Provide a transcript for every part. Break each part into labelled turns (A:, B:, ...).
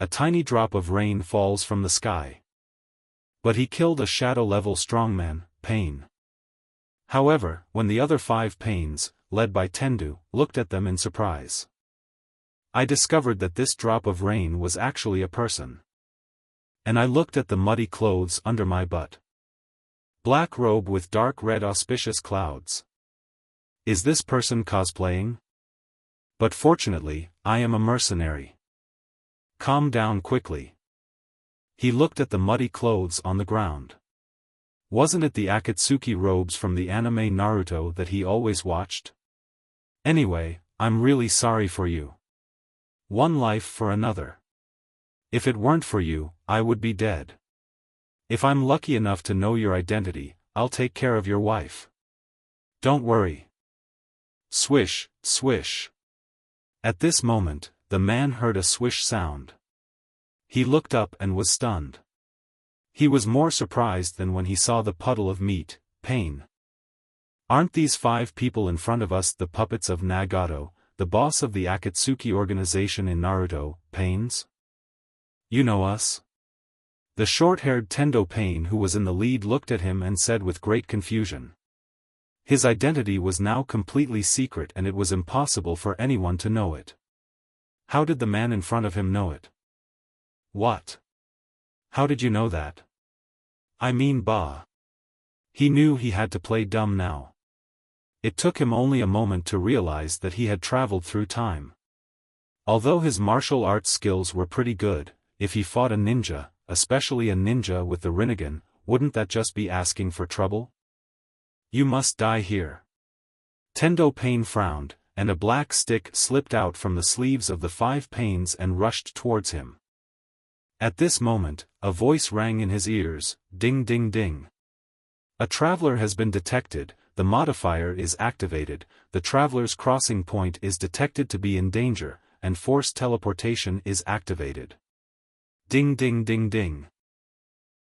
A: A tiny drop of rain falls from the sky. But he killed a shadow-level strongman, Pain. However, when the other 5 Pains, led by Tendu, looked at them in surprise, I discovered that this drop of rain was actually a person. And I looked at the muddy clothes under my butt. Black robe with dark red auspicious clouds. Is this person cosplaying? But fortunately, I am a mercenary. Calm down quickly. He looked at the muddy clothes on the ground. Wasn't it the Akatsuki robes from the anime Naruto that he always watched? Anyway, I'm really sorry for you. One life for another. If it weren't for you, I would be dead. If I'm lucky enough to know your identity, I'll take care of your wife. Don't worry. Swish, swish. At this moment, the man heard a swish sound. He looked up and was stunned. He was more surprised than when he saw the puddle of meat, Pain. Aren't these 5 people in front of us the puppets of Nagato, the boss of the Akatsuki organization in Naruto, Pains? You know us? The short-haired Tendo Pain who was in the lead looked at him and said with great confusion. His identity was now completely secret and it was impossible for anyone to know it. How did the man in front of him know it? What? How did you know that? I mean bah. He knew he had to play dumb now. It took him only a moment to realize that he had traveled through time. Although his martial arts skills were pretty good, if he fought a ninja, especially a ninja with the Rinnegan, wouldn't that just be asking for trouble? You must die here. Tendo Pain frowned, and a black stick slipped out from the sleeves of the 5 Pains and rushed towards him. At this moment, a voice rang in his ears, ding ding ding. A traveler has been detected, the modifier is activated, the traveler's crossing point is detected to be in danger, and forced teleportation is activated. Ding ding ding ding.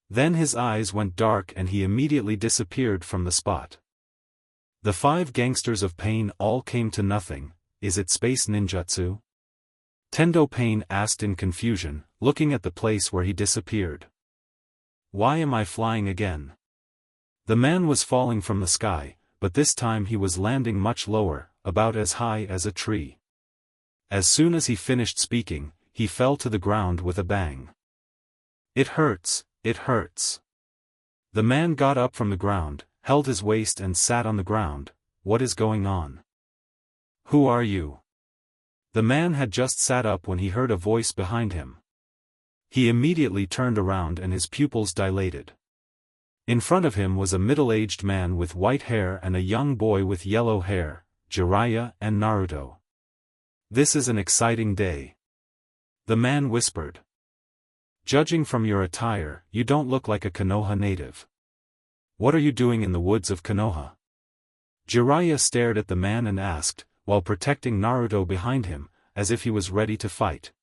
A: Then his eyes went dark and he immediately disappeared from the spot. The 5 gangsters of Pain all came to nothing. Is it space ninjutsu? Tendo Pain asked in confusion, looking at the place where he disappeared. Why am I flying again? The man was falling from the sky, but this time he was landing much lower, about as high as a tree. As soon as he finished speaking, he fell to the ground with a bang. It hurts, it hurts. The man got up from the ground, held his waist and sat on the ground. What is going on? Who are you? The man had just sat up when he heard a voice behind him. He immediately turned around and his pupils dilated. In front of him was a middle-aged man with white hair and a young boy with yellow hair, Jiraiya and Naruto. This is an exciting day. The man whispered. Judging from your attire, you don't look like a Konoha native. What are you doing in the woods of Konoha? Jiraiya stared at the man and asked, while protecting Naruto behind him, as if he was ready to fight.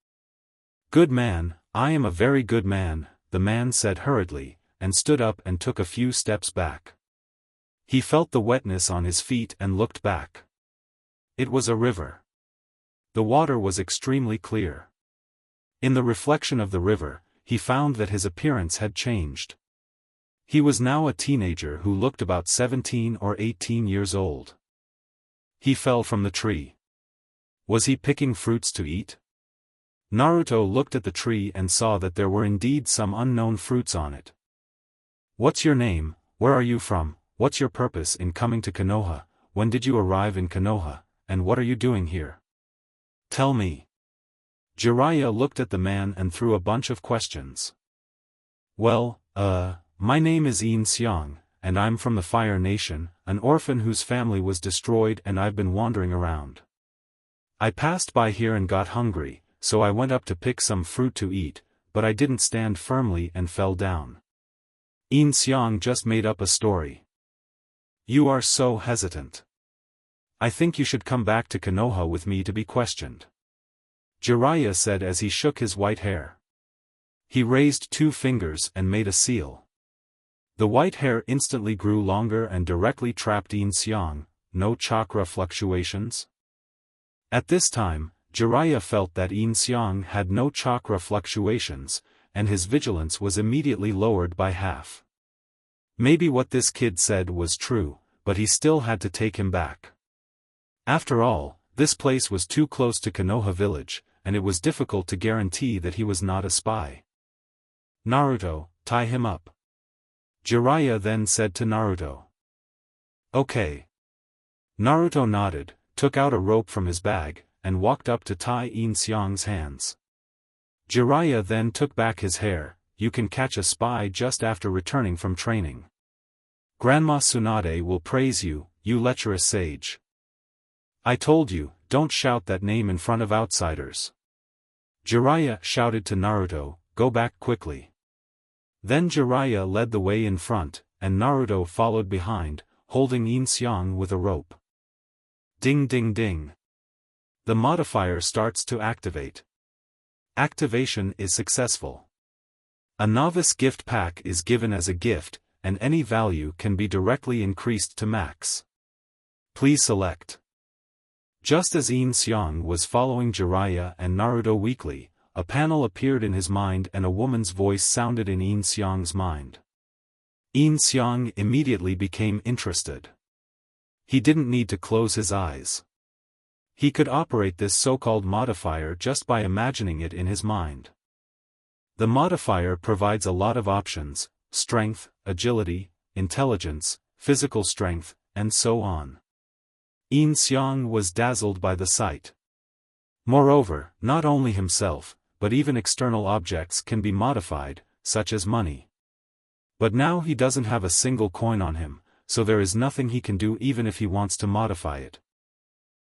A: Good man, I am a very good man, the man said hurriedly, and stood up and took a few steps back. He felt the wetness on his feet and looked back. It was a river. The water was extremely clear. In the reflection of the river, he found that his appearance had changed. He was now a teenager who looked about 17 or 18 years old. He fell from the tree. Was he picking fruits to eat? Naruto looked at the tree and saw that there were indeed some unknown fruits on it. What's your name, where are you from, what's your purpose in coming to Konoha, when did you arrive in Konoha, and what are you doing here? Tell me. Jiraiya looked at the man and threw a bunch of questions. Well, my name is Yin Xiang, and I'm from the Fire Nation, an orphan whose family was destroyed and I've been wandering around. I passed by here and got hungry, so I went up to pick some fruit to eat, but I didn't stand firmly and fell down. Yin Xiang just made up a story. You are so hesitant. I think you should come back to Konoha with me to be questioned. Jiraiya said as he shook his white hair. He raised 2 fingers and made a seal. The white hair instantly grew longer and directly trapped Yin Xiang. No chakra fluctuations? At this time, Jiraiya felt that Yin Xiang had no chakra fluctuations, and his vigilance was immediately lowered by half. Maybe what this kid said was true, but he still had to take him back. After all, this place was too close to Konoha village, and it was difficult to guarantee that he was not a spy. Naruto, tie him up. Jiraiya then said to Naruto. Okay. Naruto nodded, took out a rope from his bag, and walked up to tie Yin Xiang's hands. Jiraiya then took back his hair. You can catch a spy just after returning from training. Grandma Tsunade will praise you, you lecherous sage. I told you, don't shout that name in front of outsiders. Jiraiya shouted to Naruto, go back quickly. Then Jiraiya led the way in front, and Naruto followed behind, holding Yin Xiang with a rope. Ding ding ding. The modifier starts to activate. Activation is successful. A novice gift pack is given as a gift, and any value can be directly increased to max. Please select. Just as Yin Xiang was following Jiraiya and Naruto weakly, a panel appeared in his mind and a woman's voice sounded in Yin Xiang's mind. Yin Xiang immediately became interested. He didn't need to close his eyes. He could operate this so-called modifier just by imagining it in his mind. The modifier provides a lot of options: strength, agility, intelligence, physical strength, and so on. Yin Xiang was dazzled by the sight. Moreover, not only himself, but even external objects can be modified, such as money. But now he doesn't have a single coin on him, so there is nothing he can do even if he wants to modify it.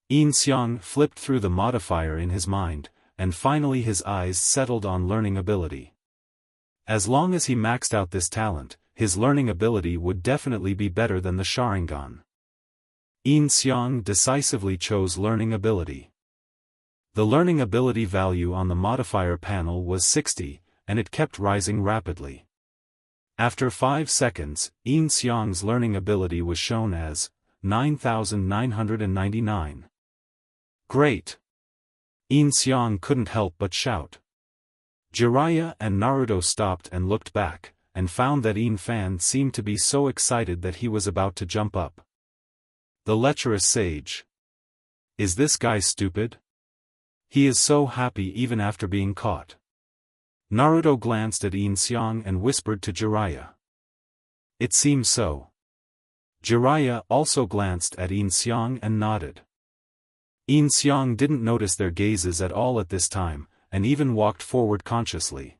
A: Yin Xiang flipped through the modifier in his mind, and finally his eyes settled on learning ability. As long as he maxed out this talent, his learning ability would definitely be better than the Sharingan. Yin Xiang decisively chose learning ability. The learning ability value on the modifier panel was 60, and it kept rising rapidly. After 5 seconds, Yin Xiang's learning ability was shown as 9,999. Great! Yin Xiang couldn't help but shout. Jiraiya and Naruto stopped and looked back, and found that Yin Fan seemed to be so excited that he was about to jump up. The lecherous sage. Is this guy stupid? He is so happy even after being caught. Naruto glanced at Yin Xiang and whispered to Jiraiya. It seems so. Jiraiya also glanced at Yin Xiang and nodded. Yin Xiang didn't notice their gazes at all at this time, and even walked forward consciously.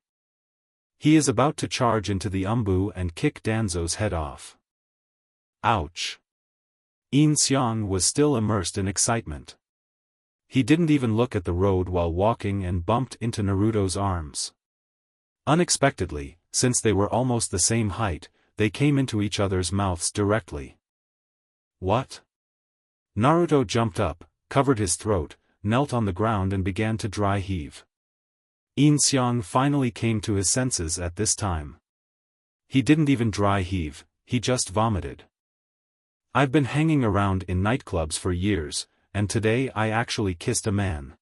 A: He is about to charge into the Anbu and kick Danzo's head off. Ouch! Yin Xiang was still immersed in excitement. He didn't even look at the road while walking and bumped into Naruto's arms. Unexpectedly, since they were almost the same height, they came into each other's mouths directly. What? Naruto jumped up, covered his throat, knelt on the ground and began to dry heave. Yin Xiang finally came to his senses at this time. He didn't even dry heave, he just vomited. I've been hanging around in nightclubs for years, and today I actually kissed a man.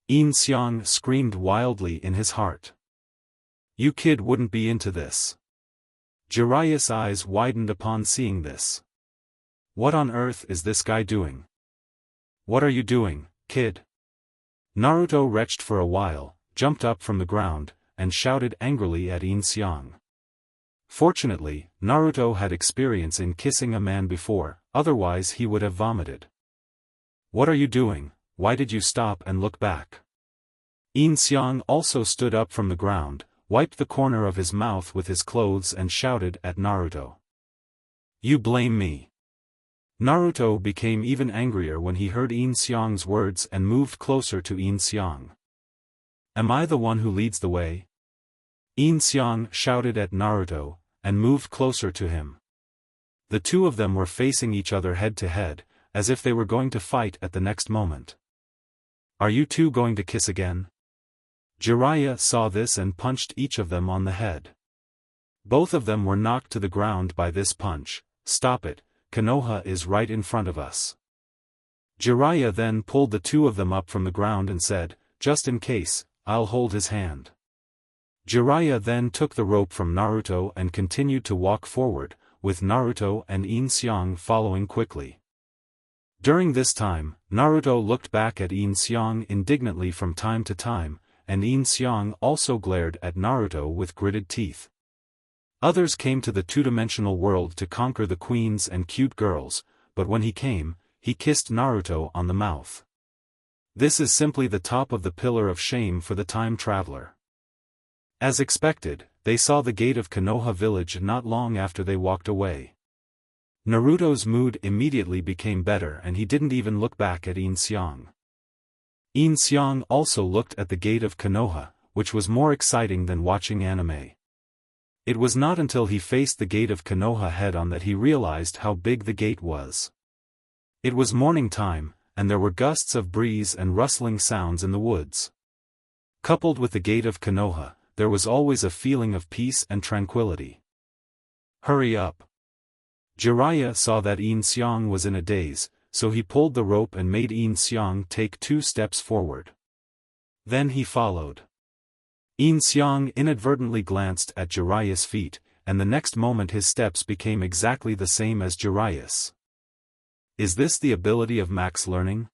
A: Yin Xiang screamed wildly in his heart. You kid wouldn't be into this. Jiraiya's eyes widened upon seeing this. What on earth is this guy doing? What are you doing, kid? Naruto retched for a while, jumped up from the ground, and shouted angrily at Yin Xiang. Fortunately, Naruto had experience in kissing a man before, otherwise he would have vomited. What are you doing? Why did you stop and look back? Yin Xiang also stood up from the ground, wiped the corner of his mouth with his clothes and shouted at Naruto. You blame me. Naruto became even angrier when he heard Yin Xiang's words and moved closer to Yin Xiang. Am I the one who leads the way? Yin Xiang shouted at Naruto, and moved closer to him. The two of them were facing each other head to head, as if they were going to fight at the next moment. Are you two going to kiss again? Jiraiya saw this and punched each of them on the head. Both of them were knocked to the ground by this punch. Stop it, Konoha is right in front of us. Jiraiya then pulled the two of them up from the ground and said, "Just in case, I'll hold his hand." Jiraiya then took the rope from Naruto and continued to walk forward, with Naruto and Yin Xiang following quickly. During this time, Naruto looked back at Yin Xiang indignantly from time to time, and Yin Xiang also glared at Naruto with gritted teeth. Others came to the two-dimensional world to conquer the queens and cute girls, but when he came, he kissed Naruto on the mouth. This is simply the top of the pillar of shame for the time traveler. As expected, they saw the gate of Konoha village not long after they walked away. Naruto's mood immediately became better and he didn't even look back at Yin Xiang. Yin Xiang also looked at the gate of Konoha, which was more exciting than watching anime. It was not until he faced the gate of Konoha head-on that he realized how big the gate was. It was morning time, and there were gusts of breeze and rustling sounds in the woods. Coupled with the gate of Konoha, there was always a feeling of peace and tranquility. "Hurry up." Jiraiya saw that Yin Xiang was in a daze, so he pulled the rope and made Yin Xiang take 2 steps forward. Then he followed. Yin Xiang inadvertently glanced at Jiraiya's feet, and the next moment his steps became exactly the same as Jiraiya's. Is this the ability of max learning?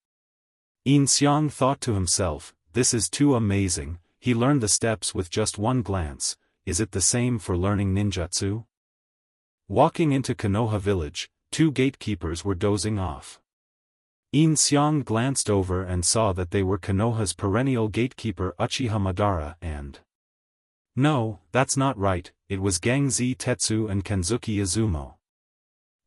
A: Yin Xiang thought to himself, this is too amazing. He learned the steps with just one glance. Is it the same for learning ninjutsu? Walking into Konoha village, 2 gatekeepers were dozing off. Yin Xiang glanced over and saw that they were Konoha's perennial gatekeeper Uchiha Madara and... No, that's not right, it was Gangzi Tetsu and Kanzuki Izumo.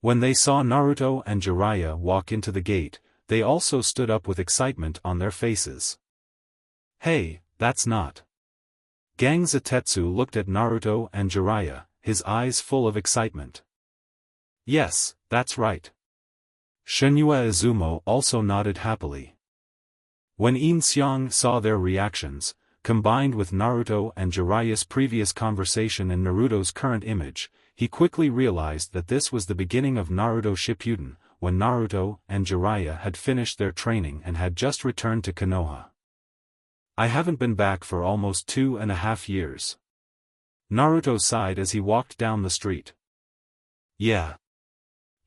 A: When they saw Naruto and Jiraiya walk into the gate, they also stood up with excitement on their faces. Hey, that's not... Gangzi Tetsu looked at Naruto and Jiraiya, his eyes full of excitement. Yes, that's right. Shinua Izumo also nodded happily. When Yin Xiang saw their reactions, combined with Naruto and Jiraiya's previous conversation and Naruto's current image, he quickly realized that this was the beginning of Naruto Shippuden, when Naruto and Jiraiya had finished their training and had just returned to Konoha. I haven't been back for almost 2.5 years. Naruto sighed as he walked down the street. Yeah.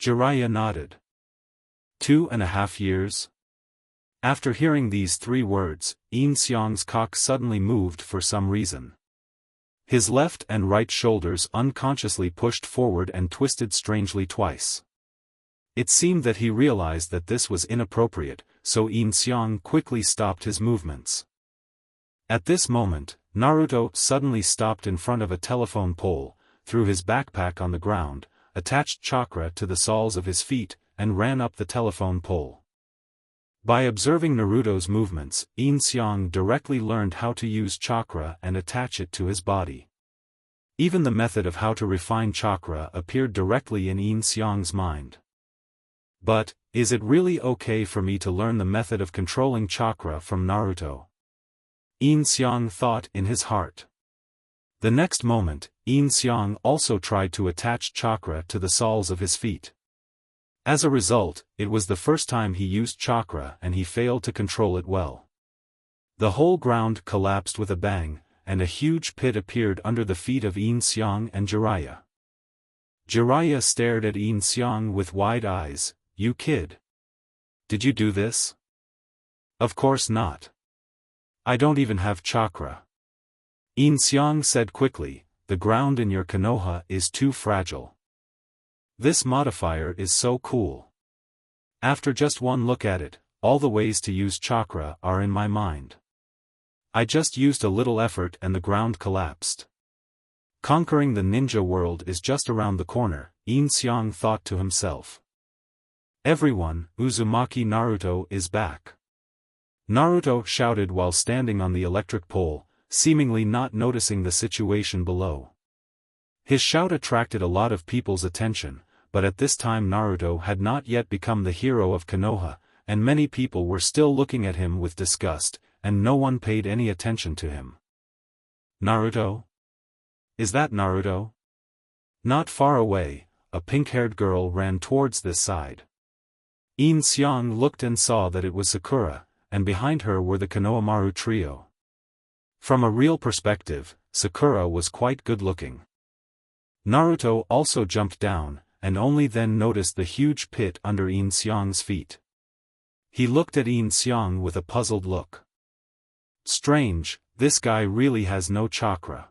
A: Jiraiya nodded. 2.5 years? After hearing these 3 words, Yin Xiang's cock suddenly moved for some reason. His left and right shoulders unconsciously pushed forward and twisted strangely twice. It seemed that he realized that this was inappropriate, so Yin Xiang quickly stopped his movements. At this moment, Naruto suddenly stopped in front of a telephone pole, threw his backpack on the ground, attached chakra to the soles of his feet, and ran up the telephone pole. By observing Naruto's movements, Yin Xiang directly learned how to use chakra and attach it to his body. Even the method of how to refine chakra appeared directly in Yin Xiang's mind. But, is it really okay for me to learn the method of controlling chakra from Naruto? Yin Xiang thought in his heart. The next moment, Yin Xiang also tried to attach chakra to the soles of his feet. As a result, it was the first time he used chakra and he failed to control it well. The whole ground collapsed with a bang, and a huge pit appeared under the feet of Yin Xiang and Jiraiya. Jiraiya stared at Yin Xiang with wide eyes. You kid. Did you do this? Of course not. I don't even have chakra. Yin Xiang said quickly, the ground in your Konoha is too fragile. This modifier is so cool. After just one look at it, all the ways to use chakra are in my mind. I just used a little effort and the ground collapsed. Conquering the ninja world is just around the corner, Yin Xiang thought to himself. Everyone, Uzumaki Naruto is back. Naruto shouted while standing on the electric pole, seemingly not noticing the situation below. His shout attracted a lot of people's attention, but at this time Naruto had not yet become the hero of Konoha, and many people were still looking at him with disgust, and no one paid any attention to him. Naruto? Is that Naruto? Not far away, a pink-haired girl ran towards this side. Yin Xiang looked and saw that it was Sakura, and behind her were the Konohamaru trio. From a real perspective, Sakura was quite good-looking. Naruto also jumped down, and only then noticed the huge pit under Yin Xiang's feet. He looked at Yin Xiang with a puzzled look. Strange, this guy really has no chakra.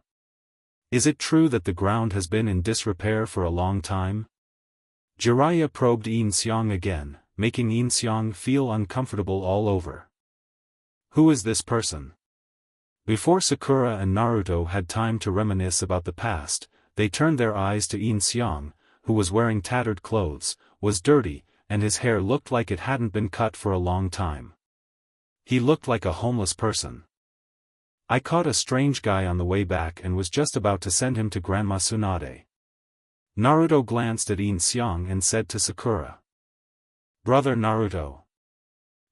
A: Is it true that the ground has been in disrepair for a long time? Jiraiya probed Yin Xiang again, making Yin Xiang feel uncomfortable all over. Who is this person? Before Sakura and Naruto had time to reminisce about the past, they turned their eyes to Yin Xiang, who was wearing tattered clothes, was dirty, and his hair looked like it hadn't been cut for a long time. He looked like a homeless person. I caught a strange guy on the way back and was just about to send him to Grandma Tsunade. Naruto glanced at Yin Xiang and said to Sakura. Brother Naruto.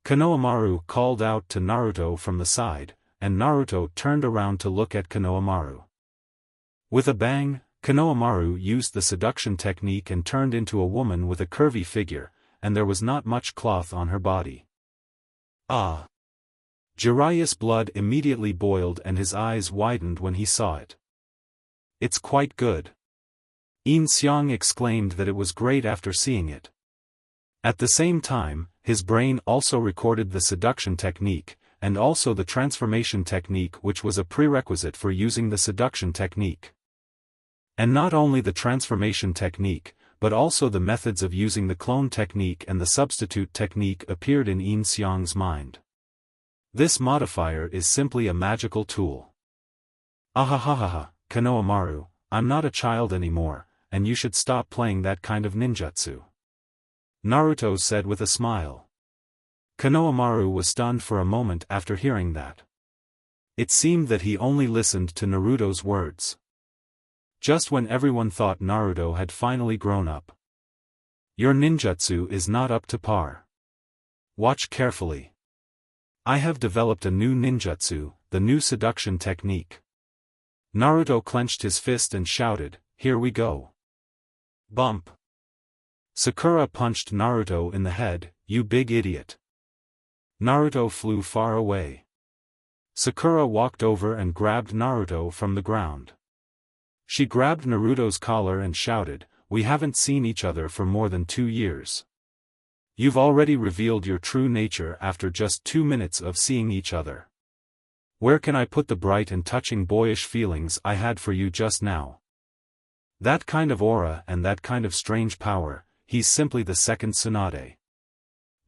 A: Konohamaru called out to Naruto from the side, and Naruto turned around to look at Konohamaru. With a bang, Konohamaru used the seduction technique and turned into a woman with a curvy figure, and there was not much cloth on her body. Ah! Jiraiya's blood immediately boiled and his eyes widened when he saw it. It's quite good. Yin Xiang exclaimed that it was great after seeing it. At the same time, his brain also recorded the seduction technique, and also the transformation technique, which was a prerequisite for using the seduction technique. And not only the transformation technique, but also the methods of using the clone technique and the substitute technique appeared in Yin Xiang's mind. This modifier is simply a magical tool. Ahahaha, Konohamaru, I'm not a child anymore, and you should stop playing that kind of ninjutsu. Naruto said with a smile. Konohamaru was stunned for a moment after hearing that. It seemed that he only listened to Naruto's words. Just when everyone thought Naruto had finally grown up. Your ninjutsu is not up to par. Watch carefully. I have developed a new ninjutsu, the new seduction technique. Naruto clenched his fist and shouted, here we go. Bump. Sakura punched Naruto in the head, you big idiot. Naruto flew far away. Sakura walked over and grabbed Naruto from the ground. She grabbed Naruto's collar and shouted, we haven't seen each other for more than 2 years. You've already revealed your true nature after just 2 minutes of seeing each other. Where can I put the bright and touching boyish feelings I had for you just now? That kind of aura and that kind of strange power, he's simply the second Tsunade.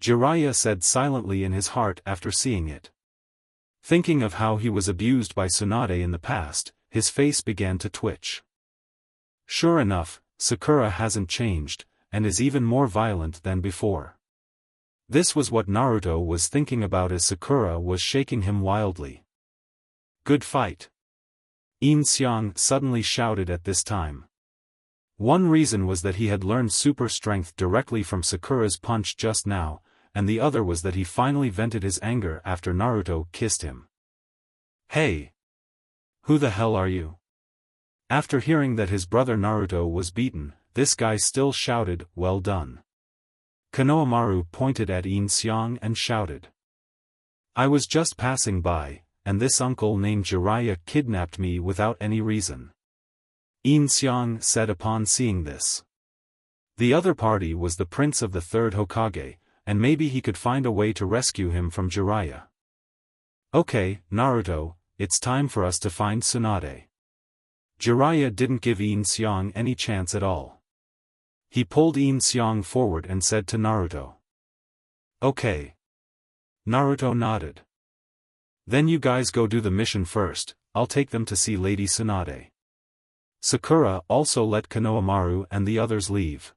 A: Jiraiya said silently in his heart after seeing it. Thinking of how he was abused by Tsunade in the past, his face began to twitch. Sure enough, Sakura hasn't changed, and is even more violent than before. This was what Naruto was thinking about as Sakura was shaking him wildly. Good fight. Yin Xiang suddenly shouted at this time. One reason was that he had learned super strength directly from Sakura's punch just now, and the other was that he finally vented his anger after Naruto kissed him. Hey! Who the hell are you? After hearing that his brother Naruto was beaten, this guy still shouted, well done. Konohamaru pointed at Yin Xiang and shouted. I was just passing by, and this uncle named Jiraiya kidnapped me without any reason. Yin Xiang said upon seeing this. The other party was the prince of the third Hokage, and maybe he could find a way to rescue him from Jiraiya. Okay, Naruto, it's time for us to find Tsunade. Jiraiya didn't give Yin Xiang any chance at all. He pulled Yin Xiang forward and said to Naruto. Okay. Naruto nodded. Then you guys go do the mission first, I'll take them to see Lady Tsunade. Sakura also let Konohamaru and the others leave.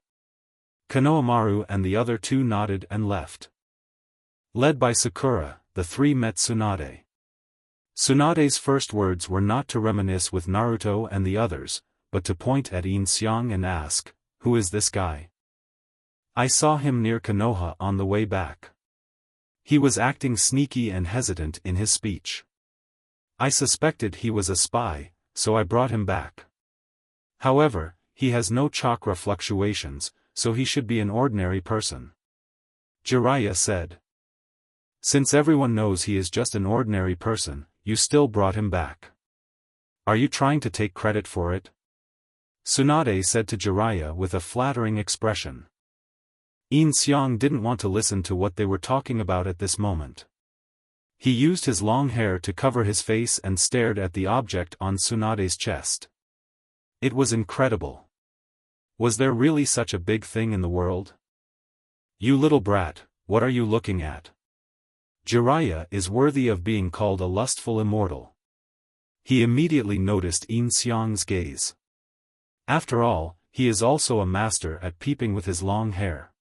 A: Konohamaru and the other two nodded and left. Led by Sakura, the three met Tsunade. Tsunade's first words were not to reminisce with Naruto and the others, but to point at Yin Xiang and ask, who is this guy? I saw him near Konoha on the way back. He was acting sneaky and hesitant in his speech. I suspected he was a spy, so I brought him back. However, he has no chakra fluctuations, so he should be an ordinary person. Jiraiya said. Since everyone knows he is just an ordinary person, you still brought him back. Are you trying to take credit for it? Tsunade said to Jiraiya with a flattering expression. Yin Xiang didn't want to listen to what they were talking about at this moment. He used his long hair to cover his face and stared at the object on Tsunade's chest. It was incredible. Was there really such a big thing in the world? You little brat, what are you looking at? Jiraiya is worthy of being called a lustful immortal. He immediately noticed Yin Xiang's gaze. After all, he is also a master at peeping with his long hair.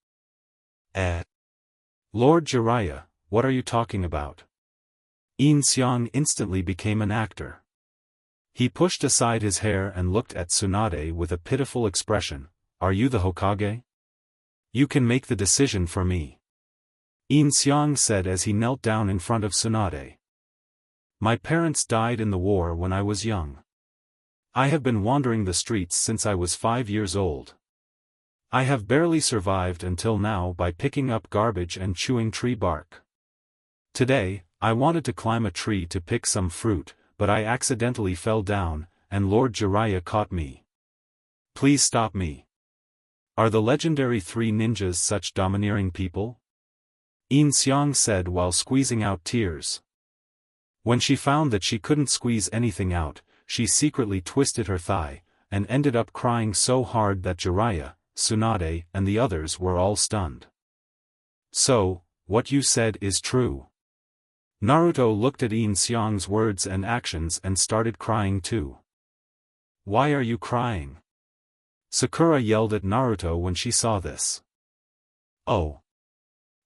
A: Lord Jiraiya, what are you talking about? Yin Xiang instantly became an actor. He pushed aside his hair and looked at Tsunade with a pitiful expression. Are you the Hokage? You can make the decision for me. Yin Xiang said as he knelt down in front of Tsunade. My parents died in the war when I was young. I have been wandering the streets since I was 5 years old. I have barely survived until now by picking up garbage and chewing tree bark. Today, I wanted to climb a tree to pick some fruit, but I accidentally fell down, and Lord Jiraiya caught me. Please stop me. Are the legendary 3 ninjas such domineering people? Yin Xiang said while squeezing out tears. When she found that she couldn't squeeze anything out, she secretly twisted her thigh, and ended up crying so hard that Jiraiya, Tsunade, and the others were all stunned. So, what you said is true. Naruto looked at Yin Xiang's words and actions and started crying too. Why are you crying? Sakura yelled at Naruto when she saw this. Oh.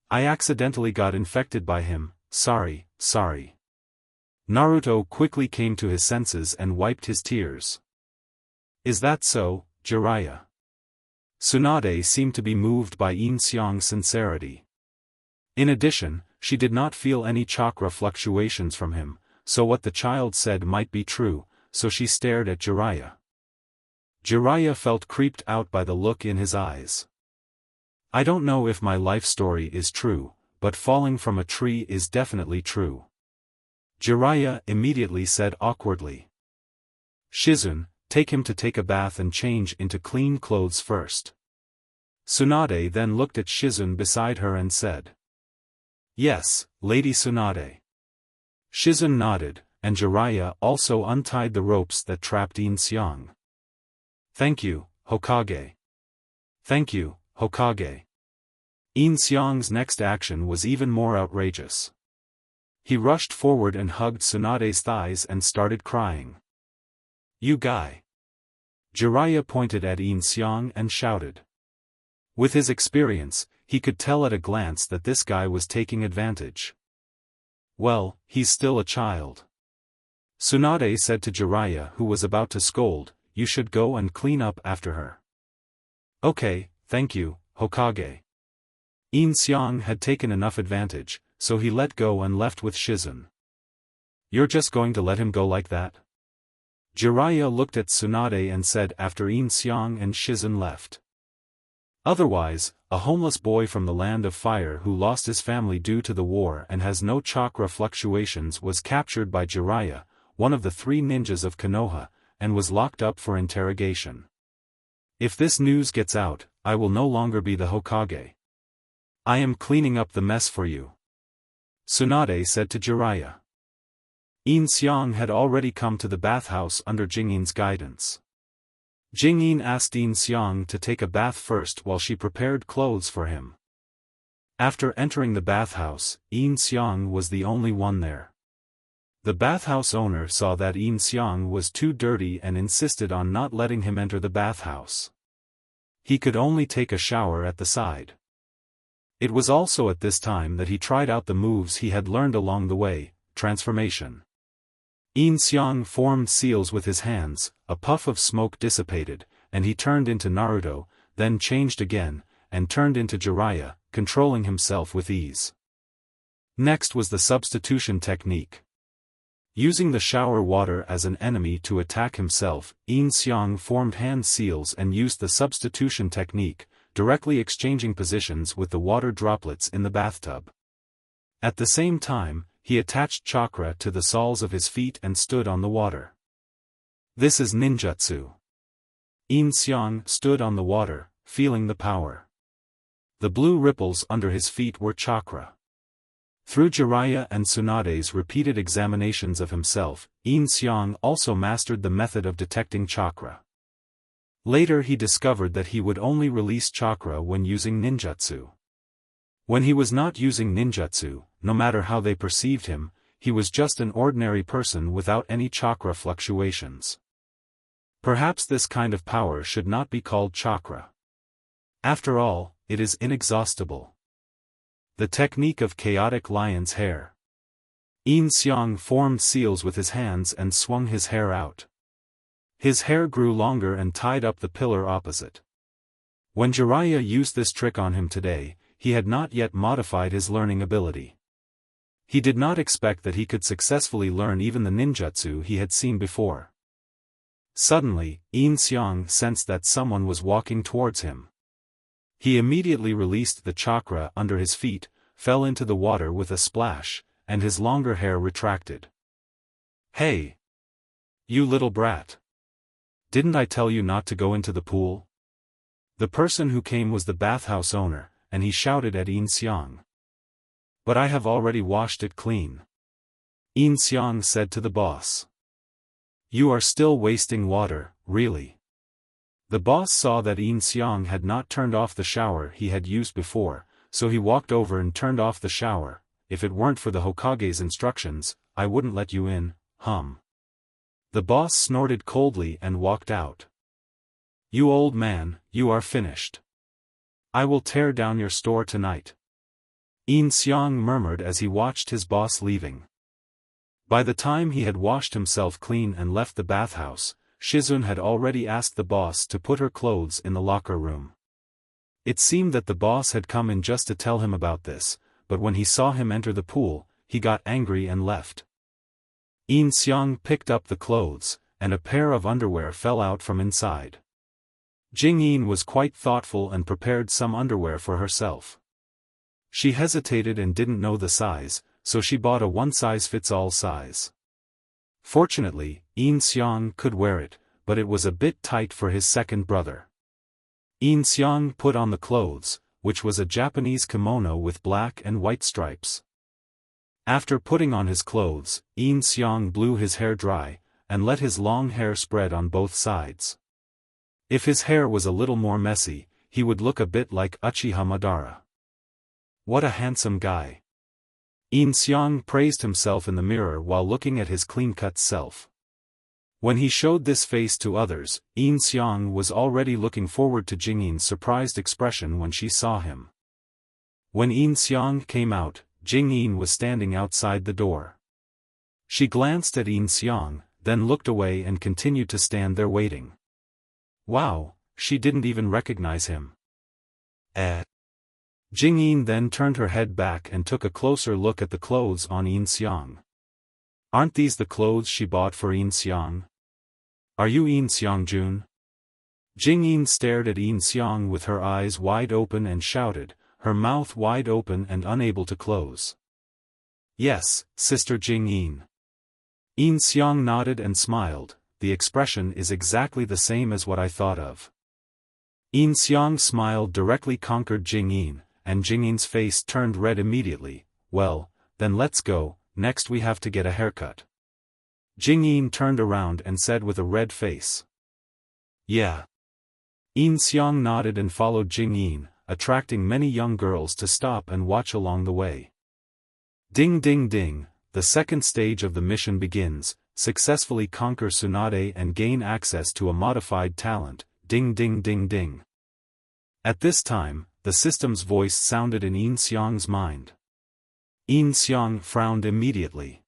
A: I accidentally got infected by him, sorry. Naruto quickly came to his senses and wiped his tears. Is that so, Jiraiya? Tsunade seemed to be moved by Yin Xiang's sincerity. In addition, she did not feel any chakra fluctuations from him, so what the child said might be true, so she stared at Jiraiya. Jiraiya felt creeped out by the look in his eyes. I don't know if my life story is true, but falling from a tree is definitely true. Jiraiya immediately said awkwardly. Shizune, take him to take a bath and change into clean clothes first. Tsunade then looked at Shizune beside her and said. Yes, Lady Tsunade. Shizune nodded, and Jiraiya also untied the ropes that trapped Yin Xiang. Thank you, Hokage. Thank you, Hokage. Yin Xiang's next action was even more outrageous. He rushed forward and hugged Tsunade's thighs and started crying. You guy. Jiraiya pointed at Yin Xiang and shouted. With his experience, he could tell at a glance that this guy was taking advantage. Well, he's still a child. Tsunade said to Jiraiya, who was about to scold, you should go and clean up after her. Okay, thank you, Hokage. Yin Xiang had taken enough advantage, so he let go and left with Shizune. You're just going to let him go like that? Jiraiya looked at Tsunade and said after Yin Xiang and Shizune left. Otherwise, a homeless boy from the land of fire who lost his family due to the war and has no chakra fluctuations was captured by Jiraiya, one of the 3 ninjas of Konoha, and was locked up for interrogation. If this news gets out, I will no longer be the Hokage. I am cleaning up the mess for you. Tsunade said to Jiraiya. Yin Xiang had already come to the bathhouse under Jingyin's guidance. Jingyin asked Yin Xiang to take a bath first while she prepared clothes for him. After entering the bathhouse, Yin Xiang was the only one there. The bathhouse owner saw that Yin Xiang was too dirty and insisted on not letting him enter the bathhouse. He could only take a shower at the side. It was also at this time that he tried out the moves he had learned along the way, transformation. Yin Xiang formed seals with his hands, a puff of smoke dissipated, and he turned into Naruto, then changed again, and turned into Jiraiya, controlling himself with ease. Next was the substitution technique. Using the shower water as an enemy to attack himself, Yin Xiang formed hand seals and used the substitution technique, directly exchanging positions with the water droplets in the bathtub. At the same time, he attached chakra to the soles of his feet and stood on the water. This is ninjutsu. Yin Xiang stood on the water, feeling the power. The blue ripples under his feet were chakra. Through Jiraiya and Tsunade's repeated examinations of himself, Yin Xiang also mastered the method of detecting chakra. Later he discovered that he would only release chakra when using ninjutsu. When he was not using ninjutsu, no matter how they perceived him, he was just an ordinary person without any chakra fluctuations. Perhaps this kind of power should not be called chakra. After all, it is inexhaustible. The technique of chaotic lion's hair. Yin Xiang formed seals with his hands and swung his hair out. His hair grew longer and tied up the pillar opposite. When Jiraiya used this trick on him today, he had not yet modified his learning ability. He did not expect that he could successfully learn even the ninjutsu he had seen before. Suddenly, Yin Xiang sensed that someone was walking towards him. He immediately released the chakra under his feet, fell into the water with a splash, and his longer hair retracted. "Hey! You little brat! Didn't I tell you not to go into the pool?" The person who came was the bathhouse owner, and he shouted at Yin Xiang. "But I have already washed it clean," Yin Xiang said to the boss. "You are still wasting water, really." The boss saw that Yin Xiang had not turned off the shower he had used before, so he walked over and turned off the shower. "If it weren't for the Hokage's instructions, I wouldn't let you in, hum." The boss snorted coldly and walked out. "You old man, you are finished. I will tear down your store tonight," Yin Xiang murmured as he watched his boss leaving. By the time he had washed himself clean and left the bathhouse, Shizun had already asked the boss to put her clothes in the locker room. It seemed that the boss had come in just to tell him about this, but when he saw him enter the pool, he got angry and left. Yin Xiang picked up the clothes, and a pair of underwear fell out from inside. Jingyin was quite thoughtful and prepared some underwear for herself. She hesitated and didn't know the size, so she bought a one-size-fits-all size. Fortunately, Yin Xiang could wear it, but it was a bit tight for his second brother. Yin Xiang put on the clothes, which was a Japanese kimono with black and white stripes. After putting on his clothes, Yin Xiang blew his hair dry, and let his long hair spread on both sides. If his hair was a little more messy, he would look a bit like Uchiha Madara. What a handsome guy! Yin Xiang praised himself in the mirror while looking at his clean-cut self. When he showed this face to others, Yin Xiang was already looking forward to Jingyin's surprised expression when she saw him. When Yin Xiang came out, Jingyin was standing outside the door. She glanced at Yin Xiang, then looked away and continued to stand there waiting. Wow, she didn't even recognize him. Jingyin then turned her head back and took a closer look at the clothes on Yin Xiang. Aren't these the clothes she bought for Yin Xiang? Are you Yin Xiang-jun? Jingyin stared at Yin Xiang with her eyes wide open and shouted, her mouth wide open and unable to close. Yes, Sister Jingyin. Yin Xiang nodded and smiled. The expression is exactly the same as what I thought of. Yin Xiang's smile directly conquered Jingyin, and Jingyin's face turned red immediately. Well, then let's go, next we have to get a haircut. Jingyin turned around and said with a red face. Yeah. Yin Xiang nodded and followed Jingyin, attracting many young girls to stop and watch along the way. Ding ding ding, the second stage of the mission begins. Successfully conquer Tsunade and gain access to a modified talent. Ding ding ding ding. At this time, the system's voice sounded in Yin Xiang's mind. Yin Xiang frowned immediately.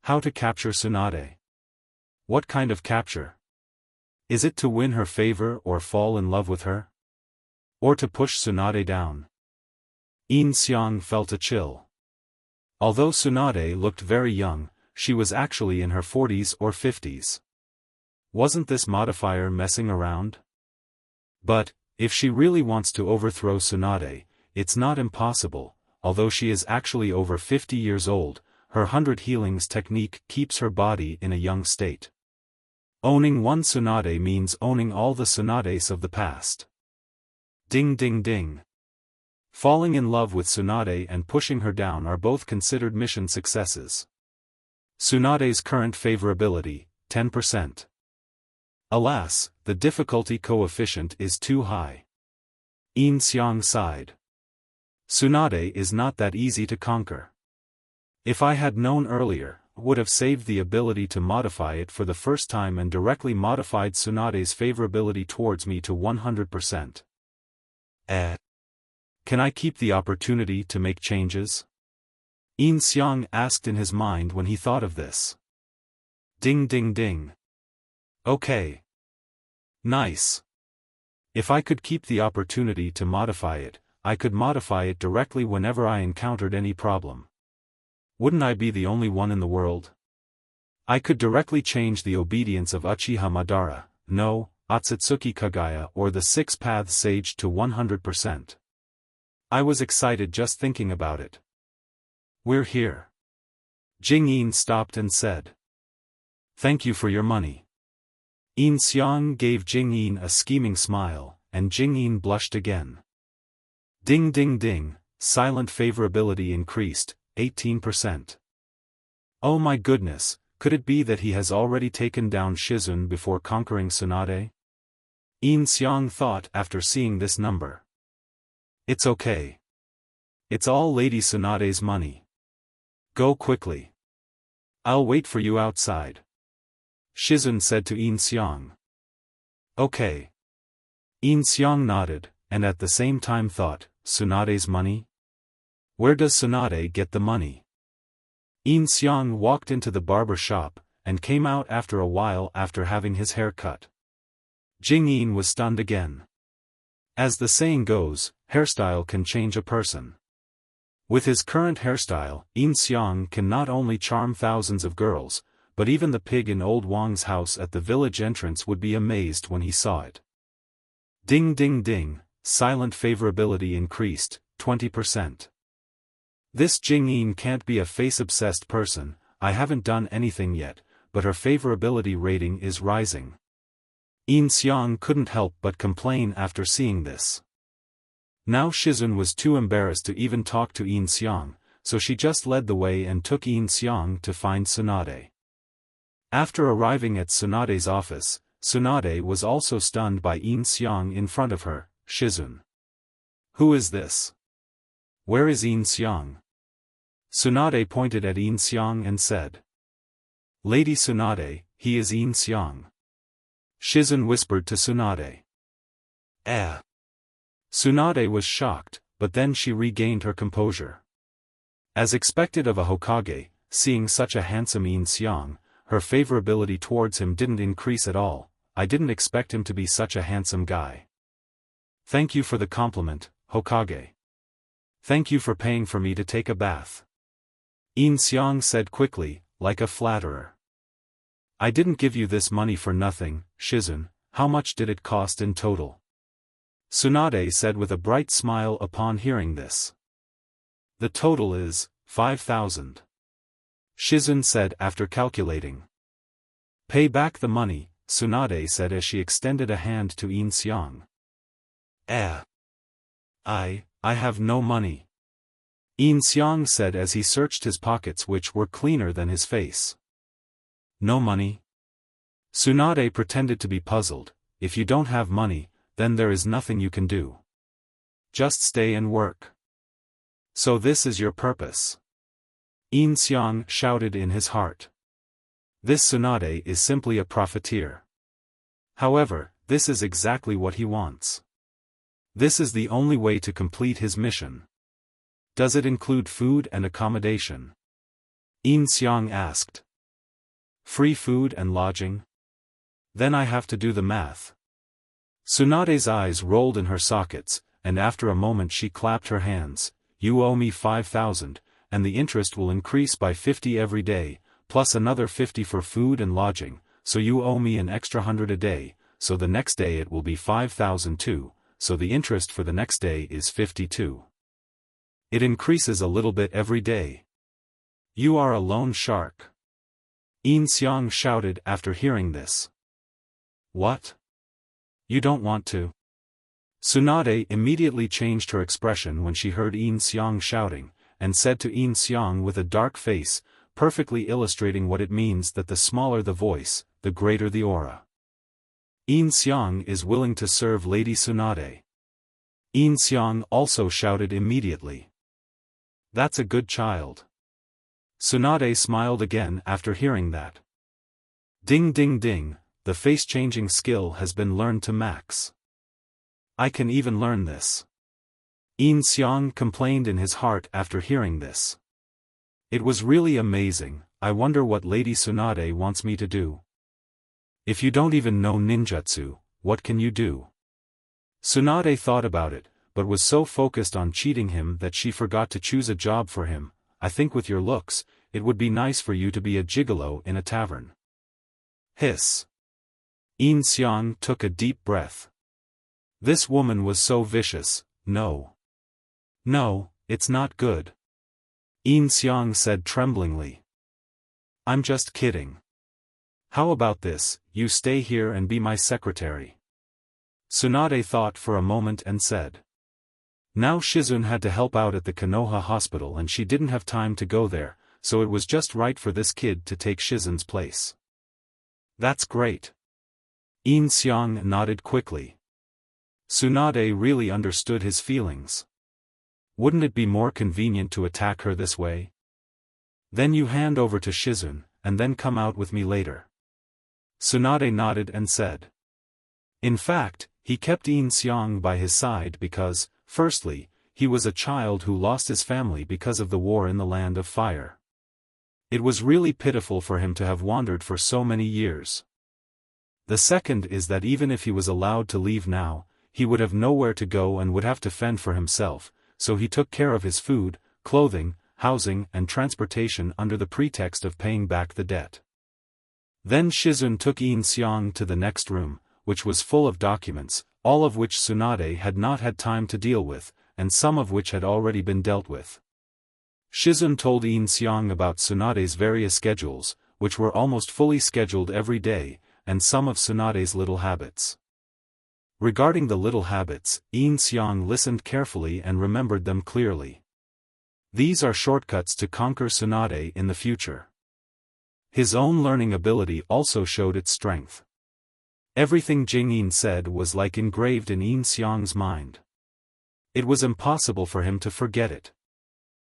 A: How to capture Tsunade? What kind of capture? Is it to win her favor or fall in love with her? Or to push Tsunade down? Yin Xiang felt a chill. Although Tsunade looked very young, she was actually in her 40s or 50s. Wasn't this modifier messing around? But, If she really wants to overthrow Tsunade, it's not impossible. Although she is actually over 50 years old, her 100 healings technique keeps her body in a young state. Owning one Tsunade means owning all the Tsunades of the past. Ding ding ding. Falling in love with Tsunade and pushing her down are both considered mission successes. Tsunade's current favorability, 10%. Alas, the difficulty coefficient is too high. Yin Xiang sighed. Tsunade is not that easy to conquer. If I had known earlier, I would have saved the ability to modify it for the first time and directly modified Tsunade's favorability towards me to 100%. Can I keep the opportunity to make changes? Yin Xiang asked in his mind when he thought of this. Ding ding ding. Okay. Nice. If I could keep the opportunity to modify it, I could modify it directly whenever I encountered any problem. Wouldn't I be the only one in the world? I could directly change the obedience of Uchiha Madara, no, Akatsuki Kagaya or the Six Paths Sage to 100%. I was excited just thinking about it. We're here. Jing Yin stopped and said. Thank you for your money. Yin Xiang gave Jing Yin a scheming smile, and Jing Yin blushed again. Ding ding ding, silent favorability increased, 18%. Oh my goodness, could it be that he has already taken down Shizun before conquering Tsunade? Yin Xiang thought after seeing this number. It's okay. It's all Lady Tsunade's money. Go quickly. I'll wait for you outside. Shizun said to Yin Xiang. Okay. Yin Xiang nodded, and at the same time thought, Tsunade's money? Where does Tsunade get the money? Yin Xiang walked into the barber shop, and came out after a while after having his hair cut. Jing Yin was stunned again. As the saying goes, hairstyle can change a person. With his current hairstyle, Yin Xiang can not only charm thousands of girls, but even the pig in old Wang's house at the village entrance would be amazed when he saw it. Ding ding ding, silent favorability increased, 20%. This Jing Yin can't be a face-obsessed person. I haven't done anything yet, but her favorability rating is rising. Yin Xiang couldn't help but complain after seeing this. Now Shizun was too embarrassed to even talk to Yin Xiang, so she just led the way and took Yin Xiang to find Tsunade. After arriving at Tsunade's office, Tsunade was also stunned by Yin Xiang in front of her. Shizun. Who is this? Where is Yin Xiang? Tsunade pointed at Yin Xiang and said. Lady Tsunade, he is Yin Xiang. Shizun whispered to Tsunade. Tsunade was shocked, but then she regained her composure. As expected of a Hokage, seeing such a handsome Yin Xiang, her favorability towards him didn't increase at all. I didn't expect him to be such a handsome guy. Thank you for the compliment, Hokage. Thank you for paying for me to take a bath. Yin Xiang said quickly, like a flatterer. I didn't give you this money for nothing, Shizun. How much did it cost in total? Tsunade said with a bright smile upon hearing this. The total is 5,000. Shizun said after calculating. Pay back the money, Tsunade said as she extended a hand to Yin Xiang. I have no money. Yin Xiang said as he searched his pockets which were cleaner than his face. No money? Tsunade pretended to be puzzled. If you don't have money, then there is nothing you can do. Just stay and work. So this is your purpose? Yin Xiang shouted in his heart. This Tsunade is simply a profiteer. However, this is exactly what he wants. This is the only way to complete his mission. Does it include food and accommodation? Yin Xiang asked. Free food and lodging? Then I have to do the math. Tsunade's eyes rolled in her sockets, and after a moment she clapped her hands. You owe me 5,000, and the interest will increase by 50 every day, plus another 50 for food and lodging, so you owe me an extra 100 a day, so the next day it will be 5,000 too, so the interest for the next day is 52. It increases a little bit every day. You are a loan shark. Yin Xiang shouted after hearing this. What? You don't want to? Tsunade immediately changed her expression when she heard Yin Xiang shouting, and said to Yin Xiang with a dark face, perfectly illustrating what it means that the smaller the voice, the greater the aura. Yin Xiang is willing to serve Lady Tsunade. Yin Xiang also shouted immediately. That's a good child. Tsunade smiled again after hearing that. Ding ding ding, the face-changing skill has been learned to max. I can even learn this. Yin Xiang complained in his heart after hearing this. It was really amazing. I wonder what Lady Tsunade wants me to do. If you don't even know ninjutsu, what can you do? Tsunade thought about it, but was so focused on cheating him that she forgot to choose a job for him. I think with your looks, it would be nice for you to be a gigolo in a tavern. Hiss. Yin Xiang took a deep breath. This woman was so vicious. No. No, it's not good. Yin Xiang said tremblingly. I'm just kidding. How about this, you stay here and be my secretary? Tsunade thought for a moment and said. Now Shizune had to help out at the Konoha hospital and she didn't have time to go there, so it was just right for this kid to take Shizune's place. That's great. Yin Xiang nodded quickly. Tsunade really understood his feelings. Wouldn't it be more convenient to attack her this way? Then you hand over to Shizune, and then come out with me later. Tsunade nodded and said. In fact, he kept Yin Xiang by his side because, firstly, he was a child who lost his family because of the war in the Land of Fire. It was really pitiful for him to have wandered for so many years. The second is that even if he was allowed to leave now, he would have nowhere to go and would have to fend for himself, so he took care of his food, clothing, housing and transportation under the pretext of paying back the debt. Then Shizune took Yin Xiang to the next room, which was full of documents, all of which Tsunade had not had time to deal with, and some of which had already been dealt with. Shizune told Yin Xiang about Tsunade's various schedules, which were almost fully scheduled every day, and some of Tsunade's little habits. Regarding the little habits, Yin Xiang listened carefully and remembered them clearly. These are shortcuts to conquer Tsunade in the future. His own learning ability also showed its strength. Everything Jingyin said was like engraved in Yin Xiang's mind. It was impossible for him to forget it.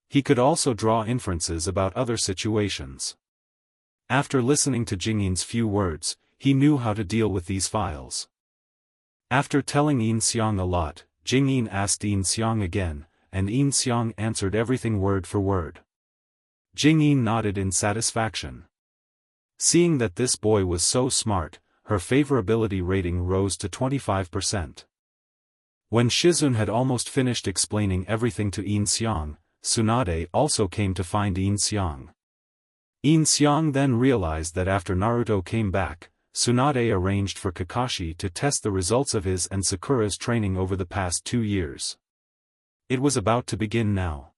A: He could also draw inferences about other situations. After listening to Jingyin's few words, he knew how to deal with these files. After telling Yin Xiang a lot, Jingyin asked Yin Xiang again, and Yin Xiang answered everything word for word. Jingyin nodded in satisfaction. Seeing that this boy was so smart, her favorability rating rose to 25%. When Shizune had almost finished explaining everything to Yin Xiang, Tsunade also came to find Yin Xiang. Yin Xiang then realized that after Naruto came back, Tsunade arranged for Kakashi to test the results of his and Sakura's training over the past 2 years. It was about to begin now.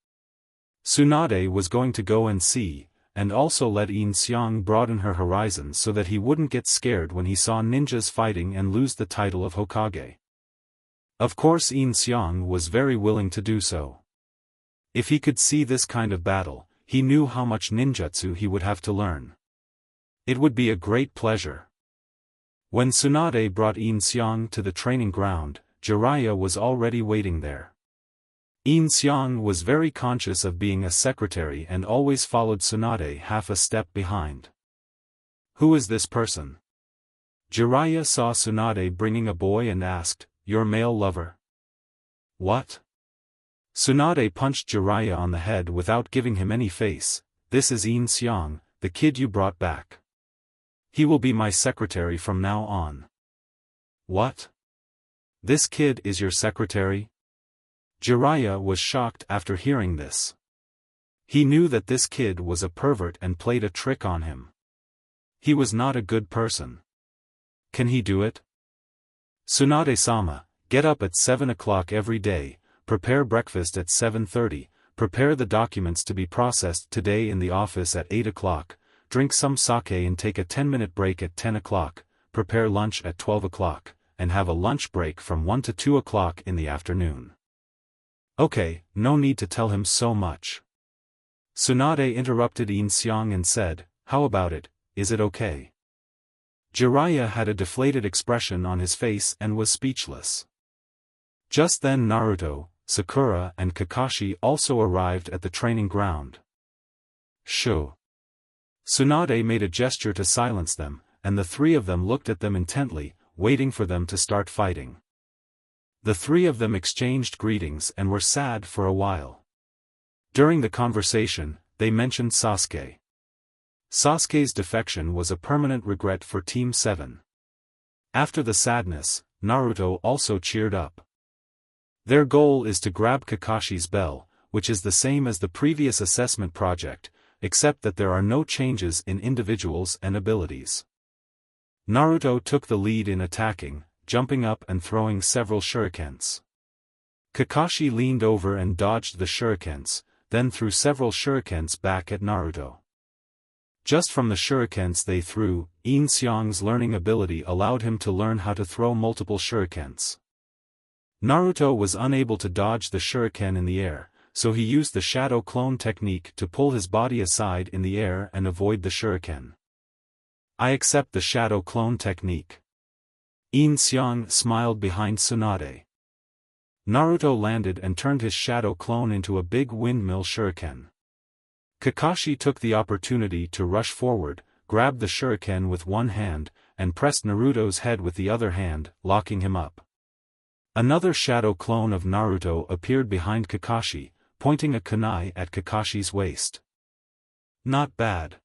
A: Tsunade was going to go and see, and also let Yin Xiang broaden her horizons so that he wouldn't get scared when he saw ninjas fighting and lose the title of Hokage. Of course Yin Xiang was very willing to do so. If he could see this kind of battle, he knew how much ninjutsu he would have to learn. It would be a great pleasure. When Tsunade brought Yin Xiang to the training ground, Jiraiya was already waiting there. Yin Xiang was very conscious of being a secretary and always followed Tsunade half a step behind. Who is this person? Jiraiya saw Tsunade bringing a boy and asked, your male lover? What? Tsunade punched Jiraiya on the head without giving him any face. This is Yin Xiang, the kid you brought back. He will be my secretary from now on. What? This kid is your secretary? Jiraiya was shocked after hearing this. He knew that this kid was a pervert and played a trick on him. He was not a good person. Can he do it? Tsunade-sama, Get up at 7 o'clock every day, prepare breakfast at 7:30, prepare the documents to be processed today in the office at 8 o'clock, drink some sake and take a 10-minute break at 10 o'clock, prepare lunch at 12 o'clock, and have a lunch break from 1 to 2 o'clock in the afternoon. Okay, no need to tell him so much. Tsunade interrupted Yin Xiang and said, how about it, is it okay? Jiraiya had a deflated expression on his face and was speechless. Just then Naruto, Sakura and Kakashi also arrived at the training ground. Shoo! Tsunade made a gesture to silence them, and the three of them looked at them intently, waiting for them to start fighting. The three of them exchanged greetings and were sad for a while. During the conversation, they mentioned Sasuke. Sasuke's defection was a permanent regret for Team 7. After the sadness, Naruto also cheered up. Their goal is to grab Kakashi's bell, which is the same as the previous assessment project, except that there are no changes in individuals and abilities. Naruto took the lead in attacking, jumping up and throwing several shurikens. Kakashi leaned over and dodged the shurikens, then threw several shurikens back at Naruto. Just from the shurikens they threw, Yin Xiang's learning ability allowed him to learn how to throw multiple shurikens. Naruto was unable to dodge the shuriken in the air, so he used the shadow clone technique to pull his body aside in the air and avoid the shuriken. I accept the shadow clone technique. Yin Xiang smiled behind Tsunade. Naruto landed and turned his shadow clone into a big windmill shuriken. Kakashi took the opportunity to rush forward, grabbed the shuriken with one hand, and pressed Naruto's head with the other hand, locking him up. Another shadow clone of Naruto appeared behind Kakashi, pointing a kunai at Kakashi's waist. Not bad.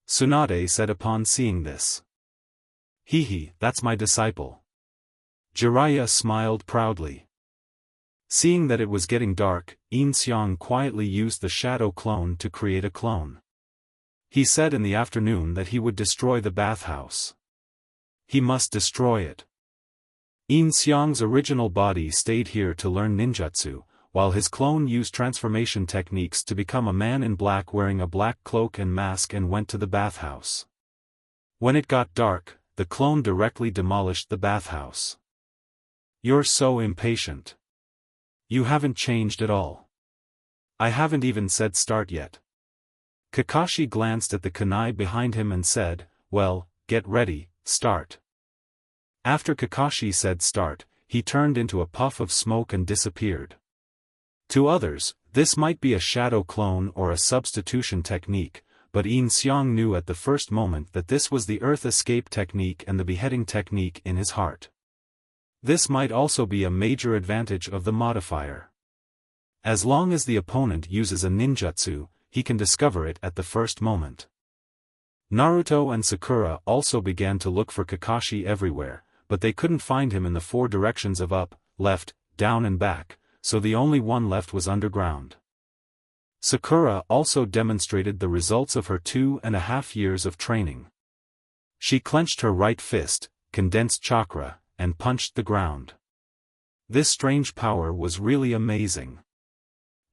A: Tsunade said upon seeing this. Hehe, that's my disciple. Jiraiya smiled proudly. Seeing that it was getting dark, Yin Xiang quietly used the shadow clone to create a clone. He said in the afternoon that he would destroy the bathhouse. He must destroy it. Yin Xiang's original body stayed here to learn ninjutsu, while his clone used transformation techniques to become a man in black wearing a black cloak and mask and went to the bathhouse. When it got dark, the clone directly demolished the bathhouse. You're so impatient. You haven't changed at all. I haven't even said start yet. Kakashi glanced at the kunai behind him and said, well, get ready, start. After Kakashi said start, he turned into a puff of smoke and disappeared. To others, this might be a shadow clone or a substitution technique, but Yin Xiang knew at the first moment that this was the earth escape technique and the beheading technique in his heart. This might also be a major advantage of the modifier. As long as the opponent uses a ninjutsu, he can discover it at the first moment. Naruto and Sakura also began to look for Kakashi everywhere, but they couldn't find him in the four directions of up, left, down and back, so the only one left was underground. Sakura also demonstrated the results of her 2.5 years of training. She clenched her right fist, condensed chakra, and punched the ground. This strange power was really amazing.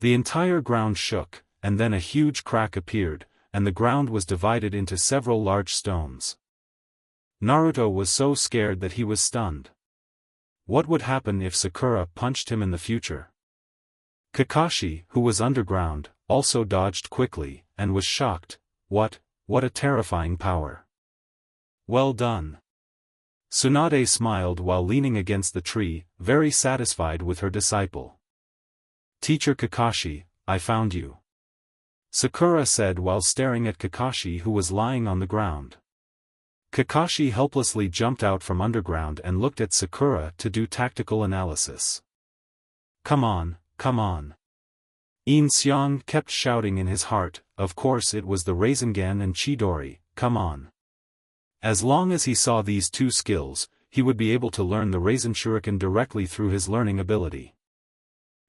A: The entire ground shook, and then a huge crack appeared, and the ground was divided into several large stones. Naruto was so scared that he was stunned. What would happen if Sakura punched him in the future? Kakashi, who was underground, also dodged quickly, and was shocked. What a terrifying power. Well done. Tsunade smiled while leaning against the tree, very satisfied with her disciple. Teacher Kakashi, I found you. Sakura said while staring at Kakashi who was lying on the ground. Kakashi helplessly jumped out from underground and looked at Sakura to do tactical analysis. Come on, come on. Yin Xiang kept shouting in his heart, of course it was the Rasengan and Chidori, come on. As long as he saw these two skills, he would be able to learn the Rasen Shuriken directly through his learning ability.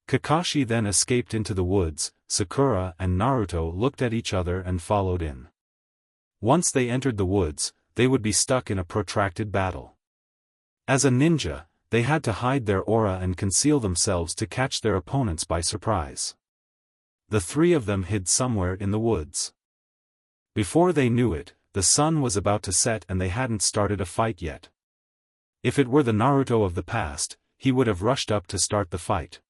A: Kakashi then escaped into the woods. Sakura and Naruto looked at each other and followed in. Once they entered the woods, they would be stuck in a protracted battle. As a ninja, they had to hide their aura and conceal themselves to catch their opponents by surprise. The three of them hid somewhere in the woods. Before they knew it, the sun was about to set and they hadn't started a fight yet. If it were the Naruto of the past, he would have rushed up to start the fight.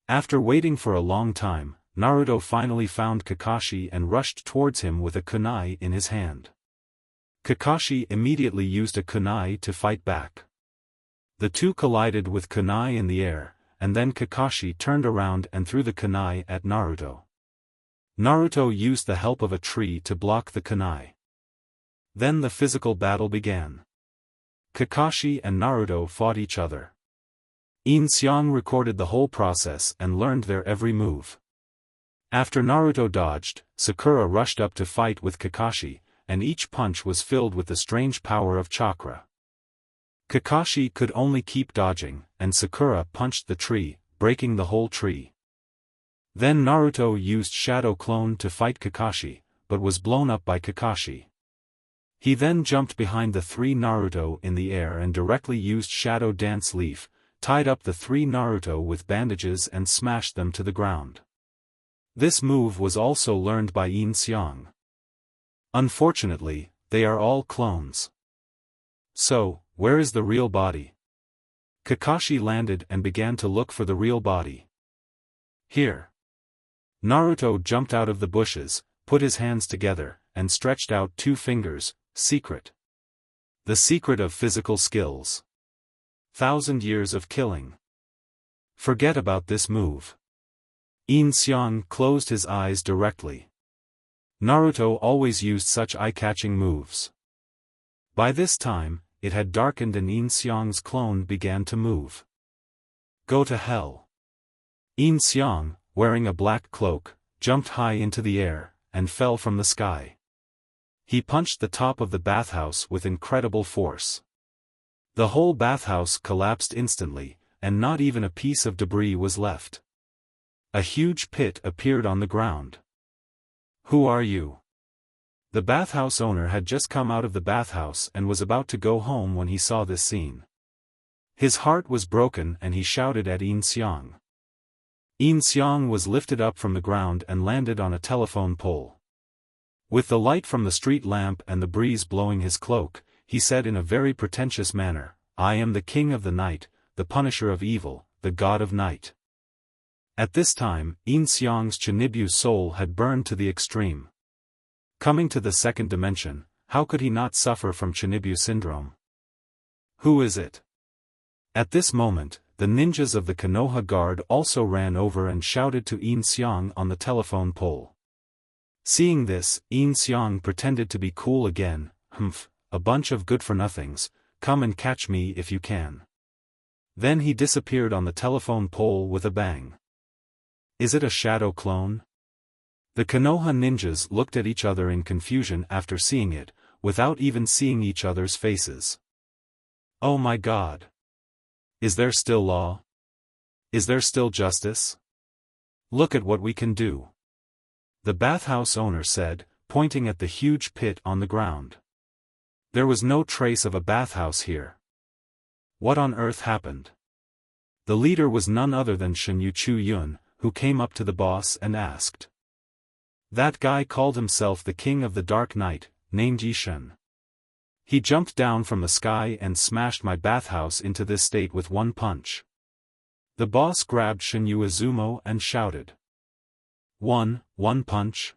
A: After waiting for a long time, Naruto finally found Kakashi and rushed towards him with a kunai in his hand. Kakashi immediately used a kunai to fight back. The two collided with kunai in the air, and then Kakashi turned around and threw the kunai at Naruto. Naruto used the help of a tree to block the kunai. Then the physical battle began. Kakashi and Naruto fought each other. Yin Xiang recorded the whole process and learned their every move. After Naruto dodged, Sakura rushed up to fight with Kakashi, and each punch was filled with the strange power of chakra. Kakashi could only keep dodging, and Sakura punched the tree, breaking the whole tree. Then Naruto used Shadow Clone to fight Kakashi, but was blown up by Kakashi. He then jumped behind the three Naruto in the air and directly used Shadow Dance Leaf, tied up the three Naruto with bandages and smashed them to the ground. This move was also learned by Yin Xiang. Unfortunately, they are all clones. So, where is the real body? Kakashi landed and began to look for the real body. Here. Naruto jumped out of the bushes, put his hands together, and stretched out 2 fingers. Secret. The secret of physical skills. 1,000 years of killing. Forget about this move. Yin Xiang closed his eyes directly. Naruto always used such eye-catching moves. By this time, it had darkened and Yin Xiang's clone began to move. Go to hell. Yin Xiang, wearing a black cloak, jumped high into the air, and fell from the sky. He punched the top of the bathhouse with incredible force. The whole bathhouse collapsed instantly, and not even a piece of debris was left. A huge pit appeared on the ground. Who are you? The bathhouse owner had just come out of the bathhouse and was about to go home when he saw this scene. His heart was broken and he shouted at Yin Xiang. Yin Xiang was lifted up from the ground and landed on a telephone pole. With the light from the street lamp and the breeze blowing his cloak, he said in a very pretentious manner, I am the king of the night, the punisher of evil, the god of night. At this time, Yin Xiang's Chunibyu soul had burned to the extreme. Coming to the second dimension, how could he not suffer from Chunibyu syndrome? Who is it? At this moment, the ninjas of the Konoha guard also ran over and shouted to Yin Xiang on the telephone pole. Seeing this, Yin Xiang pretended to be cool again. A bunch of good-for-nothings, come and catch me if you can. Then he disappeared on the telephone pole with a bang. Is it a shadow clone? The Konoha ninjas looked at each other in confusion after seeing it, without even seeing each other's faces. Oh my god! Is there still law? Is there still justice? Look at what we can do. The bathhouse owner said, pointing at the huge pit on the ground. There was no trace of a bathhouse here. What on earth happened? The leader was none other than Shinyu Chu-yun, who came up to the boss and asked. That guy called himself the king of the dark night, named Yishen. He jumped down from the sky and smashed my bathhouse into this state with one punch. The boss grabbed Shinyu Izumo and shouted. One punch?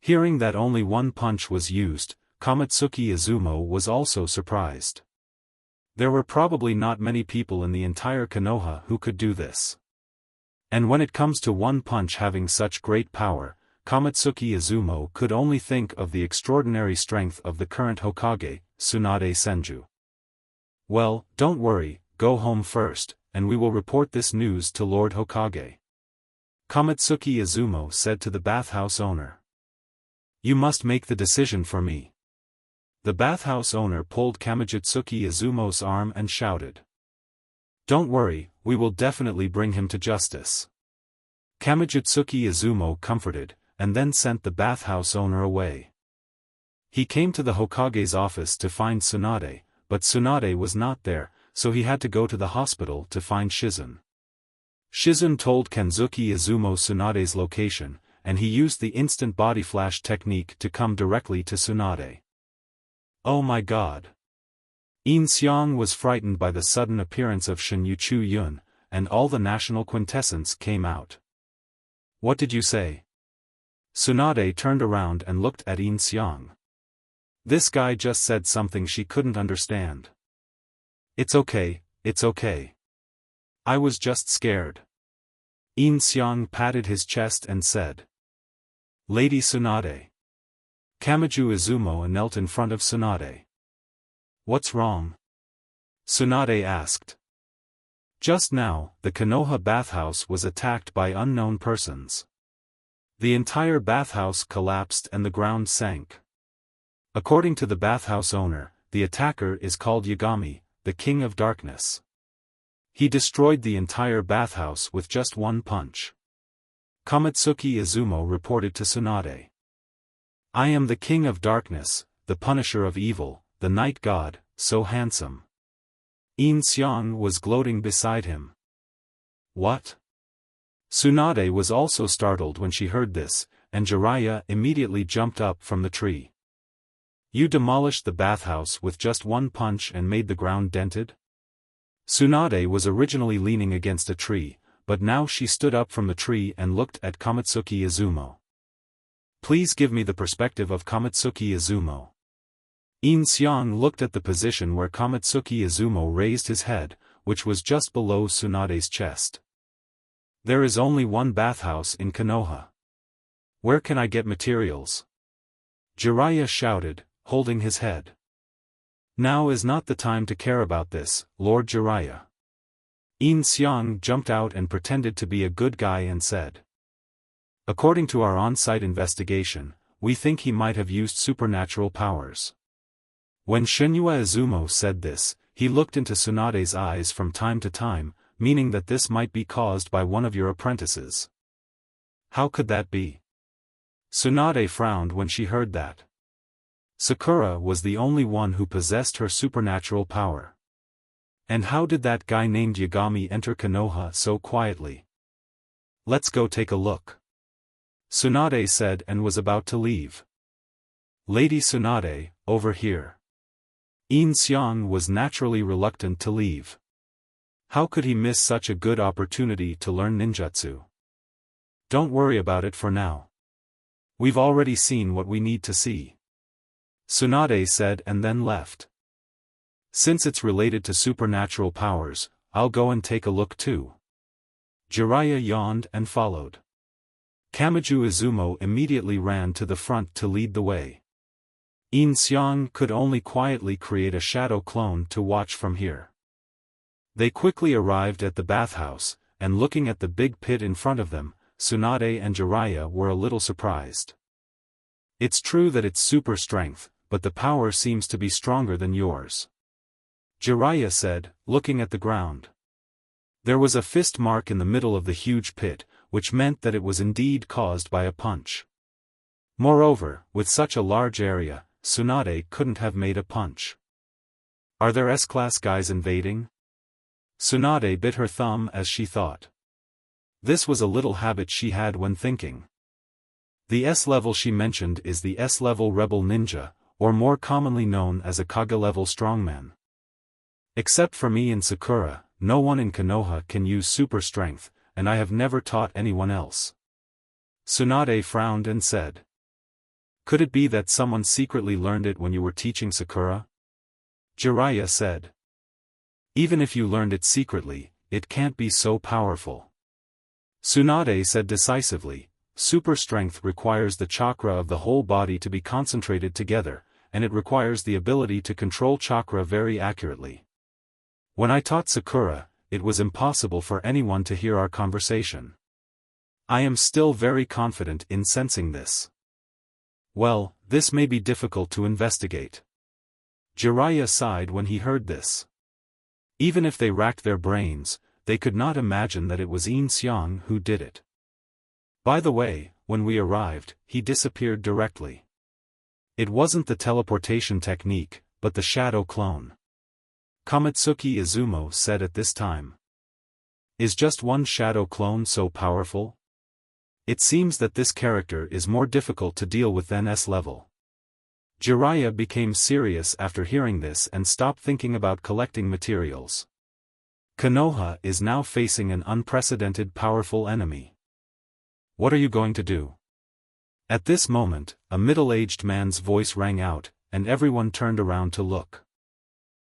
A: Hearing that only one punch was used, Akatsuki Izumo was also surprised. There were probably not many people in the entire Konoha who could do this. And when it comes to one punch having such great power, Akatsuki Izumo could only think of the extraordinary strength of the current Hokage, Tsunade Senju. Well, don't worry, go home first, and we will report this news to Lord Hokage. Akatsuki Izumo said to the bathhouse owner. You must make the decision for me. The bathhouse owner pulled Kamijutsuki Izumo's arm and shouted. Don't worry, we will definitely bring him to justice. Kamijutsuki Izumo comforted, and then sent the bathhouse owner away. He came to the Hokage's office to find Tsunade, but Tsunade was not there, so he had to go to the hospital to find Shizun. Shizun told Kanzuki Izumo Tsunade's location, and he used the instant body flash technique to come directly to Tsunade. Oh my god. Yin Xiang was frightened by the sudden appearance of Shinjuchu Yun, and all the national quintessence came out. What did you say? Tsunade turned around and looked at Yin Xiang. This guy just said something she couldn't understand. It's okay, it's okay. I was just scared. Yin Xiang patted his chest and said. Lady Tsunade. Kamiju Izumo knelt in front of Tsunade. What's wrong? Tsunade asked. Just now, the Konoha bathhouse was attacked by unknown persons. The entire bathhouse collapsed and the ground sank. According to the bathhouse owner, the attacker is called Yagami, the King of Darkness. He destroyed the entire bathhouse with just one punch. Akatsuki Izumo reported to Tsunade. I am the King of Darkness, the Punisher of Evil, the Night God, so handsome. Yin Xiang was gloating beside him. What? Tsunade was also startled when she heard this, and Jiraiya immediately jumped up from the tree. You demolished the bathhouse with just one punch and made the ground dented? Tsunade was originally leaning against a tree, but now she stood up from the tree and looked at Akatsuki Izumo. Please give me the perspective of Akatsuki Izumo. Yin Xiang looked at the position where Akatsuki Izumo raised his head, which was just below Tsunade's chest. There is only one bathhouse in Konoha. Where can I get materials? Jiraiya shouted, holding his head. Now is not the time to care about this, Lord Jiraiya. Yin Xiang jumped out and pretended to be a good guy and said. According to our on-site investigation, we think he might have used supernatural powers. When Shinya Izumo said this, he looked into Tsunade's eyes from time to time, meaning that this might be caused by one of your apprentices. How could that be? Tsunade frowned when she heard that. Sakura was the only one who possessed her supernatural power. And how did that guy named Yagami enter Konoha so quietly? Let's go take a look. Tsunade said and was about to leave. Lady Tsunade, over here. Yin Xiang was naturally reluctant to leave. How could he miss such a good opportunity to learn ninjutsu? Don't worry about it for now. We've already seen what we need to see. Tsunade said and then left. Since it's related to supernatural powers, I'll go and take a look too. Jiraiya yawned and followed. Kamiju Izumo immediately ran to the front to lead the way. Yin Xiang could only quietly create a shadow clone to watch from here. They quickly arrived at the bathhouse, and looking at the big pit in front of them, Tsunade and Jiraiya were a little surprised. It's true that it's super strength, but the power seems to be stronger than yours. Jiraiya said, looking at the ground. There was a fist mark in the middle of the huge pit, which meant that it was indeed caused by a punch. Moreover, with such a large area, Tsunade couldn't have made a punch. Are there S-class guys invading? Tsunade bit her thumb as she thought. This was a little habit she had when thinking. The S-level she mentioned is the S-level rebel ninja, or more commonly known as a Kage-level strongman. Except for me and Sakura, no one in Konoha can use super strength, and I have never taught anyone else. Tsunade frowned and said. Could it be that someone secretly learned it when you were teaching Sakura? Jiraiya said. Even if you learned it secretly, it can't be so powerful. Tsunade said decisively, super strength requires the chakra of the whole body to be concentrated together, and it requires the ability to control chakra very accurately. When I taught Sakura, it was impossible for anyone to hear our conversation. I am still very confident in sensing this. Well, this may be difficult to investigate. Jiraiya sighed when he heard this. Even if they racked their brains, they could not imagine that it was Yin Xiang who did it. By the way, when we arrived, he disappeared directly. It wasn't the teleportation technique, but the shadow clone. Komatsuki Izumo said at this time. Is just one shadow clone so powerful? It seems that this character is more difficult to deal with than S level. Jiraiya became serious after hearing this and stopped thinking about collecting materials. Konoha is now facing an unprecedented powerful enemy. What are you going to do? At this moment, a middle-aged man's voice rang out, and everyone turned around to look.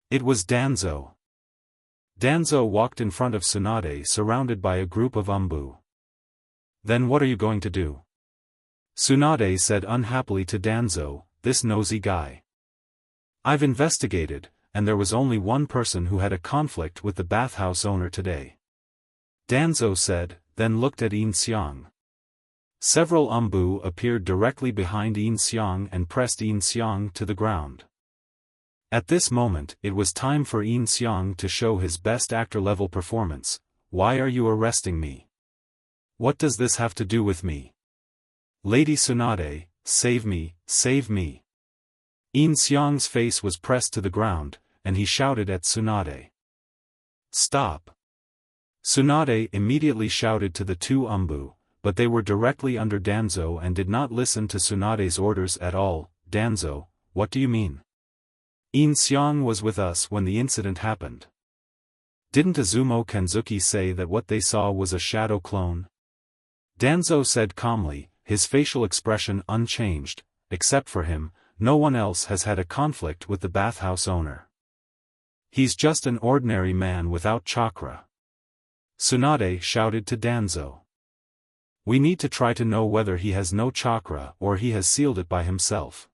A: It was Danzo. Danzo walked in front of Tsunade surrounded by a group of Anbu. Then what are you going to do? Tsunade said unhappily to Danzo, this nosy guy. I've investigated, and there was only one person who had a conflict with the bathhouse owner today. Danzo said, then looked at Yin Xiang. Several Anbu appeared directly behind Yin Xiang and pressed Yin Xiang to the ground. At this moment it was time for Yin Xiang to show his best actor-level performance. Why are you arresting me? What does this have to do with me? Lady Tsunade, save me, save me. Yin Xiang's face was pressed to the ground, and he shouted at Tsunade. Stop! Tsunade immediately shouted to the two Anbu, but they were directly under Danzo and did not listen to Tsunade's orders at all. Danzo, what do you mean? Yin Xiang was with us when the incident happened. Didn't Izumo Kanzuki say that what they saw was a shadow clone? Danzo said calmly, his facial expression unchanged. Except for him, no one else has had a conflict with the bathhouse owner. He's just an ordinary man without chakra. Tsunade shouted to Danzo. We need to try to know whether he has no chakra or he has sealed it by himself.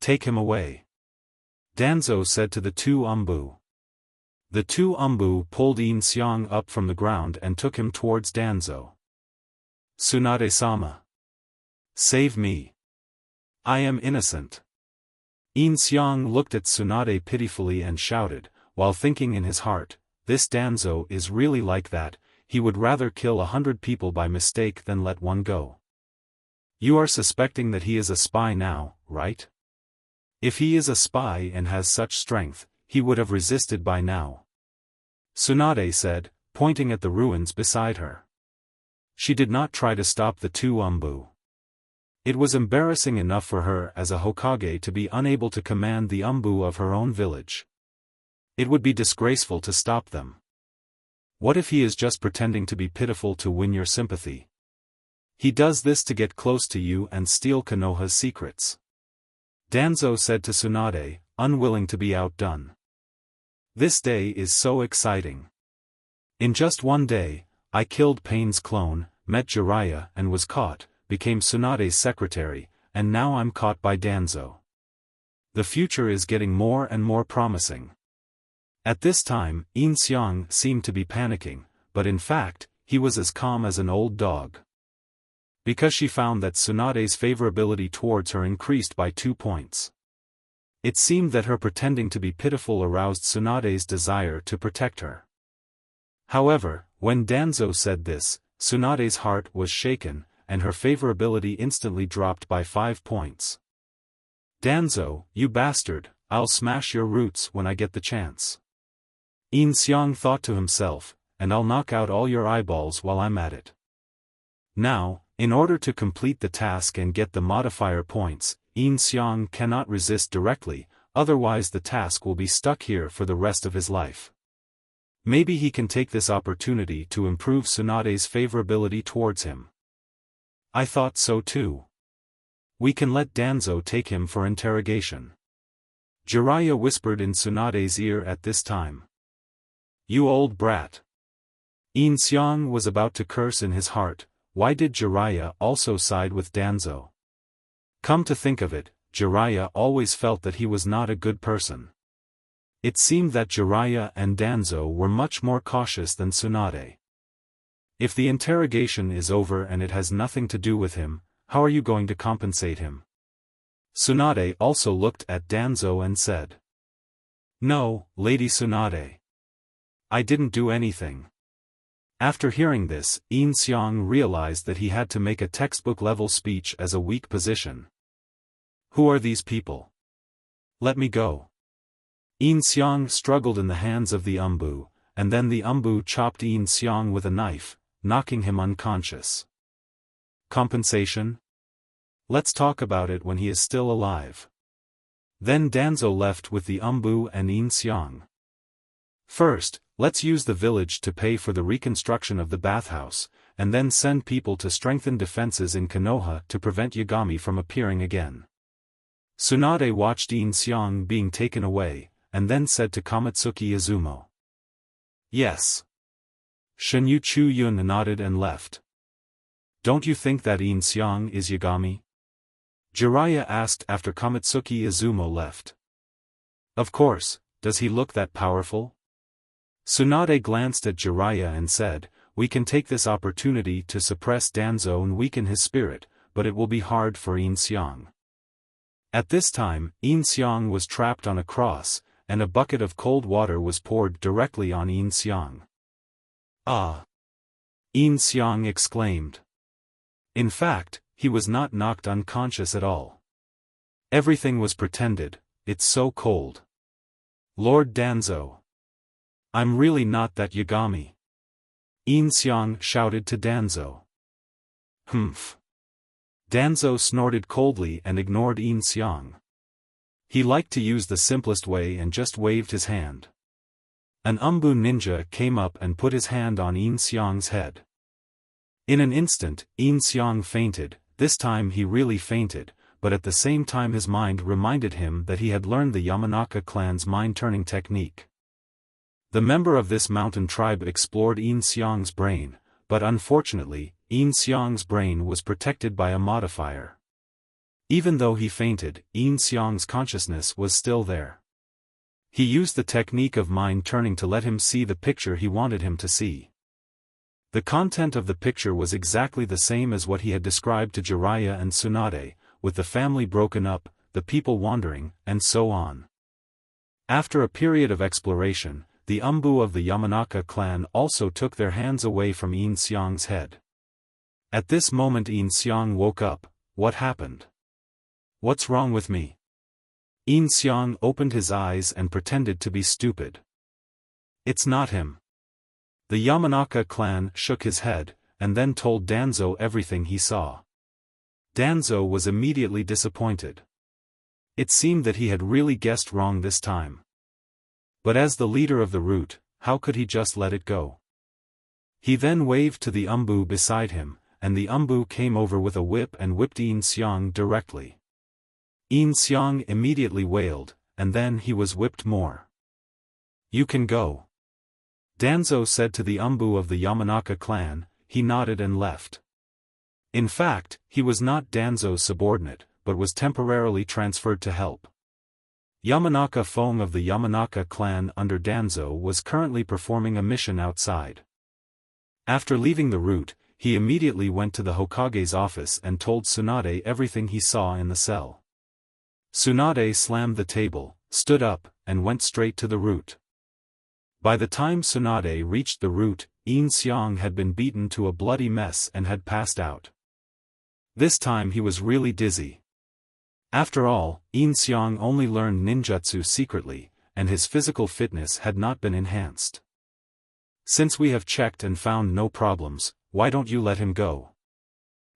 A: Take him away. Danzo said to the two Anbu. The two Anbu pulled Yin Xiang up from the ground and took him towards Danzo. Tsunade-sama. Save me. I am innocent. Yin Xiang looked at Tsunade pitifully and shouted, while thinking in his heart, this Danzo is really like that, he would rather kill 100 people by mistake than let one go. You are suspecting that he is a spy now, right? If he is a spy and has such strength, he would have resisted by now. Tsunade said, pointing at the ruins beside her. She did not try to stop the two Anbu. It was embarrassing enough for her as a Hokage to be unable to command the Anbu of her own village. It would be disgraceful to stop them. What if he is just pretending to be pitiful to win your sympathy? He does this to get close to you and steal Konoha's secrets. Danzo said to Tsunade, unwilling to be outdone. This day is so exciting. In just one day, I killed Pain's clone, met Jiraiya and was caught, became Tsunade's secretary, and now I'm caught by Danzo. The future is getting more and more promising. At this time, Yin Xiang seemed to be panicking, but in fact, he was as calm as an old dog. Because she found that Tsunade's favorability towards her increased by 2 points. It seemed that her pretending to be pitiful aroused Tsunade's desire to protect her. However, when Danzo said this, Tsunade's heart was shaken, and her favorability instantly dropped by 5 points. Danzo, you bastard, I'll smash your roots when I get the chance. Yin Xiang thought to himself, and I'll knock out all your eyeballs while I'm at it. Now, in order to complete the task and get the modifier points, Yin Xiang cannot resist directly, otherwise the task will be stuck here for the rest of his life. Maybe he can take this opportunity to improve Tsunade's favorability towards him. I thought so too. We can let Danzo take him for interrogation. Jiraiya whispered in Tsunade's ear at this time. You old brat. Yin Xiang was about to curse in his heart, why did Jiraiya also side with Danzo? Come to think of it, Jiraiya always felt that he was not a good person. It seemed that Jiraiya and Danzo were much more cautious than Tsunade. If the interrogation is over and it has nothing to do with him, how are you going to compensate him? Tsunade also looked at Danzo and said. No, Lady Tsunade. I didn't do anything. After hearing this, Yin Xiang realized that he had to make a textbook-level speech as a weak position. Who are these people? Let me go. Yin Xiang struggled in the hands of the Anbu, and then the Anbu chopped Yin Xiang with a knife, knocking him unconscious. Compensation? Let's talk about it when he is still alive. Then Danzo left with the Anbu and Yin Xiang. First, let's use the village to pay for the reconstruction of the bathhouse, and then send people to strengthen defenses in Konoha to prevent Yagami from appearing again. Tsunade watched Yin Xiang being taken away, and then said to Akatsuki Izumo. Yes. Shinyu Chuyun nodded and left. Don't you think that Yin Xiang is Yagami? Jiraiya asked after Akatsuki Izumo left. Of course, does he look that powerful? Tsunade glanced at Jiraiya and said, we can take this opportunity to suppress Danzo and weaken his spirit, but it will be hard for Yin Xiang. At this time, Yin Xiang was trapped on a cross, and a bucket of cold water was poured directly on Yin Xiang. Ah! Yin Xiang exclaimed. In fact, he was not knocked unconscious at all. Everything was pretended, it's so cold. Lord Danzo. I'm really not that Yagami. Yin Xiang shouted to Danzo. Humph. Danzo snorted coldly and ignored Yin Xiang. He liked to use the simplest way and just waved his hand. An Anbu ninja came up and put his hand on Yin Xiang's head. In an instant, Yin Xiang fainted. This time he really fainted, but at the same time his mind reminded him that he had learned the Yamanaka clan's mind-turning technique. The member of this mountain tribe explored Yin Xiang's brain, but unfortunately, Yin Xiang's brain was protected by a modifier. Even though he fainted, Yin Xiang's consciousness was still there. He used the technique of mind-turning to let him see the picture he wanted him to see. The content of the picture was exactly the same as what he had described to Jiraiya and Tsunade, with the family broken up, the people wandering, and so on. After a period of exploration, the Anbu of the Yamanaka clan also took their hands away from Yin Xiang's head. At this moment Yin Xiang woke up. What happened? What's wrong with me? Yin Xiang opened his eyes and pretended to be stupid. It's not him. The Yamanaka clan shook his head, and then told Danzo everything he saw. Danzo was immediately disappointed. It seemed that he had really guessed wrong this time. But as the leader of the route, how could he just let it go? He then waved to the Anbu beside him, and the Anbu came over with a whip and whipped Yin Xiang directly. Yin Xiang immediately wailed, and then he was whipped more. You can go. Danzo said to the Anbu of the Yamanaka clan. He nodded and left. In fact, he was not Danzo's subordinate, but was temporarily transferred to help. Yamanaka Fong of the Yamanaka clan under Danzo was currently performing a mission outside. After leaving the route, he immediately went to the Hokage's office and told Tsunade everything he saw in the cell. Tsunade slammed the table, stood up, and went straight to the route. By the time Tsunade reached the route, Yin Xiang had been beaten to a bloody mess and had passed out. This time he was really dizzy. After all, Yin Xiang only learned ninjutsu secretly, and his physical fitness had not been enhanced. Since we have checked and found no problems, why don't you let him go?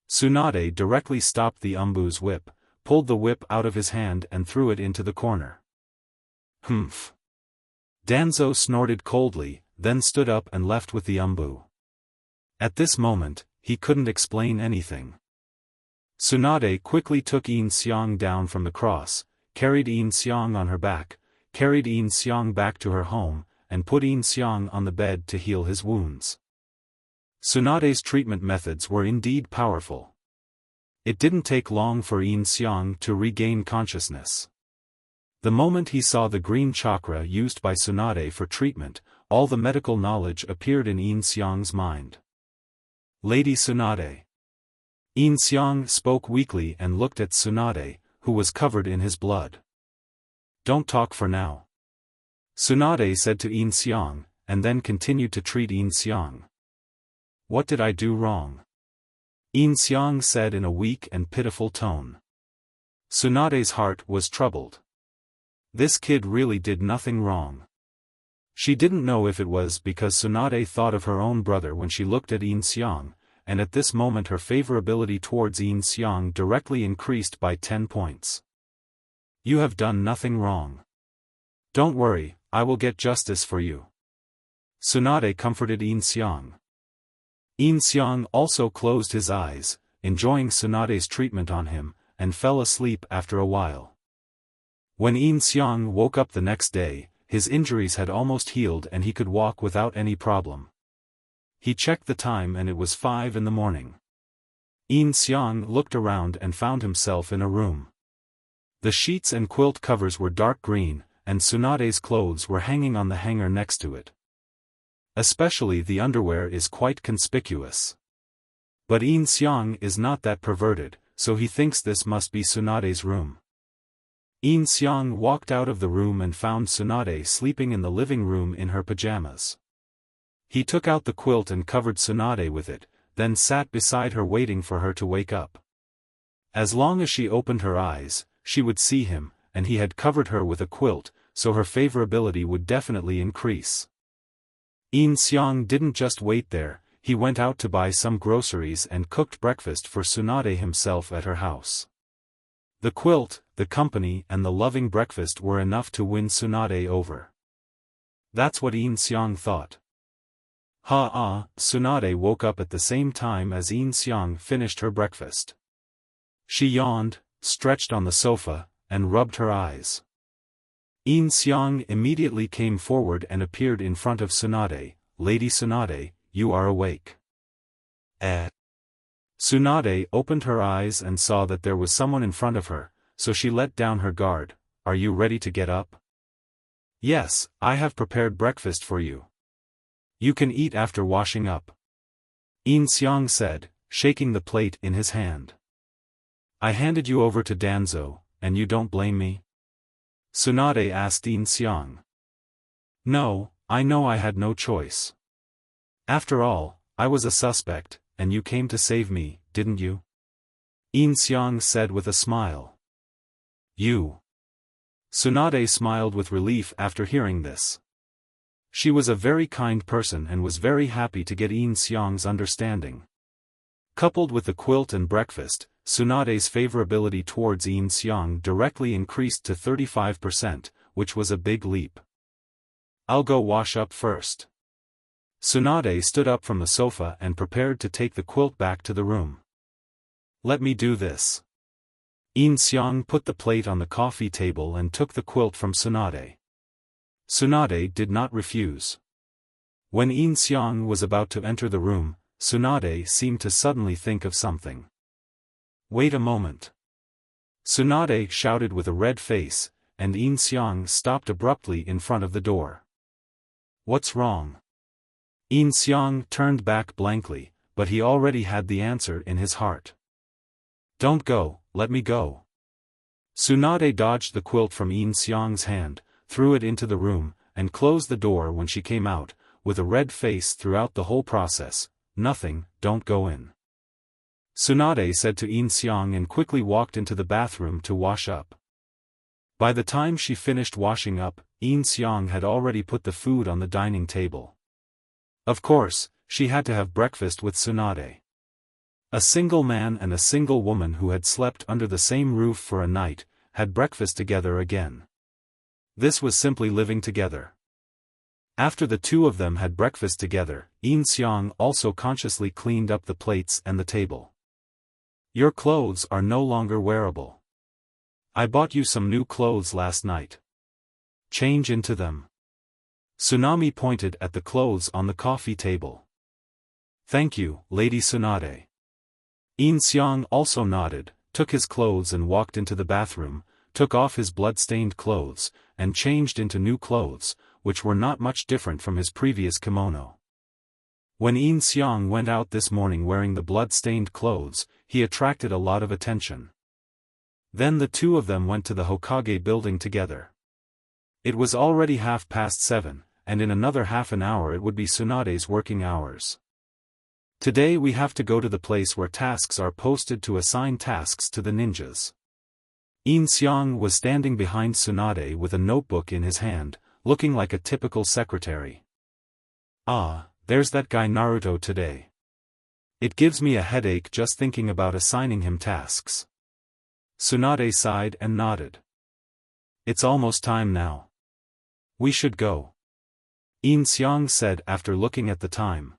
A: Tsunade directly stopped the Anbu's whip, pulled the whip out of his hand and threw it into the corner. Humph. Danzo snorted coldly, then stood up and left with the Anbu. At this moment, he couldn't explain anything. Tsunade quickly took Yin Xiang down from the cross, carried Yin Xiang on her back, carried Yin Xiang back to her home, and put Yin Xiang on the bed to heal his wounds. Tsunade's treatment methods were indeed powerful. It didn't take long for Yin Xiang to regain consciousness. The moment he saw the green chakra used by Tsunade for treatment, all the medical knowledge appeared in Yin Xiang's mind. Lady Tsunade. Yin Xiang spoke weakly and looked at Tsunade, who was covered in his blood. Don't talk for now. Tsunade said to Yin Xiang, and then continued to treat Yin Xiang. What did I do wrong? Yin Xiang said in a weak and pitiful tone. Tsunade's heart was troubled. This kid really did nothing wrong. She didn't know if it was because Tsunade thought of her own brother when she looked at Yin Xiang, and at this moment her favorability towards Yin Xiang directly increased by 10 points. You have done nothing wrong. Don't worry, I will get justice for you. Tsunade comforted Yin Xiang. Yin Xiang also closed his eyes, enjoying Tsunade's treatment on him, and fell asleep after a while. When Yin Xiang woke up the next day, his injuries had almost healed and he could walk without any problem. He checked the time and it was 5 in the morning. Yin Xiang looked around and found himself in a room. The sheets and quilt covers were dark green, and Tsunade's clothes were hanging on the hanger next to it. Especially the underwear is quite conspicuous. But Yin Xiang is not that perverted, so he thinks this must be Tsunade's room. Yin Xiang walked out of the room and found Tsunade sleeping in the living room in her pajamas. He took out the quilt and covered Tsunade with it, then sat beside her waiting for her to wake up. As long as she opened her eyes, she would see him, and he had covered her with a quilt, so her favorability would definitely increase. Yin Xiang didn't just wait there, he went out to buy some groceries and cooked breakfast for Tsunade himself at her house. The quilt, the company and the loving breakfast were enough to win Tsunade over. That's what Yin Xiang thought. Tsunade woke up at the same time as Yin Xiang finished her breakfast. She yawned, stretched on the sofa, and rubbed her eyes. Yin Xiang immediately came forward and appeared in front of Tsunade. Lady Tsunade, you are awake. Tsunade opened her eyes and saw that there was someone in front of her, so she let down her guard. Are you ready to get up? Yes, I have prepared breakfast for you. You can eat after washing up. Yin Xiang said, shaking the plate in his hand. I handed you over to Danzo, and you don't blame me? Tsunade asked Yin Xiang. No, I know I had no choice. After all, I was a suspect, and you came to save me, didn't you? Yin Xiang said with a smile. You. Tsunade smiled with relief after hearing this. She was a very kind person and was very happy to get Yin Xiang's understanding. Coupled with the quilt and breakfast, Tsunade's favorability towards Yin Xiang directly increased to 35%, which was a big leap. I'll go wash up first. Tsunade stood up from the sofa and prepared to take the quilt back to the room. Let me do this. Yin Xiang put the plate on the coffee table and took the quilt from Tsunade. Tsunade did not refuse. When Yin Xiang was about to enter the room, Tsunade seemed to suddenly think of something. Wait a moment. Tsunade shouted with a red face, and Yin Xiang stopped abruptly in front of the door. What's wrong? Yin Xiang turned back blankly, but he already had the answer in his heart. Don't go, let me go. Tsunade dodged the quilt from Yin Xiang's hand, threw it into the room, and closed the door when she came out, with a red face throughout the whole process. Nothing, don't go in. Tsunade said to Yin Xiang and quickly walked into the bathroom to wash up. By the time she finished washing up, Yin Xiang had already put the food on the dining table. Of course, she had to have breakfast with Tsunade. A single man and a single woman who had slept under the same roof for a night, had breakfast together again. This was simply living together. After the two of them had breakfast together, Yin Xiang also consciously cleaned up the plates and the table. Your clothes are no longer wearable. I bought you some new clothes last night. Change into them. Tsunami pointed at the clothes on the coffee table. Thank you, Lady Tsunade. Yin Xiang also nodded, took his clothes and walked into the bathroom, took off his blood-stained clothes, and changed into new clothes, which were not much different from his previous kimono. When Yin Xiang went out this morning wearing the blood-stained clothes, he attracted a lot of attention. Then the two of them went to the Hokage building together. It was already 7:30, and in another half an hour it would be Tsunade's working hours. Today we have to go to the place where tasks are posted to assign tasks to the ninjas. Yin Xiang was standing behind Tsunade with a notebook in his hand, looking like a typical secretary. Ah, there's that guy Naruto today. It gives me a headache just thinking about assigning him tasks. Tsunade sighed and nodded. It's almost time now. We should go. Yin Xiang said after looking at the time.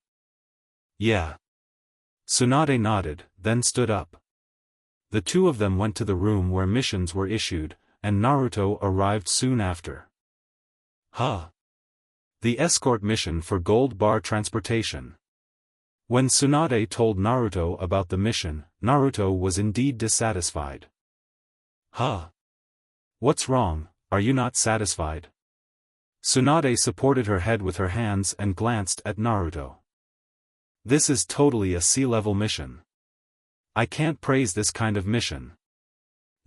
A: Yeah. Tsunade nodded, then stood up. The two of them went to the room where missions were issued, and Naruto arrived soon after. Huh. The escort mission for gold bar transportation. When Tsunade told Naruto about the mission, Naruto was indeed dissatisfied. Huh. What's wrong, are you not satisfied? Tsunade supported her head with her hands and glanced at Naruto. This is totally a sea-level mission. I can't praise this kind of mission.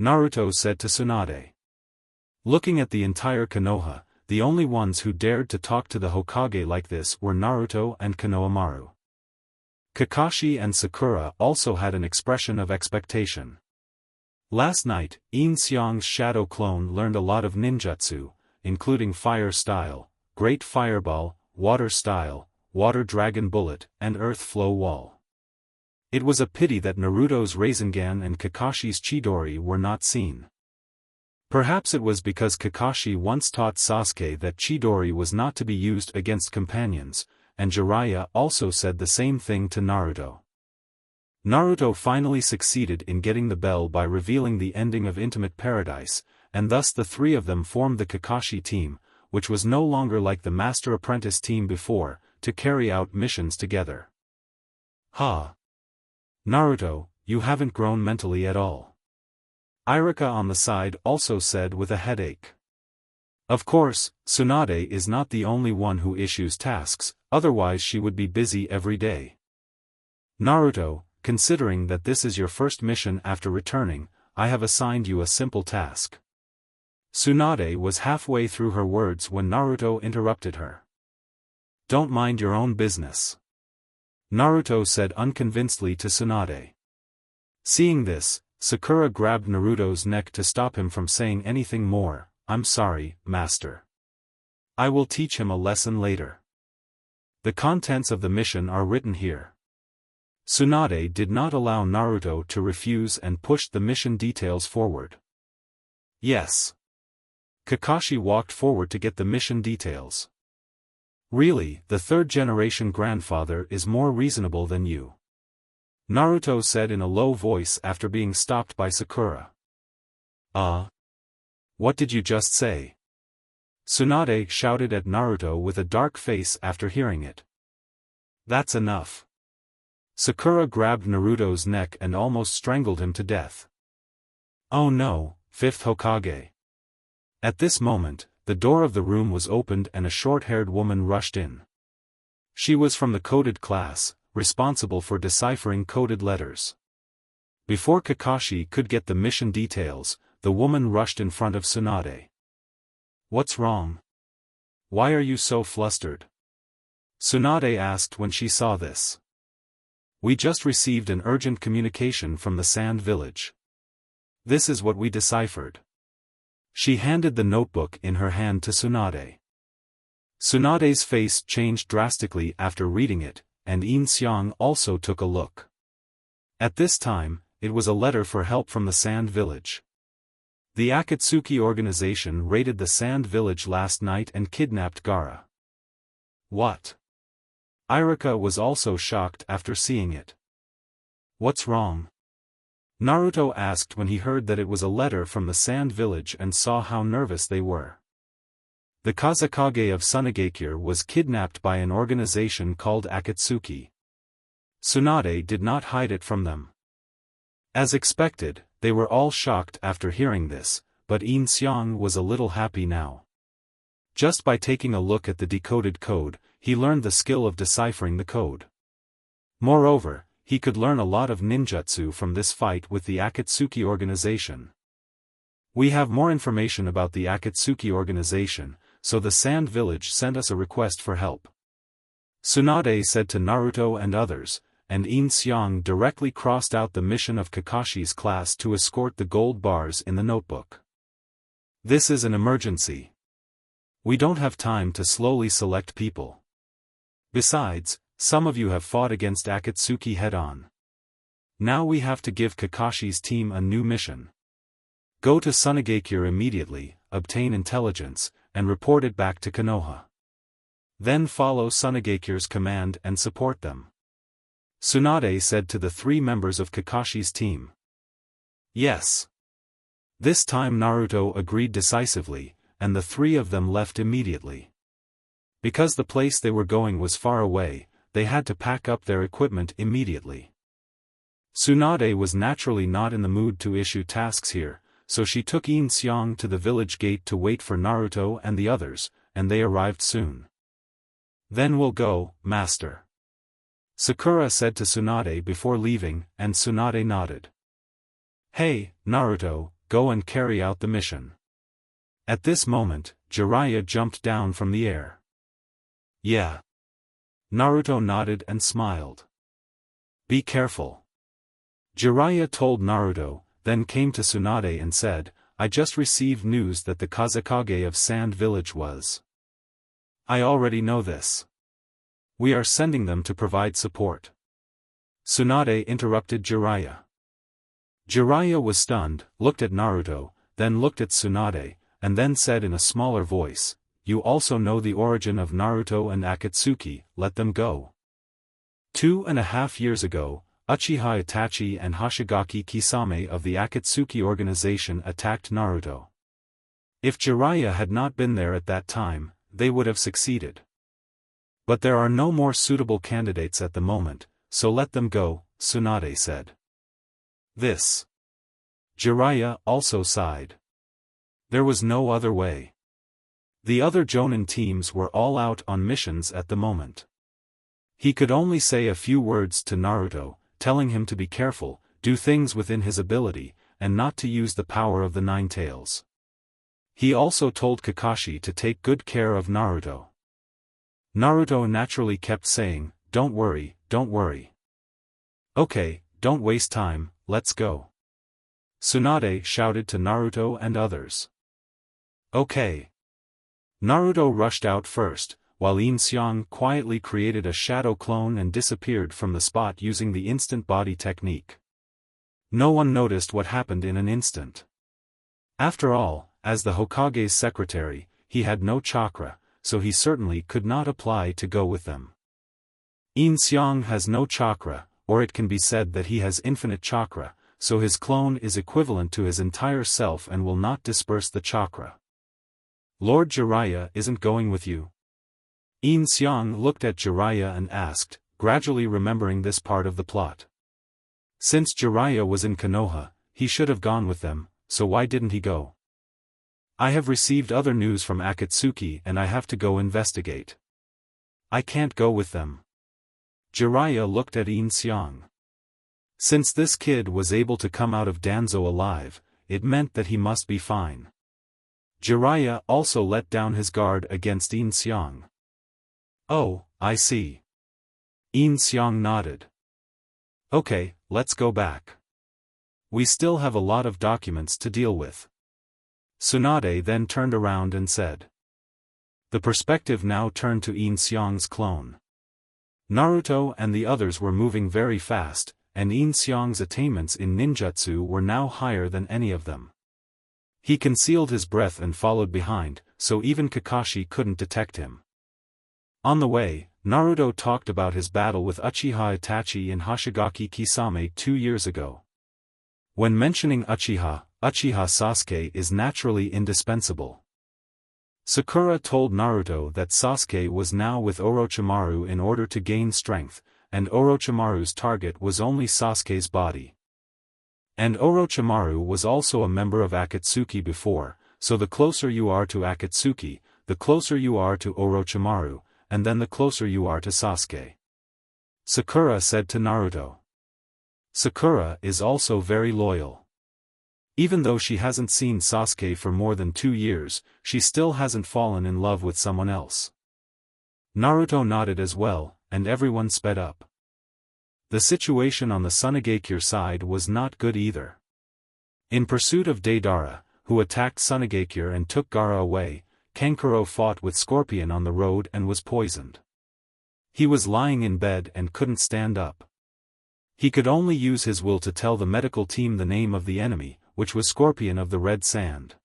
A: Naruto said to Tsunade. Looking at the entire Konoha, the only ones who dared to talk to the Hokage like this were Naruto and Konohamaru. Kakashi and Sakura also had an expression of expectation. Last night, Yin Xiang's shadow clone learned a lot of ninjutsu, including fire style, great fireball, water style, water dragon bullet, and earth flow wall. It was a pity that Naruto's Rasengan and Kakashi's Chidori were not seen. Perhaps it was because Kakashi once taught Sasuke that Chidori was not to be used against companions, and Jiraiya also said the same thing to Naruto. Naruto finally succeeded in getting the bell by revealing the ending of Intimate Paradise, and thus the three of them formed the Kakashi team, which was no longer like the master-apprentice team before, to carry out missions together. Ha! Naruto, you haven't grown mentally at all. Irika on the side also said with a headache. Of course, Tsunade is not the only one who issues tasks, otherwise she would be busy every day. Naruto, considering that this is your first mission after returning, I have assigned you a simple task. Tsunade was halfway through her words when Naruto interrupted her. Don't mind your own business. Naruto said unconvincedly to Tsunade. Seeing this, Sakura grabbed Naruto's neck to stop him from saying anything more. I'm sorry, master. I will teach him a lesson later. The contents of the mission are written here. Tsunade did not allow Naruto to refuse and pushed the mission details forward. Yes. Kakashi walked forward to get the mission details. Really, the third-generation grandfather is more reasonable than you. Naruto said in a low voice after being stopped by Sakura. What did you just say? Tsunade shouted at Naruto with a dark face after hearing it. That's enough. Sakura grabbed Naruto's neck and almost strangled him to death. Oh no, fifth Hokage. At this moment, the door of the room was opened and a short-haired woman rushed in. She was from the coded class, responsible for deciphering coded letters. Before Kakashi could get the mission details, the woman rushed in front of Tsunade. What's wrong? Why are you so flustered? Tsunade asked when she saw this. We just received an urgent communication from the Sand Village. This is what we deciphered. She handed the notebook in her hand to Tsunade. Tsunade's face changed drastically after reading it, and Yin Xiang also took a look. At this time, it was a letter for help from the Sand Village. The Akatsuki organization raided the Sand Village last night and kidnapped Gaara. What? Irika was also shocked after seeing it. What's wrong? Naruto asked when he heard that it was a letter from the Sand Village and saw how nervous they were. The Kazekage of Tsunade was kidnapped by an organization called Akatsuki. Tsunade did not hide it from them. As expected, they were all shocked after hearing this, but Yin Xiang was a little happy now. Just by taking a look at the decoded code, he learned the skill of deciphering the code. Moreover, he could learn a lot of ninjutsu from this fight with the Akatsuki organization. We have more information about the Akatsuki organization, so the Sand Village sent us a request for help. Tsunade said to Naruto and others, and Yin Xiang directly crossed out the mission of Kakashi's class to escort the gold bars in the notebook. This is an emergency. We don't have time to slowly select people. Besides, some of you have fought against Akatsuki head-on. Now we have to give Kakashi's team a new mission. Go to Tsunade immediately, obtain intelligence, and report it back to Konoha. Then follow Tsunade's command and support them. Tsunade said to the 3 members of Kakashi's team. Yes. This time Naruto agreed decisively, and the 3 of them left immediately. Because the place they were going was far away, they had to pack up their equipment immediately. Tsunade was naturally not in the mood to issue tasks here, so she took Yin Xiang to the village gate to wait for Naruto and the others, and they arrived soon. Then we'll go, master. Sakura said to Tsunade before leaving, and Tsunade nodded. Hey, Naruto, go and carry out the mission. At this moment, Jiraiya jumped down from the air. Yeah. Naruto nodded and smiled. Be careful. Jiraiya told Naruto, then came to Tsunade and said, I just received news that the Kazekage of Sand Village was. I already know this. We are sending them to provide support. Tsunade interrupted Jiraiya. Jiraiya was stunned, looked at Naruto, then looked at Tsunade, and then said in a smaller voice, You also know the origin of Naruto and Akatsuki, let them go. 2.5 years ago, Uchiha Itachi and Hoshigaki Kisame of the Akatsuki organization attacked Naruto. If Jiraiya had not been there at that time, they would have succeeded. But there are no more suitable candidates at the moment, so let them go, Tsunade said. This. Jiraiya also sighed. There was no other way. The other Jonin teams were all out on missions at the moment. He could only say a few words to Naruto, telling him to be careful, do things within his ability, and not to use the power of the 9 tails. He also told Kakashi to take good care of Naruto. Naruto naturally kept saying, don't worry, don't worry. Okay, don't waste time, let's go. Tsunade shouted to Naruto and others. Okay. Naruto rushed out first, while Yin Xiang quietly created a shadow clone and disappeared from the spot using the instant body technique. No one noticed what happened in an instant. After all, as the Hokage's secretary, he had no chakra, so he certainly could not apply to go with them. Yin Xiang has no chakra, or it can be said that he has infinite chakra, so his clone is equivalent to his entire self and will not disperse the chakra. Lord Jiraiya isn't going with you? Yin Xiang looked at Jiraiya and asked, gradually remembering this part of the plot. Since Jiraiya was in Konoha, he should have gone with them, so why didn't he go? I have received other news from Akatsuki and I have to go investigate. I can't go with them. Jiraiya looked at Yin Xiang. Since this kid was able to come out of Danzo alive, it meant that he must be fine. Jiraiya also let down his guard against Yin Xiang. Oh, I see. Yin Xiang nodded. Okay, let's go back. We still have a lot of documents to deal with. Tsunade then turned around and said. The perspective now turned to Yin Xiang's clone. Naruto and the others were moving very fast, and Yin Xiang's attainments in ninjutsu were now higher than any of them. He concealed his breath and followed behind, so even Kakashi couldn't detect him. On the way, Naruto talked about his battle with Uchiha Itachi and Hoshigaki Kisame 2 years ago. When mentioning Uchiha Sasuke is naturally indispensable. Sakura told Naruto that Sasuke was now with Orochimaru in order to gain strength, and Orochimaru's target was only Sasuke's body. And Orochimaru was also a member of Akatsuki before, so the closer you are to Akatsuki, the closer you are to Orochimaru, and then the closer you are to Sasuke. Sakura said to Naruto. Sakura is also very loyal. Even though she hasn't seen Sasuke for more than 2 years, she still hasn't fallen in love with someone else. Naruto nodded as well, and everyone sped up. The situation on the Tsunade side was not good either. In pursuit of Deidara, who attacked Tsunade and took Gaara away, Kankuro fought with Scorpion on the road and was poisoned. He was lying in bed and couldn't stand up. He could only use his will to tell the medical team the name of the enemy, which was Scorpion of the Red Sand.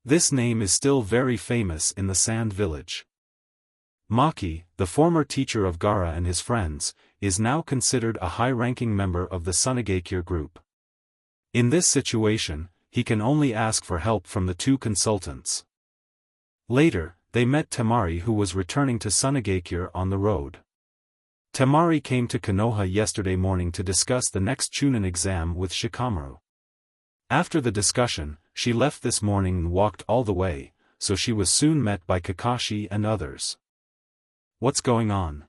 A: This name is still very famous in the Sand Village. Maki, the former teacher of Gaara and his friends, is now considered a high-ranking member of the Tsunade group. In this situation, he can only ask for help from the two consultants. Later, they met Temari, who was returning to Tsunade on the road. Temari came to Konoha yesterday morning to discuss the next Chunin exam with Shikamaru. After the discussion, she left this morning and walked all the way, so she was soon met by Kakashi and others. What's going on?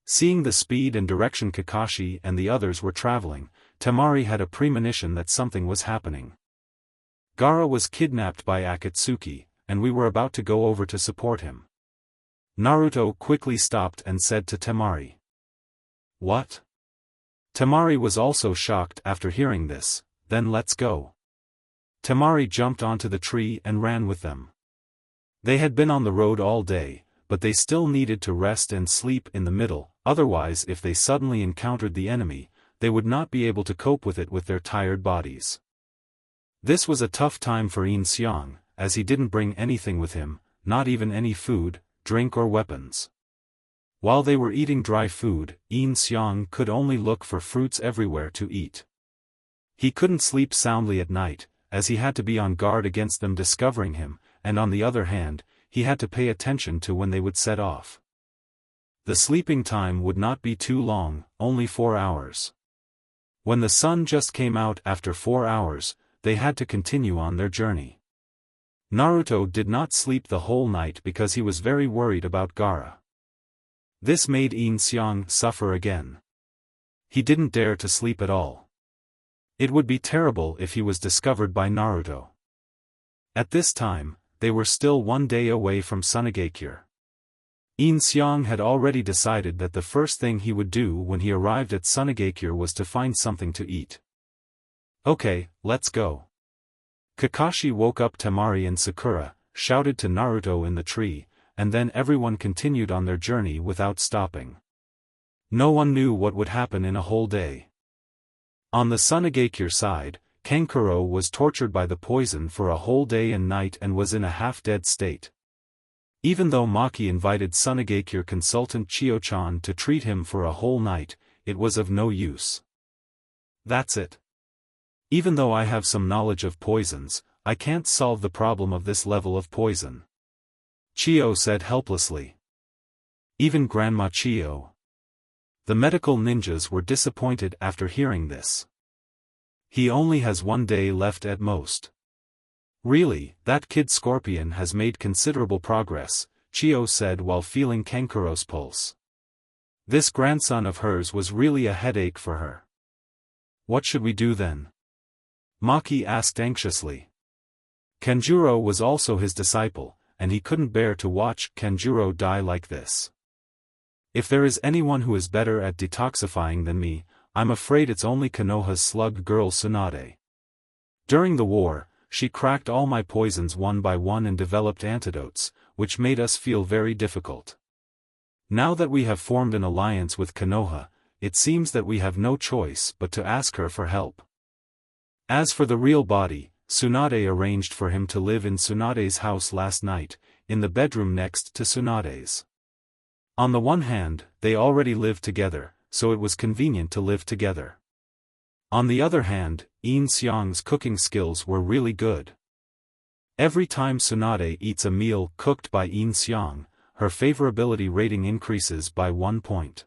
A: Seeing the speed and direction Kakashi and the others were traveling, Temari had a premonition that something was happening. Gaara was kidnapped by Akatsuki, and we were about to go over to support him. Naruto quickly stopped and said to Temari. What? Temari was also shocked after hearing this. Then let's go. Temari jumped onto the tree and ran with them. They had been on the road all day, but they still needed to rest and sleep in the middle, otherwise if they suddenly encountered the enemy, they would not be able to cope with it with their tired bodies. This was a tough time for Yin Xiang, as he didn't bring anything with him, not even any food, drink or weapons. While they were eating dry food, Yin Xiang could only look for fruits everywhere to eat. He couldn't sleep soundly at night, as he had to be on guard against them discovering him, and on the other hand, he had to pay attention to when they would set off. The sleeping time would not be too long, only 4 hours. When the sun just came out after 4 hours, they had to continue on their journey. Naruto did not sleep the whole night because he was very worried about Gaara. This made Yin Xiang suffer again. He didn't dare to sleep at all. It would be terrible if he was discovered by Naruto. At this time, they were still 1 day away from Tsunade. Yin Xiang had already decided that the first thing he would do when he arrived at Tsunade was to find something to eat. Okay, let's go. Kakashi woke up Temari and Sakura, shouted to Naruto in the tree, and then everyone continued on their journey without stopping. No one knew what would happen in a whole day. On the Tsunade side, Kankuro was tortured by the poison for a whole day and night and was in a half-dead state. Even though Maki invited Tsunade consultant Chio-chan to treat him for a whole night, it was of no use. That's it. Even though I have some knowledge of poisons, I can't solve the problem of this level of poison. Chio said helplessly. Even Grandma Chio. The medical ninjas were disappointed after hearing this. He only has 1 day left at most. Really, that kid Scorpion has made considerable progress, Chio said while feeling Kankuro's pulse. This grandson of hers was really a headache for her. What should we do then? Maki asked anxiously. Kanjuro was also his disciple, and he couldn't bear to watch Kanjuro die like this. If there is anyone who is better at detoxifying than me, I'm afraid it's only Konoha's slug girl Tsunade. During the war, she cracked all my poisons one by one and developed antidotes, which made us feel very difficult. Now that we have formed an alliance with Konoha, it seems that we have no choice but to ask her for help. As for the real body, Tsunade arranged for him to live in Tsunade's house last night, in the bedroom next to Tsunade's. On the one hand, they already lived together, so it was convenient to live together. On the other hand, Yin Xiang's cooking skills were really good. Every time Tsunade eats a meal cooked by Yin Xiang, her favorability rating increases by 1 point.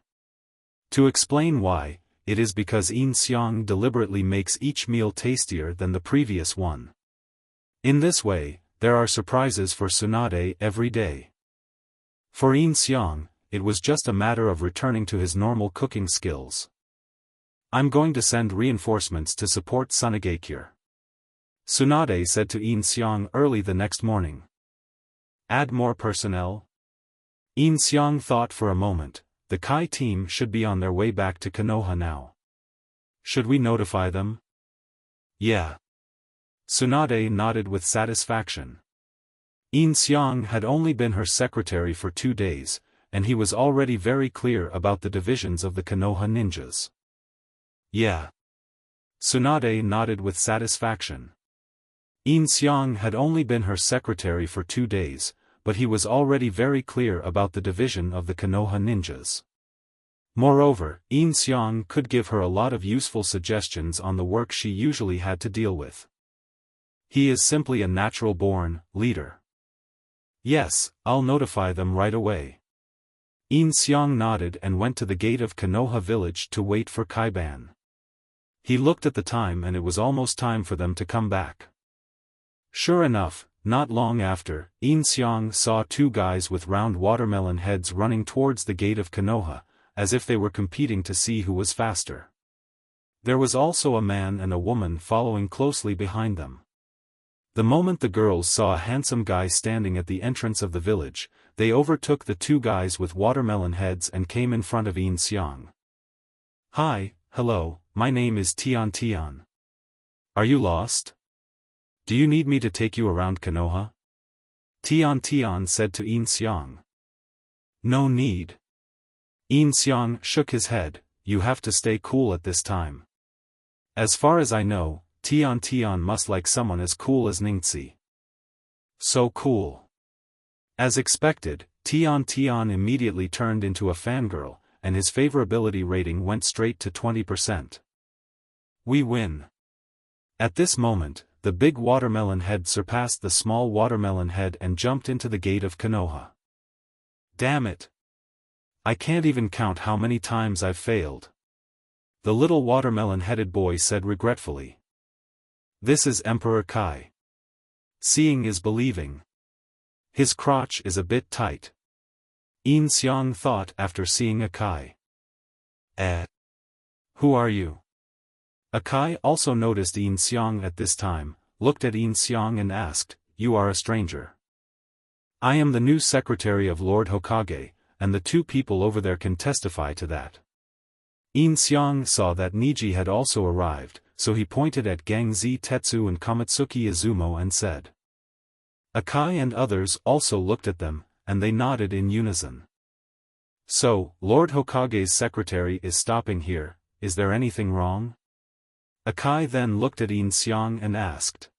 A: To explain why, it is because Yin Xiang deliberately makes each meal tastier than the previous one. In this way, there are surprises for Tsunade every day. For Yin Xiang, it was just a matter of returning to his normal cooking skills. I'm going to send reinforcements to support Tsunade. Tsunade said to Yin Xiang early the next morning. Add more personnel? Yin Xiang thought for a moment, the Kai team should be on their way back to Konoha now. Should we notify them? Yeah. Tsunade nodded with satisfaction. Yin Xiang had only been her secretary for 2 days, and he was already very clear about the divisions of the Konoha ninjas. Yeah. Tsunade nodded with satisfaction. Yin Xiang had only been her secretary for 2 days, but he was already very clear about the division of the Konoha ninjas. Moreover, Yin Xiang could give her a lot of useful suggestions on the work she usually had to deal with. He is simply a natural-born leader. Yes, I'll notify them right away. Yin Xiang nodded and went to the gate of Konoha village to wait for Kaiban. He looked at the time and it was almost time for them to come back. Sure enough, not long after, Yin Xiang saw 2 guys with round watermelon heads running towards the gate of Konoha, as if they were competing to see who was faster. There was also a man and a woman following closely behind them. The moment the girls saw a handsome guy standing at the entrance of the village, they overtook the 2 guys with watermelon heads and came in front of Yin Xiang. Hi, hello, my name is Tian. Are you lost? Do you need me to take you around Konoha? Tian said to Yin Xiang. No need. Yin Xiang shook his head, you have to stay cool at this time. As far as I know, Tian must like someone as cool as Ningxi. So cool. As expected, Tian immediately turned into a fangirl, and his favorability rating went straight to 20%. We win. At this moment, the big watermelon head surpassed the small watermelon head and jumped into the gate of Konoha. Damn it. I can't even count how many times I've failed. The little watermelon-headed boy said regretfully. This is Emperor Kai. Seeing is believing. His crotch is a bit tight. Yin Xiang thought after seeing Akai. Who are you? Akai also noticed Yin Xiang at this time, looked at Yin Xiang and asked, You are a stranger. I am the new secretary of Lord Hokage, and the 2 people over there can testify to that. Yin Xiang saw that Niji had also arrived, so he pointed at Gangzi Tetsu and Kamatsuki Izumo and said. Akai and others also looked at them, and they nodded in unison. So, Lord Hokage's secretary is stopping here, is there anything wrong? Akai then looked at Yin Xiang and asked.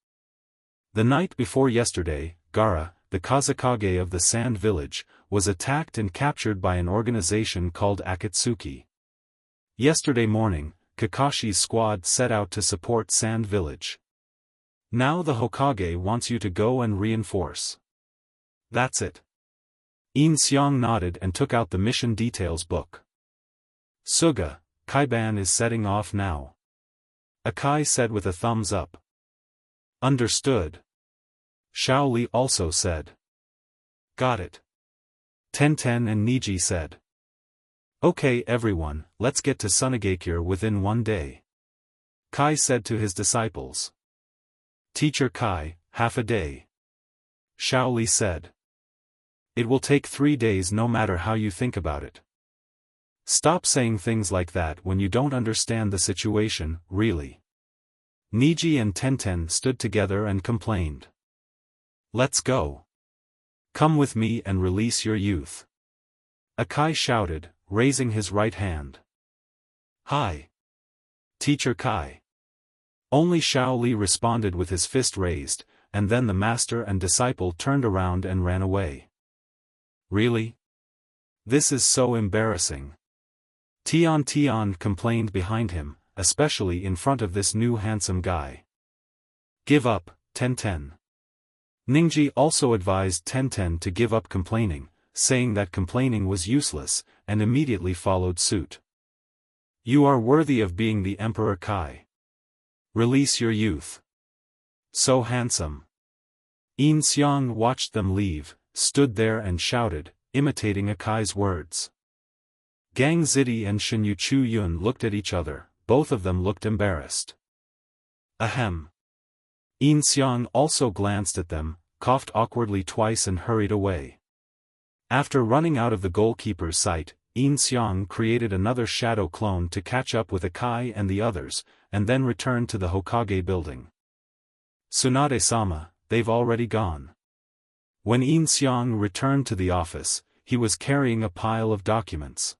A: The night before yesterday, Gaara, the Kazekage of the Sand Village, was attacked and captured by an organization called Akatsuki. Yesterday morning, Kakashi's squad set out to support Sand Village. Now the Hokage wants you to go and reinforce. That's it. Yin Xiang nodded and took out the mission details book. Suga, Kaiban is setting off now. Akai said with a thumbs up. Understood. Shaoli also said. Got it. Tenten and Niji said. Okay everyone, let's get to Tsunade within 1 day. Kai said to his disciples. Teacher Kai, half a day. Shaoli said. It will take 3 days no matter how you think about it. Stop saying things like that when you don't understand the situation, really. Niji and Tenten stood together and complained. Let's go. Come with me and release your youth. Akai shouted, raising his right hand. Hi. Teacher Kai. Only Shaoli responded with his fist raised, and then the master and disciple turned around and ran away. Really? This is so embarrassing. Tian complained behind him, especially in front of this new handsome guy. Give up, Tenten. Ningji also advised Tenten to give up complaining, saying that complaining was useless, and immediately followed suit. You are worthy of being the Emperor Kai. Release your youth. So handsome. Yin Xiang watched them leave, stood there and shouted, imitating Akai's words. Gang Zidi and Shinyu Chu Yun looked at each other, both of them looked embarrassed. Ahem. Yin Xiang also glanced at them, coughed awkwardly twice and hurried away. After running out of the goalkeeper's sight, Yin Xiang created another shadow clone to catch up with Akai and the others, and then returned to the Hokage building. Tsunade-sama, they've already gone. When Yin Xiang returned to the office, he was carrying a pile of documents.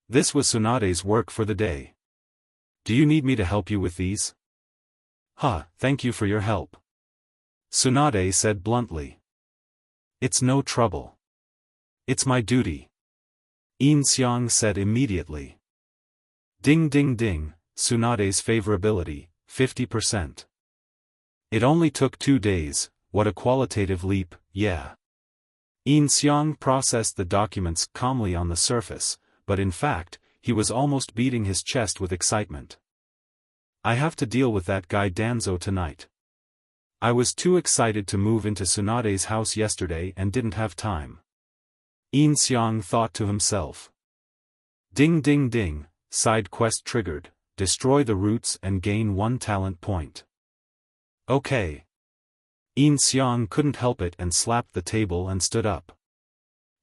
A: This was Tsunade's work for the day. Do you need me to help you with these? Thank you for your help. Tsunade said bluntly. It's no trouble. It's my duty. Yin Xiang said immediately. Ding ding ding, Tsunade's favorability, 50%. It only took 2 days, what a qualitative leap, yeah. Yin Xiang processed the documents calmly on the surface, but in fact, he was almost beating his chest with excitement. I have to deal with that guy Danzo tonight. I was too excited to move into Tsunade's house yesterday and didn't have time. Yin Xiang thought to himself. Ding ding ding, side quest triggered, destroy the roots and gain 1 talent point. Okay. Yin Xiang couldn't help it and slapped the table and stood up.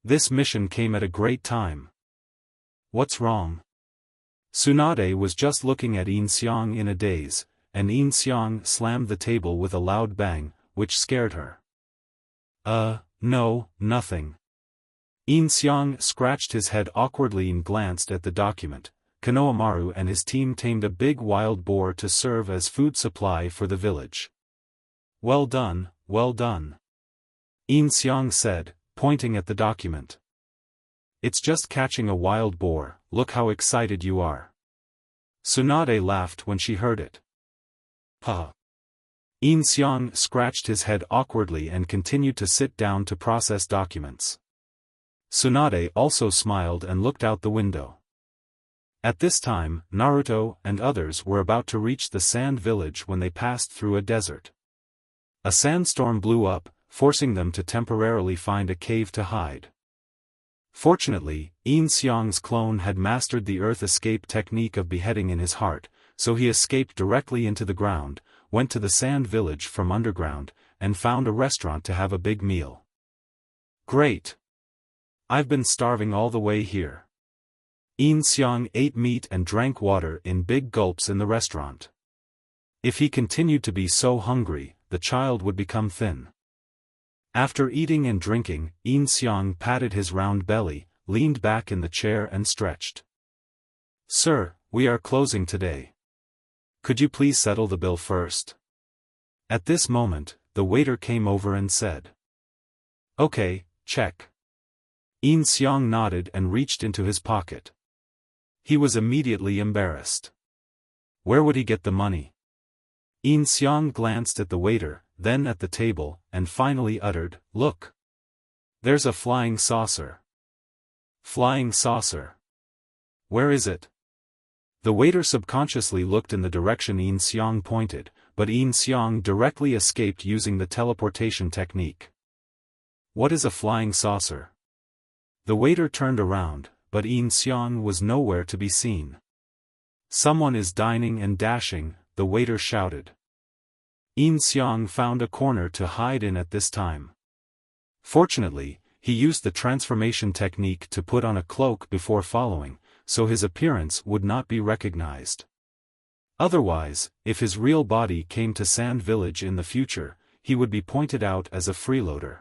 A: This mission came at a great time. What's wrong? Tsunade was just looking at Yin Xiang in a daze, and Yin Xiang slammed the table with a loud bang, which scared her. No, nothing. Yin Xiang scratched his head awkwardly and glanced at the document. Konoha and his team tamed a big wild boar to serve as food supply for the village. Well done, well done. Yin Xiang said, pointing at the document. It's just catching a wild boar, look how excited you are. Tsunade laughed when she heard it. Yin Xiang scratched his head awkwardly and continued to sit down to process documents. Tsunade also smiled and looked out the window. At this time, Naruto and others were about to reach the sand village when they passed through a desert. A sandstorm blew up, forcing them to temporarily find a cave to hide. Fortunately, Yin Xiang's clone had mastered the earth escape technique of beheading in his heart, so he escaped directly into the ground, went to the sand village from underground, and found a restaurant to have a big meal. Great! I've been starving all the way here. Yin Xiang ate meat and drank water in big gulps in the restaurant. If he continued to be so hungry, the child would become thin. After eating and drinking, Yin Xiang patted his round belly, leaned back in the chair and stretched. Sir, we are closing today. Could you please settle the bill first? At this moment, the waiter came over and said. Okay, check. Yin Xiang nodded and reached into his pocket. He was immediately embarrassed. Where would he get the money? Yin Xiang glanced at the waiter, then at the table, and finally uttered, Look! There's a flying saucer. Flying saucer. Where is it? The waiter subconsciously looked in the direction Yin Xiang pointed, but Yin Xiang directly escaped using the teleportation technique. What is a flying saucer? The waiter turned around, but Yin Xiang was nowhere to be seen. Someone is dining and dashing, the waiter shouted. Yin Xiang found a corner to hide in at this time. Fortunately, he used the transformation technique to put on a cloak before following, so his appearance would not be recognized. Otherwise, if his real body came to Sand Village in the future, he would be pointed out as a freeloader.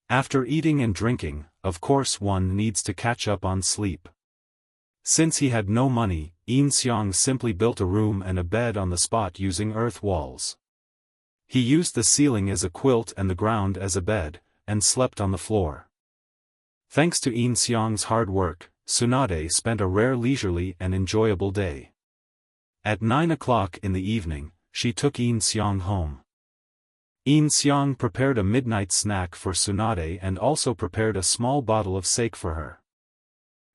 A: After eating and drinking, of course one needs to catch up on sleep. Since he had no money, Yin Xiang simply built a room and a bed on the spot using earth walls. He used the ceiling as a quilt and the ground as a bed, and slept on the floor. Thanks to Yin Xiang's hard work, Tsunade spent a rare leisurely and enjoyable day. At 9 o'clock in the evening, she took Yin Xiang home. Yin Xiang prepared a midnight snack for Tsunade and also prepared a small bottle of sake for her.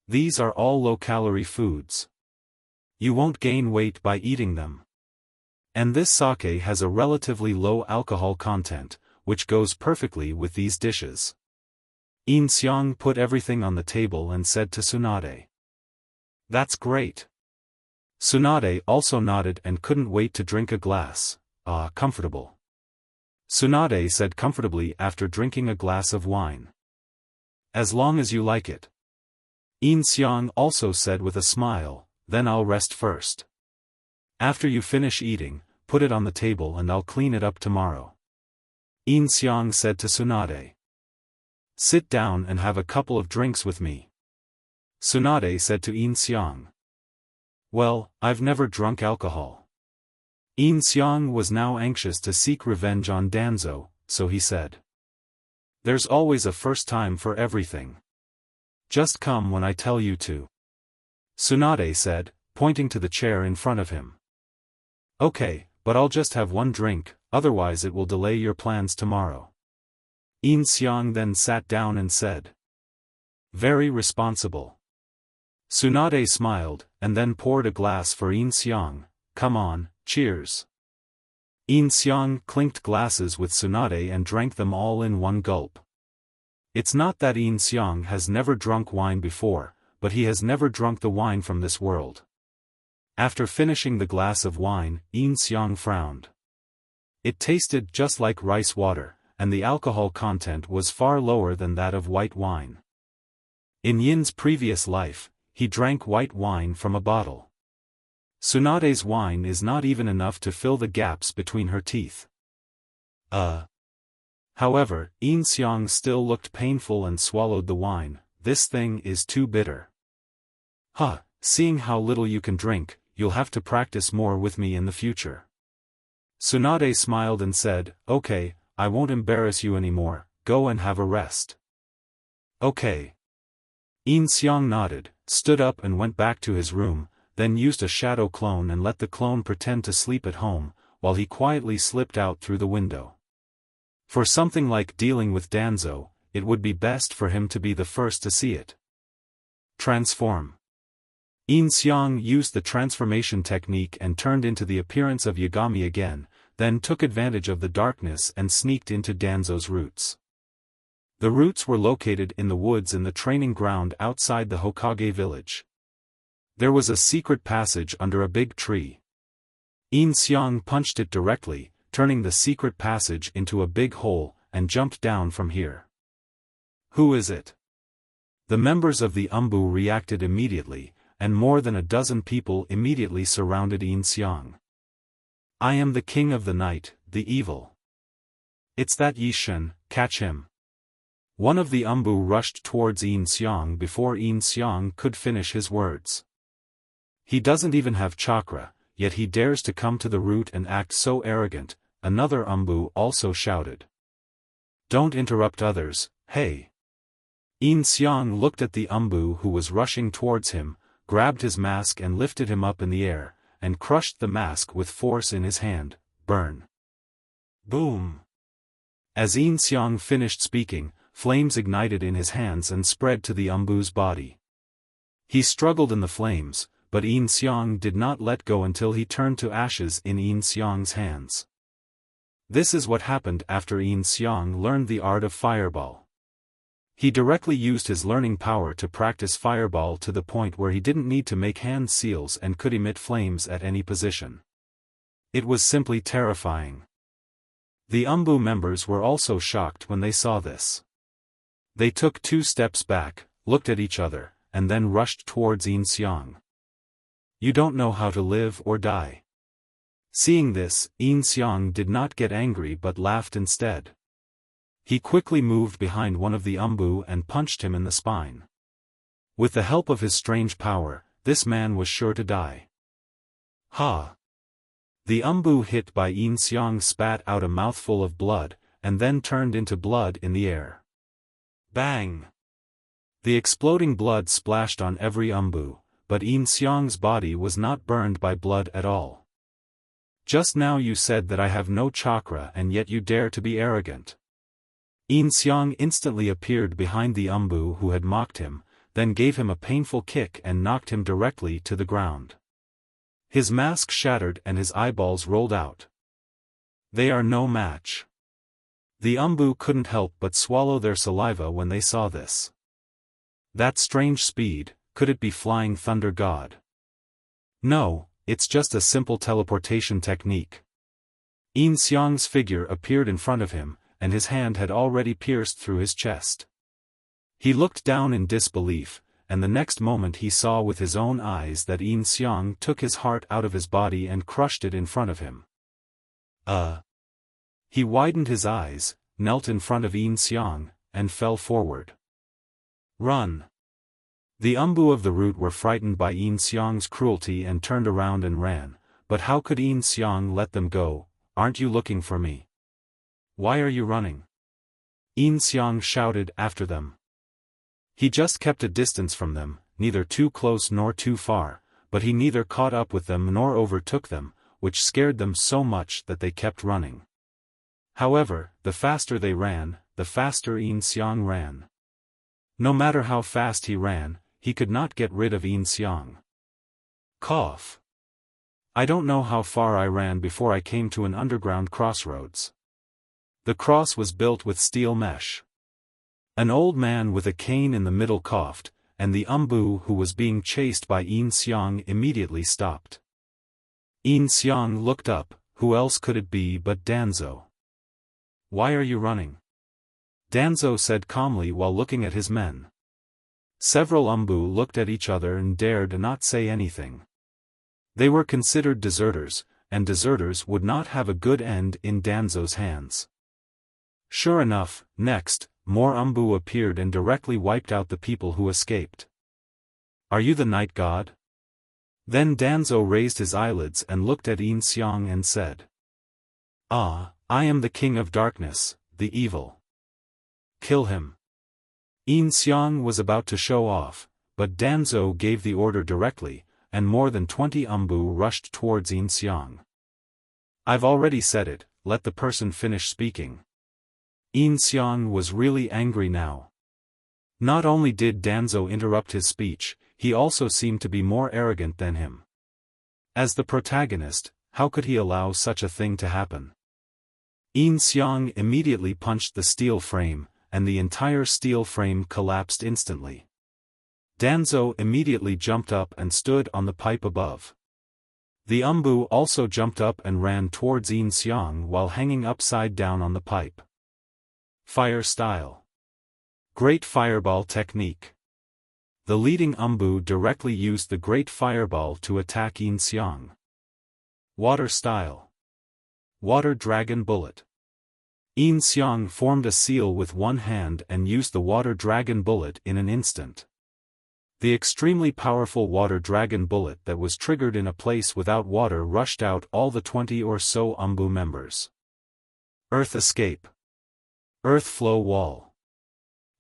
A: These are all low-calorie foods. You won't gain weight by eating them. And this sake has a relatively low alcohol content, which goes perfectly with these dishes. Yin Xiang put everything on the table and said to Tsunade. That's great. Tsunade also nodded and couldn't wait to drink a glass. Comfortable. Tsunade said comfortably after drinking a glass of wine. As long as you like it. Yin Xiang also said with a smile, then I'll rest first. After you finish eating, put it on the table and I'll clean it up tomorrow. Yin Xiang said to Tsunade. Sit down and have a couple of drinks with me. Tsunade said to Yin Xiang. Well, I've never drunk alcohol. Yin Xiang was now anxious to seek revenge on Danzo, so he said. There's always a first time for everything. Just come when I tell you to. Tsunade said, pointing to the chair in front of him. Okay, but I'll just have one drink, otherwise it will delay your plans tomorrow. Yin Xiang then sat down and said. Very responsible. Tsunade smiled, and then poured a glass for Yin Xiang. Come on, cheers. Yin Xiang clinked glasses with Tsunade and drank them all in one gulp. It's not that Yin Xiang has never drunk wine before, but he has never drunk the wine from this world. After finishing the glass of wine, Yin Xiang frowned. It tasted just like rice water, and the alcohol content was far lower than that of white wine. In Yin's previous life, he drank white wine from a bottle. Tsunade's wine is not even enough to fill the gaps between her teeth. However, Yin Xiang still looked painful and swallowed the wine. This thing is too bitter. Seeing how little you can drink, you'll have to practice more with me in the future. Tsunade smiled and said, okay, I won't embarrass you anymore, go and have a rest. Okay. Yin Xiang nodded, stood up and went back to his room, then used a shadow clone and let the clone pretend to sleep at home, while he quietly slipped out through the window. For something like dealing with Danzo, it would be best for him to be the first to see it. Transform. Yin Xiang used the transformation technique and turned into the appearance of Yagami again, then took advantage of the darkness and sneaked into Danzo's roots. The roots were located in the woods in the training ground outside the Hokage village. There was a secret passage under a big tree. Yin Xiang punched it directly, turning the secret passage into a big hole, and jumped down from here. Who is it? The members of the Anbu reacted immediately, and more than a dozen people immediately surrounded Yin Xiang. I am the king of the night, the evil. It's that Yi Shen, catch him. One of the Anbu rushed towards Yin Xiang before Yin Xiang could finish his words. He doesn't even have chakra, yet he dares to come to the root and act so arrogant, another Anbu also shouted. Don't interrupt others, hey. Yin Xiang looked at the Anbu who was rushing towards him, grabbed his mask and lifted him up in the air, and crushed the mask with force in his hand. Burn. Boom. As Yin Xiang finished speaking, flames ignited in his hands and spread to the Anbu's body. He struggled in the flames, but Yin Xiang did not let go until he turned to ashes in Yin Xiang's hands. This is what happened after Yin Xiang learned the art of fireball. He directly used his learning power to practice fireball to the point where he didn't need to make hand seals and could emit flames at any position. It was simply terrifying. The Anbu members were also shocked when they saw this. They took 2 steps back, looked at each other, and then rushed towards Yin Xiang. You don't know how to live or die. Seeing this, Yin Xiang did not get angry but laughed instead. He quickly moved behind one of the Anbu and punched him in the spine. With the help of his strange power, this man was sure to die. Ha! The Anbu hit by Yin Xiang spat out a mouthful of blood, and then turned into blood in the air. Bang! The exploding blood splashed on every Anbu, but Yin Xiang's body was not burned by blood at all. Just now you said that I have no chakra and yet you dare to be arrogant. Yin Xiang instantly appeared behind the Anbu who had mocked him, then gave him a painful kick and knocked him directly to the ground. His mask shattered and his eyeballs rolled out. They are no match. The Anbu couldn't help but swallow their saliva when they saw this. That strange speed, could it be Flying Thunder God? No, it's just a simple teleportation technique. Yin Xiang's figure appeared in front of him, and his hand had already pierced through his chest. He looked down in disbelief, and the next moment he saw with his own eyes that Yin Xiang took his heart out of his body and crushed it in front of him. He widened his eyes, knelt in front of Yin Xiang, and fell forward. Run! The Anbu of the route were frightened by Yin Xiang's cruelty and turned around and ran, but how could Yin Xiang let them go? Aren't you looking for me? Why are you running? Yin Xiang shouted after them. He just kept a distance from them, neither too close nor too far, but he neither caught up with them nor overtook them, which scared them so much that they kept running. However, the faster they ran, the faster Yin Xiang ran. No matter how fast he ran, he could not get rid of Yin Xiang. Cough. I don't know how far I ran before I came to an underground crossroads. The cross was built with steel mesh. An old man with a cane in the middle coughed, and the Anbu who was being chased by Yin Xiang immediately stopped. Yin Xiang looked up. Who else could it be but Danzo? Why are you running? Danzo said calmly while looking at his men. Several Anbu looked at each other and dared not say anything. They were considered deserters, and deserters would not have a good end in Danzo's hands. Sure enough, next, more Anbu appeared and directly wiped out the people who escaped. Are you the night god? Then Danzo raised his eyelids and looked at Yin Xiang and said. Ah, I am the king of darkness, the evil. Kill him. Yin Xiang was about to show off, but Danzo gave the order directly, and more than 20 Anbu rushed towards Yin Xiang. I've already said it, let the person finish speaking. Yin Xiang was really angry now. Not only did Danzo interrupt his speech, he also seemed to be more arrogant than him. As the protagonist, how could he allow such a thing to happen? Yin Xiang immediately punched the steel frame, and the entire steel frame collapsed instantly. Danzo immediately jumped up and stood on the pipe above. The Anbu also jumped up and ran towards Yin Xiang while hanging upside down on the pipe. Fire style. Great fireball technique. The leading Anbu directly used the great fireball to attack Yin Xiang. Water style. Water dragon bullet. Yin Xiang formed a seal with one hand and used the water dragon bullet in an instant. The extremely powerful water dragon bullet that was triggered in a place without water rushed out all the 20 or so Anbu members. Earth escape. Earth flow wall.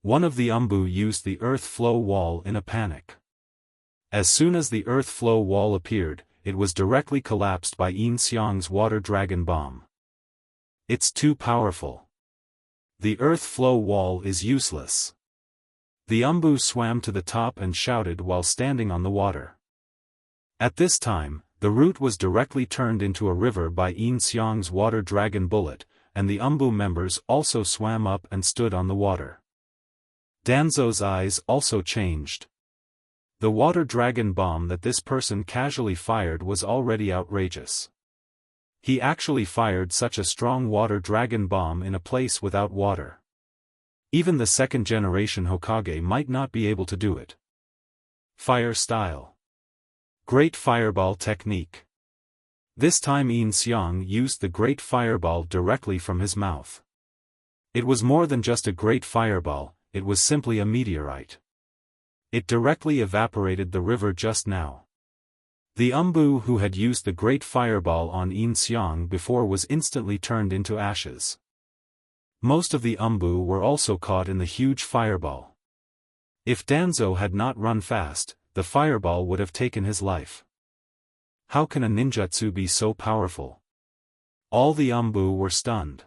A: One of the Anbu used the earth flow wall in a panic. As soon as the earth flow wall appeared, it was directly collapsed by Yin Xiang's water dragon bomb. It's too powerful. The earth flow wall is useless. The Anbu swam to the top and shouted while standing on the water. At this time, the route was directly turned into a river by Yin Xiang's water dragon bullet, and the Anbu members also swam up and stood on the water. Danzo's eyes also changed. The water dragon bomb that this person casually fired was already outrageous. He actually fired such a strong water dragon bomb in a place without water. Even the second-generation Hokage might not be able to do it. Fire style. Great fireball technique. This time Yin Xiang used the great fireball directly from his mouth. It was more than just a great fireball, it was simply a meteorite. It directly evaporated the river just now. The Anbu who had used the great fireball on Yin Xiang before was instantly turned into ashes. Most of the Anbu were also caught in the huge fireball. If Danzo had not run fast, the fireball would have taken his life. How can a ninjutsu be so powerful? All the Anbu were stunned.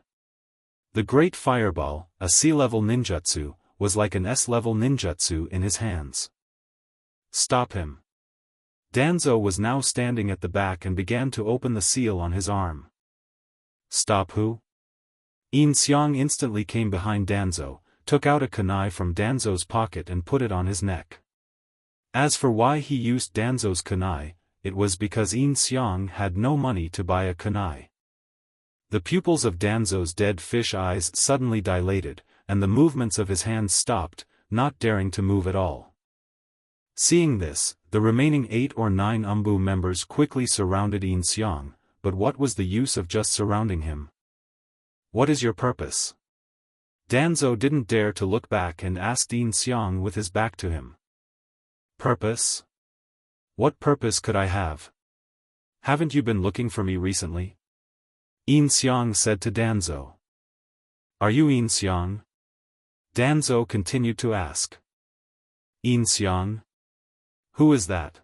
A: The great fireball, a C-level ninjutsu, was like an S-level ninjutsu in his hands. Stop him. Danzo was now standing at the back and began to open the seal on his arm. Stop who? Yin Xiang instantly came behind Danzo, took out a kunai from Danzo's pocket and put it on his neck. As for why he used Danzo's kunai, it was because Yin Xiang had no money to buy a kunai. The pupils of Danzo's dead fish eyes suddenly dilated, and the movements of his hands stopped, not daring to move at all. Seeing this, the remaining 8 or 9 Anbu members quickly surrounded Yin Xiang, but what was the use of just surrounding him? What is your purpose? Danzo didn't dare to look back and asked Yin Xiang with his back to him. Purpose? What purpose could I have? Haven't you been looking for me recently? Yin Xiang said to Danzo. Are you Yin Xiang? Danzo continued to ask. Yin Xiang? Who is that?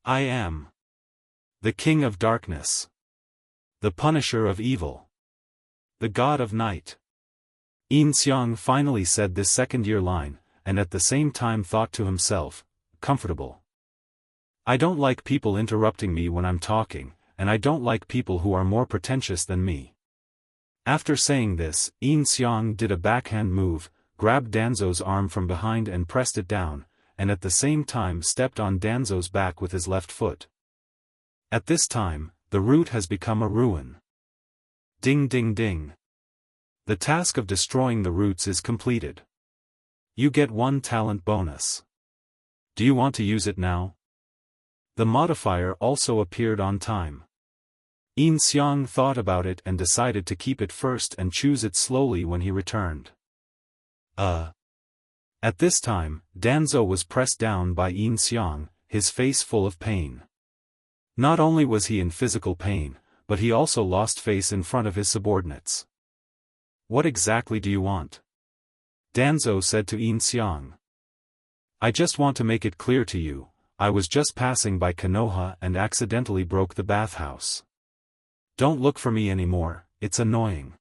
A: I am the King of Darkness, the Punisher of Evil, the God of Night. Yin Xiang finally said this second-year line, and at the same time thought to himself, comfortable. I don't like people interrupting me when I'm talking, and I don't like people who are more pretentious than me. After saying this, Yin Xiang did a backhand move, grabbed Danzo's arm from behind and pressed it down, and at the same time stepped on Danzo's back with his left foot. At this time, the route has become a ruin. Ding ding ding. The task of destroying the roots is completed. You get 1 talent bonus. Do you want to use it now? The modifier also appeared on time. Yin Xiang thought about it and decided to keep it first and choose it slowly when he returned. At this time, Danzo was pressed down by Yin Xiang, his face full of pain. Not only was he in physical pain, but he also lost face in front of his subordinates. What exactly do you want? Danzo said to Yin Xiang. I just want to make it clear to you, I was just passing by Konoha and accidentally broke the bathhouse. Don't look for me anymore, it's annoying.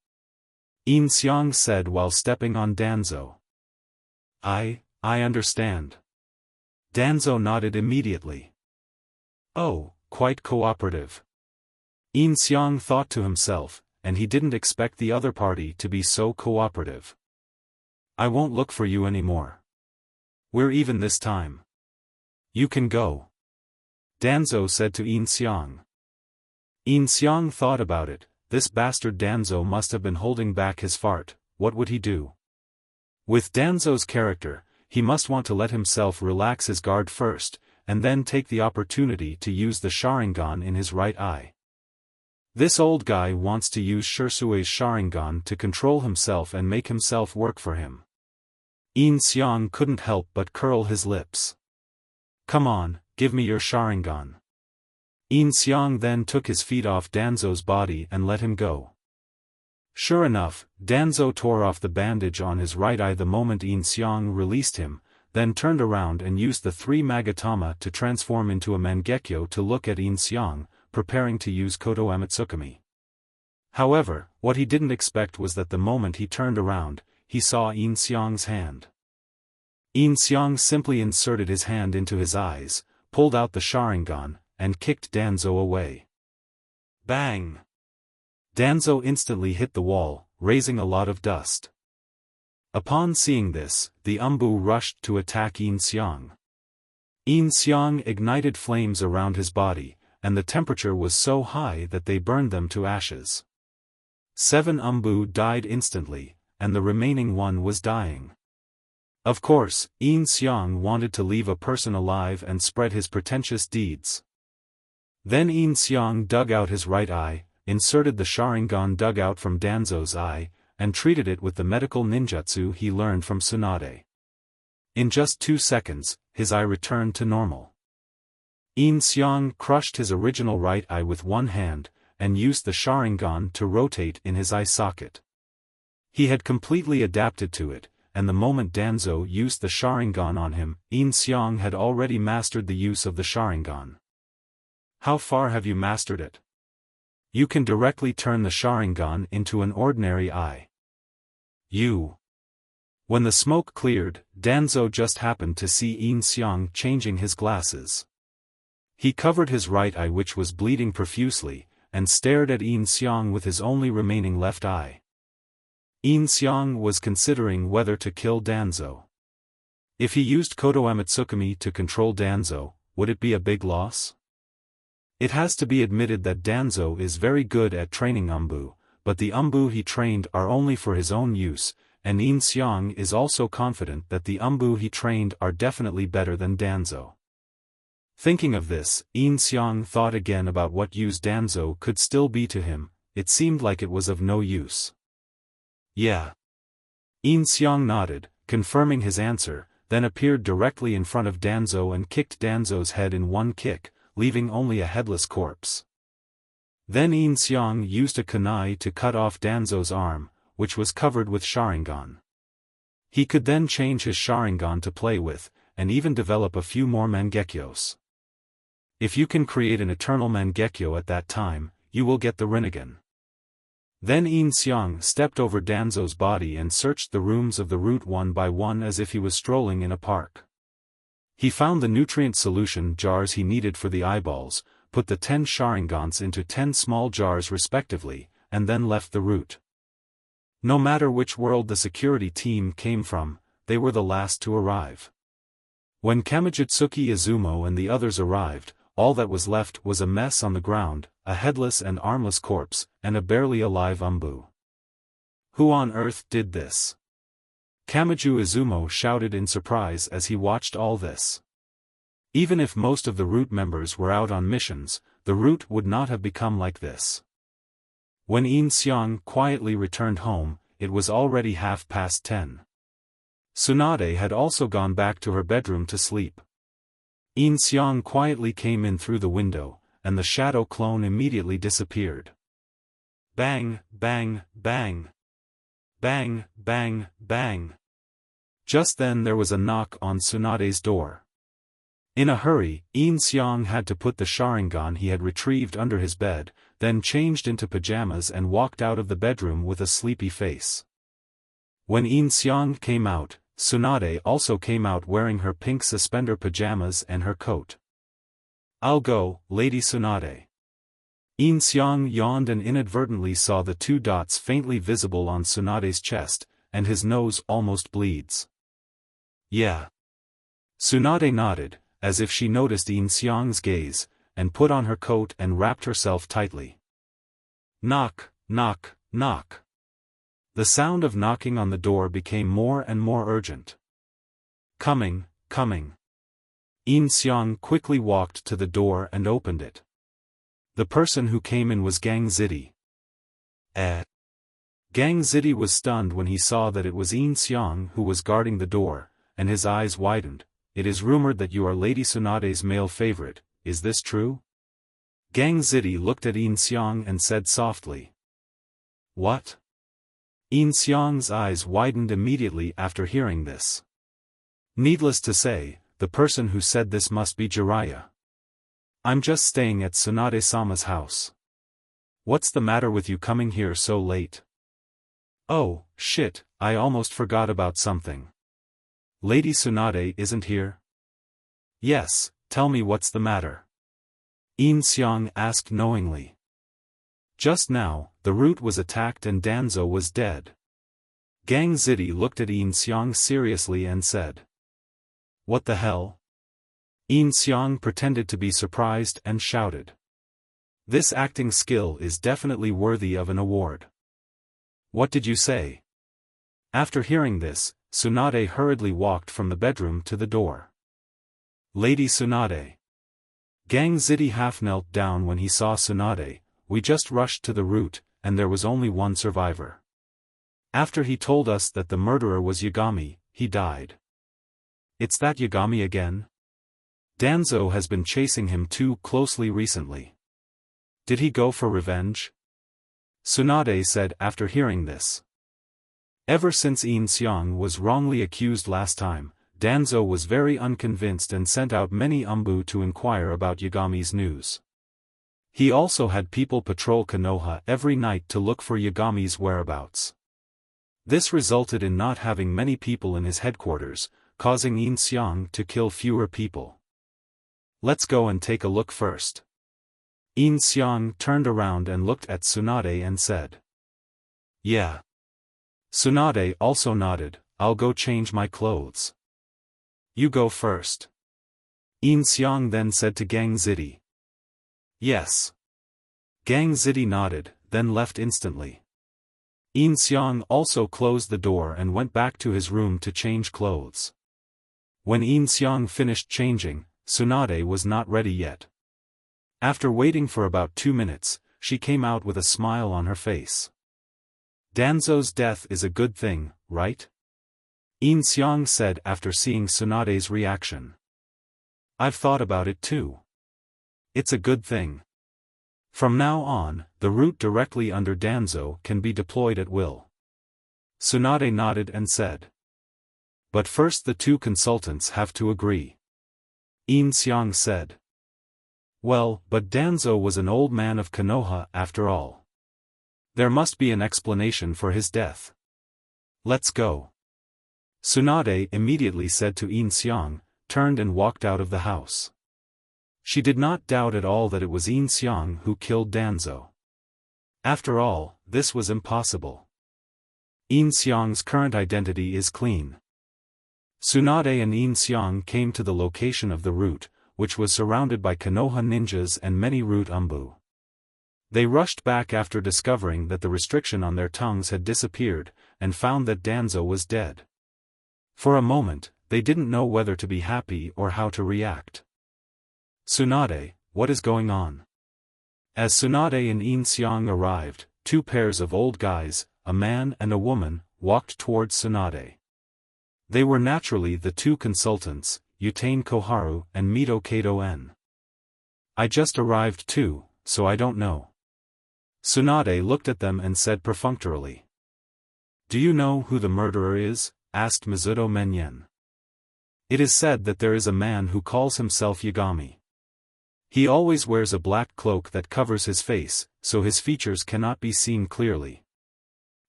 A: Yin Xiang said while stepping on Danzo. I understand. Danzo nodded immediately. Oh, quite cooperative. Yin Xiang thought to himself, and he didn't expect the other party to be so cooperative. I won't look for you anymore. We're even this time. You can go. Danzo said to Yin Xiang. Yin Xiang thought about it, this bastard Danzo must have been holding back his fart, what would he do? With Danzo's character, he must want to let himself relax his guard first, and then take the opportunity to use the Sharingan in his right eye. This old guy wants to use Shirsui's Sharingan to control himself and make himself work for him. Yin Xiang couldn't help but curl his lips. Come on, give me your Sharingan. Yin Xiang then took his feet off Danzo's body and let him go. Sure enough, Danzo tore off the bandage on his right eye the moment Yin Xiang released him, then turned around and used the 3 Magatama to transform into a Mangekyo to look at Yin Xiang, preparing to use Kodo Amatsukami. However, what he didn't expect was that the moment he turned around, he saw Yin Xiang's hand. Yin Xiang simply inserted his hand into his eyes, pulled out the Sharingan, and kicked Danzo away. Bang! Danzo instantly hit the wall, raising a lot of dust. Upon seeing this, the Anbu rushed to attack Yin Xiang. Yin Xiang ignited flames around his body, and the temperature was so high that they burned them to ashes. 7 Anbu died instantly, and the remaining 1 was dying. Of course, Yin Xiang wanted to leave a person alive and spread his pretentious deeds. Then Yin Xiang dug out his right eye, inserted the Sharingan dug out from Danzo's eye, and treated it with the medical ninjutsu he learned from Tsunade. In just 2 seconds, his eye returned to normal. Yin Xiang crushed his original right eye with one hand, and used the Sharingan to rotate in his eye socket. He had completely adapted to it, and the moment Danzo used the Sharingan on him, Yin Xiang had already mastered the use of the Sharingan. How far have you mastered it? You can directly turn the Sharingan into an ordinary eye. When the smoke cleared, Danzo just happened to see Yin Xiang changing his glasses. He covered his right eye, which was bleeding profusely, and stared at Yin Xiang with his only remaining left eye. Yin Xiang was considering whether to kill Danzo. If he used Kodo Amatsukami to control Danzo, would it be a big loss? It has to be admitted that Danzo is very good at training Anbu, but the Anbu he trained are only for his own use, and Yin Xiang is also confident that the Anbu he trained are definitely better than Danzo. Thinking of this, Yin Xiang thought again about what use Danzo could still be to him. It seemed like it was of no use. Yeah. Yin Xiang nodded, confirming his answer, then appeared directly in front of Danzo and kicked Danzo's head in one kick, leaving only a headless corpse. Then Yin Xiang used a kunai to cut off Danzo's arm, which was covered with Sharingan. He could then change his Sharingan to play with, and even develop a few more Mangekyos. If you can create an eternal Mangekyo at that time, you will get the Rinnegan. Then Yin Xiang stepped over Danzo's body and searched the rooms of the root one by one as if he was strolling in a park. He found the nutrient solution jars he needed for the eyeballs, put the 10 Sharingans into 10 small jars respectively, and then left the root. No matter which world the security team came from, they were the last to arrive. When Kamijutsuki Izumo and the others arrived, all that was left was a mess on the ground, a headless and armless corpse, and a barely alive Anbu. Who on earth did this? Kamiju Izumo shouted in surprise as he watched all this. Even if most of the root members were out on missions, the root would not have become like this. When Yin Xiang quietly returned home, it was already 10:30. Tsunade had also gone back to her bedroom to sleep. Yin Xiang quietly came in through the window, and the shadow clone immediately disappeared. Bang, bang, bang. Bang, bang, bang. Just then there was a knock on Tsunade's door. In a hurry, Yin Xiang had to put the Sharingan he had retrieved under his bed, then changed into pajamas and walked out of the bedroom with a sleepy face. When Yin Xiang came out, Tsunade also came out wearing her pink suspender pajamas and her coat. "I'll go, Lady Tsunade." Yin Xiang yawned and inadvertently saw the 2 dots faintly visible on Tsunade's chest, and his nose almost bleeds. "Yeah." Tsunade nodded, as if she noticed Yin Xiang's gaze, and put on her coat and wrapped herself tightly. Knock, knock, knock. The sound of knocking on the door became more and more urgent. "Coming, coming." Yin Xiang quickly walked to the door and opened it. The person who came in was Gang Zidi. Gang Zidi was stunned when he saw that it was Yin Xiang who was guarding the door, and his eyes widened. "It is rumored that you are Lady Tsunade's male favorite, is this true?" Gang Zidi looked at Yin Xiang and said softly. "What?" Yin Xiang's eyes widened immediately after hearing this. Needless to say, the person who said this must be Jiraiya. "I'm just staying at Tsunade-sama's house. What's the matter with you coming here so late?" "Oh, shit, I almost forgot about something. Lady Tsunade isn't here?" "Yes, tell me what's the matter?" Yin Xiang asked knowingly. Just now, the root was attacked and Danzo was dead. Gang Zidi looked at Yin Xiang seriously and said. "What the hell?" Yin Xiang pretended to be surprised and shouted. "This acting skill is definitely worthy of an award." "What did you say?" After hearing this, Tsunade hurriedly walked from the bedroom to the door. "Lady Tsunade." Gang Zidi half knelt down when he saw Tsunade. "We just rushed to the root, and there was only one survivor. After he told us that the murderer was Yagami, he died." "It's that Yagami again? Danzo has been chasing him too closely recently. Did he go for revenge?" Tsunade said after hearing this. Ever since Yin Xiang was wrongly accused last time, Danzo was very unconvinced and sent out many Anbu to inquire about Yagami's news. He also had people patrol Konoha every night to look for Yagami's whereabouts. This resulted in not having many people in his headquarters, causing Yin Xiang to kill fewer people. "Let's go and take a look first." Yin Xiang turned around and looked at Tsunade and said. "Yeah." Tsunade also nodded. "I'll go change my clothes." "You go first." Yin Xiang then said to Gang Zidi. "Yes." Gang Zidi nodded, then left instantly. Yin Xiang also closed the door and went back to his room to change clothes. When Yin Xiang finished changing, Tsunade was not ready yet. After waiting for about 2 minutes, she came out with a smile on her face. Danzo's death is a good thing, right? Yin Xiang said after seeing Tsunade's reaction. I've thought about it too. It's a good thing. From now on, the route directly under Danzo can be deployed at will. Tsunade nodded and said. But first the two consultants have to agree. Yin Xiang said. Well, but Danzo was an old man of Konoha after all. There must be an explanation for his death. Let's go. Tsunade immediately said to Yin Xiang, turned and walked out of the house. She did not doubt at all that it was Yin Xiang who killed Danzo. After all, this was impossible. Yin Xiang's current identity is clean. Tsunade and Yin Xiang came to the location of the route, which was surrounded by Konoha ninjas and many route Anbu. They rushed back after discovering that the restriction on their tongues had disappeared, and found that Danzo was dead. For a moment, they didn't know whether to be happy or how to react. Tsunade, what is going on? As Tsunade and Yin Xiang arrived, two pairs of old guys, a man and a woman, walked towards Tsunade. They were naturally the two consultants, Yutain Koharu and Mito Kato-en. I just arrived too, so I don't know. Tsunade looked at them and said perfunctorily. Do you know who the murderer is? Asked Mizuto Menyen. It is said that there is a man who calls himself Yagami. He always wears a black cloak that covers his face, so his features cannot be seen clearly.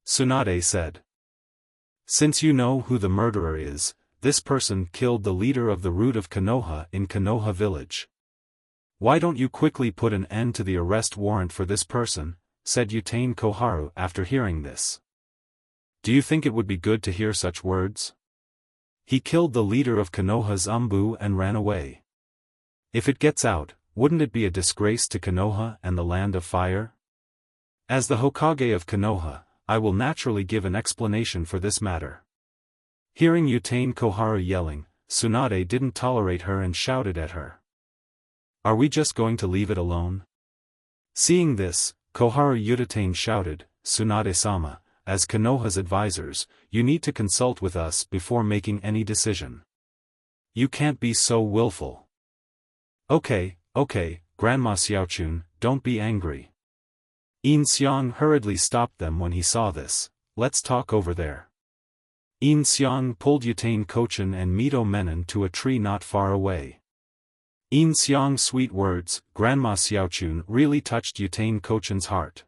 A: Tsunade said. Since you know who the murderer is, this person killed the leader of the root of Konoha in Konoha village. Why don't you quickly put an end to the arrest warrant for this person, said Yutain Koharu after hearing this. Do you think it would be good to hear such words? He killed the leader of Konoha's Anbu and ran away. If it gets out, wouldn't it be a disgrace to Konoha and the land of fire? As the Hokage of Konoha, I will naturally give an explanation for this matter. Hearing Yutain Koharu yelling, Tsunade didn't tolerate her and shouted at her. Are we just going to leave it alone? Seeing this, Koharu Yutain shouted, Tsunade-sama, as Konoha's advisors, you need to consult with us before making any decision. You can't be so willful. Okay, Grandma Xiaochun, don't be angry. Yin Xiang hurriedly stopped them when he saw this. Let's talk over there. Yin Xiang pulled Yutain Kochin and Mito Menon to a tree not far away. Yin Xiang's sweet words, Grandma Xiaochun, really touched Yutain Kochin's heart.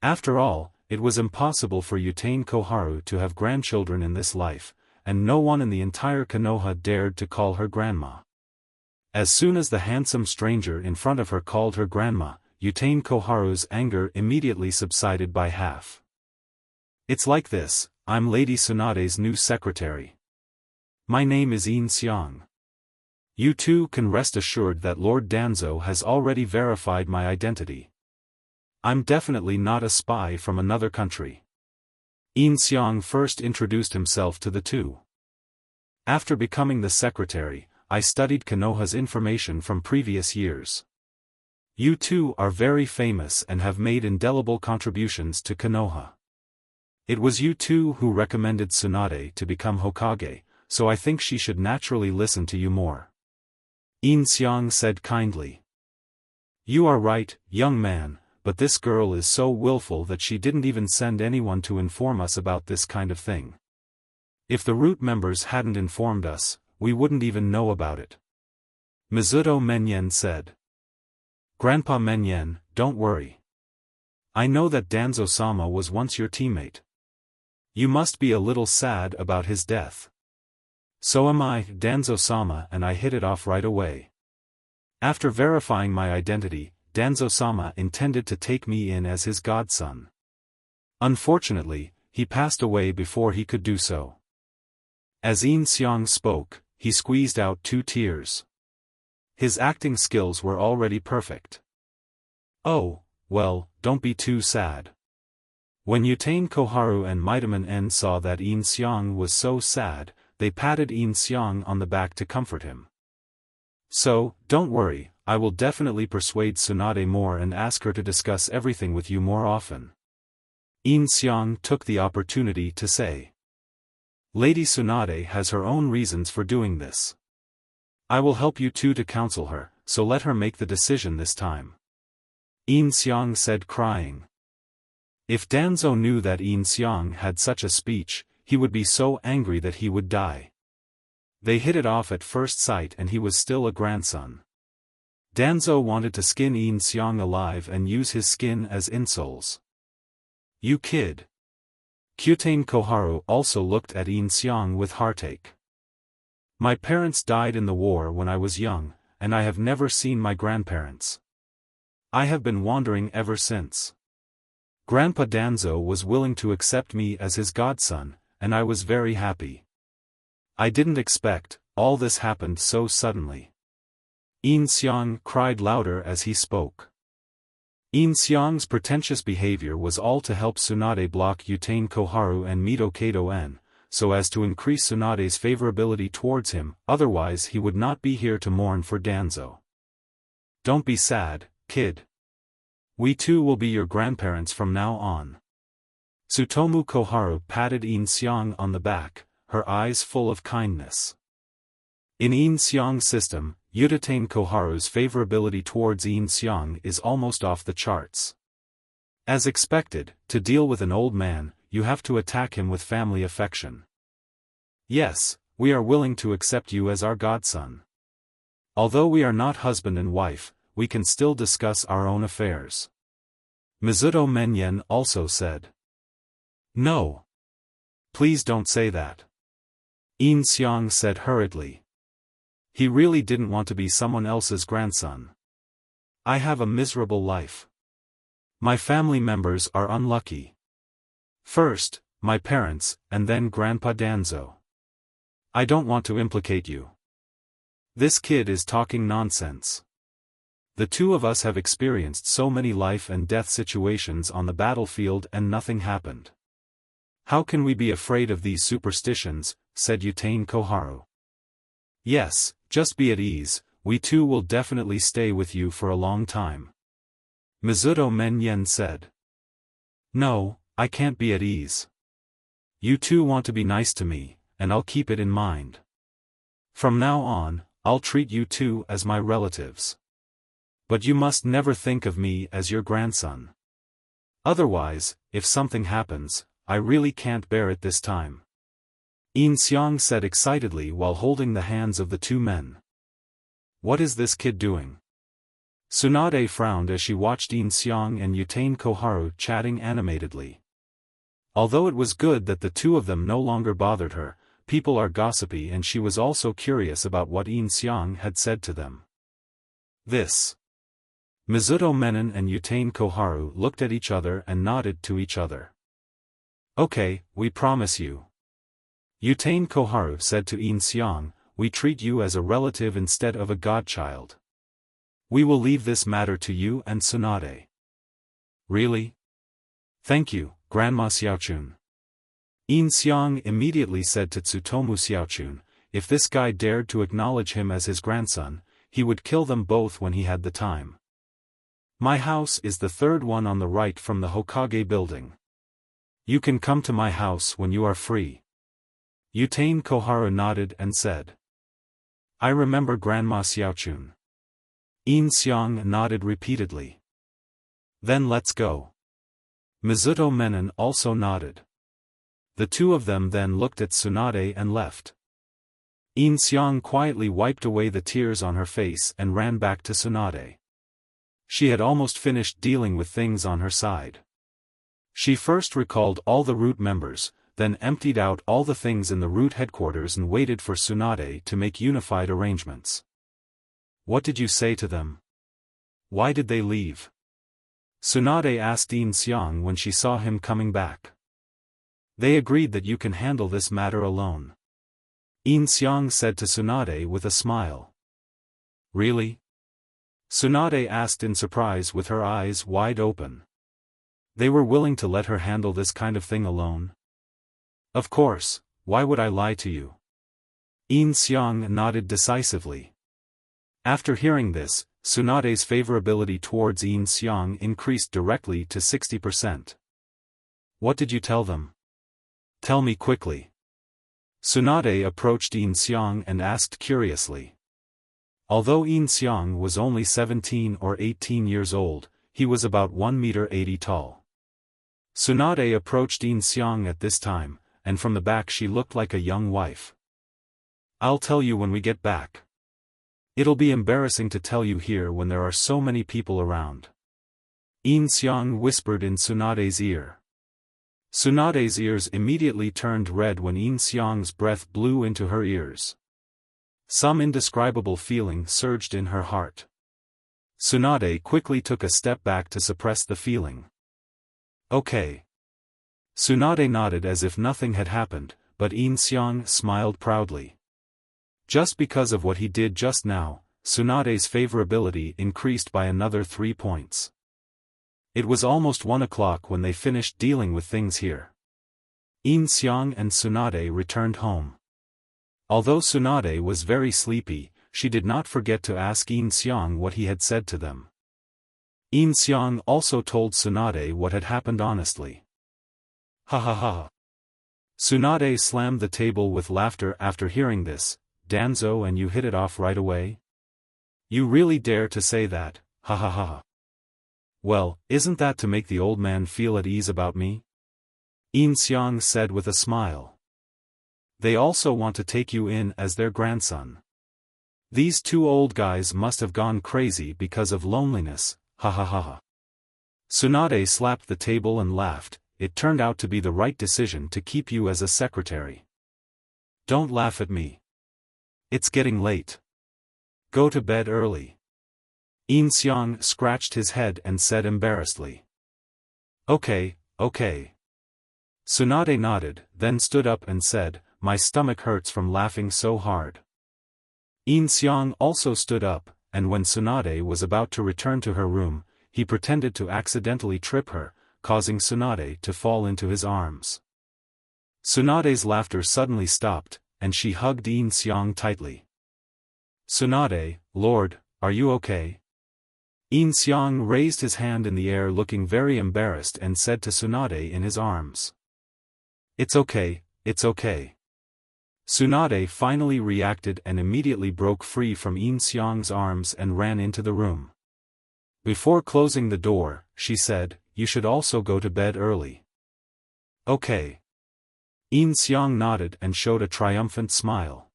A: After all, it was impossible for Yutain Koharu to have grandchildren in this life, and no one in the entire Konoha dared to call her grandma. As soon as the handsome stranger in front of her called her grandma, Yutain Koharu's anger immediately subsided by half. It's like this, I'm Lady Tsunade's new secretary. My name is Yin Xiang. You two can rest assured that Lord Danzo has already verified my identity. I'm definitely not a spy from another country. Yin Xiang first introduced himself to the two. After becoming the secretary, I studied Konoha's information from previous years. You two are very famous and have made indelible contributions to Konoha. It was you two who recommended Tsunade to become Hokage, so I think she should naturally listen to you more. Yin Xiang said kindly. You are right, young man, but this girl is so willful that she didn't even send anyone to inform us about this kind of thing. If the root members hadn't informed us, we wouldn't even know about it. Mizuto Menyen said. Grandpa Menyen, don't worry. I know that Danzo-sama was once your teammate. You must be a little sad about his death. So am I, Danzo-sama, and I hit it off right away. After verifying my identity, Danzo-sama intended to take me in as his godson. Unfortunately, he passed away before he could do so. As Yin Xiang spoke, he squeezed out 2 tears. His acting skills were already perfect. Oh, well, don't be too sad. When Yutain Koharu and Midaman N saw that Yin Xiang was so sad, they patted Yin Xiang on the back to comfort him. So, don't worry, I will definitely persuade Tsunade more and ask her to discuss everything with you more often. Yin Xiang took the opportunity to say. Lady Tsunade has her own reasons for doing this. I will help you two to counsel her, so let her make the decision this time. Yin Xiang said, crying. If Danzo knew that Yin Xiang had such a speech, he would be so angry that he would die. They hit it off at first sight and he was still a grandson. Danzo wanted to skin Yin Xiang alive and use his skin as insoles. You kid. Kyutain Koharu also looked at Yin Xiang with heartache. My parents died in the war when I was young, and I have never seen my grandparents. I have been wandering ever since. Grandpa Danzo was willing to accept me as his godson, and I was very happy. I didn't expect, all this happened so suddenly. Yin Xiang cried louder as he spoke. Yin Xiang's pretentious behavior was all to help Tsunade block Yutain Koharu and Mido Kato-en, so as to increase Tsunade's favorability towards him, otherwise he would not be here to mourn for Danzo. Don't be sad, kid. We too will be your grandparents from now on. Tsutomu Koharu patted Yin Xiang on the back, her eyes full of kindness. In Yin Xiang's system, Yutain Koharu's favorability towards Yin Xiang is almost off the charts. As expected, to deal with an old man, you have to attack him with family affection. Yes, we are willing to accept you as our godson. Although we are not husband and wife, we can still discuss our own affairs. Mizuto Menyen also said. No. Please don't say that. Yin Xiang said hurriedly. He really didn't want to be someone else's grandson. I have a miserable life. My family members are unlucky. First, my parents, and then Grandpa Danzo. I don't want to implicate you. This kid is talking nonsense. The two of us have experienced so many life and death situations on the battlefield and nothing happened. How can we be afraid of these superstitions, said Yutain Koharu. Yes, just be at ease, we too will definitely stay with you for a long time. Mizuto Menyen said. No, I can't be at ease. You two want to be nice to me, and I'll keep it in mind. From now on, I'll treat you two as my relatives. But you must never think of me as your grandson. Otherwise, if something happens, I really can't bear it this time. Yin Xiang said excitedly while holding the hands of the two men. What is this kid doing? Tsunade frowned as she watched Yin Xiang and Yutain Koharu chatting animatedly. Although it was good that the two of them no longer bothered her, people are gossipy and she was also curious about what Yin Xiang had said to them. This. Mizuto Menon and Yutain Koharu looked at each other and nodded to each other. Okay, we promise you. Yutain Koharu said to Yin Xiang, we treat you as a relative instead of a godchild. We will leave this matter to you and Tsunade. Really? Thank you, Grandma Xiaochun. Yin Xiang immediately said to Tsutomu Xiaochun, if this guy dared to acknowledge him as his grandson, he would kill them both when he had the time. My house is the third one on the right from the Hokage building. You can come to my house when you are free. Yutain Koharu nodded and said. I remember Grandma Xiaochun. Yin Xiang nodded repeatedly. Then let's go. Mizuto Menon also nodded. The two of them then looked at Tsunade and left. Yin Xiang quietly wiped away the tears on her face and ran back to Tsunade. She had almost finished dealing with things on her side. She first recalled all the root members, then emptied out all the things in the root headquarters and waited for Tsunade to make unified arrangements. What did you say to them? Why did they leave? Tsunade asked Yin Xiang when she saw him coming back. They agreed that you can handle this matter alone. Yin Xiang said to Tsunade with a smile. Really? Tsunade asked in surprise with her eyes wide open. They were willing to let her handle this kind of thing alone? Of course, why would I lie to you? Yin Xiang nodded decisively. After hearing this, Tsunade's favorability towards Yin Xiang increased directly to 60%. What did you tell them? Tell me quickly. Tsunade approached Yin Xiang and asked curiously. Although Yin Xiang was only 17 or 18 years old, he was about 1 meter 80 tall. Tsunade approached Yin Xiang at this time, and from the back she looked like a young wife. I'll tell you when we get back. It'll be embarrassing to tell you here when there are so many people around. Yin Xiang whispered in Tsunade's ear. Tsunade's ears immediately turned red when Yin Xiang's breath blew into her ears. Some indescribable feeling surged in her heart. Tsunade quickly took a step back to suppress the feeling. Okay. Tsunade nodded as if nothing had happened, but Yin Xiang smiled proudly. Just because of what he did just now, Tsunade's favorability increased by another 3 points. It was almost 1 o'clock when they finished dealing with things here. Yin Xiang and Tsunade returned home. Although Tsunade was very sleepy, she did not forget to ask Yin Xiang what he had said to them. Yin Xiang also told Tsunade what had happened honestly. Ha ha ha. Tsunade slammed the table with laughter after hearing this. Danzo, and you hit it off right away? You really dare to say that, ha ha ha. Well, isn't that to make the old man feel at ease about me? Yin Xiang said with a smile. They also want to take you in as their grandson. These two old guys must have gone crazy because of loneliness, ha ha ha ha. Tsunade slapped the table and laughed. It turned out to be the right decision to keep you as a secretary. Don't laugh at me. It's getting late. Go to bed early. Yin Xiang scratched his head and said embarrassedly. Okay, okay. Tsunade nodded, then stood up and said, my stomach hurts from laughing so hard. Yin Xiang also stood up, and when Tsunade was about to return to her room, he pretended to accidentally trip her, causing Tsunade to fall into his arms. Tsunade's laughter suddenly stopped, and she hugged Yin Xiang tightly. Tsunade, Lord, are you okay? Yin Xiang raised his hand in the air looking very embarrassed and said to Tsunade in his arms. It's okay, it's okay. Tsunade finally reacted and immediately broke free from Yin Xiang's arms and ran into the room. Before closing the door, she said, you should also go to bed early. Okay. Yin Xiang nodded and showed a triumphant smile.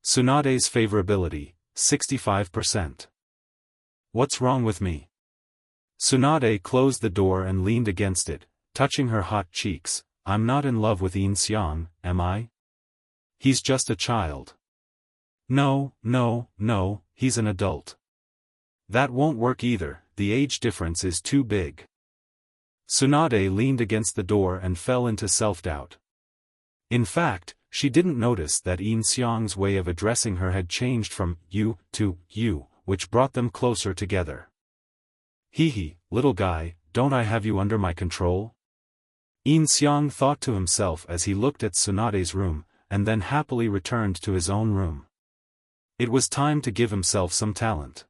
A: Tsunade's favorability, 65%. What's wrong with me? Tsunade closed the door and leaned against it, touching her hot cheeks. I'm not in love with Yin Xiang, am I? He's just a child. No, no, no, he's an adult. That won't work either, the age difference is too big. Tsunade leaned against the door and fell into self-doubt. In fact, she didn't notice that Yin Xiang's way of addressing her had changed from you to you, which brought them closer together. Hee, little guy, don't I have you under my control? Yin Xiang thought to himself as he looked at Tsunade's room, and then happily returned to his own room. It was time to give himself some talent.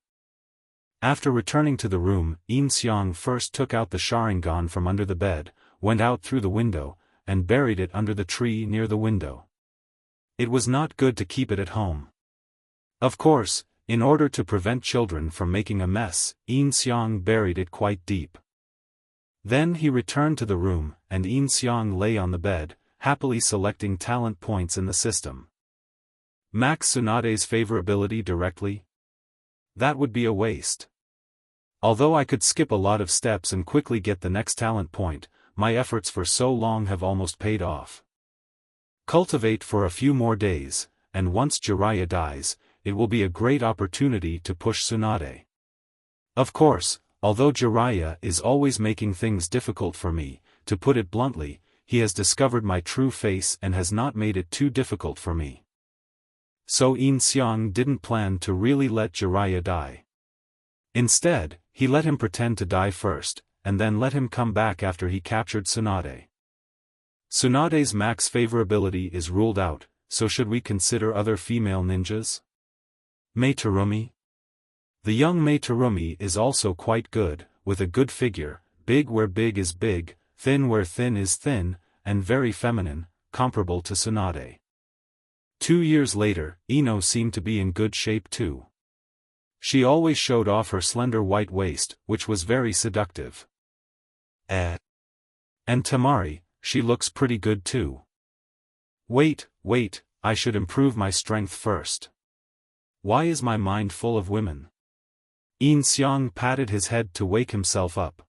A: After returning to the room, Yin Xiang first took out the Sharingan from under the bed, went out through the window, and buried it under the tree near the window. It was not good to keep it at home. Of course, in order to prevent children from making a mess, Yin Xiang buried it quite deep. Then he returned to the room, and Yin Xiang lay on the bed, happily selecting talent points in the system. Max Tsunade's favorability directly? That would be a waste. Although I could skip a lot of steps and quickly get the next talent point, my efforts for so long have almost paid off. Cultivate for a few more days, and once Jiraiya dies, it will be a great opportunity to push Tsunade. Of course, although Jiraiya is always making things difficult for me, to put it bluntly, he has discovered my true face and has not made it too difficult for me. So Yin Xiang didn't plan to really let Jiraiya die. Instead, he let him pretend to die first, and then let him come back after he captured Tsunade. Tsunade's max favorability is ruled out, so should we consider other female ninjas? Mei Terumi? The young Mei Terumi is also quite good, with a good figure, big where big is big, thin where thin is thin, and very feminine, comparable to Tsunade. 2 years later, Ino seemed to be in good shape too. She always showed off her slender white waist, which was very seductive. And Tamari, she looks pretty good too. Wait, I should improve my strength first. Why is my mind full of women? Yin Xiang patted his head to wake himself up.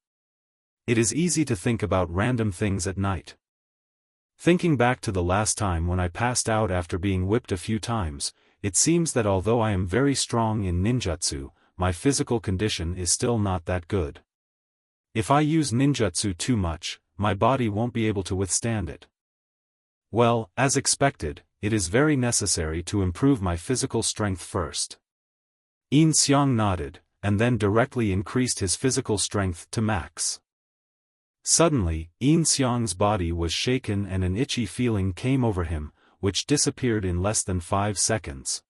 A: It is easy to think about random things at night. Thinking back to the last time when I passed out after being whipped a few times, it seems that although I am very strong in ninjutsu, my physical condition is still not that good. If I use ninjutsu too much, my body won't be able to withstand it. Well, as expected, it is very necessary to improve my physical strength first. Yin Xiang nodded, and then directly increased his physical strength to max. Suddenly, Yin Xiang's body was shaken and an itchy feeling came over him, which disappeared in less than 5 seconds.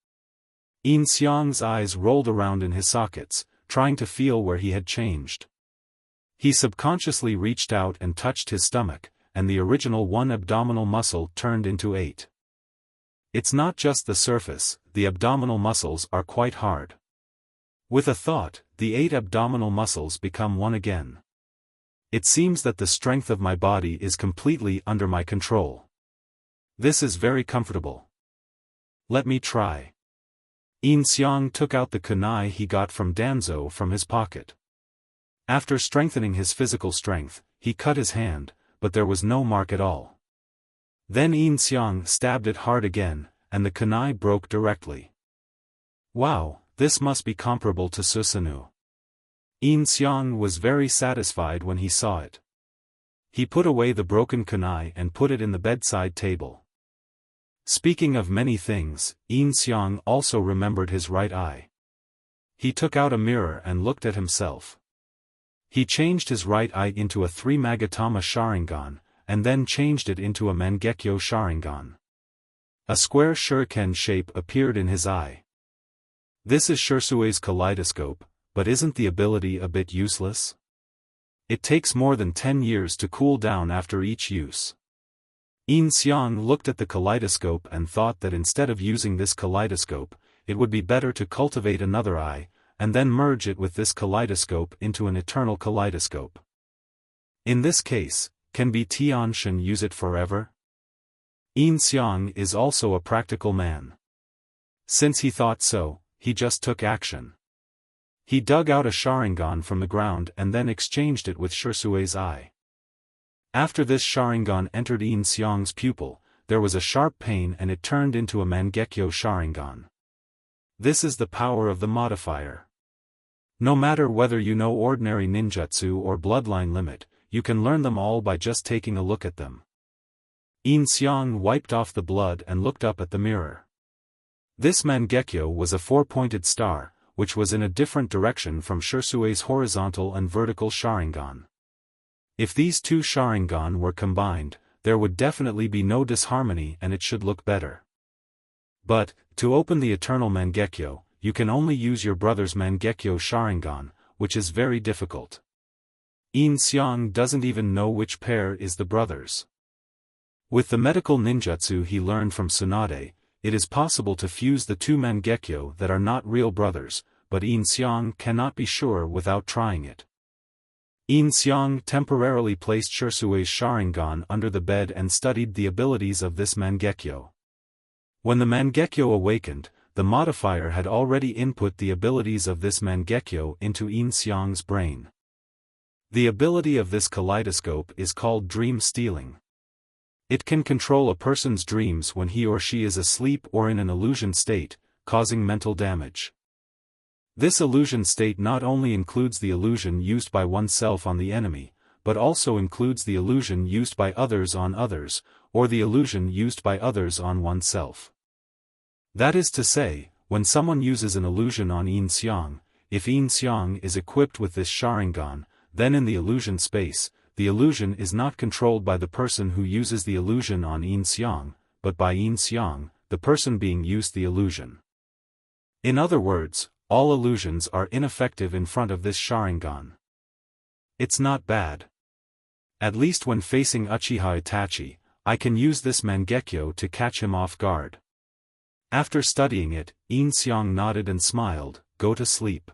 A: Yin Xiang's eyes rolled around in his sockets, trying to feel where he had changed. He subconsciously reached out and touched his stomach, and the original 1 abdominal muscle turned into 8. It's not just the surface, the abdominal muscles are quite hard. With a thought, the 8 abdominal muscles become 1 again. It seems that the strength of my body is completely under my control. This is very comfortable. Let me try. Yin Xiang took out the kunai he got from Danzo from his pocket. After strengthening his physical strength, he cut his hand, but there was no mark at all. Then Yin Xiang stabbed it hard again, and the kunai broke directly. Wow, this must be comparable to Susanoo. Yin Xiang was very satisfied when he saw it. He put away the broken kunai and put it in the bedside table. Speaking of many things, Yin Xiang also remembered his right eye. He took out a mirror and looked at himself. He changed his right eye into a 3 Magatama Sharingan, and then changed it into a Mangekyo Sharingan. A square shuriken shape appeared in his eye. This is Shursue's kaleidoscope, but isn't the ability a bit useless? It takes more than 10 years to cool down after each use. Yin Xiang looked at the kaleidoscope and thought that instead of using this kaleidoscope, it would be better to cultivate another eye, and then merge it with this kaleidoscope into an eternal kaleidoscope. In this case, can Tianshan use it forever? Yin Xiang is also a practical man. Since he thought so, he just took action. He dug out a Sharingan from the ground and then exchanged it with Shursue's eye. After this Sharingan entered Yin Xiang's pupil, there was a sharp pain and it turned into a Mangekyo Sharingan. This is the power of the modifier. No matter whether you know ordinary ninjutsu or bloodline limit, you can learn them all by just taking a look at them. Yin Xiang wiped off the blood and looked up at the mirror. This Mangekyo was a 4-pointed star, which was in a different direction from Shursue's horizontal and vertical Sharingan. If these 2 Sharingan were combined, there would definitely be no disharmony and it should look better. But, to open the eternal Mangekyo, you can only use your brother's Mangekyo Sharingan, which is very difficult. Yin Xiang doesn't even know which pair is the brother's. With the medical ninjutsu he learned from Tsunade, it is possible to fuse the 2 Mangekyo that are not real brothers, but Yin Xiang cannot be sure without trying it. Yin Xiang temporarily placed Shursue's Sharingan under the bed and studied the abilities of this Mangekyo. When the Mangekyo awakened, the modifier had already input the abilities of this Mangekyo into Yin Xiang's brain. The ability of this kaleidoscope is called dream stealing. It can control a person's dreams when he or she is asleep or in an illusion state, causing mental damage. This illusion state not only includes the illusion used by oneself on the enemy, but also includes the illusion used by others on others, or the illusion used by others on oneself. That is to say, when someone uses an illusion on Yin Xiang, if Yin Xiang is equipped with this Sharingan, then in the illusion space, the illusion is not controlled by the person who uses the illusion on Yin Xiang, but by Yin Xiang, the person being used the illusion. In other words, all illusions are ineffective in front of this Sharingan. It's not bad. At least when facing Uchiha Itachi, I can use this Mangekyo to catch him off guard. After studying it, Yin Xiang nodded and smiled, go to sleep.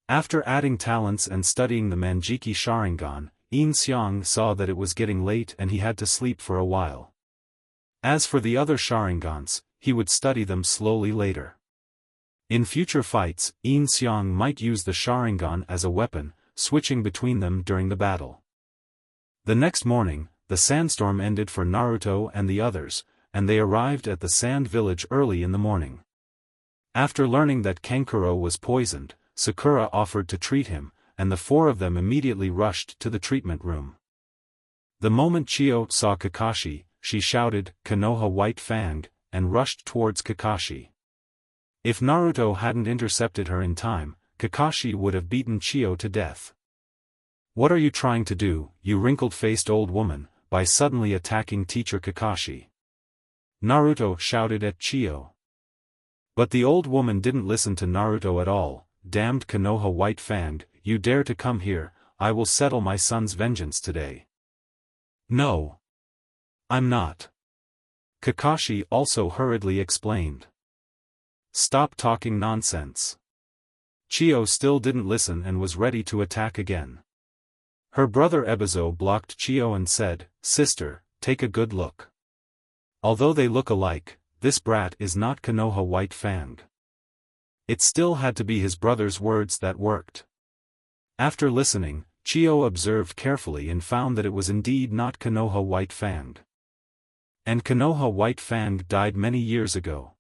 A: After adding talents and studying the Manjiki Sharingan, Yin Xiang saw that it was getting late and he had to sleep for a while. As for the other Sharingans, he would study them slowly later. In future fights, Yin Xiang might use the Sharingan as a weapon, switching between them during the battle. The next morning, the sandstorm ended for Naruto and the others, and they arrived at the sand village early in the morning. After learning that Kankuro was poisoned, Sakura offered to treat him, and the four of them immediately rushed to the treatment room. The moment Chiyo saw Kakashi, she shouted, "Konoha White Fang," and rushed towards Kakashi. If Naruto hadn't intercepted her in time, Kakashi would have beaten Chiyo to death. "What are you trying to do, you wrinkled-faced old woman, by suddenly attacking Teacher Kakashi?" Naruto shouted at Chiyo. But the old woman didn't listen to Naruto at all. "Damned Konoha White Fang, you dare to come here, I will settle my son's vengeance today." "No. I'm not." Kakashi also hurriedly explained. "Stop talking nonsense." Chiyo still didn't listen and was ready to attack again. Her brother Ebizo blocked Chiyo and said, "Sister, take a good look. Although they look alike, this brat is not Konoha White Fang." It still had to be his brother's words that worked. After listening, Chiyo observed carefully and found that it was indeed not Konoha White Fang. And Konoha White Fang died many years ago.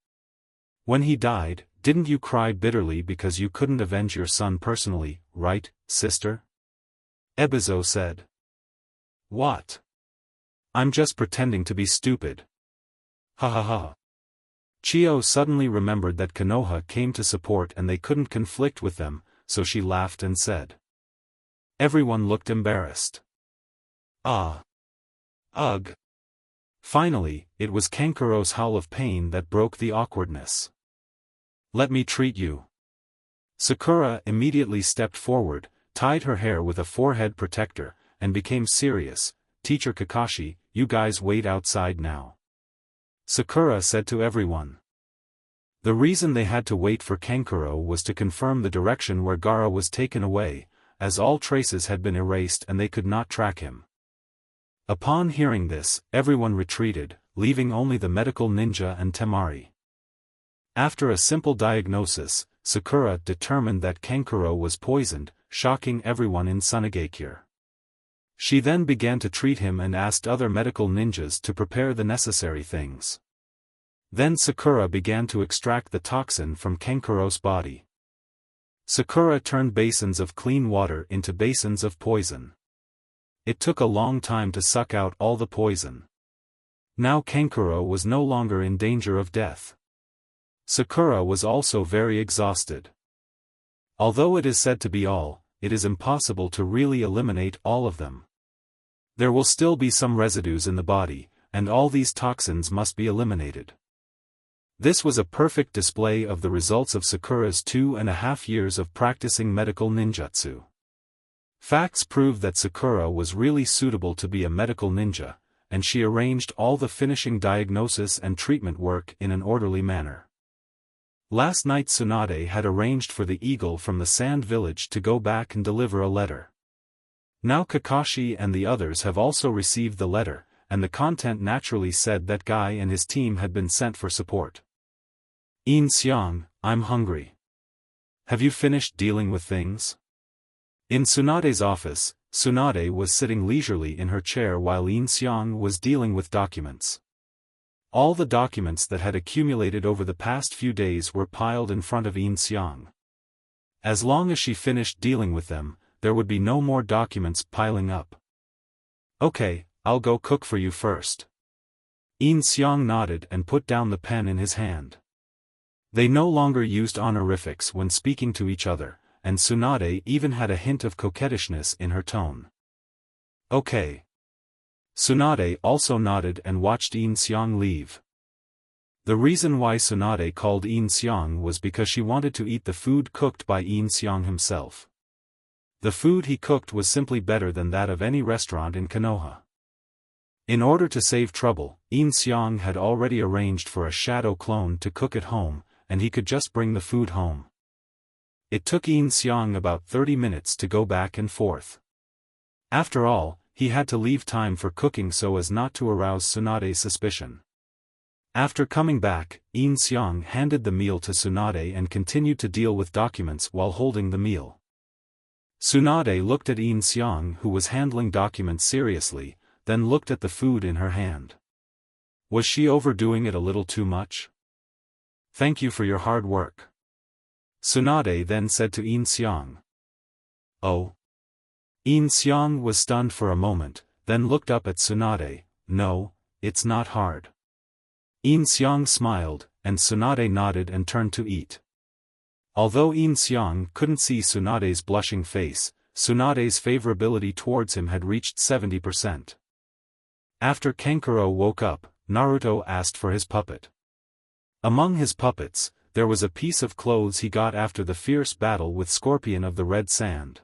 A: When he died, didn't you cry bitterly because you couldn't avenge your son personally, right, sister? Ebizo said. "What? I'm just pretending to be stupid. Ha ha ha." Chiyo suddenly remembered that Konoha came to support and they couldn't conflict with them, so she laughed and said. Everyone looked embarrassed. Ah. Ugh. Finally, it was Kankuro's howl of pain that broke the awkwardness. "Let me treat you." Sakura immediately stepped forward, tied her hair with a forehead protector, and became serious. "Teacher Kakashi, you guys wait outside now," Sakura said to everyone. The reason they had to wait for Kankuro was to confirm the direction where Gaara was taken away, as all traces had been erased and they could not track him. Upon hearing this, everyone retreated, leaving only the medical ninja and Temari. After a simple diagnosis, Sakura determined that Kankuro was poisoned, shocking everyone in Tsunade. She then began to treat him and asked other medical ninjas to prepare the necessary things. Then Sakura began to extract the toxin from Kankuro's body. Sakura turned basins of clean water into basins of poison. It took a long time to suck out all the poison. Now Kankuro was no longer in danger of death. Sakura was also very exhausted. Although it is said to be all, it is impossible to really eliminate all of them. There will still be some residues in the body, and all these toxins must be eliminated. This was a perfect display of the results of Sakura's 2.5 years of practicing medical ninjutsu. Facts proved that Sakura was really suitable to be a medical ninja, and she arranged all the finishing diagnosis and treatment work in an orderly manner. Last night Tsunade had arranged for the eagle from the sand village to go back and deliver a letter. Now Kakashi and the others have also received the letter, and the content naturally said that Guy and his team had been sent for support. "Yin Xiang, I'm hungry. Have you finished dealing with things?" In Tsunade's office, Tsunade was sitting leisurely in her chair while Yin Xiang was dealing with documents. All the documents that had accumulated over the past few days were piled in front of Yin Xiang. As long as she finished dealing with them, there would be no more documents piling up. "Okay, I'll go cook for you first." Yin Xiang nodded and put down the pen in his hand. They no longer used honorifics when speaking to each other, and Tsunade even had a hint of coquettishness in her tone. Okay. Tsunade also nodded and watched Yin Xiang leave. The reason why Tsunade called Yin Xiang was because she wanted to eat the food cooked by Yin Xiang himself. The food he cooked was simply better than that of any restaurant in Konoha. In order to save trouble, Yin Xiang had already arranged for a shadow clone to cook at home, and he could just bring the food home. It took Yin Xiang about 30 minutes to go back and forth. After all, he had to leave time for cooking so as not to arouse Tsunade's suspicion. After coming back, Yin Xiang handed the meal to Tsunade and continued to deal with documents while holding the meal. Tsunade looked at Yin Xiang, who was handling documents seriously, then looked at the food in her hand. Was she overdoing it a little too much? Thank you for your hard work. Tsunade then said to Yin Xiang. Oh. Yin Xiang was stunned for a moment, then looked up at Tsunade. No, it's not hard. Yin Xiang smiled, and Tsunade nodded and turned to eat. Although Yin Xiang couldn't see Tsunade's blushing face, Tsunade's favorability towards him had reached 70%. After Kankuro woke up, Naruto asked for his puppet. Among his puppets, there was a piece of clothes he got after the fierce battle with Scorpion of the Red Sand.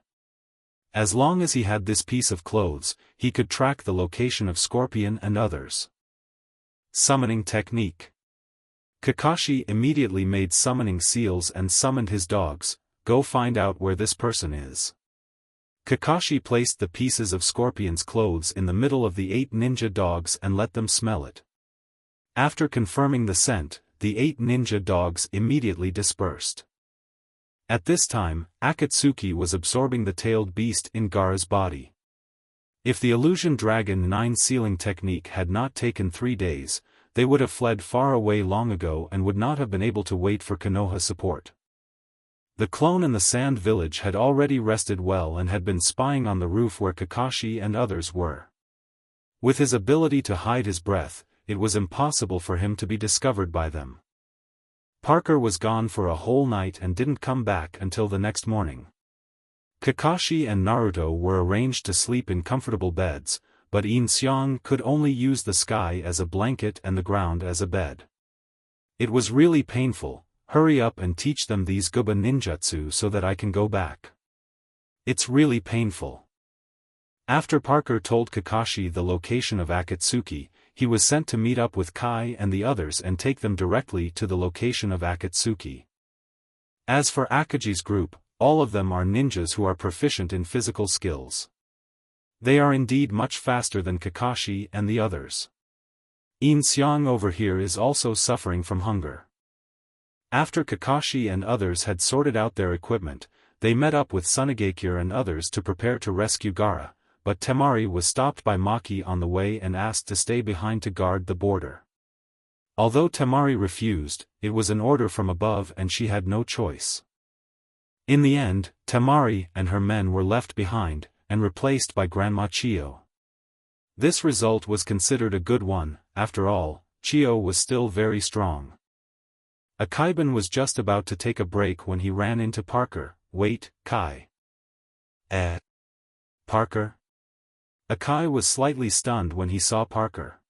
A: As long as he had this piece of clothes, he could track the location of Scorpion and others. Summoning technique. Kakashi immediately made summoning seals and summoned his dogs. Go find out where this person is. Kakashi placed the pieces of Scorpion's clothes in the middle of the 8 ninja dogs and let them smell it. After confirming the scent, the 8 ninja dogs immediately dispersed. At this time, Akatsuki was absorbing the tailed beast in Gaara's body. If the Illusion Dragon 9 sealing technique had not taken 3 days, they would have fled far away long ago and would not have been able to wait for Konoha support. The clone in the Sand Village had already rested well and had been spying on the roof where Kakashi and others were. With his ability to hide his breath, it was impossible for him to be discovered by them. Parker was gone for a whole night and didn't come back until the next morning. Kakashi and Naruto were arranged to sleep in comfortable beds, but Yin Xiang could only use the sky as a blanket and the ground as a bed. It was really painful. Hurry up and teach them these Guba ninjutsu so that I can go back. It's really painful. After Parker told Kakashi the location of Akatsuki, he was sent to meet up with Kai and the others and take them directly to the location of Akatsuki. As for Akaji's group, all of them are ninjas who are proficient in physical skills. They are indeed much faster than Kakashi and the others. Yin Xiang over here is also suffering from hunger. After Kakashi and others had sorted out their equipment, they met up with Tsunade and others to prepare to rescue Gaara, but Temari was stopped by Maki on the way and asked to stay behind to guard the border. Although Temari refused, it was an order from above and she had no choice. In the end, Temari and her men were left behind, and replaced by Grandma Chio. This result was considered a good one. After all, Chio was still very strong. Akaiban was just about to take a break when he ran into Parker. Wait, Kai. Parker? Akai was slightly stunned when he saw Parker.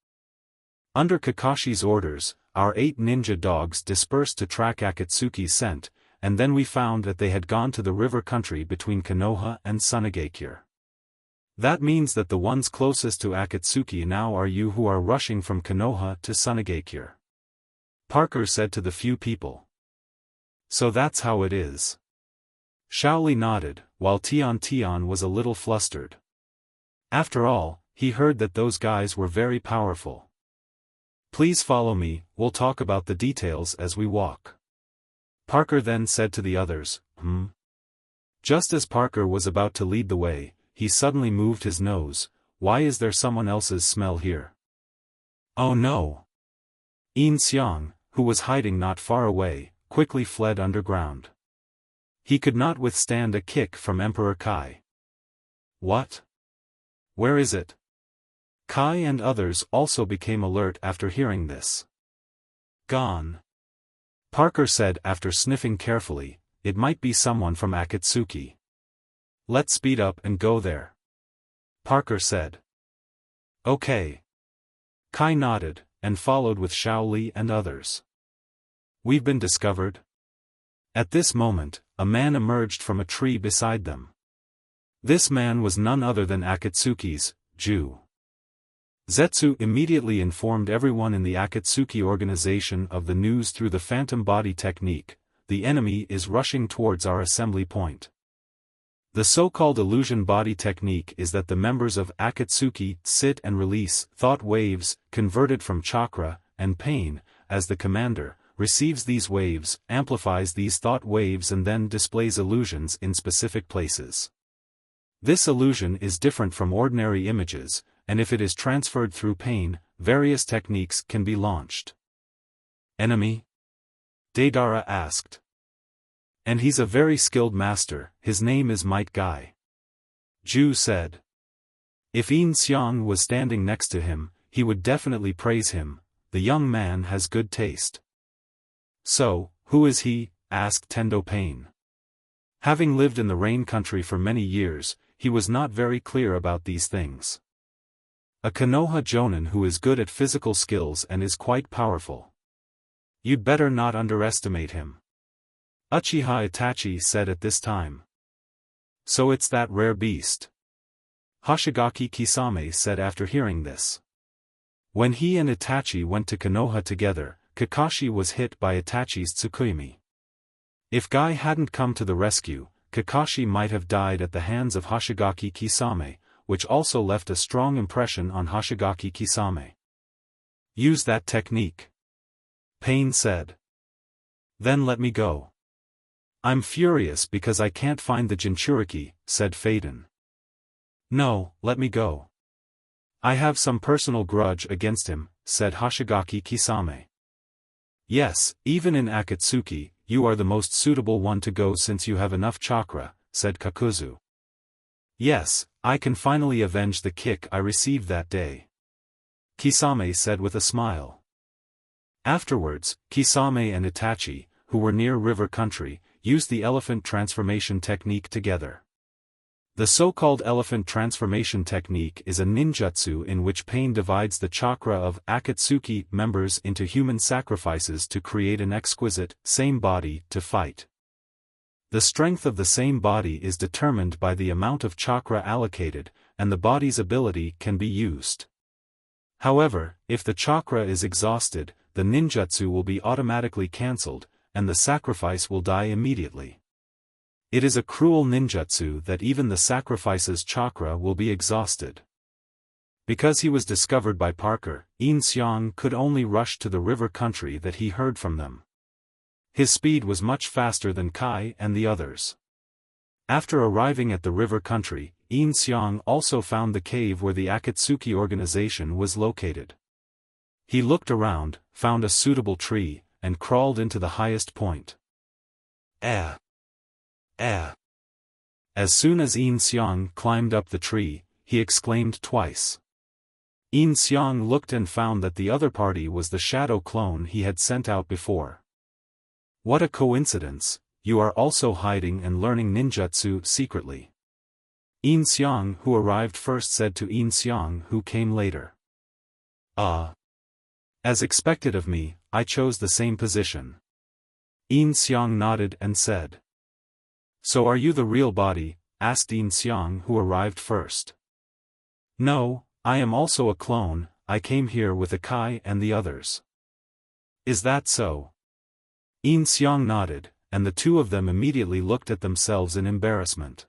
A: Under Kakashi's orders, our 8 ninja dogs dispersed to track Akatsuki's scent, and then we found that they had gone to the river country between Konoha and Tsunade. That means that the ones closest to Akatsuki now are you who are rushing from Konoha to Tsunade. Parker said to the few people. So that's how it is. Shaoli nodded, while Tian was a little flustered. After all, he heard that those guys were very powerful. Please follow me, we'll talk about the details as we walk. Parker then said to the others, Just as Parker was about to lead the way, he suddenly moved his nose. Why is there someone else's smell here? Oh no! Yin Xiang, who was hiding not far away, quickly fled underground. He could not withstand a kick from Emperor Kai. What? Where is it? Kai and others also became alert after hearing this. Gone. Parker said after sniffing carefully. it might be someone from Akatsuki. Let's speed up and go there. Parker said. Okay. Kai nodded, and followed with Shaoli and others. We've been discovered? At this moment, a man emerged from a tree beside them. This man was none other than Akatsuki's Jew. Zetsu immediately informed everyone in the Akatsuki organization of the news through the phantom body technique. The enemy is rushing towards our assembly point. The so-called illusion body technique is that the members of Akatsuki sit and release thought waves, converted from chakra, and pain, as the commander receives these waves, amplifies these thought waves and then displays illusions in specific places. This illusion is different from ordinary images, and if it is transferred through pain, various techniques can be launched. Enemy? Deidara asked. And he's a very skilled master, his name is Might Guy. Ju said. If Yin Xiang was standing next to him, he would definitely praise him. The young man has good taste. So, who is he? Asked Tendo Pain. Having lived in the rain country for many years, he was not very clear about these things. A Konoha Jonin who is good at physical skills and is quite powerful. You'd better not underestimate him. Uchiha Itachi said at this time. So it's that rare beast. Hoshigaki Kisame said after hearing this. When he and Itachi went to Konoha together, Kakashi was hit by Itachi's Tsukuyomi. If Guy hadn't come to the rescue, Kakashi might have died at the hands of Hoshigaki Kisame, which also left a strong impression on Hoshigaki Kisame. Use that technique. Pain said. Then let me go. I'm furious because I can't find the Jinchuriki, said Faden. No, let me go. I have some personal grudge against him, said Hoshigaki Kisame. Yes, even in Akatsuki, you are the most suitable one to go since you have enough chakra, said Kakuzu. Yes, I can finally avenge the kick I received that day. Kisame said with a smile. Afterwards, Kisame and Itachi, who were near river country, used the elephant transformation technique together. The so-called elephant transformation technique is a ninjutsu in which Pain divides the chakra of Akatsuki members into human sacrifices to create an exquisite, same body to fight. The strength of the same body is determined by the amount of chakra allocated, and the body's ability can be used. However, if the chakra is exhausted, the ninjutsu will be automatically cancelled, and the sacrifice will die immediately. It is a cruel ninjutsu that even the sacrifice's chakra will be exhausted. Because he was discovered by Parker, Yin Xiang could only rush to the river country that he heard from them. His speed was much faster than Kai and the others. After arriving at the river country, Yin Xiang also found the cave where the Akatsuki organization was located. He looked around, found a suitable tree, and crawled into the highest point. As soon as Yin Xiang climbed up the tree, he exclaimed twice. Yin Xiang looked and found that the other party was the shadow clone he had sent out before. What a coincidence, you are also hiding and learning ninjutsu secretly. Yin Xiang who arrived first said to Yin Xiang who came later. As expected of me, I chose the same position. Yin Xiang nodded and said. So are you the real body? Asked Yin Xiang who arrived first. No, I am also a clone, I came here with Akai and the others. Is that so? Yin Xiang nodded, and the two of them immediately looked at themselves in embarrassment.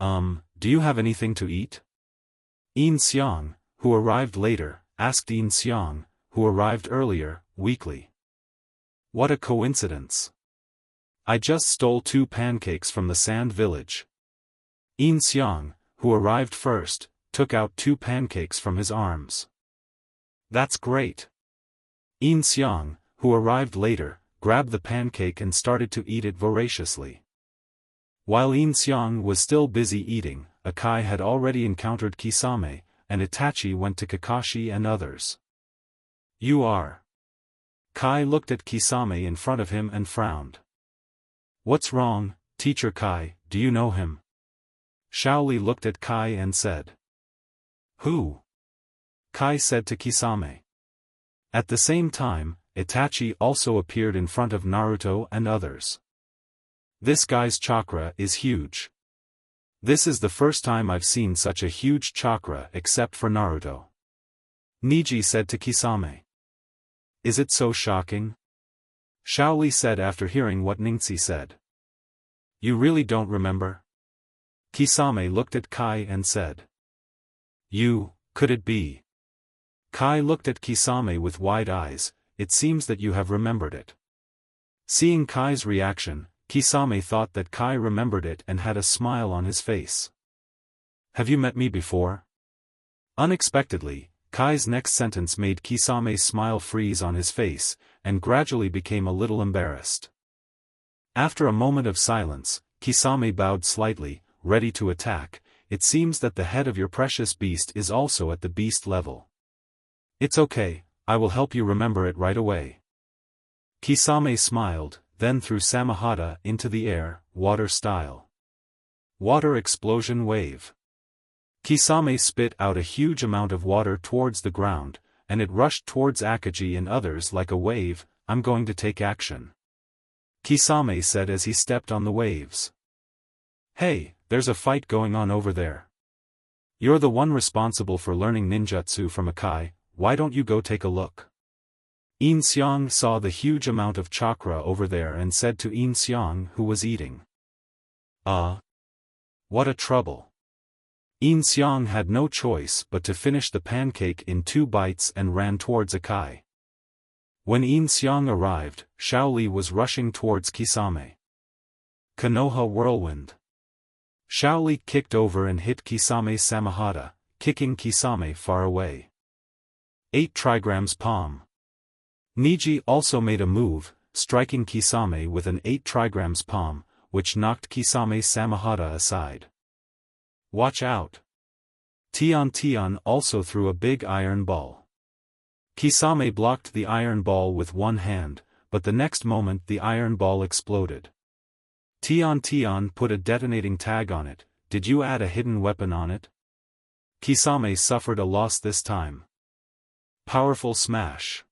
A: Do you have anything to eat? Yin Xiang, who arrived later, asked Yin Xiang, who arrived earlier, weakly. What a coincidence. I just stole 2 pancakes from the sand village. Yin Xiang, who arrived first, took out 2 pancakes from his arms. That's great. Yin Xiang, who arrived later, grabbed the pancake and started to eat it voraciously. While Yin Xiang was still busy eating, Akai had already encountered Kisame, and Itachi went to Kakashi and others. You are. Kai looked at Kisame in front of him and frowned. What's wrong, Teacher Kai, do you know him? Shaoli looked at Kai and said. Who? Kai said to Kisame. At the same time, Itachi also appeared in front of Naruto and others. This guy's chakra is huge. This is the first time I've seen such a huge chakra except for Naruto. Niji said to Kisame. Is it so shocking? Shaoli said after hearing what Ningxi said. You really don't remember? Kisame looked at Kai and said. Could it be? Kai looked at Kisame with wide eyes. It seems that you have remembered it. Seeing Kai's reaction, Kisame thought that Kai remembered it and had a smile on his face. Have you met me before? Unexpectedly, Kai's next sentence made Kisame's smile freeze on his face, and gradually became a little embarrassed. After a moment of silence, Kisame bowed slightly, ready to attack. It seems that the head of your precious beast is also at the beast level. It's okay, I will help you remember it right away. Kisame smiled, then threw Samahata into the air, water style. Water explosion wave. Kisame spit out a huge amount of water towards the ground, and it rushed towards Akatsuki and others like a wave. I'm going to take action. Kisame said as he stepped on the waves. Hey, there's a fight going on over there. You're the one responsible for learning ninjutsu from Akai, why don't you go take a look? Yin Xiang saw the huge amount of chakra over there and said to Yin Xiang who was eating. What a trouble. Yin Xiang had no choice but to finish the pancake in 2 bites and ran towards Akai. When Yin Xiang arrived, Shaoli was rushing towards Kisame. Konoha whirlwind. Shaoli kicked over and hit Kisame's Samahata, kicking Kisame far away. 8 trigrams palm. Niji also made a move, striking Kisame with an 8 trigrams palm, which knocked Kisame's Samahata aside. Watch out. Tian also threw a big iron ball. Kisame blocked the iron ball with one hand, but the next moment the iron ball exploded. Tian put a detonating tag on it. Did you add a hidden weapon on it? Kisame suffered a loss this time. Powerful smash.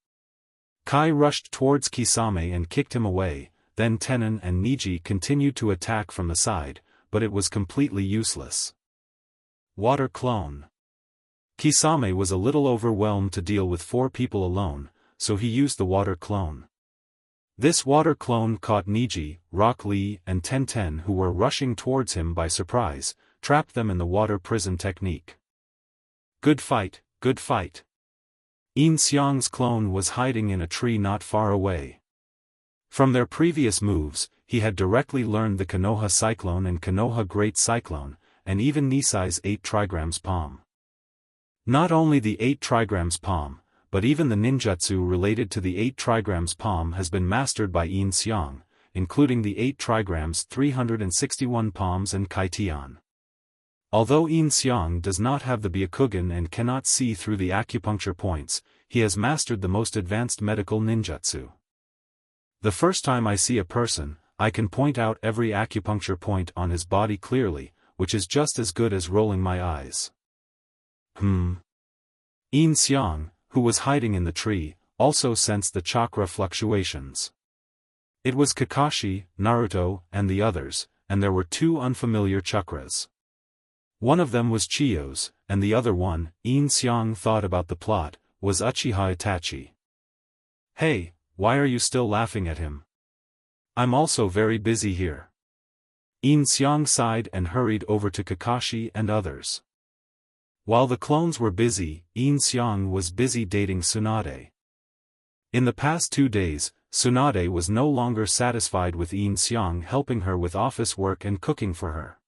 A: Kai rushed towards Kisame and kicked him away, then Tenon and Niji continued to attack from the side, but it was completely useless. Water clone. Kisame was a little overwhelmed to deal with 4 people alone, so he used the water clone. This water clone caught Niji, Rock Lee and Tenten who were rushing towards him by surprise, trapped them in the water prison technique. Good fight, good fight. Yin Xiang's clone was hiding in a tree not far away. From their previous moves, he had directly learned the Konoha Cyclone and Konoha Great Cyclone, and even Nisai's 8 trigrams palm. Not only the 8 trigrams palm, but even the ninjutsu related to the 8 trigrams palm has been mastered by Yin Xiang, including the 8 trigrams 361 palms and Kaitian. Although Yin Xiang does not have the Byakugan and cannot see through the acupuncture points, he has mastered the most advanced medical ninjutsu. The first time I see a person, I can point out every acupuncture point on his body clearly, which is just as good as rolling my eyes. Yin Xiang, who was hiding in the tree, also sensed the chakra fluctuations. It was Kakashi, Naruto, and the others, and there were 2 unfamiliar chakras. One of them was Chiyo's, and the other one, Yin Xiang thought about the plot, was Uchiha Itachi. Hey, why are you still laughing at him? I'm also very busy here. Yin Xiang sighed and hurried over to Kakashi and others. While the clones were busy, Yin Xiang was busy dating Tsunade. In the past 2 days, Tsunade was no longer satisfied with Yin Xiang helping her with office work and cooking for her.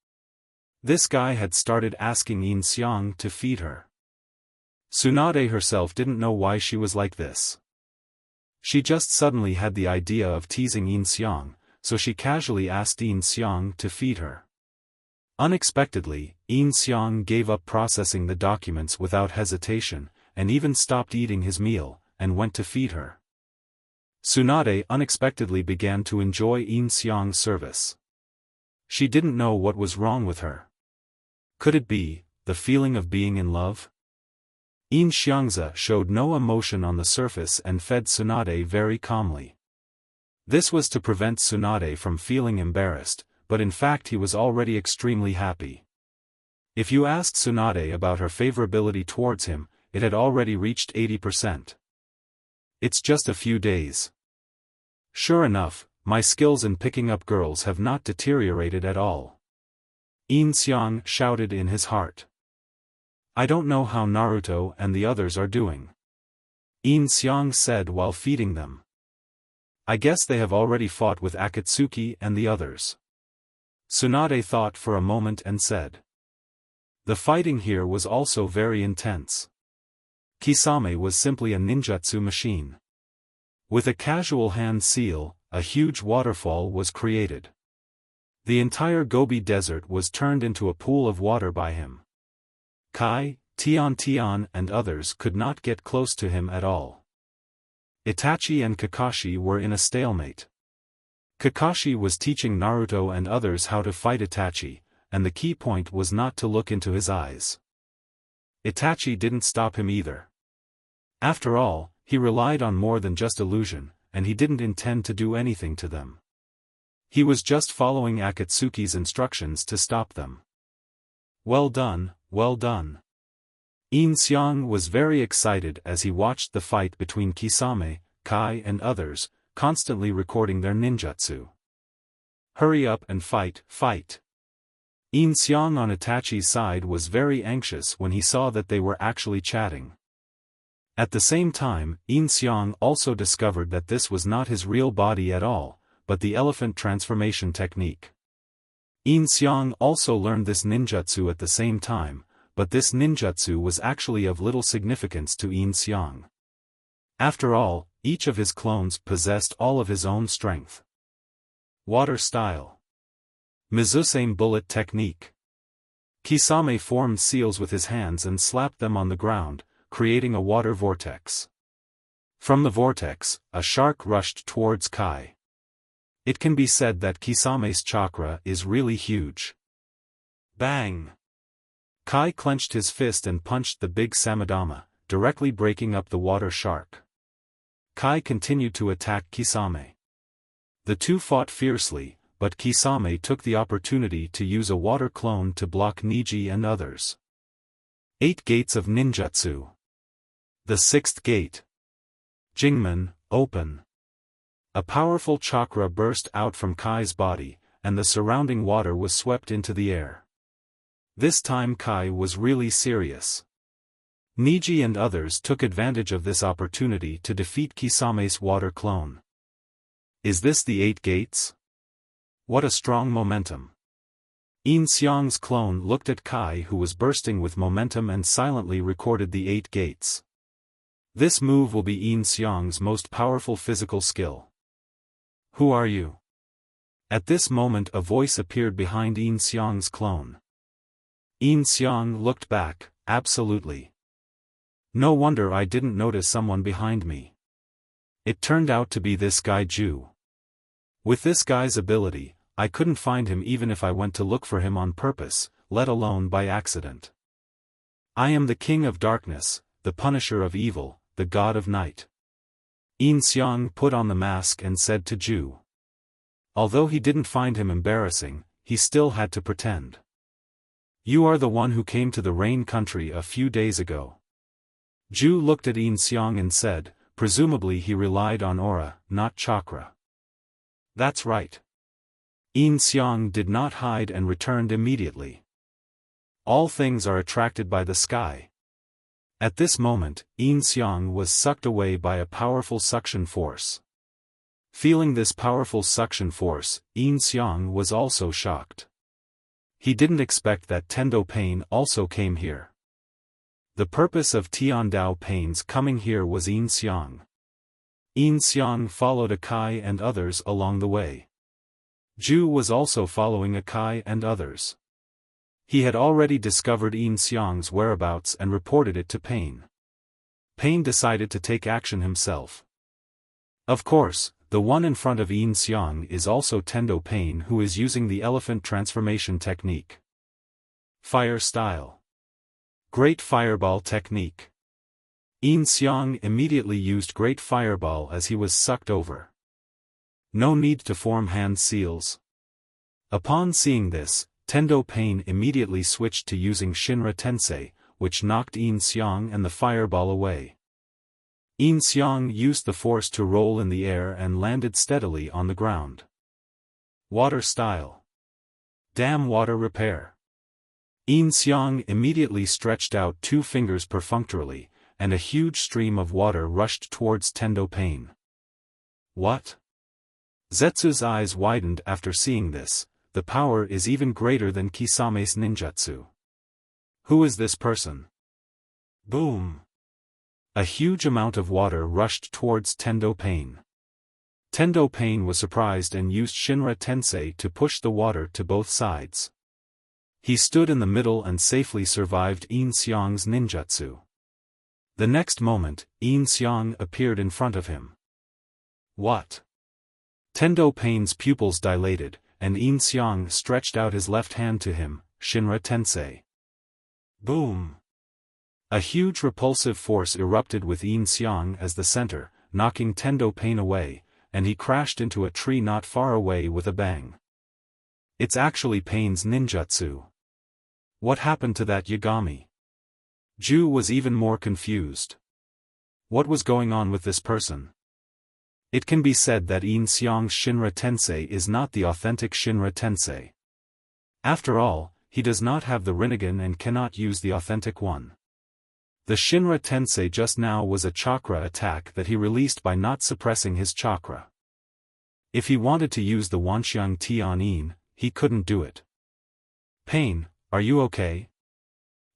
A: This guy had started asking Yin Xiang to feed her. Tsunade herself didn't know why she was like this. She just suddenly had the idea of teasing Yin Xiang, so she casually asked Yin Xiang to feed her. Unexpectedly, Yin Xiang gave up processing the documents without hesitation, and even stopped eating his meal, and went to feed her. Tsunade unexpectedly began to enjoy Yin Xiang's service. She didn't know what was wrong with her. Could it be the feeling of being in love? Yin Xiangza showed no emotion on the surface and fed Tsunade very calmly. This was to prevent Tsunade from feeling embarrassed, but in fact he was already extremely happy. If you asked Tsunade about her favorability towards him, it had already reached 80%. It's just a few days. Sure enough, my skills in picking up girls have not deteriorated at all. Yin Xiang shouted in his heart. I don't know how Naruto and the others are doing. Yin Xiang said while feeding them. I guess they have already fought with Akatsuki and the others. Tsunade thought for a moment and said. The fighting here was also very intense. Kisame was simply a ninjutsu machine. With a casual hand seal, a huge waterfall was created. The entire Gobi Desert was turned into a pool of water by him. Kai, Tian and others could not get close to him at all. Itachi and Kakashi were in a stalemate. Kakashi was teaching Naruto and others how to fight Itachi, and the key point was not to look into his eyes. Itachi didn't stop him either. After all, he relied on more than just illusion, and he didn't intend to do anything to them. He was just following Akatsuki's instructions to stop them. Well done, well done. Yin Xiang was very excited as he watched the fight between Kisame, Kai and others, constantly recording their ninjutsu. Hurry up and fight, fight. Yin Xiang on Itachi's side was very anxious when he saw that they were actually chatting. At the same time, Yin Xiang also discovered that this was not his real body at all, but the elephant transformation technique. Yin Xiang also learned this ninjutsu at the same time, but this ninjutsu was actually of little significance to Yin Xiang. After all, each of his clones possessed all of his own strength. Water style. Mizusame bullet technique. Kisame formed seals with his hands and slapped them on the ground, creating a water vortex. From the vortex, a shark rushed towards Kai. It can be said that Kisame's chakra is really huge. Bang! Kai clenched his fist and punched the big Samadama, directly breaking up the water shark. Kai continued to attack Kisame. The two fought fiercely, but Kisame took the opportunity to use a water clone to block Niji and others. 8 Gates of Ninjutsu. The 6th Gate. Jingmen, open. A powerful chakra burst out from Kai's body, and the surrounding water was swept into the air. This time Kai was really serious. Niji and others took advantage of this opportunity to defeat Kisame's water clone. Is this the 8 gates? What a strong momentum. Yin Xiang's clone looked at Kai, who was bursting with momentum, and silently recorded the 8 gates. This move will be Yin Xiang's most powerful physical skill. Who are you? At this moment a voice appeared behind Yin Xiang's clone. Yin Xiang looked back. Absolutely. No wonder I didn't notice someone behind me. It turned out to be this guy Ju. With this guy's ability, I couldn't find him even if I went to look for him on purpose, let alone by accident. I am the King of Darkness, the Punisher of Evil, the God of Night. Yin Xiang put on the mask and said to Ju. Although he didn't find him embarrassing, he still had to pretend. You are the one who came to the Rain Country a few days ago. Ju looked at Yin Xiang and said, presumably he relied on aura, not chakra. That's right. Yin Xiang did not hide and returned immediately. All things are attracted by the sky. At this moment, Yin Xiang was sucked away by a powerful suction force. Feeling this powerful suction force, Yin Xiang was also shocked. He didn't expect that Tendo Pain also came here. The purpose of Tiandao Pain's coming here was Yin Xiang. Yin Xiang followed Akai and others along the way. Ju was also following Akai and others. He had already discovered Yin Xiang's whereabouts and reported it to Pain. Pain decided to take action himself. Of course, the one in front of Yin Xiang is also Tendo Pain, who is using the elephant transformation technique. Fire style. Great Fireball technique. Yin Xiang immediately used Great Fireball as he was sucked over. No need to form hand seals. Upon seeing this, Tendo Pain immediately switched to using Shinra Tensei, which knocked Yin Xiang and the fireball away. Yin Xiang used the force to roll in the air and landed steadily on the ground. Water style. Dam water repair. Yin Xiang immediately stretched out 2 fingers perfunctorily, and a huge stream of water rushed towards Tendo Pain. What? Zetsu's eyes widened after seeing this. The power is even greater than Kisame's ninjutsu. Who is this person? Boom! A huge amount of water rushed towards Tendo Pain. Tendo Pain was surprised and used Shinra Tensei to push the water to both sides. He stood in the middle and safely survived Yin Xiang's ninjutsu. The next moment, Yin Xiang appeared in front of him. What? Tendo Pain's pupils dilated, and Yin Xiang stretched out his left hand to him, Shinra Tensei. Boom! A huge repulsive force erupted with Yin Xiang as the center, knocking Tendo Pain away, and he crashed into a tree not far away with a bang. It's actually Pain's ninjutsu. What happened to that Yagami? Ju was even more confused. What was going on with this person? It can be said that Yin Xiang's Shinra Tensei is not the authentic Shinra Tensei. After all, he does not have the Rinnegan and cannot use the authentic one. The Shinra Tensei just now was a chakra attack that he released by not suppressing his chakra. If he wanted to use the Wanxiang Ti on Yin, he couldn't do it. Pain, are you okay?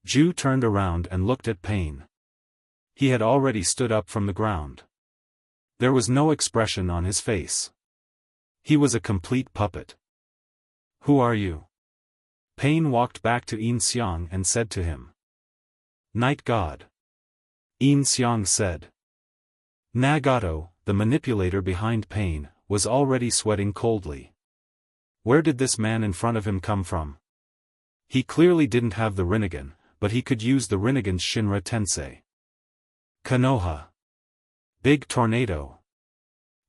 A: Ju turned around and looked at Pain. He had already stood up from the ground. There was no expression on his face. He was a complete puppet. Who are you? Pain walked back to Yin Xiang and said to him. Night God. Yin Xiang said. Nagato, the manipulator behind Pain, was already sweating coldly. Where did this man in front of him come from? He clearly didn't have the Rinnegan, but he could use the Rinnegan's Shinra Tensei. Konoha. Big tornado.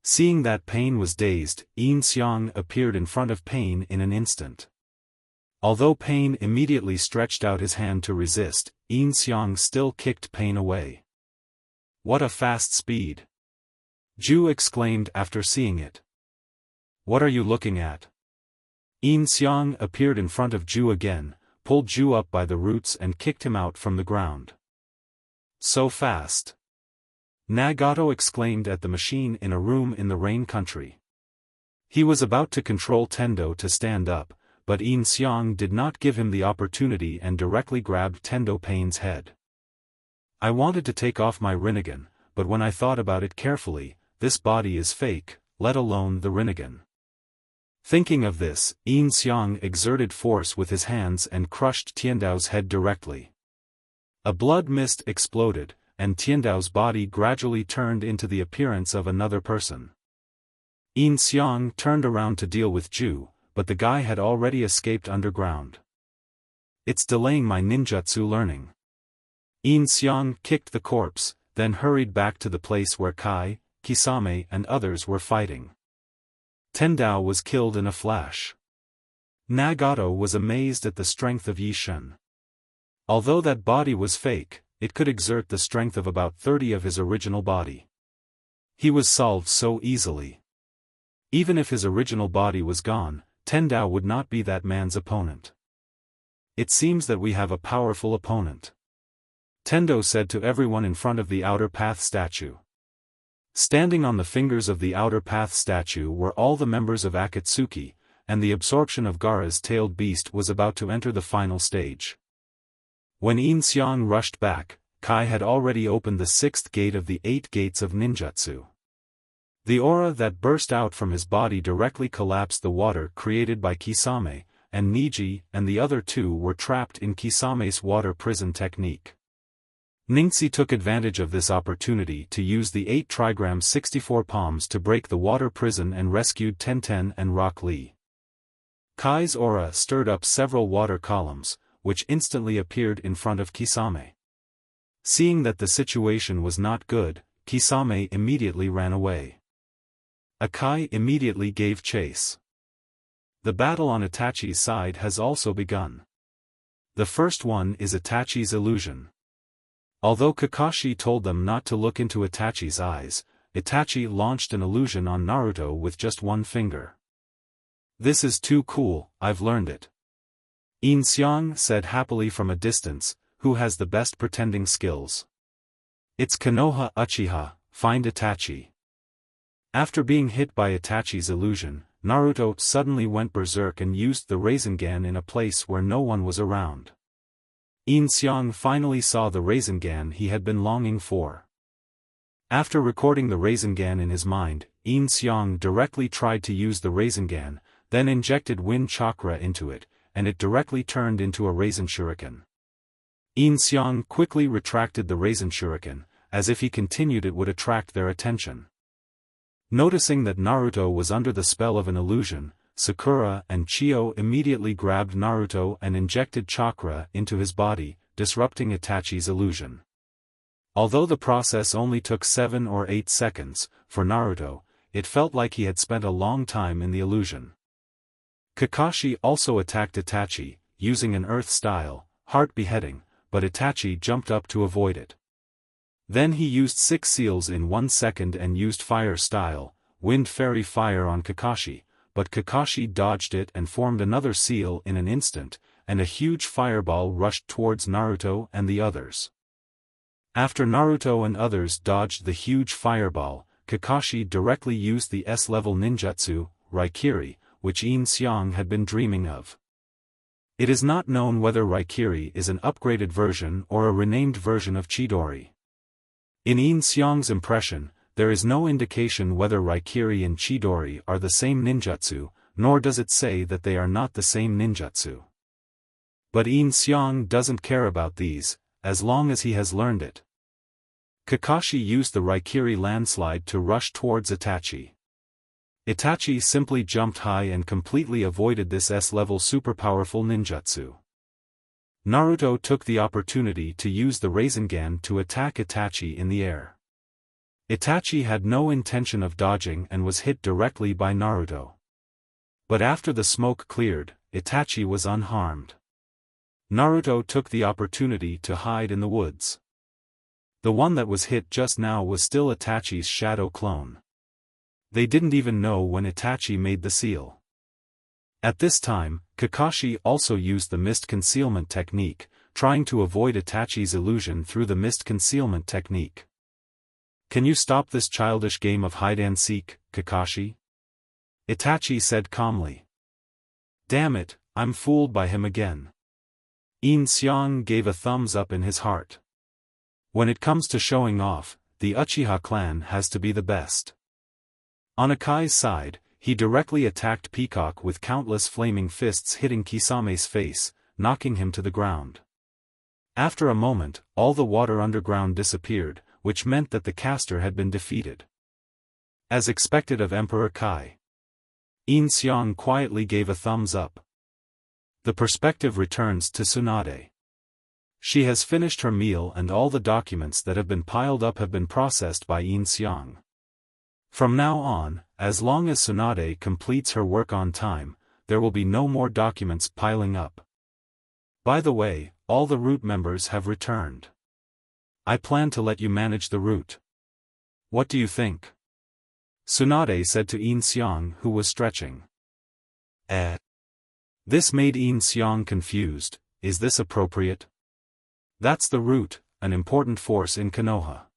A: Seeing that Pain was dazed, Yin Xiang appeared in front of Pain in an instant. Although Pain immediately stretched out his hand to resist, Yin Xiang still kicked Pain away. What a fast speed! Ju exclaimed after seeing it. What are you looking at? Yin Xiang appeared in front of Ju again, pulled Ju up by the roots and kicked him out from the ground. So fast! Nagato exclaimed at the machine in a room in the rain country. He was about to control Tendo to stand up, but Yin Xiang did not give him the opportunity and directly grabbed Tendo Pain's head. I wanted to take off my Rinnegan, but when I thought about it carefully, this body is fake, let alone the Rinnegan. Thinking of this, Yin Xiang exerted force with his hands and crushed Tiandao's head directly. A blood mist exploded, and Tiandao's body gradually turned into the appearance of another person. Yin Xiang turned around to deal with Ju, but the guy had already escaped underground. It's delaying my ninjutsu learning. Yin Xiang kicked the corpse, then hurried back to the place where Kai, Kisame and others were fighting. Tendao was killed in a flash. Nagato was amazed at the strength of Yishen. Although that body was fake, it could exert the strength of about 30 of his original body. He was solved so easily. Even if his original body was gone, Tendao would not be that man's opponent. It seems that we have a powerful opponent. Tendo said to everyone in front of the outer path statue. Standing on the fingers of the outer path statue were all the members of Akatsuki, and the absorption of Gaara's tailed beast was about to enter the final stage. When Yin Xiang rushed back, Kai had already opened the 6th gate of the 8 gates of ninjutsu. The aura that burst out from his body directly collapsed the water created by Kisame, and Niji and the other 2 were trapped in Kisame's water prison technique. Ningxi took advantage of this opportunity to use the 8 trigram 64 palms to break the water prison and rescued Tenten and Rock Lee. Kai's aura stirred up several water columns, which instantly appeared in front of Kisame. Seeing that the situation was not good, Kisame immediately ran away. Akai immediately gave chase. The battle on Itachi's side has also begun. The first one is Itachi's illusion. Although Kakashi told them not to look into Itachi's eyes, Itachi launched an illusion on Naruto with just one finger. "This is too cool, I've learned it." Yin Xiang said happily from a distance, "Who has the best pretending skills?" "It's Konoha Uchiha, find Itachi." After being hit by Itachi's illusion, Naruto suddenly went berserk and used the Rasengan in a place where no one was around. Yin Xiang finally saw the Rasengan he had been longing for. After recording the Rasengan in his mind, Yin Xiang directly tried to use the Rasengan, then injected wind chakra into it, and it directly turned into a Rasen Shuriken. Yin Xiang quickly retracted the Rasen Shuriken, as if he continued it would attract their attention. Noticing that Naruto was under the spell of an illusion, Sakura and Chio immediately grabbed Naruto and injected chakra into his body, disrupting Itachi's illusion. Although the process only took 7 or 8 seconds, for Naruto, it felt like he had spent a long time in the illusion. Kakashi also attacked Itachi, using an earth style, heart beheading, but Itachi jumped up to avoid it. Then he used 6 seals in 1 second and used fire style, wind fairy fire on Kakashi, but Kakashi dodged it and formed another seal in an instant, and a huge fireball rushed towards Naruto and the others. After Naruto and others dodged the huge fireball, Kakashi directly used the S-level ninjutsu, Raikiri, which Yin Xiang had been dreaming of. It is not known whether Raikiri is an upgraded version or a renamed version of Chidori. In Yin Xiang's impression, there is no indication whether Raikiri and Chidori are the same ninjutsu, nor does it say that they are not the same ninjutsu. But Yin Xiang doesn't care about these, as long as he has learned it. Kakashi used the Raikiri landslide to rush towards Itachi. Itachi simply jumped high and completely avoided this S-level super-powerful ninjutsu. Naruto took the opportunity to use the Rasengan to attack Itachi in the air. Itachi had no intention of dodging and was hit directly by Naruto. But after the smoke cleared, Itachi was unharmed. Naruto took the opportunity to hide in the woods. The one that was hit just now was still Itachi's shadow clone. They didn't even know when Itachi made the seal. At this time, Kakashi also used the mist concealment technique, trying to avoid Itachi's illusion through the mist concealment technique. "Can you stop this childish game of hide-and-seek, Kakashi?" Itachi said calmly. "Damn it, I'm fooled by him again." Yin Xiang gave a thumbs up in his heart. When it comes to showing off, the Uchiha clan has to be the best. On Akai's side, he directly attacked Peacock with countless flaming fists hitting Kisame's face, knocking him to the ground. After a moment, all the water underground disappeared, which meant that the caster had been defeated. As expected of Emperor Kai, Yin Xiang quietly gave a thumbs up. The perspective returns to Tsunade. She has finished her meal and all the documents that have been piled up have been processed by Yin Xiang. From now on, as long as Tsunade completes her work on time, there will be no more documents piling up. By the way, all the root members have returned. I plan to let you manage the root. What do you think? Tsunade said to Yin Xiang, who was stretching. This made Yin Xiang confused. Is this appropriate? That's the root, an important force in Konoha.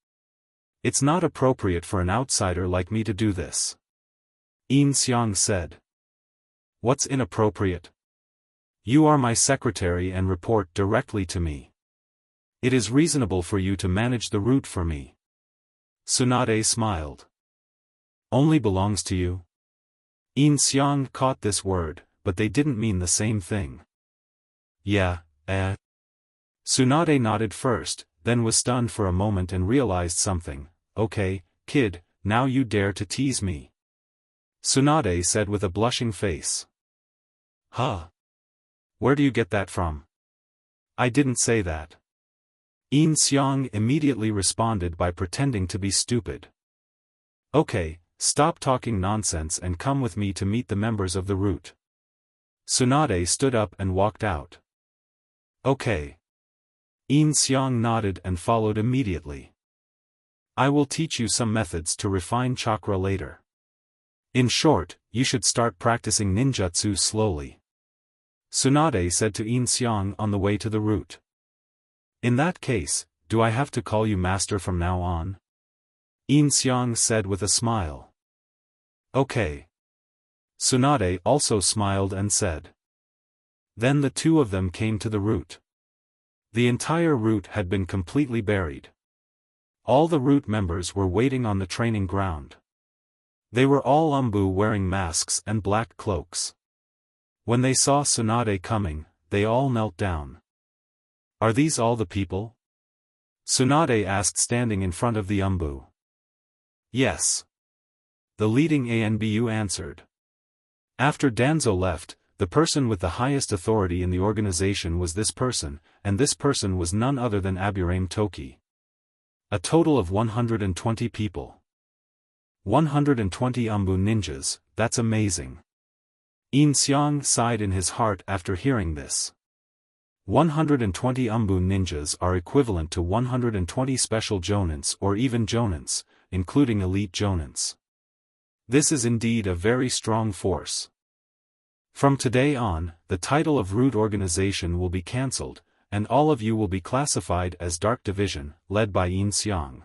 A: It's not appropriate for an outsider like me to do this. Yin Xiang said. What's inappropriate? You are my secretary and report directly to me. It is reasonable for you to manage the root for me. Tsunade smiled. Only belongs to you? Yin Xiang caught this word, but they didn't mean the same thing. Yeah, Tsunade nodded first, then was stunned for a moment and realized something. Okay, kid, now you dare to tease me. Tsunade said with a blushing face. Huh? Where do you get that from? I didn't say that. Yin Xiang immediately responded by pretending to be stupid. Okay, stop talking nonsense and come with me to meet the members of the root. Tsunade stood up and walked out. Okay. Yin Xiang nodded and followed immediately. I will teach you some methods to refine chakra later. In short, you should start practicing ninjutsu slowly. Tsunade said to Yin Xiang on the way to the root. In that case, do I have to call you master from now on? Yin Xiang said with a smile. Okay. Tsunade also smiled and said. Then the two of them came to the root. The entire root had been completely buried. All the root members were waiting on the training ground. They were all Anbu wearing masks and black cloaks. When they saw Tsunade coming, they all knelt down. Are these all the people? Tsunade asked standing in front of the Anbu. Yes. The leading Anbu answered. After Danzo left, the person with the highest authority in the organization was this person, and this person was none other than Aburame Toki. A total of 120 people. 120 Anbu ninjas, that's amazing. Yin Xiang sighed in his heart after hearing this. 120 Anbu ninjas are equivalent to 120 special jonins or even jonins, including elite jonins. This is indeed a very strong force. From today on, the title of Root Organization will be cancelled, and all of you will be classified as Dark Division, led by Yin Xiang.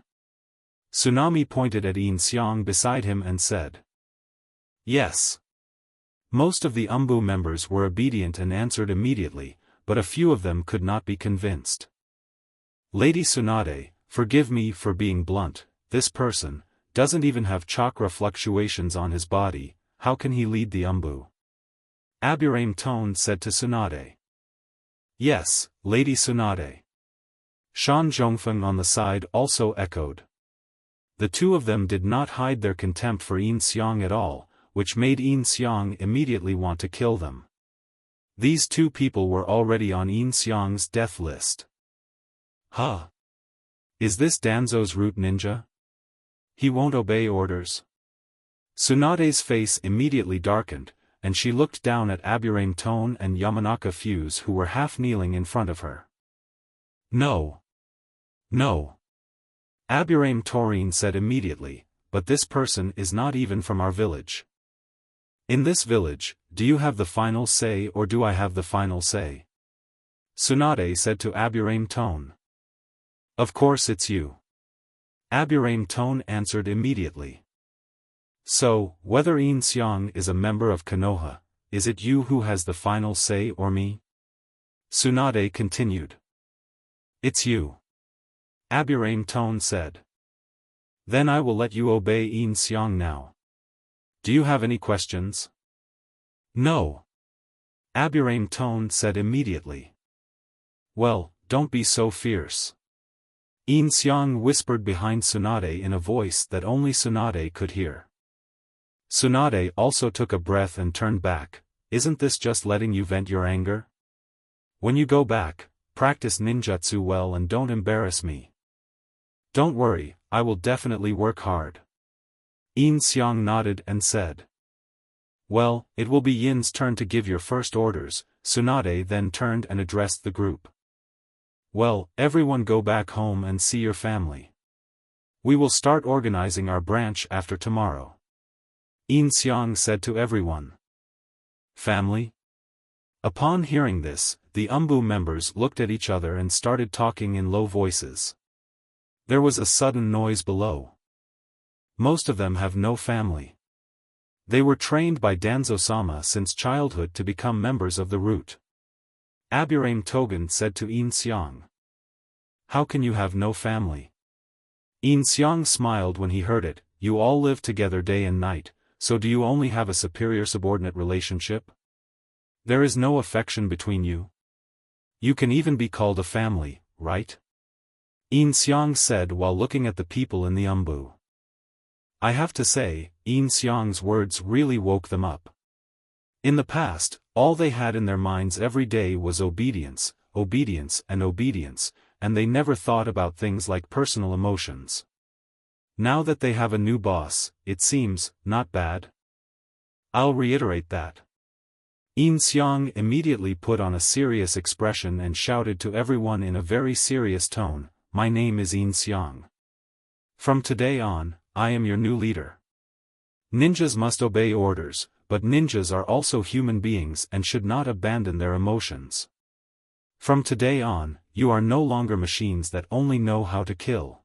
A: Tsunami pointed at Yin Xiang beside him and said. Yes. Most of the Anbu members were obedient and answered immediately, but a few of them could not be convinced. Lady Tsunade, forgive me for being blunt, this person doesn't even have chakra fluctuations on his body, how can he lead the Anbu? Aburame Tone said to Tsunade. Yes, Lady Tsunade. Shan Zhongfeng on the side also echoed. The two of them did not hide their contempt for Yin Xiang at all, which made Yin Xiang immediately want to kill them. These two people were already on Yin Xiang's death list. Huh? Is this Danzo's root ninja? He won't obey orders. Tsunade's face immediately darkened, and she looked down at Aburame Tone and Yamanaka Fuse who were half kneeling in front of her. No. No. Aburame Taurine said immediately, but this person is not even from our village. In this village, do you have the final say or do I have the final say? Tsunade said to Aburame Tone. Of course it's you. Aburame Tone answered immediately. So, whether Yin Xiang is a member of Konoha, is it you who has the final say or me? Tsunade continued. It's you. Aburame Tone said. Then I will let you obey Yin Xiang now. Do you have any questions? No. Aburame Tone said immediately. Well, don't be so fierce. Yin Xiang whispered behind Tsunade in a voice that only Tsunade could hear. Tsunade also took a breath and turned back. Isn't this just letting you vent your anger? When you go back, practice ninjutsu well and don't embarrass me. Don't worry, I will definitely work hard. Yin Xiang nodded and said. Well, it will be Yin's turn to give your first orders. Tsunade then turned and addressed the group. Well, everyone go back home and see your family. We will start organizing our branch after tomorrow. Yin Xiang said to everyone. Family? Upon hearing this, the Anbu members looked at each other and started talking in low voices. There was a sudden noise below. Most of them have no family. They were trained by Danzo-sama since childhood to become members of the root. Aburame Togen said to Yin Xiang. How can you have no family? Yin Xiang smiled when he heard it. You all live together day and night, so do you only have a superior-subordinate relationship? There is no affection between you? You can even be called a family, right? Yin Xiang said while looking at the people in the Anbu. I have to say, Yin Xiang's words really woke them up. In the past, all they had in their minds every day was obedience, obedience and obedience, and they never thought about things like personal emotions. Now that they have a new boss, it seems, not bad. I'll reiterate that. Yin Xiang immediately put on a serious expression and shouted to everyone in a very serious tone, "My name is Yin Xiang. From today on, I am your new leader. Ninjas must obey orders, but ninjas are also human beings and should not abandon their emotions. From today on, you are no longer machines that only know how to kill.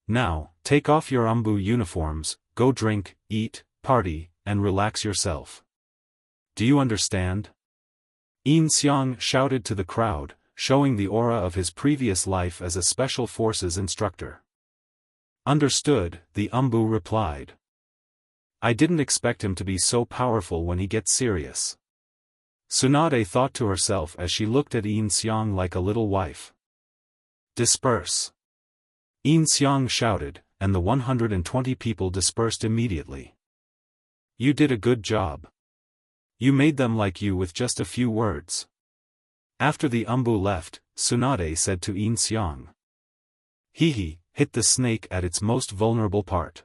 A: Now, take off your Anbu uniforms, go drink, eat, party, and relax yourself. Do you understand?" Yin Xiang shouted to the crowd, showing the aura of his previous life as a special forces instructor. "Understood," the Anbu replied. "I didn't expect him to be so powerful when he gets serious." Tsunade thought to herself as she looked at Yin Xiang like a little wife. "Disperse!" Yin Xiang shouted, and the 120 people dispersed immediately. "You did a good job. You made them like you with just a few words." After the Anbu left, Tsunade said to Yin Xiang. "He hit the snake at its most vulnerable part.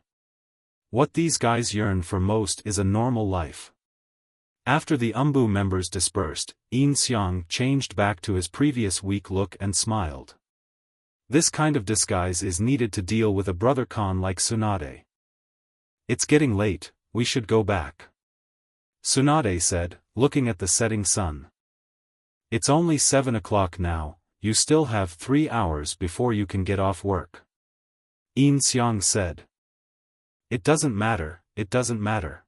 A: What these guys yearn for most is a normal life." After the Anbu members dispersed, Yin Xiang changed back to his previous weak look and smiled. This kind of disguise is needed to deal with a brother Khan like Tsunade. "It's getting late, we should go back," Tsunade said, looking at the setting sun. "It's only 7 o'clock now, you still have 3 hours before you can get off work," Yin Xiang said. "It doesn't matter, it doesn't matter.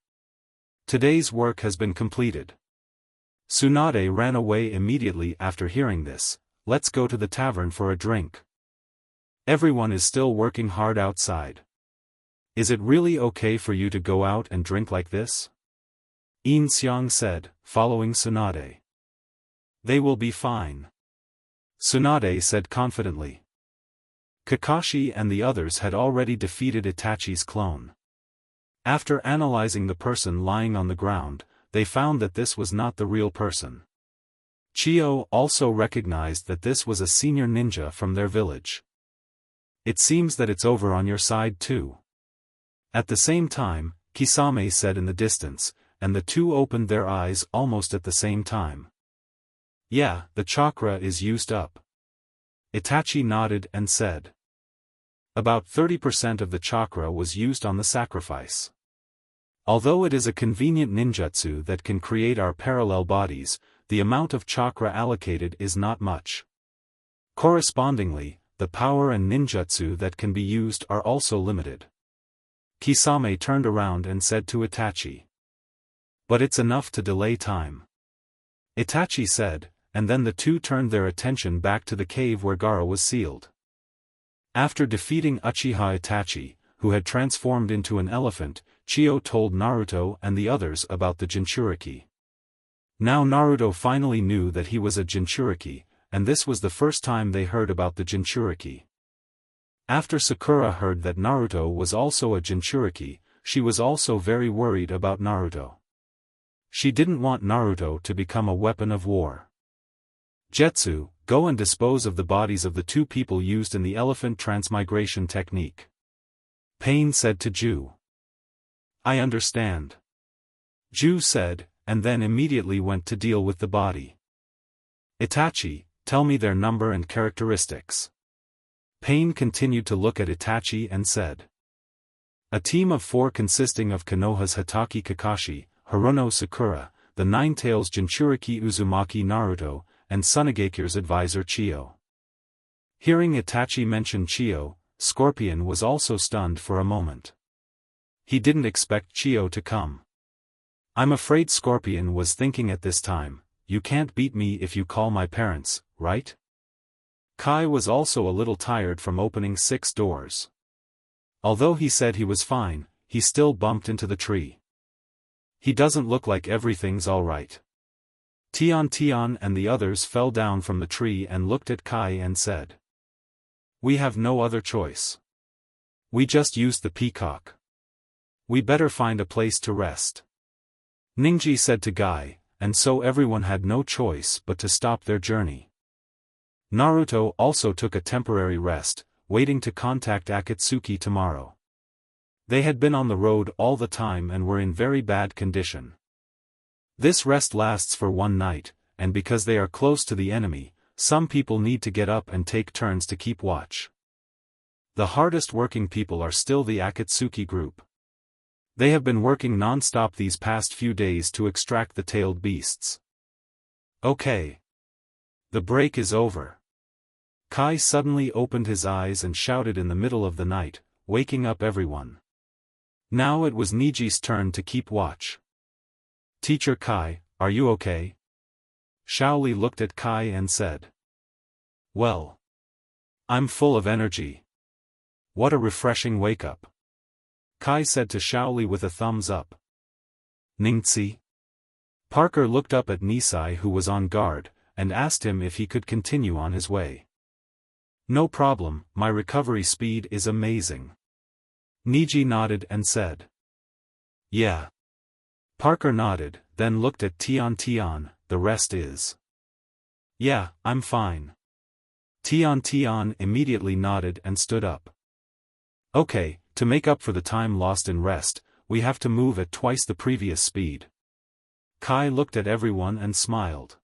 A: Today's work has been completed." Tsunade ran away immediately after hearing this. "Let's go to the tavern for a drink. Everyone is still working hard outside. Is it really okay for you to go out and drink like this?" Yin Xiang said, following Tsunade. "They will be fine," Tsunade said confidently. Kakashi and the others had already defeated Itachi's clone. After analyzing the person lying on the ground, they found that this was not the real person. Chio also recognized that this was a senior ninja from their village. "It seems that it's over on your side too." At the same time, Kisame said in the distance, and the two opened their eyes almost at the same time. "Yeah, the chakra is used up." Itachi nodded and said. "About 30% of the chakra was used on the sacrifice. Although it is a convenient ninjutsu that can create our parallel bodies, the amount of chakra allocated is not much. Correspondingly, the power and ninjutsu that can be used are also limited." Kisame turned around and said to Itachi. "But it's enough to delay time," Itachi said, and then the two turned their attention back to the cave where Gaara was sealed. After defeating Uchiha Itachi, who had transformed into an elephant, Chio told Naruto and the others about the Jinchuriki. Now Naruto finally knew that he was a Jinchuriki, and this was the first time they heard about the Jinchuriki. After Sakura heard that Naruto was also a Jinchuriki, she was also very worried about Naruto. She didn't want Naruto to become a weapon of war. "Jetsu, go and dispose of the bodies of the two people used in the elephant transmigration technique," Pain said to Ju. "I understand," Ju said, and then immediately went to deal with the body. "Itachi, tell me their number and characteristics." Pain continued to look at Itachi and said. "A team of 4 consisting of Konoha's Hatake Kakashi, Haruno Sakura, the Nine-Tails Jinchuriki Uzumaki Naruto, and Tsunade's advisor Chio." Hearing Itachi mention Chio, Scorpion was also stunned for a moment. He didn't expect Chio to come. "I'm afraid Scorpion was thinking at this time, you can't beat me if you call my parents, right?" Kai was also a little tired from opening 6 doors. Although he said he was fine, he still bumped into the tree. "He doesn't look like everything's alright." Tian and the others fell down from the tree and looked at Kai and said. We have no other choice. We just used the peacock. We better find a place to rest. Ninji said to Guy, and so everyone had no choice but to stop their journey. Naruto also took a temporary rest, waiting to contact Akatsuki tomorrow. They had been on the road all the time and were in very bad condition. This rest lasts for one night, and because they are close to the enemy, some people need to get up and take turns to keep watch. The hardest working people are still the Akatsuki group. They have been working non-stop these past few days to extract the tailed beasts. Okay. The break is over. Kai suddenly opened his eyes and shouted in the middle of the night, waking up everyone. Now it was Niji's turn to keep watch. Teacher Kai, are you okay? Shaoli looked at Kai and said. Well. I'm full of energy. What a refreshing wake-up. Kai said to Shaoli with a thumbs up. Ningzi? Parker looked up at Nisai who was on guard, and asked him if he could continue on his way. No problem, my recovery speed is amazing. Niji nodded and said. Yeah. Parker nodded, then looked at Tian, the rest is. Yeah, I'm fine. Tian immediately nodded and stood up. Okay, to make up for the time lost in rest, we have to move at twice the previous speed. Kai looked at everyone and smiled.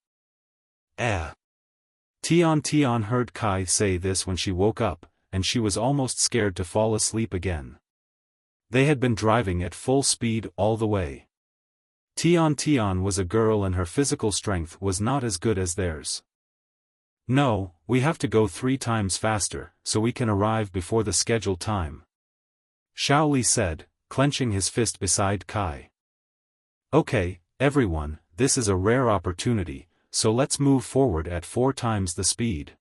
A: Tian heard Kai say this when she woke up, and she was almost scared to fall asleep again. They had been driving at full speed all the way. Tian was a girl and her physical strength was not as good as theirs. No, we have to go 3 times faster, so we can arrive before the scheduled time. Shaoli said, clenching his fist beside Kai. Okay, everyone, this is a rare opportunity, so let's move forward at 4 times the speed.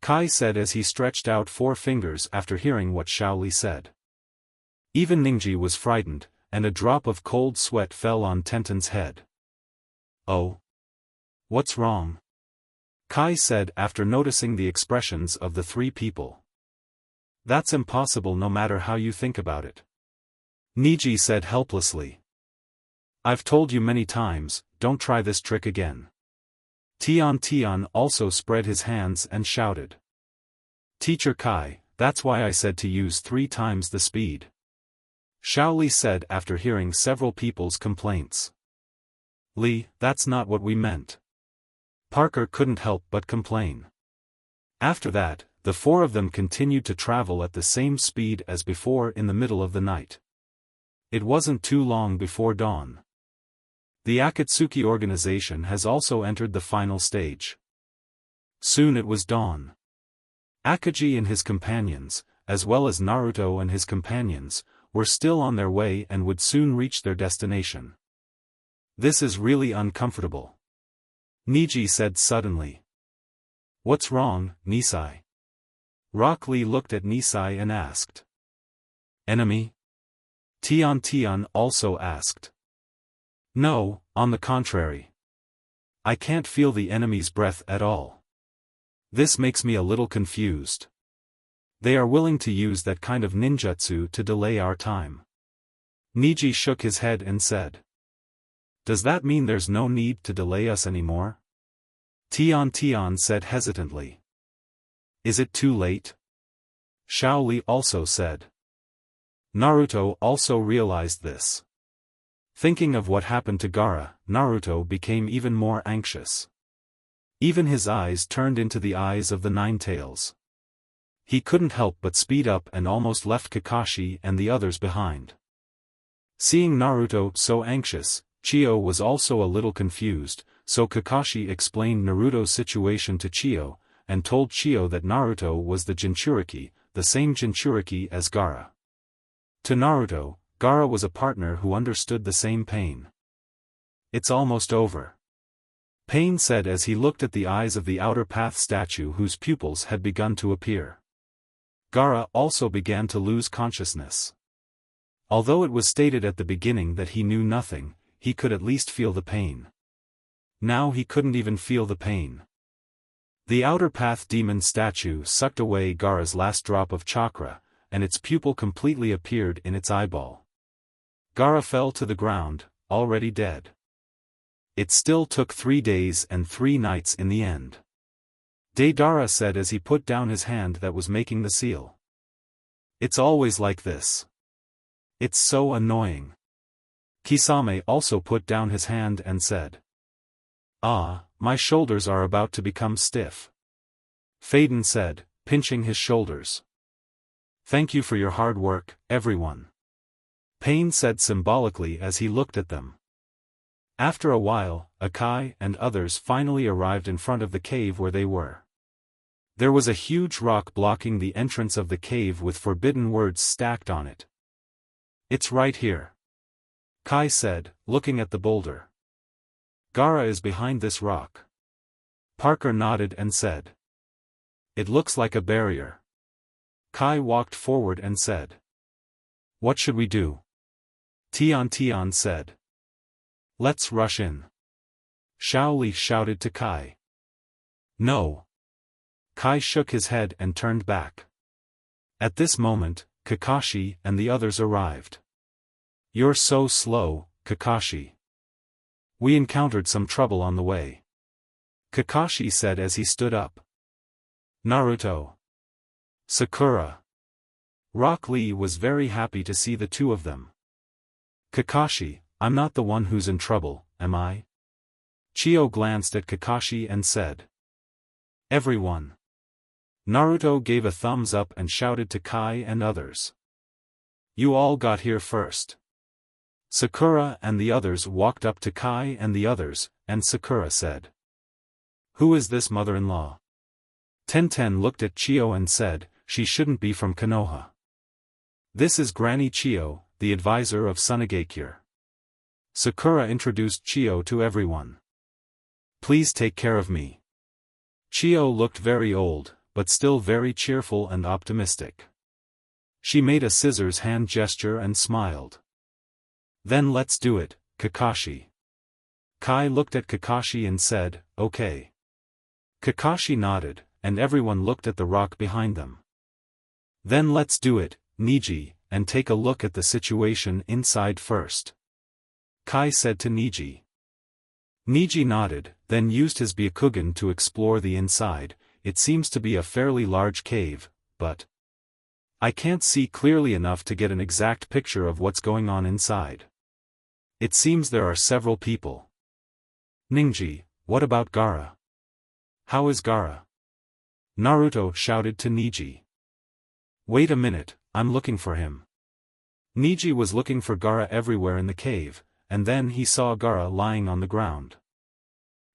A: Kai said as he stretched out 4 fingers after hearing what Shaoli said. Even Ningji was frightened, and a drop of cold sweat fell on Tenten's head. Oh? What's wrong? Kai said after noticing the expressions of the 3 people. That's impossible no matter how you think about it. Niji said helplessly. I've told you many times, don't try this trick again. Tian also spread his hands and shouted. Teacher Kai, that's why I said to use 3 times the speed. Shaoli said after hearing several people's complaints. Lee, that's not what we meant. Parker couldn't help but complain. After that, the 4 of them continued to travel at the same speed as before in the middle of the night. It wasn't too long before dawn. The Akatsuki organization has also entered the final stage. Soon it was dawn. Akagi and his companions, as well as Naruto and his companions, were still on their way and would soon reach their destination. This is really uncomfortable. Niji said suddenly. What's wrong, Nisai? Rock Lee looked at Nisai and asked. Enemy? Tian also asked. No, on the contrary. I can't feel the enemy's breath at all. This makes me a little confused. They are willing to use that kind of ninjutsu to delay our time. Niji shook his head and said. Does that mean there's no need to delay us anymore? Tian said hesitantly. Is it too late? Shaoli also said. Naruto also realized this. Thinking of what happened to Gaara, Naruto became even more anxious. Even his eyes turned into the eyes of the Nine Tails. He couldn't help but speed up and almost left Kakashi and the others behind. Seeing Naruto so anxious, Chiyo was also a little confused, so Kakashi explained Naruto's situation to Chiyo, and told Chiyo that Naruto was the Jinchuriki, the same Jinchuriki as Gaara. To Naruto, Gaara was a partner who understood the same pain. It's almost over. Pain said as he looked at the eyes of the outer path statue whose pupils had begun to appear. Gaara also began to lose consciousness. Although it was stated at the beginning that he knew nothing, he could at least feel the pain. Now he couldn't even feel the pain. The outer path demon statue sucked away Gaara's last drop of chakra, and its pupil completely appeared in its eyeball. Gaara fell to the ground, already dead. It still took 3 days and 3 nights in the end. Deidara said as he put down his hand that was making the seal. It's always like this. It's so annoying. Kisame also put down his hand and said. Ah, my shoulders are about to become stiff. Faden said, pinching his shoulders. Thank you for your hard work, everyone. Pain said symbolically as he looked at them. After a while, Akai and others finally arrived in front of the cave where they were. There was a huge rock blocking the entrance of the cave with forbidden words stacked on it. It's right here. Kai said, looking at the boulder. Gaara is behind this rock. Parker nodded and said. It looks like a barrier. Kai walked forward and said. What should we do? Tian said. Let's rush in. Shaoli shouted to Kai. No. Kai shook his head and turned back. At this moment, Kakashi and the others arrived. You're so slow, Kakashi. We encountered some trouble on the way. Kakashi said as he stood up. Naruto. Sakura. Rock Lee was very happy to see the two of them. Kakashi, I'm not the one who's in trouble, am I? Chio glanced at Kakashi and said. Everyone. Naruto gave a thumbs up and shouted to Kai and others. You all got here first. Sakura and the others walked up to Kai and the others, and Sakura said. Who is this mother-in-law? Tenten looked at Chio and said, she shouldn't be from Konoha. This is Granny Chio, the advisor of Tsunade. Sakura introduced Chio to everyone. Please take care of me. Chio looked very old, but still very cheerful and optimistic. She made a scissors hand gesture and smiled. Then let's do it, Kakashi. Kai looked at Kakashi and said, okay. Kakashi nodded, and everyone looked at the rock behind them. Then let's do it, Niji, and take a look at the situation inside first. Kai said to Niji. Niji nodded, then used his Byakugan to explore the inside. It seems to be a fairly large cave, but I can't see clearly enough to get an exact picture of what's going on inside. It seems there are several people. Ningji, what about Gaara? How is Gaara? Naruto shouted to Niji. Wait a minute, I'm looking for him. Niji was looking for Gaara everywhere in the cave, and then he saw Gaara lying on the ground.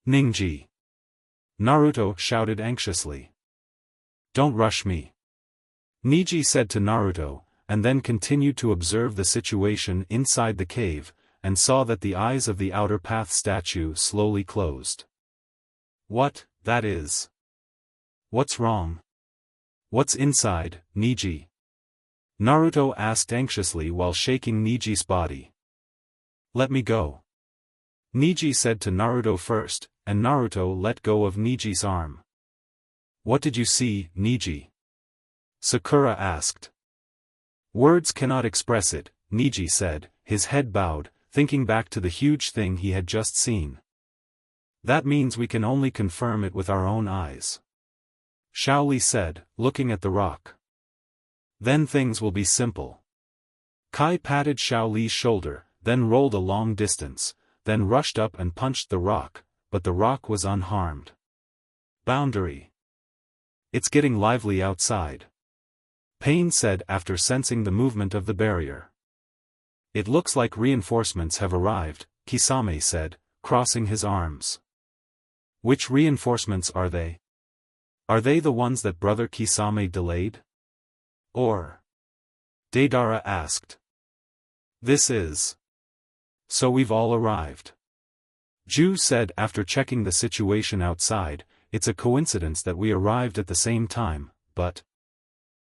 A: Ningji. Naruto shouted anxiously. Don't rush me. Niji said to Naruto, and then continued to observe the situation inside the cave, and saw that the eyes of the outer path statue slowly closed. What, that is? What's wrong? What's inside, Niji? Naruto asked anxiously while shaking Niji's body. Let me go. Niji said to Naruto first, and Naruto let go of Niji's arm. What did you see, Niji? Sakura asked. Words cannot express it, Niji said, his head bowed, thinking back to the huge thing he had just seen. That means we can only confirm it with our own eyes. Shaoli said, looking at the rock. Then things will be simple. Kai patted Shaoli's shoulder, then rolled a long distance, then rushed up and punched the rock, but the rock was unharmed. Boundary. It's getting lively outside. Pain said after sensing the movement of the barrier. It looks like reinforcements have arrived, Kisame said, crossing his arms. Which reinforcements are they? Are they the ones that Brother Kisame delayed? Or? Deidara asked. This is. So we've all arrived. Ju said after checking the situation outside, it's a coincidence that we arrived at the same time, but.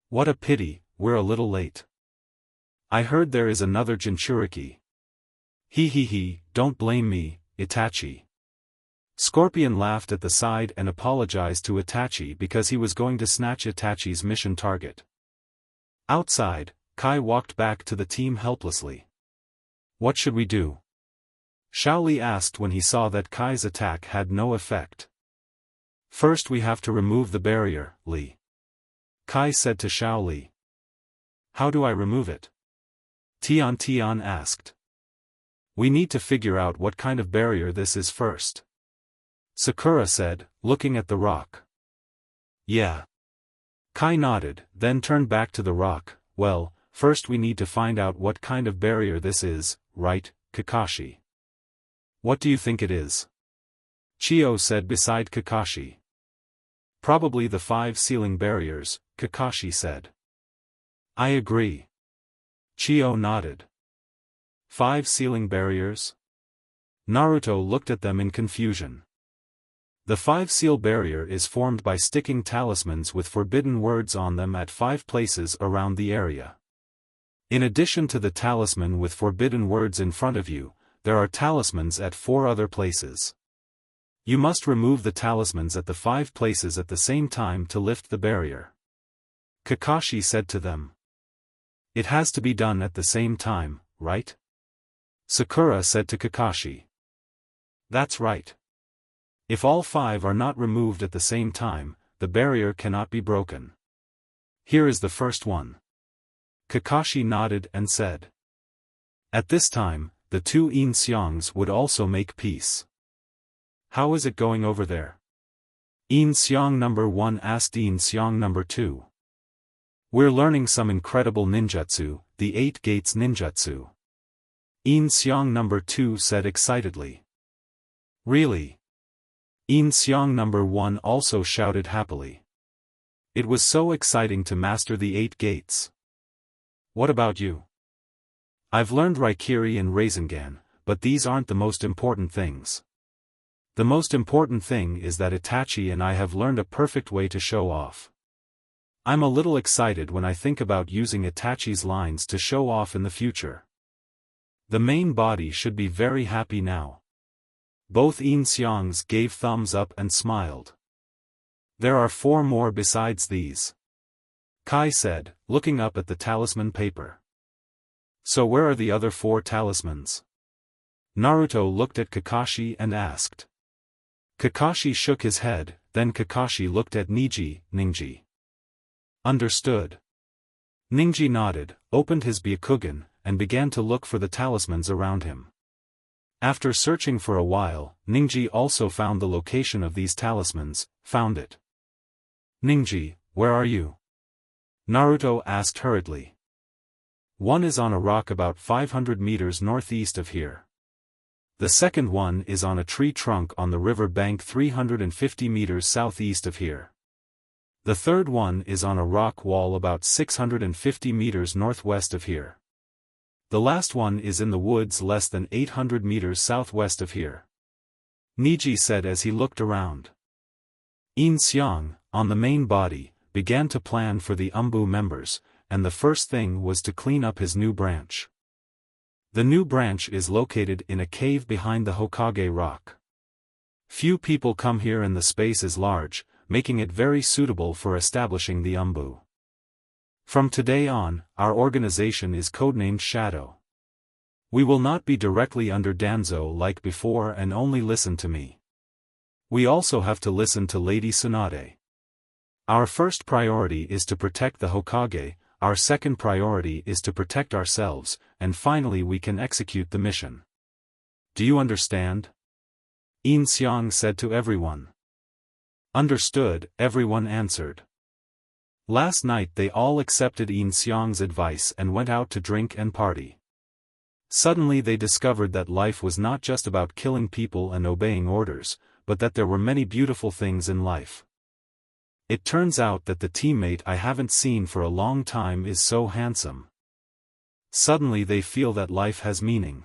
A: What a pity, we're a little late. I heard there is another Jinchuriki. Don't blame me, Itachi. Scorpion laughed at the side and apologized to Itachi because he was going to snatch Itachi's mission target. Outside, Kai walked back to the team helplessly. What should we do? Shaoli asked when he saw that Kai's attack had no effect. First we have to remove the barrier, Li. Kai said to Shaoli. How do I remove it? Tian asked. We need to figure out what kind of barrier this is first. Sakura said, looking at the rock. Yeah. Kai nodded, then turned back to the rock. Well, first we need to find out what kind of barrier this is, right, Kakashi? What do you think it is? Chio said beside Kakashi. Probably the 5 sealing barriers, Kakashi said. I agree. Chio nodded. 5 sealing barriers? Naruto looked at them in confusion. The 5 seal barrier is formed by sticking talismans with forbidden words on them at 5 places around the area. In addition to the talisman with forbidden words in front of you, there are talismans at 4 other places. You must remove the talismans at the 5 places at the same time to lift the barrier. Kakashi said to them. It has to be done at the same time, right? Sakura said to Kakashi. That's right. If all 5 are not removed at the same time, the barrier cannot be broken. Here is the first one. Kakashi nodded and said. At this time, the 2 Yin Xiangs would also make peace. How is it going over there? Yin Xiang number 1 asked Yin Xiang number 2. We're learning some incredible ninjutsu, the 8 gates ninjutsu. Yin Xiang number 2 said excitedly. Really? Yin Xiang number 1 also shouted happily. It was so exciting to master the 8 gates. What about you? I've learned Raikiri and Rasengan, but these aren't the most important things. The most important thing is that Itachi and I have learned a perfect way to show off. I'm a little excited when I think about using Itachi's lines to show off in the future. The main body should be very happy now. Both Yin Xiangs gave thumbs up and smiled. There are 4 more besides these. Kai said, looking up at the talisman paper. So where are the other 4 talismans? Naruto looked at Kakashi and asked. Kakashi shook his head, then Kakashi looked at Ningji. Understood. Ningji nodded, opened his Byakugan, and began to look for the talismans around him. After searching for a while, Ningji also found the location of these talismans, found it. Ningji, where are you? Naruto asked hurriedly. One is on a rock about 500 meters northeast of here. The second one is on a tree trunk on the river bank 350 meters southeast of here. The third one is on a rock wall about 650 meters northwest of here. The last one is in the woods less than 800 meters southwest of here. Niji said as he looked around. Yin Xiang, on the main body, began to plan for the Anbu members, and the first thing was to clean up his new branch. The new branch is located in a cave behind the Hokage rock. Few people come here and the space is large, making it very suitable for establishing the Anbu. From today on, our organization is codenamed Shadow. We will not be directly under Danzo like before and only listen to me. We also have to listen to Lady Tsunade. Our first priority is to protect the Hokage, our second priority is to protect ourselves, and finally we can execute the mission. Do you understand? Yin Xiang said to everyone. Understood, everyone answered. Last night they all accepted Yin Xiang's advice and went out to drink and party. Suddenly they discovered that life was not just about killing people and obeying orders, but that there were many beautiful things in life. It turns out that the teammate I haven't seen for a long time is so handsome. Suddenly they feel that life has meaning.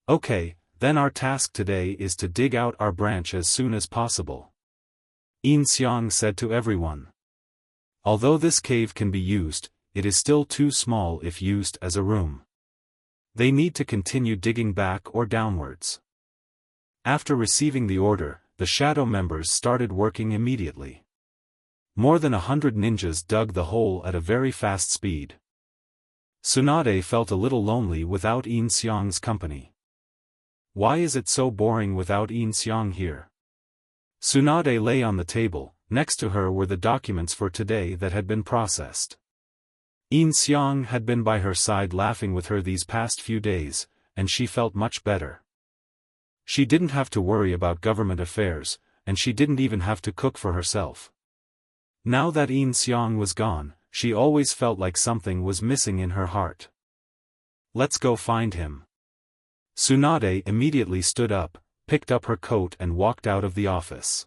A: Okay, then our task today is to dig out our branch as soon as possible. Yin Xiang said to everyone. Although this cave can be used, it is still too small if used as a room. They need to continue digging back or downwards. After receiving the order, the shadow members started working immediately. More than 100 ninjas dug the hole at a very fast speed. Tsunade felt a little lonely without Yin Xiang's company. Why is it so boring without Yin Xiang here? Tsunade lay on the table. Next to her were the documents for today that had been processed. Yin Xiang had been by her side laughing with her these past few days, and she felt much better. She didn't have to worry about government affairs, and she didn't even have to cook for herself. Now that Yin Xiang was gone, she always felt like something was missing in her heart. Let's go find him. Tsunade immediately stood up, picked up her coat and walked out of the office.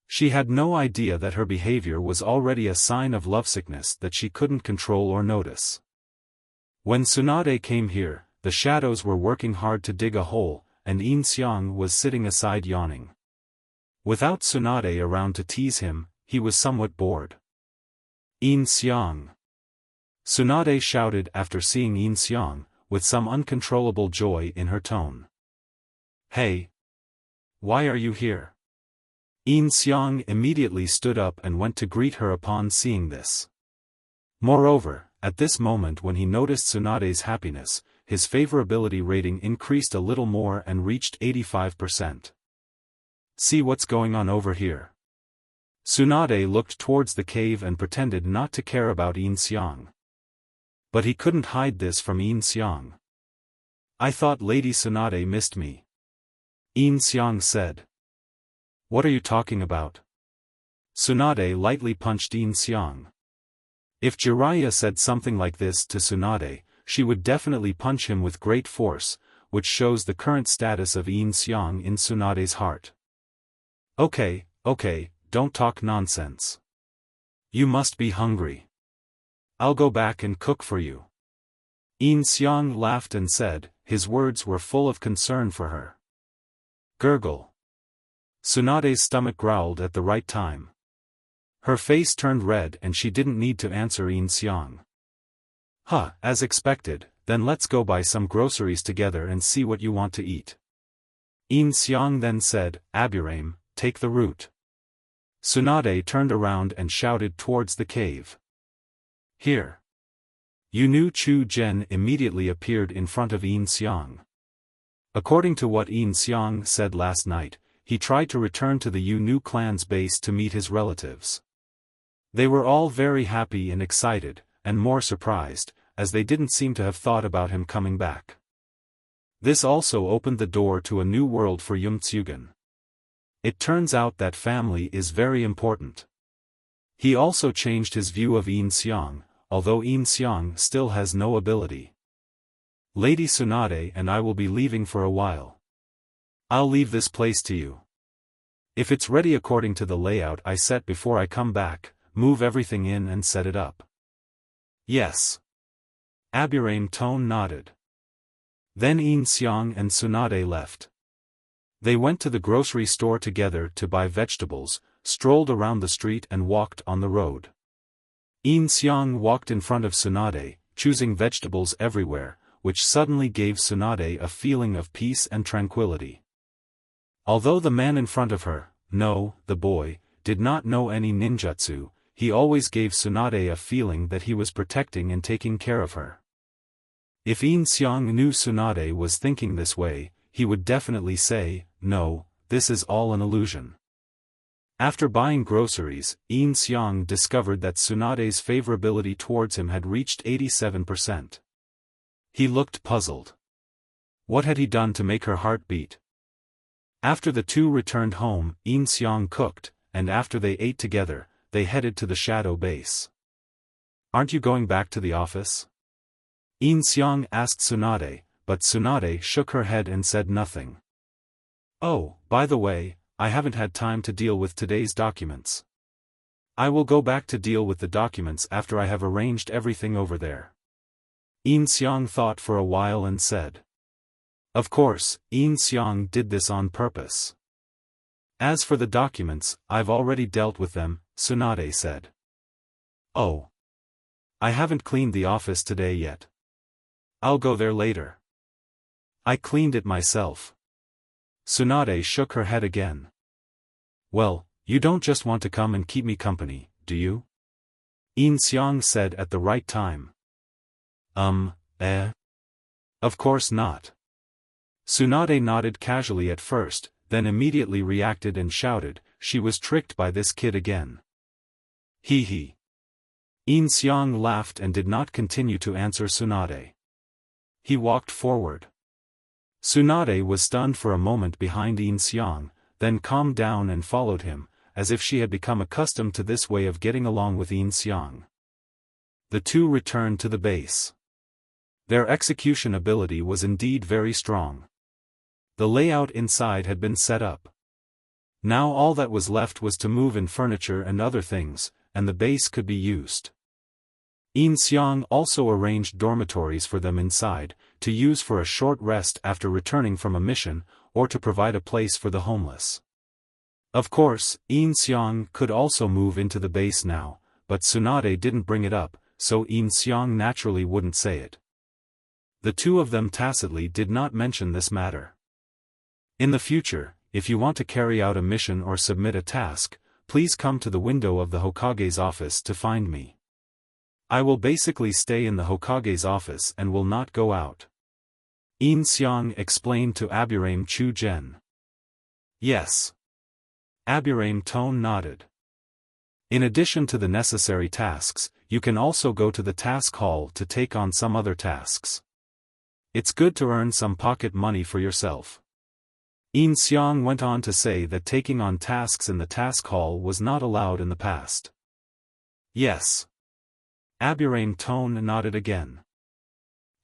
A: She had no idea that her behavior was already a sign of lovesickness that she couldn't control or notice. When Tsunade came here, the shadows were working hard to dig a hole, and Yin Xiang was sitting aside yawning. Without Tsunade around to tease him, he was somewhat bored. Yin Xiang! Tsunade shouted after seeing Yin Xiang, with some uncontrollable joy in her tone. Hey! Why are you here? Yin Xiang immediately stood up and went to greet her upon seeing this. Moreover, at this moment when he noticed Tsunade's happiness, his favorability rating increased a little more and reached 85%. See what's going on over here. Tsunade looked towards the cave and pretended not to care about Yin Xiang. But he couldn't hide this from Yin Xiang. I thought Lady Tsunade missed me. Yin Xiang said. What are you talking about? Tsunade lightly punched Yin Xiang. If Jiraiya said something like this to Tsunade, she would definitely punch him with great force, which shows the current status of Yin Xiang in Tsunade's heart. Okay, don't talk nonsense. You must be hungry. I'll go back and cook for you. Yin Xiang laughed and said, his words were full of concern for her. Gurgle. Tsunade's stomach growled at the right time. Her face turned red and she didn't need to answer Yin Xiang. As expected, then let's go buy some groceries together and see what you want to eat. Yin Xiang then said, Aburame, take the route. Tsunade turned around and shouted towards the cave. Here. Yu Chu Zhen immediately appeared in front of Yin Xiang. According to what Yin Xiang said last night, he tried to return to the Yu clan's base to meet his relatives. They were all very happy and excited, and more surprised, as they didn't seem to have thought about him coming back. This also opened the door to a new world for Yumtsugen. It turns out that family is very important. He also changed his view of Yin Xiang, although Yin Xiang still has no ability. Lady Tsunade and I will be leaving for a while. I'll leave this place to you. If it's ready according to the layout I set before I come back, move everything in and set it up. Yes. Aburame Tone nodded. Then Yin Xiang and Tsunade left. They went to the grocery store together to buy vegetables, strolled around the street and walked on the road. Yin Xiang walked in front of Tsunade, choosing vegetables everywhere, which suddenly gave Tsunade a feeling of peace and tranquility. Although the man in front of her, the boy, did not know any ninjutsu, he always gave Tsunade a feeling that he was protecting and taking care of her. If Yin Xiang knew Tsunade was thinking this way, he would definitely say, no, this is all an illusion. After buying groceries, Yin Xiang discovered that Tsunade's favorability towards him had reached 87%. He looked puzzled. What had he done to make her heart beat? After the two returned home, Yin Xiang cooked, and after they ate together, they headed to the shadow base. Aren't you going back to the office? Yin Xiang asked Tsunade, but Tsunade shook her head and said nothing. Oh, by the way, I haven't had time to deal with today's documents. I will go back to deal with the documents after I have arranged everything over there. Yin Xiang thought for a while and said. Of course, Yin Xiang did this on purpose. As for the documents, I've already dealt with them, Tsunade said. Oh. I haven't cleaned the office today yet. I'll go there later. I cleaned it myself. Tsunade shook her head again. Well, you don't just want to come and keep me company, do you? Yin Xiang said at the right time. Of course not. Tsunade nodded casually at first, then immediately reacted and shouted, she was tricked by this kid again. Hee hee. Yin Xiang laughed and did not continue to answer Tsunade. He walked forward. Tsunade was stunned for a moment behind Yin Xiang, then calmed down and followed him, as if she had become accustomed to this way of getting along with Yin Xiang. The two returned to the base. Their execution ability was indeed very strong. The layout inside had been set up. Now all that was left was to move in furniture and other things, and the base could be used. Yin Xiang also arranged dormitories for them inside, to use for a short rest after returning from a mission, or to provide a place for the homeless. Of course, Yin Xiang could also move into the base now, but Tsunade didn't bring it up, so Yin Xiang naturally wouldn't say it. The two of them tacitly did not mention this matter. In the future, if you want to carry out a mission or submit a task, please come to the window of the Hokage's office to find me. I will basically stay in the Hokage's office and will not go out. Yin Xiang explained to Aburame Chujen. Yes. Aburame Tone nodded. In addition to the necessary tasks, you can also go to the task hall to take on some other tasks. It's good to earn some pocket money for yourself. Yin Xiang went on to say that taking on tasks in the task hall was not allowed in the past. Yes. Aburame Tone nodded again.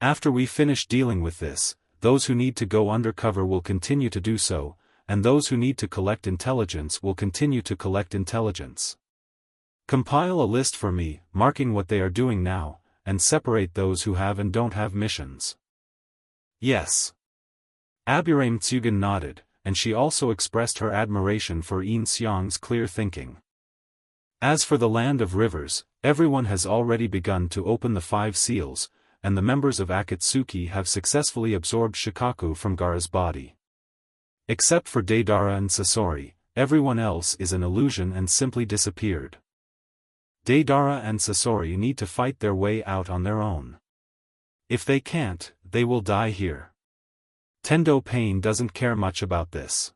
A: After we finish dealing with this, those who need to go undercover will continue to do so, and those who need to collect intelligence will continue to collect intelligence. Compile a list for me, marking what they are doing now, and separate those who have and don't have missions. Yes. Aburame Tsugen nodded, and she also expressed her admiration for Yin Xiang's clear thinking. As for the Land of Rivers, everyone has already begun to open the 5 seals, and the members of Akatsuki have successfully absorbed Shikaku from Gaara's body. Except for Deidara and Sasori, everyone else is an illusion and simply disappeared. Deidara and Sasori need to fight their way out on their own. If they can't, they will die here. Tendo Pain doesn't care much about this.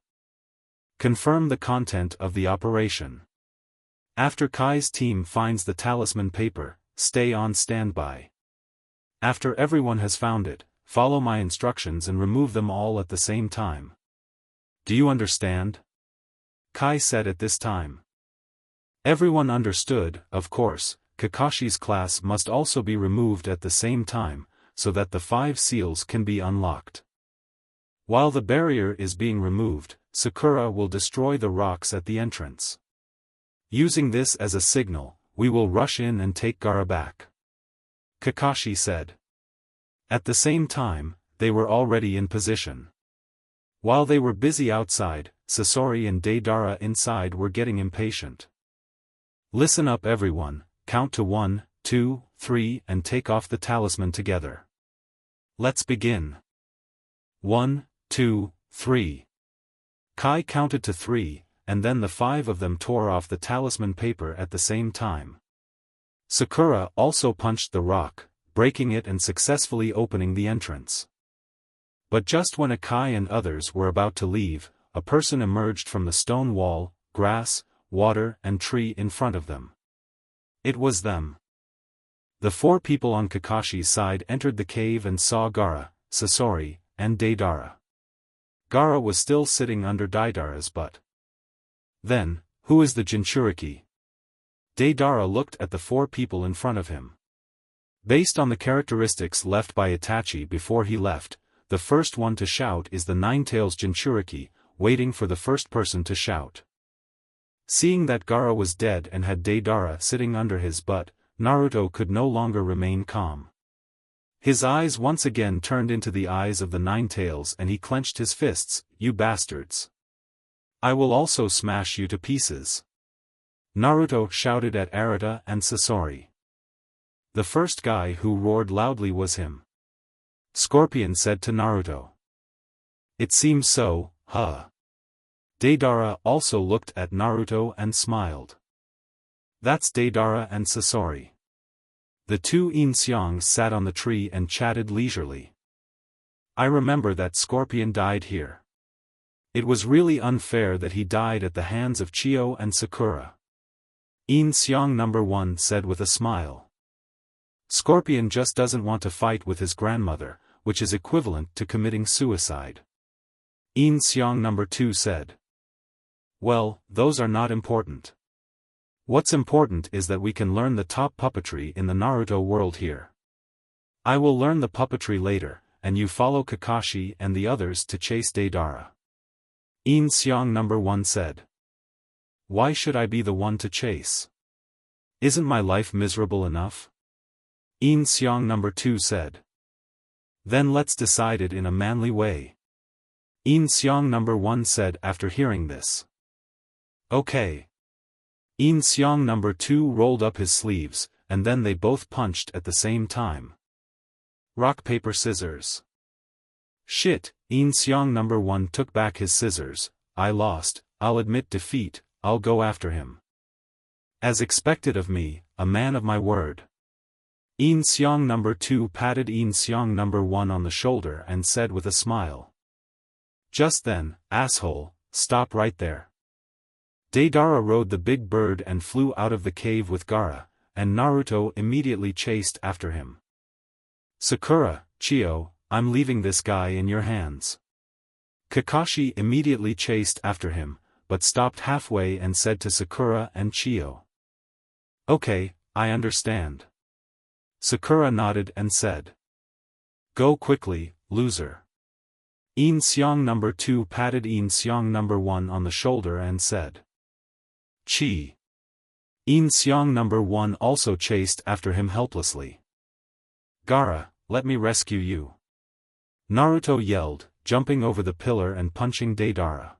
A: Confirm the content of the operation. After Kai's team finds the talisman paper, stay on standby. After everyone has found it, follow my instructions and remove them all at the same time. Do you understand? Kai said at this time. Everyone understood, of course. Kakashi's class must also be removed at the same time, so that the 5 seals can be unlocked. While the barrier is being removed, Sakura will destroy the rocks at the entrance. Using this as a signal, we will rush in and take Gaara back. Kakashi said. At the same time, they were already in position. While they were busy outside, Sasori and Deidara inside were getting impatient. Listen up everyone, count to 1, 2, 3 and take off the talisman together. Let's begin. 1, 2, 3. Kai counted to 3, and then the 5 of them tore off the talisman paper at the same time. Sakura also punched the rock, breaking it and successfully opening the entrance. But just when Akai and others were about to leave, a person emerged from the stone wall, grass, water and tree in front of them. It was them. The 4 people on Kakashi's side entered the cave and saw Gaara, Sasori, and Deidara. Gaara was still sitting under Deidara's butt. Then, who is the Jinchuriki? Deidara looked at the 4 people in front of him. Based on the characteristics left by Itachi before he left, the first one to shout is the Ninetails Jinchuriki, waiting for the first person to shout. Seeing that Gaara was dead and had Deidara sitting under his butt, Naruto could no longer remain calm. His eyes once again turned into the eyes of the Ninetails and he clenched his fists, "You bastards! I will also smash you to pieces!" Naruto shouted at Arata and Sasori. The first guy who roared loudly was him. Scorpion said to Naruto. "It seems so, Huh. Deidara also looked at Naruto and smiled. That's Deidara and Sasori. The two Yin Xiangs sat on the tree and chatted leisurely. I remember that Scorpion died here. It was really unfair that he died at the hands of Chio and Sakura. Yin Xiang number 1 said with a smile. Scorpion just doesn't want to fight with his grandmother, which is equivalent to committing suicide. Yin Xiang number 2 said. Well, those are not important. What's important is that we can learn the top puppetry in the Naruto world here. I will learn the puppetry later, and you follow Kakashi and the others to chase Deidara. Yin Xiang number 1 said. Why should I be the one to chase? Isn't my life miserable enough? Yin Xiang number 2 said. Then let's decide it in a manly way. Yin Xiang number 1 said after hearing this. Okay. Yin Xiang number 2 rolled up his sleeves, and then they both punched at the same time. Rock paper scissors. Shit, Yin Xiang number 1 took back his scissors. I lost, I'll admit defeat, I'll go after him. As expected of me, a man of my word. Yin Xiang number 2 patted Yin Xiang number 1 on the shoulder and said with a smile. Just then, asshole, stop right there. Deidara rode the big bird and flew out of the cave with Gaara, and Naruto immediately chased after him. Sakura, Chio, I'm leaving this guy in your hands. Kakashi immediately chased after him, but stopped halfway and said to Sakura and Chio. Okay, I understand. Sakura nodded and said. Go quickly, loser. Yin Xiang number 2 patted Yin Xiang number 1 on the shoulder and said. Chi. Yin Xiang number 1 also chased after him helplessly. Gaara, let me rescue you. Naruto yelled, jumping over the pillar and punching Deidara.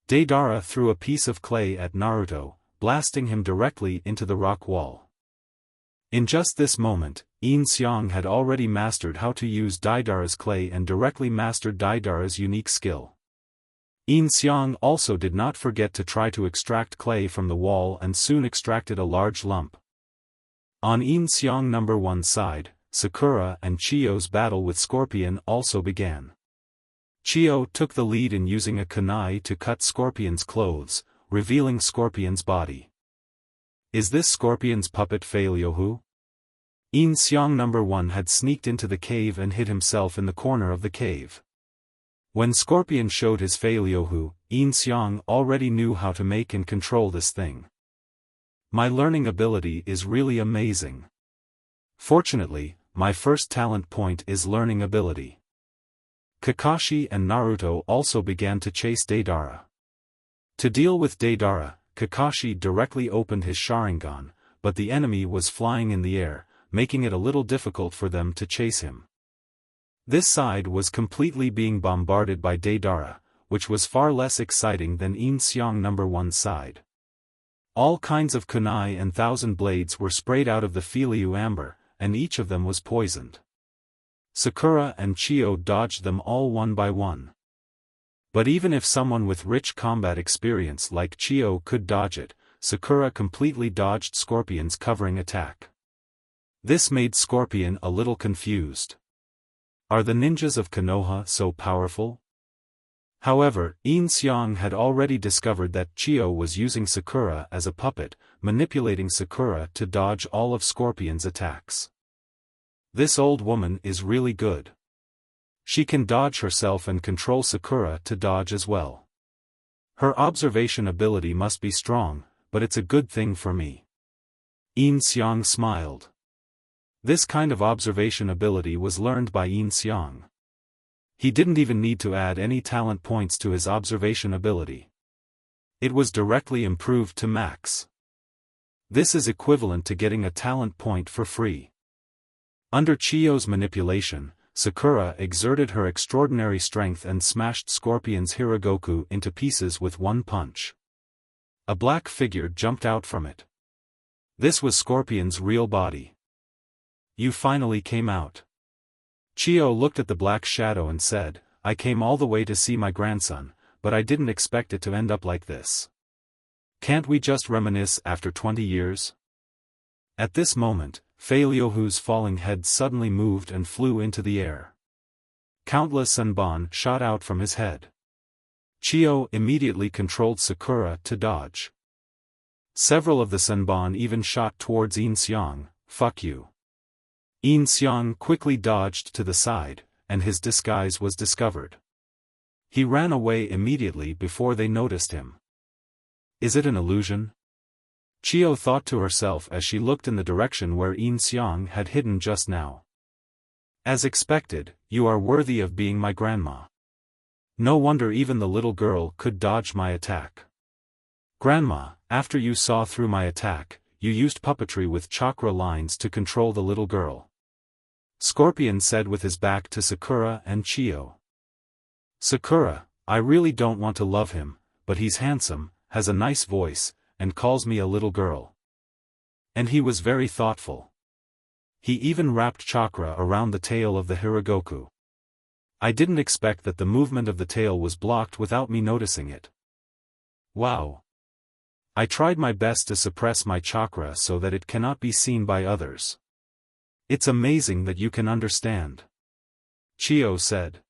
A: Deidara threw a piece of clay at Naruto, blasting him directly into the rock wall. In just this moment, Yin Xiang had already mastered how to use Deidara's clay and directly mastered Deidara's unique skill. Yin Xiang also did not forget to try to extract clay from the wall and soon extracted a large lump. On Yin Xiang number 1 side, Sakura and Chio's battle with Scorpion also began. Chio took the lead in using a kunai to cut Scorpion's clothes, revealing Scorpion's body. Is this Scorpion's puppet Failyohu? Yin Xiang number 1 had sneaked into the cave and hid himself in the corner of the cave. When Scorpion showed his Failyohu, Yin Xiang already knew how to make and control this thing. My learning ability is really amazing. Fortunately, my first talent point is learning ability. Kakashi and Naruto also began to chase Deidara. To deal with Deidara, Kakashi directly opened his Sharingan, but the enemy was flying in the air, making it a little difficult for them to chase him. This side was completely being bombarded by Deidara, which was far less exciting than Yin Xiang number 1 side. All kinds of kunai and thousand blades were sprayed out of the Filiu amber, and each of them was poisoned. Sakura and Chio dodged them all one by one. But even if someone with rich combat experience like Chio could dodge it, Sakura completely dodged Scorpion's covering attack. This made Scorpion a little confused. Are the ninjas of Konoha so powerful? However, Yin Xiang had already discovered that Chio was using Sakura as a puppet, manipulating Sakura to dodge all of Scorpion's attacks. This old woman is really good. She can dodge herself and control Sakura to dodge as well. Her observation ability must be strong, but it's a good thing for me. Yin Xiang smiled. This kind of observation ability was learned by Yin Xiang. He didn't even need to add any talent points to his observation ability. It was directly improved to max. This is equivalent to getting a talent point for free. Under Chio's manipulation, Sakura exerted her extraordinary strength and smashed Scorpion's Hiragoku into pieces with one punch. A black figure jumped out from it. This was Scorpion's real body. You finally came out. Chio looked at the black shadow and said, I came all the way to see my grandson, but I didn't expect it to end up like this. Can't we just reminisce after 20 years? At this moment, Fei Liuhu's falling head suddenly moved and flew into the air. Countless senbon shot out from his head. Chiyo immediately controlled Sakura to dodge. Several of the senbon even shot towards Yin Xiang. Fuck you. Yin Xiang quickly dodged to the side, and his disguise was discovered. He ran away immediately before they noticed him. Is it an illusion? Chiyo thought to herself as she looked in the direction where Yin Xiang had hidden just now. As expected, you are worthy of being my grandma. No wonder even the little girl could dodge my attack. Grandma, after you saw through my attack, you used puppetry with chakra lines to control the little girl. Scorpion said with his back to Sakura and Chiyo. Sakura, I really don't want to love him, but he's handsome, has a nice voice, and calls me a little girl. And he was very thoughtful. He even wrapped chakra around the tail of the Hiragoku. I didn't expect that the movement of the tail was blocked without me noticing it. Wow. I tried my best to suppress my chakra so that it cannot be seen by others. It's amazing that you can understand. Chiyo said.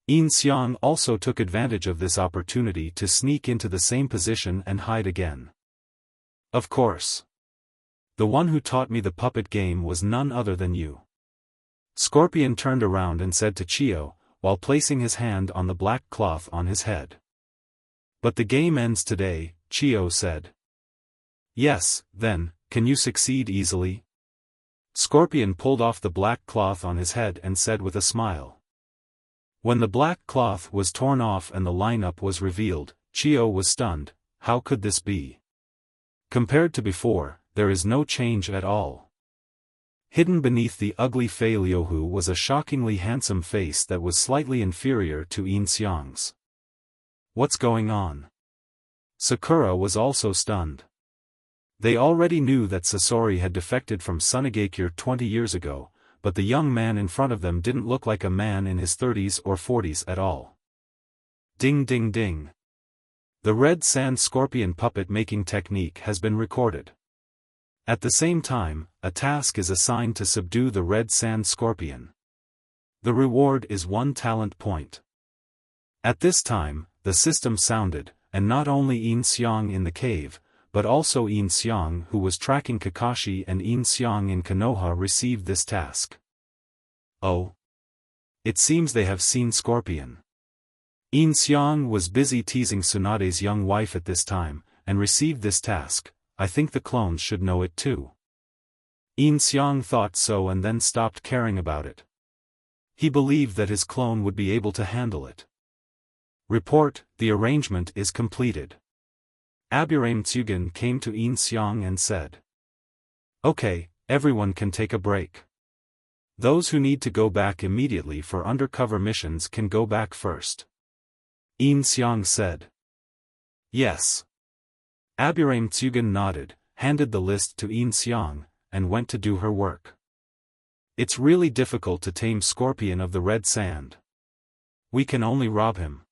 A: Yin Xiang also took advantage of this opportunity to sneak into the same position and hide again. Of course. The one who taught me the puppet game was none other than you. Scorpion turned around and said to Chiyo, while placing his hand on the black cloth on his head. But the game ends today, Chiyo said. Yes, then, can you succeed easily? Scorpion pulled off the black cloth on his head and said with a smile. When the black cloth was torn off and the lineup was revealed, Chiyo was stunned. How could this be? Compared to before, there is no change at all. Hidden beneath the ugly Fei Liuhu was a shockingly handsome face that was slightly inferior to Yin Xiang's. What's going on? Sakura was also stunned. They already knew that Sasori had defected from Tsunade 20 years ago, but the young man in front of them didn't look like a man in his 30s or 40s at all. Ding ding ding. The red sand scorpion puppet making technique has been recorded. At the same time, a task is assigned to subdue the red sand scorpion. The reward is 1 talent point. At this time, the system sounded, and not only Yin Xiang in the cave, but also Yin Xiang who was tracking Kakashi and Yin Xiang in Konoha received this task. Oh. It seems they have seen Scorpion. Yin Xiang was busy teasing Tsunade's young wife at this time, and received this task. I think the clones should know it too. Yin Xiang thought so and then stopped caring about it. He believed that his clone would be able to handle it. Report, the arrangement is completed. Aburame Tsugen came to Yin Xiang and said. Okay, everyone can take a break. Those who need to go back immediately for undercover missions can go back first. Yin Xiang said. Yes. Aburame Tsugen nodded, handed the list to Yin Xiang, and went to do her work. It's really difficult to tame Scorpion of the Red Sand. We can only rob him.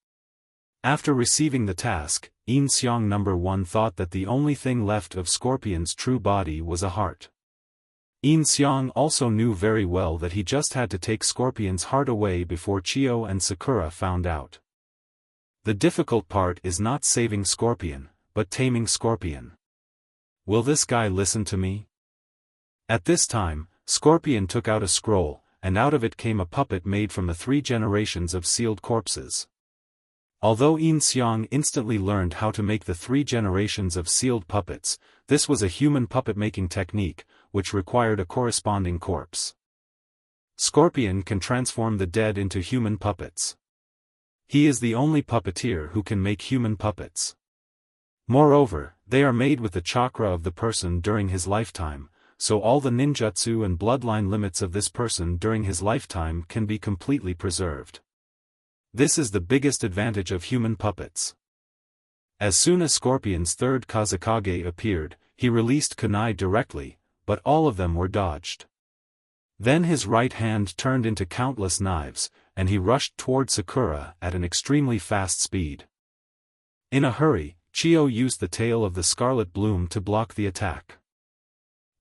A: After receiving the task, Yin Xiang No. 1 thought that the only thing left of Scorpion's true body was a heart. Yin Xiang also knew very well that he just had to take Scorpion's heart away before Chiyo and Sakura found out. The difficult part is not saving Scorpion, but taming Scorpion. Will this guy listen to me? At this time, Scorpion took out a scroll, and out of it came a puppet made from the 3 generations of sealed corpses. Although Yin Xiang instantly learned how to make the 3 generations of sealed puppets, this was a human puppet-making technique, which required a corresponding corpse. Scorpion can transform the dead into human puppets. He is the only puppeteer who can make human puppets. Moreover, they are made with the chakra of the person during his lifetime, so all the ninjutsu and bloodline limits of this person during his lifetime can be completely preserved. This is the biggest advantage of human puppets. As soon as Scorpion's 3rd Kazekage appeared, he released kunai directly, but all of them were dodged. Then his right hand turned into countless knives, and he rushed toward Sakura at an extremely fast speed. In a hurry, Chiyo used the tail of the scarlet bloom to block the attack.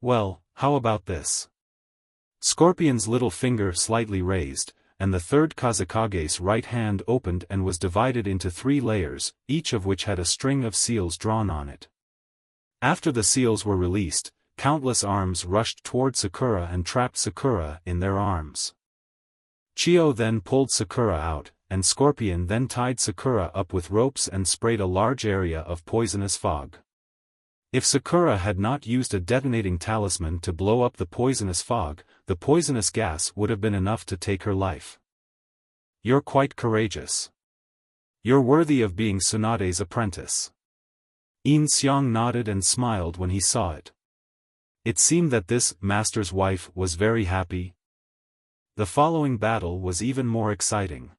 A: Well, how about this? Scorpion's little finger slightly raised, and the third Kazekage's right hand opened and was divided into 3 layers, each of which had a string of seals drawn on it. After the seals were released, countless arms rushed toward Sakura and trapped Sakura in their arms. Chiyo then pulled Sakura out, and Scorpion then tied Sakura up with ropes and sprayed a large area of poisonous fog. If Sakura had not used a detonating talisman to blow up the poisonous fog, the poisonous gas would have been enough to take her life. You're quite courageous. You're worthy of being Tsunade's apprentice. Yin Xiang nodded and smiled when he saw it. It seemed that this master's wife was very happy. The following battle was even more exciting.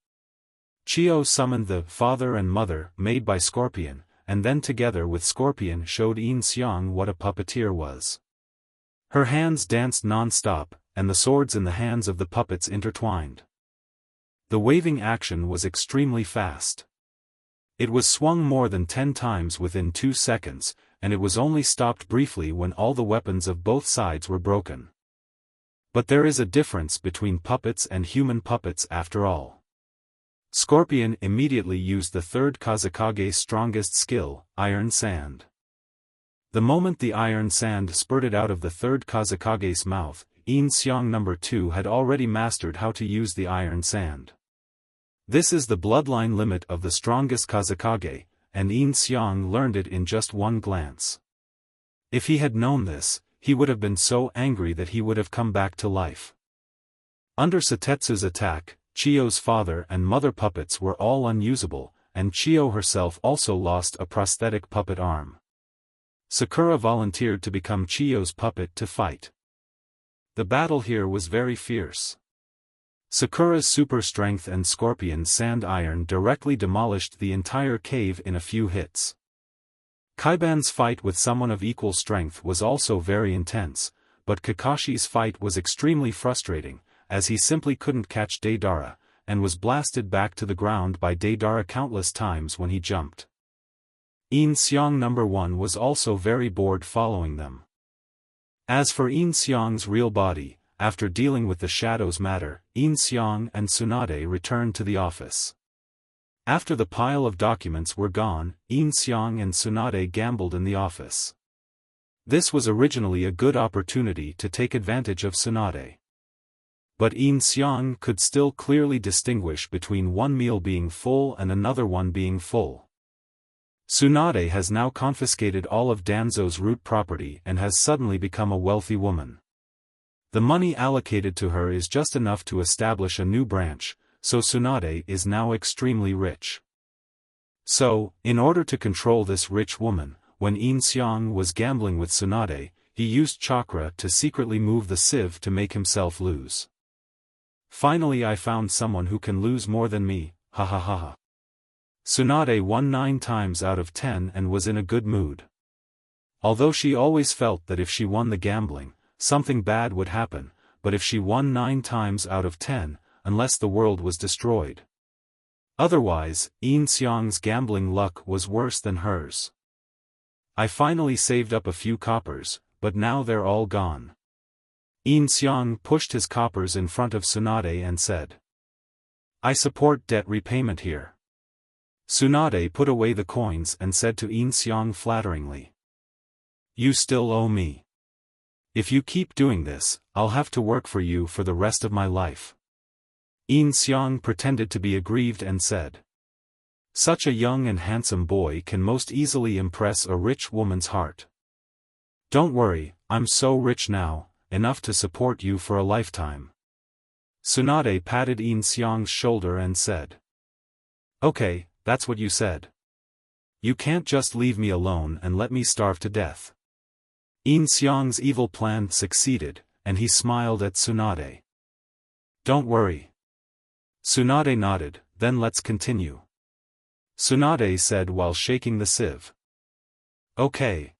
A: Chiyo summoned the father and mother made by Scorpion, and then together with Scorpion showed Yin Xiang what a puppeteer was. Her hands danced non-stop, and the swords in the hands of the puppets intertwined. The waving action was extremely fast. It was swung more than 10 times within 2 seconds, and it was only stopped briefly when all the weapons of both sides were broken. But there is a difference between puppets and human puppets after all. Scorpion immediately used the third Kazekage's strongest skill, Iron Sand. The moment the iron sand spurted out of the third Kazekage's mouth, Yin Xiang No. 2 had already mastered how to use the iron sand. This is the bloodline limit of the strongest Kazekage, and Yin Xiang learned it in just one glance. If he had known this, he would have been so angry that he would have come back to life. Under Satetsu's attack, Chiyo's father and mother puppets were all unusable, and Chiyo herself also lost a prosthetic puppet arm. Sakura volunteered to become Chiyo's puppet to fight. The battle here was very fierce. Sakura's super strength and Scorpion's sand iron directly demolished the entire cave in a few hits. Kaiban's fight with someone of equal strength was also very intense, but Kakashi's fight was extremely frustrating, as he simply couldn't catch Deidara, and was blasted back to the ground by Deidara countless times when he jumped. Yin Xiang No. 1 was also very bored following them. As for Yin Xiang's real body, after dealing with the shadows matter, Yin Xiang and Tsunade returned to the office. After the pile of documents were gone, Yin Xiang and Tsunade gambled in the office. This was originally a good opportunity to take advantage of Tsunade. But Yin Xiang could still clearly distinguish between one meal being full and another one being full. Tsunade has now confiscated all of Danzo's root property and has suddenly become a wealthy woman. The money allocated to her is just enough to establish a new branch, so Tsunade is now extremely rich. So, in order to control this rich woman, when Yin Xiang was gambling with Tsunade, he used chakra to secretly move the sieve to make himself lose. Finally I found someone who can lose more than me, ha ha ha ha. Tsunade won 9 times out of 10 and was in a good mood. Although she always felt that if she won the gambling, something bad would happen, but if she won 9 times out of 10, unless the world was destroyed. Otherwise, Yin Xiang's gambling luck was worse than hers. I finally saved up a few coppers, but now they're all gone. Yin Xiang pushed his coppers in front of Tsunade and said, "I support debt repayment here." Tsunade put away the coins and said to Yin Xiang flatteringly, "You still owe me. If you keep doing this, I'll have to work for you for the rest of my life." Yin Xiang pretended to be aggrieved and said, "Such a young and handsome boy can most easily impress a rich woman's heart. Don't worry, I'm so rich now, enough to support you for a lifetime." Tsunade patted Yin Xiang's shoulder and said, "Okay, that's what you said. You can't just leave me alone and let me starve to death." Yin Xiang's evil plan succeeded, and he smiled at Tsunade. "Don't worry." Tsunade nodded, "Then let's continue." Tsunade said while shaking the sieve. "Okay."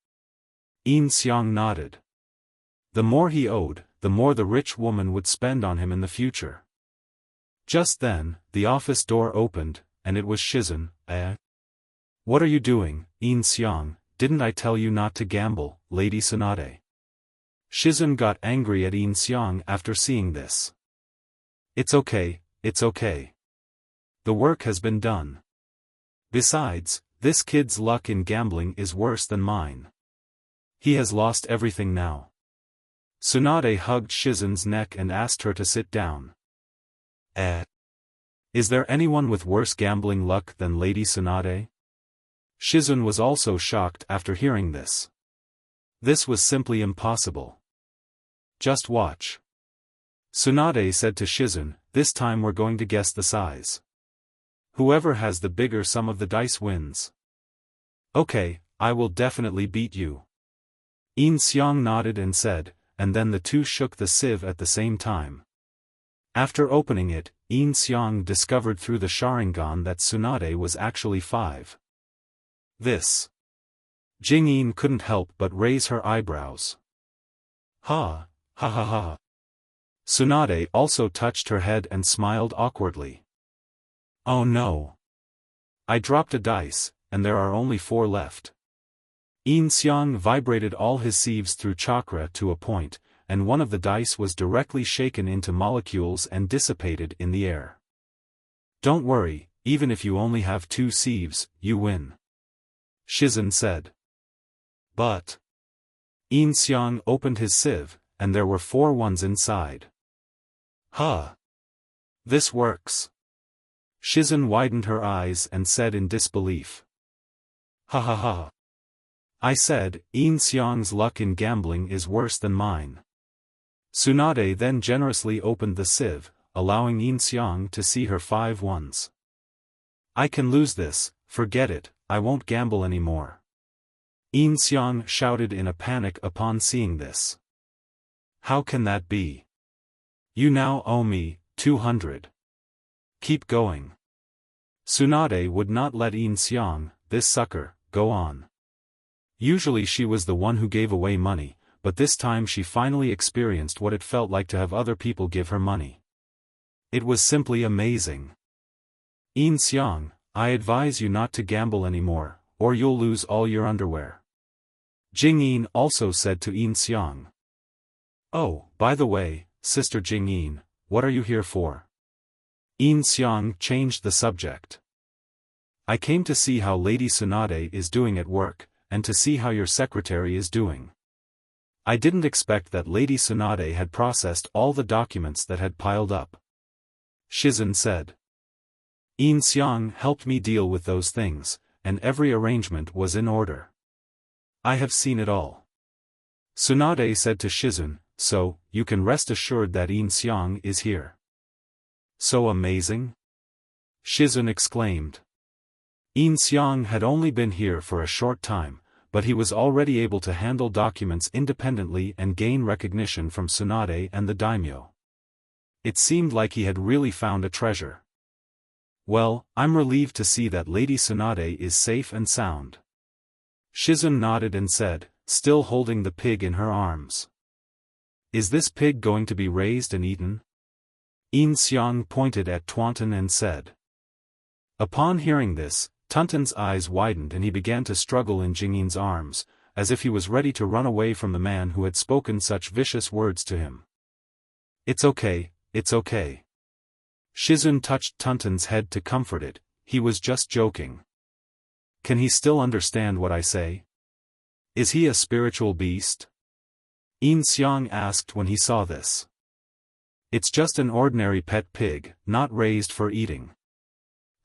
A: Yin Xiang nodded. The more he owed, the more the rich woman would spend on him in the future. Just then, the office door opened, and it was Shizen. What are you doing, Yin Xiang? Didn't I tell you not to gamble, Lady Tsunade? Shizen got angry at Yin Xiang after seeing this. It's okay, it's okay. The work has been done. Besides, this kid's luck in gambling is worse than mine. He has lost everything now. Tsunade hugged Shizen's neck and asked her to sit down. Is there anyone with worse gambling luck than Lady Tsunade? Shizen was also shocked after hearing this. This was simply impossible. Just watch. Tsunade said to Shizen, this time we're going to guess the size. Whoever has the bigger sum of the dice wins. Okay, I will definitely beat you. Yin Xiang nodded and said, and then the two shook the sieve at the same time. After opening it, Yin Xiang discovered through the Sharingan that Tsunade was actually 5. This. Jingyin couldn't help but raise her eyebrows. Ha, ha ha ha. Tsunade also touched her head and smiled awkwardly. Oh no. I dropped a dice, and there are only 4 left. Yin Xiang vibrated all his sieves through chakra to a point, and one of the dice was directly shaken into molecules and dissipated in the air. Don't worry, even if you only have 2 sieves, you win. Shizen said. But. Yin Xiang opened his sieve, and there were 4 ones inside. Huh. This works. Shizen widened her eyes and said in disbelief. Ha ha ha. I said, Yin Xiang's luck in gambling is worse than mine. Tsunade then generously opened the sieve, allowing Yin Xiang to see her 5 ones. I can lose this, forget it, I won't gamble anymore. Yin Xiang shouted in a panic upon seeing this. How can that be? You now owe me 200. Keep going. Tsunade would not let Yin Xiang, this sucker, go on. Usually she was the one who gave away money, but this time she finally experienced what it felt like to have other people give her money. It was simply amazing. Yin Xiang, I advise you not to gamble anymore, or you'll lose all your underwear. Jingyin also said to Yin Xiang. Oh, by the way, Sister Jingyin, what are you here for? Yin Xiang changed the subject. I came to see how Lady Tsunade is doing at work, and to see how your secretary is doing. I didn't expect that Lady Tsunade had processed all the documents that had piled up. Shizen said. Yin Xiang helped me deal with those things, and every arrangement was in order. I have seen it all. Tsunade said to Shizen, so, you can rest assured that Yin Xiang is here. So amazing? Shizen exclaimed. Yin Xiang had only been here for a short time, but he was already able to handle documents independently and gain recognition from Tsunade and the daimyo. It seemed like he had really found a treasure. Well, I'm relieved to see that Lady Tsunade is safe and sound. Shizen nodded and said, still holding the pig in her arms. Is this pig going to be raised and eaten? Yin Xiang pointed at Twanton and said. Upon hearing this, Tuntun's eyes widened and he began to struggle in Jingyin's arms, as if he was ready to run away from the man who had spoken such vicious words to him. It's okay, it's okay. Shizen touched Tuntun's head to comfort it, he was just joking. Can he still understand what I say? Is he a spiritual beast? Yin Xiang asked when he saw this. It's just an ordinary pet pig, not raised for eating.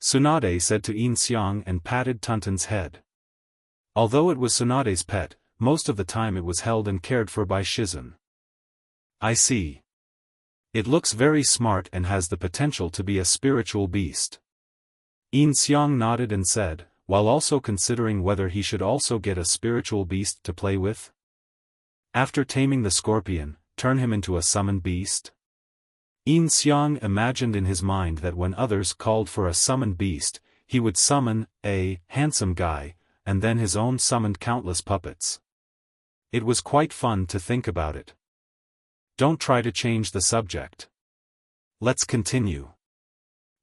A: Tsunade said to Yin Xiang and patted Tuntun's head. Although it was Tsunade's pet, most of the time it was held and cared for by Shizen. I see. It looks very smart and has the potential to be a spiritual beast. Yin Xiang nodded and said, while also considering whether he should also get a spiritual beast to play with. After taming the scorpion, turn him into a summoned beast? Yin Xiang imagined in his mind that when others called for a summoned beast, he would summon a handsome guy, and then his own summoned countless puppets. It was quite fun to think about it. Don't try to change the subject. Let's continue.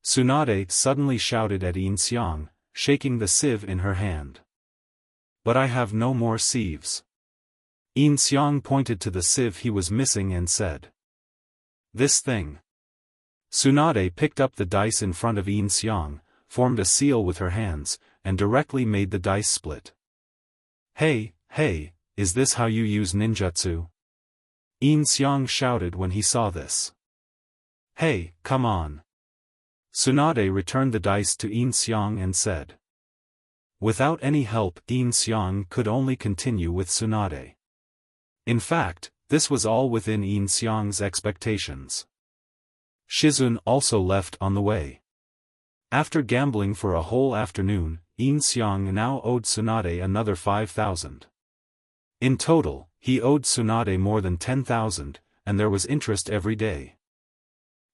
A: Tsunade suddenly shouted at Yin Xiang, shaking the sieve in her hand. But I have no more sieves. Yin Xiang pointed to the sieve he was missing and said. This thing. Tsunade picked up the dice in front of Yin Xiang, formed a seal with her hands, and directly made the dice split. Hey, is this how you use ninjutsu? Yin Xiang shouted when he saw this. Hey, come on. Tsunade returned the dice to Yin Xiang and said. Without any help, Yin Xiang could only continue with Tsunade. In fact, this was all within Yin Xiang's expectations. Shizun also left on the way. After gambling for a whole afternoon, Yin Xiang now owed Tsunade another 5,000. In total, he owed Tsunade more than 10,000, and there was interest every day.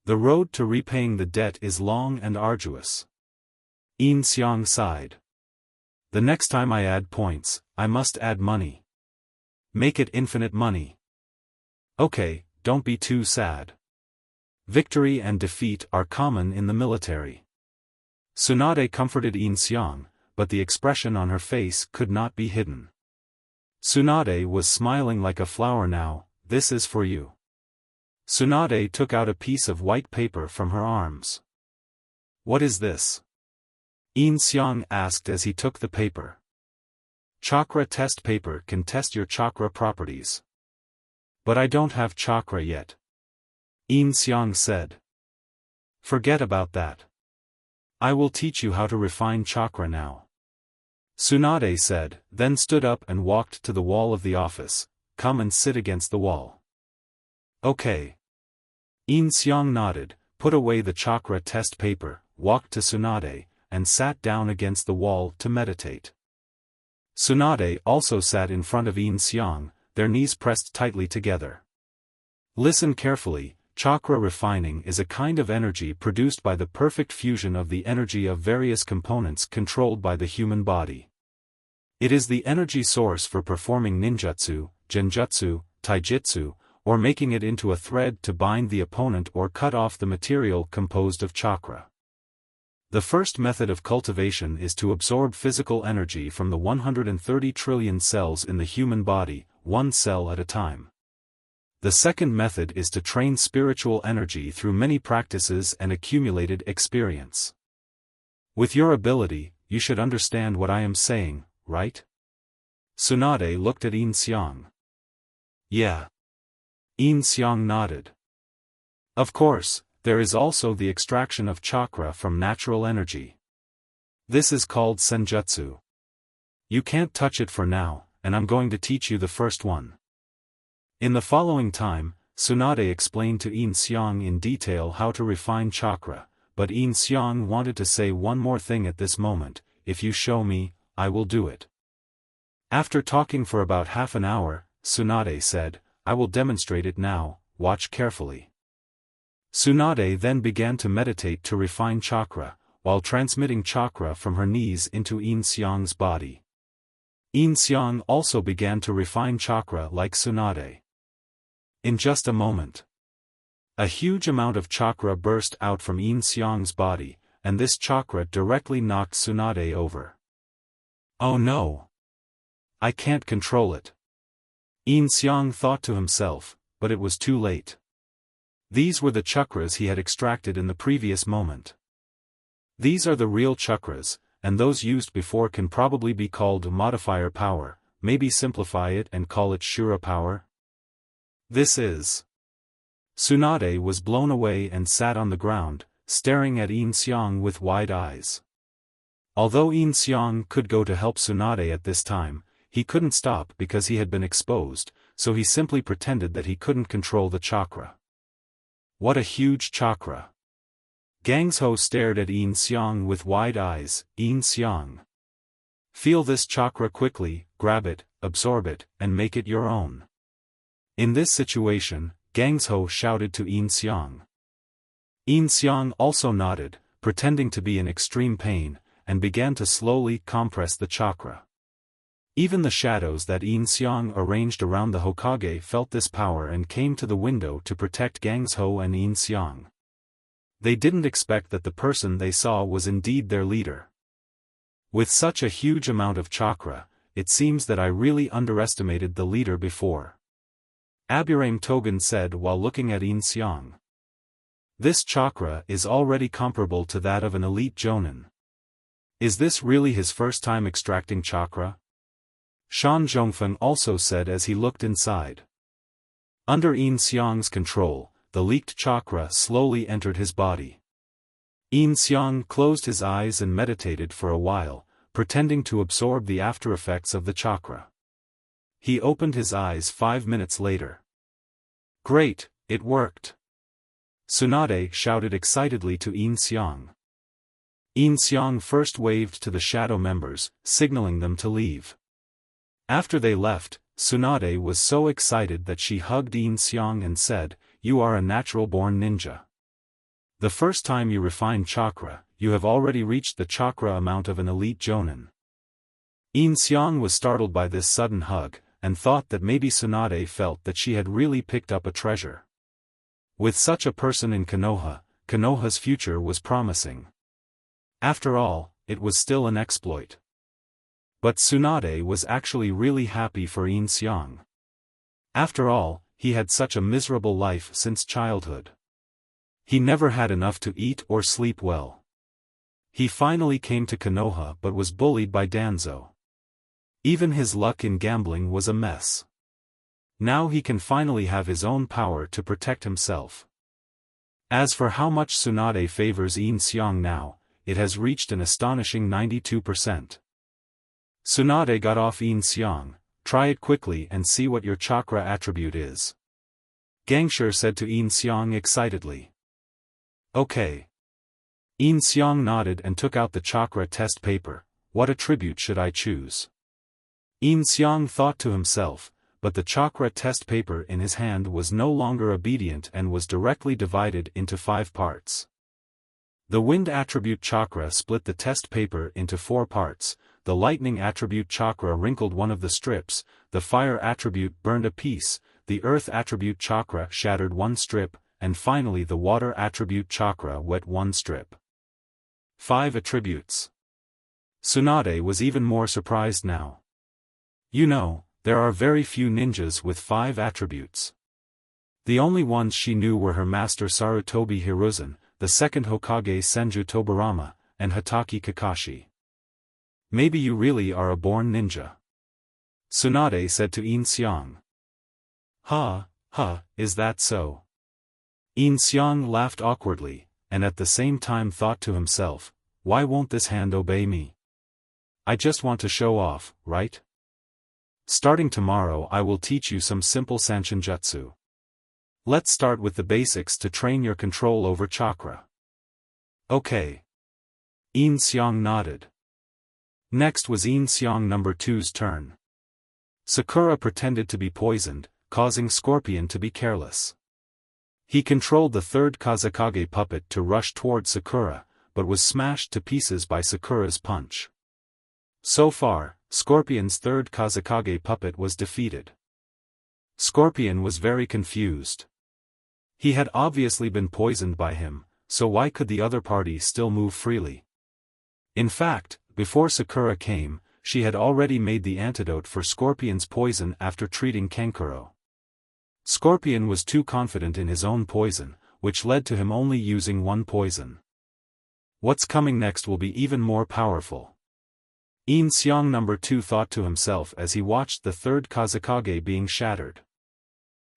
A: The road to repaying the debt is long and arduous. Yin Xiang sighed. The next time I add points, I must add money. Make it infinite money. Okay, don't be too sad. Victory and defeat are common in the military. Tsunade comforted Yin Xiang, but the expression on her face could not be hidden. Tsunade was smiling like a flower now. This is for you. Tsunade took out a piece of white paper from her arms. What is this? Yin Xiang asked as he took the paper. Chakra test paper can test your chakra properties. But I don't have chakra yet. Yin Xiang said. Forget about that. I will teach you how to refine chakra now. Tsunade said, then stood up and walked to the wall of the office. Come and sit against the wall. Okay. Yin Xiang nodded, put away the chakra test paper, walked to Tsunade, and sat down against the wall to meditate. Tsunade also sat in front of Yin Xiang, their knees pressed tightly together. Listen carefully, chakra refining is a kind of energy produced by the perfect fusion of the energy of various components controlled by the human body. It is the energy source for performing ninjutsu, genjutsu, taijutsu, or making it into a thread to bind the opponent or cut off the material composed of chakra. The first method of cultivation is to absorb physical energy from the 130 trillion cells in the human body, one cell at a time. The second method is to train spiritual energy through many practices and accumulated experience. With your ability, you should understand what I am saying, right? Tsunade looked at Yin Xiang. Yeah. Yin Xiang nodded. Of course, there is also the extraction of chakra from natural energy. This is called senjutsu. You can't touch it for now, and I'm going to teach you the first one. In the following time, Tsunade explained to Yin Xiang in detail how to refine chakra, but Yin Xiang wanted to say one more thing at this moment. If you show me, I will do it. After talking for about half an hour, Tsunade said, I will demonstrate it now, watch carefully. Tsunade then began to meditate to refine chakra, while transmitting chakra from her knees into Yin Xiang's body. Yin Xiang also began to refine chakra like Tsunade. In just a moment, a huge amount of chakra burst out from Yin Xiang's body, and this chakra directly knocked Tsunade over. Oh no! I can't control it. Yin Xiang thought to himself, but it was too late. These were the chakras he had extracted in the previous moment. These are the real chakras, and those used before can probably be called modifier power, maybe simplify it and call it Shura power. This is. Tsunade was blown away and sat on the ground, staring at Yin Xiang with wide eyes. Although Yin Xiang could go to help Tsunade at this time, he couldn't stop because he had been exposed, so he simply pretended that he couldn't control the chakra. What a huge chakra! Gangsho stared at Yin Xiang with wide eyes. Yin Xiang. Feel this chakra quickly, grab it, absorb it, and make it your own. In this situation, Gangsho shouted to Yin Xiang. Yin Xiang also nodded, pretending to be in extreme pain, and began to slowly compress the chakra. Even the shadows that Yin Xiang arranged around the Hokage felt this power and came to the window to protect Gangsho and Yin Xiang. They didn't expect that the person they saw was indeed their leader. With such a huge amount of chakra, it seems that I really underestimated the leader before. Aburame Togen said while looking at Yin Xiang. This chakra is already comparable to that of an elite jonin. Is this really his first time extracting chakra? Shan Zhongfeng also said as he looked inside. Under Yin Xiang's control, the leaked chakra slowly entered his body. Yin Xiang closed his eyes and meditated for a while, pretending to absorb the after-effects of the chakra. He opened his eyes 5 minutes later. Great, it worked! Tsunade shouted excitedly to Yin Xiang. Yin Xiang first waved to the shadow members, signaling them to leave. After they left, Tsunade was so excited that she hugged Yin Xiang and said, "You are a natural-born ninja. The first time you refine chakra, you have already reached the chakra amount of an elite jonin." Yin Xiang was startled by this sudden hug, and thought that maybe Tsunade felt that she had really picked up a treasure. With such a person in Konoha, Konoha's future was promising. After all, it was still an exploit. But Tsunade was actually really happy for Yin Xiang. After all, he had such a miserable life since childhood. He never had enough to eat or sleep well. He finally came to Konoha but was bullied by Danzo. Even his luck in gambling was a mess. Now he can finally have his own power to protect himself. As for how much Tsunade favors Yin Xiang now, it has reached an astonishing 92%. Tsunade got off Yin Xiang. "Try it quickly and see what your chakra attribute is." Gangshir said to Yin Xiang excitedly. "Okay." Yin Xiang nodded and took out the chakra test paper. What attribute should I choose? Yin Xiang thought to himself, but the chakra test paper in his hand was no longer obedient and was directly divided into 5 parts. The wind attribute chakra split the test paper into 4 parts, the lightning attribute chakra wrinkled one of the strips, the fire attribute burned a piece, the earth attribute chakra shattered 1 strip, and finally the water attribute chakra wet 1 strip. 5 attributes. Tsunade was even more surprised now. You know, there are very few ninjas with 5 attributes. The only ones she knew were her master Sarutobi Hiruzen, the second Hokage Senju Tobarama, and Hatake Kakashi. Maybe you really are a born ninja. Tsunade said to Yin Xiang. Is that so? Yin Xiang laughed awkwardly, and at the same time thought to himself, why won't this hand obey me? I just want to show off, right? Starting tomorrow I will teach you some simple sanshinjutsu. Let's start with the basics to train your control over chakra. Okay. Yin Xiang nodded. Next was Yin Xiang number 2's turn. Sakura pretended to be poisoned, causing Scorpion to be careless. He controlled the 3rd Kazekage puppet to rush toward Sakura, but was smashed to pieces by Sakura's punch. So far, Scorpion's 3rd Kazekage puppet was defeated. Scorpion was very confused. He had obviously been poisoned by him, so why could the other party still move freely? In fact, before Sakura came, she had already made the antidote for Scorpion's poison after treating Kankuro. Scorpion was too confident in his own poison, which led to him only using 1 poison. What's coming next will be even more powerful. Yin Xiang number 2 thought to himself as he watched the 3rd Kazekage being shattered.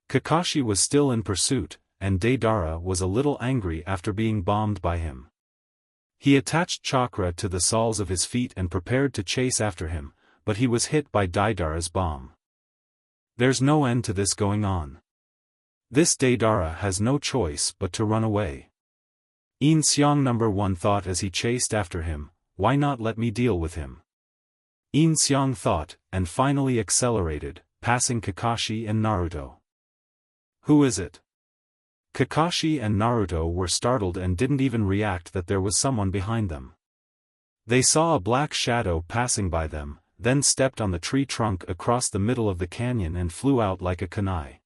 A: Kakashi was still in pursuit, and Deidara was a little angry after being bombed by him. He attached chakra to the soles of his feet and prepared to chase after him, but he was hit by Deidara's bomb. There's no end to this going on. This Deidara has no choice but to run away. Yin Xiang number 1 thought as he chased after him, why not let me deal with him? Yin Xiang thought, and finally accelerated, passing Kakashi and Naruto. Who is it? Kakashi and Naruto were startled and didn't even react that there was someone behind them. They saw a black shadow passing by them, then stepped on the tree trunk across the middle of the canyon and flew out like a kunai.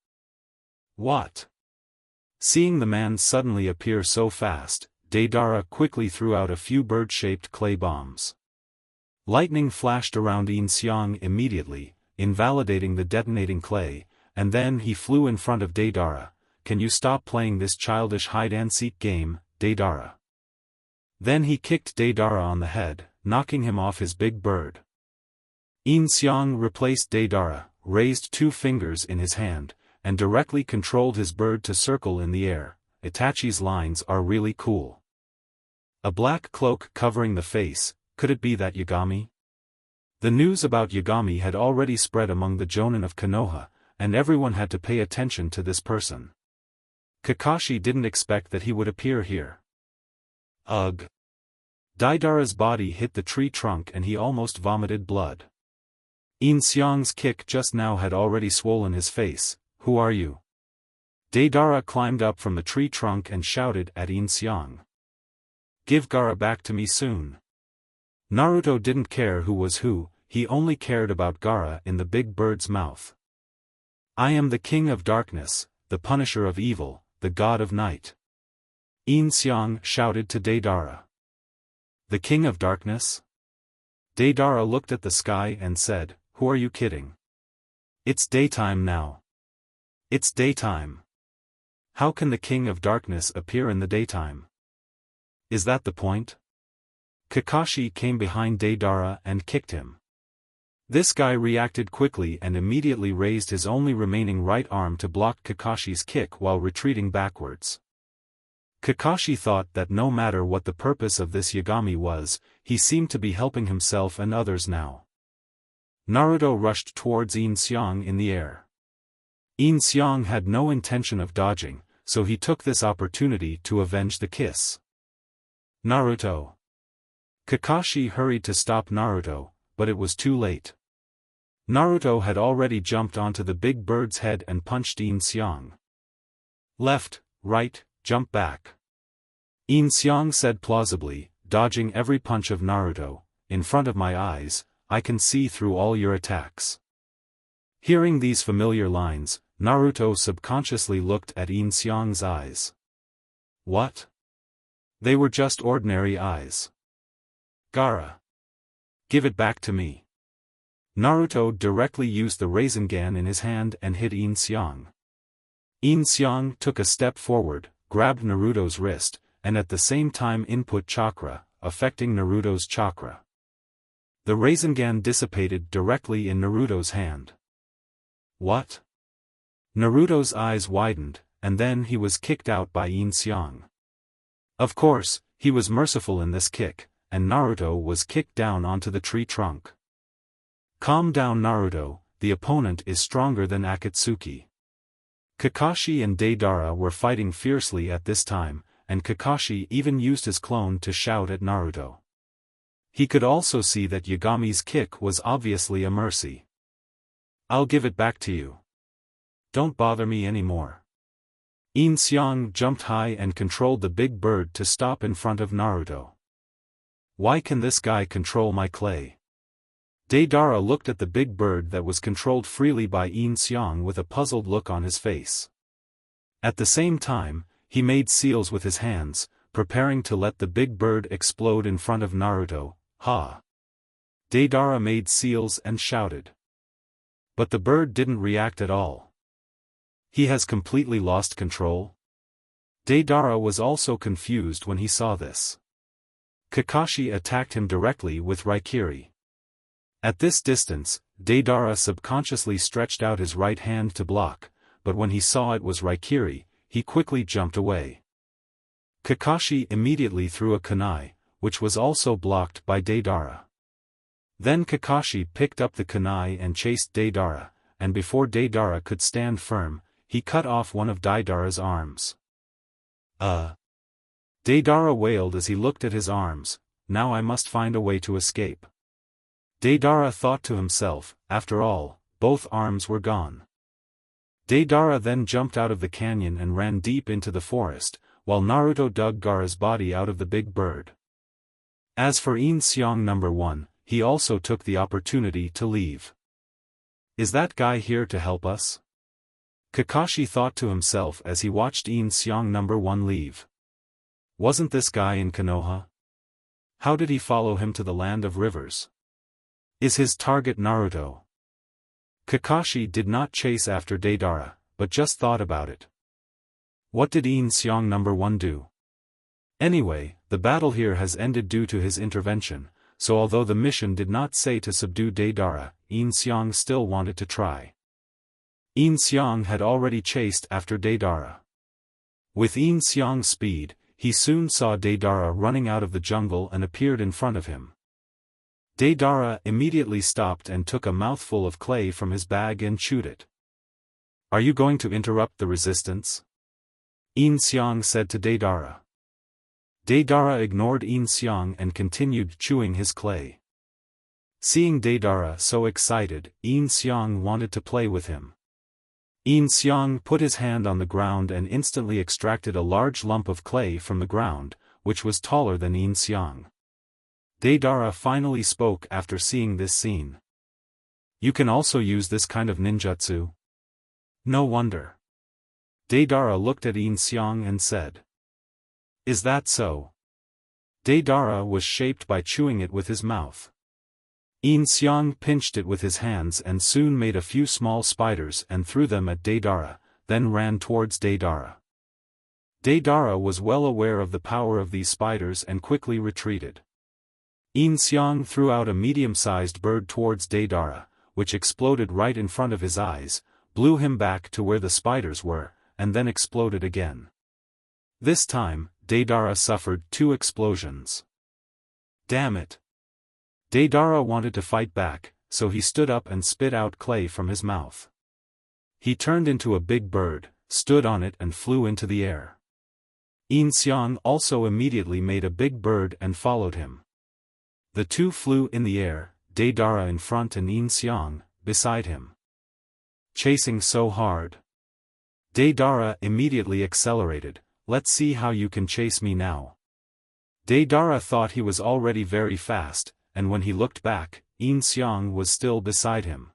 A: What? Seeing the man suddenly appear so fast, Deidara quickly threw out a few bird-shaped clay bombs. Lightning flashed around Yin Xiang immediately, invalidating the detonating clay, and then he flew in front of Deidara. "Can you stop playing this childish hide-and-seek game, Deidara?" Then he kicked Deidara on the head, knocking him off his big bird. Yin Xiang replaced Deidara, raised 2 fingers in his hand, and directly controlled his bird to circle in the air. Itachi's lines are really cool. A black cloak covering the face, could it be that Yagami? The news about Yagami had already spread among the Jonin of Konoha, and everyone had to pay attention to this person. Kakashi didn't expect that he would appear here. Ugh! Deidara's body hit the tree trunk and he almost vomited blood. Yin Xiang's kick just now had already swollen his face. "Who are you?" Deidara climbed up from the tree trunk and shouted at Yin Xiang. "Give Gaara back to me soon." Naruto didn't care who was who, he only cared about Gaara in the big bird's mouth. "I am the King of Darkness, the Punisher of Evil, the God of Night." Yin Xiang shouted to Deidara. "The King of Darkness?" Deidara looked at the sky and said, "Who are you kidding? It's daytime now. It's daytime. How can the King of Darkness appear in the daytime? Is that the point?" Kakashi came behind Deidara and kicked him. This guy reacted quickly and immediately raised his only remaining right arm to block Kakashi's kick while retreating backwards. Kakashi thought that no matter what the purpose of this Yagami was, he seemed to be helping himself and others now. Naruto rushed towards Yin Xiang in the air. Yin Xiang had no intention of dodging, so he took this opportunity to avenge the kiss. "Naruto!" Kakashi hurried to stop Naruto, but it was too late. Naruto had already jumped onto the big bird's head and punched Yin Xiang. "Left, right, jump back." Yin Xiang said plausibly, dodging every punch of Naruto. "In front of my eyes, I can see through all your attacks." Hearing these familiar lines, Naruto subconsciously looked at Yin Xiang's eyes. What? They were just ordinary eyes. "Gaara! Give it back to me." Naruto directly used the Rasengan in his hand and hit Yin Xiang. Yin Xiang took a step forward, grabbed Naruto's wrist, and at the same time input chakra, affecting Naruto's chakra. The Rasengan dissipated directly in Naruto's hand. What? Naruto's eyes widened, and then he was kicked out by Yin Xiang. Of course, he was merciful in this kick, and Naruto was kicked down onto the tree trunk. "Calm down, Naruto, the opponent is stronger than Akatsuki." Kakashi and Deidara were fighting fiercely at this time, and Kakashi even used his clone to shout at Naruto. He could also see that Yagami's kick was obviously a mercy. "I'll give it back to you. Don't bother me anymore." Yin Xiang jumped high and controlled the big bird to stop in front of Naruto. "Why can this guy control my clay?" Deidara looked at the big bird that was controlled freely by Yin Xiang with a puzzled look on his face. At the same time, he made seals with his hands, preparing to let the big bird explode in front of Naruto. "Ha!" Deidara made seals and shouted. But the bird didn't react at all. He has completely lost control? Deidara was also confused when he saw this. Kakashi attacked him directly with Raikiri. At this distance, Deidara subconsciously stretched out his right hand to block, but when he saw it was Raikiri, he quickly jumped away. Kakashi immediately threw a kunai, which was also blocked by Deidara. Then Kakashi picked up the kunai and chased Deidara, and before Deidara could stand firm, he cut off one of Deidara's arms. Deidara wailed as he looked at his arms. "Now I must find a way to escape." Deidara thought to himself, after all, both arms were gone. Deidara then jumped out of the canyon and ran deep into the forest, while Naruto dug Gaara's body out of the big bird. As for Yin Xiang number 1, he also took the opportunity to leave. "Is that guy here to help us?" Kakashi thought to himself as he watched Yin Xiang #1 leave. Wasn't this guy in Konoha? How did he follow him to the land of rivers? Is his target Naruto? Kakashi did not chase after Deidara, but just thought about it. What did Yin Xiang #1 do? Anyway, the battle here has ended due to his intervention, so although the mission did not say to subdue Deidara, Yin Xiang still wanted to try. Yin Xiang had already chased after Deidara. With Yin Xiang's speed, he soon saw Deidara running out of the jungle and appeared in front of him. Deidara immediately stopped and took a mouthful of clay from his bag and chewed it. Are you going to interrupt the resistance? Yin Xiang said to Deidara. Deidara ignored Yin Xiang and continued chewing his clay. Seeing Deidara so excited, Yin Xiang wanted to play with him. Yin Xiang put his hand on the ground and instantly extracted a large lump of clay from the ground, which was taller than Yin Xiang. Deidara finally spoke after seeing this scene. You can also use this kind of ninjutsu? No wonder. Deidara looked at Yin Xiang and said. Is that so? Deidara was shaped by chewing it with his mouth. Yin Xiang pinched it with his hands and soon made a few small spiders and threw them at Deidara, then ran towards Deidara. Deidara was well aware of the power of these spiders and quickly retreated. Yin Xiang threw out a medium-sized bird towards Deidara, which exploded right in front of his eyes, blew him back to where the spiders were, and then exploded again. This time, Deidara suffered 2 explosions. Damn it! Deidara wanted to fight back, so he stood up and spit out clay from his mouth. He turned into a big bird, stood on it and flew into the air. Yin Xiang also immediately made a big bird and followed him. The two flew in the air, Deidara in front and Yin Xiang beside him. Chasing so hard. Deidara immediately accelerated. Let's see how you can chase me now. Deidara thought he was already very fast, and when he looked back, Yin Xiang was still beside him.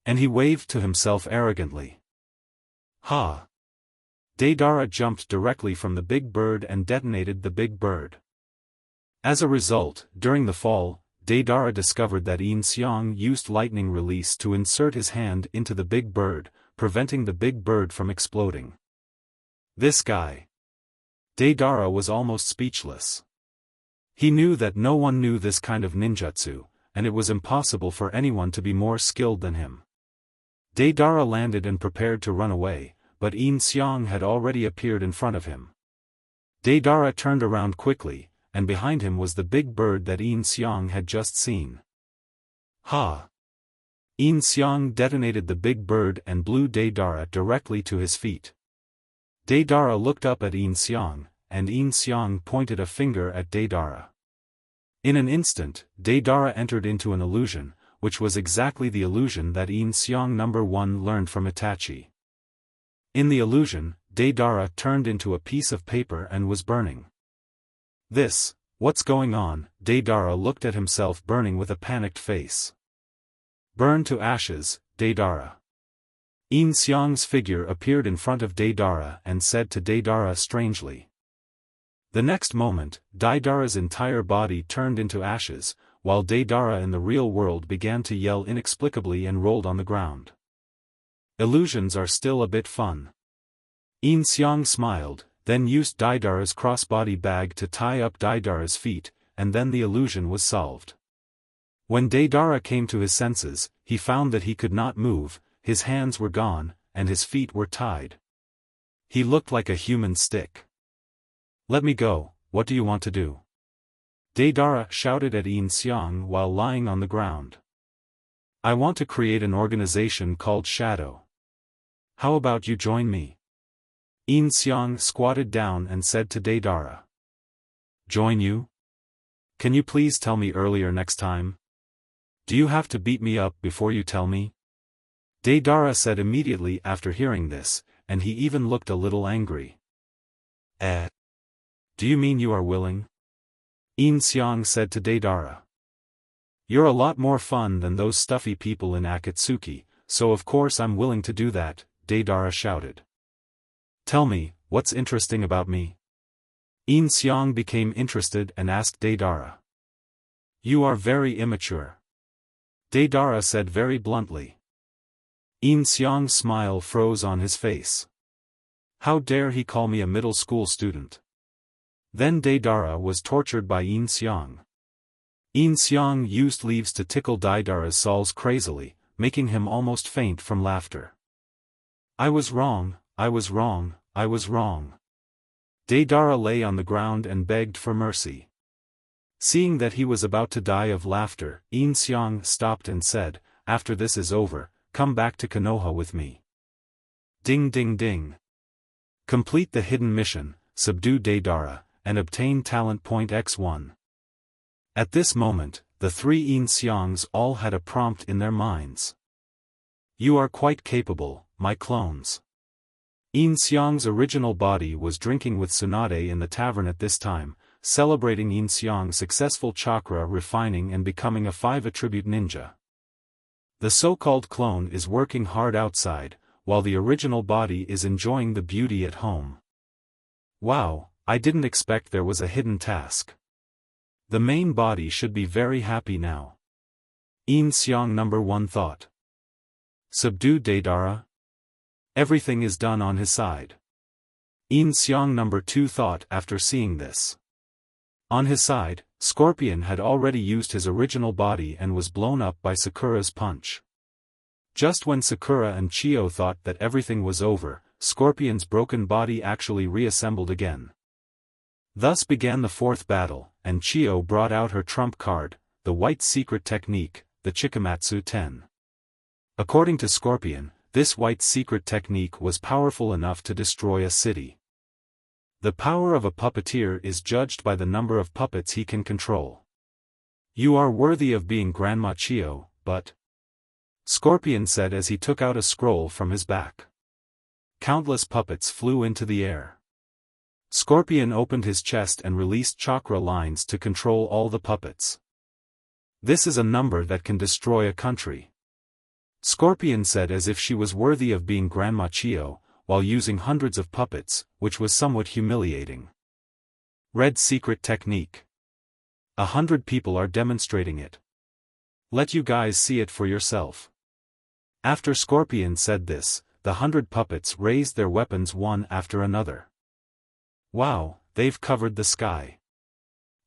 A: And he waved to himself arrogantly. Ha! Deidara jumped directly from the big bird and detonated the big bird. As a result, during the fall, Deidara discovered that Yin Xiang used lightning release to insert his hand into the big bird, preventing the big bird from exploding. This guy. Deidara was almost speechless. He knew that no one knew this kind of ninjutsu, and it was impossible for anyone to be more skilled than him. Deidara landed and prepared to run away, but Yin Xiang had already appeared in front of him. Deidara turned around quickly, and behind him was the big bird that Yin Xiang had just seen. Ha! Yin Xiang detonated the big bird and blew Deidara directly to his feet. Deidara looked up at Yin Xiang, and Yin Xiang pointed a finger at Deidara. In an instant, Deidara entered into an illusion, which was exactly the illusion that Yin Xiang #1 learned from Itachi. In the illusion, Deidara turned into a piece of paper and was burning. What's going on? Deidara looked at himself burning with a panicked face. Burn to ashes, Deidara. Yin Xiang's figure appeared in front of Deidara and said to Deidara strangely. The next moment, Deidara's entire body turned into ashes, while Deidara in the real world began to yell inexplicably and rolled on the ground. Illusions are still a bit fun. Yin Xiang smiled, then used Deidara's crossbody bag to tie up Deidara's feet, and then the illusion was solved. When Deidara came to his senses, he found that he could not move, his hands were gone, and his feet were tied. He looked like a human stick. Let me go, what do you want to do? Deidara shouted at Yin Xiang while lying on the ground. I want to create an organization called Shadow. How about you join me? Yin Xiang squatted down and said to Deidara. Join you? Can you please tell me earlier next time? Do you have to beat me up before you tell me? Deidara said immediately after hearing this, and he even looked a little angry. Do you mean you are willing? Yin Xiang said to Deidara. You're a lot more fun than those stuffy people in Akatsuki, so of course I'm willing to do that, Deidara shouted. Tell me, what's interesting about me? Yin Xiang became interested and asked Deidara. You are very immature. Deidara said very bluntly. Yin Xiang's smile froze on his face. How dare he call me a middle school student? Then Deidara was tortured by Yin Xiang. Yin Xiang used leaves to tickle Deidara's soles crazily, making him almost faint from laughter. I was wrong, I was wrong, I was wrong. Deidara lay on the ground and begged for mercy. Seeing that he was about to die of laughter, Yin Xiang stopped and said, after this is over, come back to Konoha with me. Ding ding ding. Complete the hidden mission, subdue Deidara, and obtain talent point X1. At this moment, the three Yin Xiangs all had a prompt in their minds. You are quite capable, my clones. Yin Xiang's original body was drinking with Tsunade in the tavern at this time, celebrating Yin Xiang's successful chakra refining and becoming a 5-attribute ninja. The so-called clone is working hard outside, while the original body is enjoying the beauty at home. Wow, I didn't expect there was a hidden task. The main body should be very happy now. Yin Xiang number 1 thought. Subdue Deidara? Everything is done on his side. Yin Xiang number 2 thought after seeing this. On his side, Scorpion had already used his original body and was blown up by Sakura's punch. Just when Sakura and Chiyo thought that everything was over, Scorpion's broken body actually reassembled again. Thus began the 4th battle, and Chiyo brought out her trump card, the white secret technique, the Chikamatsu 10. According to Scorpion, this white secret technique was powerful enough to destroy a city. The power of a puppeteer is judged by the number of puppets he can control. You are worthy of being Grandma Chiyo, but... Scorpion said as he took out a scroll from his back. Countless puppets flew into the air. Scorpion opened his chest and released chakra lines to control all the puppets. This is a number that can destroy a country. Scorpion said as if she was worthy of being Grandma Chiyo, while using hundreds of puppets, which was somewhat humiliating. Red secret technique. 100 people are demonstrating it. Let you guys see it for yourself. After Scorpion said this, the 100 puppets raised their weapons one after another. Wow, they've covered the sky.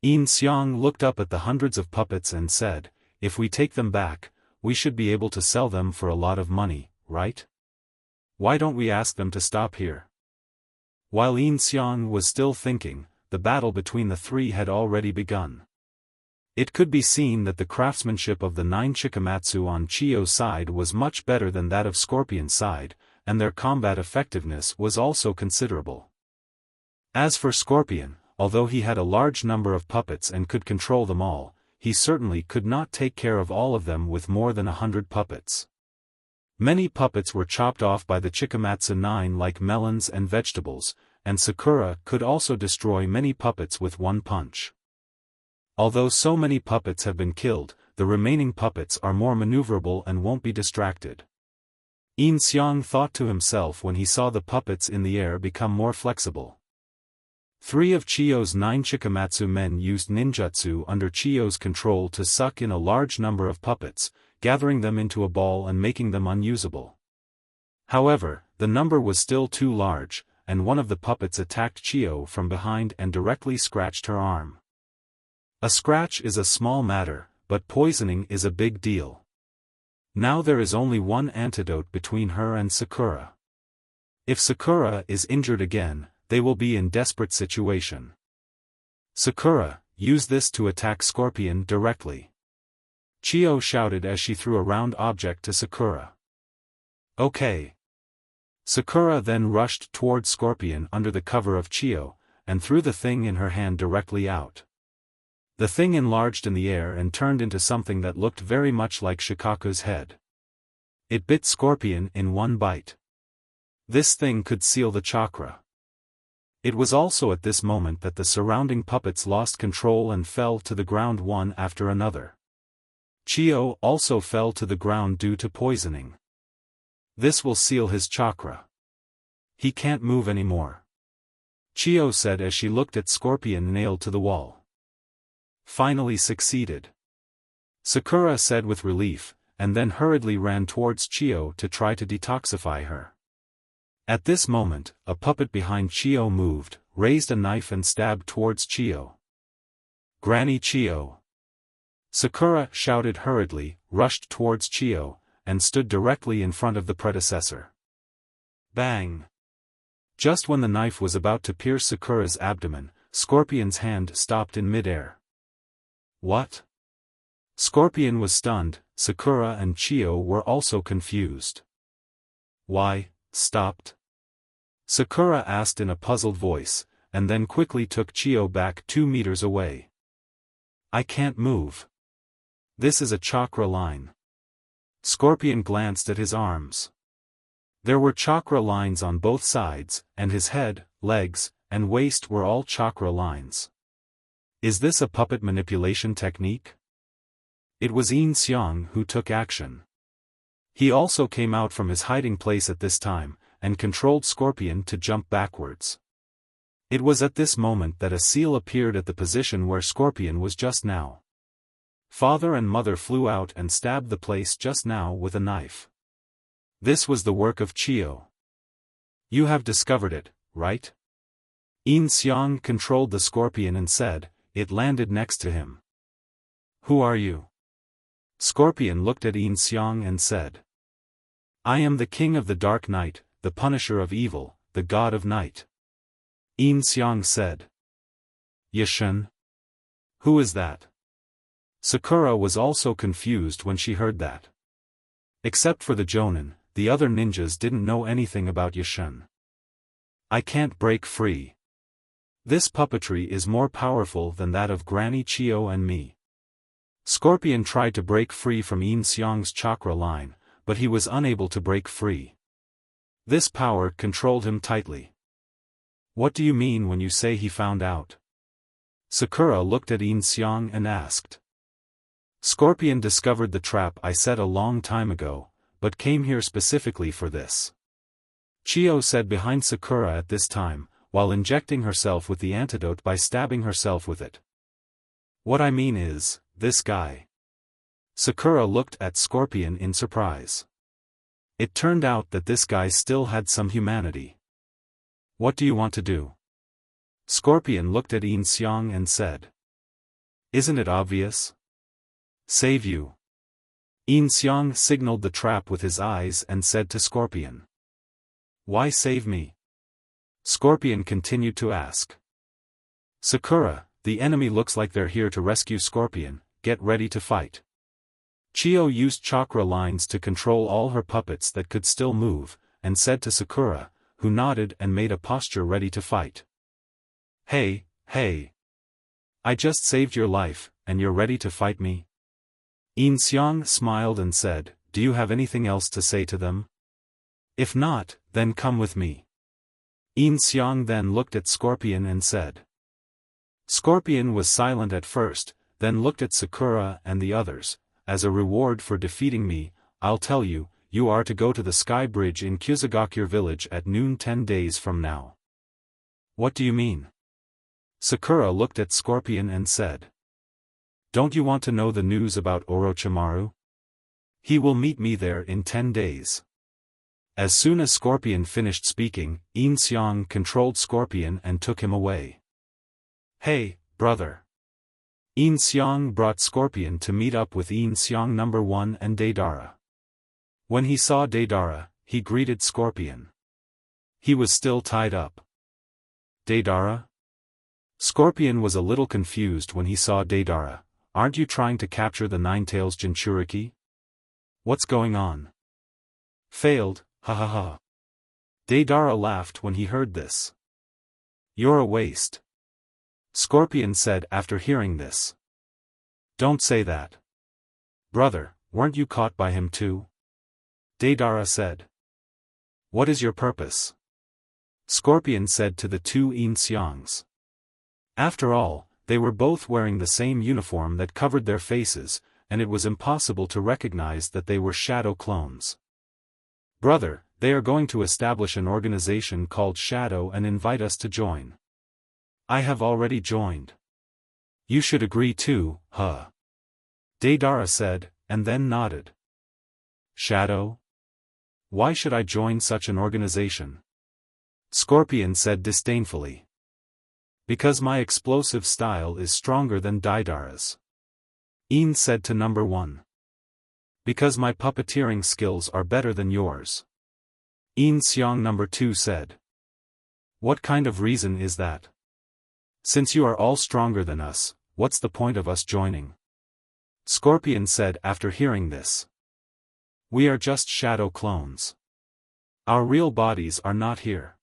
A: Yin Xiang looked up at the hundreds of puppets and said, if we take them back, we should be able to sell them for a lot of money, right? Why don't we ask them to stop here? While Yin Xiang was still thinking, the battle between the three had already begun. It could be seen that the craftsmanship of the 9 Chikamatsu on Chiyo's side was much better than that of Scorpion's side, and their combat effectiveness was also considerable. As for Scorpion, although he had a large number of puppets and could control them all, he certainly could not take care of all of them with more than 100 puppets. Many puppets were chopped off by the Chikamatsu 9 like melons and vegetables, and Sakura could also destroy many puppets with one punch. Although so many puppets have been killed, the remaining puppets are more maneuverable and won't be distracted. Yin Xiang thought to himself when he saw the puppets in the air become more flexible. 3 of Chiyo's 9 Chikamatsu men used ninjutsu under Chiyo's control to suck in a large number of puppets, gathering them into a ball and making them unusable. However, the number was still too large, and one of the puppets attacked Chiyo from behind and directly scratched her arm. A scratch is a small matter, but poisoning is a big deal. Now there is only one antidote between her and Sakura. If Sakura is injured again, they will be in desperate situation. Sakura, use this to attack Scorpion directly. Chiyo shouted as she threw a round object to Sakura. Okay. Sakura then rushed toward Scorpion under the cover of Chiyo, and threw the thing in her hand directly out. The thing enlarged in the air and turned into something that looked very much like Shikaku's head. It bit Scorpion in one bite. This thing could seal the chakra. It was also at this moment that the surrounding puppets lost control and fell to the ground one after another. Chiyo also fell to the ground due to poisoning. This will seal his chakra. He can't move anymore. Chiyo said as she looked at Scorpion nailed to the wall. Finally succeeded. Sakura said with relief, and then hurriedly ran towards Chiyo to try to detoxify her. At this moment, a puppet behind Chiyo moved, raised a knife and stabbed towards Chiyo. Granny Chiyo! Sakura shouted hurriedly, rushed towards Chiyo, and stood directly in front of the predecessor. Bang! Just when the knife was about to pierce Sakura's abdomen, Scorpion's hand stopped in midair. What? Scorpion was stunned, Sakura and Chiyo were also confused. Why, stopped? Sakura asked in a puzzled voice, and then quickly took Chiyo back 2 meters away. I can't move. This is a chakra line. Scorpion glanced at his arms. There were chakra lines on both sides, and his head, legs, and waist were all chakra lines. Is this a puppet manipulation technique? It was Yin Xiang who took action. He also came out from his hiding place at this time, and controlled Scorpion to jump backwards. It was at this moment that a seal appeared at the position where Scorpion was just now. Father and mother flew out and stabbed the place just now with a knife. This was the work of Chiyo. You have discovered it, right? Yin Xiang controlled the Scorpion and said, it landed next to him. Who are you? Scorpion looked at Yin Xiang and said. I am the king of the dark night, the punisher of evil, the god of night. Yin Xiang said. Yashin? Who is that? Sakura was also confused when she heard that. Except for the Jonin, the other ninjas didn't know anything about Yashin. I can't break free. This puppetry is more powerful than that of Granny Chiyo and me. Scorpion tried to break free from Yin Xiang's chakra line, but he was unable to break free. This power controlled him tightly. What do you mean when you say he found out? Sakura looked at Yin Xiang and asked. Scorpion discovered the trap I set a long time ago, but came here specifically for this. Chiyo said behind Sakura at this time, while injecting herself with the antidote by stabbing herself with it. What I mean is, this guy. Sakura looked at Scorpion in surprise. It turned out that this guy still had some humanity. What do you want to do? Scorpion looked at Yin Xiang and said. Isn't it obvious? Save you. Yin Xiang signaled the trap with his eyes and said to Scorpion. Why save me? Scorpion continued to ask. Sakura, the enemy looks like they're here to rescue Scorpion, get ready to fight. Chiyo used chakra lines to control all her puppets that could still move, and said to Sakura, who nodded and made a posture ready to fight. Hey, hey. I just saved your life, and you're ready to fight me? Yin Xiang smiled and said, do you have anything else to say to them? If not, then come with me. Yin Xiang then looked at Scorpion and said. Scorpion was silent at first, then looked at Sakura and the others. As a reward for defeating me, I'll tell you, you are to go to the Sky Bridge in Kyusugakure village at noon 10 days from now. What do you mean? Sakura looked at Scorpion and said. Don't you want to know the news about Orochimaru? He will meet me there in 10 days. As soon as Scorpion finished speaking, Yin Xiang controlled Scorpion and took him away. Hey, brother. Yin Xiang brought Scorpion to meet up with Yin Xiang number 1 and Deidara. When he saw Deidara, he greeted Scorpion. He was still tied up. Deidara? Scorpion was a little confused when he saw Deidara. Aren't you trying to capture the Ninetails Jinchuriki? What's going on? Failed, ha ha ha. Deidara laughed when he heard this. You're a waste. Scorpion said after hearing this. Don't say that. Brother, weren't you caught by him too? Deidara said. What is your purpose? Scorpion said to the two Yin Xiangs. After all, they were both wearing the same uniform that covered their faces, and it was impossible to recognize that they were shadow clones. Brother, they are going to establish an organization called Shadow and invite us to join. I have already joined. You should agree too, huh? Deidara said, and then nodded. Shadow? Why should I join such an organization? Scorpion said disdainfully. Because my explosive style is stronger than Deidara's. Yin said to number 1. Because my puppeteering skills are better than yours. Yin Xiang number 2 said. What kind of reason is that? Since you are all stronger than us, what's the point of us joining? Scorpion said after hearing this. We are just shadow clones. Our real bodies are not here.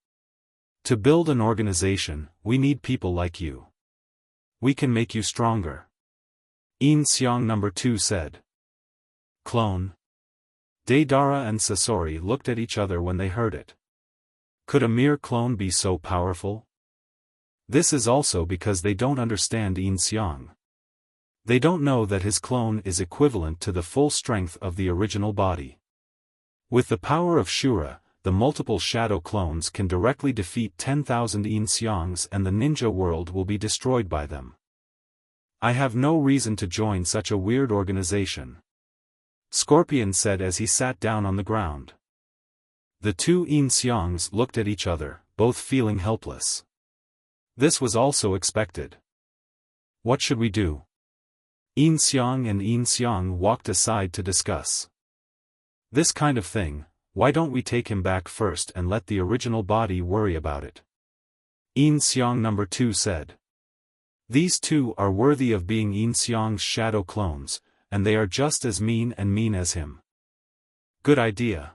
A: To build an organization, we need people like you. We can make you stronger. Yin Xiang number 2 said. Clone? Deidara and Sasori looked at each other when they heard it. Could a mere clone be so powerful? This is also because they don't understand Yin Xiang. They don't know that his clone is equivalent to the full strength of the original body. With the power of Shura, the multiple shadow clones can directly defeat 10,000 Yin Xiangs and the ninja world will be destroyed by them. I have no reason to join such a weird organization. Scorpion said as he sat down on the ground. The two Yin Xiangs looked at each other, both feeling helpless. This was also expected. What should we do? Yin Xiang and Yin Xiang walked aside to discuss. This kind of thing, why don't we take him back first and let the original body worry about it? Yin Xiang number 2 said. These two are worthy of being Yin Xiang's shadow clones, and they are just as mean as him. Good idea.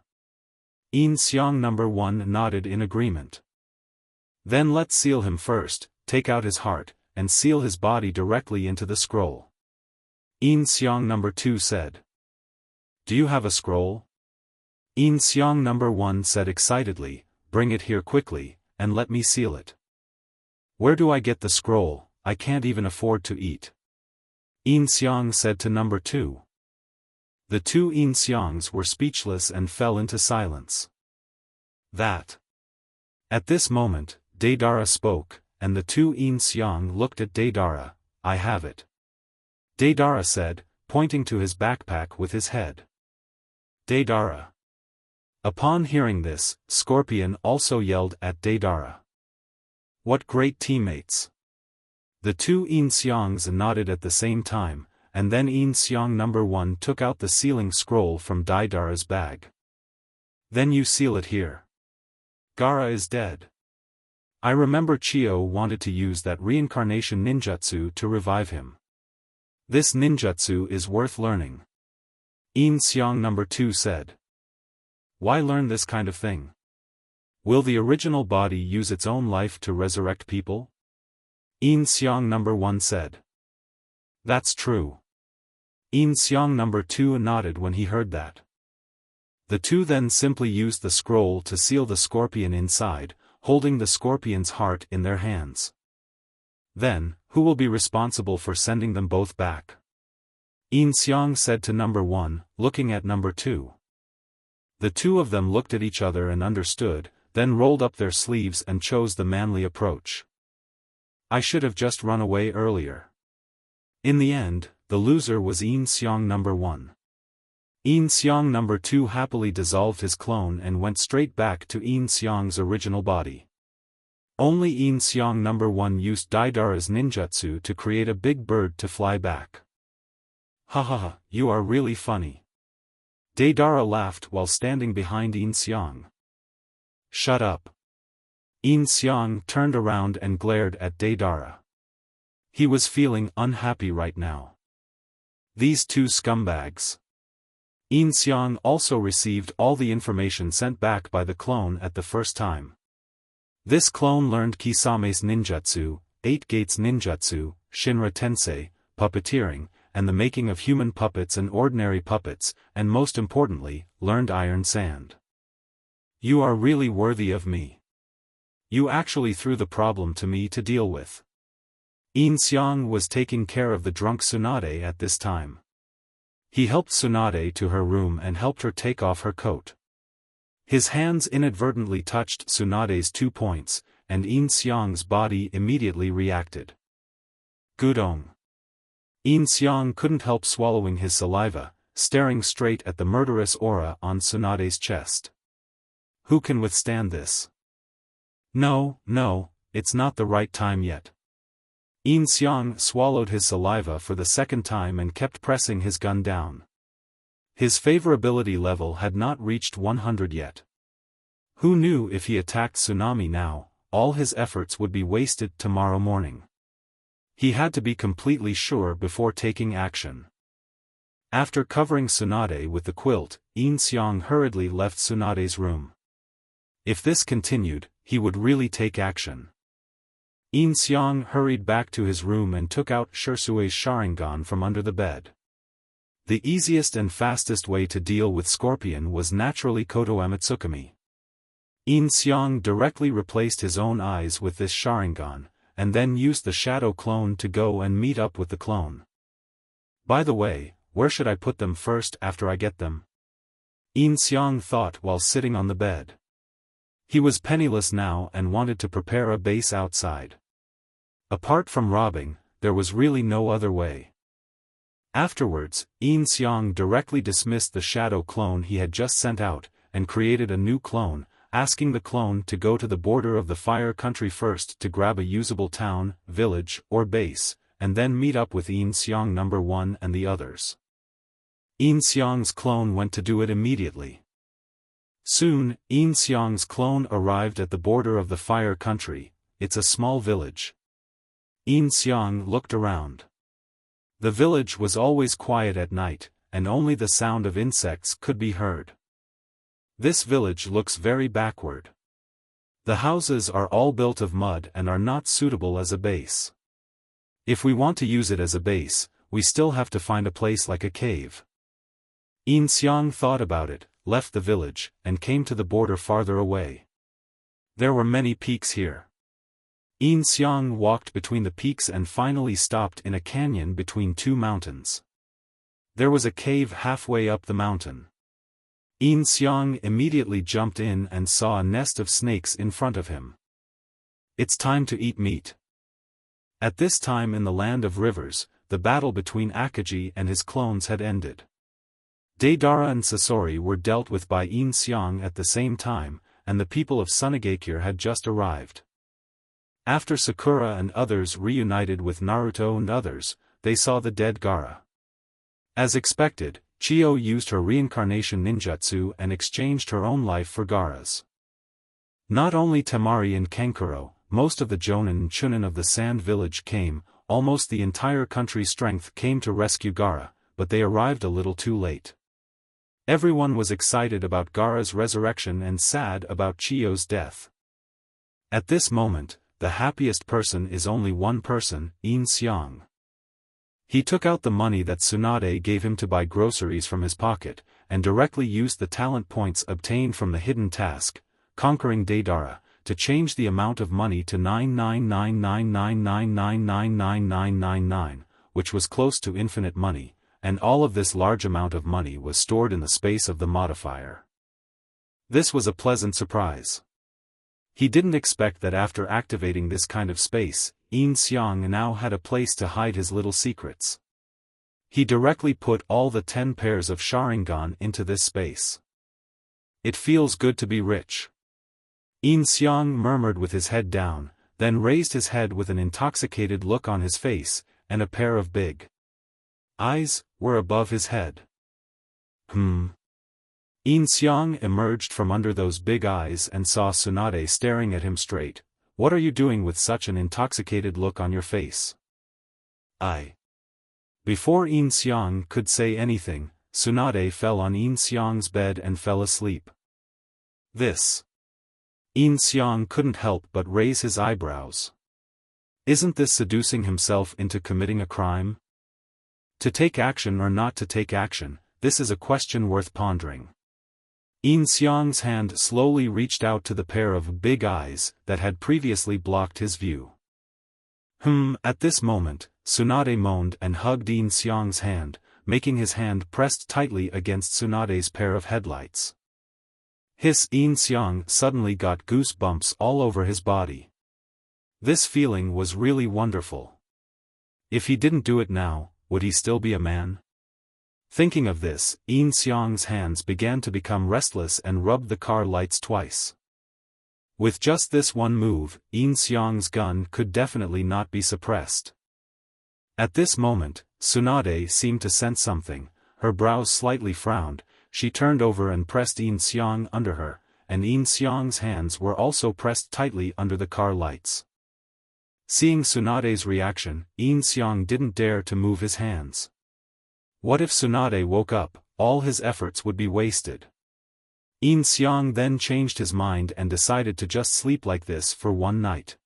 A: Yin Xiang number 1 nodded in agreement. Then let's seal him first, take out his heart, and seal his body directly into the scroll. Yin Xiang number 2 said. Do you have a scroll? Yin Xiang number 1 said excitedly, bring it here quickly, and let me seal it. Where do I get the scroll? I can't even afford to eat. Yin Xiang said to number 2. The two Yin Xiangs were speechless and fell into silence. That. At this moment, Deidara spoke, and the two Yin Xiang looked at Deidara. I have it. Deidara said, pointing to his backpack with his head. Deidara. Upon hearing this, Scorpion also yelled at Deidara. What great teammates! The two Yin Xiangs nodded at the same time, and then Yin Xiang number 1 took out the sealing scroll from Deidara's bag. Then you seal it here. Gaara is dead. I remember Chio wanted to use that reincarnation ninjutsu to revive him. This ninjutsu is worth learning. Yin Xiang number 2 said. Why learn this kind of thing? Will the original body use its own life to resurrect people? Yin Xiang number 1 said. That's true. Yin Xiang number 2 nodded when he heard that. The two then simply used the scroll to seal the scorpion inside, holding the scorpion's heart in their hands. Then, who will be responsible for sending them both back? Yin Xiang said to number 1, looking at number 2. The two of them looked at each other and understood, then rolled up their sleeves and chose the manly approach. I should have just run away earlier. In the end, the loser was Yin Xiang number 1. Yin Xiang number 2 happily dissolved his clone and went straight back to Yin Xiang's original body. Only Yin Xiang number 1 used Deidara's ninjutsu to create a big bird to fly back. Ha ha ha, you are really funny. Deidara laughed while standing behind Yin Xiang. Shut up. Yin Xiang turned around and glared at Deidara. He was feeling unhappy right now. These two scumbags. Yin Xiang also received all the information sent back by the clone at the first time. This clone learned Kisame's ninjutsu, 8 Gates ninjutsu, Shinra Tensei, puppeteering, and the making of human puppets and ordinary puppets, and most importantly, learned iron sand. You are really worthy of me. You actually threw the problem to me to deal with. Yin Xiang was taking care of the drunk Tsunade at this time. He helped Tsunade to her room and helped her take off her coat. His hands inadvertently touched Tsunade's 2 points, and Yin Xiang's body immediately reacted. Gudong. Yin Xiang couldn't help swallowing his saliva, staring straight at the murderous aura on Tsunade's chest. Who can withstand this? No, it's not the right time yet. Yin Xiang swallowed his saliva for the second time and kept pressing his gun down. His favorability level had not reached 100 yet. Who knew if he attacked Tsunade now, all his efforts would be wasted tomorrow morning. He had to be completely sure before taking action. After covering Tsunade with the quilt, Yin Xiang hurriedly left Tsunade's room. If this continued, he would really take action. Yin Xiang hurried back to his room and took out Shirsui's Sharingan from under the bed. The easiest and fastest way to deal with Scorpion was naturally Koto Amatsukami. Yin Xiang directly replaced his own eyes with this Sharingan, and then used the shadow clone to go and meet up with the clone. By the way, where should I put them first after I get them? Yin Xiang thought while sitting on the bed. He was penniless now and wanted to prepare a base outside. Apart from robbing, there was really no other way. Afterwards, Yin Xiang directly dismissed the shadow clone he had just sent out, and created a new clone, asking the clone to go to the border of the Fire Country first to grab a usable town, village, or base, and then meet up with Yin Xiang number 1 and the others. Yin Xiang's clone went to do it immediately. Soon, Yin Xiang's clone arrived at the border of the Fire Country. It's a small village. Yin Xiang looked around. The village was always quiet at night, and only the sound of insects could be heard. This village looks very backward. The houses are all built of mud and are not suitable as a base. If we want to use it as a base, we still have to find a place like a cave. Yin Xiang thought about it, left the village, and came to the border farther away. There were many peaks here. Yin Xiang walked between the peaks and finally stopped in a canyon between 2 mountains. There was a cave halfway up the mountain. Yin Xiang immediately jumped in and saw a nest of snakes in front of him. It's time to eat meat. At this time in the land of rivers, the battle between Akatsuki and his clones had ended. Deidara and Sasori were dealt with by Yin Xiang at the same time, and the people of Tsunade had just arrived. After Sakura and others reunited with Naruto and others, they saw the dead Gaara. As expected, Chiyo used her reincarnation ninjutsu and exchanged her own life for Gaara's. Not only Temari and Kankuro, most of the Jonin and Chunin of the Sand Village came, almost the entire country's strength came to rescue Gaara, but they arrived a little too late. Everyone was excited about Gaara's resurrection and sad about Chiyo's death. At this moment, the happiest person is only one person, Yin Xiang. He took out the money that Tsunade gave him to buy groceries from his pocket, and directly used the talent points obtained from the hidden task, conquering Deidara, to change the amount of money to 99999999999, which was close to infinite money, and all of this large amount of money was stored in the space of the modifier. This was a pleasant surprise. He didn't expect that after activating this kind of space, Yin Xiang now had a place to hide his little secrets. He directly put all the 10 pairs of Sharingan into this space. It feels good to be rich. Yin Xiang murmured with his head down, then raised his head with an intoxicated look on his face, and a pair of big eyes were above his head. Yin Xiang emerged from under those big eyes and saw Tsunade staring at him straight. What are you doing with such an intoxicated look on your face? Before Yin Xiang could say anything, Tsunade fell on Yin Xiang's bed and fell asleep. This. Yin Xiang couldn't help but raise his eyebrows. Isn't this seducing himself into committing a crime? To take action or not to take action, this is a question worth pondering. Yin Xiang's hand slowly reached out to the pair of big eyes that had previously blocked his view. At this moment, Tsunade moaned and hugged Yin Xiang's hand, making his hand pressed tightly against Tsunade's pair of headlights. Yin Xiang suddenly got goosebumps all over his body. This feeling was really wonderful. If he didn't do it now, would he still be a man? Thinking of this, Yin Xiang's hands began to become restless and rubbed the car lights twice. With just this one move, Yin Xiang's gun could definitely not be suppressed. At this moment, Tsunade seemed to sense something, her brows slightly frowned, she turned over and pressed Yin Xiang under her, and Yin Xiang's hands were also pressed tightly under the car lights. Seeing Tsunade's reaction, Yin Xiang didn't dare to move his hands. What if Tsunade woke up? All his efforts would be wasted. Yin Xiang then changed his mind and decided to just sleep like this for one night.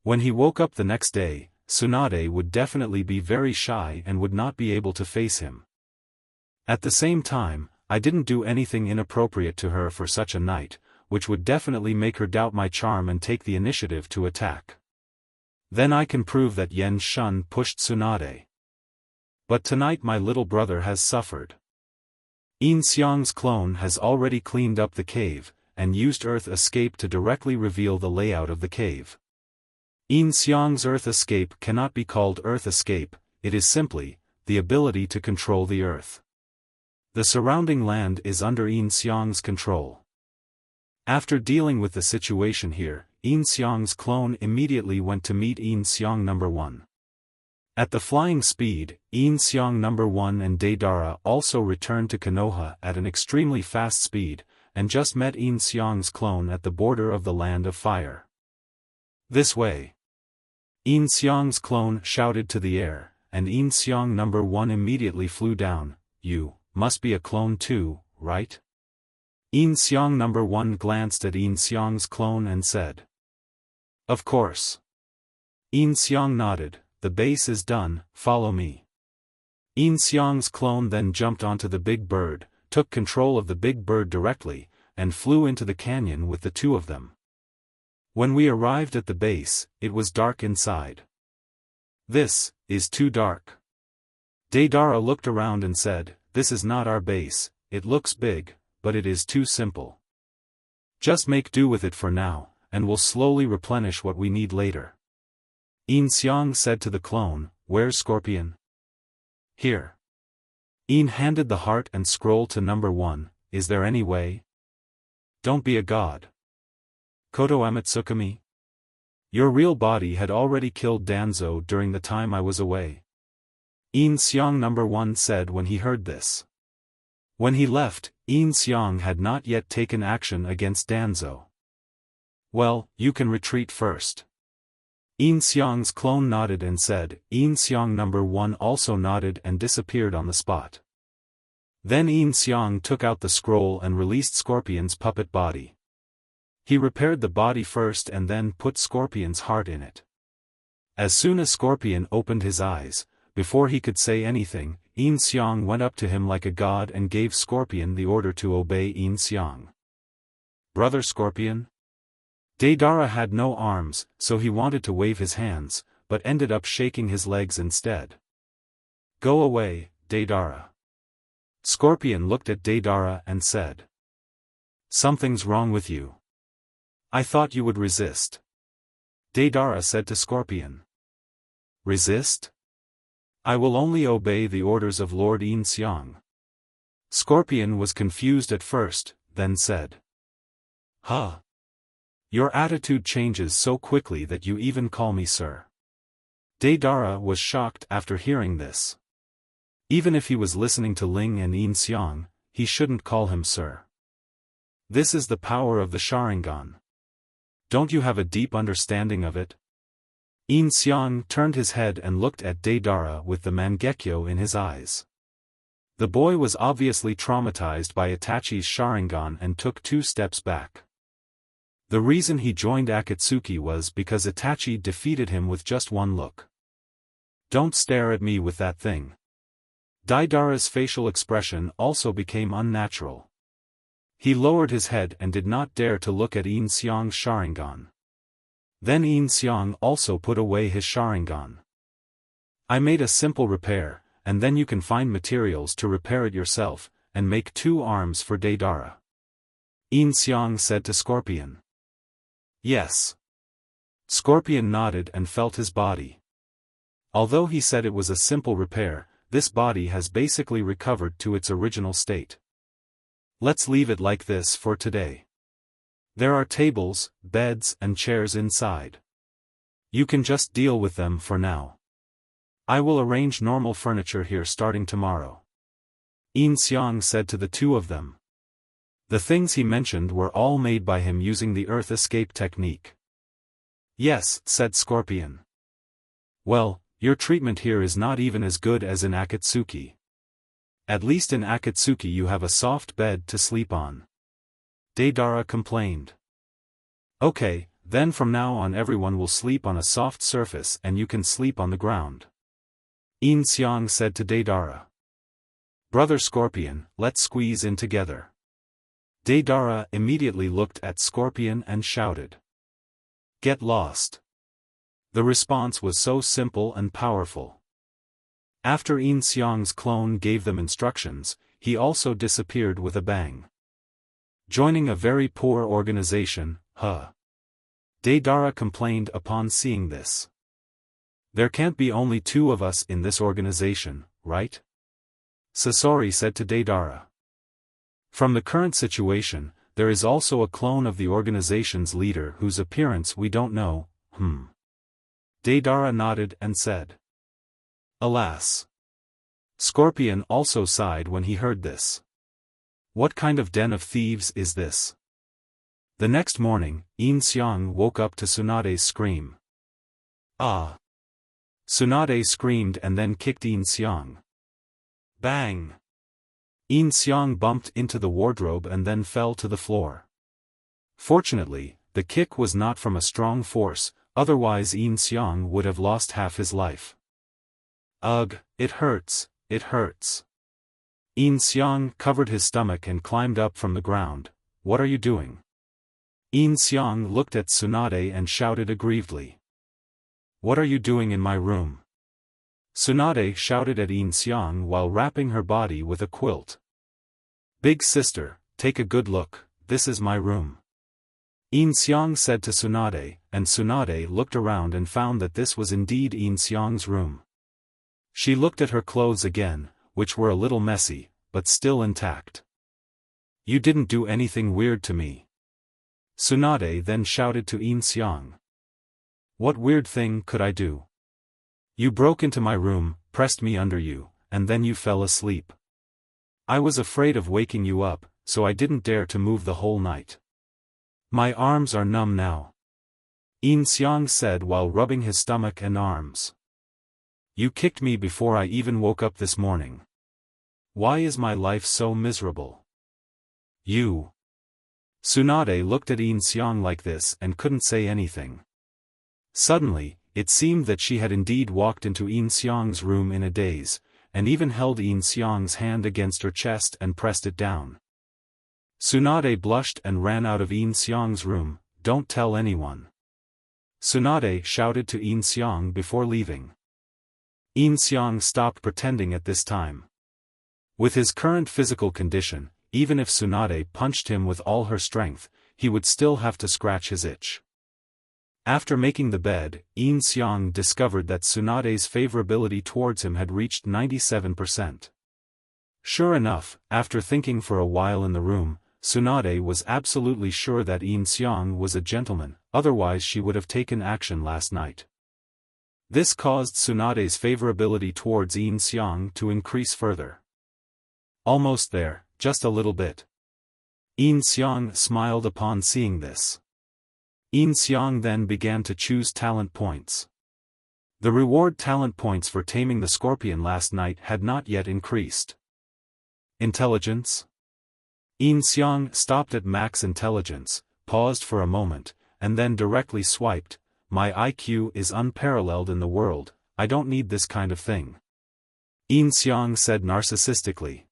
A: When he woke up the next day, Tsunade would definitely be very shy and would not be able to face him. At the same time, I didn't do anything inappropriate to her for such a night, which would definitely make her doubt my charm and take the initiative to attack. Then I can prove that Yin Xiang pushed Tsunade. But tonight my little brother has suffered. Yin Xiang's clone has already cleaned up the cave, and used Earth Escape to directly reveal the layout of the cave. Yin Xiang's Earth Escape cannot be called Earth Escape, it is simply the ability to control the Earth. The surrounding land is under Yin Xiang's control. After dealing with the situation here, Yin Xiang's clone immediately went to meet Yin Xiang No. 1. At the flying speed, Yin Xiang No. 1 and Deidara also returned to Konoha at an extremely fast speed, and just met Yin Xiang's clone at the border of the Land of Fire. This way. Yin Xiang's clone shouted to the air, and Yin Xiang No. 1 immediately flew down. You must be a clone too, right? Yin Xiang No. 1 glanced at Yin Xiang's clone and said. Of course. Yin Xiang nodded. The base is done, follow me. Yin Xiang's clone then jumped onto the big bird, took control of the big bird directly, and flew into the canyon with the two of them. When we arrived at the base, it was dark inside. This is too dark. Deidara looked around and said, this is not our base, it looks big, but it is too simple. Just make do with it for now, and we'll slowly replenish what we need later. Yin Xiang said to the clone, where's Scorpion? Here. Yin handed the heart and scroll to No. 1, is there any way? Don't be a god. Koto Amatsukami? Your real body had already killed Danzo during the time I was away. Yin Xiang No. 1 said when he heard this. When he left, Yin Xiang had not yet taken action against Danzo. Well, you can retreat first. Yin Xiang's clone nodded and said, Yin Xiang No. 1 also nodded and disappeared on the spot. Then Yin Xiang took out the scroll and released Scorpion's puppet body. He repaired the body first and then put Scorpion's heart in it. As soon as Scorpion opened his eyes, before he could say anything, Yin Xiang went up to him like a god and gave Scorpion the order to obey Yin Xiang. Brother Scorpion? Deidara had no arms, so he wanted to wave his hands, but ended up shaking his legs instead. Go away, Deidara. Scorpion looked at Deidara and said. Something's wrong with you. I thought you would resist. Deidara said to Scorpion. Resist? I will only obey the orders of Lord Yin Xiang. Scorpion was confused at first, then said. Huh. Your attitude changes so quickly that you even call me sir. Deidara was shocked after hearing this. Even if he was listening to Ling and Yin Xiang, he shouldn't call him sir. This is the power of the Sharingan. Don't you have a deep understanding of it? Yin Xiang turned his head and looked at Deidara with the Mangekyo in his eyes. The boy was obviously traumatized by Itachi's Sharingan and took 2 steps back. The reason he joined Akatsuki was because Itachi defeated him with just one look. Don't stare at me with that thing. Deidara's facial expression also became unnatural. He lowered his head and did not dare to look at Yin Xiang's Sharingan. Then Yin Xiang also put away his Sharingan. I made a simple repair, and then you can find materials to repair it yourself, and make 2 arms for Deidara. Yin Xiang said to Scorpion. Yes. Scorpion nodded and felt his body. Although he said it was a simple repair, this body has basically recovered to its original state. Let's leave it like this for today. There are tables, beds, and chairs inside. You can just deal with them for now. I will arrange normal furniture here starting tomorrow. Yin Xiang said to the two of them. The things he mentioned were all made by him using the earth escape technique. Yes, said Scorpion. Well, your treatment here is not even as good as in Akatsuki. At least in Akatsuki you have a soft bed to sleep on. Deidara complained. Okay, then from now on everyone will sleep on a soft surface and you can sleep on the ground. Yin Xiang said to Deidara. Brother Scorpion, let's squeeze in together. Deidara immediately looked at Scorpion and shouted. Get lost. The response was so simple and powerful. After Yin Xiang's clone gave them instructions, he also disappeared with a bang. Joining a very poor organization, huh? Deidara complained upon seeing this. There can't be only two of us in this organization, right? Sasori said to Deidara. From the current situation, there is also a clone of the organization's leader whose appearance we don't know, Deidara nodded and said. Alas. Scorpion also sighed when he heard this. What kind of den of thieves is this? The next morning, Yin Xiang woke up to Tsunade's scream. Ah! Tsunade screamed and then kicked Yin Xiang. Bang! Yin Xiang bumped into the wardrobe and then fell to the floor. Fortunately, the kick was not from a strong force, otherwise Yin Xiang would have lost half his life. Ugh, it hurts, it hurts. Yin Xiang covered his stomach and climbed up from the ground. What are you doing? Yin Xiang looked at Tsunade and shouted aggrievedly. What are you doing in my room? Tsunade shouted at Yin Xiang while wrapping her body with a quilt. Big sister, take a good look, this is my room. Yin Xiang said to Tsunade, and Tsunade looked around and found that this was indeed Yin Xiang's room. She looked at her clothes again, which were a little messy, but still intact. You didn't do anything weird to me. Tsunade then shouted to Yin Xiang. What weird thing could I do? You broke into my room, pressed me under you, and then you fell asleep. I was afraid of waking you up, so I didn't dare to move the whole night. My arms are numb now. Yin Xiang said while rubbing his stomach and arms. You kicked me before I even woke up this morning. Why is my life so miserable? You. Tsunade looked at Yin Xiang like this and couldn't say anything. Suddenly, it seemed that she had indeed walked into Yin Xiang's room in a daze, and even held Yin Xiang's hand against her chest and pressed it down. Tsunade blushed and ran out of Yin Xiang's room. Don't tell anyone. Tsunade shouted to Yin Xiang before leaving. Yin Xiang stopped pretending at this time. With his current physical condition, even if Tsunade punched him with all her strength, he would still have to scratch his itch. After making the bed, Yin Xiang discovered that Tsunade's favorability towards him had reached 97%. Sure enough, after thinking for a while in the room, Tsunade was absolutely sure that Yin Xiang was a gentleman, otherwise she would have taken action last night. This caused Tsunade's favorability towards Yin Xiang to increase further. Almost there, just a little bit. Yin Xiang smiled upon seeing this. Yin Xiang then began to choose talent points. The reward talent points for taming the scorpion last night had not yet increased. Intelligence? Yin Xiang stopped at max intelligence, paused for a moment, and then directly swiped. My IQ is unparalleled in the world, I don't need this kind of thing. Yin Xiang said narcissistically.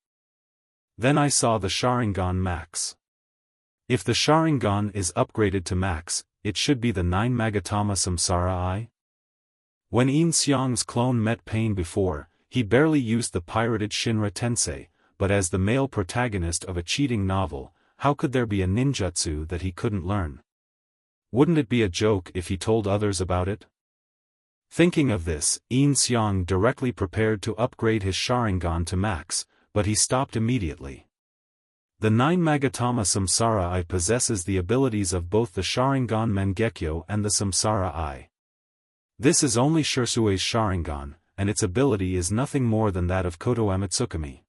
A: Then I saw the Sharingan max. If the Sharingan is upgraded to max, it should be the 9 Magatama Samsara Eye. When Yin Xiang's clone met pain before, he barely used the pirated Shinra Tensei, but as the male protagonist of a cheating novel, how could there be a ninjutsu that he couldn't learn? Wouldn't it be a joke if he told others about it? Thinking of this, Yin Xiang directly prepared to upgrade his Sharingan to max, but he stopped immediately. The 9 Magatama Samsara Eye possesses the abilities of both the Sharingan Mangekyo and the Samsara Eye. This is only Shursui's Sharingan, and its ability is nothing more than that of Koto Amatsukami.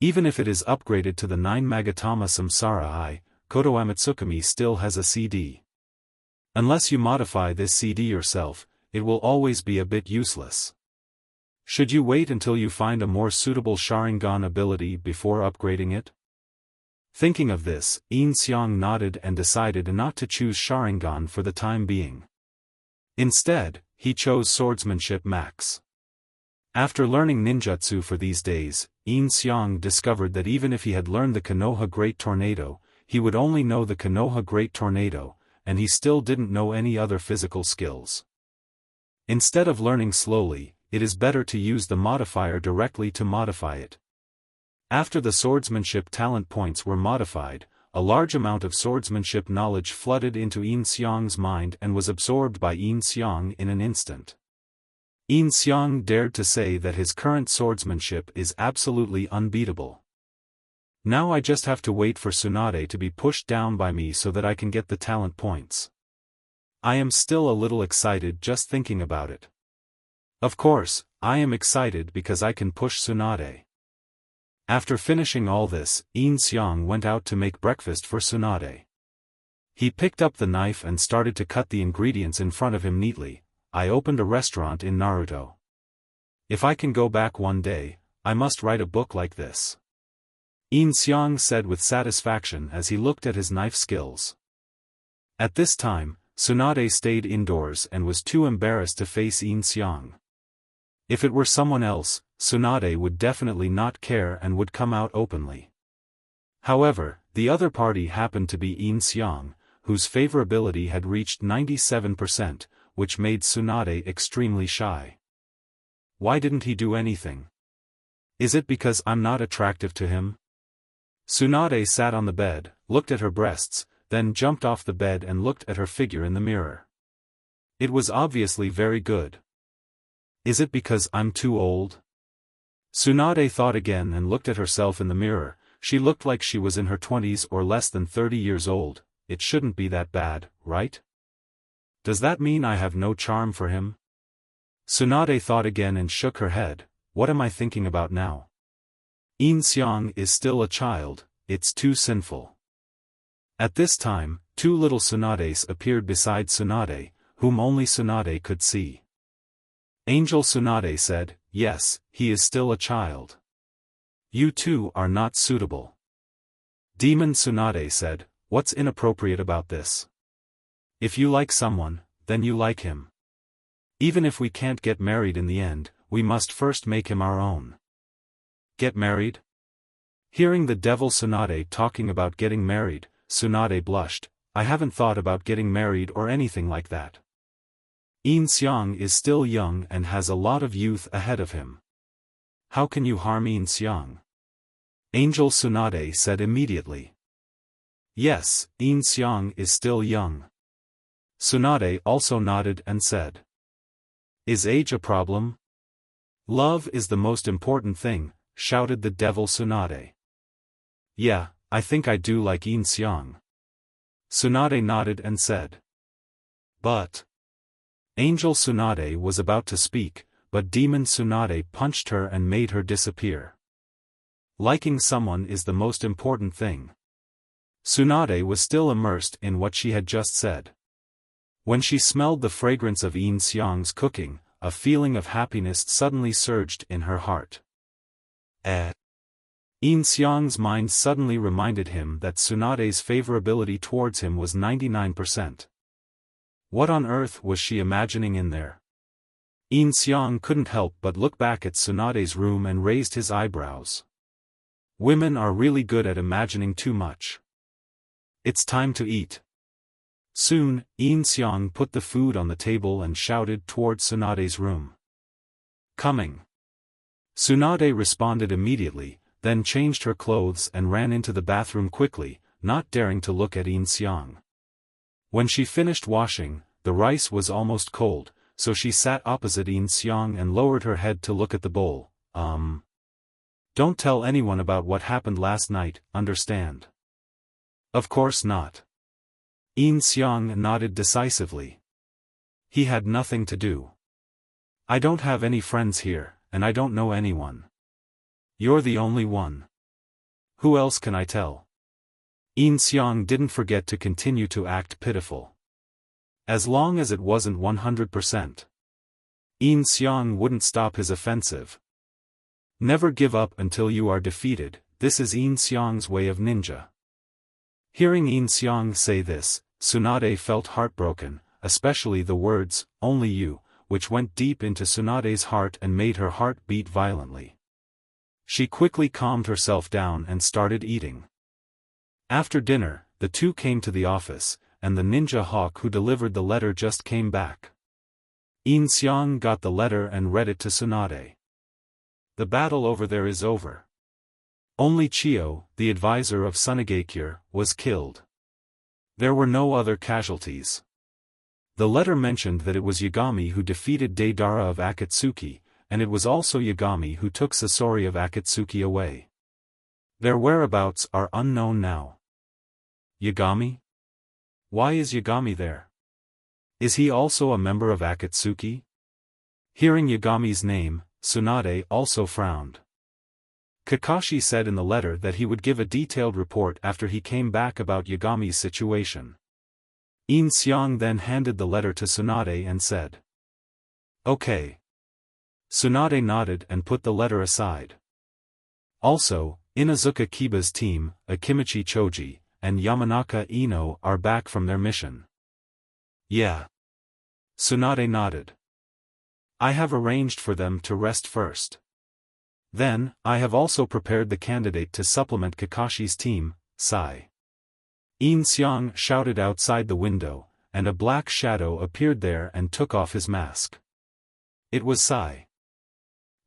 A: Even if it is upgraded to the 9 Magatama Samsara Eye, Koto Amatsukami still has a CD. Unless you modify this CD yourself, it will always be a bit useless. Should you wait until you find a more suitable Sharingan ability before upgrading it? Thinking of this, Yin Xiang nodded and decided not to choose Sharingan for the time being. Instead, he chose Swordsmanship Max. After learning ninjutsu for these days, Yin Xiang discovered that even if he had learned the Konoha Great Tornado, he would only know the Konoha Great Tornado, and he still didn't know any other physical skills. Instead of learning slowly, it is better to use the modifier directly to modify it. After the swordsmanship talent points were modified, a large amount of swordsmanship knowledge flooded into Yin Xiang's mind and was absorbed by Yin Xiang in an instant. Yin Xiang dared to say that his current swordsmanship is absolutely unbeatable. Now I just have to wait for Tsunade to be pushed down by me so that I can get the talent points. I am still a little excited just thinking about it. Of course, I am excited because I can push Tsunade. After finishing all this, Yin Xiang went out to make breakfast for Tsunade. He picked up the knife and started to cut the ingredients in front of him neatly. I opened a restaurant in Naruto. If I can go back one day, I must write a book like this. Yin Xiang said with satisfaction as he looked at his knife skills. At this time, Tsunade stayed indoors and was too embarrassed to face Yin Xiang. If it were someone else, Tsunade would definitely not care and would come out openly. However, the other party happened to be Yin Xiang, whose favorability had reached 97%, which made Tsunade extremely shy. Why didn't he do anything? Is it because I'm not attractive to him? Tsunade sat on the bed, looked at her breasts, then jumped off the bed and looked at her figure in the mirror. It was obviously very good. Is it because I'm too old? Tsunade thought again and looked at herself in the mirror. She looked like she was in her 20s or less than 30 years old. It shouldn't be that bad, right? Does that mean I have no charm for him? Tsunade thought again and shook her head. What am I thinking about now? Yin Xiang is still a child, it's too sinful. At this time, 2 little Tsunades appeared beside Tsunade, whom only Tsunade could see. Angel Tsunade said, yes, he is still a child. You two are not suitable. Demon Tsunade said, what's inappropriate about this? If you like someone, then you like him. Even if we can't get married in the end, we must first make him our own. Get married? Hearing the devil Tsunade talking about getting married, Tsunade blushed. I haven't thought about getting married or anything like that. Yin Xiang is still young and has a lot of youth ahead of him. How can you harm Yin Xiang? Angel Tsunade said immediately. Yes, Yin Xiang is still young. Tsunade also nodded and said. Is age a problem? Love is the most important thing, shouted the devil Tsunade. Yeah, I think I do like Yin Xiang. Tsunade nodded and said. But. Angel Tsunade was about to speak, but Demon Tsunade punched her and made her disappear. Liking someone is the most important thing. Tsunade was still immersed in what she had just said. When she smelled the fragrance of Yin Xiang's cooking, a feeling of happiness suddenly surged in her heart. Yin Xiang's mind suddenly reminded him that Tsunade's favorability towards him was 99%. What on earth was she imagining in there? Yin Xiang couldn't help but look back at Tsunade's room and raised his eyebrows. Women are really good at imagining too much. It's time to eat. Soon, Yin Xiang put the food on the table and shouted toward Tsunade's room. Coming. Tsunade responded immediately, then changed her clothes and ran into the bathroom quickly, not daring to look at Yin Xiang. When she finished washing, the rice was almost cold, so she sat opposite Yin Xiang and lowered her head to look at the bowl. Don't tell anyone about what happened last night, understand? Of course not. Yin Xiang nodded decisively. He had nothing to do. I don't have any friends here, and I don't know anyone. You're the only one. Who else can I tell? Yin Xiang didn't forget to continue to act pitiful. As long as it wasn't 100%. Yin Xiang wouldn't stop his offensive. Never give up until you are defeated, this is Yin Xiang's way of ninja. Hearing Yin Xiang say this, Tsunade felt heartbroken, especially the words, "only you," which went deep into Tsunade's heart and made her heart beat violently. She quickly calmed herself down and started eating. After dinner, the two came to the office, and the ninja hawk who delivered the letter just came back. Yin Xiang got the letter and read it to Tsunade. The battle over there is over. Only Chiyo, the advisor of Tsunade, was killed. There were no other casualties. The letter mentioned that it was Yagami who defeated Deidara of Akatsuki, and it was also Yagami who took Sasori of Akatsuki away. Their whereabouts are unknown now. Yagami? Why is Yagami there? Is he also a member of Akatsuki? Hearing Yagami's name, Tsunade also frowned. Kakashi said in the letter that he would give a detailed report after he came back about Yagami's situation. Yin Xiang then handed the letter to Tsunade and said, "Okay." Tsunade nodded and put the letter aside. Also, Inazuka Kiba's team, Akimichi Choji, and Yamanaka Ino are back from their mission. Yeah. Tsunade nodded. I have arranged for them to rest first. Then, I have also prepared the candidate to supplement Kakashi's team, Sai. Yin Xiang shouted outside the window, and a black shadow appeared there and took off his mask. It was Sai.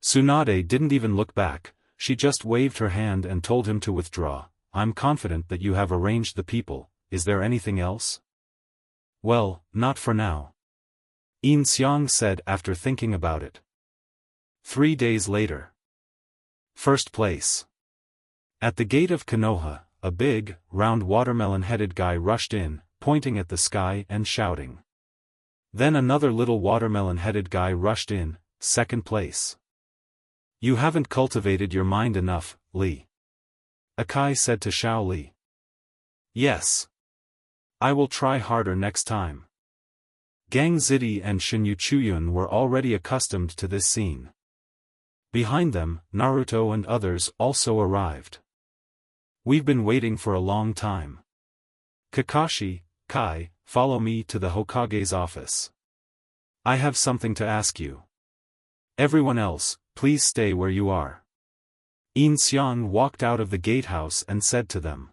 A: Tsunade didn't even look back, she just waved her hand and told him to withdraw. I'm confident that you have arranged the people, is there anything else? Well, not for now. Yin Xiang said after thinking about it. 3 days later. First place. At the gate of Konoha, a big, round watermelon-headed guy rushed in, pointing at the sky and shouting. Then another little watermelon-headed guy rushed in, second place. You haven't cultivated your mind enough, Li. Akai said to Xiao Li. Yes. I will try harder next time. Gang Zidi and Shinyu Chuyun were already accustomed to this scene. Behind them, Naruto and others also arrived. We've been waiting for a long time. Kakashi, Kai, follow me to the Hokage's office. I have something to ask you. Everyone else, please stay where you are. Yin Xiang walked out of the gatehouse and said to them.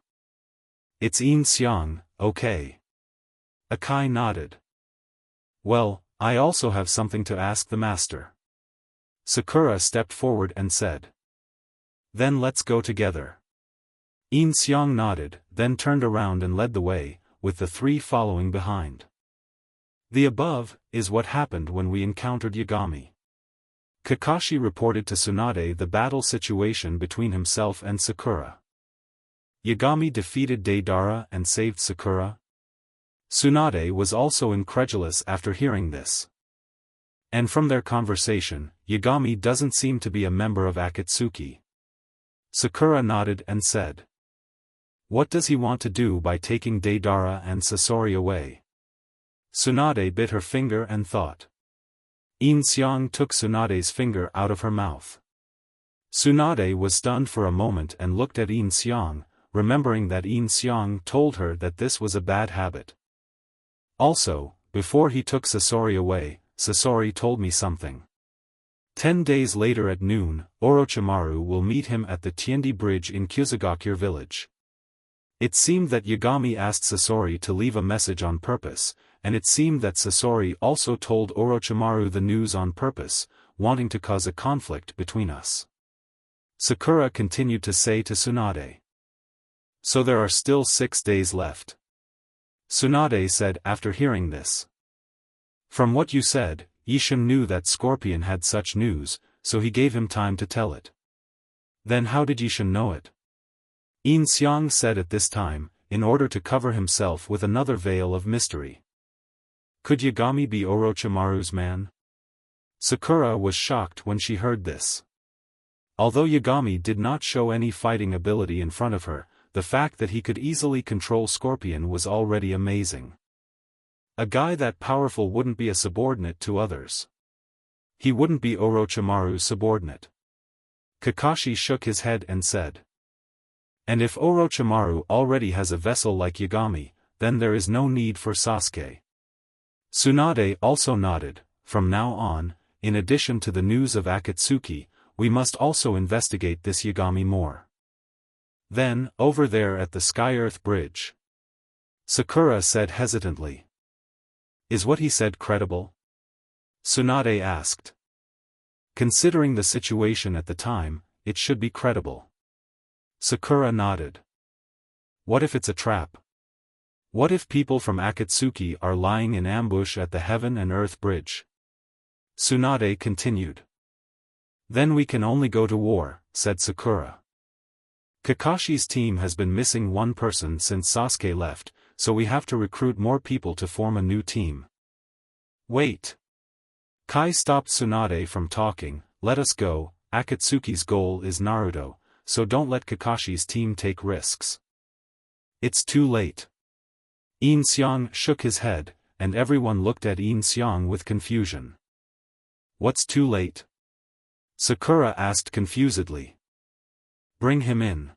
A: It's Yin Xiang, okay. Akai nodded. Well, I also have something to ask the master. Sakura stepped forward and said. Then let's go together. Yin Xiang nodded, then turned around and led the way, with the three following behind. The above is what happened when we encountered Yagami. Kakashi reported to Tsunade the battle situation between himself and Sakura. Yagami defeated Deidara and saved Sakura? Tsunade was also incredulous after hearing this. And from their conversation, Yagami doesn't seem to be a member of Akatsuki. Sakura nodded and said. What does he want to do by taking Deidara and Sasori away? Tsunade bit her finger and thought. Yin Xiang took Tsunade's finger out of her mouth. Tsunade was stunned for a moment and looked at Yin Xiang, remembering that Yin Xiang told her that this was a bad habit. Also, before he took Sasori away, Sasori told me something. 10 days later at noon, Orochimaru will meet him at the Tiendi Bridge in Kyusugakure village. It seemed that Yagami asked Sasori to leave a message on purpose, and it seemed that Sasori also told Orochimaru the news on purpose, wanting to cause a conflict between us. Sakura continued to say to Tsunade. So there are still 6 days left. Tsunade said after hearing this. From what you said, Yin Xiang knew that Scorpion had such news, so he gave him time to tell it. Then how did Yin Xiang know it? Yin Xiang said at this time, in order to cover himself with another veil of mystery. Could Yagami be Orochimaru's man? Sakura was shocked when she heard this. Although Yagami did not show any fighting ability in front of her, the fact that he could easily control Scorpion was already amazing. A guy that powerful wouldn't be a subordinate to others. He wouldn't be Orochimaru's subordinate. Kakashi shook his head and said. And if Orochimaru already has a vessel like Yagami, then there is no need for Sasuke. Tsunade also nodded. From now on, in addition to the news of Akatsuki, we must also investigate this Yagami more. Then, over there at the Sky-Earth Bridge. Sakura said hesitantly. Is what he said credible? Tsunade asked. Considering the situation at the time, it should be credible. Sakura nodded. What if it's a trap? What if people from Akatsuki are lying in ambush at the Heaven and Earth Bridge? Tsunade continued. Then we can only go to war, said Sakura. Kakashi's team has been missing one person since Sasuke left, so we have to recruit more people to form a new team. Wait. Kai stopped Tsunade from talking. Let us go. Akatsuki's goal is Naruto, so don't let Kakashi's team take risks. It's too late. Yin Xiang shook his head, and everyone looked at Yin Xiang with confusion. What's too late? Sakura asked confusedly. Bring him in.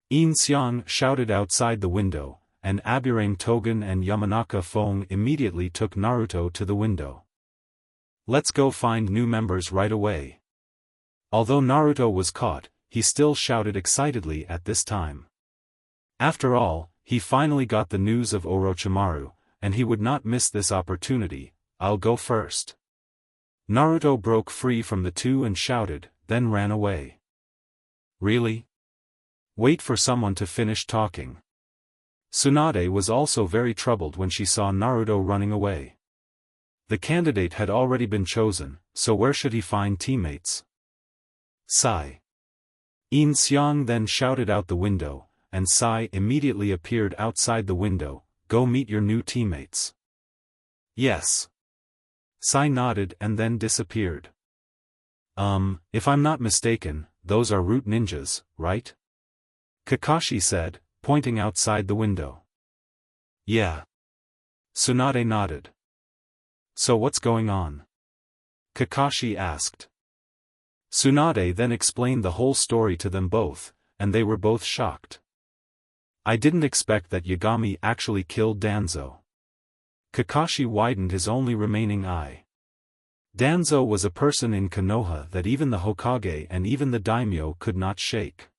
A: Yin Xiang shouted outside the window, and Aburame Togen and Yamanaka Fong immediately took Naruto to the window. Let's go find new members right away. Although Naruto was caught, he still shouted excitedly at this time. After all, he finally got the news of Orochimaru, and he would not miss this opportunity. I'll go first. Naruto broke free from the two and shouted, then ran away. Really? Wait for someone to finish talking. Tsunade was also very troubled when she saw Naruto running away. The candidate had already been chosen, so where should he find teammates? Sai. Yin Xiang then shouted out the window, and Sai immediately appeared outside the window. Go meet your new teammates. Yes. Sai nodded and then disappeared. If I'm not mistaken, those are root ninjas, right? Kakashi said, pointing outside the window. Yeah. Tsunade nodded. So what's going on? Kakashi asked. Tsunade then explained the whole story to them both, and they were both shocked. I didn't expect that Yagami actually killed Danzo. Kakashi widened his only remaining eye. Danzo was a person in Konoha that even the Hokage and even the daimyo could not shake.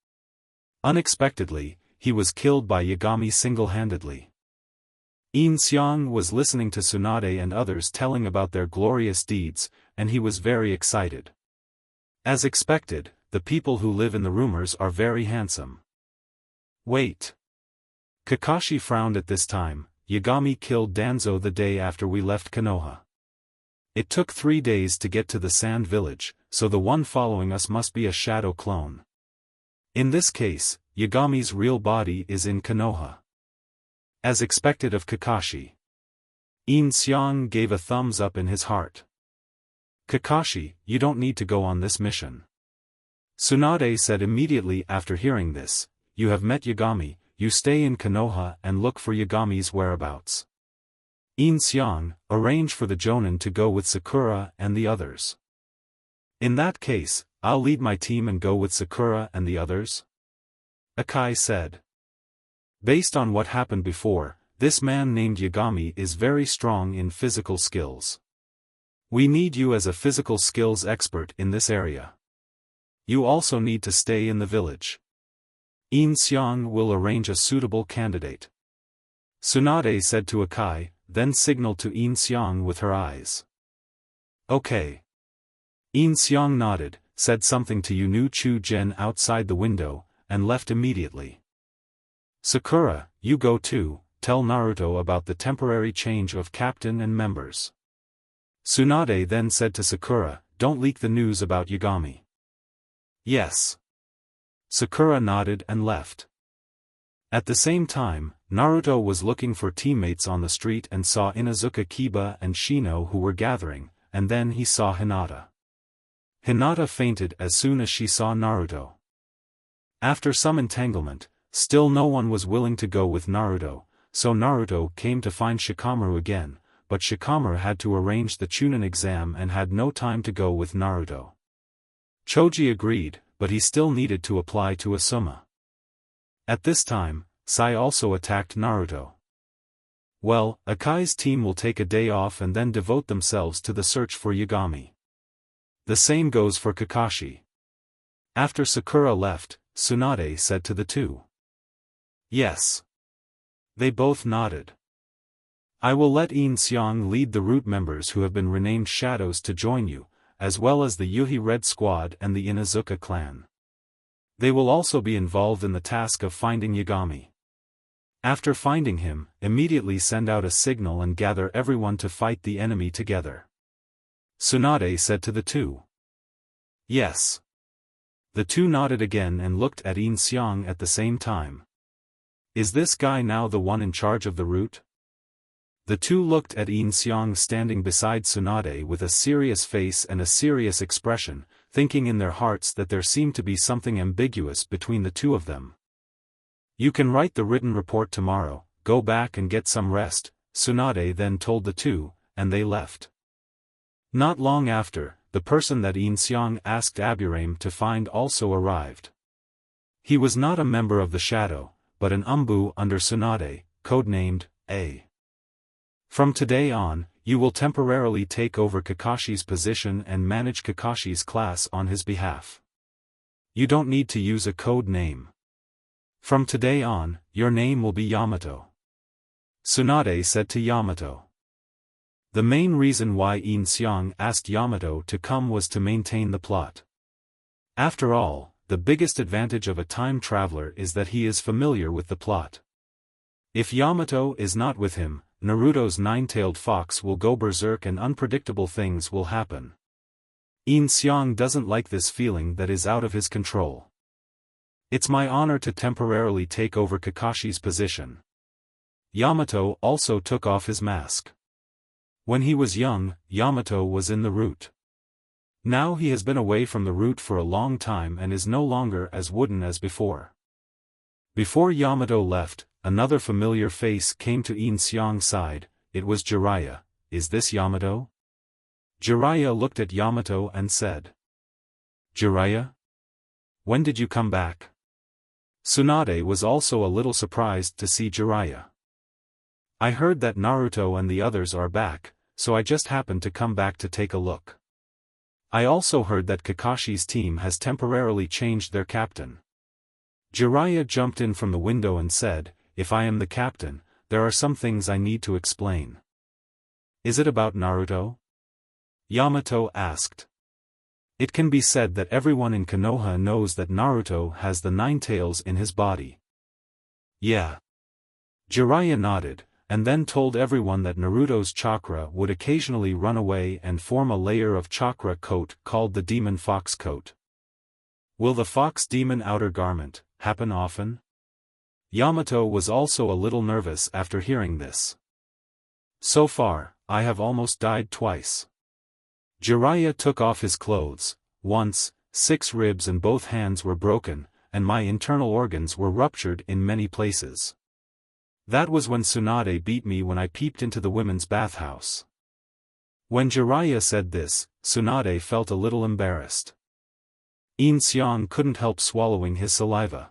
A: Unexpectedly, he was killed by Yagami single-handedly. Yin Xiang was listening to Tsunade and others telling about their glorious deeds, and he was very excited. As expected, the people who live in the rumors are very handsome. Wait. Kakashi frowned at this time. Yagami killed Danzo the day after we left Konoha. It took 3 days to get to the Sand Village, so the one following us must be a shadow clone. In this case, Yagami's real body is in Konoha. As expected of Kakashi. Yin Xiang gave a thumbs up in his heart. Kakashi, you don't need to go on this mission. Tsunade said immediately after hearing this, you have met Yagami, you stay in Konoha and look for Yagami's whereabouts. Yin Xiang, arrange for the Jonin to go with Sakura and the others. In that case, I'll lead my team and go with Sakura and the others? Akai said. Based on what happened before, this man named Yagami is very strong in physical skills. We need you as a physical skills expert in this area. You also need to stay in the village. Yin Xiang will arrange a suitable candidate. Tsunade said to Akai, then signaled to Yin Xiang with her eyes. Okay. Yin Xiang nodded, said something to Yunu Chu Gen outside the window, and left immediately. Sakura, you go too, tell Naruto about the temporary change of captain and members. Tsunade then said to Sakura, don't leak the news about Yagami. Yes. Sakura nodded and left. At the same time, Naruto was looking for teammates on the street and saw Inuzuka Kiba and Shino who were gathering, and then he saw Hinata. Hinata fainted as soon as she saw Naruto. After some entanglement, still no one was willing to go with Naruto, so Naruto came to find Shikamaru again, but Shikamaru had to arrange the Chunin exam and had no time to go with Naruto. Choji agreed, but he still needed to apply to Asuma. At this time, Sai also attacked Naruto. Well, Akai's team will take a day off and then devote themselves to the search for Yagami. The same goes for Kakashi. After Sakura left, Tsunade said to the two. Yes. They both nodded. I will let Yin Xiang lead the root members who have been renamed Shadows to join you, as well as the Yuhi Red Squad and the Inuzuka clan. They will also be involved in the task of finding Yagami. After finding him, immediately send out a signal and gather everyone to fight the enemy together. Tsunade said to the two. Yes. The two nodded again and looked at Yin Xiang at the same time. Is this guy now the one in charge of the route? The two looked at Yin Xiang standing beside Tsunade with a serious face and a serious expression, thinking in their hearts that there seemed to be something ambiguous between the two of them. You can write the written report tomorrow, go back and get some rest, Tsunade then told the two, and they left. Not long after, the person that Yin Xiang asked Aburame to find also arrived. He was not a member of the Shadow, but an Anbu under Tsunade, codenamed A. From today on, you will temporarily take over Kakashi's position and manage Kakashi's class on his behalf. You don't need to use a code name. From today on, your name will be Yamato. Tsunade said to Yamato. The main reason why Yin Xiang asked Yamato to come was to maintain the plot. After all, the biggest advantage of a time traveler is that he is familiar with the plot. If Yamato is not with him, Naruto's nine-tailed fox will go berserk and unpredictable things will happen. Yin Xiang doesn't like this feeling that is out of his control. It's my honor to temporarily take over Kakashi's position. Yamato also took off his mask. When he was young, Yamato was in the root. Now he has been away from the root for a long time and is no longer as wooden as before. Before Yamato left, another familiar face came to Yin Xiang's side. It was Jiraiya. Is this Yamato? Jiraiya looked at Yamato and said. Jiraiya? When did you come back? Tsunade was also a little surprised to see Jiraiya. I heard that Naruto and the others are back, so I just happened to come back to take a look. I also heard that Kakashi's team has temporarily changed their captain. Jiraiya jumped in from the window and said, if I am the captain, there are some things I need to explain. Is it about Naruto? Yamato asked. It can be said that everyone in Konoha knows that Naruto has the nine tails in his body. Yeah. Jiraiya nodded, and then told everyone that Naruto's chakra would occasionally run away and form a layer of chakra coat called the demon fox coat. Will the fox demon outer garment happen often? Yamato was also a little nervous after hearing this. So far, I have almost died twice. Jiraiya took off his clothes. Once, 6 ribs and both hands were broken, and my internal organs were ruptured in many places. That was when Tsunade beat me when I peeped into the women's bathhouse. When Jiraiya said this, Tsunade felt a little embarrassed. Yin Xiang couldn't help swallowing his saliva.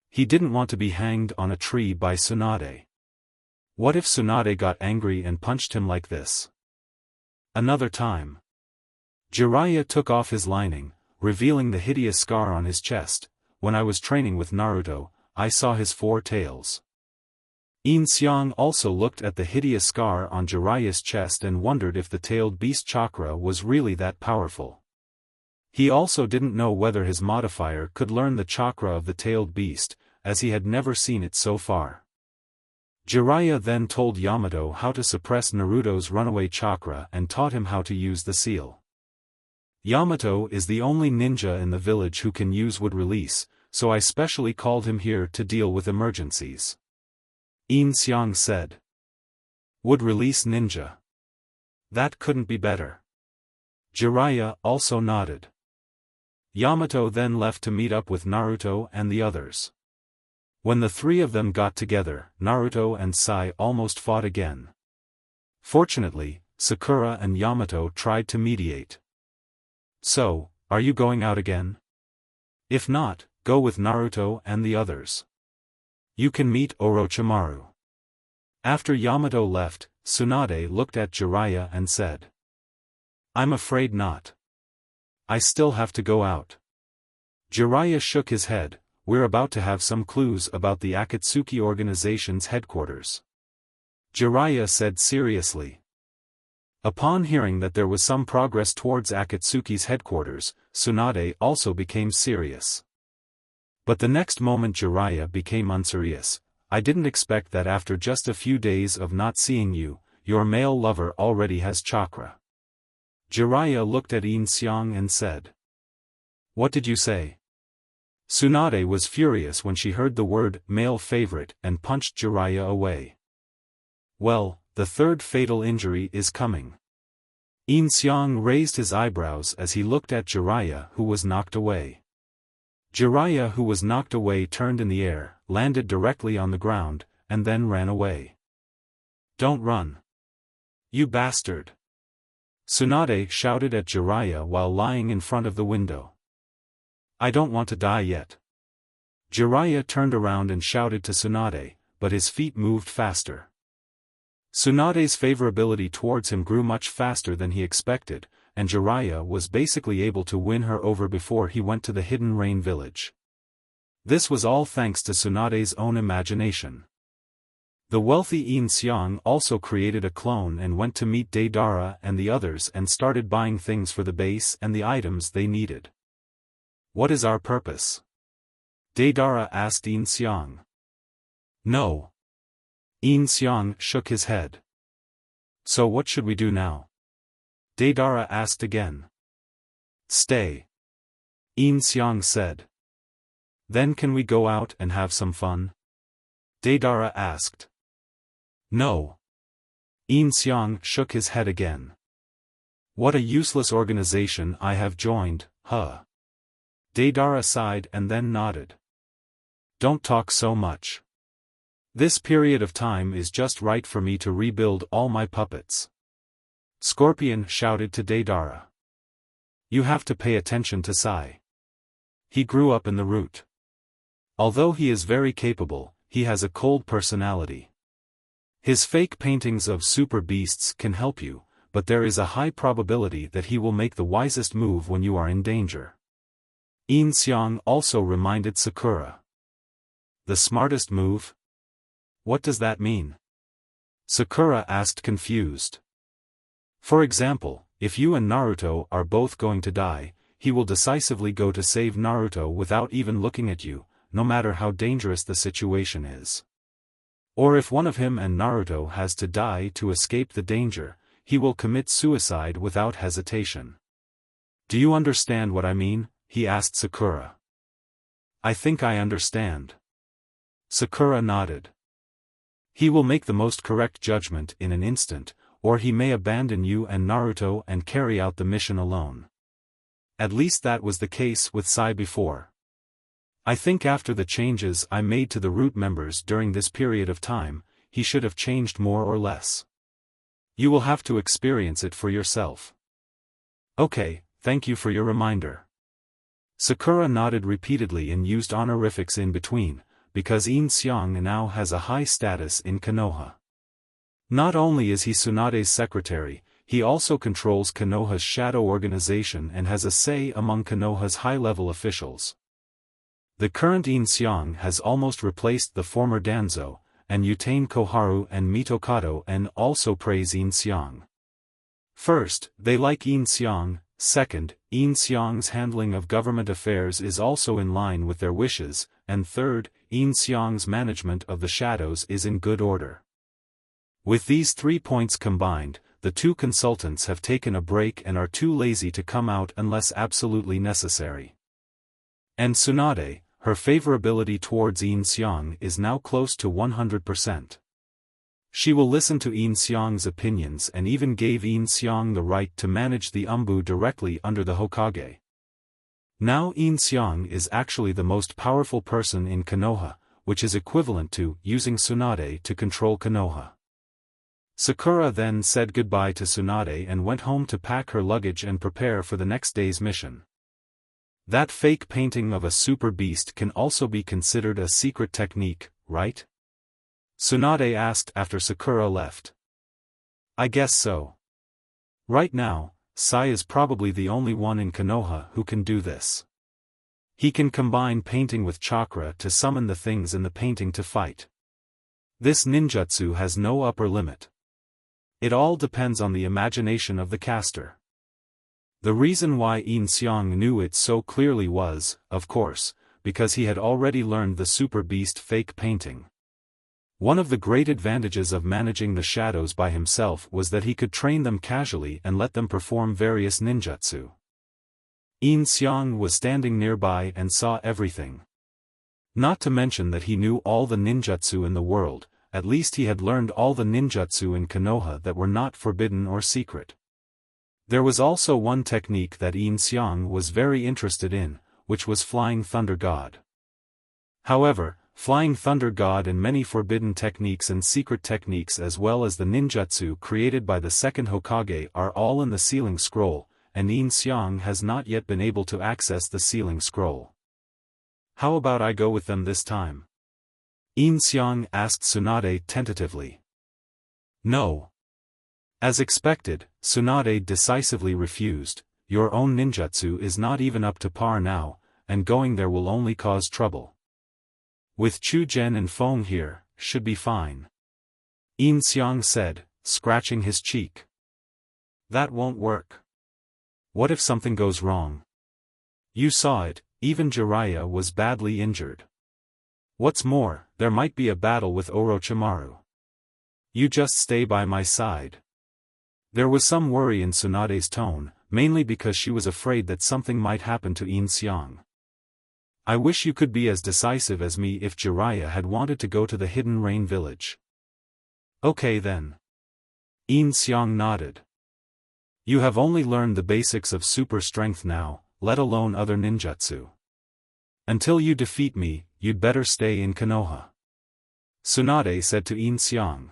A: He didn't want to be hanged on a tree by Tsunade. What if Tsunade got angry and punched him like this? Another time. Jiraiya took off his lining, revealing the hideous scar on his chest. When I was training with Naruto, I saw his 4 tails. Yin Xiang also looked at the hideous scar on Jiraiya's chest and wondered if the tailed beast chakra was really that powerful. He also didn't know whether his modifier could learn the chakra of the tailed beast, as he had never seen it so far. Jiraiya then told Yamato how to suppress Naruto's runaway chakra and taught him how to use the seal. Yamato is the only ninja in the village who can use wood release, so I specially called him here to deal with emergencies. Yin Xiang said. Wood release ninja. That couldn't be better. Jiraiya also nodded. Yamato then left to meet up with Naruto and the others. When the three of them got together, Naruto and Sai almost fought again. Fortunately, Sakura and Yamato tried to mediate. So, are you going out again? If not, go with Naruto and the others. You can meet Orochimaru. After Yamato left, Tsunade looked at Jiraiya and said. I'm afraid not. I still have to go out. Jiraiya shook his head. We're about to have some clues about the Akatsuki organization's headquarters. Jiraiya said seriously. Upon hearing that there was some progress towards Akatsuki's headquarters, Tsunade also became serious. But the next moment Jiraiya became unserious. I didn't expect that after just a few days of not seeing you, your male lover already has chakra. Jiraiya looked at Yin Xiang and said. What did you say? Tsunade was furious when she heard the word male favorite and punched Jiraiya away. Well, the third fatal injury is coming. Yin Xiang raised his eyebrows as he looked at Jiraiya, who was knocked away. Jiraiya, who was knocked away, turned in the air, landed directly on the ground, and then ran away. Don't run. You bastard! Tsunade shouted at Jiraiya while lying in front of the window. I don't want to die yet. Jiraiya turned around and shouted to Tsunade, but his feet moved faster. Tsunade's favorability towards him grew much faster than he expected, and Jiraiya was basically able to win her over before he went to the Hidden Rain village. This was all thanks to Tsunade's own imagination. The wealthy Yin Xiang also created a clone and went to meet Deidara and the others and started buying things for the base and the items they needed. What is our purpose? Deidara asked Yin Xiang. No. Yin Xiang shook his head. So what should we do now? Deidara asked again. Stay. Yin Xiang said. Then can we go out and have some fun? Deidara asked. No. Yin Xiang shook his head again. What a useless organization I have joined, huh? Deidara sighed and then nodded. Don't talk so much. This period of time is just right for me to rebuild all my puppets. Scorpion shouted to Deidara. You have to pay attention to Sai. He grew up in the root. Although he is very capable, he has a cold personality. His fake paintings of super beasts can help you, but there is a high probability that he will make the wisest move when you are in danger. Yin Xiang also reminded Sakura. The smartest move? What does that mean? Sakura asked confused. For example, if you and Naruto are both going to die, he will decisively go to save Naruto without even looking at you, no matter how dangerous the situation is. Or if one of him and Naruto has to die to escape the danger, he will commit suicide without hesitation. Do you understand what I mean? He asked Sakura. I think I understand. Sakura nodded. He will make the most correct judgment in an instant, or he may abandon you and Naruto and carry out the mission alone. At least that was the case with Sai before. I think after the changes I made to the root members during this period of time, he should have changed more or less. You will have to experience it for yourself. Okay, thank you for your reminder. Sakura nodded repeatedly and used honorifics in between, because Yin Xiang now has a high status in Konoha. Not only is he Tsunade's secretary, he also controls Konoha's shadow organization and has a say among Konoha's high-level officials. The current Yin Xiang has almost replaced the former Danzo, and Yutain Koharu and Mitokado and also praise Yin Xiang. First, they like Yin Xiang. Second, Yin Xiang's handling of government affairs is also in line with their wishes, and third, Yin Xiang's management of the shadows is in good order. With these 3 points combined, the two consultants have taken a break and are too lazy to come out unless absolutely necessary. And Tsunade, her favorability towards Yin Xiang is now close to 100%. She will listen to Yin Xiang's opinions and even gave Yin Xiang the right to manage the Anbu directly under the Hokage. Now Yin Xiang is actually the most powerful person in Konoha, which is equivalent to using Tsunade to control Konoha. Sakura then said goodbye to Tsunade and went home to pack her luggage and prepare for the next day's mission. That fake painting of a super beast can also be considered a secret technique, right? Tsunade asked after Sakura left. I guess so. Right now, Sai is probably the only one in Konoha who can do this. He can combine painting with chakra to summon the things in the painting to fight. This ninjutsu has no upper limit. It all depends on the imagination of the caster. The reason why Yin Xiang knew it so clearly was, of course, because he had already learned the super beast fake painting. One of the great advantages of managing the shadows by himself was that he could train them casually and let them perform various ninjutsu. Yin Xiang was standing nearby and saw everything. Not to mention that he knew all the ninjutsu in the world, at least he had learned all the ninjutsu in Konoha that were not forbidden or secret. There was also one technique that Yin Xiang was very interested in, which was Flying Thunder God. However, Flying Thunder God and many forbidden techniques and secret techniques as well as the ninjutsu created by the second Hokage are all in the sealing scroll, and Yin Xiang has not yet been able to access the sealing scroll. How about I go with them this time? Yin Xiang asked Tsunade tentatively. No. As expected, Tsunade decisively refused. Your own ninjutsu is not even up to par now, and going there will only cause trouble. With Chujen and Feng here, should be fine. Yin Xiang said, scratching his cheek. That won't work. What if something goes wrong? You saw it, even Jiraiya was badly injured. What's more, there might be a battle with Orochimaru. You just stay by my side. There was some worry in Tsunade's tone, mainly because she was afraid that something might happen to Yin Xiang. I wish you could be as decisive as me if Jiraiya had wanted to go to the Hidden Rain village. Okay then. Yin Xiang nodded. You have only learned the basics of super strength now, let alone other ninjutsu. Until you defeat me, you'd better stay in Konoha. Tsunade said to Yin Xiang.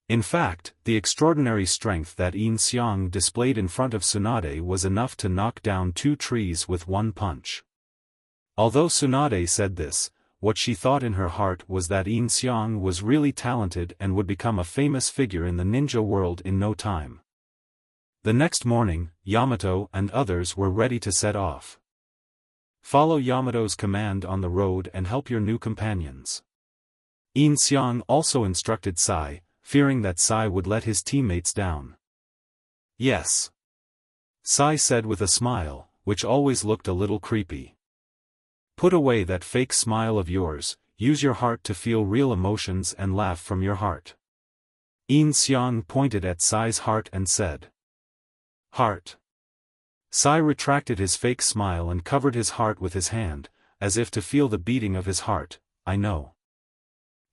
A: In fact, the extraordinary strength that Yin Xiang displayed in front of Tsunade was enough to knock down 2 trees with one punch. Although Tsunade said this, what she thought in her heart was that Yin Xiang was really talented and would become a famous figure in the ninja world in no time. The next morning, Yamato and others were ready to set off. Follow Yamato's command on the road and help your new companions. Yin Xiang also instructed Sai, fearing that Sai would let his teammates down. Yes. Sai said with a smile, which always looked a little creepy. Put away that fake smile of yours, use your heart to feel real emotions and laugh from your heart. Yin Xiang pointed at Sai's heart and said. Heart. Sai retracted his fake smile and covered his heart with his hand, as if to feel the beating of his heart. I know.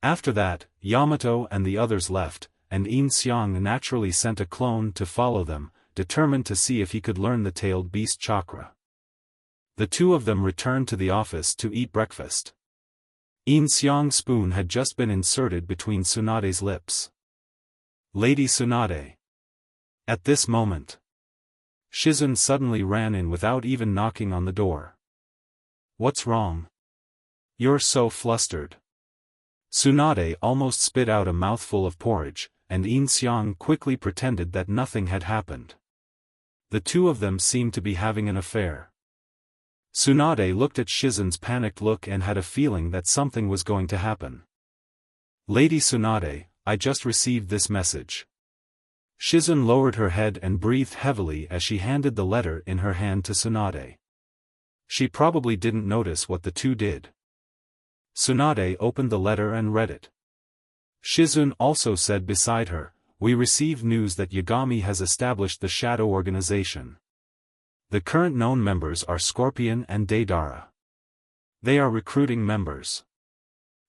A: After that, Yamato and the others left, and Yin Xiang naturally sent a clone to follow them, determined to see if he could learn the tailed beast chakra. The two of them returned to the office to eat breakfast. Yin Xiang's spoon had just been inserted between Tsunade's lips. Lady Tsunade. At this moment, Shizun suddenly ran in without even knocking on the door. What's wrong? You're so flustered. Tsunade almost spit out a mouthful of porridge, and Yin Xiang quickly pretended that nothing had happened. The two of them seemed to be having an affair. Tsunade looked at Shizun's panicked look and had a feeling that something was going to happen. Lady Tsunade, I just received this message. Shizun lowered her head and breathed heavily as she handed the letter in her hand to Tsunade. She probably didn't notice what the two did. Tsunade opened the letter and read it. Shizune also said beside her, "We received news that Yagami has established the Shadow Organization. The current known members are Scorpion and Deidara. They are recruiting members.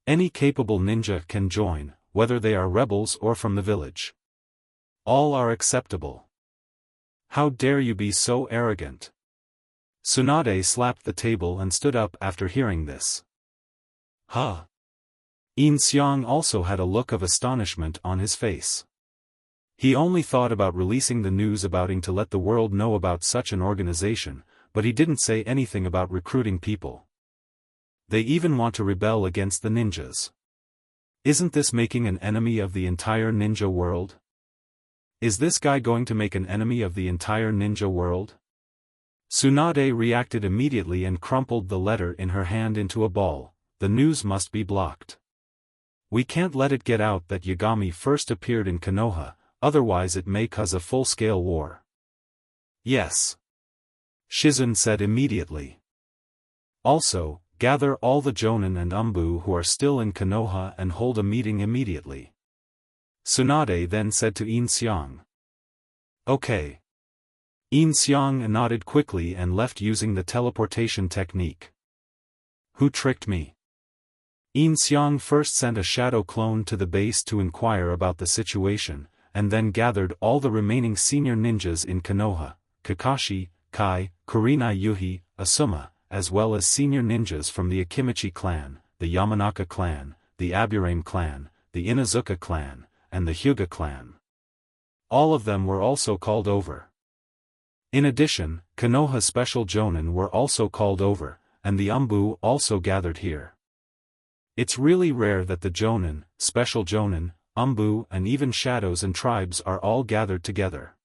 A: Any capable ninja can join, whether they are rebels or from the village. All are acceptable. How dare you be so arrogant?" Tsunade slapped the table and stood up after hearing this. Huh? Yin Xiang also had a look of astonishment on his face. He only thought about releasing the news about Ing to let the world know about such an organization, but he didn't say anything about recruiting people. They even want to rebel against the ninjas. Isn't this making an enemy of the entire ninja world? Is this guy going to make an enemy of the entire ninja world? Tsunade reacted immediately and crumpled the letter in her hand into a ball. The news must be blocked. We can't let it get out that Yagami first appeared in Konoha, otherwise it may cause a full-scale war. Yes. Shizune said immediately. Also, gather all the Jonin and Anbu who are still in Konoha and hold a meeting immediately. Tsunade then said to Yin Xiang. Okay. Yin Xiang nodded quickly and left using the teleportation technique. Who tricked me? Yin Xiang first sent a shadow clone to the base to inquire about the situation, and then gathered all the remaining senior ninjas in Konoha, Kakashi, Kai, Kurenai Yuhi, Asuma, as well as senior ninjas from the Akimichi clan, the Yamanaka clan, the Aburame clan, the Inazuka clan, and the Hyuga clan. All of them were also called over. In addition, Konoha special Jonin were also called over, and the Anbu also gathered here. It's really rare that the Jonin, special Jonin, Anbu and even shadows and tribes are all gathered together.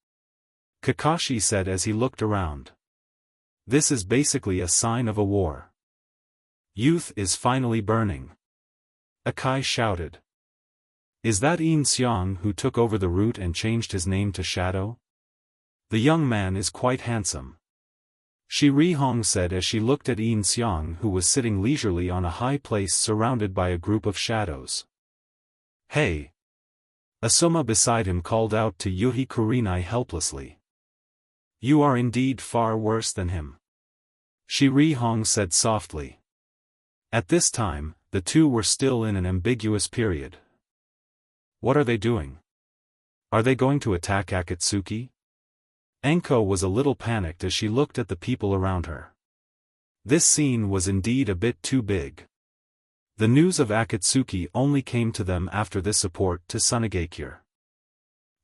A: Kakashi said as he looked around. This is basically a sign of a war. Youth is finally burning. Akai shouted. Is that Yin Xiang who took over the route and changed his name to Shadow? The young man is quite handsome. Shi Rihong said as she looked at Yin Xiang who was sitting leisurely on a high place surrounded by a group of shadows. Hey! Asuma beside him called out to Yuhi Kurenai helplessly. You are indeed far worse than him. Shi Rihong said softly. At this time, the two were still in an ambiguous period. What are they doing? Are they going to attack Akatsuki? Anko was a little panicked as she looked at the people around her. This scene was indeed a bit too big. The news of Akatsuki only came to them after this support to Tsunade.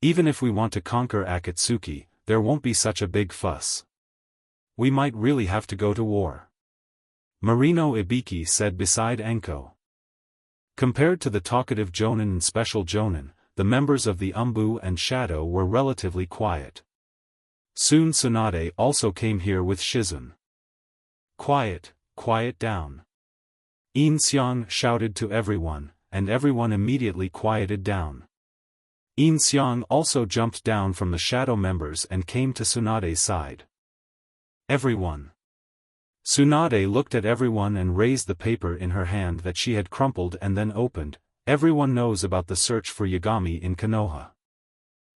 A: Even if we want to conquer Akatsuki, there won't be such a big fuss. We might really have to go to war. Marino Ibiki said beside Anko. Compared to the talkative Jonin and special Jonin, the members of the Anbu and Shadow were relatively quiet. Soon Tsunade also came here with Shizune. Quiet, quiet down. Yin Xiang shouted to everyone, and everyone immediately quieted down. Yin Xiang also jumped down from the shadow members and came to Tsunade's side. Everyone. Tsunade looked at everyone and raised the paper in her hand that she had crumpled and then opened. Everyone knows about the search for Yagami in Konoha.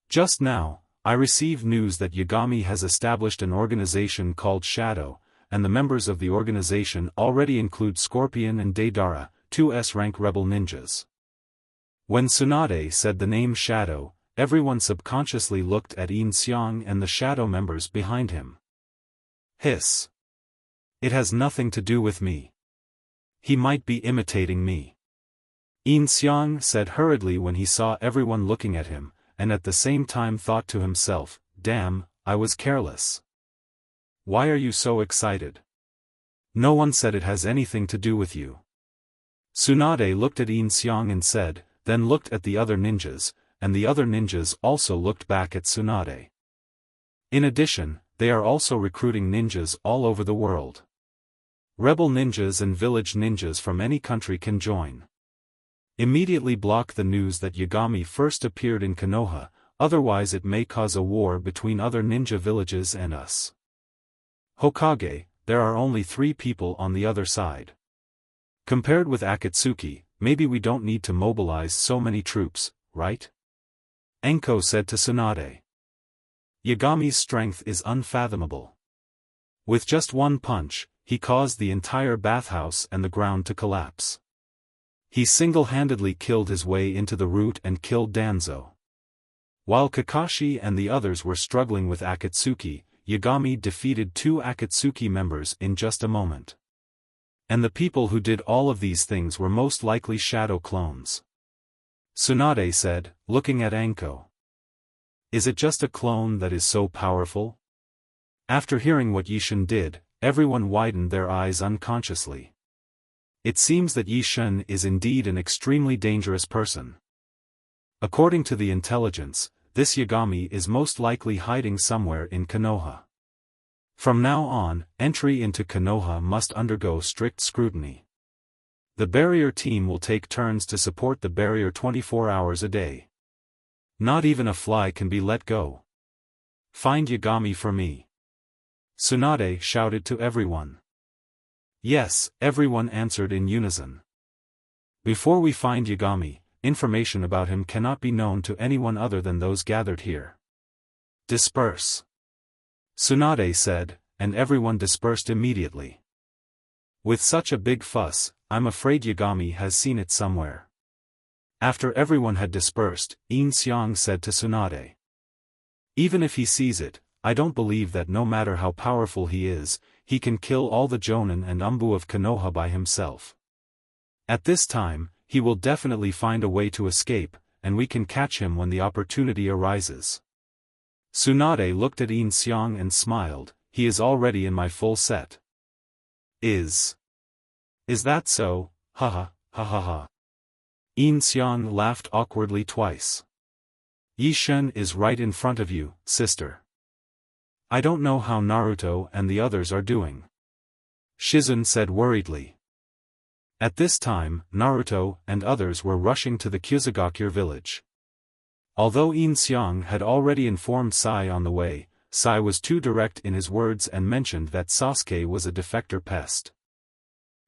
A: Just now, I received news that Yagami has established an organization called Shadow, and the members of the organization already include Scorpion and Deidara, two S-rank rebel ninjas. When Tsunade said the name Shadow, everyone subconsciously looked at Yin Xiang and the Shadow members behind him. Hiss. It has nothing to do with me. He might be imitating me. Yin Xiang said hurriedly when he saw everyone looking at him, and at the same time thought to himself, damn, I was careless. Why are you so excited? No one said it has anything to do with you. Tsunade looked at Yin Xiang and said, then looked at the other ninjas, and the other ninjas also looked back at Tsunade. In addition, they are also recruiting ninjas all over the world. Rebel ninjas and village ninjas from any country can join. Immediately block the news that Yagami first appeared in Konoha, otherwise it may cause a war between other ninja villages and us. Hokage, there are only 3 people on the other side. Compared with Akatsuki, maybe we don't need to mobilize so many troops, right? Enko said to Tsunade. Yagami's strength is unfathomable. With just one punch, he caused the entire bathhouse and the ground to collapse. He single-handedly killed his way into the root and killed Danzo. While Kakashi and the others were struggling with Akatsuki, Yagami defeated 2 Akatsuki members in just a moment. And the people who did all of these things were most likely shadow clones. Tsunade said, looking at Anko. Is it just a clone that is so powerful? After hearing what Yishin did, everyone widened their eyes unconsciously. It seems that Yishin is indeed an extremely dangerous person. According to the intelligence, this Yagami is most likely hiding somewhere in Konoha. From now on, entry into Konoha must undergo strict scrutiny. The barrier team will take turns to support the barrier 24 hours a day. Not even a fly can be let go. Find Yagami for me. Tsunade shouted to everyone. Yes, everyone answered in unison. Before we find Yagami, information about him cannot be known to anyone other than those gathered here. Disperse. Tsunade said, and everyone dispersed immediately. With such a big fuss, I'm afraid Yagami has seen it somewhere. After everyone had dispersed, Yin Xiang said to Tsunade. Even if he sees it, I don't believe that no matter how powerful he is, he can kill all the Jonin and Anbu of Konoha by himself. At this time, he will definitely find a way to escape, and we can catch him when the opportunity arises. Tsunade looked at Yin Xiang and smiled, he is already in my full set. Is that so? Haha, ha ha ha. Yin Xiang laughed awkwardly twice. Yishin is right in front of you, sister. I don't know how Naruto and the others are doing. Shizun said worriedly. At this time, Naruto and others were rushing to the Kyuzugakure village. Although Yin Xiang had already informed Sai on the way, Sai was too direct in his words and mentioned that Sasuke was a defector pest.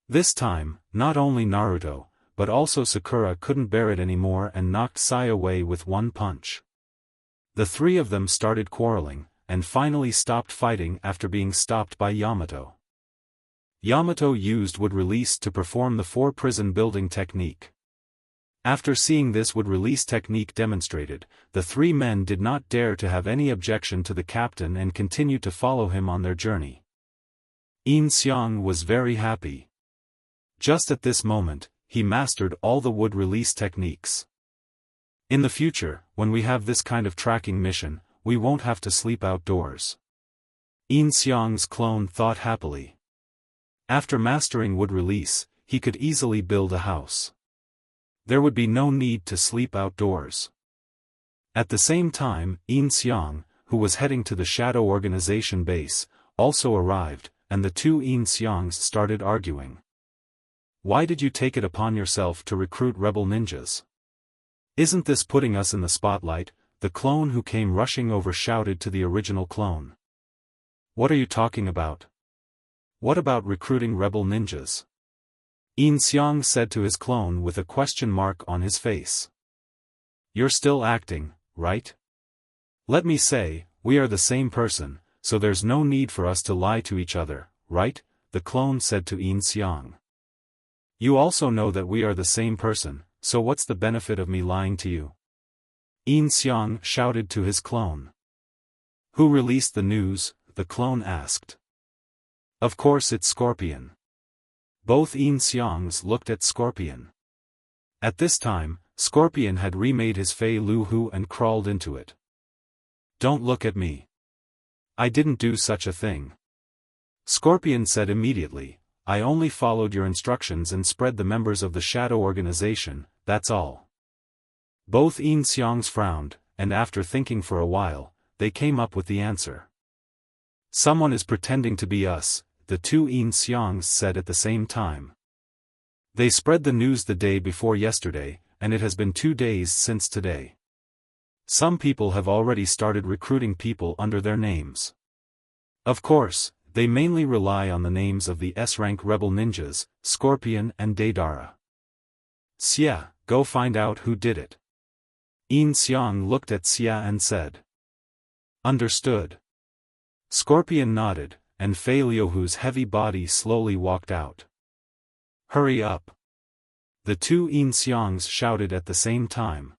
A: This time, not only Naruto, but also Sakura couldn't bear it anymore and knocked Sai away with one punch. The 3 of them started quarreling, and finally stopped fighting after being stopped by Yamato. Yamato used wood release to perform the 4 prison building technique. After seeing this wood release technique demonstrated, the 3 men did not dare to have any objection to the captain and continued to follow him on their journey. Yin Xiang was very happy. Just at this moment, he mastered all the wood release techniques. In the future, when we have this kind of tracking mission, we won't have to sleep outdoors. Yin Xiang's clone thought happily. After mastering wood release, he could easily build a house. There would be no need to sleep outdoors. At the same time, Yin Xiang, who was heading to the Shadow Organization base, also arrived, and the 2 Yin Xiangs started arguing. Why did you take it upon yourself to recruit rebel ninjas? Isn't this putting us in the spotlight? The clone who came rushing over shouted to the original clone. What are you talking about? What about recruiting rebel ninjas? Yin Xiang said to his clone with a question mark on his face. You're still acting, right? Let me say, we are the same person, so there's no need for us to lie to each other, right? The clone said to Yin Xiang. You also know that we are the same person, so what's the benefit of me lying to you? Yin Xiang shouted to his clone. Who released the news? The clone asked. Of course it's Scorpion. Both Yin Xiangs looked at Scorpion. At this time, Scorpion had remade his Fei Lu Hu and crawled into it. Don't look at me. I didn't do such a thing. Scorpion said immediately, I only followed your instructions and spread the members of the Shadow Organization, that's all. Both Yin Xiangs frowned, and after thinking for a while, they came up with the answer. Someone is pretending to be us, the 2 Yin Xiangs said at the same time. They spread the news the day before yesterday, and it has been 2 days since today. Some people have already started recruiting people under their names. Of course, They mainly rely on the names of the S-rank rebel ninjas, Scorpion and Deidara. Xia, go find out who did it. Yin Xiang looked at Xia and said. Understood. Scorpion nodded, and Fei Liuhu's heavy body slowly walked out. Hurry up. The two Yin Xiangs shouted at the same time.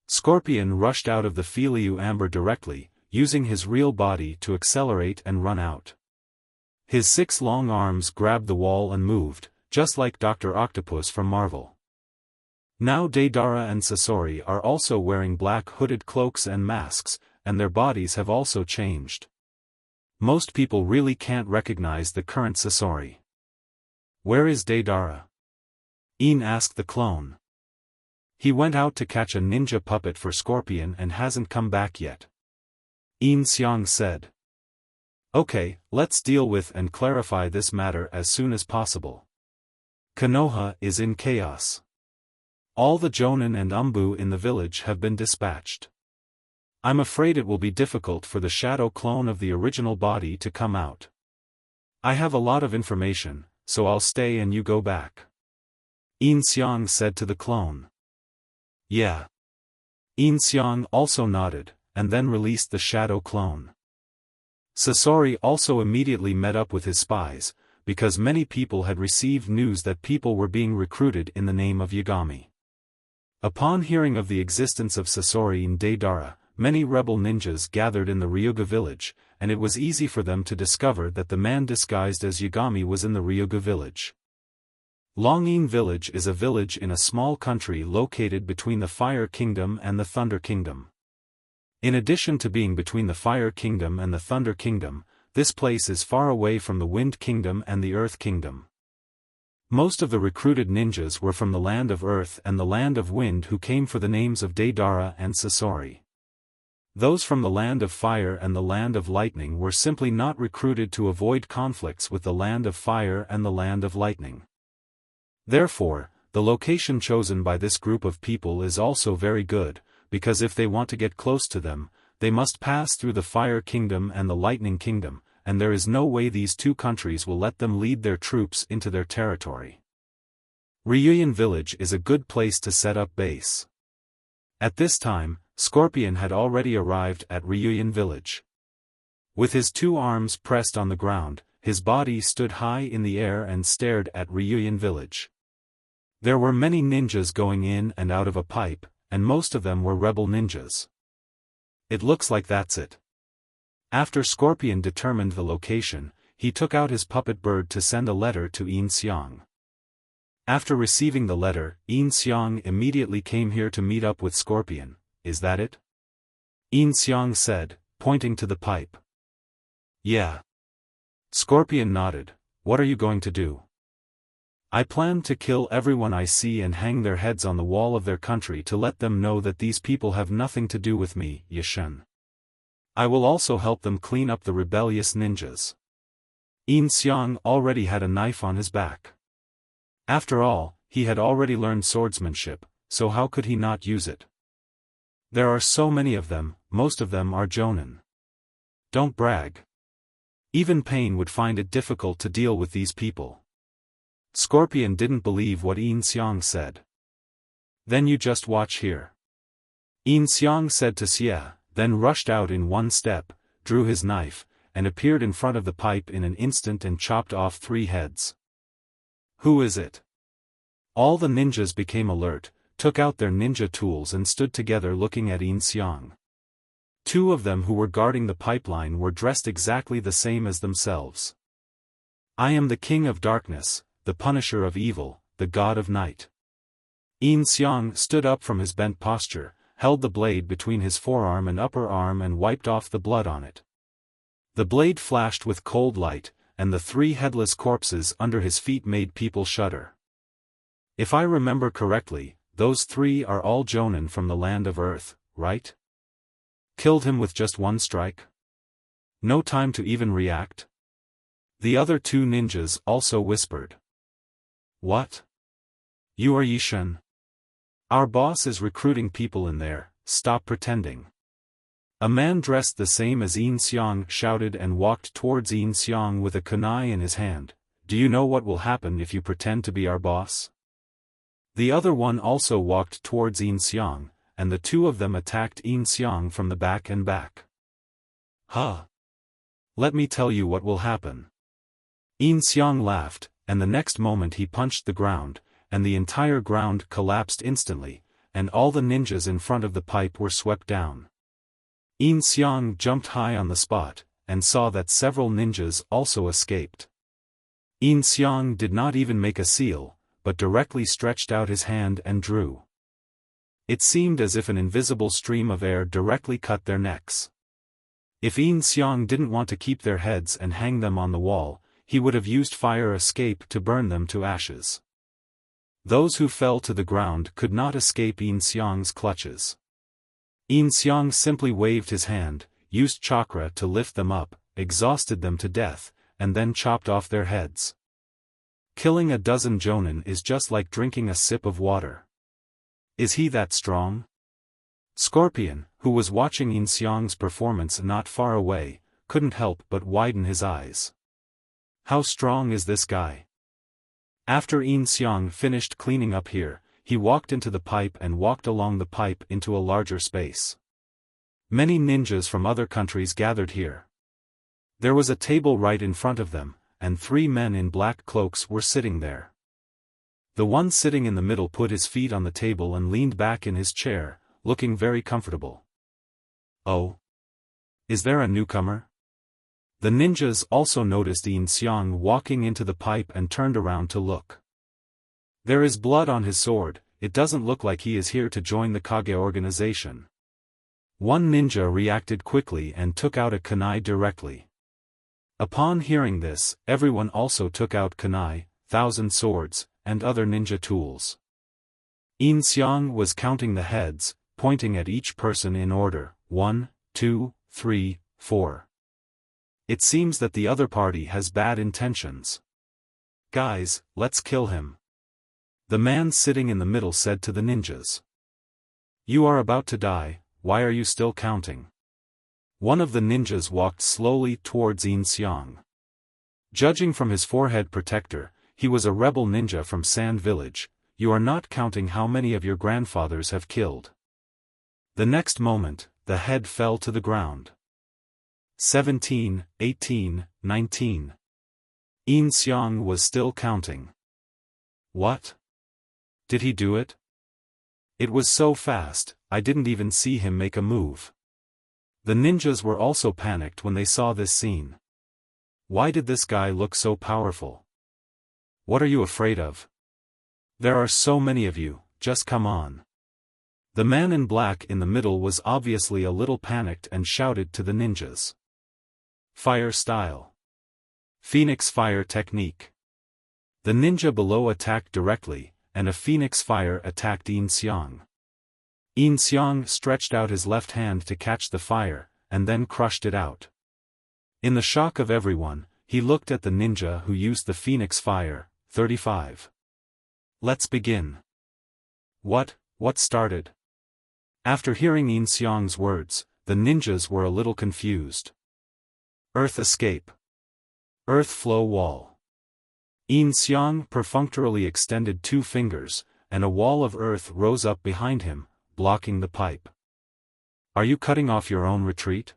A: Scorpion rushed out of the Fei amber directly, using his real body to accelerate and run out. His 6 long arms grabbed the wall and moved, just like Dr. Octopus from Marvel. Now Deidara and Sasori are also wearing black hooded cloaks and masks, and their bodies have also changed. Most people really can't recognize the current Sasori. Where is Deidara? Yin asked the clone. He went out to catch a ninja puppet for Scorpion and hasn't come back yet. Yin Xiang said. Okay, let's deal with and clarify this matter as soon as possible. Konoha is in chaos. All the Jonin and Anbu in the village have been dispatched. I'm afraid it will be difficult for the shadow clone of the original body to come out. I have a lot of information, so I'll stay and you go back. Yin Xiang said to the clone. Yeah. Yin Xiang also nodded, and then released the shadow clone. Sasori also immediately met up with his spies, because many people had received news that people were being recruited in the name of Yagami. Upon hearing of the existence of Sasori and Deidara, many rebel ninjas gathered in the Ryuga village, and it was easy for them to discover that the man disguised as Yagami was in the Ryuga village. Longyin Village is a village in a small country located between the Fire Kingdom and the Thunder Kingdom. In addition to being between the Fire Kingdom and the Thunder Kingdom, this place is far away from the Wind Kingdom and the Earth Kingdom. Most of the recruited ninjas were from the Land of Earth and the Land of Wind who came for the names of Deidara and Sasori. Those from the Land of Fire and the Land of Lightning were simply not recruited to avoid conflicts with the Land of Fire and the Land of Lightning. Therefore, the location chosen by this group of people is also very good, because if they want to get close to them, they must pass through the Fire Kingdom and the Lightning Kingdom, and there is no way these two countries will let them lead their troops into their territory. Ryuyan Village is a good place to set up base. At this time, Scorpion had already arrived at Ryuyan Village. With his 2 arms pressed on the ground, his body stood high in the air and stared at Ryuyan Village. There were many ninjas going in and out of a pipe, and most of them were rebel ninjas. It looks like that's it. After Scorpion determined the location, he took out his puppet bird to send a letter to Yin Xiang. After receiving the letter, Yin Xiang immediately came here to meet up with Scorpion. Is that it? Yin Xiang said, pointing to the pipe. Yeah. Scorpion nodded. What are you going to do? I plan to kill everyone I see and hang their heads on the wall of their country to let them know that these people have nothing to do with me, Yishen. I will also help them clean up the rebellious ninjas. Yin Xiang already had a knife on his back. After all, he had already learned swordsmanship, so how could he not use it? There are so many of them, most of them are Jonin. Don't brag. Even Pain would find it difficult to deal with these people. Scorpion didn't believe what Yin Xiang said. Then you just watch here. Yin Xiang said to Xia, then rushed out in one step, drew his knife, and appeared in front of the pipe in an instant and chopped off 3 heads. Who is it? All the ninjas became alert, took out their ninja tools and stood together looking at Yin Xiang. 2 of them who were guarding the pipeline were dressed exactly the same as themselves. I am the King of Darkness, the Punisher of Evil, the God of Night. Yin Xiang stood up from his bent posture, held the blade between his forearm and upper arm and wiped off the blood on it. The blade flashed with cold light, and the 3 headless corpses under his feet made people shudder. If I remember correctly, those 3 are all Jonin from the Land of Earth, right? Killed him with just 1 strike? No time to even react? The other 2 ninjas also whispered. What? You are Yishen? Our boss is recruiting people in there, stop pretending. A man dressed the same as Yin Xiang shouted and walked towards Yin Xiang with a kunai in his hand. Do you know what will happen if you pretend to be our boss? The other one also walked towards Yin Xiang, and the two of them attacked Yin Xiang from the back and back. Huh? Let me tell you what will happen. Yin Xiang laughed, and the next moment he punched the ground, and the entire ground collapsed instantly, and all the ninjas in front of the pipe were swept down. Yin Xiang jumped high on the spot, and saw that several ninjas also escaped. Yin Xiang did not even make a seal, but directly stretched out his hand and drew. It seemed as if an invisible stream of air directly cut their necks. If Yin Xiang didn't want to keep their heads and hang them on the wall, he would have used fire escape to burn them to ashes. Those who fell to the ground could not escape Yin Xiang's clutches. Yin Xiang simply waved his hand, used chakra to lift them up, exhausted them to death, and then chopped off their heads. Killing a dozen jonin is just like drinking a sip of water. Is he that strong? Scorpion, who was watching Yin Xiang's performance not far away, couldn't help but widen his eyes. How strong is this guy? After Yin Xiang finished cleaning up here, he walked into the pipe and walked along the pipe into a larger space. Many ninjas from other countries gathered here. There was a table right in front of them, and 3 men in black cloaks were sitting there. The one sitting in the middle put his feet on the table and leaned back in his chair, looking very comfortable. Oh? Is there a newcomer? The ninjas also noticed Yin Xiang walking into the pipe and turned around to look. There is blood on his sword, it doesn't look like he is here to join the Kage organization. One ninja reacted quickly and took out a kunai directly. Upon hearing this, everyone also took out kunai, 1,000 swords, and other ninja tools. Yin Xiang was counting the heads, pointing at each person in order, 1, 2, 3, 4. It seems that the other party has bad intentions. Guys, let's kill him. The man sitting in the middle said to the ninjas. You are about to die, why are you still counting? One of the ninjas walked slowly towards Yin Xiang. Judging from his forehead protector, he was a rebel ninja from Sand Village. You are not counting how many of your grandfathers have killed. The next moment, the head fell to the ground. 17, 18, 19. Yin Xiang was still counting. What? Did he do it? It was so fast, I didn't even see him make a move. The ninjas were also panicked when they saw this scene. Why did this guy look so powerful? What are you afraid of? There are so many of you, just come on. The man in black in the middle was obviously a little panicked and shouted to the ninjas. Fire style. Phoenix fire technique. The ninja below attacked directly, and a phoenix fire attacked Yin Xiang. Yin Xiang stretched out his left hand to catch the fire, and then crushed it out. In the shock of everyone, he looked at the ninja who used the phoenix fire, 35. Let's begin. What started? After hearing Yin Xiang's words, the ninjas were a little confused. Earth escape. Earth flow wall. Yin Xiang perfunctorily extended 2 fingers, and a wall of earth rose up behind him, blocking the pipe. Are you cutting off your own retreat?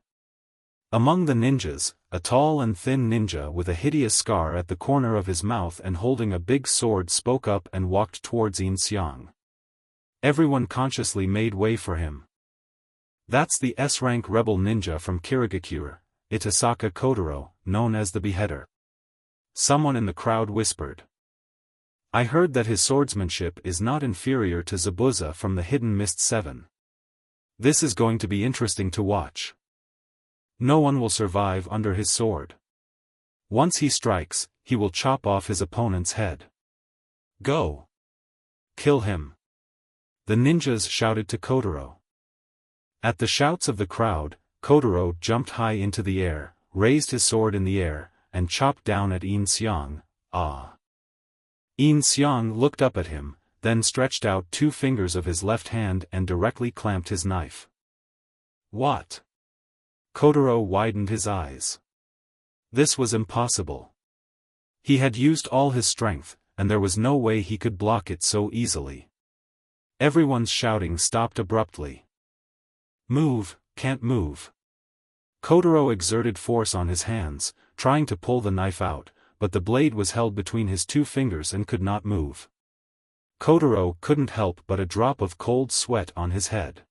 A: Among the ninjas, a tall and thin ninja with a hideous scar at the corner of his mouth and holding a big sword spoke up and walked towards Yin Xiang. Everyone consciously made way for him. That's the S-rank rebel ninja from Kirigakure, Itasaka Kotaro, known as the Beheader. Someone in the crowd whispered. I heard that his swordsmanship is not inferior to Zabuza from the Hidden Mist 7. This is going to be interesting to watch. No one will survive under his sword. Once he strikes, he will chop off his opponent's head. Go! Kill him! The ninjas shouted to Kotaro. At the shouts of the crowd, Kotaro jumped high into the air, raised his sword in the air, and chopped down at Yin Xiang. Ah! Yin Xiang looked up at him, then stretched out 2 fingers of his left hand and directly clamped his knife. What? Kotaro widened his eyes. This was impossible. He had used all his strength, and there was no way he could block it so easily. Everyone's shouting stopped abruptly. Move, can't move. Kotaro exerted force on his hands, trying to pull the knife out, but the blade was held between his two fingers and could not move. Kotaro couldn't help but a drop of cold sweat on his head.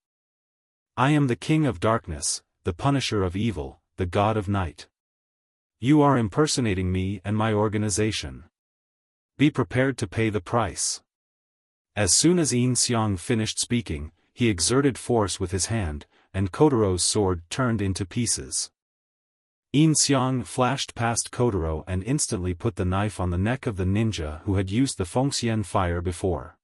A: I am the King of Darkness, the Punisher of Evil, the God of Night. You are impersonating me and my organization. Be prepared to pay the price. As soon as Yin Xiang finished speaking, he exerted force with his hand, and Kotaro's sword turned into pieces. Yin Xiang flashed past Kotaro and instantly put the knife on the neck of the ninja who had used the Fengxian fire before.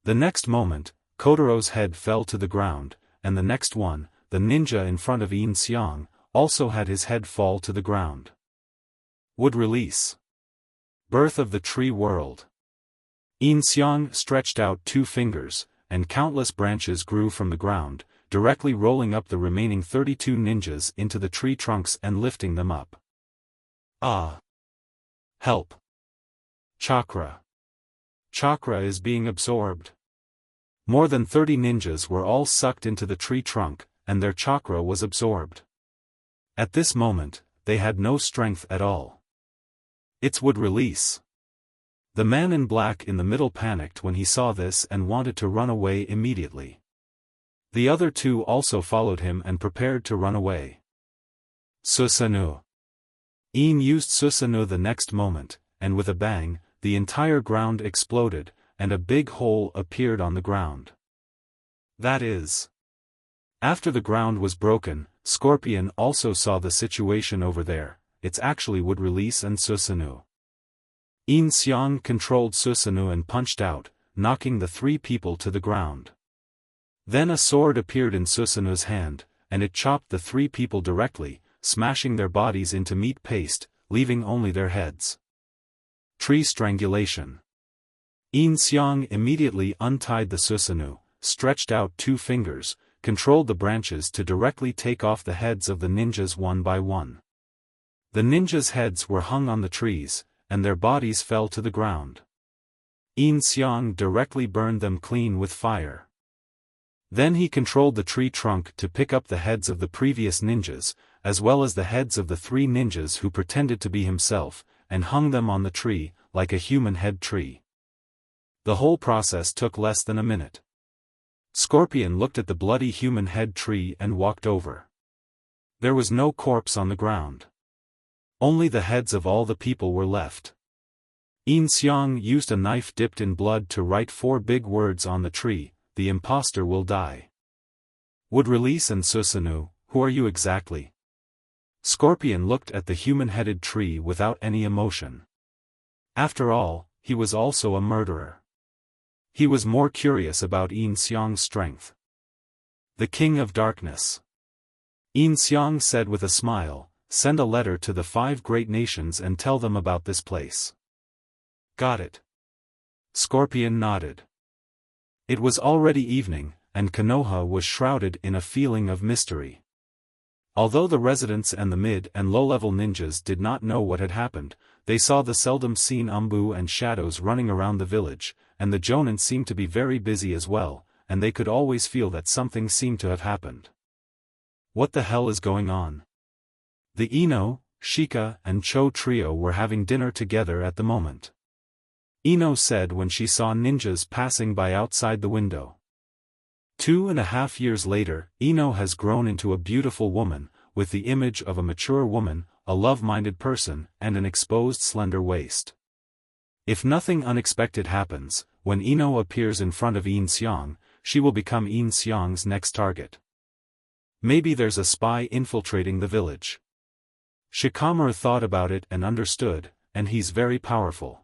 A: The next moment, Kotaro's head fell to the ground, and the next one, the ninja in front of Yin Xiang, also had his head fall to the ground. Would release. Birth of the Tree World. Yin Xiang stretched out two fingers, and countless branches grew from the ground, directly rolling up the remaining 32 ninjas into the tree trunks and lifting them up. Ah! Help! Chakra! Chakra is being absorbed. More than 30 ninjas were all sucked into the tree trunk, and their chakra was absorbed. At this moment, they had no strength at all. It would release. The man in black in the middle panicked when he saw this and wanted to run away immediately. The other two also followed him and prepared to run away. Susanoo. Yin used Susanoo the next moment, and with a bang, the entire ground exploded, and a big hole appeared on the ground. That is. After the ground was broken, Scorpion also saw the situation over there. It's actually would release and Susanoo. Yin Xiang controlled Susanoo and punched out, knocking the three people to the ground. Then a sword appeared in Susanoo's hand, and it chopped the three people directly, smashing their bodies into meat paste, leaving only their heads. Tree strangulation. Yin Xiang immediately untied the Susanoo, stretched out two fingers, controlled the branches to directly take off the heads of the ninjas one by one. The ninjas' heads were hung on the trees, and their bodies fell to the ground. Yin Xiang directly burned them clean with fire. Then he controlled the tree trunk to pick up the heads of the previous ninjas, as well as the heads of the three ninjas who pretended to be himself, and hung them on the tree, like a human head tree. The whole process took less than a minute. Scorpion looked at the bloody human head tree and walked over. There was no corpse on the ground. Only the heads of all the people were left. Yin Xiang used a knife dipped in blood to write 4 big words on the tree: the imposter will die. Would release and Susanoo, who are you exactly? Scorpion looked at the human-headed tree without any emotion. After all, he was also a murderer. He was more curious about Yin Xiang's strength. The King of Darkness. Yin Xiang said with a smile, send a letter to the 5 great nations and tell them about this place. Got it. Scorpion nodded. It was already evening, and Konoha was shrouded in a feeling of mystery. Although the residents and the mid- and low-level ninjas did not know what had happened, they saw the seldom-seen Anbu and shadows running around the village, and the Jonin seemed to be very busy as well, and they could always feel that something seemed to have happened. What the hell is going on? The Ino, Shika and Cho trio were having dinner together at the moment. Ino said when she saw ninjas passing by outside the window. 2.5 years later, Ino has grown into a beautiful woman, with the image of a mature woman, a love-minded person, and an exposed slender waist. If nothing unexpected happens, when Ino appears in front of Yin Xiang, she will become Yin Xiang's next target. Maybe there's a spy infiltrating the village. Shikamaru thought about it and understood, and he's very powerful.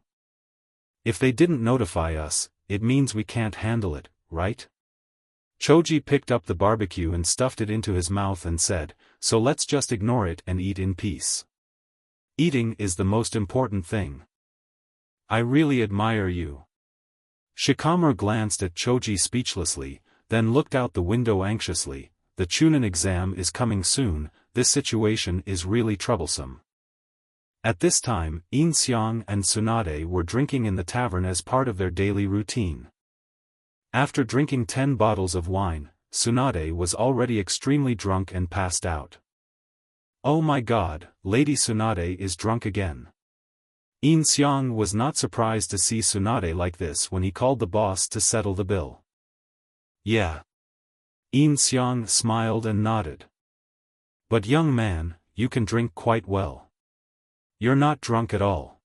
A: If they didn't notify us, it means we can't handle it, right? Choji picked up the barbecue and stuffed it into his mouth and said, so let's just ignore it and eat in peace. Eating is the most important thing. I really admire you. Shikamaru glanced at Choji speechlessly, then looked out the window anxiously, the Chunin exam is coming soon, this situation is really troublesome. At this time, Yin Xiang and Tsunade were drinking in the tavern as part of their daily routine. After drinking 10 bottles of wine, Tsunade was already extremely drunk and passed out. Oh my god, Lady Tsunade is drunk again. Yin Xiang was not surprised to see Tsunade like this when he called the boss to settle the bill. Yeah. Yin Xiang smiled and nodded. But young man, you can drink quite well. You're not drunk at all.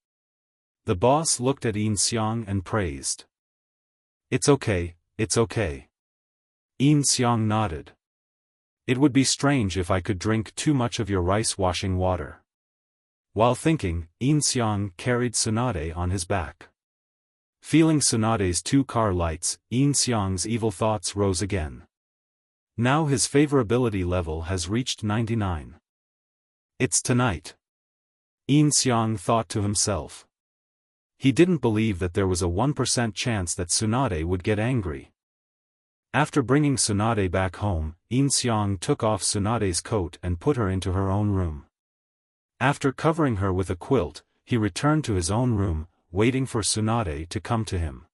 A: The boss looked at Yin Xiang and praised. It's okay, it's okay. Yin Xiang nodded. It would be strange if I could drink too much of your rice washing water. While thinking, Yin Xiang carried Tsunade on his back. Feeling Tsunade's 2 car lights, Yin Xiang's evil thoughts rose again. Now his favorability level has reached 99. It's tonight. Yin Xiang thought to himself. He didn't believe that there was a 1% chance that Tsunade would get angry. After bringing Tsunade back home, Yin Xiang took off Tsunade's coat and put her into her own room. After covering her with a quilt, he returned to his own room, waiting for Tsunade to come to him.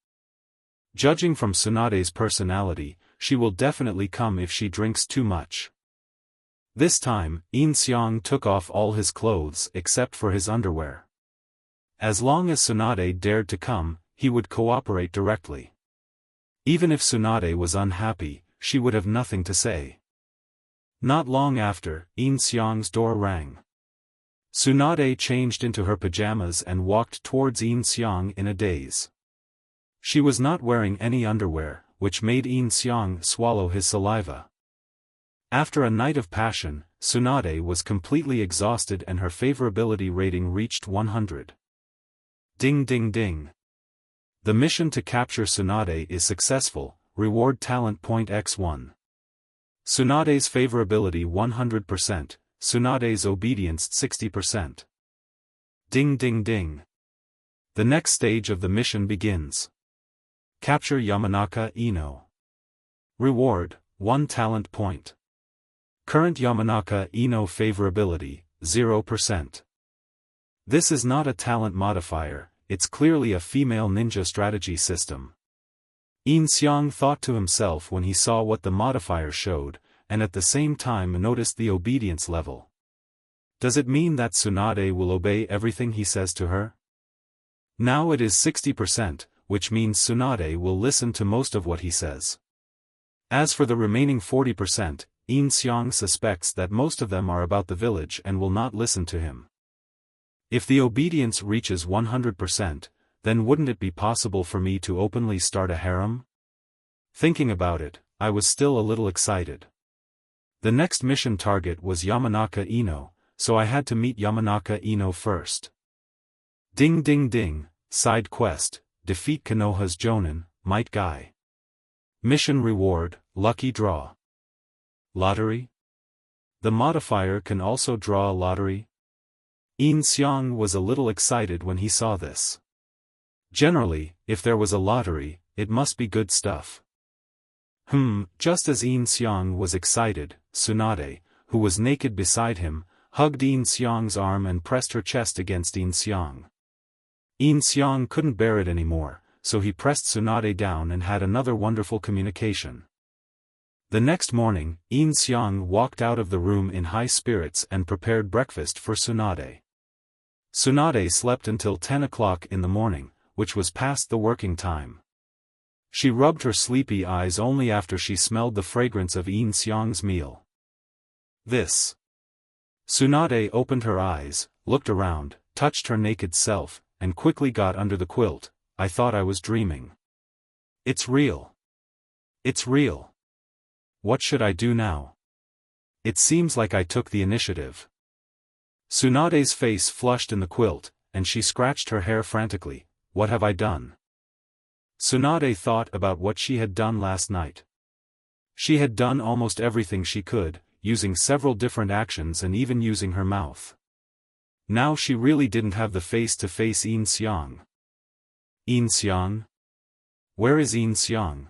A: Judging from Tsunade's personality, she will definitely come if she drinks too much. This time, Yin Xiang took off all his clothes except for his underwear. As long as Tsunade dared to come, he would cooperate directly. Even if Tsunade was unhappy, she would have nothing to say. Not long after, Yin Xiang's door rang. Tsunade changed into her pajamas and walked towards Yin Xiang in a daze. She was not wearing any underwear, which made Yin Xiang swallow his saliva. After a night of passion, Tsunade was completely exhausted and her favorability rating reached 100. Ding ding ding. The mission to capture Tsunade is successful, reward talent point x1. Tsunade's favorability 100%, Tsunade's obedience 60%. Ding ding ding. The next stage of the mission begins. Capture Yamanaka Ino. Reward, 1 talent point. Current Yamanaka Ino favorability, 0%. This is not a talent modifier, it's clearly a female ninja strategy system. Yin Xiang thought to himself when he saw what the modifier showed, and at the same time noticed the obedience level. Does it mean that Tsunade will obey everything he says to her? Now it is 60%, which means Tsunade will listen to most of what he says. As for the remaining 40%, Yin Xiang suspects that most of them are about the village and will not listen to him. If the obedience reaches 100%, then wouldn't it be possible for me to openly start a harem? Thinking about it, I was still a little excited. The next mission target was Yamanaka Ino, so I had to meet Yamanaka Ino first. Ding ding ding, side quest, defeat Konoha's Jonin, Might Guy. Mission reward, lucky draw. Lottery? The modifier can also draw a lottery? Yin Xiang was a little excited when he saw this. Generally, if there was a lottery, it must be good stuff. Just as Yin Xiang was excited, Tsunade, who was naked beside him, hugged Yin Xiang's arm and pressed her chest against Yin Xiang. Yin Xiang couldn't bear it anymore, so he pressed Tsunade down and had another wonderful communication. The next morning, Yin Xiang walked out of the room in high spirits and prepared breakfast for Tsunade. Tsunade slept until 10 o'clock in the morning, which was past the working time. She rubbed her sleepy eyes only after she smelled the fragrance of Yin Xiang's meal. This. Tsunade opened her eyes, looked around, touched her naked self, and quickly got under the quilt. I thought I was dreaming. It's real. It's real. What should I do now? It seems like I took the initiative. Tsunade's face flushed in the quilt, and she scratched her hair frantically. What have I done? Tsunade thought about what she had done last night. She had done almost everything she could, using several different actions and even using her mouth. Now she really didn't have the face to face Yin Xiang. Yin Xiang? Where is Yin Xiang?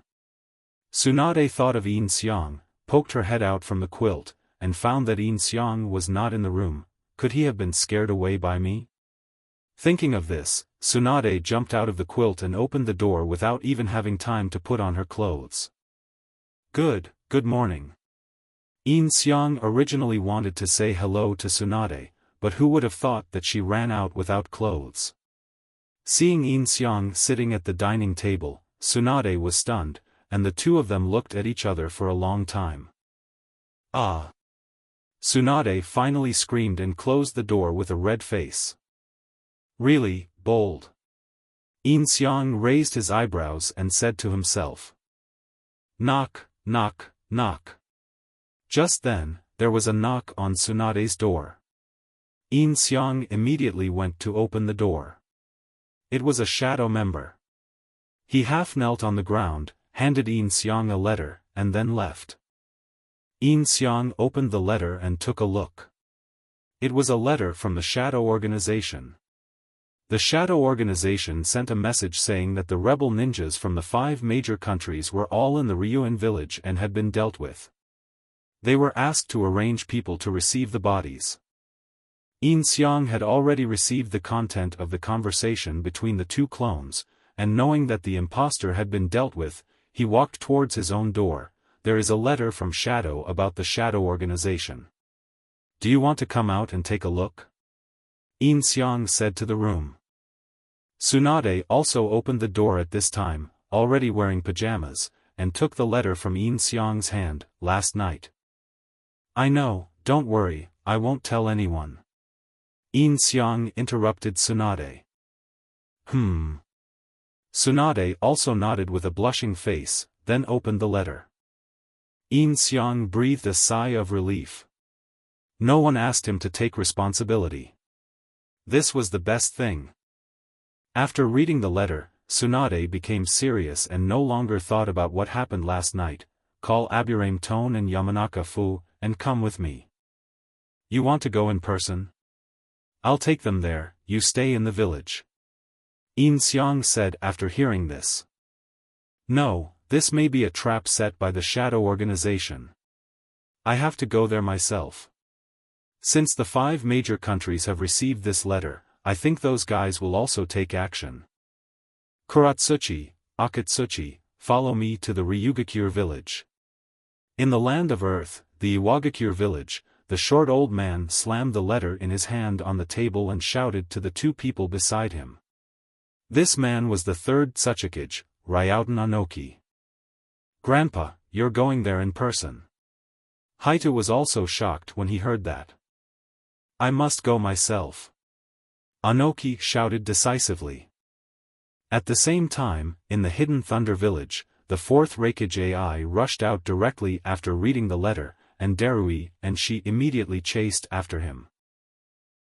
A: Tsunade thought of Yin Xiang, poked her head out from the quilt, and found that Yin Xiang was not in the room. Could he have been scared away by me? Thinking of this, Tsunade jumped out of the quilt and opened the door without even having time to put on her clothes. Good morning. Yin Xiang originally wanted to say hello to Tsunade, but who would have thought that she ran out without clothes? Seeing Yin Xiang sitting at the dining table, Tsunade was stunned, and the two of them looked at each other for a long time. Ah! Tsunade finally screamed and closed the door with a red face. Really, bold. Yin Xiang raised his eyebrows and said to himself. Knock, knock, knock. Just then, there was a knock on Tsunade's door. Yin Xiang immediately went to open the door. It was a shadow member. He half knelt on the ground, handed Yin Xiang a letter, and then left. Yin Xiang opened the letter and took a look. It was a letter from the Shadow Organization. The Shadow Organization sent a message saying that the rebel ninjas from the 5 major countries were all in the Ryuan village and had been dealt with. They were asked to arrange people to receive the bodies. Yin Xiang had already received the content of the conversation between the two clones, and knowing that the impostor had been dealt with, he walked towards his own door. There is a letter from Shadow about the Shadow Organization. Do you want to come out and take a look? Yin Xiang said to the room. Tsunade also opened the door at this time, already wearing pajamas, and took the letter from Yin Xiang's hand. Last night. I know, don't worry, I won't tell anyone. Yin Xiang interrupted Tsunade. Tsunade also nodded with a blushing face, then opened the letter. Yin Xiang breathed a sigh of relief. No one asked him to take responsibility. This was the best thing. After reading the letter, Tsunade became serious and no longer thought about what happened last night. Call Aburame Tone and Yamanaka Fu, and come with me. You want to go in person? I'll take them there, you stay in the village. Yin Xiang said after hearing this. No, this may be a trap set by the Shadow Organization. I have to go there myself. Since the 5 major countries have received this letter, I think those guys will also take action. Kuratsuchi, Akatsuki, follow me to the Ryugakure village. In the land of Earth, the Iwagakure village, the short old man slammed the letter in his hand on the table and shouted to the 2 people beside him. This man was the 3rd Tsuchikage, Ryouten Anoki. Grandpa, you're going there in person. Haito was also shocked when he heard that. I must go myself. Anoki shouted decisively. At the same time, in the Hidden Thunder village, the 4th Reikage AI rushed out directly after reading the letter, and Darui and she immediately chased after him.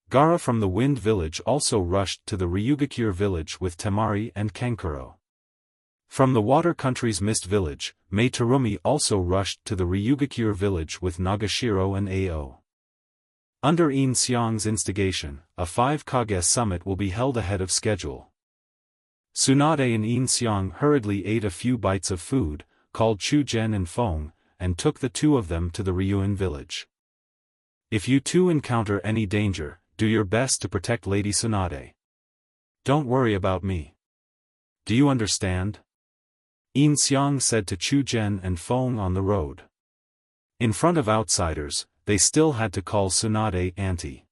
A: Gara from the Wind village also rushed to the Ryugakure village with Temari and Kankuro. From the Water Country's Mist village, Mei Terumi also rushed to the Ryugakure village with Nagashiro and Ao. Under Yin Xiang's instigation, a 5 Kage summit will be held ahead of schedule. Tsunade and Yin Xiang hurriedly ate a few bites of food, called Chujen and Feng, and took the 2 of them to the Ryuan village. If you 2 encounter any danger, do your best to protect Lady Tsunade. Don't worry about me. Do you understand? Yin Xiang said to Chujen and Feng on the road. In front of outsiders, they still had to call Tsunade Auntie.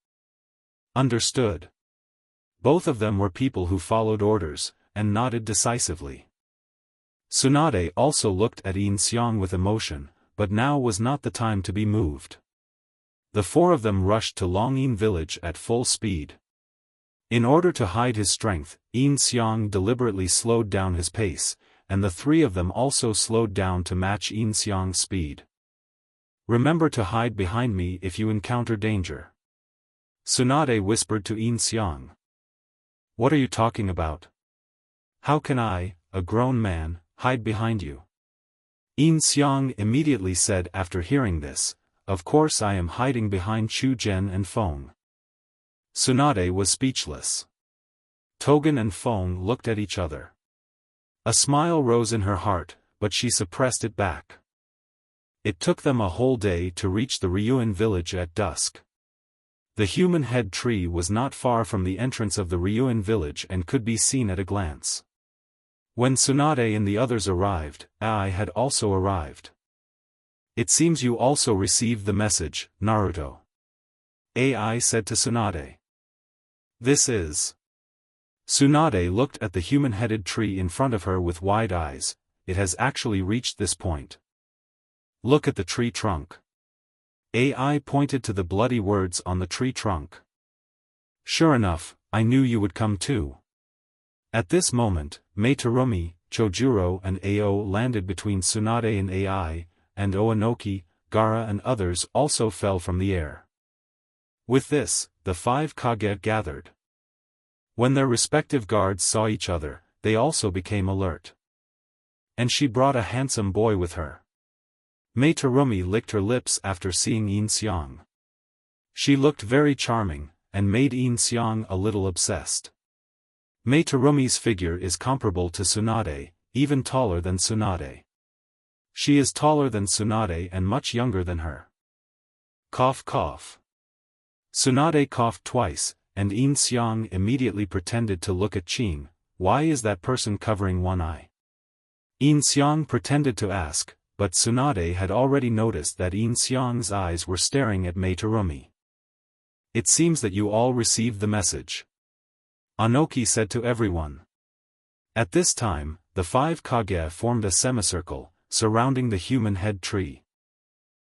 A: Understood. Both of them were people who followed orders, and nodded decisively. Tsunade also looked at Yin Xiang with emotion, but now was not the time to be moved. The 4 of them rushed to Longyin village at full speed. In order to hide his strength, Yin Xiang deliberately slowed down his pace, and the 3 of them also slowed down to match Yin Xiang's speed. Remember to hide behind me if you encounter danger. Tsunade whispered to Yin Xiang. What are you talking about? How can I, a grown man, hide behind you? Yin Xiang immediately said after hearing this, of course I am hiding behind Chujen and Feng. Tsunade was speechless. Togen and Feng looked at each other. A smile rose in her heart, but she suppressed it back. It took them a whole day to reach the Ryuin village at dusk. The human head tree was not far from the entrance of the Ryuin village and could be seen at a glance. When Tsunade and the others arrived, Ai had also arrived. It seems you also received the message, Naruto. Ai said to Tsunade. This is. Tsunade looked at the human-headed tree in front of her with wide eyes. It has actually reached this point. Look at the tree trunk. Ai pointed to the bloody words on the tree trunk. Sure enough, I knew you would come too. At this moment, Meitarumi, Chojuro and Ao landed between Tsunade and Ai, and Oanoki, Gaara and others also fell from the air. With this, the 5 Kage gathered. When their respective guards saw each other, they also became alert. And she brought a handsome boy with her. Meitarumi licked her lips after seeing Yin Xiang. She looked very charming, and made Yin Xiang a little obsessed. Meitarumi's figure is comparable to Tsunade, even taller than Tsunade. She is taller than Tsunade and much younger than her. Cough cough. Tsunade coughed twice, and Yin Xiang immediately pretended to look at Qing. Why is that person covering one eye? Yin Xiang pretended to ask, but Tsunade had already noticed that Yin Xiang's eyes were staring at Meitarumi. It seems that you all received the message. Anoki said to everyone. At this time, the 5 Kage formed a semicircle, surrounding the human head tree.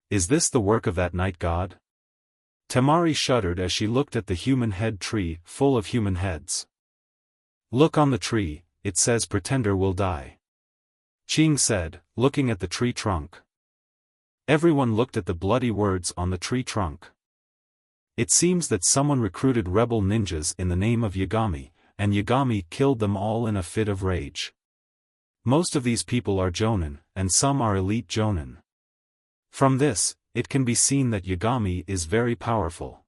A: Is this the work of that night god? Temari shuddered as she looked at the human head tree, full of human heads. Look on the tree, it says pretender will die. Qing said, looking at the tree trunk. Everyone looked at the bloody words on the tree trunk. It seems that someone recruited rebel ninjas in the name of Yagami, and Yagami killed them all in a fit of rage. Most of these people are jonin, and some are elite jonin. From this, it can be seen that Yagami is very powerful.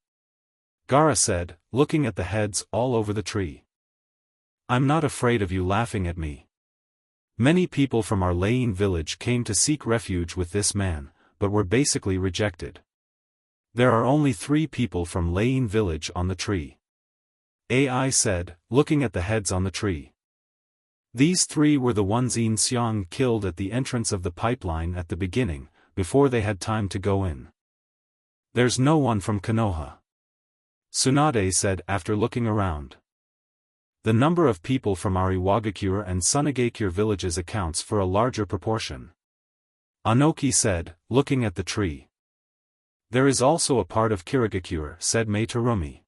A: Gaara said, looking at the heads all over the tree. I'm not afraid of you laughing at me. Many people from our Lane village came to seek refuge with this man, but were basically rejected. There are only 3 people from Lane village on the tree. Ai said, looking at the heads on the tree. These 3 were the ones Yin Xiang killed at the entrance of the pipeline at the beginning, before they had time to go in. There's no one from Konoha. Tsunade said after looking around. The number of people from our Iwagakure and Sunagakure villages accounts for a larger proportion. Anoki said, looking at the tree. There is also a part of Kirigakure, said Meitarumi.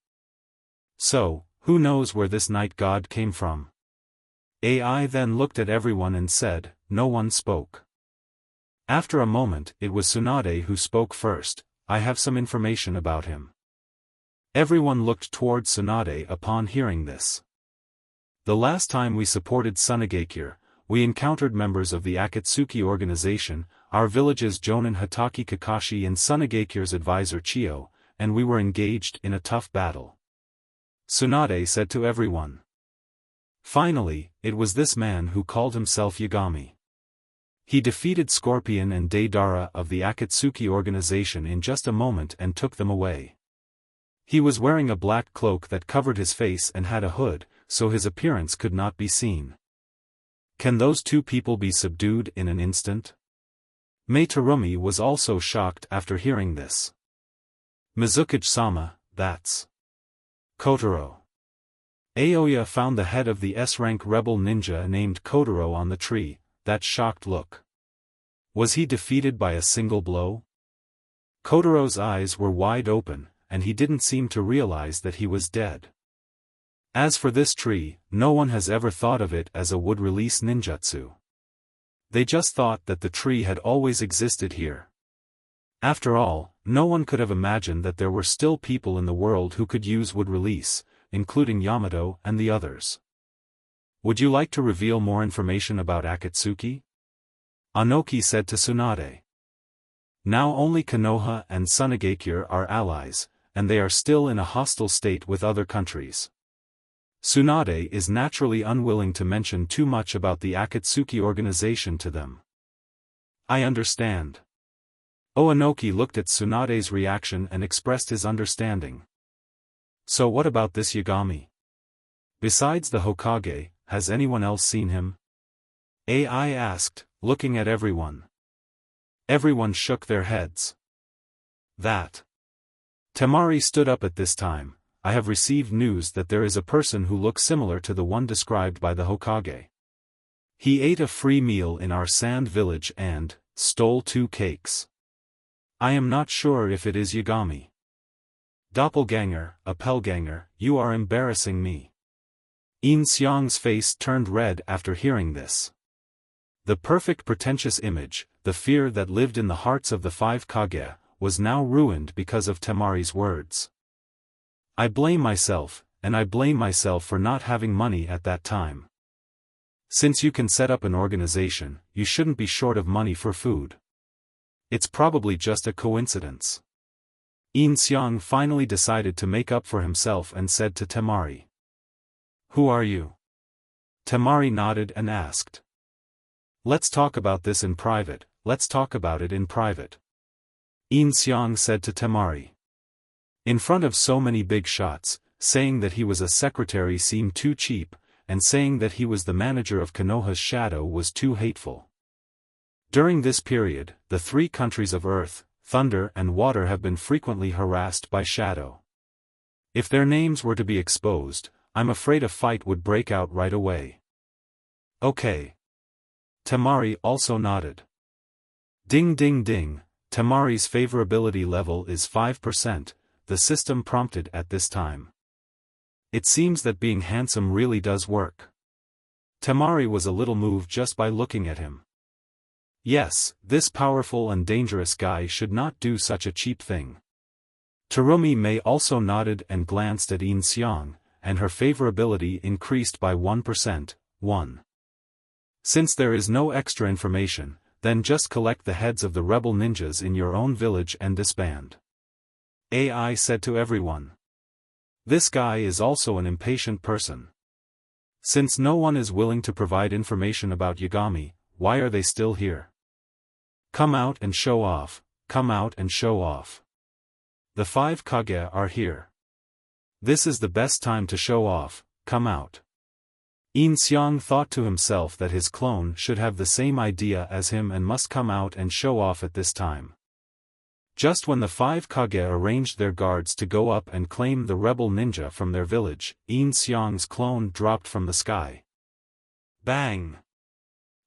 A: So, who knows where this night god came from? Ai then looked at everyone and said, no one spoke. After a moment, it was Tsunade who spoke first. I have some information about him. Everyone looked toward Tsunade upon hearing this. The last time we supported Sunagakure, we encountered members of the Akatsuki organization, our village's Jonin Hataki Kakashi and Sunagakure's advisor Chio, and we were engaged in a tough battle. Tsunade said to everyone. Finally, it was this man who called himself Yagami. He defeated Scorpion and Deidara of the Akatsuki organization in just a moment and took them away. He was wearing a black cloak that covered his face and had a hood, so his appearance could not be seen. Can those 2 people be subdued in an instant? Meitarumi was also shocked after hearing this. Mizukage-sama, that's Kotaro. Aoya found the head of the S-rank rebel ninja named Kotaro on the tree. That shocked look. Was he defeated by a single blow? Kotaro's eyes were wide open, and he didn't seem to realize that he was dead. As for this tree, no one has ever thought of it as a wood-release ninjutsu. They just thought that the tree had always existed here. After all, no one could have imagined that there were still people in the world who could use wood-release, including Yamato and the others. Would you like to reveal more information about Akatsuki? Anoki said to Tsunade. Now only Konoha and Sunagakure are allies, and they are still in a hostile state with other countries. Tsunade is naturally unwilling to mention too much about the Akatsuki organization to them. I understand. Oanoki looked at Tsunade's reaction and expressed his understanding. So what about this Yagami? Besides the Hokage, has anyone else seen him? AI asked, looking at everyone. Everyone shook their heads. That. Temari stood up at this time. I have received news that there is a person who looks similar to the one described by the Hokage. He ate a free meal in our sand village and stole 2 cakes. I am not sure if it is Yagami. Doppelganger, Appelganger, you are embarrassing me. Yin Xiang's face turned red after hearing this. The perfect pretentious image, the fear that lived in the hearts of the 5 Kage, was now ruined because of Temari's words. I blame myself, and I blame myself for not having money at that time. Since you can set up an organization, you shouldn't be short of money for food. It's probably just a coincidence. Yin Xiang finally decided to make up for himself and said to Temari. Who are you? Temari nodded and asked. Let's talk about this in private, let's talk about it in private. Yin Xiang said to Temari. In front of so many big shots, saying that he was a secretary seemed too cheap, and saying that he was the manager of Konoha's shadow was too hateful. During this period, the 3 countries of earth, thunder and water have been frequently harassed by shadow. If their names were to be exposed, I'm afraid a fight would break out right away. Okay. Temari also nodded. Ding ding ding, Temari's favorability level is 5%, the system prompted at this time. It seems that being handsome really does work. Temari was a little moved just by looking at him. Yes, this powerful and dangerous guy should not do such a cheap thing. Terumi May also nodded and glanced at Yin Xiang, and her favorability increased by 1%, 1. Since there is no extra information, then just collect the heads of the rebel ninjas in your own village and disband. AI said to everyone. This guy is also an impatient person. Since no one is willing to provide information about Yagami, why are they still here? Come out and show off, come out and show off. The 5 Kage are here. This is the best time to show off, come out. Yin Xiang thought to himself that his clone should have the same idea as him and must come out and show off at this time. Just when the 5 Kage arranged their guards to go up and claim the rebel ninja from their village, Yin Xiang's clone dropped from the sky. Bang!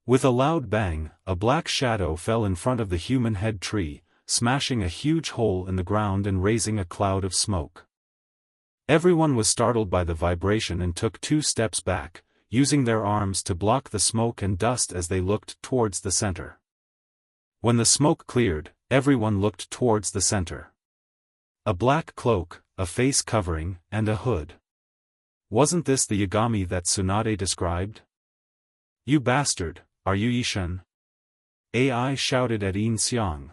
A: With a loud bang, a black shadow fell in front of the human head tree, smashing a huge hole in the ground and raising a cloud of smoke. Everyone was startled by the vibration and took 2 steps back, using their arms to block the smoke and dust as they looked towards the center. When the smoke cleared, everyone looked towards the center. A black cloak, a face covering, and a hood. Wasn't this the Yagami that Tsunade described? You bastard, are you Yishan? AI shouted at Yin Xiang.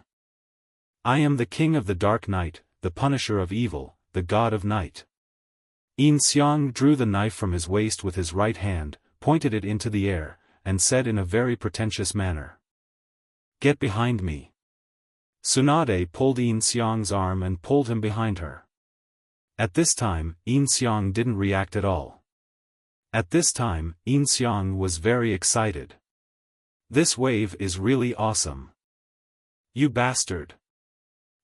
A: I am the king of the dark night, the punisher of evil, the god of night. Yin Xiang drew the knife from his waist with his right hand, pointed it into the air, and said in a very pretentious manner. Get behind me. Tsunade pulled Yin Xiang's arm and pulled him behind her. At this time, Yin Xiang didn't react at all. At this time, Yin Xiang was very excited. This wave is really awesome. You bastard.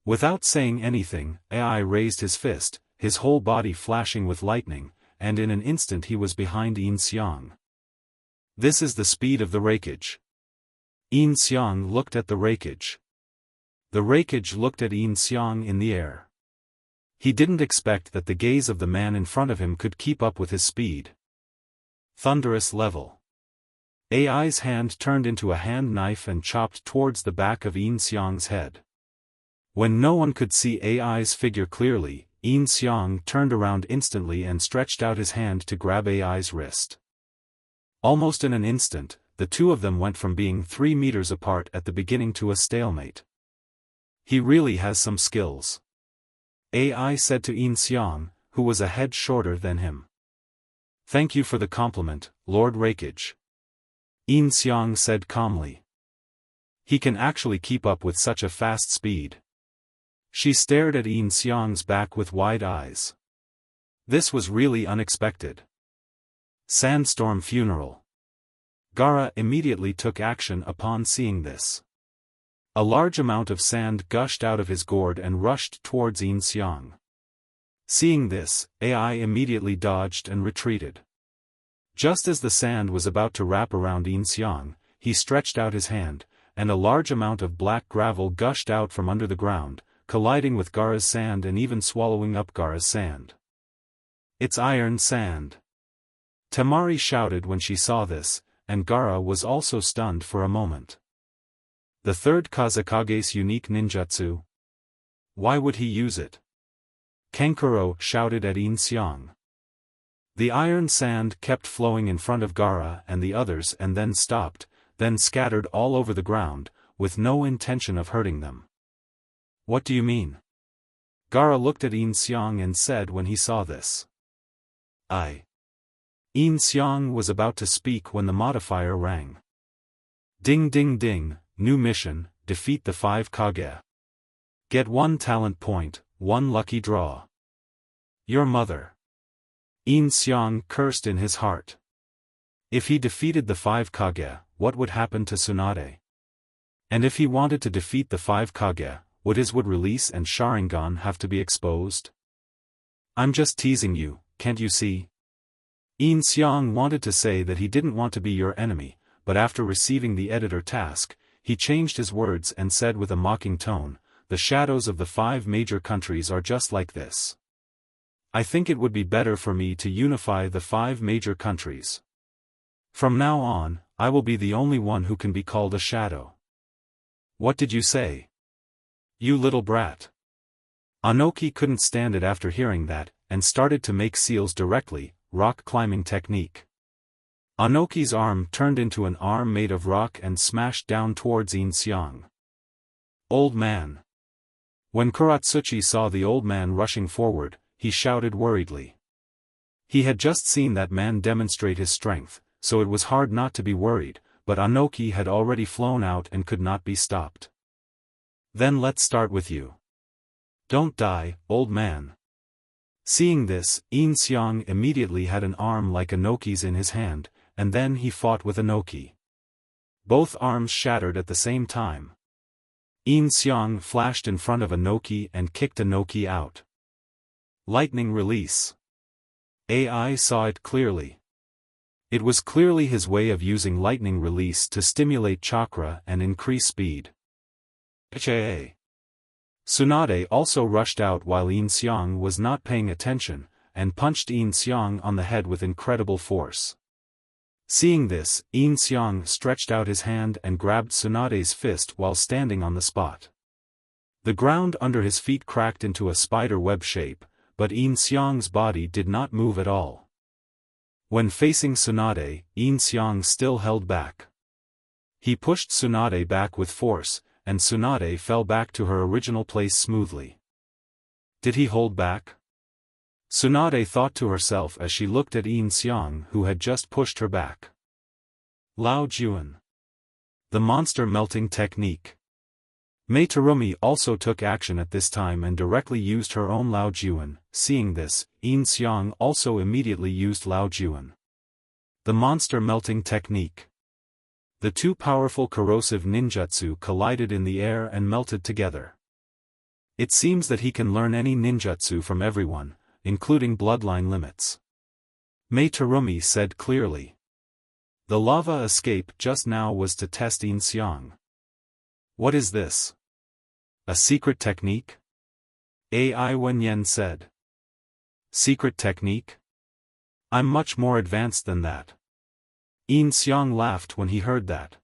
A: Without saying anything, AI raised his fist, his whole body flashing with lightning, and in an instant he was behind Yin Xiang. This is the speed of the rakeage. Yin Xiang looked at the rakeage. The rakeage looked at Yin Xiang in the air. He didn't expect that the gaze of the man in front of him could keep up with his speed. Thunderous level. AI's hand turned into a hand knife and chopped towards the back of Yin Xiang's head. When no one could see AI's figure clearly, Yin Xiang turned around instantly and stretched out his hand to grab AI's wrist. Almost in an instant, the two of them went from being 3 meters apart at the beginning to a stalemate. He really has some skills. AI said to Yin Xiang, who was a head shorter than him. Thank you for the compliment, Lord Rakeage. Yin Xiang said calmly. He can actually keep up with such a fast speed. She stared at Yin Xiang's back with wide eyes. This was really unexpected. Sandstorm funeral. Gaara immediately took action upon seeing this. A large amount of sand gushed out of his gourd and rushed towards Yin Xiang. Seeing this, AI immediately dodged and retreated. Just as the sand was about to wrap around Yin Xiang, he stretched out his hand, and a large amount of black gravel gushed out from under the ground, colliding with Gaara's sand and even swallowing up Gaara's sand. It's iron sand. Temari shouted when she saw this, and Gaara was also stunned for a moment. The third Kazekage's unique ninjutsu? Why would he use it? Kankuro shouted at Yin Xiang. The iron sand kept flowing in front of Gaara and the others and then stopped, then scattered all over the ground, with no intention of hurting them. What do you mean? Gaara looked at Yin Xiang and said when he saw this. Yin Xiang was about to speak when the modifier rang. Ding ding ding, new mission, defeat the 5 Kage. Get 1 talent point, 1 lucky draw. Your mother. Yin Xiang cursed in his heart. If he defeated the 5 Kage, what would happen to Tsunade? And if he wanted to defeat the 5 Kage, would his wood release and Sharingan have to be exposed? I'm just teasing you, can't you see? Yin Xiang wanted to say that he didn't want to be your enemy, but after receiving the editor task, he changed his words and said with a mocking tone, the shadows of the 5 major countries are just like this. I think it would be better for me to unify the 5 major countries. From now on, I will be the only one who can be called a shadow. What did you say? You little brat. Anoki couldn't stand it after hearing that, and started to make seals directly, rock climbing technique. Anoki's arm turned into an arm made of rock and smashed down towards Yin Xiang. Old man. When Kuratsuchi saw the old man rushing forward, he shouted worriedly. He had just seen that man demonstrate his strength, so it was hard not to be worried, but Anoki had already flown out and could not be stopped. Then let's start with you. Don't die, old man. Seeing this, Yin Xiang immediately had an arm like Anoki's in his hand, and then he fought with Anoki. Both arms shattered at the same time. Yin Xiang flashed in front of Anoki and kicked Anoki out. Lightning release. AI saw it clearly. It was clearly his way of using lightning release to stimulate chakra and increase speed. Tsunade also rushed out while Yin Xiang was not paying attention, and punched Yin Xiang on the head with incredible force. Seeing this, Yin Xiang stretched out his hand and grabbed Tsunade's fist while standing on the spot. The ground under his feet cracked into a spider web shape, but Yin Xiang's body did not move at all. When facing Tsunade, Yin Xiang still held back. He pushed Tsunade back with force, and Tsunade fell back to her original place smoothly. Did he hold back? Tsunade thought to herself as she looked at Yin Xiang who had just pushed her back. Lao Juan. The monster melting technique. Mei Terumi also took action at this time and directly used her own Lao Juan. Seeing this, Yin Xiang also immediately used Lao Juan. The monster melting technique. The 2 powerful corrosive ninjutsu collided in the air and melted together. It seems that he can learn any ninjutsu from everyone, including bloodline limits. Mei Terumi said clearly. The lava escape just now was to test Yin Xiang. What is this? A secret technique? AI Wenyan said. Secret technique? I'm much more advanced than that. Yin Xiang laughed when he heard that.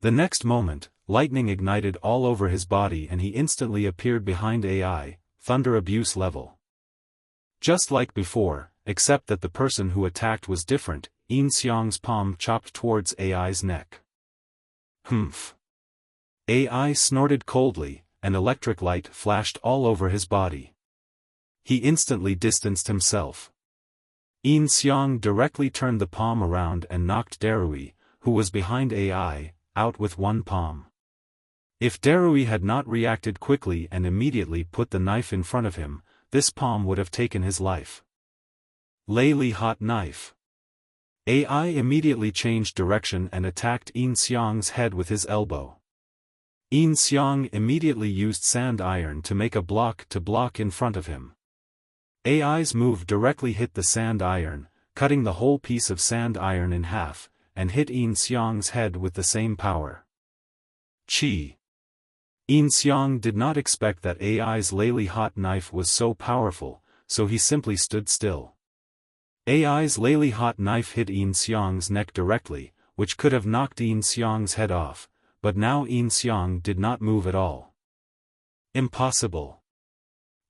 A: The next moment, lightning ignited all over his body and he instantly appeared behind AI, thunder abuse level. Just like before, except that the person who attacked was different, Yin Xiang's palm chopped towards AI's neck. Humph. AI snorted coldly, and electric light flashed all over his body. He instantly distanced himself. Yin Xiang directly turned the palm around and knocked Darui, who was behind AI, out with one palm. If Darui had not reacted quickly and immediately put the knife in front of him, this palm would have taken his life. Lately hot knife. AI immediately changed direction and attacked Yin Xiang's head with his elbow. Yin Xiang immediately used sand iron to make a block in front of him. AI's move directly hit the sand iron, cutting the whole piece of sand iron in half, and hit Yin Xiang's head with the same power. Chi. Yin Xiang did not expect that AI's lately hot knife was so powerful, so he simply stood still. AI's lately hot knife hit Yin Xiang's neck directly, which could have knocked Yin Xiang's head off, but now Yin Xiang did not move at all. Impossible.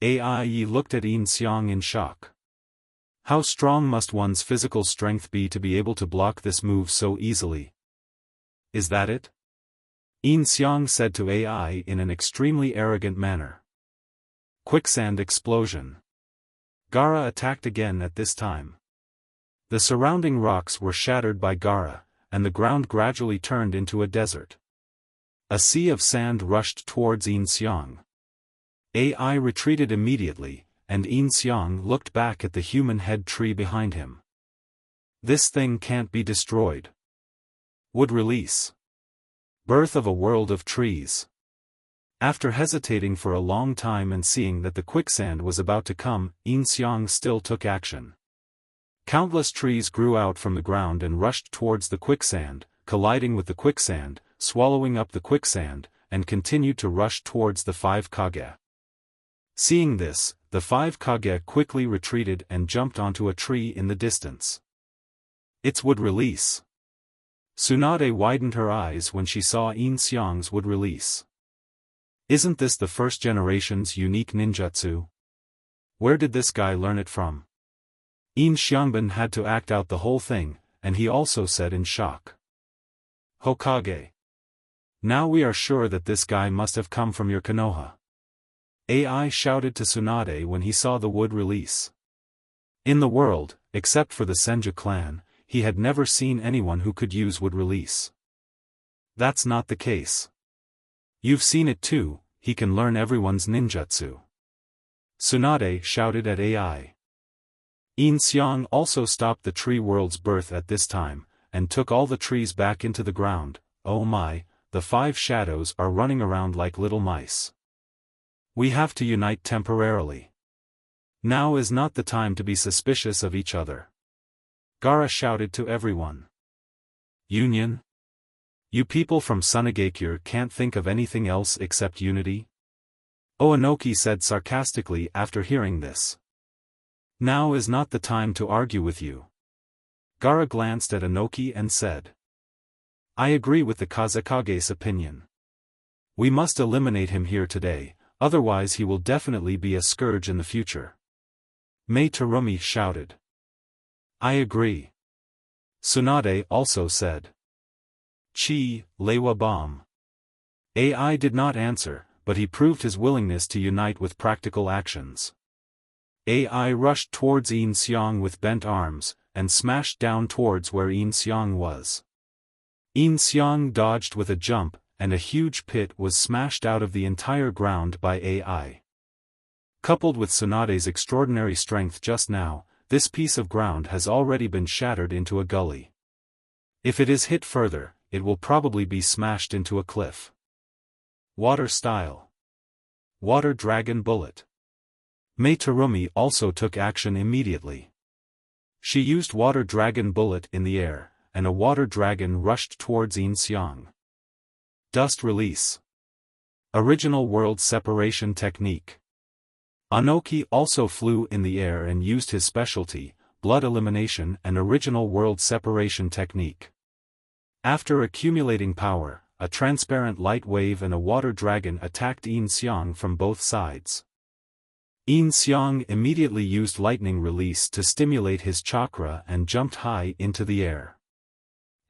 A: AI looked at Yin Xiang in shock. How strong must one's physical strength be to be able to block this move so easily? Is that it? Yin Xiang said to AI in an extremely arrogant manner. Quicksand explosion. Gaara attacked again at this time. The surrounding rocks were shattered by Gaara, and the ground gradually turned into a desert. A sea of sand rushed towards Yin Xiang. AI retreated immediately, and Yin Xiang looked back at the human head tree behind him. This thing can't be destroyed. Would release. Birth of a world of trees. After hesitating for a long time and seeing that the quicksand was about to come, Yin Xiang still took action. Countless trees grew out from the ground and rushed towards the quicksand, colliding with the quicksand, swallowing up the quicksand, and continued to rush towards the 5 Kage. Seeing this, the 5 Kage quickly retreated and jumped onto a tree in the distance. Its would release. Tsunade widened her eyes when she saw Yin Xiang's would release. Isn't this the first generation's unique ninjutsu? Where did this guy learn it from? Yin Xiangban had to act out the whole thing, and he also said in shock. Hokage. Now we are sure that this guy must have come from your Konoha. AI shouted to Tsunade when he saw the wood release. In the world, except for the Senju clan, he had never seen anyone who could use wood release. That's not the case. You've seen it too, he can learn everyone's ninjutsu. Tsunade shouted at AI. Yin Xiang also stopped the tree world's birth at this time, and took all the trees back into the ground. Oh my, the 5 shadows are running around like little mice. We have to unite temporarily. Now is not the time to be suspicious of each other. Gaara shouted to everyone. Union? You people from Tsunade can't think of anything else except unity? Oanoki said sarcastically after hearing this. Now is not the time to argue with you. Gaara glanced at Anoki and said. I agree with the Kazekage's opinion. We must eliminate him here today, otherwise he will definitely be a scourge in the future. Mei Terumi shouted. I agree. Tsunade also said. Chi, Leiwa Bomb. AI did not answer, but he proved his willingness to unite with practical actions. AI rushed towards Yin Xiang with bent arms, and smashed down towards where Yin Xiang was. Yin Xiang dodged with a jump, and a huge pit was smashed out of the entire ground by AI. Coupled with Tsunade's extraordinary strength just now, this piece of ground has already been shattered into a gully. If it is hit further, it will probably be smashed into a cliff. Water style. Water Dragon Bullet. Mei Terumi also took action immediately. She used Water Dragon Bullet in the air, and a water dragon rushed towards Yin Xiang. Dust Release. Original World Separation Technique. Anoki also flew in the air and used his specialty, Blood Elimination and Original World Separation Technique. After accumulating power, a transparent light wave and a water dragon attacked Yin Xiang from both sides. Yin Xiang immediately used lightning release to stimulate his chakra and jumped high into the air.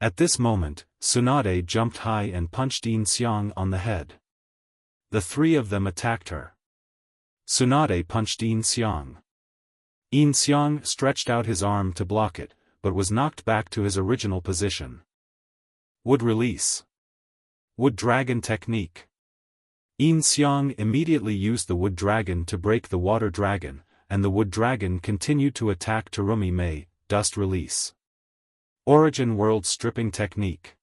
A: At this moment, Tsunade jumped high and punched Yin Xiang on the head. The 3 of them attacked her. Tsunade punched Yin Xiang. Yin Xiang stretched out his arm to block it, but was knocked back to his original position. Wood Release. Wood Dragon Technique. Yin Xiang immediately used the wood dragon to break the water dragon, and the wood dragon continued to attack Terumi Mei, dust release. Origin world stripping technique.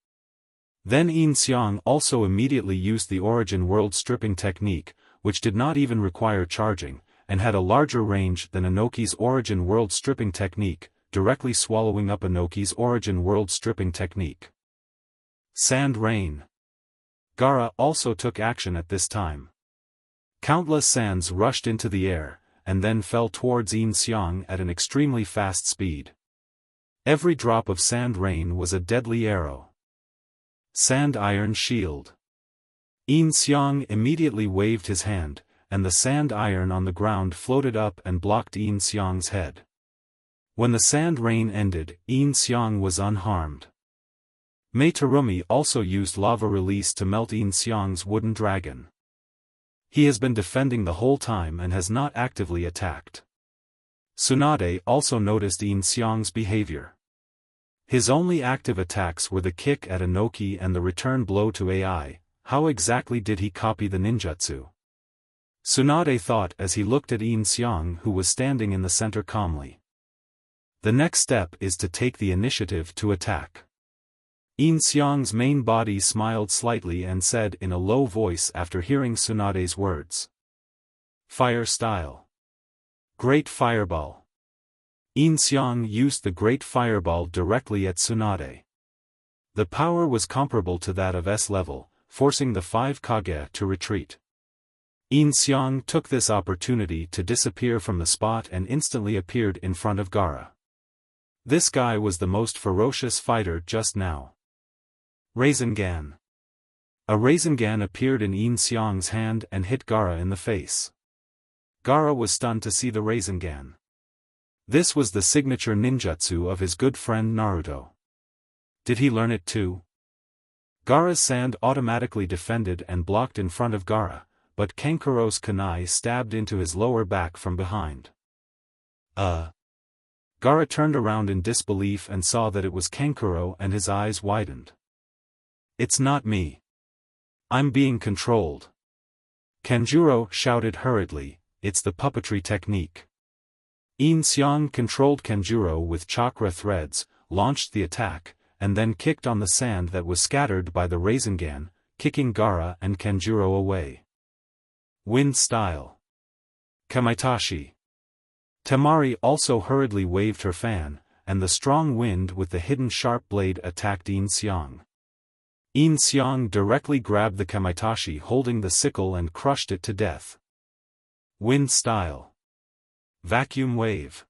A: Then Yin Xiang also immediately used the origin world stripping technique, which did not even require charging, and had a larger range than Inoki's origin world stripping technique, directly swallowing up Inoki's origin world stripping technique. Sand rain. Gaara also took action at this time. Countless sands rushed into the air, and then fell towards Yin Xiang at an extremely fast speed. Every drop of sand rain was a deadly arrow. Sand iron shield. Yin Xiang immediately waved his hand, and the sand iron on the ground floated up and blocked Yin Xiang's head. When the sand rain ended, Yin Xiang was unharmed. Mei Terumi also used lava release to melt Yin Xiang's wooden dragon. He has been defending the whole time and has not actively attacked. Tsunade also noticed Yin Xiang's behavior. His only active attacks were the kick at Inoki and the return blow to AI. How exactly did he copy the ninjutsu? Tsunade thought as he looked at Yin Xiang, who was standing in the center calmly. The next step is to take the initiative to attack. Yin Xiang's main body smiled slightly and said in a low voice after hearing Tsunade's words. Fire style. Great fireball. Yin Xiang used the great fireball directly at Tsunade. The power was comparable to that of S level, forcing the 5 Kage to retreat. Yin Xiang took this opportunity to disappear from the spot and instantly appeared in front of Gaara. This guy was the most ferocious fighter just now. Rasengan. A Rasengan appeared in Yin Xiang's hand and hit Gaara in the face. Gaara was stunned to see the Rasengan. This was the signature ninjutsu of his good friend Naruto. Did he learn it too? Gaara's sand automatically defended and blocked in front of Gaara, but Kenkuro's kunai stabbed into his lower back from behind. Gaara turned around in disbelief and saw that it was Kenkuro and his eyes widened. It's not me. I'm being controlled. Kanjuro shouted hurriedly, it's the puppetry technique. Yin Xiang controlled Kanjuro with chakra threads, launched the attack, and then kicked on the sand that was scattered by the Rasengan, kicking Gaara and Kanjuro away. Wind style. Kamaitachi. Temari also hurriedly waved her fan, and the strong wind with the hidden sharp blade attacked Yin Xiang. Yin Xiang directly grabbed the Kamaitachi holding the sickle and crushed it to death. Wind style. Vacuum wave.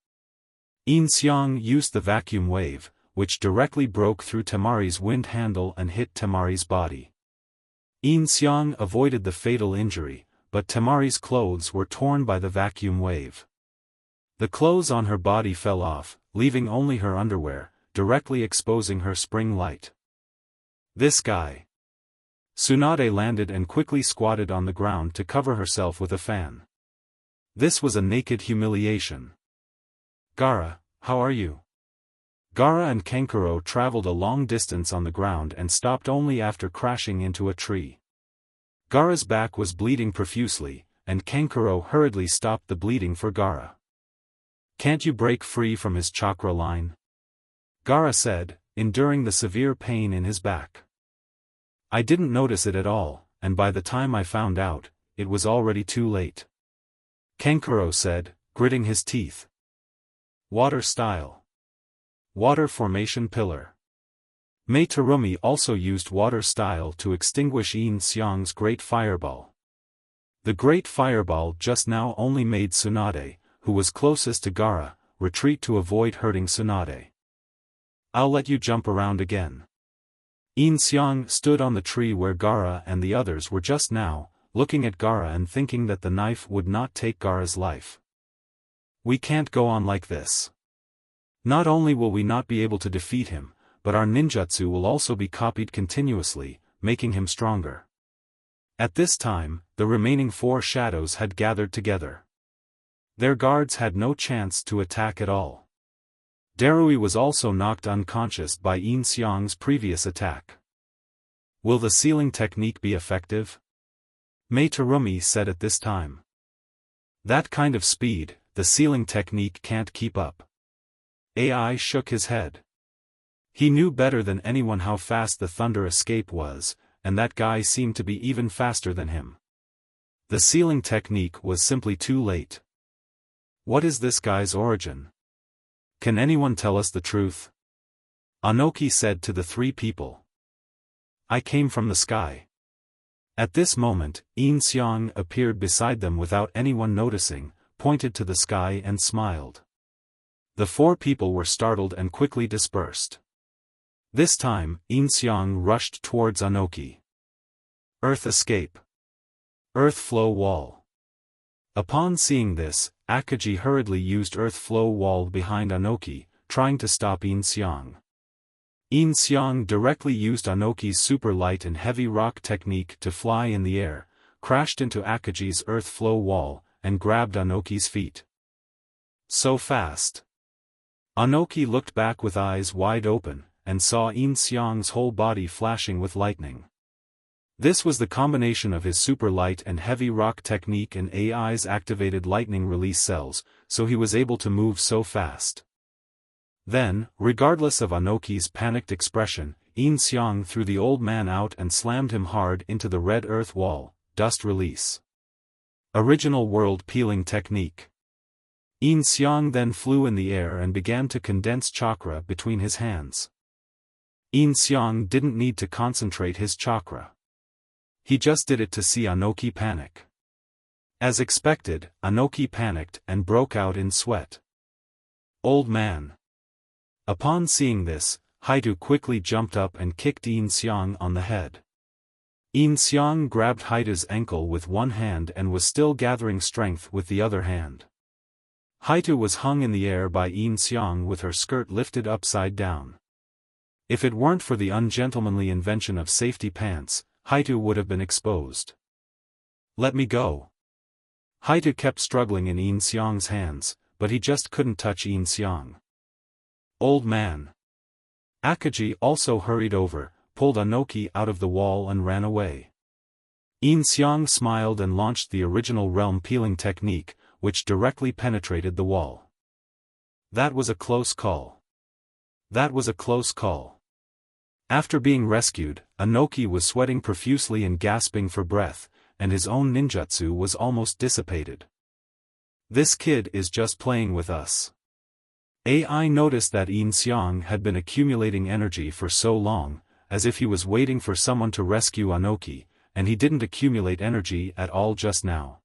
A: Yin Xiang used the vacuum wave, which directly broke through Temari's wind handle and hit Temari's body. Yin Xiang avoided the fatal injury, but Temari's clothes were torn by the vacuum wave. The clothes on her body fell off, leaving only her underwear, directly exposing her spring light. This guy. Tsunade landed and quickly squatted on the ground to cover herself with a fan. This was a naked humiliation. Gaara, how are you? Gaara and Kenkuro traveled a long distance on the ground and stopped only after crashing into a tree. Gaara's back was bleeding profusely, and Kenkuro hurriedly stopped the bleeding for Gaara. Can't you break free from his chakra line? Gaara said, enduring the severe pain in his back. I didn't notice it at all, and by the time I found out, it was already too late. Kenkuro said, gritting his teeth. Water style. Water formation pillar. Mei Terumi also used water style to extinguish Yin Xiang's great fireball. The great fireball just now only made Tsunade, who was closest to Gaara, retreat to avoid hurting Tsunade. I'll let you jump around again. Yin Xiang stood on the tree where Gaara and the others were just now, looking at Gaara and thinking that the knife would not take Gaara's life. We can't go on like this. Not only will we not be able to defeat him, but our ninjutsu will also be copied continuously, making him stronger. At this time, the remaining 4 shadows had gathered together. Their guards had no chance to attack at all. Darui was also knocked unconscious by Yin Xiang's previous attack. Will the sealing technique be effective? Mei Terumi said at this time. That kind of speed, the sealing technique can't keep up. AI shook his head. He knew better than anyone how fast the thunder escape was, and that guy seemed to be even faster than him. The sealing technique was simply too late. What is this guy's origin? Can anyone tell us the truth? Anoki said to the three people. I came from the sky. At this moment, Yin Xiang appeared beside them without anyone noticing, pointed to the sky and smiled. The four people were startled and quickly dispersed. This time, Yin Xiang rushed towards Anoki. Earth escape. Earth flow wall. Upon seeing this, Akatsuki hurriedly used earth flow wall behind Anoki, trying to stop Yin Xiang. Yin Xiang directly used Anoki's super light and heavy rock technique to fly in the air, crashed into Akatsuki's earth flow wall, and grabbed Anoki's feet. So fast. Anoki looked back with eyes wide open, and saw Yin Xiang's whole body flashing with lightning. This was the combination of his super light and heavy rock technique and AI's activated lightning release cells, so he was able to move so fast. Then, regardless of Anoki's panicked expression, Yin Xiang threw the old man out and slammed him hard into the red earth wall, dust release. Original world peeling technique. Yin Xiang then flew in the air and began to condense chakra between his hands. Yin Xiang didn't need to concentrate his chakra. He just did it to see Anoki panic. As expected, Anoki panicked and broke out in sweat. Old man. Upon seeing this, Haito quickly jumped up and kicked Yin Xiang on the head. Yin Xiang grabbed Haito's ankle with one hand and was still gathering strength with the other hand. Haito was hung in the air by Yin Xiang with her skirt lifted upside down. If it weren't for the ungentlemanly invention of safety pants, Haito would have been exposed. Let me go. Haito kept struggling in Yin Xiang's hands, but he just couldn't touch Yin Xiang. Old man. Akatsuki also hurried over, pulled Anoki out of the wall and ran away. Yin Xiang smiled and launched the original realm peeling technique, which directly penetrated the wall. That was a close call. That was a close call. After being rescued, Anoki was sweating profusely and gasping for breath, and his own ninjutsu was almost dissipated. This kid is just playing with us. AI noticed that Yin Xiang had been accumulating energy for so long, as if he was waiting for someone to rescue Anoki, and he didn't accumulate energy at all just now.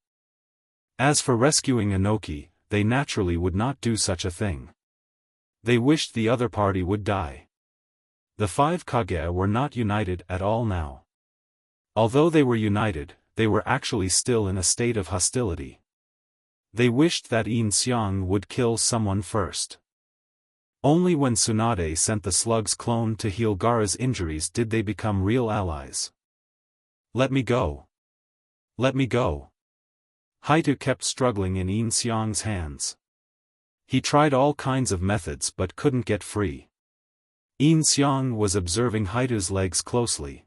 A: As for rescuing Anoki, they naturally would not do such a thing. They wished the other party would die. The five Kage were not united at all now. Although they were united, they were actually still in a state of hostility. They wished that Yin Xiang would kill someone first. Only when Tsunade sent the slug's clone to heal Gaara's injuries did they become real allies. Let me go. Let me go. Haito kept struggling in Yin Xiang's hands. He tried all kinds of methods but couldn't get free. Yin Xiang was observing Haito's legs closely.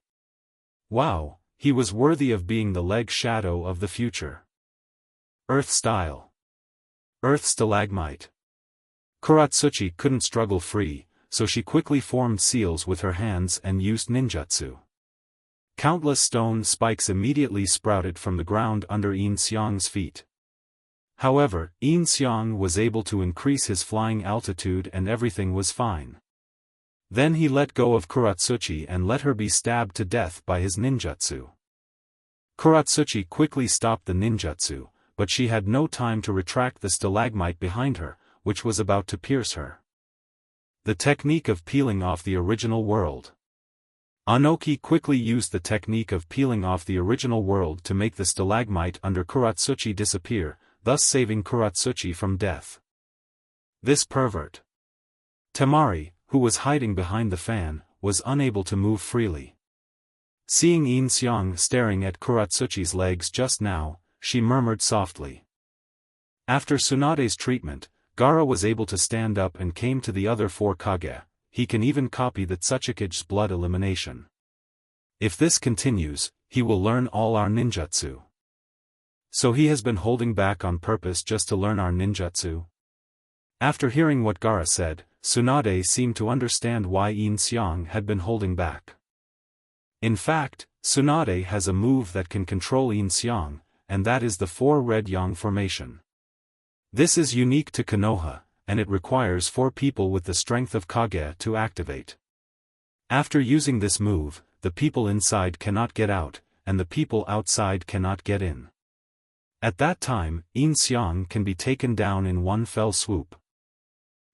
A: Wow, he was worthy of being the leg shadow of the future. Earth style. Earth stalagmite. Kuratsuchi couldn't struggle free, so she quickly formed seals with her hands and used ninjutsu. Countless stone spikes immediately sprouted from the ground under Yin Xiang's feet. However, Yin Xiang was able to increase his flying altitude and everything was fine. Then he let go of Kuratsuchi and let her be stabbed to death by his ninjutsu. Kuratsuchi quickly stopped the ninjutsu, but she had no time to retract the stalagmite behind her, which was about to pierce her. The technique of peeling off the original world. Anoki quickly used the technique of peeling off the original world to make the stalagmite under Kuratsuchi disappear, thus saving Kuratsuchi from death. This pervert. Temari, who was hiding behind the fan, was unable to move freely. Seeing Yin Xiang staring at Kuratsuchi's legs just now, she murmured softly. After Tsunade's treatment, Gaara was able to stand up and came to the other four Kage. He can even copy the Tsuchikige's blood elimination. If this continues, he will learn all our ninjutsu. So he has been holding back on purpose just to learn our ninjutsu? After hearing what Gaara said, Tsunade seemed to understand why Yin Xiang had been holding back. In fact, Tsunade has a move that can control Yin Xiang, and that is the 4 red yang formation. This is unique to Konoha, and it requires 4 people with the strength of Kage to activate. After using this move, the people inside cannot get out, and the people outside cannot get in. At that time, Yin Xiang can be taken down in one fell swoop.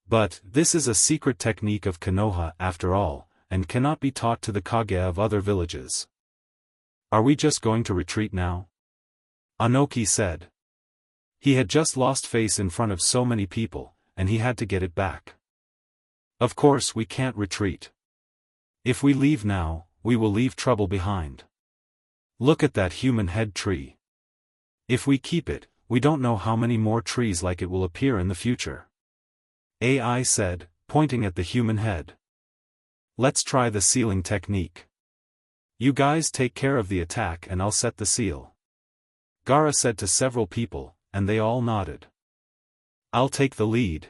A: But, this is a secret technique of Konoha after all, and cannot be taught to the Kage of other villages. Are we just going to retreat now? Anoki said. He had just lost face in front of so many people, and he had to get it back. Of course we can't retreat. If we leave now, we will leave trouble behind. Look at that human head tree. If we keep it, we don't know how many more trees like it will appear in the future. AI said, pointing at the human head. Let's try the sealing technique. You guys take care of the attack and I'll set the seal. Gaara said to several people, and they all nodded. I'll take the lead.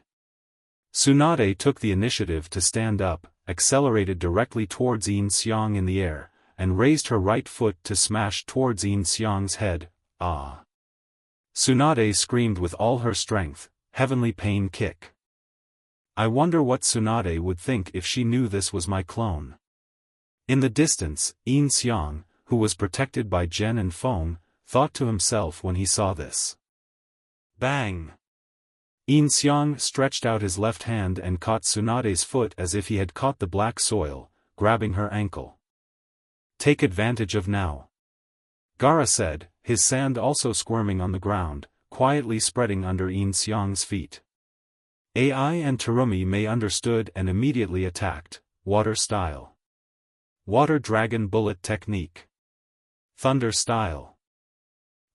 A: Tsunade took the initiative to stand up, accelerated directly towards Yin Xiang in the air, and raised her right foot to smash towards Yin Xiang's head. Ah! Tsunade screamed with all her strength, heavenly pain kick. I wonder what Tsunade would think if she knew this was my clone. In the distance, Yin Xiang, who was protected by Gen and Feng, thought to himself when he saw this. Bang! Yin Xiang stretched out his left hand and caught Tsunade's foot as if he had caught the black soil, grabbing her ankle. Take advantage of now. Gaara said, his sand also squirming on the ground, quietly spreading under Yin Xiang's feet. AI and Terumi May understood and immediately attacked, water style. Water Dragon Bullet Technique. Thunder Style.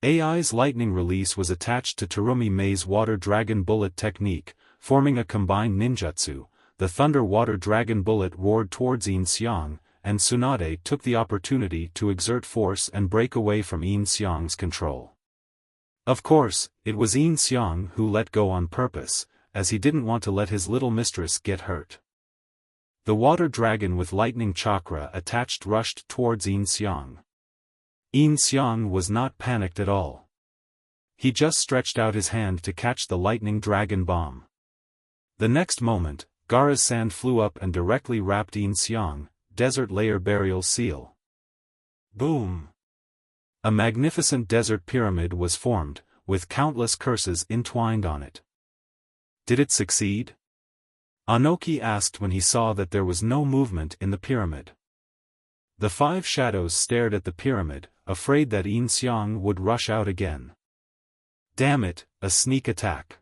A: AI's lightning release was attached to Terumi May's Water Dragon Bullet Technique, forming a combined ninjutsu. The Thunder Water Dragon Bullet roared towards Yin Xiang, and Tsunade took the opportunity to exert force and break away from Yin Xiang's control. Of course, it was Yin Xiang who let go on purpose, as he didn't want to let his little mistress get hurt. The water dragon with lightning chakra attached rushed towards Yin Xiang. Yin Xiang was not panicked at all. He just stretched out his hand to catch the lightning dragon bomb. The next moment, Gaara's sand flew up and directly wrapped Yin Xiang, desert layer burial seal. Boom! A magnificent desert pyramid was formed, with countless curses entwined on it. Did it succeed? Anoki asked when he saw that there was no movement in the pyramid. The 5 shadows stared at the pyramid, afraid that Yin Xiang would rush out again. Damn it, a sneak attack.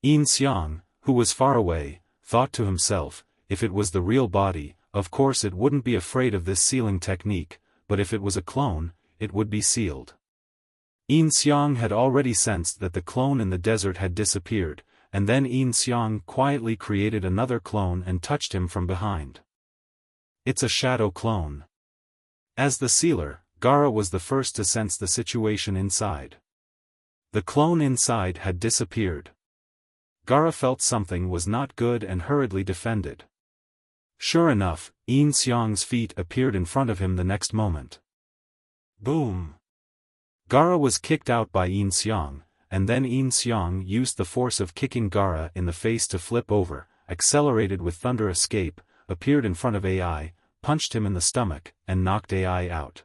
A: Yin Xiang, who was far away, thought to himself, if it was the real body, of course it wouldn't be afraid of this sealing technique, but if it was a clone, it would be sealed. Yin Xiang had already sensed that the clone in the desert had disappeared, and then Yin Xiang quietly created another clone and touched him from behind. It's a shadow clone. As the sealer, Gaara was the first to sense the situation inside. The clone inside had disappeared. Gaara felt something was not good and hurriedly defended. Sure enough, Yin Xiang's feet appeared in front of him the next moment. Boom! Gaara was kicked out by Yin Xiang, and then Yin Xiang used the force of kicking Gaara in the face to flip over, accelerated with thunder escape, appeared in front of AI, punched him in the stomach, and knocked AI out.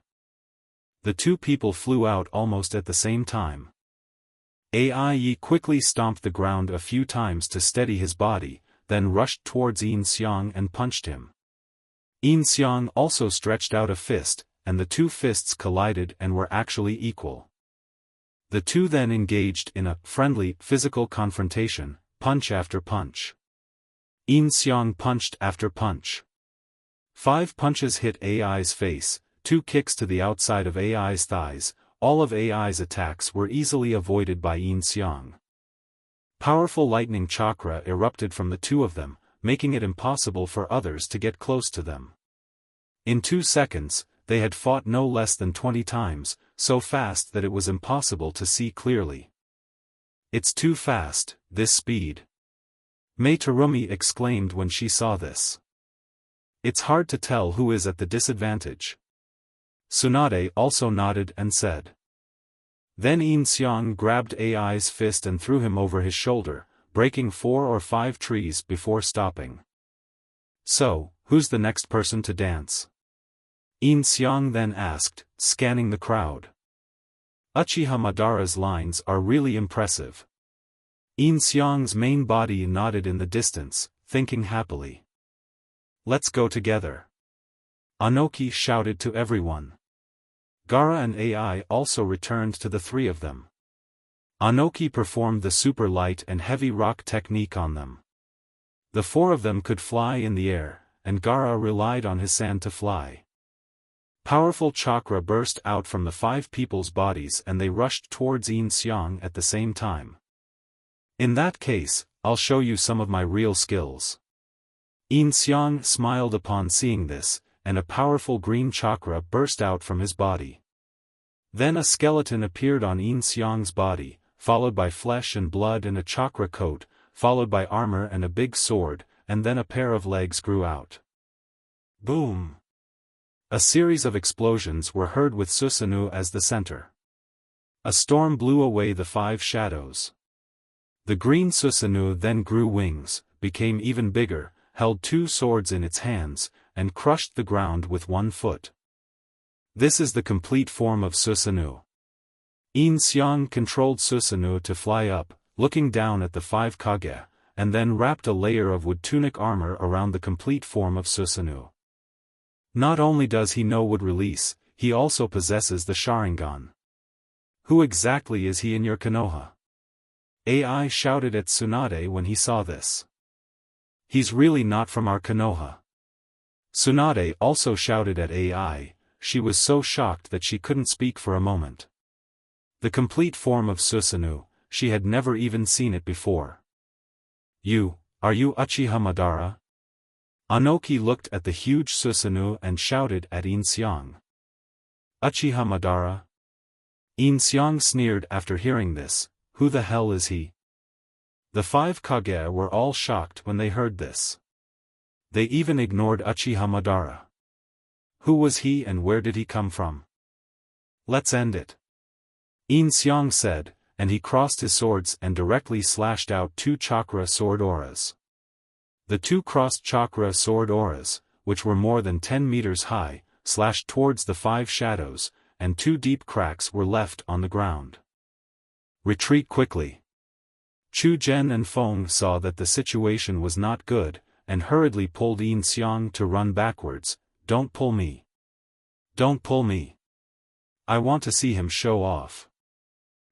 A: The 2 people flew out almost at the same time. AI quickly stomped the ground a few times to steady his body, then rushed towards Yin Xiang and punched him. Yin Xiang also stretched out a fist, and the 2 fists collided and were actually equal. The 2 then engaged in a friendly, physical confrontation, punch after punch. Yin Xiang punched after punch. 5 punches hit AI's face, 2 kicks to the outside of AI's thighs. All of AI's attacks were easily avoided by Yin Xiang. Powerful lightning chakra erupted from the 2 of them, making it impossible for others to get close to them. In 2 seconds, they had fought no less than 20 times, so fast that it was impossible to see clearly. "It's too fast, this speed," Mai Terumi exclaimed when she saw this. "It's hard to tell who is at the disadvantage." Tsunade also nodded and said. Then Yin Xiang grabbed AI's fist and threw him over his shoulder, breaking 4 or 5 trees before stopping. "So, who's the next person to dance?" Yin Xiang then asked, scanning the crowd. Uchiha Madara's lines are really impressive. Yin Xiang's main body nodded in the distance, thinking happily. "Let's go together." Anoki shouted to everyone. Gaara and AI also returned to the 3 of them. Anoki performed the super light and heavy rock technique on them. The 4 of them could fly in the air, and Gaara relied on his sand to fly. Powerful chakra burst out from the 5 people's bodies and they rushed towards Yin Xiang at the same time. "In that case, I'll show you some of my real skills." Yin Xiang smiled upon seeing this, and a powerful green chakra burst out from his body. Then a skeleton appeared on Yin Xiang's body, followed by flesh and blood and a chakra coat, followed by armor and a big sword, and then a pair of legs grew out. Boom! A series of explosions were heard with Susanoo as the center. A storm blew away the 5 shadows. The green Susanoo then grew wings, became even bigger, held 2 swords in its hands, and crushed the ground with 1 foot. This is the complete form of Susanoo. Yin Xiang controlled Susanoo to fly up, looking down at the 5 Kage, and then wrapped a layer of wood tunic armor around the complete form of Susanoo. Not only does he know wood release, he also possesses the Sharingan. "Who exactly is he in your Konoha?" AI shouted at Tsunade when he saw this. "He's really not from our Konoha." Tsunade also shouted at AI, she was so shocked that she couldn't speak for a moment. The complete form of Susanoo, she had never even seen it before. Are you Uchiha Madara?" Anoki looked at the huge Susanoo and shouted at Yin Xiang. "Uchiha Madara?" Yin Xiang sneered after hearing this, "Who the hell is he?" The 5 Kage were all shocked when they heard this. They even ignored Uchiha Madara. Who was he and where did he come from? "Let's end it," Yin Xiang said, and he crossed his swords and directly slashed out 2 chakra sword auras. The 2 crossed chakra sword auras, which were more than 10 meters high, slashed towards the 5 shadows, and 2 deep cracks were left on the ground. "Retreat quickly." Chu Zhen and Feng saw that the situation was not good, and hurriedly pulled Yin Xiang to run backwards. "Don't pull me. Don't pull me. I want to see him show off."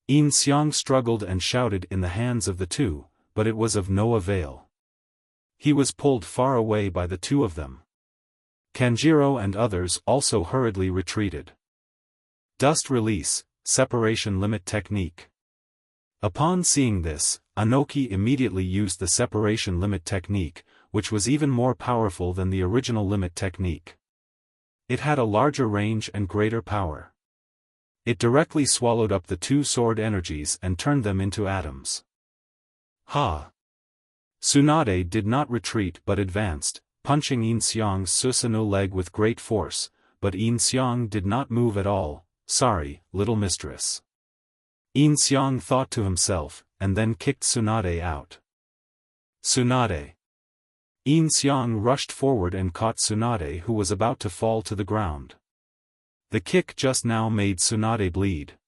A: Yin Xiang struggled and shouted in the hands of the 2, but it was of no avail. He was pulled far away by the 2 of them. Kanjiro and others also hurriedly retreated. Dust release, separation limit technique. Upon seeing this, Anoki immediately used the separation limit technique, which was even more powerful than the original limit technique. It had a larger range and greater power. It directly swallowed up the 2 sword energies and turned them into atoms. Ha! Tsunade did not retreat but advanced, punching Yin Xiang's Susanoo leg with great force, but Yin Xiang did not move at all. "Sorry, little mistress." Yin Xiang thought to himself, and then kicked Tsunade out. "Tsunade!" Yin Xiang rushed forward and caught Tsunade, who was about to fall to the ground. The kick just now made Tsunade bleed.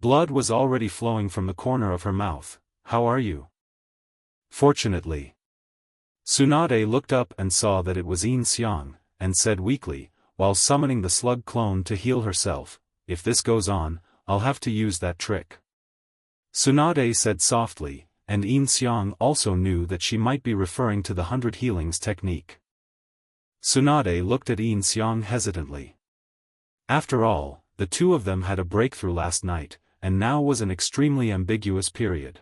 A: Blood was already flowing from the corner of her mouth. "How are you?" "Fortunately." Tsunade looked up and saw that it was Yin Xiang, and said weakly, while summoning the slug clone to heal herself, "If this goes on, I'll have to use that trick." Tsunade said softly, and Yin Xiang also knew that she might be referring to the 100 healings technique. Tsunade looked at Yin Xiang hesitantly. After all, the 2 of them had a breakthrough last night, and now was an extremely ambiguous period.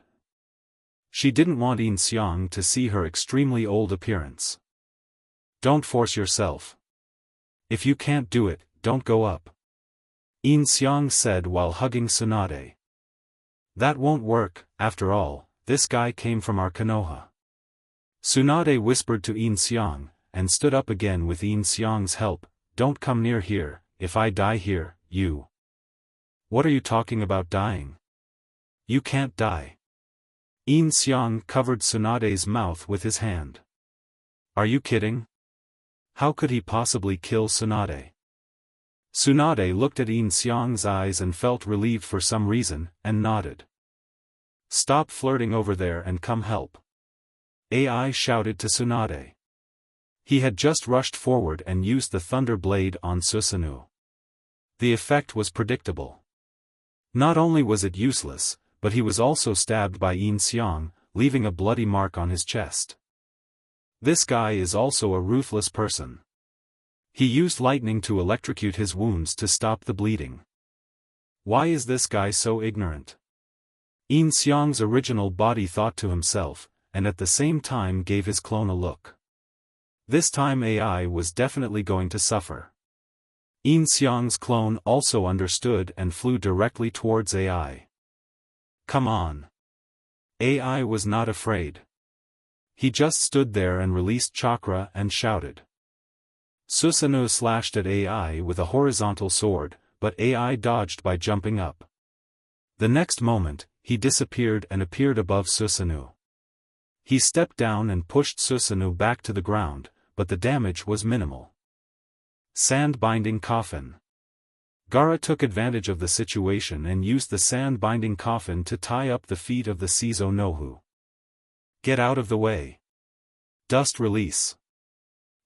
A: She didn't want Yin Xiang to see her extremely old appearance. "Don't force yourself. If you can't do it, don't go up. Yin Xiang said while hugging Tsunade. That won't work, after all, this guy came from our Konoha. Tsunade whispered to Yin Xiang, and stood up again with Yin Xiang's help. Don't come near here, if I die here, you. What are you talking about dying? You can't die. Yin Xiang covered Tsunade's mouth with his hand. Are you kidding? How could he possibly kill Tsunade? Tsunade looked at Yin Xiang's eyes and felt relieved for some reason, and nodded. Stop flirting over there and come help. AI shouted to Tsunade. He had just rushed forward and used the thunder blade on Susanoo. The effect was predictable. Not only was it useless, but he was also stabbed by Yin Xiang, leaving a bloody mark on his chest. This guy is also a ruthless person. He used lightning to electrocute his wounds to stop the bleeding. Why is this guy so ignorant? Yin Xiang's original body thought to himself, and at the same time gave his clone a look. This time AI was definitely going to suffer. Yin Xiang's clone also understood and flew directly towards AI. Come on. AI was not afraid. He just stood there and released chakra and shouted. Susanoo slashed at AI with a horizontal sword, but AI dodged by jumping up. The next moment, he disappeared and appeared above Susanoo. He stepped down and pushed Susanoo back to the ground, but the damage was minimal. Sand-binding coffin. Gaara took advantage of the situation and used the sand-binding coffin to tie up the feet of the Seizo Nohu. Get out of the way. Dust release.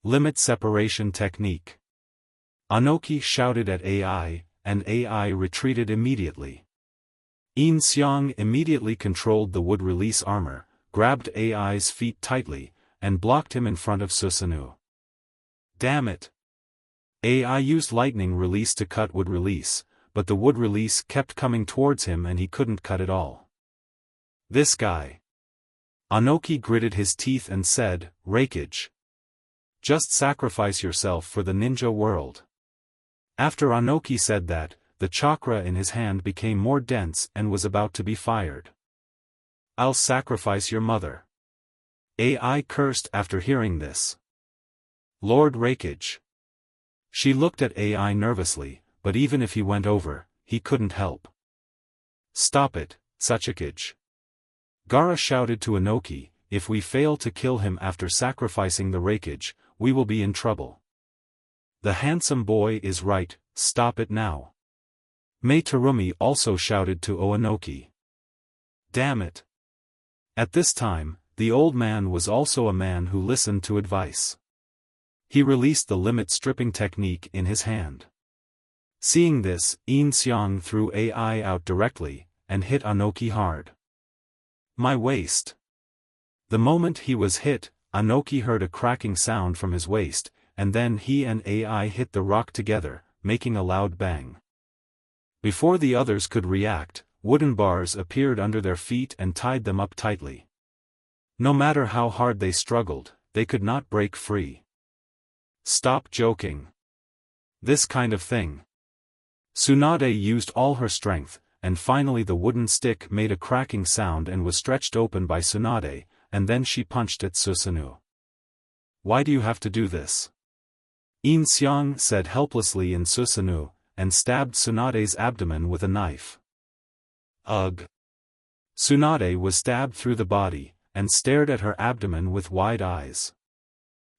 A: Limit separation technique. Anoki shouted at AI, and AI retreated immediately. Yin Xiang immediately controlled the wood release armor, grabbed AI's feet tightly, and blocked him in front of Susanoo. Damn it! AI used lightning release to cut wood release, but the wood release kept coming towards him and he couldn't cut it all. This guy. Anoki gritted his teeth and said, Rakeage. Just sacrifice yourself for the ninja world. After Anoki said that, the chakra in his hand became more dense and was about to be fired. I'll sacrifice your mother. AI cursed after hearing this. Lord Rakeage. She looked at AI nervously, but even if he went over, he couldn't help. Stop it, Tsuchikage. Gaara shouted to Anoki, if we fail to kill him after sacrificing the Rakeage, we will be in trouble. The handsome boy is right, stop it now. Mei Terumi also shouted to Oanoki. Damn it. At this time, the old man was also a man who listened to advice. He released the limit stripping technique in his hand. Seeing this, Yin Xiang threw AI out directly, and hit Anoki hard. My waist. The moment he was hit, Anoki heard a cracking sound from his waist, and then he and AI hit the rock together, making a loud bang. Before the others could react, wooden bars appeared under their feet and tied them up tightly. No matter how hard they struggled, they could not break free. Stop joking. This kind of thing. Tsunade used all her strength, and finally the wooden stick made a cracking sound and was stretched open by Tsunade, and then she punched at Susanoo. Why do you have to do this? Yin Xiang said helplessly in Susanoo, and stabbed Tsunade's abdomen with a knife. Ugh. Tsunade was stabbed through the body, and stared at her abdomen with wide eyes.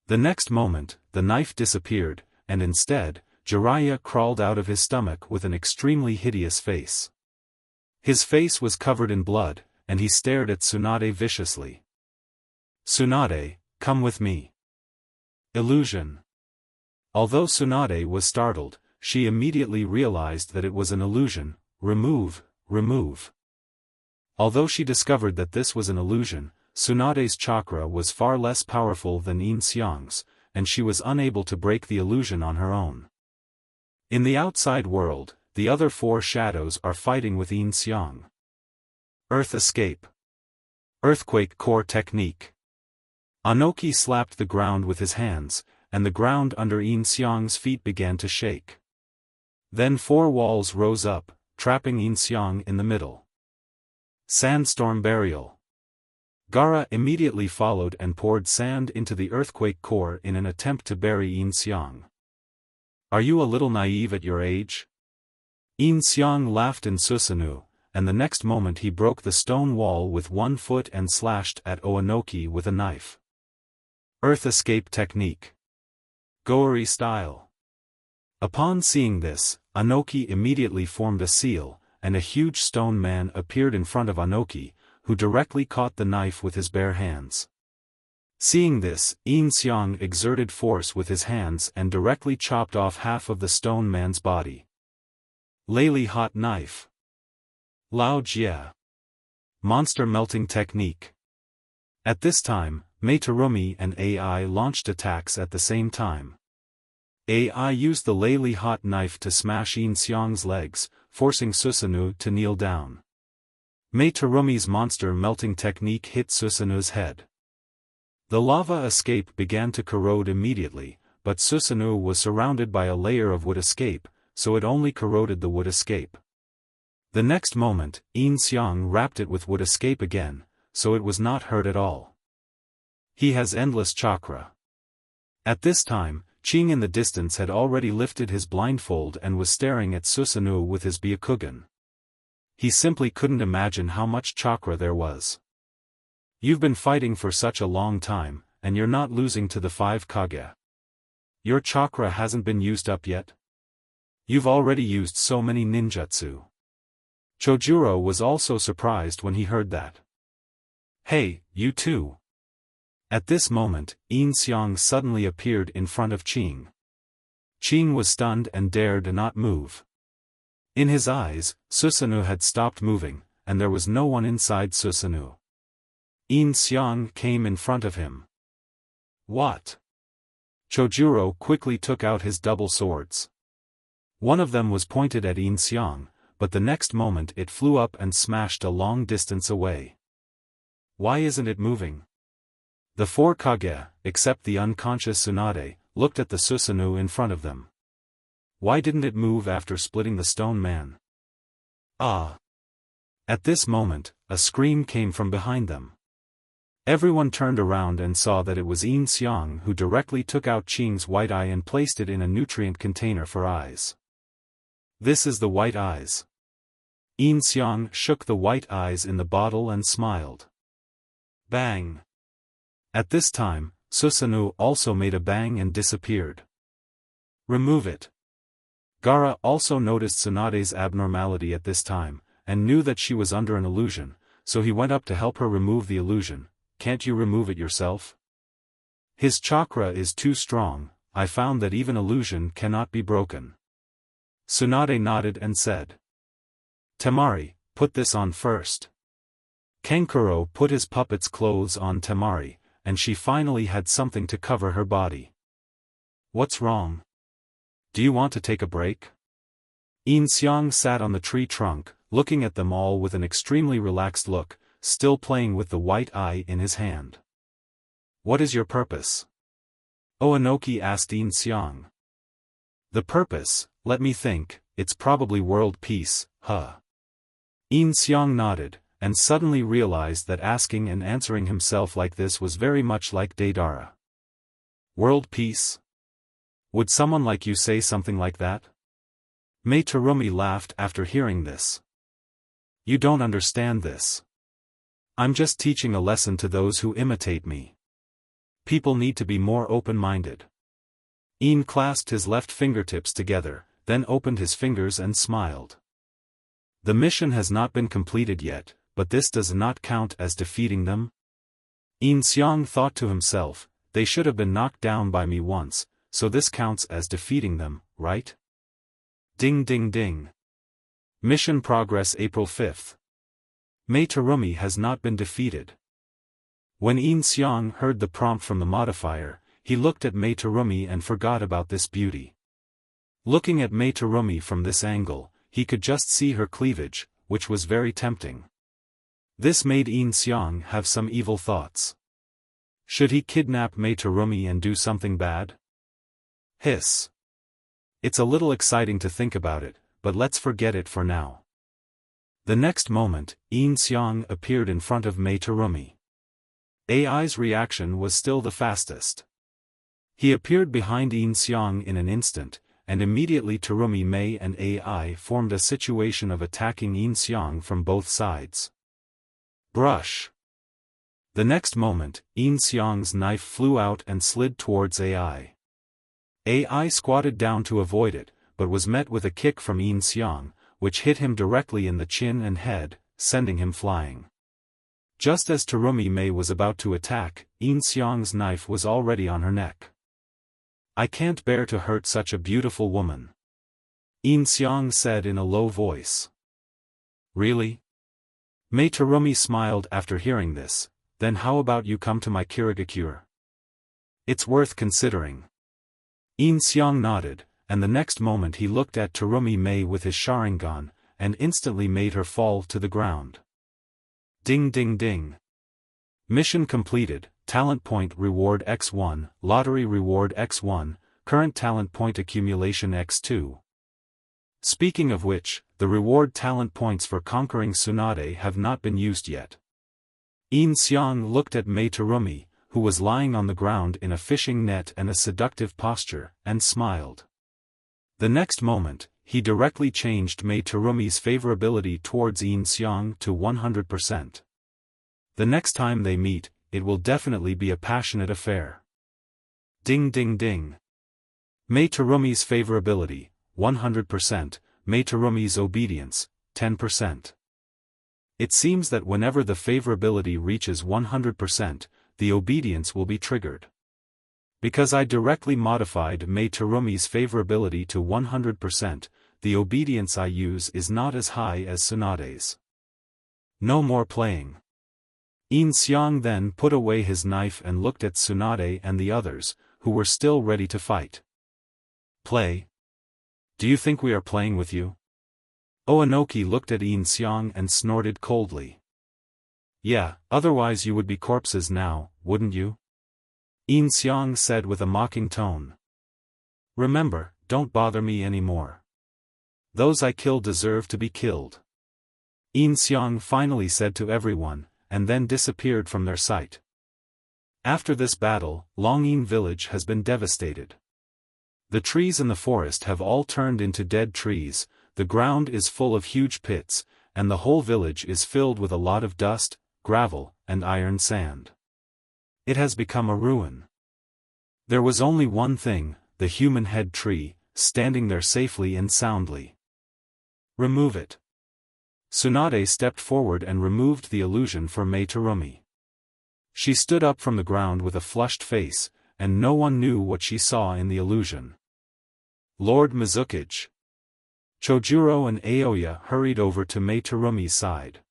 A: The next moment, the knife disappeared, and instead, Jiraiya crawled out of his stomach with an extremely hideous face. His face was covered in blood, and he stared at Tsunade viciously. Tsunade, come with me. Illusion. Although Tsunade was startled, she immediately realized that it was an illusion. Remove. Although she discovered that this was an illusion, Tsunade's chakra was far less powerful than Yin Xiang's, and she was unable to break the illusion on her own. In the outside world, the other four shadows are fighting with Yin Xiang. Earth escape. Earthquake core technique. Anoki slapped the ground with his hands, and the ground under Yin Xiang's feet began to shake. Then 4 walls rose up, trapping Yin Xiang in the middle. Sandstorm Burial. Gaara immediately followed and poured sand into the earthquake core in an attempt to bury Yin Xiang. Are you a little naive at your age? Yin Xiang laughed in Susanoo, and the next moment he broke the stone wall with 1 foot and slashed at Oanoki with a knife. Earth Escape Technique. Goeri Style. Upon seeing this, Anoki immediately formed a seal, and a huge stone man appeared in front of Anoki, who directly caught the knife with his bare hands. Seeing this, Yin Xiang exerted force with his hands and directly chopped off half of the stone man's body. Lei Hot Knife. Lao Jia. Monster Melting Technique. At this time, Meitarumi and AI launched attacks at the same time. AI used the Lei Hot Knife to smash Yin Xiang's legs, forcing Susanoo to kneel down. Meitarumi's monster melting technique hit Susanoo's head. The lava escape began to corrode immediately, but Susanoo was surrounded by a layer of wood escape, so it only corroded the wood escape. The next moment, Yin Xiang wrapped it with wood escape again, so it was not hurt at all. He has endless chakra. At this time, Ching in the distance had already lifted his blindfold and was staring at Susanoo with his Byakugan. He simply couldn't imagine how much chakra there was. You've been fighting for such a long time, and you're not losing to the 5 Kage. Your chakra hasn't been used up yet? You've already used so many ninjutsu. Chojuro was also surprised when he heard that. Hey, you too. At this moment, Yin Xiang suddenly appeared in front of Ching. Ching was stunned and dared not move. In his eyes, Susanoo had stopped moving, and there was no one inside Susanoo. Yin Xiang came in front of him. What? Chojuro quickly took out his double swords. One of them was pointed at Yin Xiang, but the next moment it flew up and smashed a long distance away. Why isn't it moving? The 4 Kage, except the unconscious Tsunade, looked at the Susanoo in front of them. Why didn't it move after splitting the stone man? Ah! At this moment, a scream came from behind them. Everyone turned around and saw that it was Yin Xiang who directly took out Qing's white eye and placed it in a nutrient container for eyes. This is the white eyes. Yin Xiang shook the white eyes in the bottle and smiled. Bang! At this time, Susanoo also made a bang and disappeared. Remove it. Gaara also noticed Tsunade's abnormality at this time, and knew that she was under an illusion, so he went up to help her remove the illusion. Can't you remove it yourself? His chakra is too strong. I found that even illusion cannot be broken. Tsunade nodded and said. Temari, put this on first. Kenkuro put his puppet's clothes on Temari, and she finally had something to cover her body. What's wrong? Do you want to take a break? Yin Xiang sat on the tree trunk, looking at them all with an extremely relaxed look, still playing with the white eye in his hand. What is your purpose? Oanoki asked Yin Xiang. The purpose, let me think, it's probably world peace, huh? Yin Xiang nodded, and suddenly realized that asking and answering himself like this was very much like Deidara. World peace? Would someone like you say something like that? Meitarumi laughed after hearing this. You don't understand this. I'm just teaching a lesson to those who imitate me. People need to be more open-minded. Yin clasped his left fingertips together, then opened his fingers and smiled. The mission has not been completed yet, but this does not count as defeating them? Yin Xiang thought to himself, they should have been knocked down by me once, so this counts as defeating them, right? Ding ding ding. Mission progress April 5th. Meitarumi has not been defeated. When Yin Xiang heard the prompt from the modifier, he looked at Meitarumi and forgot about this beauty. Looking at Meitarumi from this angle, he could just see her cleavage, which was very tempting. This made Yin Xiang have some evil thoughts. Should he kidnap Meitarumi and do something bad? Hiss. It's a little exciting to think about it, but let's forget it for now. The next moment, Yin Xiang appeared in front of Mei Terumi. AI's reaction was still the fastest. He appeared behind Yin Xiang in an instant, and immediately Terumi Mei and AI formed a situation of attacking Yin Xiang from both sides. Brush. The next moment, Yin Xiang's knife flew out and slid towards AI. AI squatted down to avoid it, but was met with a kick from Yin Xiang, which hit him directly in the chin and head, sending him flying. Just as Terumi Mei was about to attack, Yin Xiang's knife was already on her neck. "I can't bear to hurt such a beautiful woman," Yin Xiang said in a low voice. "Really?" Mei Terumi smiled after hearing this. "Then how about you come to my Kirigakure? It's worth considering." Yin Xiang nodded, and the next moment he looked at Terumi Mei with his Sharingan, and instantly made her fall to the ground. Ding ding ding. Mission completed, talent point reward x1, lottery reward x1, current talent point accumulation x2. Speaking of which, the reward talent points for conquering Tsunade have not been used yet. Yin Xiang looked at Mei Terumi, who was lying on the ground in a fishing net and a seductive posture, and smiled. The next moment, he directly changed Mei Terumi's favorability towards Yin Xiang to 100%. The next time they meet, it will definitely be a passionate affair. Ding ding ding. Mei Terumi's favorability, 100%, Mei Terumi's obedience, 10%. It seems that whenever the favorability reaches 100%, the obedience will be triggered. Because I directly modified Mei Terumi's favorability to 100%, the obedience I use is not as high as Tsunade's. No more playing. Yin Xiang then put away his knife and looked at Tsunade and the others, who were still ready to fight. "Play? Do you think we are playing with you?" Oanoki looked at Yin Xiang and snorted coldly. "Yeah, otherwise you would be corpses now, wouldn't you?" Yin Xiang said with a mocking tone. "Remember, don't bother me anymore. Those I kill deserve to be killed." Yin Xiang finally said to everyone, and then disappeared from their sight. After this battle, Longyin village has been devastated. The trees in the forest have all turned into dead trees, the ground is full of huge pits, and the whole village is filled with a lot of dust, gravel, and iron sand. It has become a ruin. There was only one thing, the human head tree, standing there safely and soundly. "Remove it." Tsunade stepped forward and removed the illusion for Mei Terumi. She stood up from the ground with a flushed face, and no one knew what she saw in the illusion. Lord Mizukage. Chojuro and Aoya hurried over to Mei Terumi's side.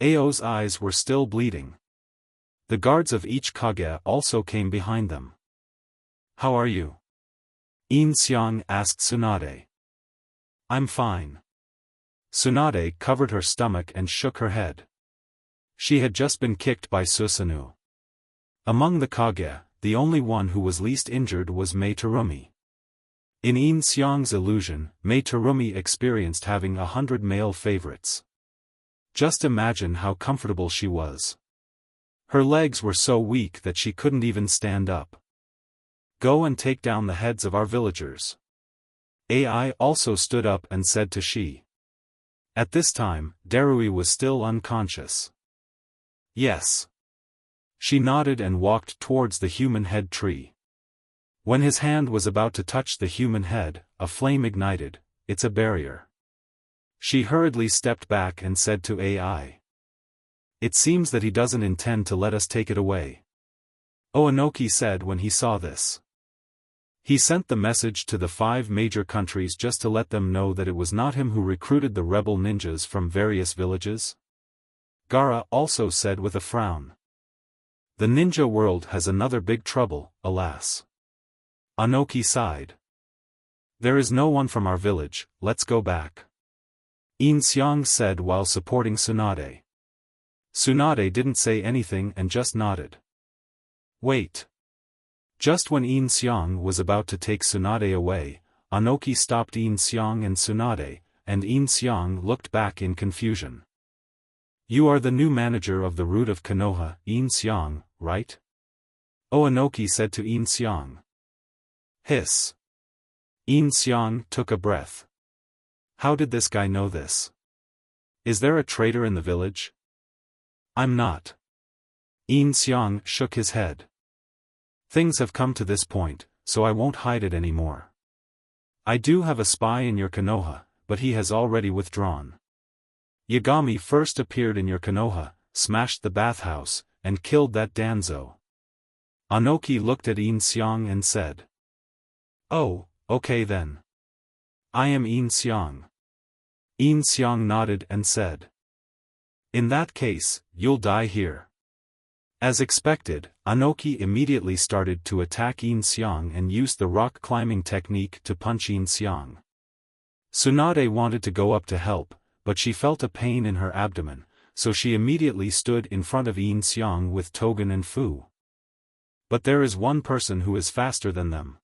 A: Ao's eyes were still bleeding. The guards of each kage also came behind them. "How are you?" Yin Xiang asked Tsunade. "I'm fine." Tsunade covered her stomach and shook her head. She had just been kicked by Susanoo. Among the kage, the only one who was least injured was Mei Terumi. In Yin Xiang's illusion, Mei Terumi experienced having 100 male favorites. Just imagine how comfortable she was. Her legs were so weak that she couldn't even stand up. "Go and take down the heads of our villagers." AI also stood up and said to she. At this time, Darui was still unconscious. "Yes." She nodded and walked towards the human head tree. When his hand was about to touch the human head, a flame ignited. "It's a barrier." She hurriedly stepped back and said to AI. "It seems that he doesn't intend to let us take it away." Oanoki said when he saw this. He sent the message to the 5 major countries just to let them know that it was not him who recruited the rebel ninjas from various villages. Gaara also said with a frown. "The ninja world has another big trouble, alas." Anoki sighed. "There is no one from our village, let's go back." Yin Xiang said while supporting Tsunade. Tsunade didn't say anything and just nodded. "Wait." Just when Yin Xiang was about to take Tsunade away, Anoki stopped Yin Xiang and Tsunade, and Yin Xiang looked back in confusion. You are the new manager of the root of Konoha, Yin Xiang, right? Anoki said to Yin Xiang. Hiss. Yin Xiang took a breath. How did this guy know this? Is there a traitor in the village? I'm not. Yin Xiang shook his head. Things have come to this point, so I won't hide it anymore. I do have a spy in your Konoha, but he has already withdrawn. Yagami first appeared in your Konoha, smashed the bathhouse, and killed that Danzo. Anoki looked at Yin Xiang and said. Oh, okay then. I am Yin Xiang. Yin Xiang nodded and said. In that case, you'll die here. As expected, Anoki immediately started to attack Yin Xiang and used the rock climbing technique to punch Yin Xiang. Tsunade wanted to go up to help, but she felt a pain in her abdomen, so she immediately stood in front of Yin Xiang with Togen and Fu. But there is one person who is faster than them.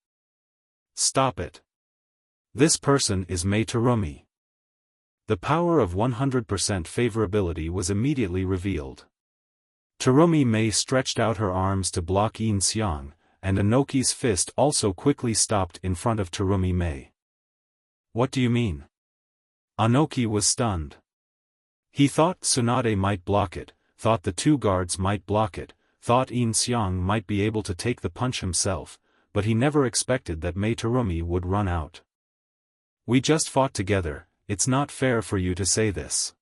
A: Stop it. This person is Mei Terumi. The power of 100% favorability was immediately revealed. Terumi Mei stretched out her arms to block Yin Xiang, and Anoki's fist also quickly stopped in front of Terumi Mei. What do you mean? Anoki was stunned. He thought Tsunade might block it, thought the two guards might block it, thought Yin Xiang might be able to take the punch himself, but he never expected that Mei Terumi would run out. We just fought together, it's not fair for you to say this.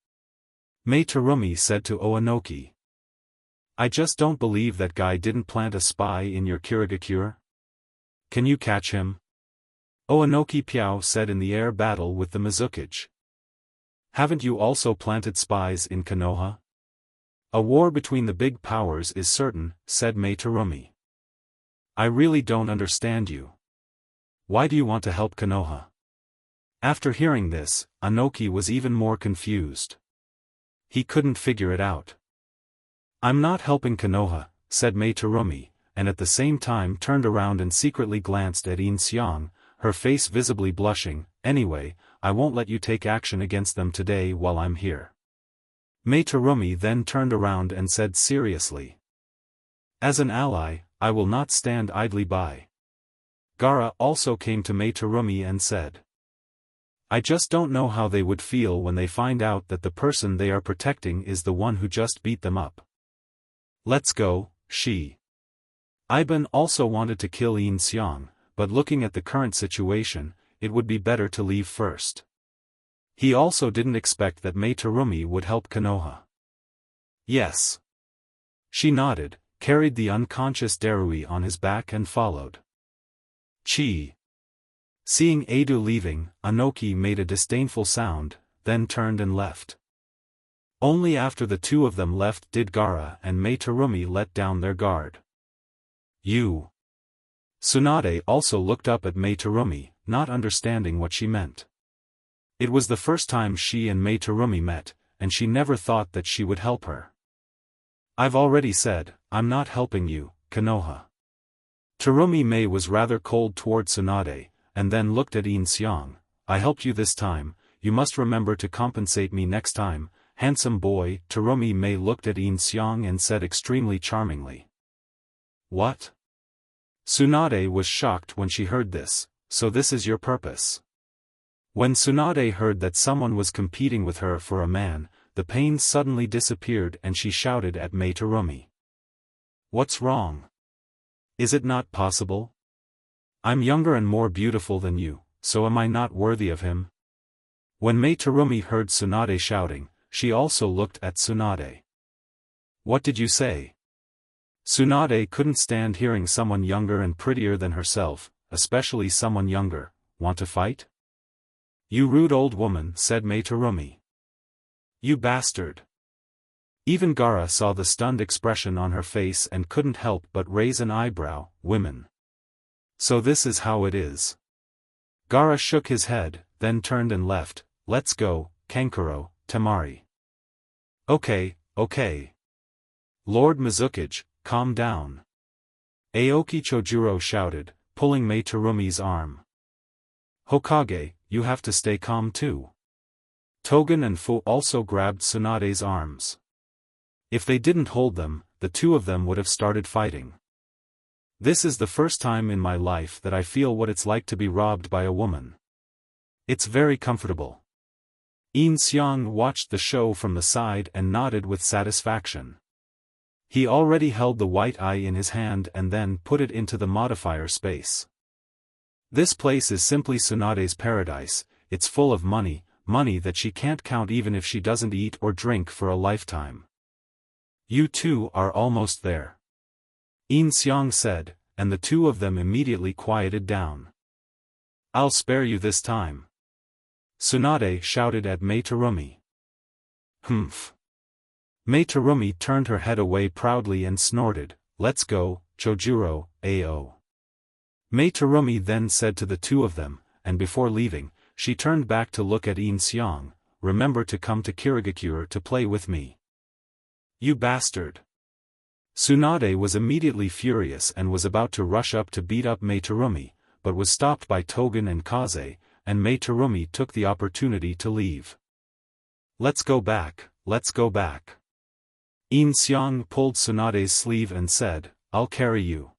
A: Mei Terumi said to Anoki. I just don't believe that guy didn't plant a spy in your Kirigakure. Can you catch him? Anoki Piao said in the air battle with the Mizukage. Haven't you also planted spies in Konoha? A war between the big powers is certain, said Mei Terumi. I really don't understand you. Why do you want to help Konoha? After hearing this, Anoki was even more confused. He couldn't figure it out. I'm not helping Konoha, said Mei Terumi, and at the same time turned around and secretly glanced at Yin Xiang, her face visibly blushing. Anyway, I won't let you take action against them today while I'm here. Mei Terumi then turned around and said seriously. As an ally, I will not stand idly by. Gaara also came to Mei Terumi and said. I just don't know how they would feel when they find out that the person they are protecting is the one who just beat them up. Let's go, she. Iban also wanted to kill Yin Xiang, but looking at the current situation, it would be better to leave first. He also didn't expect that Mei Terumi would help Konoha. Yes. She nodded, carried the unconscious Darui on his back and followed. Chi. Seeing Adu leaving, Anoki made a disdainful sound, then turned and left. Only after the two of them left did Gaara and Mei Terumi let down their guard. You. Tsunade also looked up at Mei Terumi, not understanding what she meant. It was the first time she and Mei Terumi met, and she never thought that she would help her. I've already said, I'm not helping you, Konoha. Terumi Mei was rather cold toward Tsunade, and then looked at Yin Xiang. I helped you this time, you must remember to compensate me next time, handsome boy. Terumi Mei looked at Yin Xiang and said extremely charmingly. What? Tsunade was shocked when she heard this. So this is your purpose. When Tsunade heard that someone was competing with her for a man, the pain suddenly disappeared and she shouted at Mei Terumi. What's wrong? Is it not possible? I'm younger and more beautiful than you, so am I not worthy of him? When Mei Terumi heard Tsunade shouting, she also looked at Tsunade. What did you say? Tsunade couldn't stand hearing someone younger and prettier than herself, especially someone younger. Want to fight? You rude old woman, said Mei Terumi. You bastard. Even Gaara saw the stunned expression on her face and couldn't help but raise an eyebrow. Women. So this is how it is. Gaara shook his head, then turned and left. Let's go, Kankuro, Temari. Okay. Lord Mizukage, calm down. Aoki Chojuro shouted, pulling Mei Terumi's arm. Hokage, you have to stay calm too. Togen and Fu also grabbed Tsunade's arms. If they didn't hold them, the two of them would have started fighting. This is the first time in my life that I feel what it's like to be robbed by a woman. It's very comfortable. Yin Xiang watched the show from the side and nodded with satisfaction. He already held the white eye in his hand and then put it into the modifier space. This place is simply Tsunade's paradise. It's full of money, money that she can't count even if she doesn't eat or drink for a lifetime. You two are almost there, Yin Xiang said, and the two of them immediately quieted down. I'll spare you this time, Tsunade shouted at Mei Terumi. Humph. Mei Terumi turned her head away proudly and snorted, "Let's go, Chojuro, AO." Mei Terumi then said to the two of them, and before leaving, she turned back to look at Yin Xiang, "Remember to come to Kirigakure to play with me." You bastard. Tsunade was immediately furious and was about to rush up to beat up Mei Terumi, but was stopped by Togen and Kaze, and Mei Terumi took the opportunity to leave. Let's go back, let's go back. Yin Xiang pulled Tsunade's sleeve and said, I'll carry you.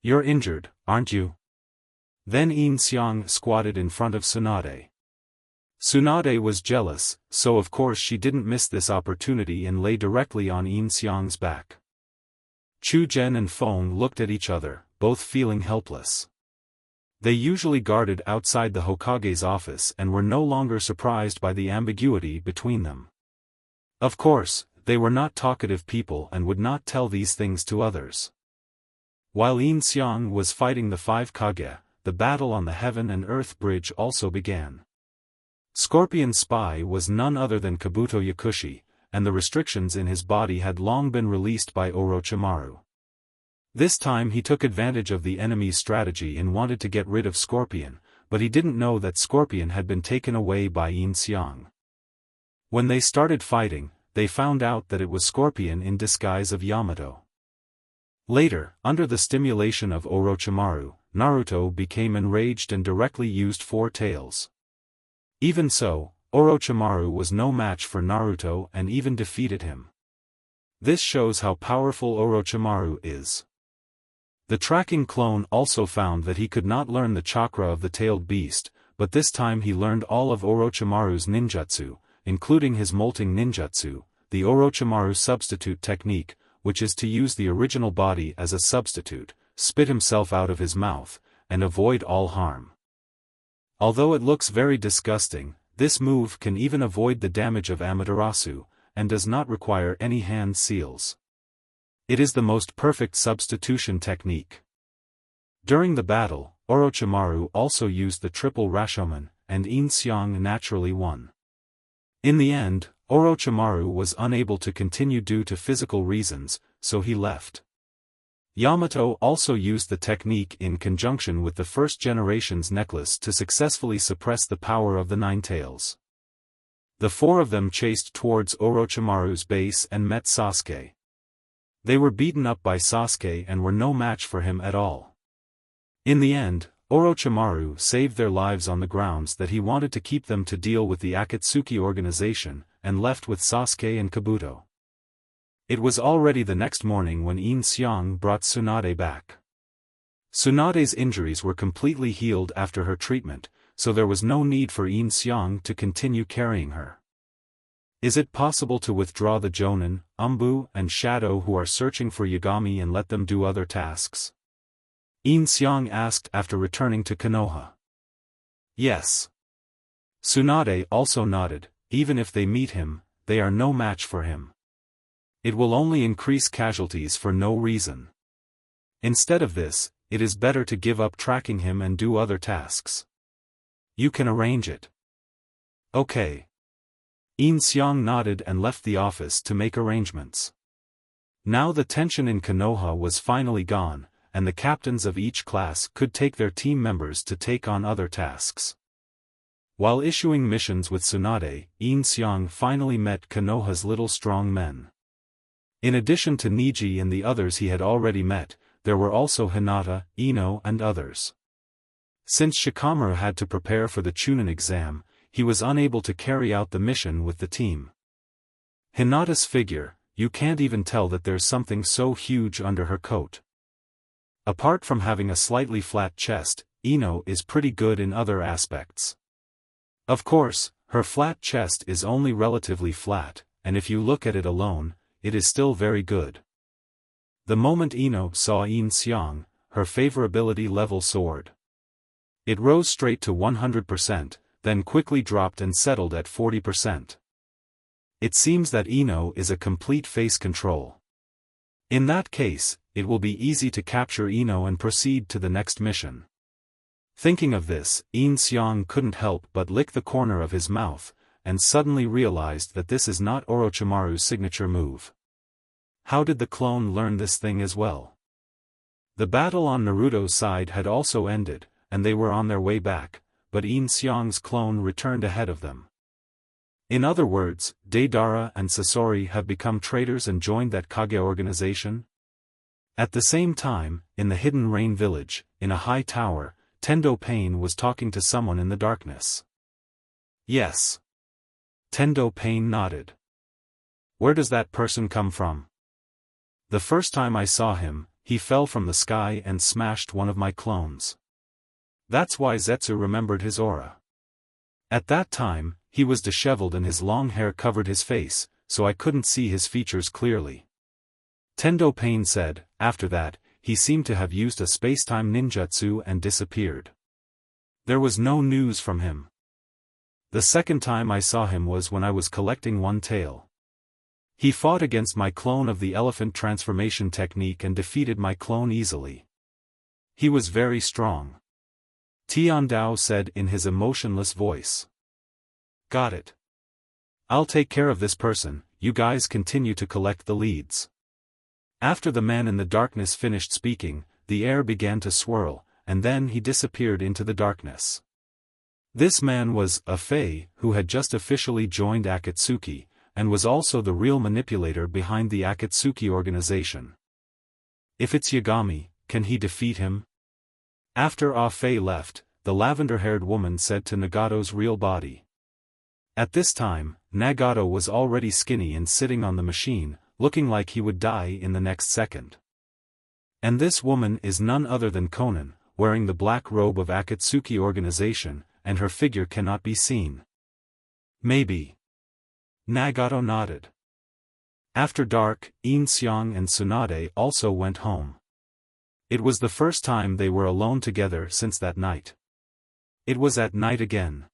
A: You're injured, aren't you? Then Yin Xiang squatted in front of Tsunade. Tsunade was jealous, so of course she didn't miss this opportunity and lay directly on Yin Xiang's back. Chu Zhen and Feng looked at each other, both feeling helpless. They usually guarded outside the Hokage's office and were no longer surprised by the ambiguity between them. Of course, they were not talkative people and would not tell these things to others. While Yin Xiang was fighting the 5 Kage, the battle on the Heaven and Earth Bridge also began. Scorpion's spy was none other than Kabuto Yakushi, and the restrictions in his body had long been released by Orochimaru. This time he took advantage of the enemy's strategy and wanted to get rid of Scorpion, but he didn't know that Scorpion had been taken away by Yin Xiang. When they started fighting, they found out that it was Scorpion in disguise of Yamato. Later, under the stimulation of Orochimaru, Naruto became enraged and directly used 4 tails. Even so, Orochimaru was no match for Naruto and even defeated him. This shows how powerful Orochimaru is. The tracking clone also found that he could not learn the chakra of the tailed beast, but this time he learned all of Orochimaru's ninjutsu, including his molting ninjutsu, the Orochimaru substitute technique, which is to use the original body as a substitute, spit himself out of his mouth, and avoid all harm. Although it looks very disgusting, this move can even avoid the damage of Amaterasu, and does not require any hand seals. It is the most perfect substitution technique. During the battle, Orochimaru also used the triple Rashomon, and Yin Xiang naturally won. In the end, Orochimaru was unable to continue due to physical reasons, so he left. Yamato also used the technique in conjunction with the first generation's necklace to successfully suppress the power of the 9 tails. The 4 of them chased towards Orochimaru's base and met Sasuke. They were beaten up by Sasuke and were no match for him at all. In the end, Orochimaru saved their lives on the grounds that he wanted to keep them to deal with the Akatsuki organization, and left with Sasuke and Kabuto. It was already the next morning when Yin Xiang brought Tsunade back. Tsunade's injuries were completely healed after her treatment, so there was no need for Yin Xiang to continue carrying her. Is it possible to withdraw the Jonin, Anbu and Shadow who are searching for Yagami and let them do other tasks? Yin Xiang asked after returning to Konoha. Yes. Tsunade also nodded, even if they meet him, they are no match for him. It will only increase casualties for no reason. Instead of this, it is better to give up tracking him and do other tasks. You can arrange it. Okay. Yin Xiang nodded and left the office to make arrangements. Now the tension in Konoha was finally gone, and the captains of each class could take their team members to take on other tasks. While issuing missions with Tsunade, Yin Xiang finally met Konoha's little strong men. In addition to Niji and the others he had already met, there were also Hinata, Ino and others. Since Shikamaru had to prepare for the Chunin exam, he was unable to carry out the mission with the team. Hinata's figure, you can't even tell that there's something so huge under her coat. Apart from having a slightly flat chest, Ino is pretty good in other aspects. Of course, her flat chest is only relatively flat, and if you look at it alone, it is still very good. The moment Ino saw Yin Xiang, her favorability level soared. It rose straight to 100%, then quickly dropped and settled at 40%. It seems that Ino is a complete face control. In that case, it will be easy to capture Ino and proceed to the next mission. Thinking of this, Yin Xiang couldn't help but lick the corner of his mouth, and suddenly realized that this is not Orochimaru's signature move. How did the clone learn this thing as well? The battle on Naruto's side had also ended, and they were on their way back, but Yin Xiang's clone returned ahead of them. In other words, Deidara and Sasori have become traitors and joined that Kage organization? At the same time, in the Hidden Rain village, in a high tower, Tendo Pain was talking to someone in the darkness. Yes. Tendo Pain nodded. Where does that person come from? The first time I saw him, he fell from the sky and smashed one of my clones. That's why Zetsu remembered his aura. At that time, he was disheveled and his long hair covered his face, so I couldn't see his features clearly. Tendo Pain said, after that, he seemed to have used a space-time ninjutsu and disappeared. There was no news from him. The second time I saw him was when I was collecting one tail. He fought against my clone of the elephant transformation technique and defeated my clone easily. He was very strong. Tian Dao said in his emotionless voice. Got it. I'll take care of this person, you guys continue to collect the leads. After the man in the darkness finished speaking, the air began to swirl, and then he disappeared into the darkness. This man was a Fae who had just officially joined Akatsuki, and was also the real manipulator behind the Akatsuki organization. If it's Yagami, can he defeat him? After Fae left, the lavender-haired woman said to Nagato's real body. At this time, Nagato was already skinny and sitting on the machine, looking like he would die in the next second. And this woman is none other than Konan, wearing the black robe of Akatsuki organization, and her figure cannot be seen. Maybe. Nagato nodded. After dark, Yin Xiang and Tsunade also went home. It was the first time they were alone together since that night. It was at night again.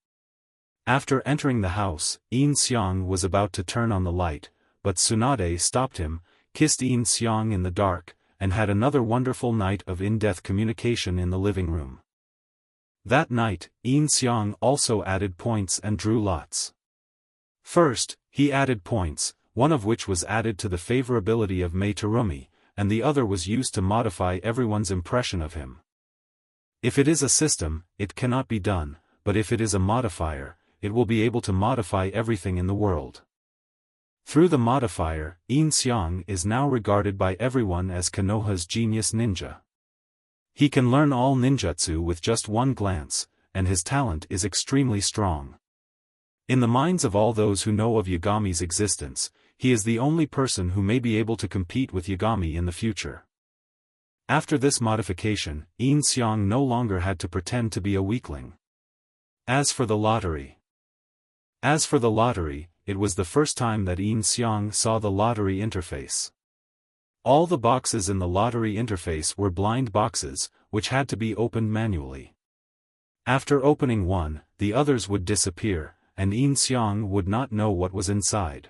A: After entering the house, Yin Xiang was about to turn on the light, but Tsunade stopped him, kissed Yin Xiang in the dark, and had another wonderful night of in-depth communication in the living room. That night, Yin Xiang also added points and drew lots. First, he added points, one of which was added to the favorability of Mei Terumi, and the other was used to modify everyone's impression of him. If it is a system, it cannot be done, but if it is a modifier, it will be able to modify everything in the world. Through the modifier, Yin Xiang is now regarded by everyone as Konoha's genius ninja. He can learn all ninjutsu with just one glance, and his talent is extremely strong. In the minds of all those who know of Yagami's existence, he is the only person who may be able to compete with Yagami in the future. After this modification, Yin Xiang no longer had to pretend to be a weakling. As for the lottery, it was the first time that Yin Xiang saw the lottery interface. All the boxes in the lottery interface were blind boxes, which had to be opened manually. After opening one, the others would disappear, and Yin Xiang would not know what was inside.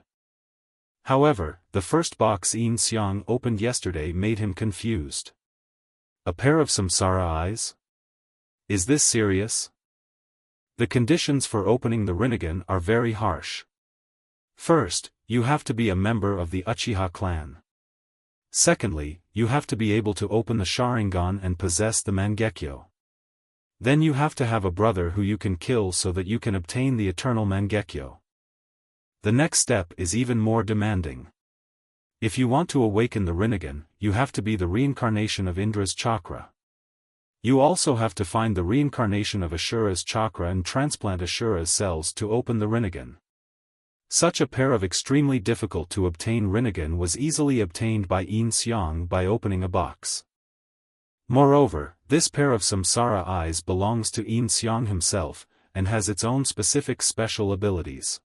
A: However, the first box Yin Xiang opened yesterday made him confused. A pair of samsara eyes? Is this serious? The conditions for opening the Rinnegan are very harsh. First, you have to be a member of the Uchiha clan. Secondly, you have to be able to open the Sharingan and possess the Mangekyo. Then you have to have a brother who you can kill so that you can obtain the eternal Mangekyo. The next step is even more demanding. If you want to awaken the Rinnegan, you have to be the reincarnation of Indra's chakra. You also have to find the reincarnation of Ashura's chakra and transplant Ashura's cells to open the Rinnegan. Such a pair of extremely difficult to obtain Rinnegan was easily obtained by Yin Xiang by opening a box. Moreover, this pair of samsara eyes belongs to Yin Xiang himself, and has its own specific special abilities.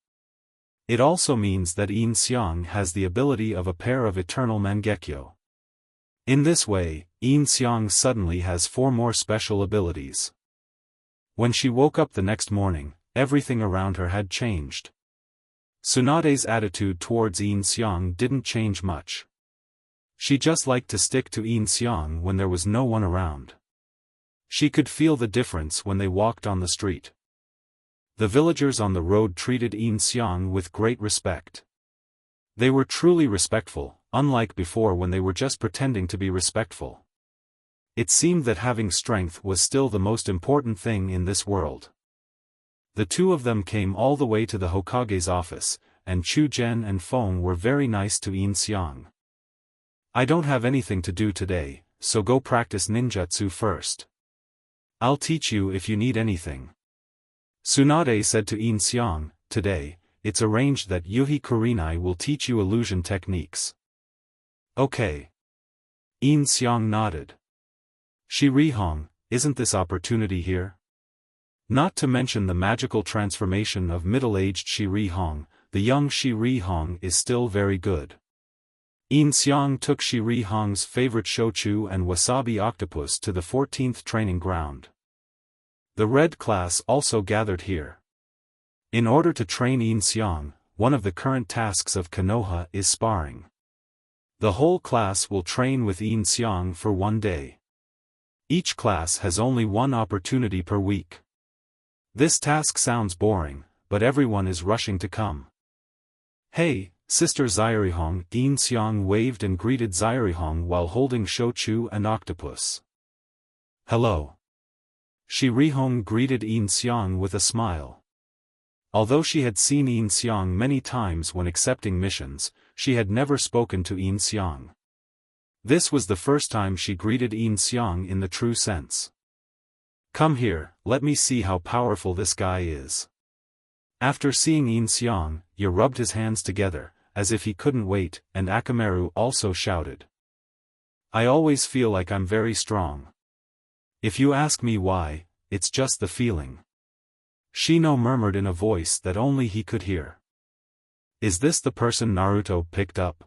A: It also means that Yin Xiang has the ability of a pair of eternal Mangekyo. In this way, Yin Xiang suddenly has 4 more special abilities. When she woke up the next morning, everything around her had changed. Tsunade's attitude towards Yin Xiang didn't change much. She just liked to stick to Yin Xiang when there was no one around. She could feel the difference when they walked on the street. The villagers on the road treated Yin Xiang with great respect. They were truly respectful, unlike before when they were just pretending to be respectful. It seemed that having strength was still the most important thing in this world. The two of them came all the way to the Hokage's office, and Chu Zhen and Feng were very nice to Yin Xiang. I don't have anything to do today, so go practice ninjutsu first. I'll teach you if you need anything. Tsunade said to Yin Xiang, today, it's arranged that Yuhi Kurenai will teach you illusion techniques. Okay. Yin Xiang nodded. Shi Rihong, isn't this opportunity here? Not to mention the magical transformation of middle-aged Shi Rihong, the young Shi Rihong is still very good. Yin Xiang took Shi Rihong's favorite shochu and wasabi octopus to the 14th training ground. The red class also gathered here. In order to train Yin Xiang, one of the current tasks of Konoha is sparring. The whole class will train with Yin Xiang for 1 day. Each class has only 1 opportunity per week. This task sounds boring, but everyone is rushing to come. Hey, Sister Zairihong! Yin Xiang waved and greeted Zairihong while holding shochu and octopus. Hello. Shi Rihong greeted Yin Xiang with a smile. Although she had seen Yin Xiang many times when accepting missions, she had never spoken to Yin Xiang. This was the first time she greeted Yin Xiang in the true sense. Come here, let me see how powerful this guy is. After seeing Yin Xiang, Yi rubbed his hands together, as if he couldn't wait, and Akamaru also shouted. I always feel like I'm very strong. If you ask me why, it's just the feeling. Shino murmured in a voice that only he could hear. Is this the person Naruto picked up?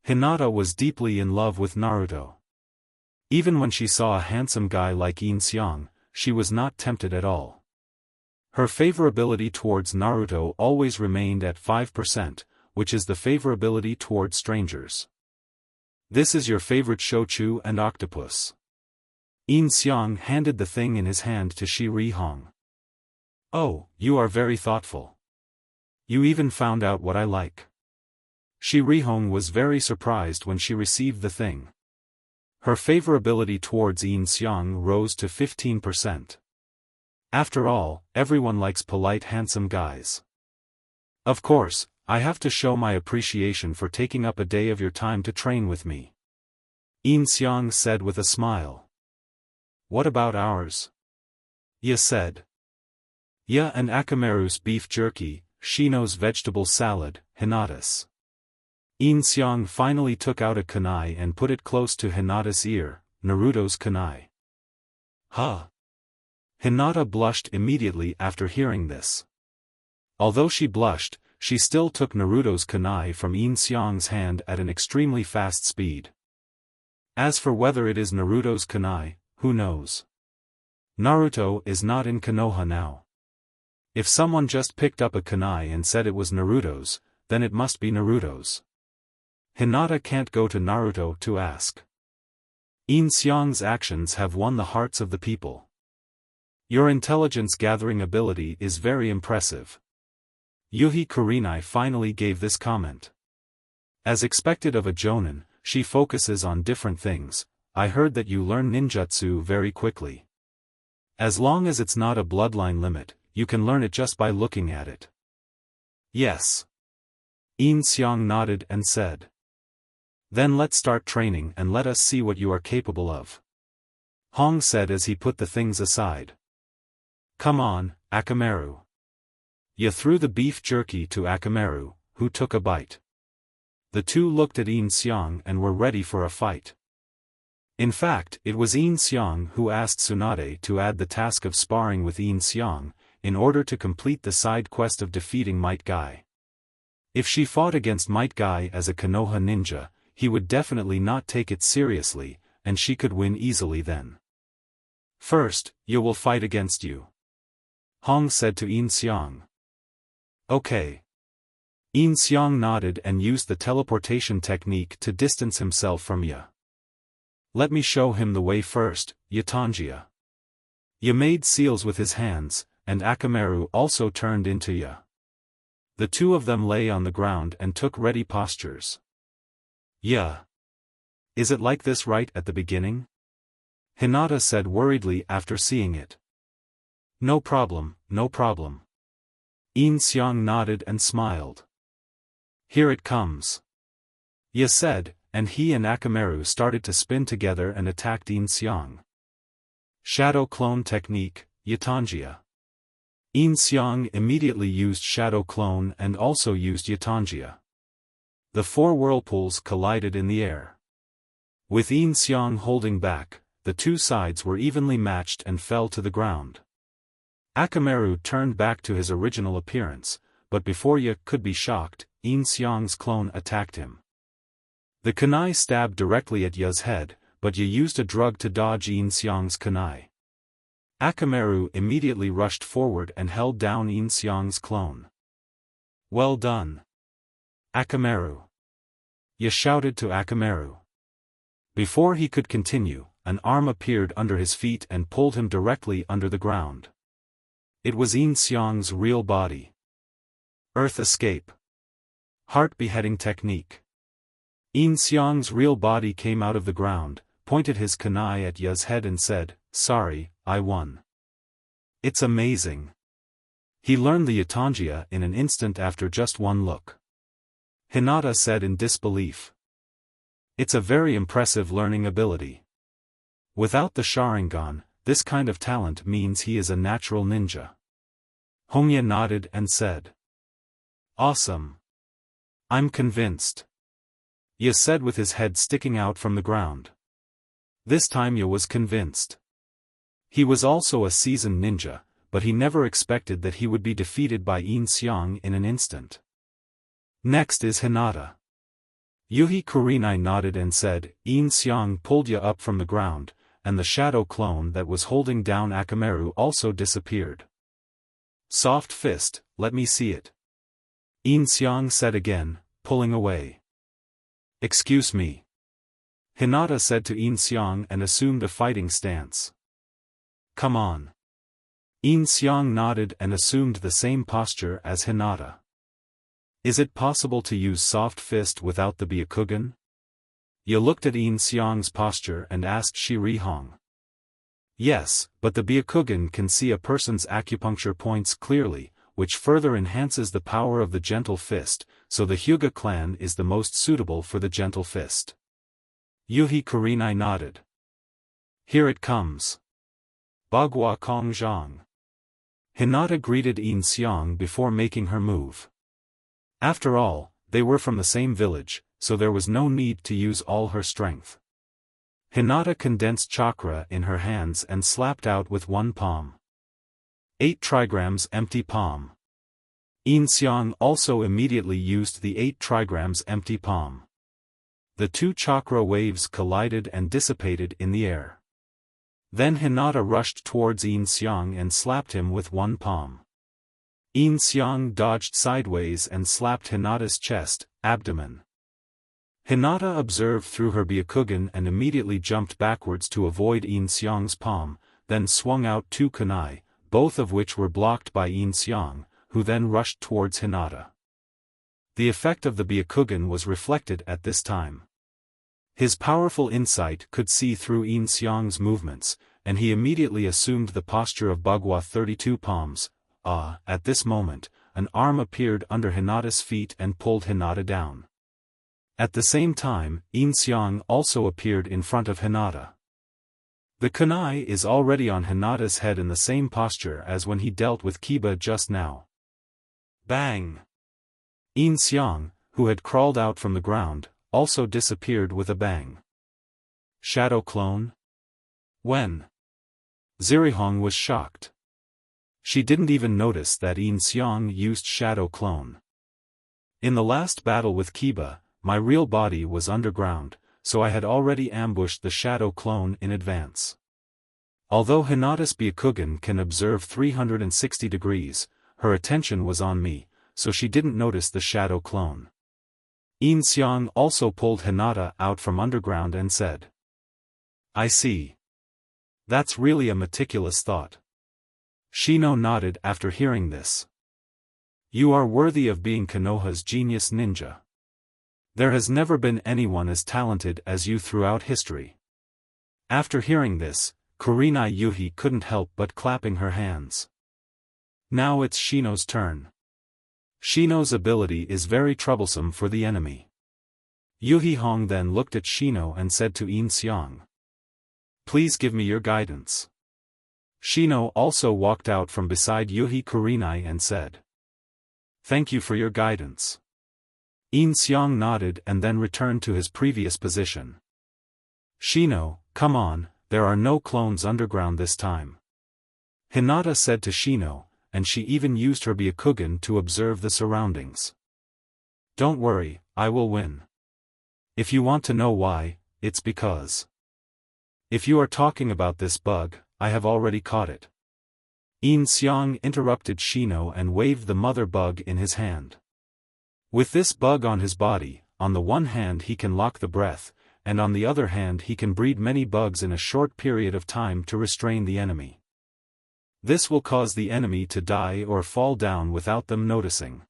A: Hinata was deeply in love with Naruto. Even when she saw a handsome guy like Yin Xiang, she was not tempted at all. Her favorability towards Naruto always remained at 5%, which is the favorability towards strangers. This is your favorite shochu and octopus. Yin Xiang handed the thing in his hand to Shi Rihong. Oh, you are very thoughtful. You even found out what I like. Shi Rihong was very surprised when she received the thing. Her favorability towards Yin Xiang rose to 15%. After all, everyone likes polite handsome guys. Of course, I have to show my appreciation for taking up a day of your time to train with me. Yin Xiang said with a smile. What about ours? Yi said. Ya and Akamaru's beef jerky, Shino's vegetable salad, Hinata's. Yin Xiang finally took out a kunai and put it close to Hinata's ear, Naruto's kunai. Huh? Hinata blushed immediately after hearing this. Although she blushed, she still took Naruto's kunai from Yin Xiang's hand at an extremely fast speed. As for whether it is Naruto's kunai, who knows? Naruto is not in Konoha now. If someone just picked up a kunai and said it was Naruto's, then it must be Naruto's. Hinata can't go to Naruto to ask. Yin Xiang's actions have won the hearts of the people. Your intelligence-gathering ability is very impressive. Yuhi Kurenai finally gave this comment. As expected of a jonin, she focuses on different things. I heard that you learn ninjutsu very quickly. As long as it's not a bloodline limit, you can learn it just by looking at it. Yes. Yin Xiang nodded and said. Then let's start training and let us see what you are capable of. Hong said as he put the things aside. Come on, Akamaru. Ya threw the beef jerky to Akamaru, who took a bite. The two looked at Yin Xiang and were ready for a fight. In fact, it was Yin Xiang who asked Tsunade to add the task of sparring with Yin Xiang, in order to complete the side quest of defeating Might Guy. If she fought against Might Guy as a Konoha ninja, he would definitely not take it seriously, and she could win easily then. First, you will fight against you. Hong said to Yin Xiang. Okay. Yin Xiang nodded and used the teleportation technique to distance himself from Ya. Let me show him the way first, Yatanjia. Ya made seals with his hands, and Akamaru also turned into Ya. The two of them lay on the ground and took ready postures. Yeah. Is it like this right at the beginning? Hinata said worriedly after seeing it. No problem, no problem. Yin Xiang nodded and smiled. Here it comes. Ya said, and he and Akamaru started to spin together and attacked Yin Xiang. Shadow Clone Technique, Yatanjia. Yin Xiang immediately used Shadow Clone and also used Yatanjia. The four whirlpools collided in the air. With Yin Xiang holding back, the two sides were evenly matched and fell to the ground. Akamaru turned back to his original appearance, but before Ya could be shocked, Yin Xiang's clone attacked him. The kunai stabbed directly at Ya's head, but Ya used a drug to dodge Yin Xiang's kunai. Akamaru immediately rushed forward and held down Yin Xiang's clone. Well done, Akamaru. Ya shouted to Akamaru. Before he could continue, an arm appeared under his feet and pulled him directly under the ground. It was Yin Xiang's real body. Earth Escape. Heart Beheading Technique. Yin Xiang's real body came out of the ground, pointed his kunai at Ya's head and said, "Sorry, I won." It's amazing. He learned the Yatanjia in an instant after just one look. Hinata said in disbelief. It's a very impressive learning ability. Without the Sharingan, this kind of talent means he is a natural ninja. Hongya nodded and said. Awesome. I'm convinced. Ya said with his head sticking out from the ground. This time Ya was convinced. He was also a seasoned ninja, but he never expected that he would be defeated by Yin Xiang in an instant. Next is Hinata. Yuhi Kurinai nodded and said, Yin Xiang pulled Ya up from the ground, and the shadow clone that was holding down Akamaru also disappeared. Soft fist, let me see it. Yin Xiang said again, pulling away. Excuse me. Hinata said to Yin Xiang and assumed a fighting stance. Come on. Yin Xiang nodded and assumed the same posture as Hinata. Is it possible to use soft fist without the Byakugan? Ya looked at Yin Xiang's posture and asked Shiri Hong. Yes, but the Byakugan can see a person's acupuncture points clearly, which further enhances the power of the gentle fist, so the Hyuga clan is the most suitable for the gentle fist. Yuhi Kurinai nodded. Here it comes. Bagua Kong Zhang. Hinata greeted Yin Xiang before making her move. After all, they were from the same village, so there was no need to use all her strength. Hinata condensed chakra in her hands and slapped out with one palm. 8 trigrams empty palm. Yin Xiang also immediately used the 8 trigrams empty palm. The two chakra waves collided and dissipated in the air. Then Hinata rushed towards Yin Xiang and slapped him with one palm. Yin Xiang dodged sideways and slapped Hinata's chest, abdomen. Hinata observed through her Byakugan and immediately jumped backwards to avoid Yin Xiang's palm, then swung out 2 kunai, both of which were blocked by Yin Xiang, who then rushed towards Hinata. The effect of the Byakugan was reflected at this time. His powerful insight could see through Yin Xiang's movements, and he immediately assumed the posture of Bagua 32 palms. At this moment, an arm appeared under Hinata's feet and pulled Hinata down. At the same time, Yin Xiang also appeared in front of Hinata. The kunai is already on Hinata's head in the same posture as when he dealt with Kiba just now. Bang! Yin Xiang, who had crawled out from the ground, also disappeared with a bang. Shadow clone? When? Zirihong was shocked. She didn't even notice that Yin Xiang used shadow clone. In the last battle with Kiba, my real body was underground, so I had already ambushed the shadow clone in advance. Although Hinata's Byakugan can observe 360 degrees, her attention was on me, so she didn't notice the shadow clone. Yin Xiang also pulled Hinata out from underground and said, "I see. That's really a meticulous thought." Shino nodded after hearing this. "You are worthy of being Konoha's genius ninja. There has never been anyone as talented as you throughout history." After hearing this, Kurenai Yuhi couldn't help but clapping her hands. Now it's Shino's turn. Shino's ability is very troublesome for the enemy. Yuhi Hong then looked at Shino and said to Yin Xiang, "Please give me your guidance." Shino also walked out from beside Yuhi Kurenai and said, "Thank you for your guidance." Yin Xiang nodded and then returned to his previous position. "Shino, come on, there are no clones underground this time," Hinata said to Shino, and she even used her Byakugan to observe the surroundings. "Don't worry, I will win. If you want to know why, it's because. If you are talking about this bug, I have already caught it." Yin Xiang interrupted Shino and waved the mother bug in his hand. With this bug on his body, on the one hand he can lock the breath, and on the other hand he can breed many bugs in a short period of time to restrain the enemy. This will cause the enemy to die or fall down without them noticing.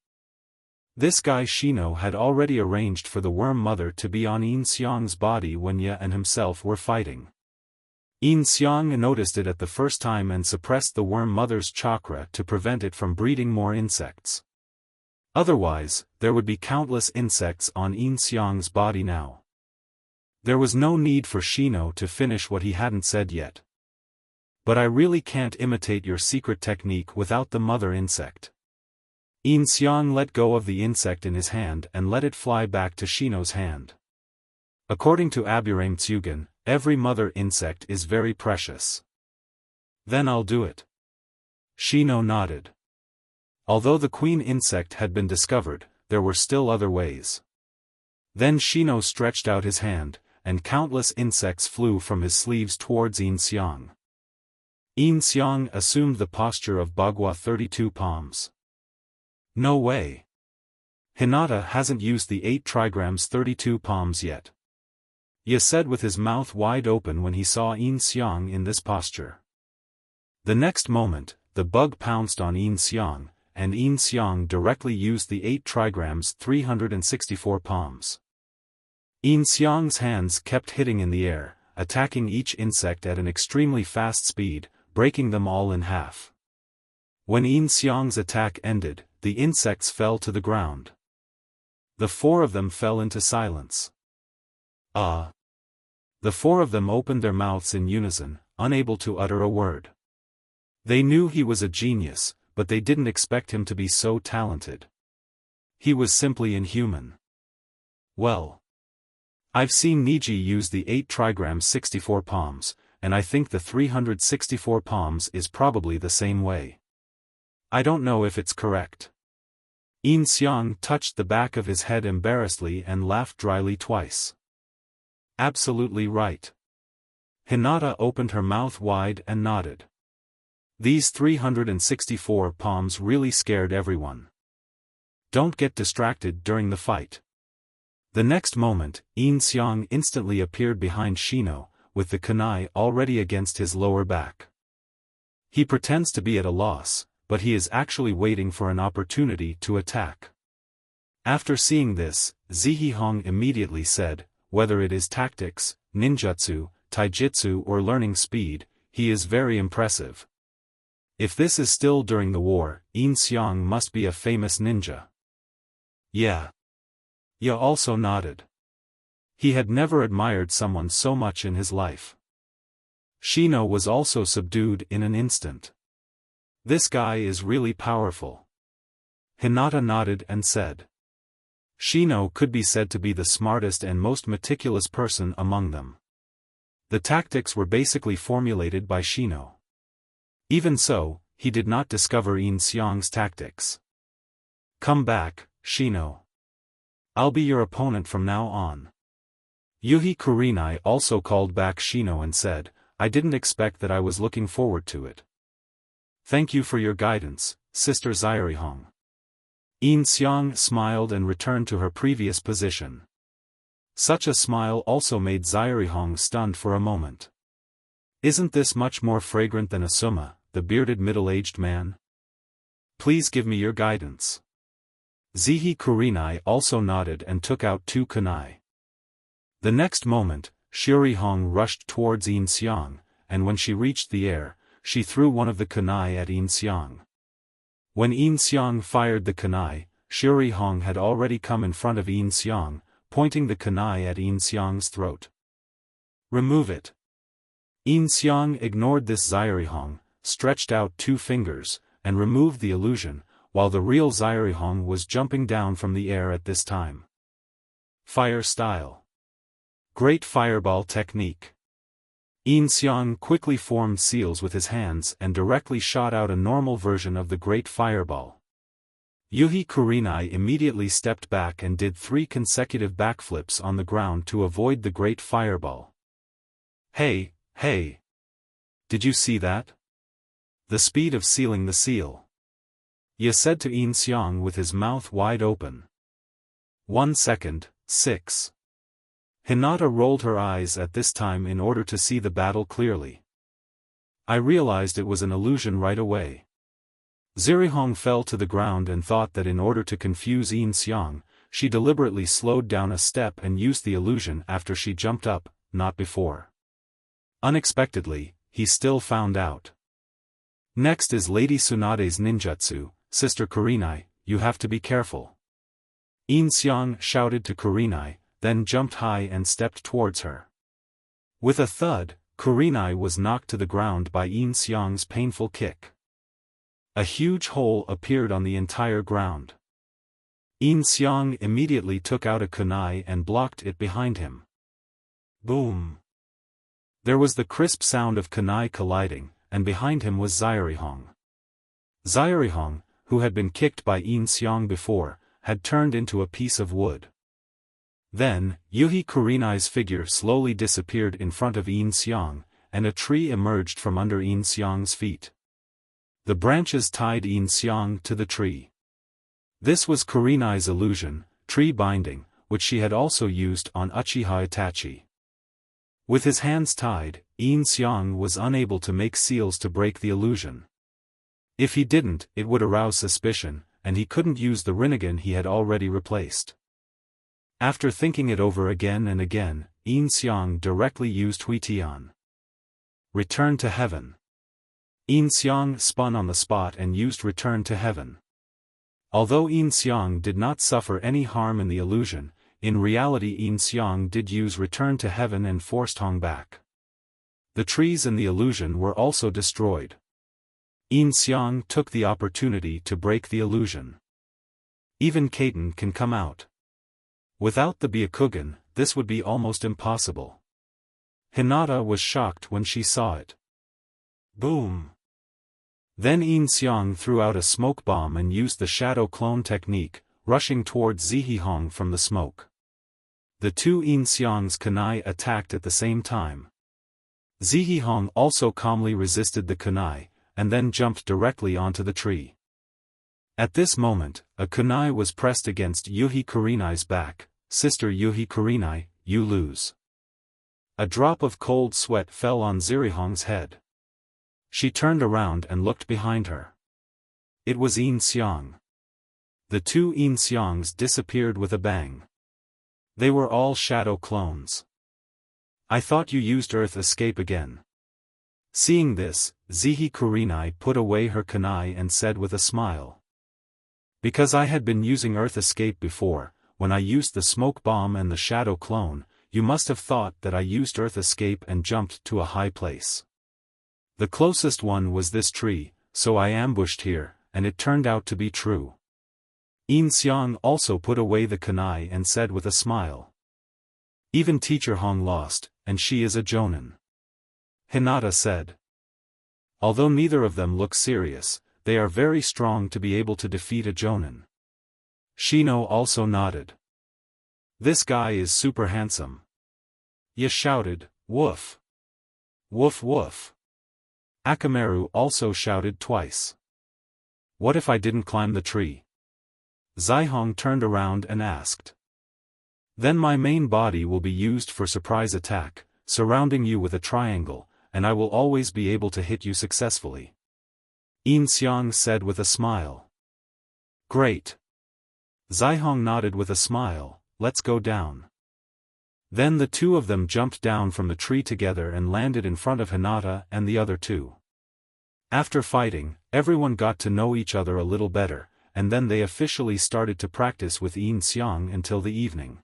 A: This guy Shino had already arranged for the worm mother to be on Yin Xiang's body when Ye and himself were fighting. Yin Xiang noticed it at the first time and suppressed the worm mother's chakra to prevent it from breeding more insects. Otherwise, there would be countless insects on Yin Xiang's body now. There was no need for Shino to finish what he hadn't said yet. "But I really can't imitate your secret technique without the mother insect." Yin Xiang let go of the insect in his hand and let it fly back to Shino's hand. According to Aburame Tsugen, every mother insect is very precious. "Then I'll do it." Shino nodded. Although the queen insect had been discovered, there were still other ways. Then Shino stretched out his hand, and countless insects flew from his sleeves towards Yin Xiang. Yin Xiang assumed the posture of Bagua 32 palms. "No way. Hinata hasn't used the 8 trigrams 32 palms yet," Ye said with his mouth wide open when he saw Yin Xiang in this posture. The next moment, the bug pounced on Yin Xiang, and Yin Xiang directly used the 8 trigrams 364 palms. Yin Xiang's hands kept hitting in the air, attacking each insect at an extremely fast speed, breaking them all in half. When Yin Xiang's attack ended, the insects fell to the ground. The 4 of them fell into silence. The 4 of them opened their mouths in unison, unable to utter a word. They knew he was a genius, but they didn't expect him to be so talented. He was simply inhuman. Well, I've seen Niji use the 8 trigrams 64 palms, and I think the 364 palms is probably the same way. I don't know if it's correct. Yin Xiang touched the back of his head embarrassedly and laughed dryly twice. Absolutely right. Hinata opened her mouth wide and nodded. These 364 palms really scared everyone. Don't get distracted during the fight. The next moment, Yin Xiang instantly appeared behind Shino, with the kunai already against his lower back. He pretends to be at a loss, but he is actually waiting for an opportunity to attack. After seeing this, Zihihong immediately said, whether it is tactics, ninjutsu, taijutsu or learning speed, he is very impressive. If this is still during the war, Yin Xiang must be a famous ninja. Yeah. Ye also nodded. He had never admired someone so much in his life. Shino was also subdued in an instant. This guy is really powerful. Hinata nodded and said. Shino could be said to be the smartest and most meticulous person among them. The tactics were basically formulated by Shino. Even so, he did not discover Yin Xiang's tactics. Come back, Shino. I'll be your opponent from now on. Yuhi Kurenai also called back Shino and said, I didn't expect that. I was looking forward to it. Thank you for your guidance, Sister Zairihong. Yin Xiang smiled and returned to her previous position. Such a smile also made Zairihong stunned for a moment. Isn't this much more fragrant than Asuma, the bearded middle-aged man? Please give me your guidance. Zihi Kurenai also nodded and took out 2 kunai. The next moment, Shirihong rushed towards Yin Xiang, and when she reached the air, she threw one of the kunai at Yin Xiang. When Yin Xiang fired the kunai, Shirihong had already come in front of Yin Xiang, pointing the kunai at Yin Xiang's throat. Remove it. Yin Xiang ignored this Zairihong, stretched out 2 fingers, and removed the illusion, while the real Zairihong was jumping down from the air at this time. Fire style. Great fireball technique. Yin Xiang quickly formed seals with his hands and directly shot out a normal version of the great fireball. Yuhi Kurenai immediately stepped back and did 3 consecutive backflips on the ground to avoid the great fireball. Hey, hey! Did you see that? The speed of sealing the seal. Ye said to Yin Xiang with his mouth wide open. 1 second, 6. Hinata rolled her eyes at this time in order to see the battle clearly. I realized it was an illusion right away. Zairihong fell to the ground and thought that in order to confuse Yin Xiang, she deliberately slowed down a step and used the illusion after she jumped up, not before. Unexpectedly, he still found out. Next is Lady Tsunade's ninjutsu. Sister Kurenai, you have to be careful. Yin Xiang shouted to Kurenai, then jumped high and stepped towards her. With a thud, Kurenai was knocked to the ground by Yin Xiang's painful kick. A huge hole appeared on the entire ground. Yin Xiang immediately took out a kunai and blocked it behind him. Boom! There was the crisp sound of kunai colliding, and behind him was Zairihong. Zairihong, who had been kicked by Yin Xiang before, had turned into a piece of wood. Then, Yuhi Kurenai's figure slowly disappeared in front of Yin Xiang, and a tree emerged from under Yin Xiang's feet. The branches tied Yin Xiang to the tree. This was Kurenai's illusion, tree binding, which she had also used on Uchiha Itachi. With his hands tied, Yin Xiang was unable to make seals to break the illusion. If he didn't, it would arouse suspicion, and he couldn't use the Rinnegan he had already replaced. After thinking it over again and again, Yin Xiang directly used Huitian. Return to Heaven. Yin Xiang spun on the spot and used Return to Heaven. Although Yin Xiang did not suffer any harm in the illusion, in reality Yin Xiang did use Return to Heaven and forced Hong back. The trees in the illusion were also destroyed. Yin Xiang took the opportunity to break the illusion. Even Kaiten can come out. Without the Byakugan, this would be almost impossible. Hinata was shocked when she saw it. Boom! Then Yin Xiang threw out a smoke bomb and used the shadow clone technique, rushing towards Zihihong from the smoke. The 2 Yin Xiang's kunai attacked at the same time. Zihihong also calmly resisted the kunai, and then jumped directly onto the tree. At this moment, a kunai was pressed against Yuhi Kurenai's back. Sister Yuhi Kurenai, you lose. A drop of cold sweat fell on Zairihong's head. She turned around and looked behind her. It was Yin Xiang. The 2 Yin Xiangs disappeared with a bang. They were all shadow clones. I thought you used Earth Escape again. Seeing this, Zihi Kurenai put away her kunai and said with a smile. Because I had been using Earth Escape before, when I used the smoke bomb and the shadow clone, you must have thought that I used Earth Escape and jumped to a high place. The closest one was this tree, so I ambushed here, and it turned out to be true. Yin Xiang also put away the kunai and said with a smile. Even Teacher Hong lost, and she is a jonin. Hinata said. Although neither of them look serious, they are very strong to be able to defeat a jonin. Shino also nodded. This guy is super handsome. Ya shouted, woof. Woof woof. Akamaru also shouted twice. What if I didn't climb the tree? Zaihong turned around and asked. Then my main body will be used for surprise attack, surrounding you with a triangle, and I will always be able to hit you successfully. Yin Xiang said with a smile. Great. Zaihong nodded with a smile, let's go down. Then the two of them jumped down from the tree together and landed in front of Hinata and the other two. After fighting, everyone got to know each other a little better, and then they officially started to practice with Yin Xiang until the evening.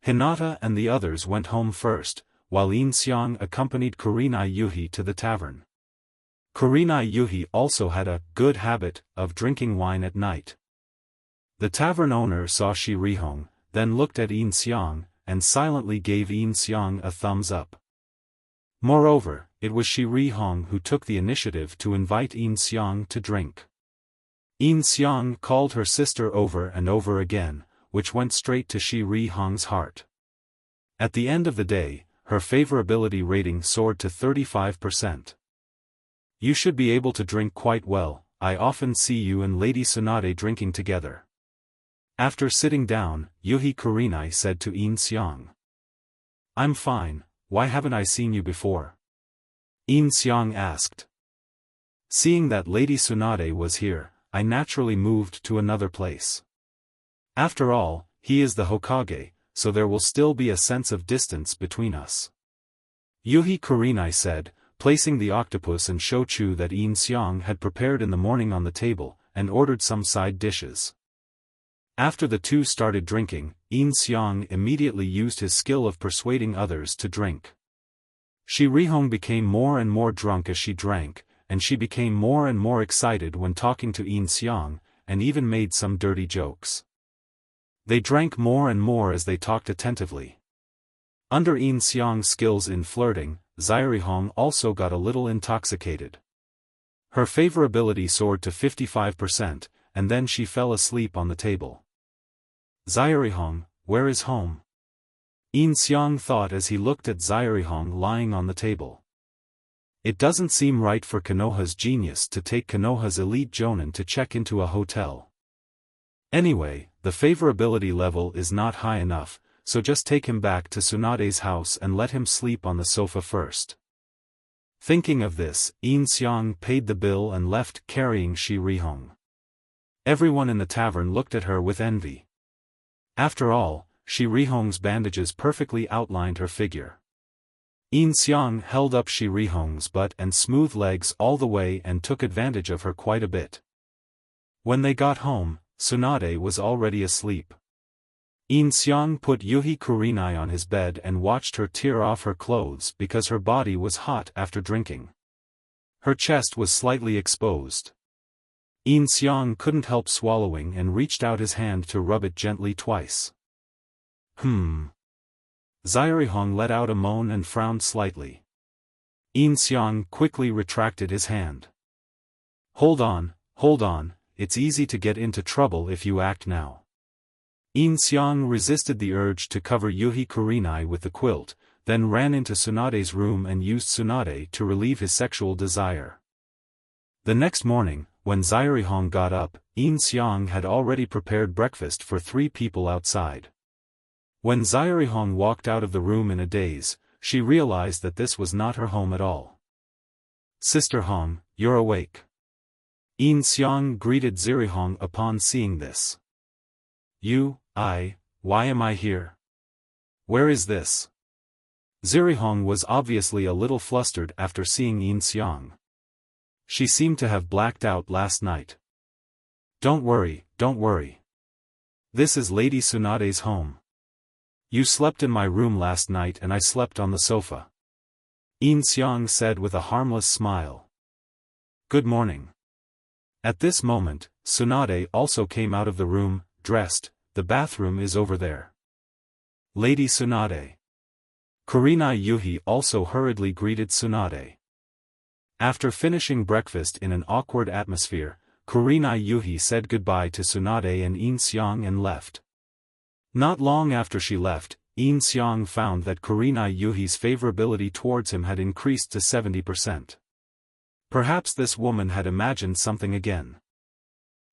A: Hinata and the others went home first, while Yin Xiang accompanied Kurenai Yuhi to the tavern. Kurenai Yuhi also had a good habit of drinking wine at night. The tavern owner saw Shirihong, then looked at Yin Xiang, and silently gave Yin Xiang a thumbs up. Moreover, it was Shirihong who took the initiative to invite Yin Xiang to drink. Yin Xiang called her sister over and over again, which went straight to Shirihong's heart. At the end of the day, her favorability rating soared to 35%. You should be able to drink quite well, I often see you and Lady Tsunade drinking together. After sitting down, Yuhi Kurenai said to Yin Xiang. I'm fine, why haven't I seen you before? Yin Xiang asked. Seeing that Lady Tsunade was here, I naturally moved to another place. After all, he is the Hokage, so there will still be a sense of distance between us. Yuhi Kurenai said, placing the octopus and shochu that Yin Xiang had prepared in the morning on the table, and ordered some side dishes. After the two started drinking, Yin Xiang immediately used his skill of persuading others to drink. Shirihong became more and more drunk as she drank, and she became more and more excited when talking to Yin Xiang, and even made some dirty jokes. They drank more and more as they talked attentively. Under Yin Xiang's skills in flirting, Zairihong also got a little intoxicated. Her favorability soared to 55%, and then she fell asleep on the table. Zairihong, where is home? Yin Xiang thought as he looked at Zairihong lying on the table. It doesn't seem right for Konoha's genius to take Konoha's elite jonin to check into a hotel. Anyway, the favorability level is not high enough, so just take him back to Tsunade's house and let him sleep on the sofa first. Thinking of this, Yin Xiang paid the bill and left carrying Shirihong. Everyone in the tavern looked at her with envy. After all, Shirihong's bandages perfectly outlined her figure. Yin Xiang held up Shirihong's butt and smooth legs all the way and took advantage of her quite a bit. When they got home, Tsunade was already asleep. Yin Xiang put Yuhi Kurenai on his bed and watched her tear off her clothes because her body was hot after drinking. Her chest was slightly exposed. Yin Xiang couldn't help swallowing and reached out his hand to rub it gently twice. Zairihong let out a moan and frowned slightly. Yin Xiang quickly retracted his hand. Hold on, it's easy to get into trouble if you act now. Yin Xiang resisted the urge to cover Yuhi Kurenai with the quilt, then ran into Tsunade's room and used Tsunade to relieve his sexual desire. The next morning, when Zairihong got up, Yin Xiang had already prepared breakfast for 3 people outside. When Zairihong walked out of the room in a daze, she realized that this was not her home at all. Sister Hong, you're awake. Yin Xiang greeted Zairihong upon seeing this. Why am I here? Where is this? Zairihong was obviously a little flustered after seeing Yin Xiang. She seemed to have blacked out last night. Don't worry. This is Lady Tsunade's home. You slept in my room last night and I slept on the sofa. Yin Xiang said with a harmless smile. Good morning. At this moment, Tsunade also came out of the room, dressed. The bathroom is over there. Lady Tsunade. Kurenai Yuhi also hurriedly greeted Tsunade. After finishing breakfast in an awkward atmosphere, Kurenai Yuhi said goodbye to Tsunade and Yin Xiang and left. Not long after she left, Yin Xiang found that Kurenai Yuhi's favorability towards him had increased to 70%. Perhaps this woman had imagined something again.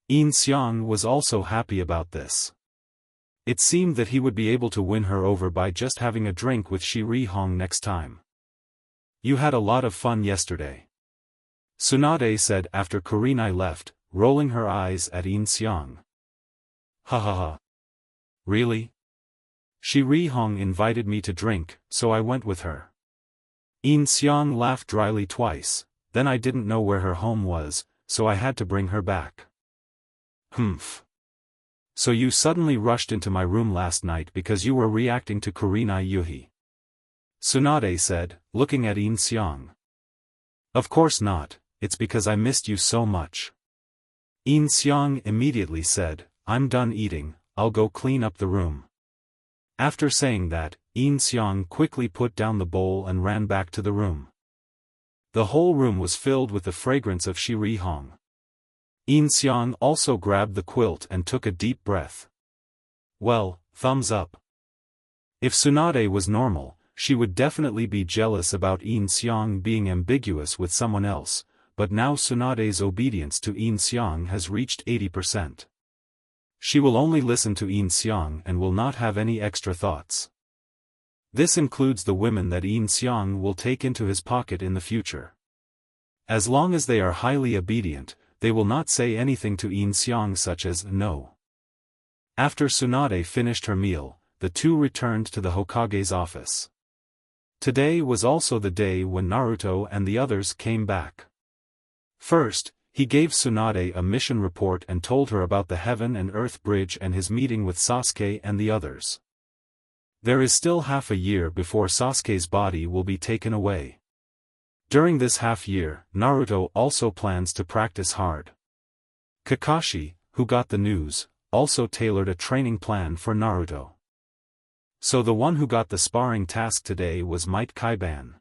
A: Yin Xiang was also happy about this. It seemed that he would be able to win her over by just having a drink with Jiraiya next time. You had a lot of fun yesterday. Tsunade said after Kurenai left, rolling her eyes at Yin Xiang. Ha ha ha. Really? Jiraiya invited me to drink, so I went with her. Yin Xiang laughed dryly twice, then I didn't know where her home was, so I had to bring her back. Humph. So you suddenly rushed into my room last night because you were reacting to Kurenai Yuhi. Tsunade said, looking at Yin Xiang. Of course not, it's because I missed you so much. Yin Xiang immediately said, I'm done eating, I'll go clean up the room. After saying that, Yin Xiang quickly put down the bowl and ran back to the room. The whole room was filled with the fragrance of Jiraiya. Yin Xiang also grabbed the quilt and took a deep breath. Well, thumbs up. If Tsunade was normal, she would definitely be jealous about Yin Xiang being ambiguous with someone else, but now Tsunade's obedience to Yin Xiang has reached 80%. She will only listen to Yin Xiang and will not have any extra thoughts. This includes the women that Yin Xiang will take into his pocket in the future. As long as they are highly obedient, they will not say anything to Yin Xiang such as no. After Tsunade finished her meal, the two returned to the Hokage's office. Today was also the day when Naruto and the others came back. First, he gave Tsunade a mission report and told her about the Heaven and Earth Bridge and his meeting with Sasuke and the others. There is still half a year before Sasuke's body will be taken away. During this half year, Naruto also plans to practice hard. Kakashi, who got the news, also tailored a training plan for Naruto. So the one who got the sparring task today was Might Kaiban.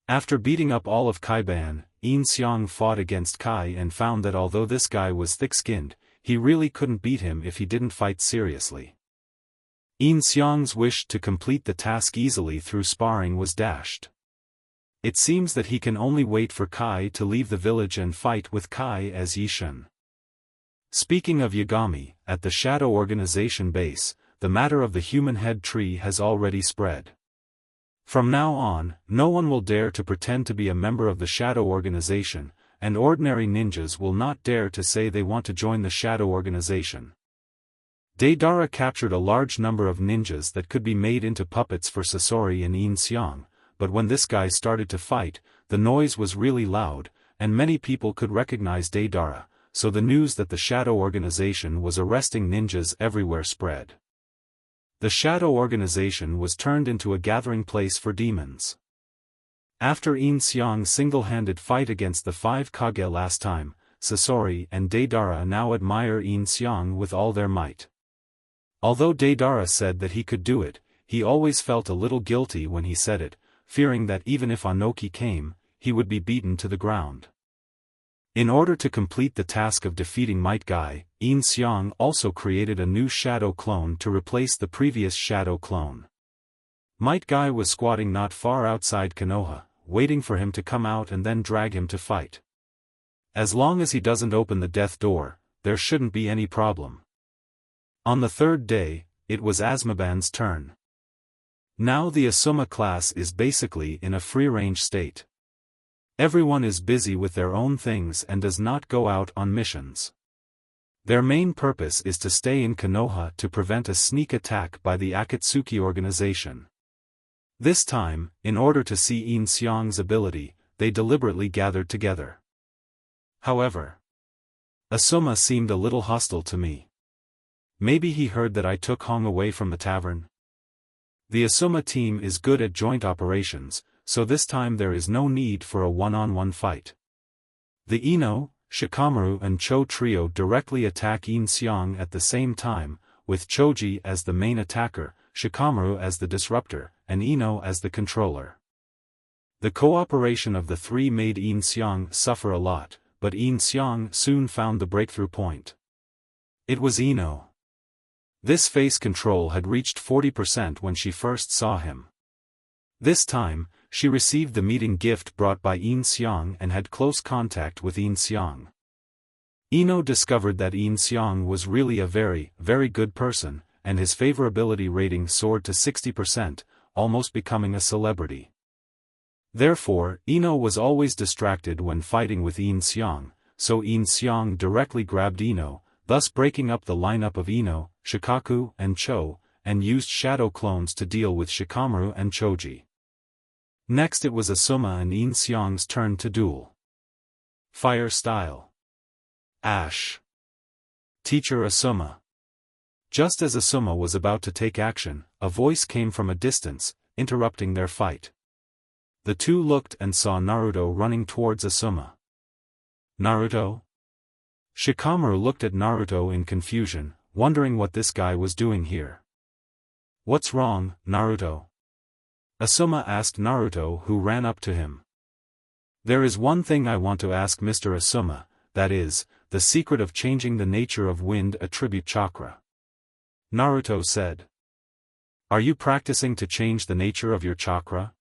A: After beating up all of Kaiban, Yin Xiang fought against Kai and found that although this guy was thick-skinned, he really couldn't beat him if he didn't fight seriously. Yin Xiang's wish to complete the task easily through sparring was dashed. It seems that he can only wait for Kai to leave the village and fight with Kai as Yishin. Speaking of Yagami, at the Shadow Organization base, the matter of the human head tree has already spread. From now on, no one will dare to pretend to be a member of the Shadow Organization, and ordinary ninjas will not dare to say they want to join the Shadow Organization. Deidara captured a large number of ninjas that could be made into puppets for Sasori and Yin Xiang, but when this guy started to fight, the noise was really loud, and many people could recognize Deidara, so the news that the Shadow Organization was arresting ninjas everywhere spread. The Shadow Organization was turned into a gathering place for demons. After Yin Xiang's single-handed fight against the 5 Kage last time, Sasori and Deidara now admire Yin Xiang with all their might. Although Deidara said that he could do it, he always felt a little guilty when he said it, fearing that even if Anoki came, he would be beaten to the ground. In order to complete the task of defeating Might Guy, Yin Xiang also created a new shadow clone to replace the previous shadow clone. Might Guy was squatting not far outside Konoha, waiting for him to come out and then drag him to fight. As long as he doesn't open the death door, there shouldn't be any problem. On the third day, it was Asmaban's turn. Now the Asuma class is basically in a free-range state. Everyone is busy with their own things and does not go out on missions. Their main purpose is to stay in Konoha to prevent a sneak attack by the Akatsuki organization. This time, in order to see Yin Xiang's ability, they deliberately gathered together. However, Asuma seemed a little hostile to me. Maybe he heard that I took Hong away from the tavern. The Asuma team is good at joint operations, so this time there is no need for a one-on-one fight. The Ino, Shikamaru and Cho trio directly attack Yin Xiang at the same time, with Choji as the main attacker, Shikamaru as the disruptor, and Ino as the controller. The cooperation of the three made Yin Xiang suffer a lot, but Yin Xiang soon found the breakthrough point. It was Ino. This face control had reached 40% when she first saw him. This time, she received the meeting gift brought by Yin Xiang and had close contact with Yin Xiang. Ino discovered that Yin Xiang was really a very, very good person, and his favorability rating soared to 60%, almost becoming a celebrity. Therefore, Ino was always distracted when fighting with Yin Xiang, so Yin Xiang directly grabbed Ino, thus breaking up the lineup of Ino, Shikaku, and Cho, and used shadow clones to deal with Shikamaru and Choji. Next it was Asuma and Yin Xiang's turn to duel. Fire style. Ash. Teacher Asuma. Just as Asuma was about to take action, a voice came from a distance, interrupting their fight. The two looked and saw Naruto running towards Asuma. Naruto? Shikamaru looked at Naruto in confusion, wondering what this guy was doing here. What's wrong, Naruto? Asuma asked Naruto, who ran up to him. There is one thing I want to ask Mr. Asuma, that is, the secret of changing the nature of wind attribute chakra. Naruto said. Are you practicing to change the nature of your chakra?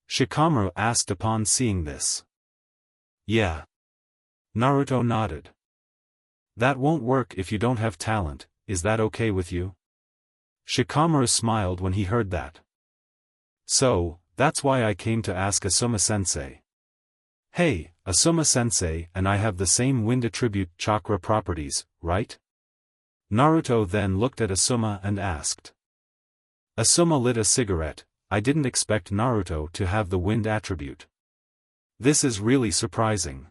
A: Shikamaru asked upon seeing this. Yeah. Naruto nodded. That won't work if you don't have talent, is that okay with you? Shikamaru smiled when he heard that. So, that's why I came to ask Asuma-sensei. Hey, Asuma-sensei and I have the same wind attribute chakra properties, right? Naruto then looked at Asuma and asked. Asuma lit a cigarette. I didn't expect Naruto to have the wind attribute. This is really surprising.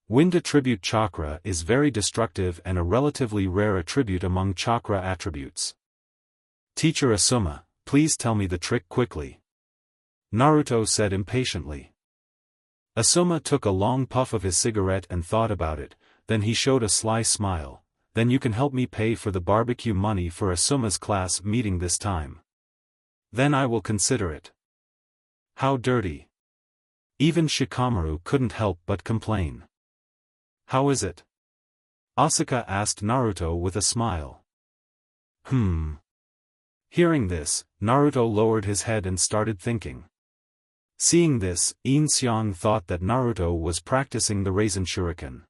A: Wind attribute chakra is very destructive and a relatively rare attribute among chakra attributes. Teacher Asuma, please tell me the trick quickly. Naruto said impatiently. Asuma took a long puff of his cigarette and thought about it, then he showed a sly smile. Then you can help me pay for the barbecue money for Asuma's class meeting this time. Then I will consider it. How dirty. Even Shikamaru couldn't help but complain. How is it? Asuka asked Naruto with a smile. Hearing this, Naruto lowered his head and started thinking. Seeing this, Yin Xiang thought that Naruto was practicing the Raisin Shuriken.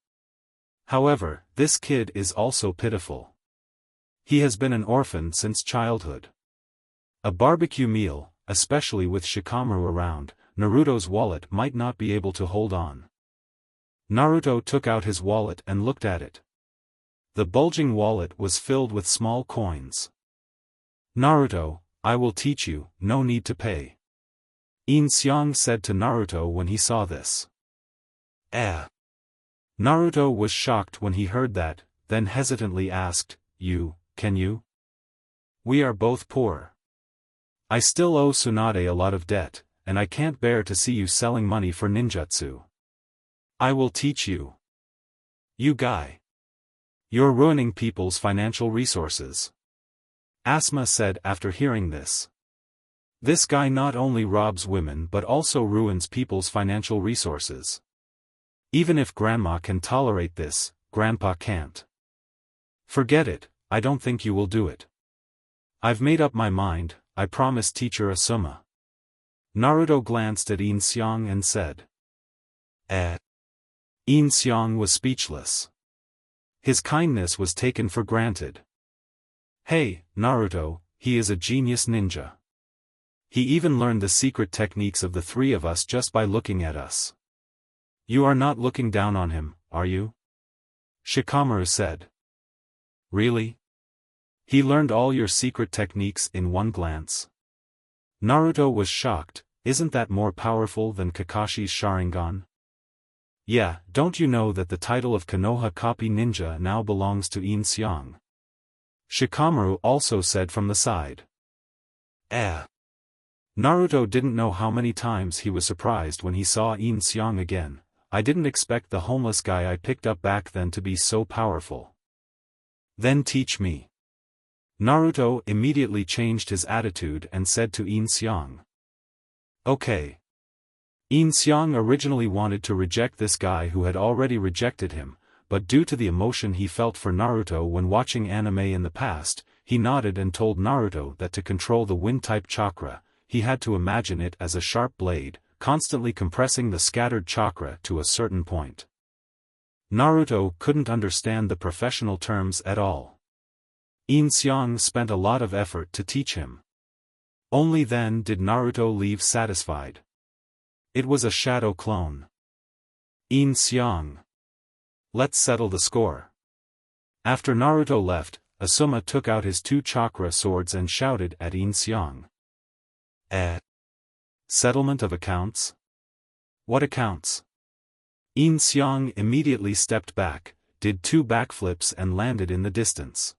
A: However, this kid is also pitiful. He has been an orphan since childhood. A barbecue meal, especially with Shikamaru around, Naruto's wallet might not be able to hold on. Naruto took out his wallet and looked at it. The bulging wallet was filled with small coins. Naruto, I will teach you, no need to pay. Yin Xiang said to Naruto when he saw this. Naruto was shocked when he heard that, then hesitantly asked, can you? We are both poor. I still owe Tsunade a lot of debt, and I can't bear to see you selling money for ninjutsu. I will teach you. You guy. You're ruining people's financial resources. Asuma said after hearing this. This guy not only robs women but also ruins people's financial resources. Even if Grandma can tolerate this, Grandpa can't. Forget it, I don't think you will do it. I've made up my mind, I promise Teacher Asuma. Naruto glanced at Yin Xiang and said. Yin Xiang was speechless. His kindness was taken for granted. Hey, Naruto, he is a genius ninja. He even learned the secret techniques of the three of us just by looking at us. You are not looking down on him, are you? Shikamaru said. Really? He learned all your secret techniques in one glance? Naruto was shocked. Isn't that more powerful than Kakashi's Sharingan? Yeah, don't you know that the title of Konoha Copy Ninja now belongs to Yin Xiang? Shikamaru also said from the side. Naruto didn't know how many times he was surprised when he saw Yin Xiang again. I didn't expect the homeless guy I picked up back then to be so powerful. Then teach me. Naruto immediately changed his attitude and said to Yin Xiang. Okay. Yin Xiang originally wanted to reject this guy who had already rejected him, but due to the emotion he felt for Naruto when watching anime in the past, he nodded and told Naruto that to control the wind-type chakra, he had to imagine it as a sharp blade, constantly compressing the scattered chakra to a certain point. Naruto couldn't understand the professional terms at all. Yin Xiang spent a lot of effort to teach him. Only then did Naruto leave satisfied. It was a shadow clone. Yin Xiang. Let's settle the score. After Naruto left, Asuma took out his 2 chakra swords and shouted at Yin Xiang. Settlement of accounts? What accounts? Yin Xiang immediately stepped back, did 2 backflips and landed in the distance.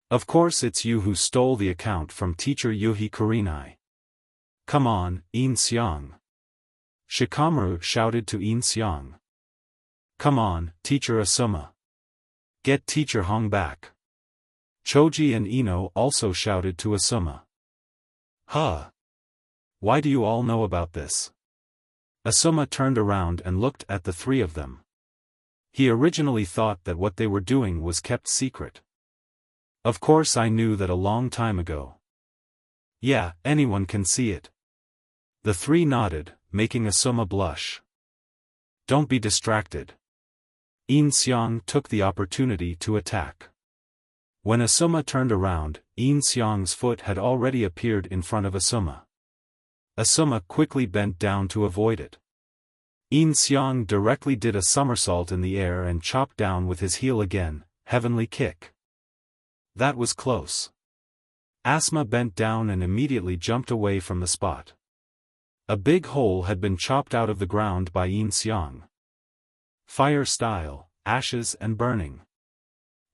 A: Of course it's you who stole the account from teacher Yuhi Kurenai. Come on, Yin Xiang. Shikamaru shouted to Yin Xiang. Come on, teacher Asuma. Get teacher Hong back. Choji and Ino also shouted to Asuma. Huh. Why do you all know about this? Asuma turned around and looked at the 3 of them. He originally thought that what they were doing was kept secret. Of course I knew that a long time ago. Yeah, anyone can see it. The 3 nodded, making Asuma blush. Don't be distracted. Yin Xiang took the opportunity to attack. When Asuma turned around, Yin Xiang's foot had already appeared in front of Asuma. Asuma quickly bent down to avoid it. Yin Xiang directly did a somersault in the air and chopped down with his heel again, heavenly kick. That was close. Asuma bent down and immediately jumped away from the spot. A big hole had been chopped out of the ground by Yin Xiang. Fire style, ashes and burning.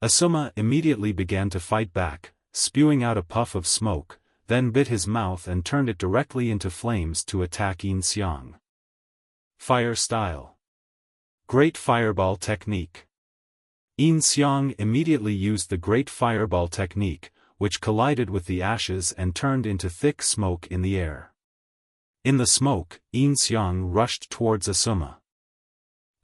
A: Asuma immediately began to fight back, spewing out a puff of smoke, then bit his mouth and turned it directly into flames to attack Yin Xiang. Fire style. Great fireball technique. Yin Xiang immediately used the great fireball technique, which collided with the ashes and turned into thick smoke in the air. In the smoke, Yin Xiang rushed towards Asuma.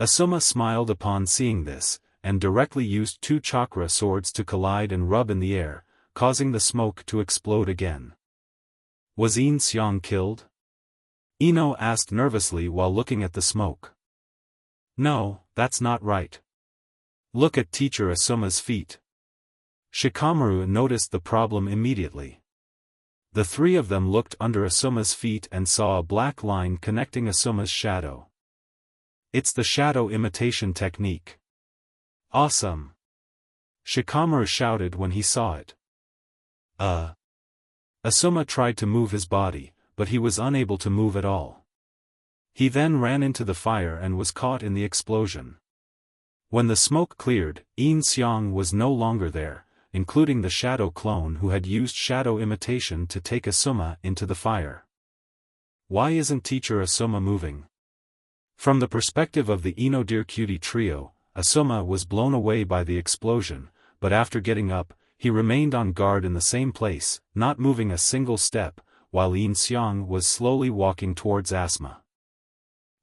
A: Asuma smiled upon seeing this, and directly used 2 chakra swords to collide and rub in the air, causing the smoke to explode again. Was Yin Xiang killed? Ino asked nervously while looking at the smoke. No, that's not right. Look at teacher Asuma's feet. Shikamaru noticed the problem immediately. The 3 of them looked under Asuma's feet and saw a black line connecting Asuma's shadow. It's the shadow imitation technique. Awesome! Shikamaru shouted when he saw it. Asuma tried to move his body, but he was unable to move at all. He then ran into the fire and was caught in the explosion. When the smoke cleared, Yin Xiang was no longer there, including the shadow clone who had used shadow imitation to take Asuma into the fire. Why isn't teacher Asuma moving? From the perspective of the Ino Dear Cutie trio, Asuma was blown away by the explosion, but after getting up, he remained on guard in the same place, not moving a single step, while Yin Xiang was slowly walking towards Asuma.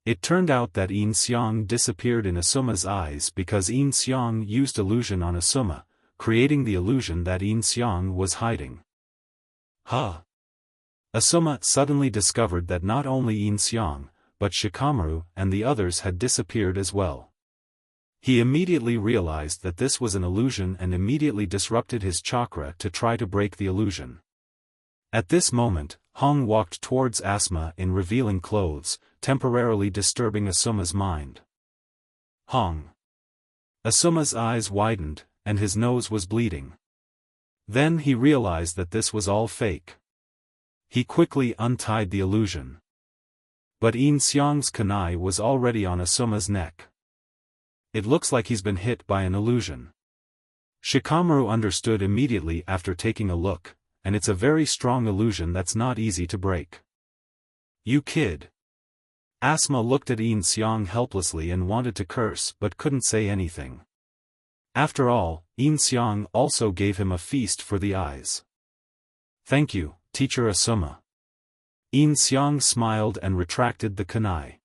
A: It turned out that Yin Xiang disappeared in Asuma's eyes because Yin Xiang used illusion on Asuma, creating the illusion that Yin Xiang was hiding. Huh! Asuma suddenly discovered that not only Yin Xiang, but Shikamaru and the others had disappeared as well. He immediately realized that this was an illusion and immediately disrupted his chakra to try to break the illusion. At this moment, Hong walked towards Asuma in revealing clothes, temporarily disturbing Asuma's mind. Hong. Asuma's eyes widened, and his nose was bleeding. Then he realized that this was all fake. He quickly untied the illusion. But Yin Xiang's kunai was already on Asuma's neck. It looks like he's been hit by an illusion. Shikamaru understood immediately after taking a look, and it's a very strong illusion that's not easy to break. You kid. Asma looked at Yin Xiang helplessly and wanted to curse but couldn't say anything. After all, Yin Xiang also gave him a feast for the eyes. Thank you, Teacher Asuma. Yin Xiang smiled and retracted the kunai.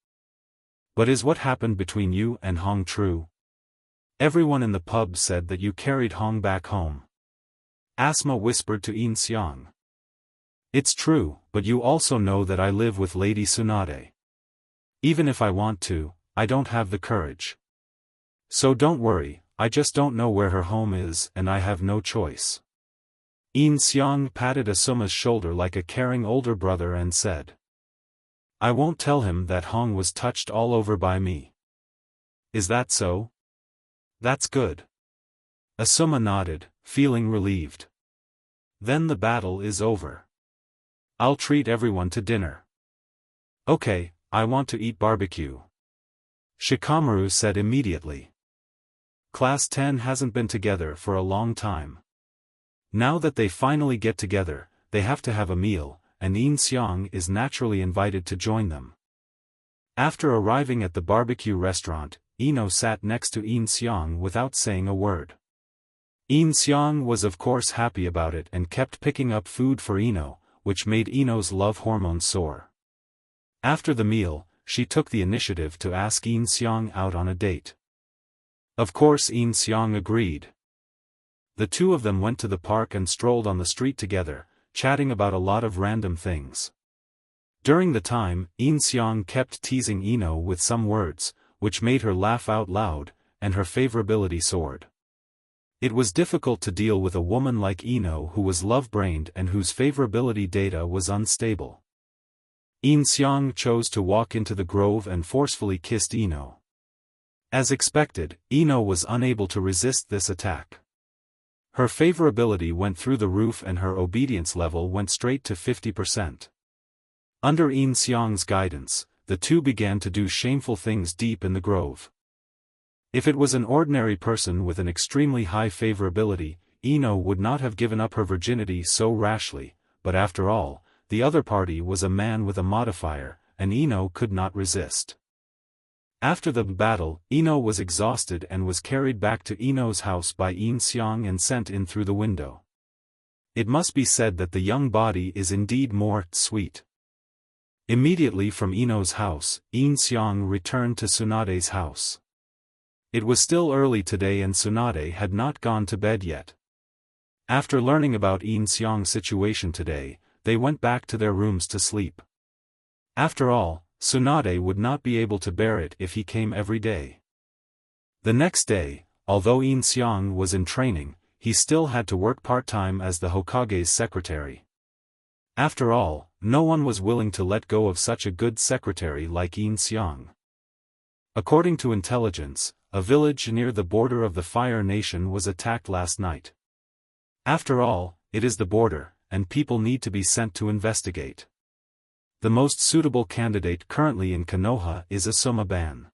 A: But is what happened between you and Hong true? Everyone in the pub said that you carried Hong back home. Asma whispered to Yin Xiang. It's true, but you also know that I live with Lady Tsunade. Even if I want to, I don't have the courage. So don't worry, I just don't know where her home is and I have no choice. Yin Xiang patted Asuma's shoulder like a caring older brother and said. I won't tell him that Hong was touched all over by me. Is that so? That's good. Asuma nodded, feeling relieved. Then the battle is over. I'll treat everyone to dinner. Okay, I want to eat barbecue. Shikamaru said immediately. Class 10 hasn't been together for a long time. Now that they finally get together, they have to have a meal, and Yin Xiang is naturally invited to join them. After arriving at the barbecue restaurant, Ino sat next to Yin Xiang without saying a word. Yin Xiang was of course happy about it and kept picking up food for Ino, which made Ino's love hormones soar. After the meal, she took the initiative to ask Yin Xiang out on a date. Of course Yin Xiang agreed. The two of them went to the park and strolled on the street together, chatting about a lot of random things. During the time, Yin Xiang kept teasing Ino with some words, which made her laugh out loud, and her favorability soared. It was difficult to deal with a woman like Ino who was love-brained and whose favorability data was unstable. Yin Xiang chose to walk into the grove and forcefully kissed Ino. As expected, Ino was unable to resist this attack. Her favorability went through the roof and her obedience level went straight to 50%. Under Yin Xiang's guidance, the two began to do shameful things deep in the grove. If it was an ordinary person with an extremely high favorability, Ino would not have given up her virginity so rashly, but after all, the other party was a man with a modifier, and Ino could not resist. After the battle, Ino was exhausted and was carried back to Ino's house by Yin Xiang and sent in through the window. It must be said that the young body is indeed more sweet. Immediately from Ino's house, Yin Xiang returned to Tsunade's house. It was still early today and Tsunade had not gone to bed yet. After learning about Yin Xiang's situation today, they went back to their rooms to sleep. After all, Tsunade would not be able to bear it if he came every day. The next day, although Yin Xiang was in training, he still had to work part-time as the Hokage's secretary. After all, no one was willing to let go of such a good secretary like Yin Xiang. According to intelligence, a village near the border of the Fire Nation was attacked last night. After all, it is the border, and people need to be sent to investigate. The most suitable candidate currently in Konoha is Asuma Ban.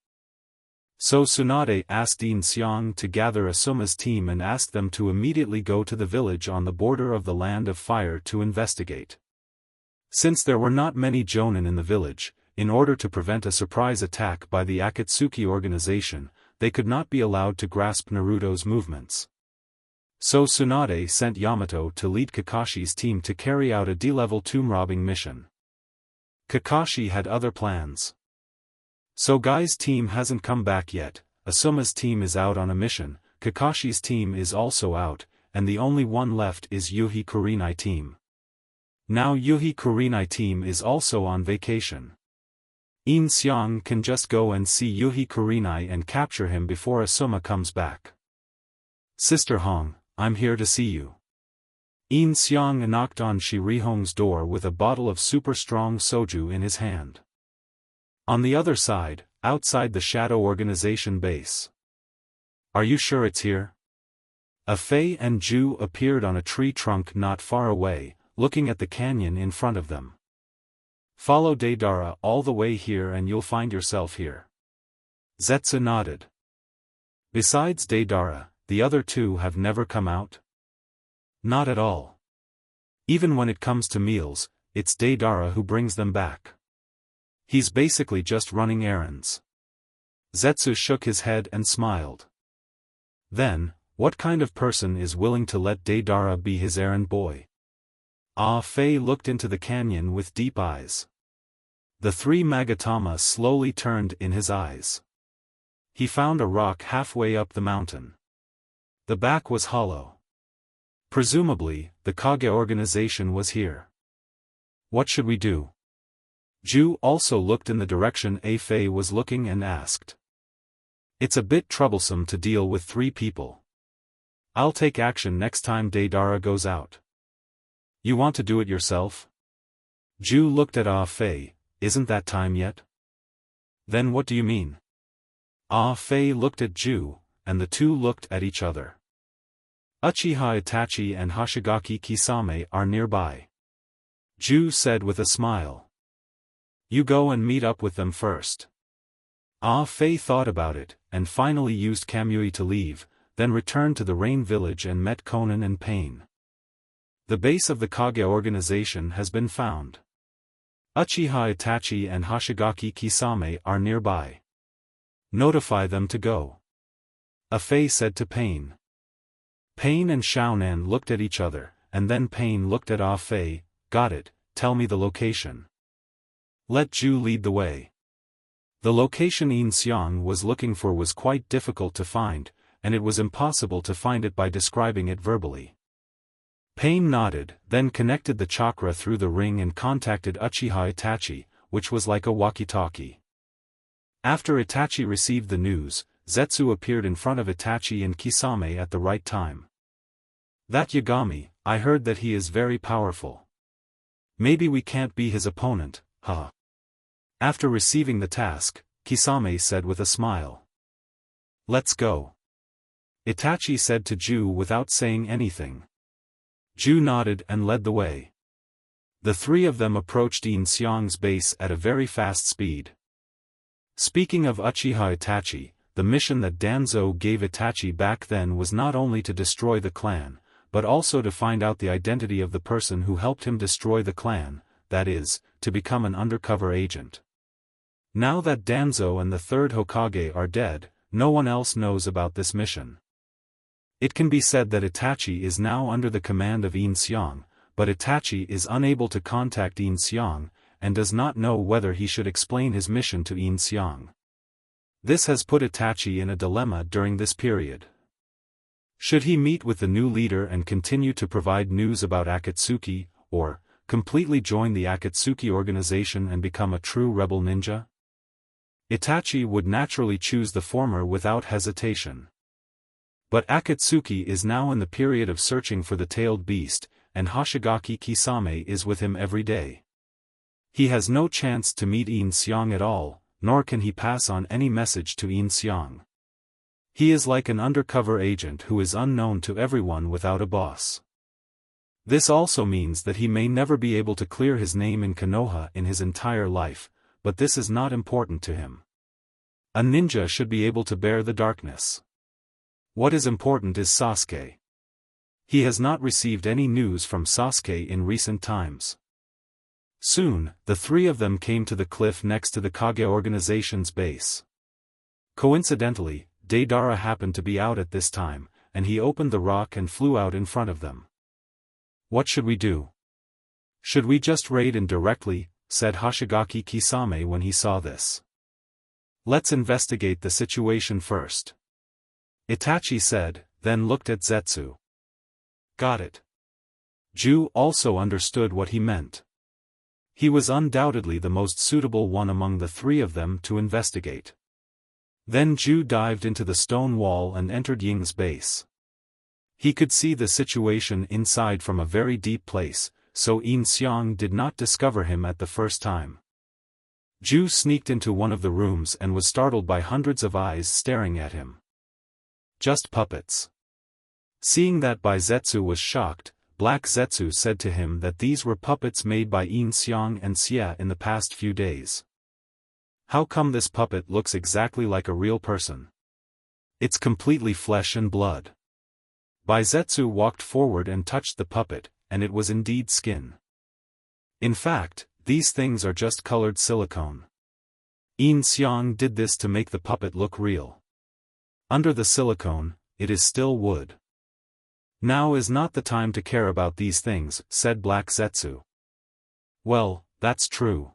A: So Tsunade asked Yin Xiang to gather Asuma's team and ask them to immediately go to the village on the border of the Land of Fire to investigate. Since there were not many jonin in the village, in order to prevent a surprise attack by the Akatsuki organization, they could not be allowed to grasp Naruto's movements. So Tsunade sent Yamato to lead Kakashi's team to carry out a D-level tomb robbing mission. Kakashi had other plans. So Guy's team hasn't come back yet, Asuma's team is out on a mission, Kakashi's team is also out, and the only one left is Yuhi Kurenai team. Now Yuhi Kurenai team is also on vacation. Yin Xiang can just go and see Yuhi Kurenai and capture him before Asuma comes back. Sister Hong, I'm here to see you. Yin Xiang knocked on Shirihong's door with a bottle of super strong soju in his hand. On the other side, outside the Shadow Organization base. Are you sure it's here? A Fei and Ju appeared on a tree trunk not far away, looking at the canyon in front of them. Follow Deidara all the way here and you'll find yourself here. Zetsu nodded. Besides Deidara, the other two have never come out? Not at all. Even when it comes to meals, it's Deidara who brings them back. He's basically just running errands. Zetsu shook his head and smiled. Then, what kind of person is willing to let Deidara be his errand boy? Ah Fei looked into the canyon with deep eyes. The three Magatama slowly turned in his eyes. He found a rock halfway up the mountain. The back was hollow. Presumably, the Kage organization was here. What should we do? Ju also looked in the direction A Fei was looking and asked. It's a bit troublesome to deal with three people. I'll take action next time Deidara goes out. You want to do it yourself? Ju looked at Ah Fei. Isn't that time yet? Then what do you mean? Ah Fei looked at Ju, and the two looked at each other. Uchiha Itachi and Hoshigaki Kisame are nearby. Ju said with a smile. You go and meet up with them first. Ah Fei thought about it, and finally used Kamui to leave, then returned to the Rain Village and met Conan and Pain. The base of the Kage organization has been found. Uchiha Itachi and Hoshigaki Kisame are nearby. Notify them to go. A Fei said to Pain. Pain and Xiaonan looked at each other, and then Pain looked at Ah Fei. Got it, tell me the location. Let Ju lead the way. The location Yin Xiang was looking for was quite difficult to find, and it was impossible to find it by describing it verbally. Pain nodded, then connected the chakra through the ring and contacted Uchiha Itachi, which was like a walkie-talkie. After Itachi received the news, Zetsu appeared in front of Itachi and Kisame at the right time. That Yagami, I heard that he is very powerful. Maybe we can't be his opponent, huh? After receiving the task, Kisame said with a smile. Let's go. Itachi said to Ju without saying anything. Ju nodded and led the way. The three of them approached Yin Xiang's base at a very fast speed. Speaking of Uchiha Itachi, the mission that Danzo gave Itachi back then was not only to destroy the clan, but also to find out the identity of the person who helped him destroy the clan, that is, to become an undercover agent. Now that Danzo and the third Hokage are dead, no one else knows about this mission. It can be said that Itachi is now under the command of Yin Xiang, but Itachi is unable to contact Yin Xiang, and does not know whether he should explain his mission to Yin Xiang. This has put Itachi in a dilemma during this period. Should he meet with the new leader and continue to provide news about Akatsuki, or completely join the Akatsuki organization and become a true rebel ninja? Itachi would naturally choose the former without hesitation. But Akatsuki is now in the period of searching for the tailed beast, and Hoshigaki Kisame is with him every day. He has no chance to meet Yin Xiang at all, nor can he pass on any message to Yin Xiang. He is like an undercover agent who is unknown to everyone without a boss. This also means that he may never be able to clear his name in Konoha in his entire life, but this is not important to him. A ninja should be able to bear the darkness. What is important is Sasuke. He has not received any news from Sasuke in recent times. Soon, the three of them came to the cliff next to the Kage organization's base. Coincidentally, Deidara happened to be out at this time, and he opened the rock and flew out in front of them. What should we do? Should we just raid in directly, said Hoshigaki Kisame when he saw this. Let's investigate the situation first. Itachi said, then looked at Zetsu. Got it. Ju also understood what he meant. He was undoubtedly the most suitable one among the three of them to investigate. Then Ju dived into the stone wall and entered Ying's base. He could see the situation inside from a very deep place, so Yin Xiang did not discover him at the first time. Ju sneaked into one of the rooms and was startled by hundreds of eyes staring at him. Just puppets. Seeing that Bai Zetsu was shocked, Black Zetsu said to him that these were puppets made by Yin Xiang and Xia in the past few days. How come this puppet looks exactly like a real person? It's completely flesh and blood. Bai Zetsu walked forward and touched the puppet, and it was indeed skin. In fact, these things are just colored silicone. Yin Xiang did this to make the puppet look real. Under the silicone, it is still wood. Now is not the time to care about these things, said Black Zetsu. Well, that's true.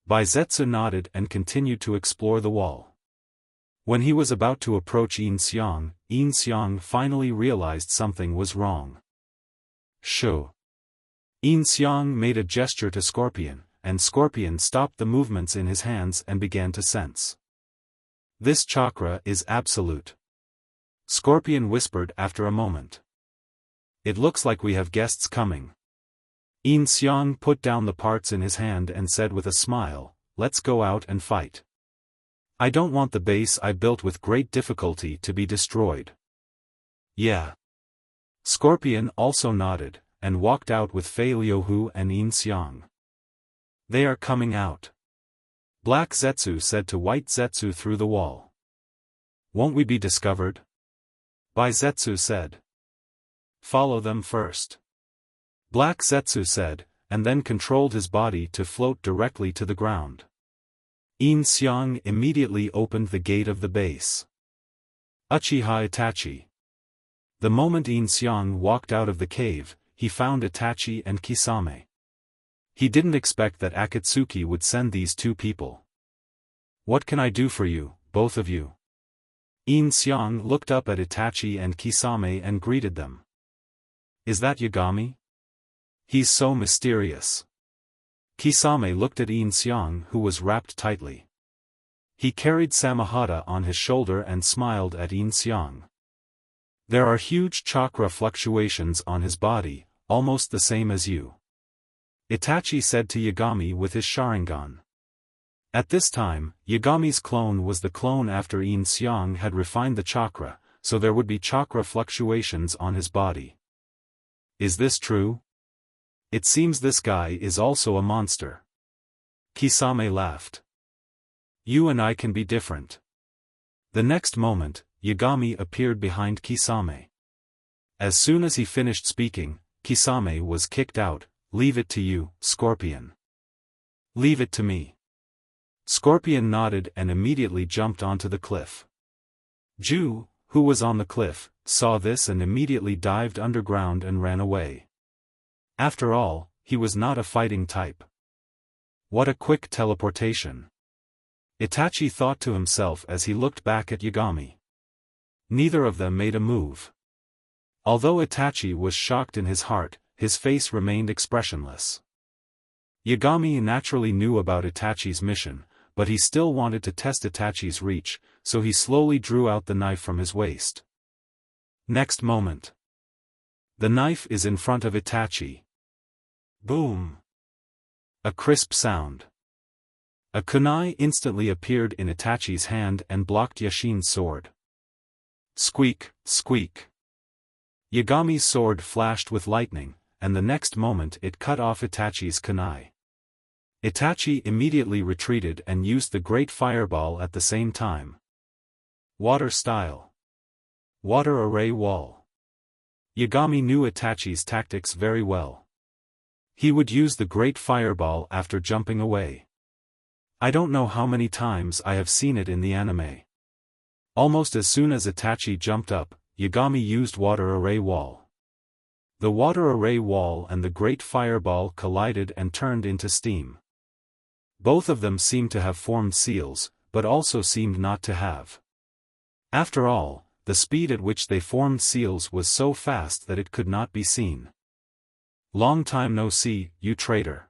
A: Bai Zetsu nodded and continued to explore the wall. When he was about to approach Yin Xiang finally realized something was wrong. Shoo. Yin Xiang made a gesture to Scorpion, and Scorpion stopped the movements in his hands and began to sense. This chakra is absolute. Scorpion whispered after a moment. It looks like we have guests coming. Yin Xiang put down the parts in his hand and said with a smile, let's go out and fight. I don't want the base I built with great difficulty to be destroyed. Yeah. Scorpion also nodded, and walked out with Fei Liuhu and Yin Xiang. They are coming out. Black Zetsu said to White Zetsu through the wall. Won't we be discovered? Bai Zetsu said. Follow them first. Black Zetsu said, and then controlled his body to float directly to the ground. Yin Xiang immediately opened the gate of the base. Uchiha Itachi. The moment Yin Xiang walked out of the cave, he found Itachi and Kisame. He didn't expect that Akatsuki would send these two people. What can I do for you, both of you? Yin Xiang looked up at Itachi and Kisame and greeted them. Is that Yagami? He's so mysterious. Kisame looked at Yin Xiang, who was wrapped tightly. He carried Samahata on his shoulder and smiled at Yin Xiang. There are huge chakra fluctuations on his body, almost the same as you. Itachi said to Yagami with his Sharingan. At this time, Yagami's clone was the clone after Yin Xiang had refined the chakra, so there would be chakra fluctuations on his body. Is this true? It seems this guy is also a monster. Kisame laughed. You and I can be different. The next moment, Yagami appeared behind Kisame. As soon as he finished speaking, Kisame was kicked out. Leave it to you, Scorpion. Leave it to me. Scorpion nodded and immediately jumped onto the cliff. Ju, who was on the cliff, saw this and immediately dived underground and ran away. After all, he was not a fighting type. What a quick teleportation. Itachi thought to himself as he looked back at Yagami. Neither of them made a move. Although Itachi was shocked in his heart, his face remained expressionless. Yagami naturally knew about Itachi's mission, but he still wanted to test Itachi's reach, so he slowly drew out the knife from his waist. Next moment. The knife is in front of Itachi. Boom! A crisp sound. A kunai instantly appeared in Itachi's hand and blocked Yashin's sword. Squeak, squeak. Yagami's sword flashed with lightning, and the next moment it cut off Itachi's kunai. Itachi immediately retreated and used the great fireball at the same time. Water style. Water array wall. Yagami knew Itachi's tactics very well. He would use the great fireball after jumping away. I don't know how many times I have seen it in the anime. Almost as soon as Itachi jumped up, Yagami used water array wall. The water array wall and the great fireball collided and turned into steam. Both of them seemed to have formed seals, but also seemed not to have. After all, the speed at which they formed seals was so fast that it could not be seen. Long time no see, you traitor.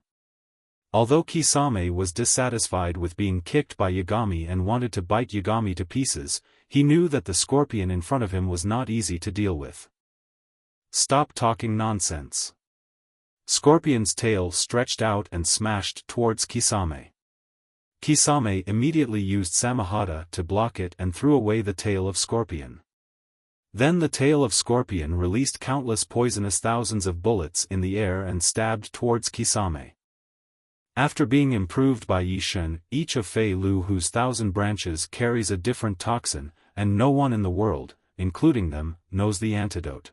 A: Although Kisame was dissatisfied with being kicked by Yagami and wanted to bite Yagami to pieces, he knew that the scorpion in front of him was not easy to deal with. Stop talking nonsense. Scorpion's tail stretched out and smashed towards Kisame. Kisame immediately used Samahata to block it and threw away the tail of Scorpion. Then the tail of Scorpion released countless poisonous thousands of bullets in the air and stabbed towards Kisame. After being improved by Yishin, each of Fei Liuhu's 1,000 branches carries a different toxin, and no one in the world, including them, knows the antidote.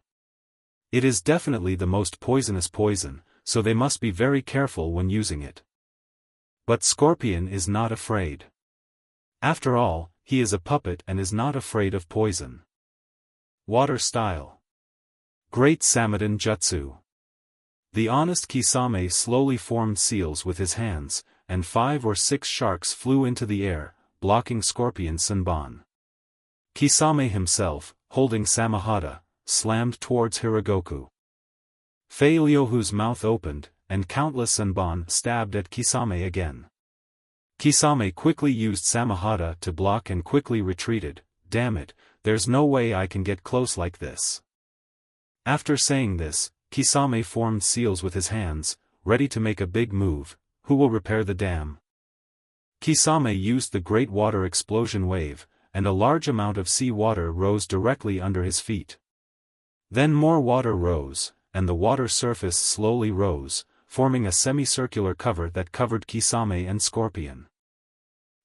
A: It is definitely the most poisonous poison, so they must be very careful when using it. But Scorpion is not afraid. After all, he is a puppet and is not afraid of poison. Water Style. Great Samadan Jutsu. The honest Kisame slowly formed seals with his hands, and 5 or 6 sharks flew into the air, blocking Scorpion's Senbon. Kisame himself, holding Samahata, slammed towards Hirogoku. Fei Lyohu's mouth opened, and countless Senbon stabbed at Kisame again. Kisame quickly used Samahata to block and quickly retreated. Damn it, there's no way I can get close like this. After saying this, Kisame formed seals with his hands, ready to make a big move. Who will repair the dam? Kisame used the great water explosion wave, and a large amount of sea water rose directly under his feet. Then more water rose, and the water surface slowly rose, forming a semicircular cover that covered Kisame and Scorpion.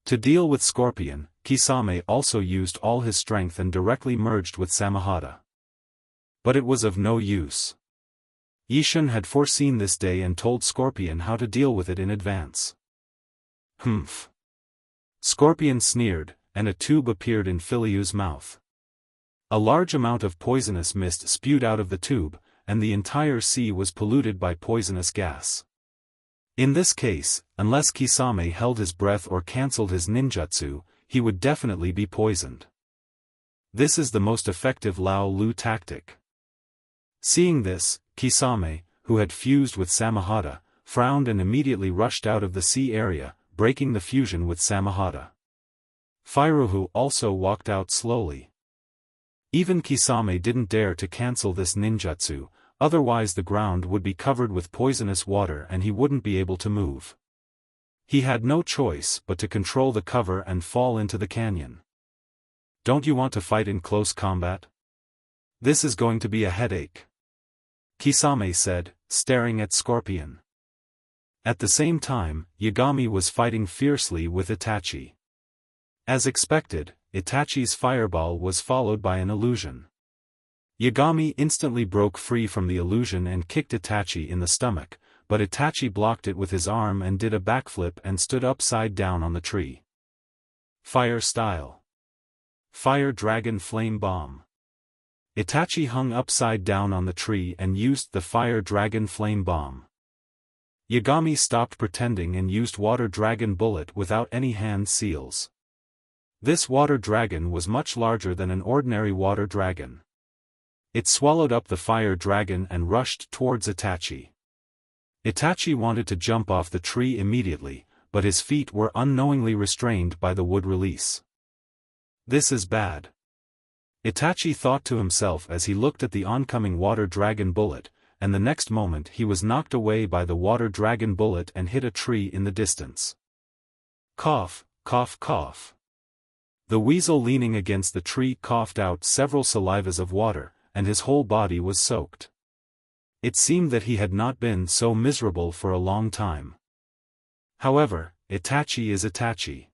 A: To deal with Scorpion, Kisame also used all his strength and directly merged with Samahata. But it was of no use. Yishun had foreseen this day and told Scorpion how to deal with it in advance. Humph. Scorpion sneered, and a tube appeared in Filiu's mouth. A large amount of poisonous mist spewed out of the tube, and the entire sea was polluted by poisonous gas. In this case, unless Kisame held his breath or cancelled his ninjutsu, he would definitely be poisoned. This is the most effective Lao Lu tactic. Seeing this, Kisame, who had fused with Samahata, frowned and immediately rushed out of the sea area, breaking the fusion with Samahata. Fairuhu also walked out slowly. Even Kisame didn't dare to cancel this ninjutsu, otherwise the ground would be covered with poisonous water and he wouldn't be able to move. He had no choice but to control the cover and fall into the canyon. Don't you want to fight in close combat? This is going to be a headache, Kisame said, staring at Scorpion. At the same time, Yagami was fighting fiercely with Itachi. As expected, Itachi's fireball was followed by an illusion. Yagami instantly broke free from the illusion and kicked Itachi in the stomach, but Itachi blocked it with his arm and did a backflip and stood upside down on the tree. Fire Style. Fire Dragon Flame Bomb. Itachi hung upside down on the tree and used the Fire Dragon Flame Bomb. Yagami stopped pretending and used Water Dragon Bullet without any hand seals. This water dragon was much larger than an ordinary water dragon. It swallowed up the fire dragon and rushed towards Itachi. Itachi wanted to jump off the tree immediately, but his feet were unknowingly restrained by the wood release. This is bad, Itachi thought to himself as he looked at the oncoming water dragon bullet, and the next moment he was knocked away by the water dragon bullet and hit a tree in the distance. Cough, cough, cough. The weasel leaning against the tree coughed out several salivas of water, and his whole body was soaked. It seemed that he had not been so miserable for a long time. However, Itachi is Itachi.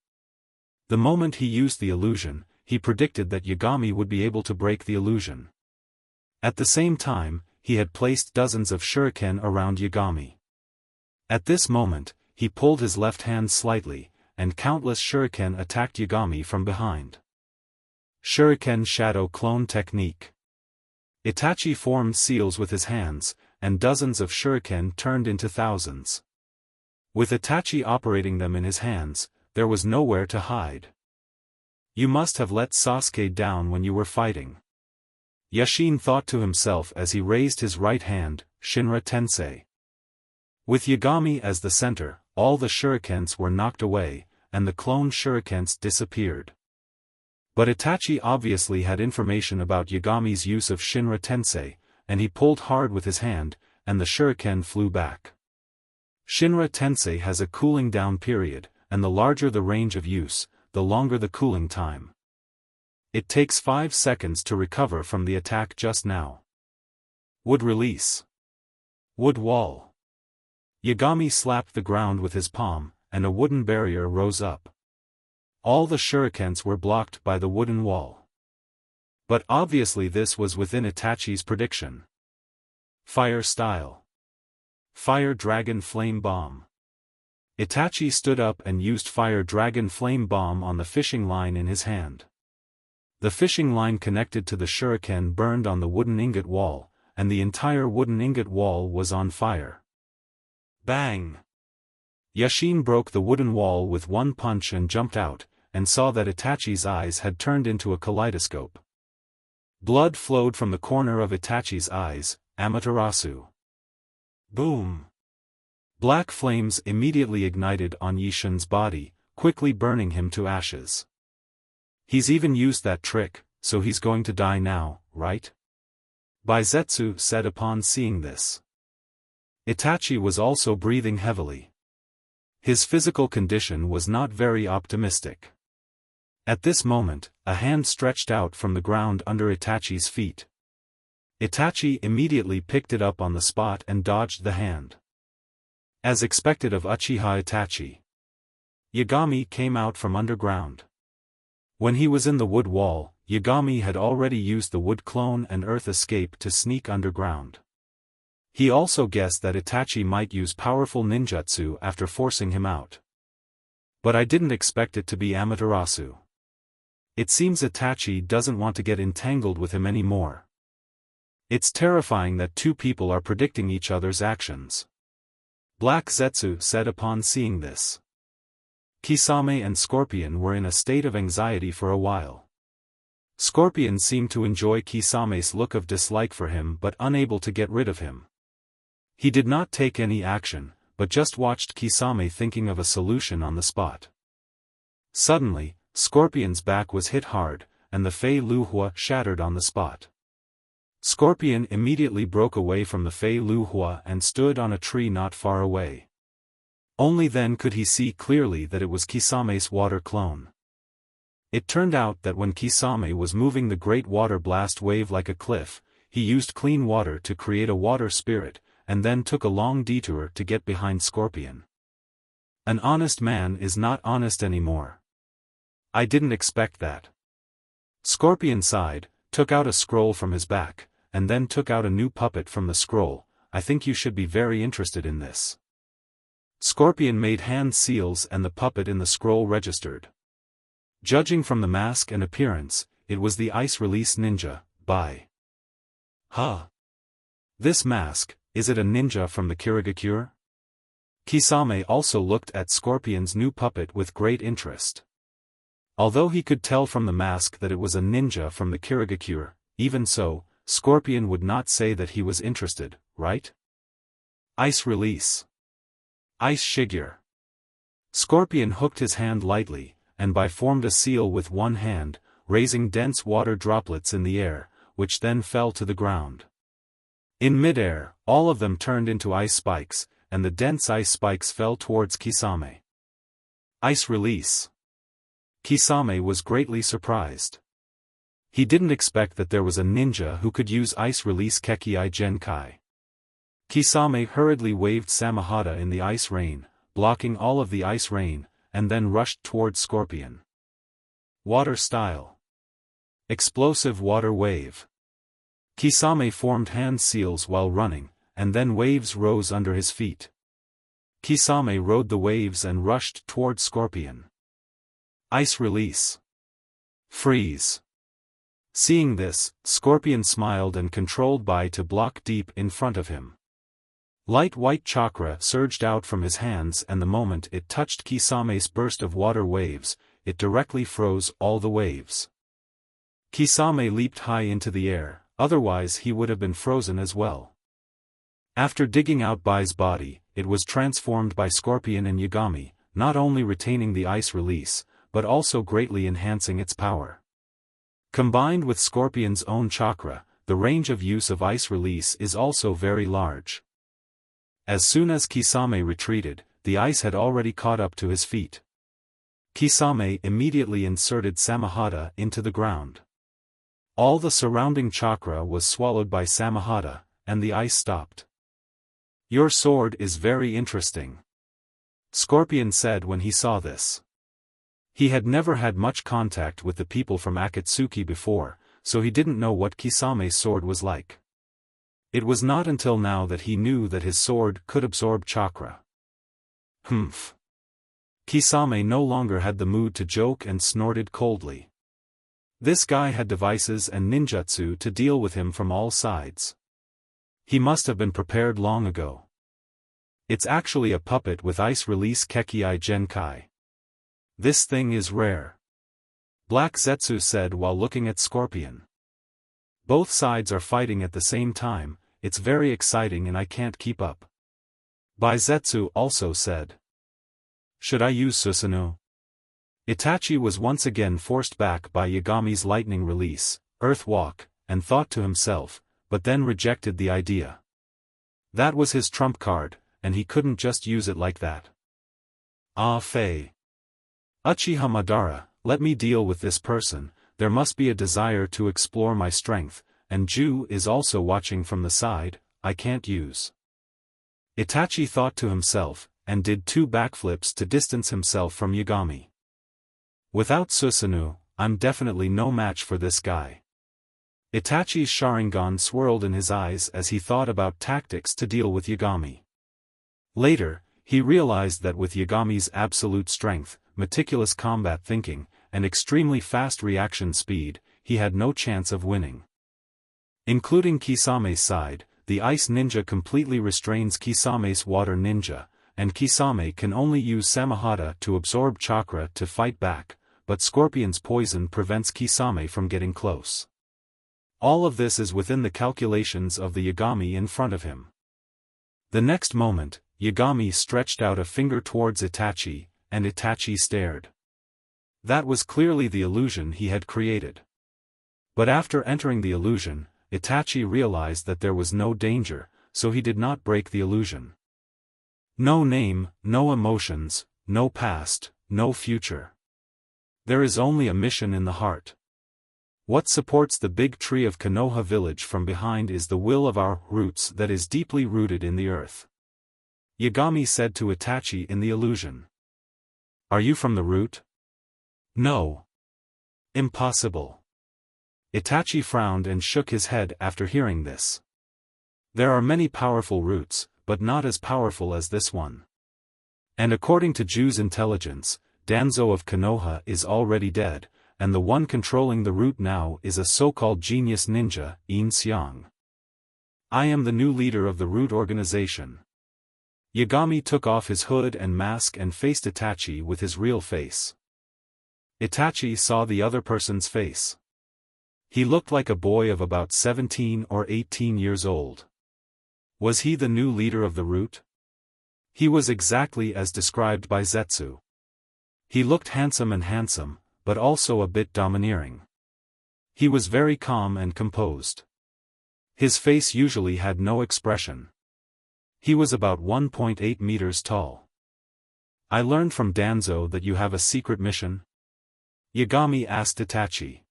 A: The moment he used the illusion, he predicted that Yagami would be able to break the illusion. At the same time, he had placed dozens of shuriken around Yagami. At this moment, he pulled his left hand slightly, and countless shuriken attacked Yagami from behind. Shuriken Shadow Clone Technique. Itachi formed seals with his hands, and dozens of shuriken turned into thousands. With Itachi operating them in his hands, there was nowhere to hide. You must have let Sasuke down when you were fighting, Yashin thought to himself as he raised his right hand, Shinra Tensei. With Yagami as the center, all the shurikens were knocked away, and the clone shurikens disappeared. But Itachi obviously had information about Yagami's use of Shinra Tensei, and he pulled hard with his hand, and the shuriken flew back. Shinra Tensei has a cooling down period, and the larger the range of use, the longer the cooling time. It takes 5 seconds to recover from the attack just now. Wood release. Wood wall. Yagami slapped the ground with his palm, and a wooden barrier rose up. All the shurikens were blocked by the wooden wall. But obviously this was within Itachi's prediction. Fire style. Fire Dragon Flame Bomb. Itachi stood up and used Fire Dragon Flame Bomb on the fishing line in his hand. The fishing line connected to the shuriken burned on the wooden ingot wall, and the entire wooden ingot wall was on fire. Bang! Yashin broke the wooden wall with one punch and jumped out, and saw that Itachi's eyes had turned into a kaleidoscope. Blood flowed from the corner of Itachi's eyes. Amaterasu. Boom! Black flames immediately ignited on Yishin's body, quickly burning him to ashes. He's even used that trick, so he's going to die now, right? Baizetsu said upon seeing this. Itachi was also breathing heavily. His physical condition was not very optimistic. At this moment, a hand stretched out from the ground under Itachi's feet. Itachi immediately picked it up on the spot and dodged the hand. As expected of Uchiha Itachi, Yagami came out from underground. When he was in the wood wall, Yagami had already used the wood clone and earth escape to sneak underground. He also guessed that Itachi might use powerful ninjutsu after forcing him out. But I didn't expect it to be Amaterasu. It seems Itachi doesn't want to get entangled with him anymore. It's terrifying that two people are predicting each other's actions. Black Zetsu said upon seeing this. Kisame and Scorpion were in a state of anxiety for a while. Scorpion seemed to enjoy Kisame's look of dislike for him but unable to get rid of him. He did not take any action, but just watched Kisame thinking of a solution on the spot. Suddenly, Scorpion's back was hit hard, and the Fei Luhua shattered on the spot. Scorpion immediately broke away from the Fei Luhua and stood on a tree not far away. Only then could he see clearly that it was Kisame's water clone. It turned out that when Kisame was moving the great water blast wave like a cliff, he used clean water to create a water spirit, and then took a long detour to get behind Scorpion. An honest man is not honest anymore. I didn't expect that. Scorpion sighed, took out a scroll from his back, and then took out a new puppet from the scroll. I think you should be very interested in this. Scorpion made hand seals and the puppet in the scroll registered. Judging from the mask and appearance, it was the Ice Release Ninja, by. This mask, is it a ninja from the Kirigakure? Kisame also looked at Scorpion's new puppet with great interest. Although he could tell from the mask that it was a ninja from the Kirigakure, even so, Scorpion would not say that he was interested, right? Ice Release. Ice Shigure. Scorpion hooked his hand lightly, and formed a seal with one hand, raising dense water droplets in the air, which then fell to the ground. In midair, all of them turned into ice spikes, and the dense ice spikes fell towards Kisame. Ice Release. Kisame was greatly surprised. He didn't expect that there was a ninja who could use Ice Release Kekei Genkai. Kisame hurriedly waved Samahata in the ice rain, blocking all of the ice rain, and then rushed towards Scorpion. Water Style. Explosive Water Wave. Kisame formed hand seals while running, and then waves rose under his feet. Kisame rode the waves and rushed towards Scorpion. Ice Release. Freeze. Seeing this, Scorpion smiled and controlled Bai to block deep in front of him. Light white chakra surged out from his hands, and the moment it touched Kisame's burst of water waves, it directly froze all the waves. Kisame leaped high into the air, otherwise he would have been frozen as well. After digging out Bai's body, it was transformed by Scorpion and Yagami, not only retaining the ice release, but also greatly enhancing its power. Combined with Scorpion's own chakra, the range of use of ice release is also very large. As soon as Kisame retreated, the ice had already caught up to his feet. Kisame immediately inserted Samahata into the ground. All the surrounding chakra was swallowed by Samahata, and the ice stopped. "Your sword is very interesting," Scorpion said when he saw this. He had never had much contact with the people from Akatsuki before, so he didn't know what Kisame's sword was like. It was not until now that he knew that his sword could absorb chakra. Humph. Kisame no longer had the mood to joke and snorted coldly. This guy had devices and ninjutsu to deal with him from all sides. He must have been prepared long ago. It's actually a puppet with ice release Kekii Genkai. This thing is rare. Black Zetsu said while looking at Scorpion. Both sides are fighting at the same time, it's very exciting and I can't keep up. Bai Zetsu also said. Should I use Susanoo? Itachi was once again forced back by Yagami's lightning release, Earth Walk, and thought to himself, but then rejected the idea. That was his trump card, and he couldn't just use it like that. Ah Fei. Uchiha Madara, let me deal with this person, there must be a desire to explore my strength, and Ju is also watching from the side, I can't use. Itachi thought to himself, and did 2 backflips to distance himself from Yagami. Without Susanoo, I'm definitely no match for this guy. Itachi's Sharingan swirled in his eyes as he thought about tactics to deal with Yagami. Later, he realized that with Yagami's absolute strength, meticulous combat thinking, and extremely fast reaction speed, he had no chance of winning. Including Kisame's side, the Ice Ninja completely restrains Kisame's Water Ninja, and Kisame can only use Samahata to absorb chakra to fight back, but Scorpion's poison prevents Kisame from getting close. All of this is within the calculations of the Yagami in front of him. The next moment, Yagami stretched out a finger towards Itachi, and Itachi stared. That was clearly the illusion he had created. But after entering the illusion, Itachi realized that there was no danger, so he did not break the illusion. No name, no emotions, no past, no future. There is only a mission in the heart. What supports the big tree of Konoha village from behind is the will of our roots that is deeply rooted in the earth. Yagami said to Itachi in the illusion. Are you from the root? No. Impossible. Itachi frowned and shook his head after hearing this. There are many powerful roots, but not as powerful as this one. And according to Ju's intelligence, Danzo of Konoha is already dead, and the one controlling the root now is a so-called genius ninja, Yin Xiang. I am the new leader of the root organization. Yagami took off his hood and mask and faced Itachi with his real face. Itachi saw the other person's face. He looked like a boy of about 17 or 18 years old. Was he the new leader of the root? He was exactly as described by Zetsu. He looked handsome, but also a bit domineering. He was very calm and composed. His face usually had no expression. He was about 1.8 meters tall. I learned from Danzo that you have a secret mission? Yagami asked Itachi.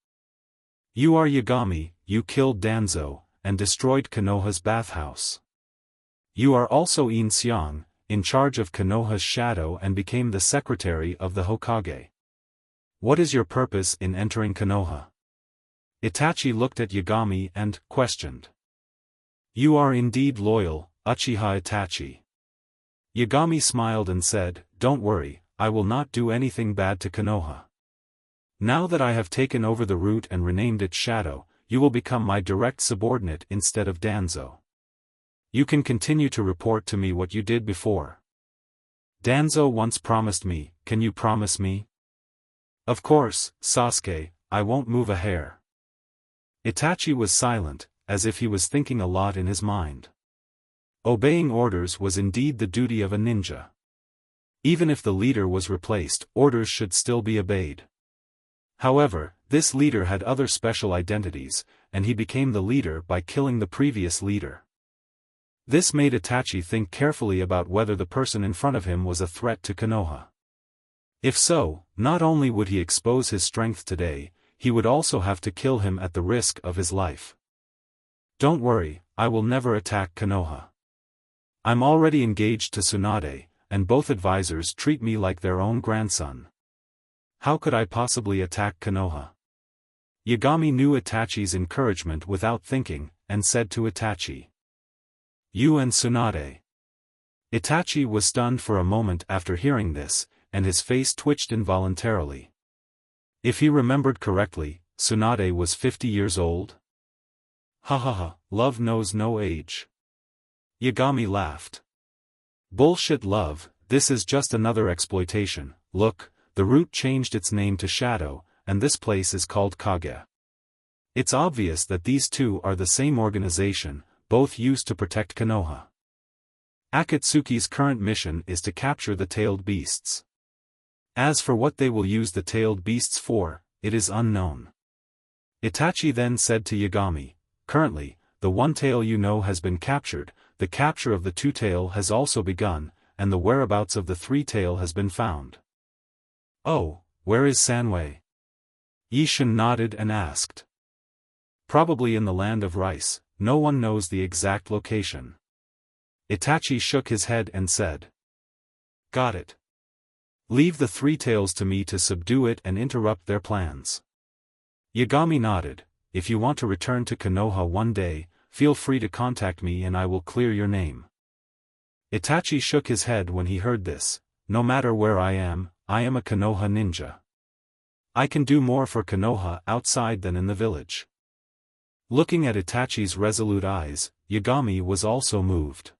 A: You are Yagami, you killed Danzo, and destroyed Konoha's bathhouse. You are also Yin Xiang, in charge of Konoha's shadow and became the secretary of the Hokage. What is your purpose in entering Konoha? Itachi looked at Yagami and questioned. You are indeed loyal, Uchiha Itachi. Yagami smiled and said, Don't worry, I will not do anything bad to Konoha. Now that I have taken over the root and renamed it Shadow, you will become my direct subordinate instead of Danzo. You can continue to report to me what you did before. Danzo once promised me, can you promise me? Of course, Sasuke, I won't move a hair. Itachi was silent, as if he was thinking a lot in his mind. Obeying orders was indeed the duty of a ninja. Even if the leader was replaced, orders should still be obeyed. However, this leader had other special identities, and he became the leader by killing the previous leader. This made Itachi think carefully about whether the person in front of him was a threat to Konoha. If so, not only would he expose his strength today, he would also have to kill him at the risk of his life. Don't worry, I will never attack Konoha. I'm already engaged to Tsunade, and both advisors treat me like their own grandson. How could I possibly attack Konoha? Yagami knew Itachi's encouragement without thinking, and said to Itachi. You and Tsunade. Itachi was stunned for a moment after hearing this, and his face twitched involuntarily. If he remembered correctly, Tsunade was 50 years old? Ha ha ha, love knows no age. Yagami laughed. Bullshit love, this is just another exploitation. Look, the root changed its name to Shadow, and this place is called Kage. It's obvious that these two are the same organization, both used to protect Konoha. Akatsuki's current mission is to capture the tailed beasts. As for what they will use the tailed beasts for, it is unknown. Itachi then said to Yagami, currently, the one tail you know has been captured, the capture of the two tail has also begun, and the whereabouts of the three tail has been found. Oh, where is Sanwei? Ishin nodded and asked. Probably in the land of rice, no one knows the exact location. Itachi shook his head and said. Got it. Leave the three tails to me to subdue it and interrupt their plans. Yagami nodded. If you want to return to Konoha one day, feel free to contact me and I will clear your name. Itachi shook his head when he heard this. No matter where I am a Konoha ninja. I can do more for Konoha outside than in the village. Looking at Itachi's resolute eyes, Yagami was also moved.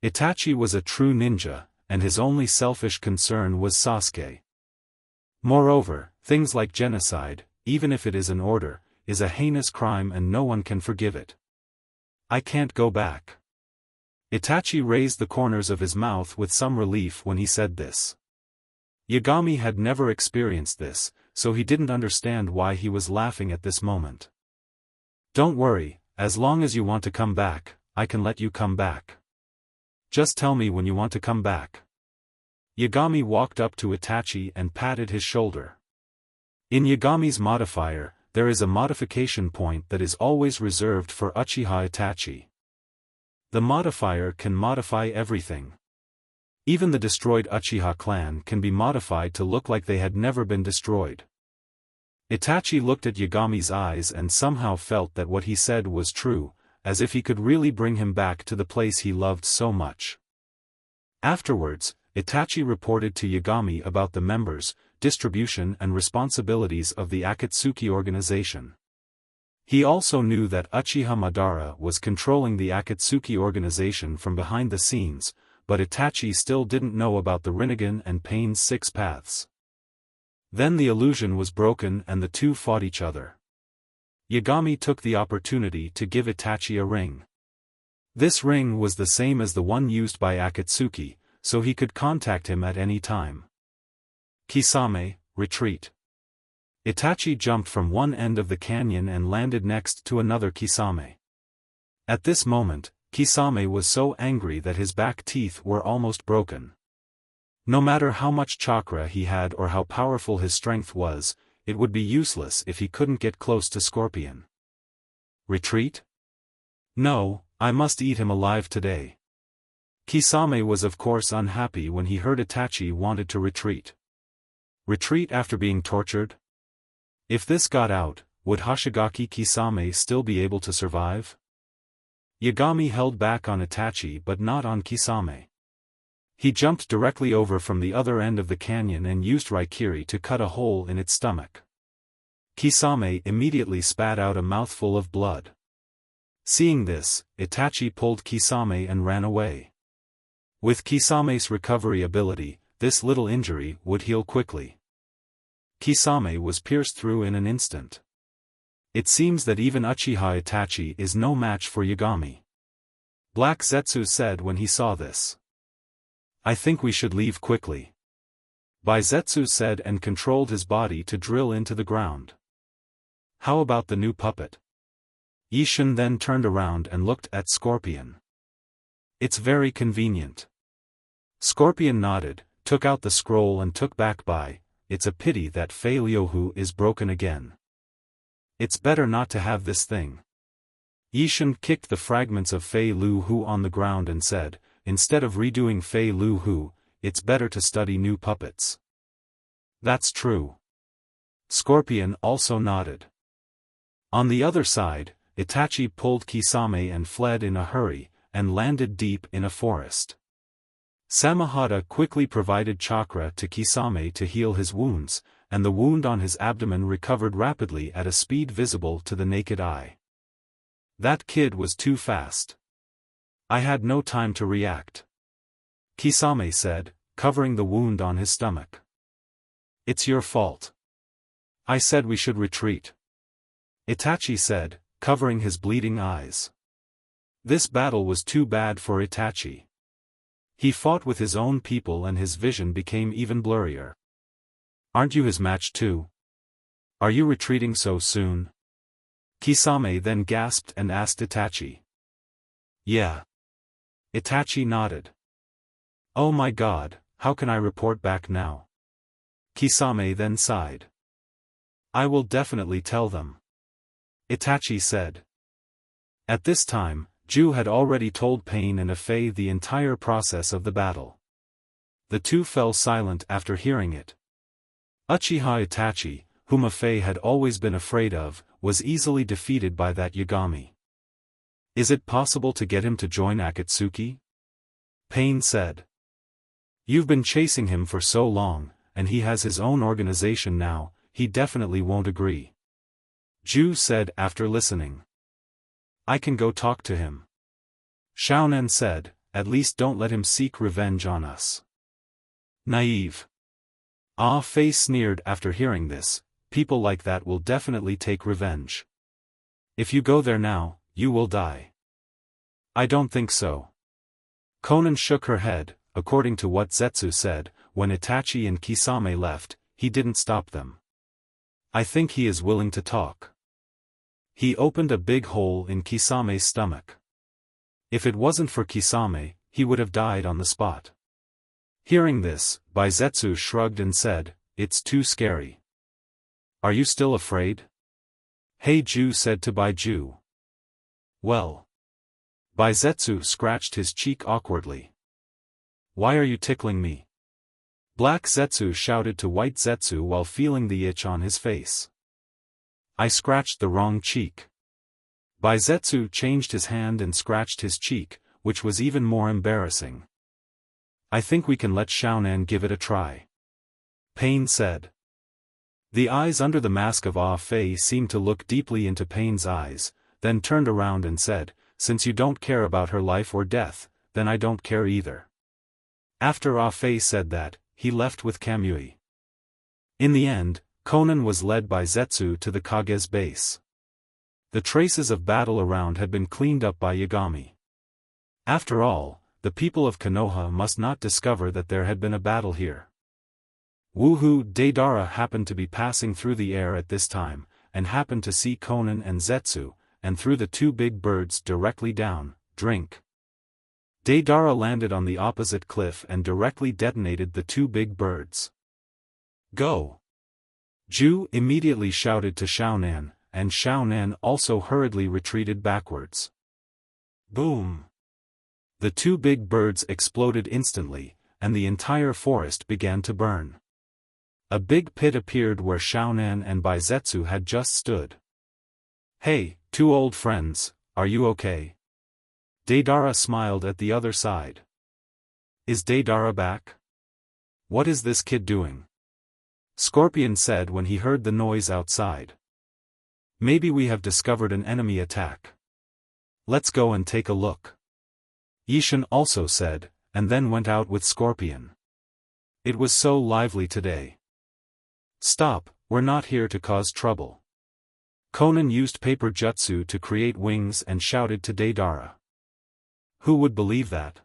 A: Itachi was a true ninja, and his only selfish concern was Sasuke. Moreover, things like genocide, even if it is an order, is a heinous crime and no one can forgive it. I can't go back. Itachi raised the corners of his mouth with some relief when he said this. Yagami had never experienced this, so he didn't understand why he was laughing at this moment. Don't worry, as long as you want to come back, I can let you come back. Just tell me when you want to come back. Yagami walked up to Itachi and patted his shoulder. In Yagami's modifier, there is a modification point that is always reserved for Uchiha Itachi. The modifier can modify everything. Even the destroyed Uchiha clan can be modified to look like they had never been destroyed. Itachi looked at Yagami's eyes and somehow felt that what he said was true, as if he could really bring him back to the place he loved so much. Afterwards, Itachi reported to Yagami about the members, distribution and responsibilities of the Akatsuki organization. He also knew that Uchiha Madara was controlling the Akatsuki organization from behind the scenes, but Itachi still didn't know about the Rinnegan and Pain's 6 paths. Then the illusion was broken and the two fought each other. Yagami took the opportunity to give Itachi a ring. This ring was the same as the one used by Akatsuki, so he could contact him at any time. Kisame, retreat. Itachi jumped from one end of the canyon and landed next to another Kisame. At this moment, Kisame was so angry that his back teeth were almost broken. No matter how much chakra he had or how powerful his strength was, it would be useless if he couldn't get close to Scorpion. Retreat? No, I must eat him alive today. Kisame was of course unhappy when he heard Itachi wanted to retreat. Retreat after being tortured? If this got out, would Hoshigaki Kisame still be able to survive? Yagami held back on Itachi but not on Kisame. He jumped directly over from the other end of the canyon and used Raikiri to cut a hole in its stomach. Kisame immediately spat out a mouthful of blood. Seeing this, Itachi pulled Kisame and ran away. With Kisame's recovery ability, this little injury would heal quickly. Kisame was pierced through in an instant. It seems that even Uchiha Itachi is no match for Yagami. Black Zetsu said when he saw this. I think we should leave quickly. Baizetsu said and controlled his body to drill into the ground. How about the new puppet? Ishin then turned around and looked at Scorpion. It's very convenient. Scorpion nodded, took out the scroll and took back by, it's a pity that Fei Liuhu is broken again. It's better not to have this thing. Ishin kicked the fragments of Fei Liuhu on the ground and said, instead of redoing Fei Liuhu, it's better to study new puppets. That's true. Scorpion also nodded. On the other side, Itachi pulled Kisame and fled in a hurry, and landed deep in a forest. Samahata quickly provided chakra to Kisame to heal his wounds, and the wound on his abdomen recovered rapidly at a speed visible to the naked eye. That kid was too fast. I had no time to react. Kisame said, covering the wound on his stomach. It's your fault. I said we should retreat. Itachi said, covering his bleeding eyes. This battle was too bad for Itachi. He fought with his own people and his vision became even blurrier. Aren't you his match too? Are you retreating so soon? Kisame then gasped and asked Itachi. Yeah. Itachi nodded. Oh my god, how can I report back now? Kisame then sighed. I will definitely tell them. Itachi said. At this time, Ju had already told Pain and Afei the entire process of the battle. The two fell silent after hearing it. Uchiha Itachi, whom Afei had always been afraid of, was easily defeated by that Yagami. Is it possible to get him to join Akatsuki? Pain said. You've been chasing him for so long, and he has his own organization now, he definitely won't agree. Ju said after listening. I can go talk to him. Xiaonan said, at least don't let him seek revenge on us. Naive. Ah Fei sneered after hearing this, people like that will definitely take revenge. If you go there now, you will die. I don't think so. Konan shook her head, according to what Zetsu said, when Itachi and Kisame left, he didn't stop them. I think he is willing to talk. He opened a big hole in Kisame's stomach. If it wasn't for Kisame, he would have died on the spot. Hearing this, Baizetsu shrugged and said, it's too scary. Are you still afraid? Heiju said to Baiju. Well. Baizetsu scratched his cheek awkwardly. Why are you tickling me? Black Zetsu shouted to White Zetsu while feeling the itch on his face. I scratched the wrong cheek. Baizetsu changed his hand and scratched his cheek, which was even more embarrassing. I think we can let Xiaonan give it a try. Pain said. The eyes under the mask of Ah Fei seemed to look deeply into Pain's eyes, then turned around and said, since you don't care about her life or death, then I don't care either. After Ah Fei said that, he left with Kamui. In the end, Konan was led by Zetsu to the Kage's base. The traces of battle around had been cleaned up by Yagami. After all, the people of Konoha must not discover that there had been a battle here. Woohoo! Deidara happened to be passing through the air at this time, and happened to see Konan and Zetsu, and threw the two big birds directly down. Drink. Deidara landed on the opposite cliff and directly detonated the two big birds. Go! Ju immediately shouted to Xiaonan, and Xiaonan also hurriedly retreated backwards. Boom! The two big birds exploded instantly, and the entire forest began to burn. A big pit appeared where Xiaonan and Baizetsu had just stood. Hey, two old friends, are you okay? Deidara smiled at the other side. Is Deidara back? What is this kid doing? Scorpion said when he heard the noise outside. Maybe we have discovered an enemy attack. Let's go and take a look. Yishin also said, and then went out with Scorpion. It was so lively today. Stop, we're not here to cause trouble. Konan used paper jutsu to create wings and shouted to Deidara. Who would believe that?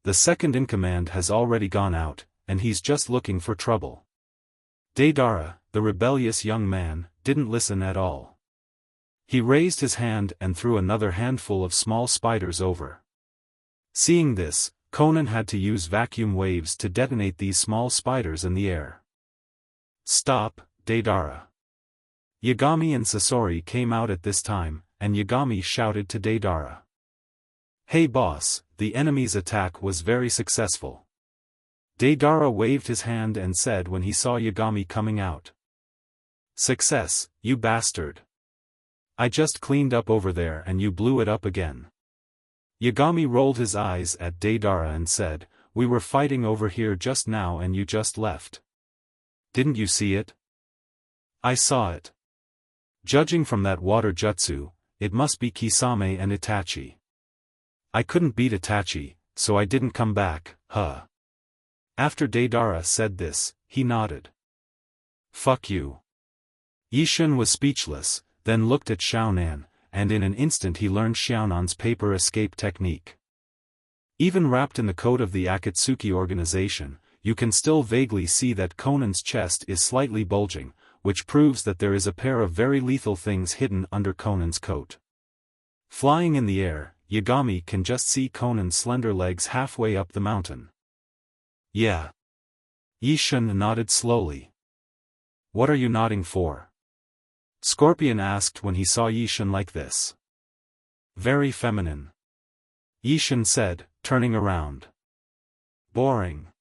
A: The second in command has already gone out, and he's just looking for trouble. Deidara, the rebellious young man, didn't listen at all. He raised his hand and threw another handful of small spiders over. Seeing this, Konan had to use vacuum waves to detonate these small spiders in the air. Stop, Deidara. Yagami and Sasori came out at this time, and Yagami shouted to Deidara. Hey boss, the enemy's attack was very successful. Deidara waved his hand and said when he saw Yagami coming out. Success, you bastard. I just cleaned up over there and you blew it up again. Yagami rolled his eyes at Deidara and said, "We were fighting over here just now and you just left. Didn't you see it?" "I saw it. Judging from that water jutsu, it must be Kisame and Itachi. I couldn't beat Itachi, so I didn't come back, huh?" After Deidara said this, he nodded. "Fuck you." Yishin was speechless, then looked at Xiaonan, and in an instant he learned Xiaonan's paper escape technique. Even wrapped in the coat of the Akatsuki organization, you can still vaguely see that Conan's chest is slightly bulging, which proves that there is a pair of very lethal things hidden under Conan's coat. Flying in the air, Yagami can just see Conan's slender legs halfway up the mountain. "Yeah." Yishin nodded slowly. "What are you nodding for?" Scorpion asked when he saw Yishin like this. "Very feminine," Yishin said, turning around. "Boring,"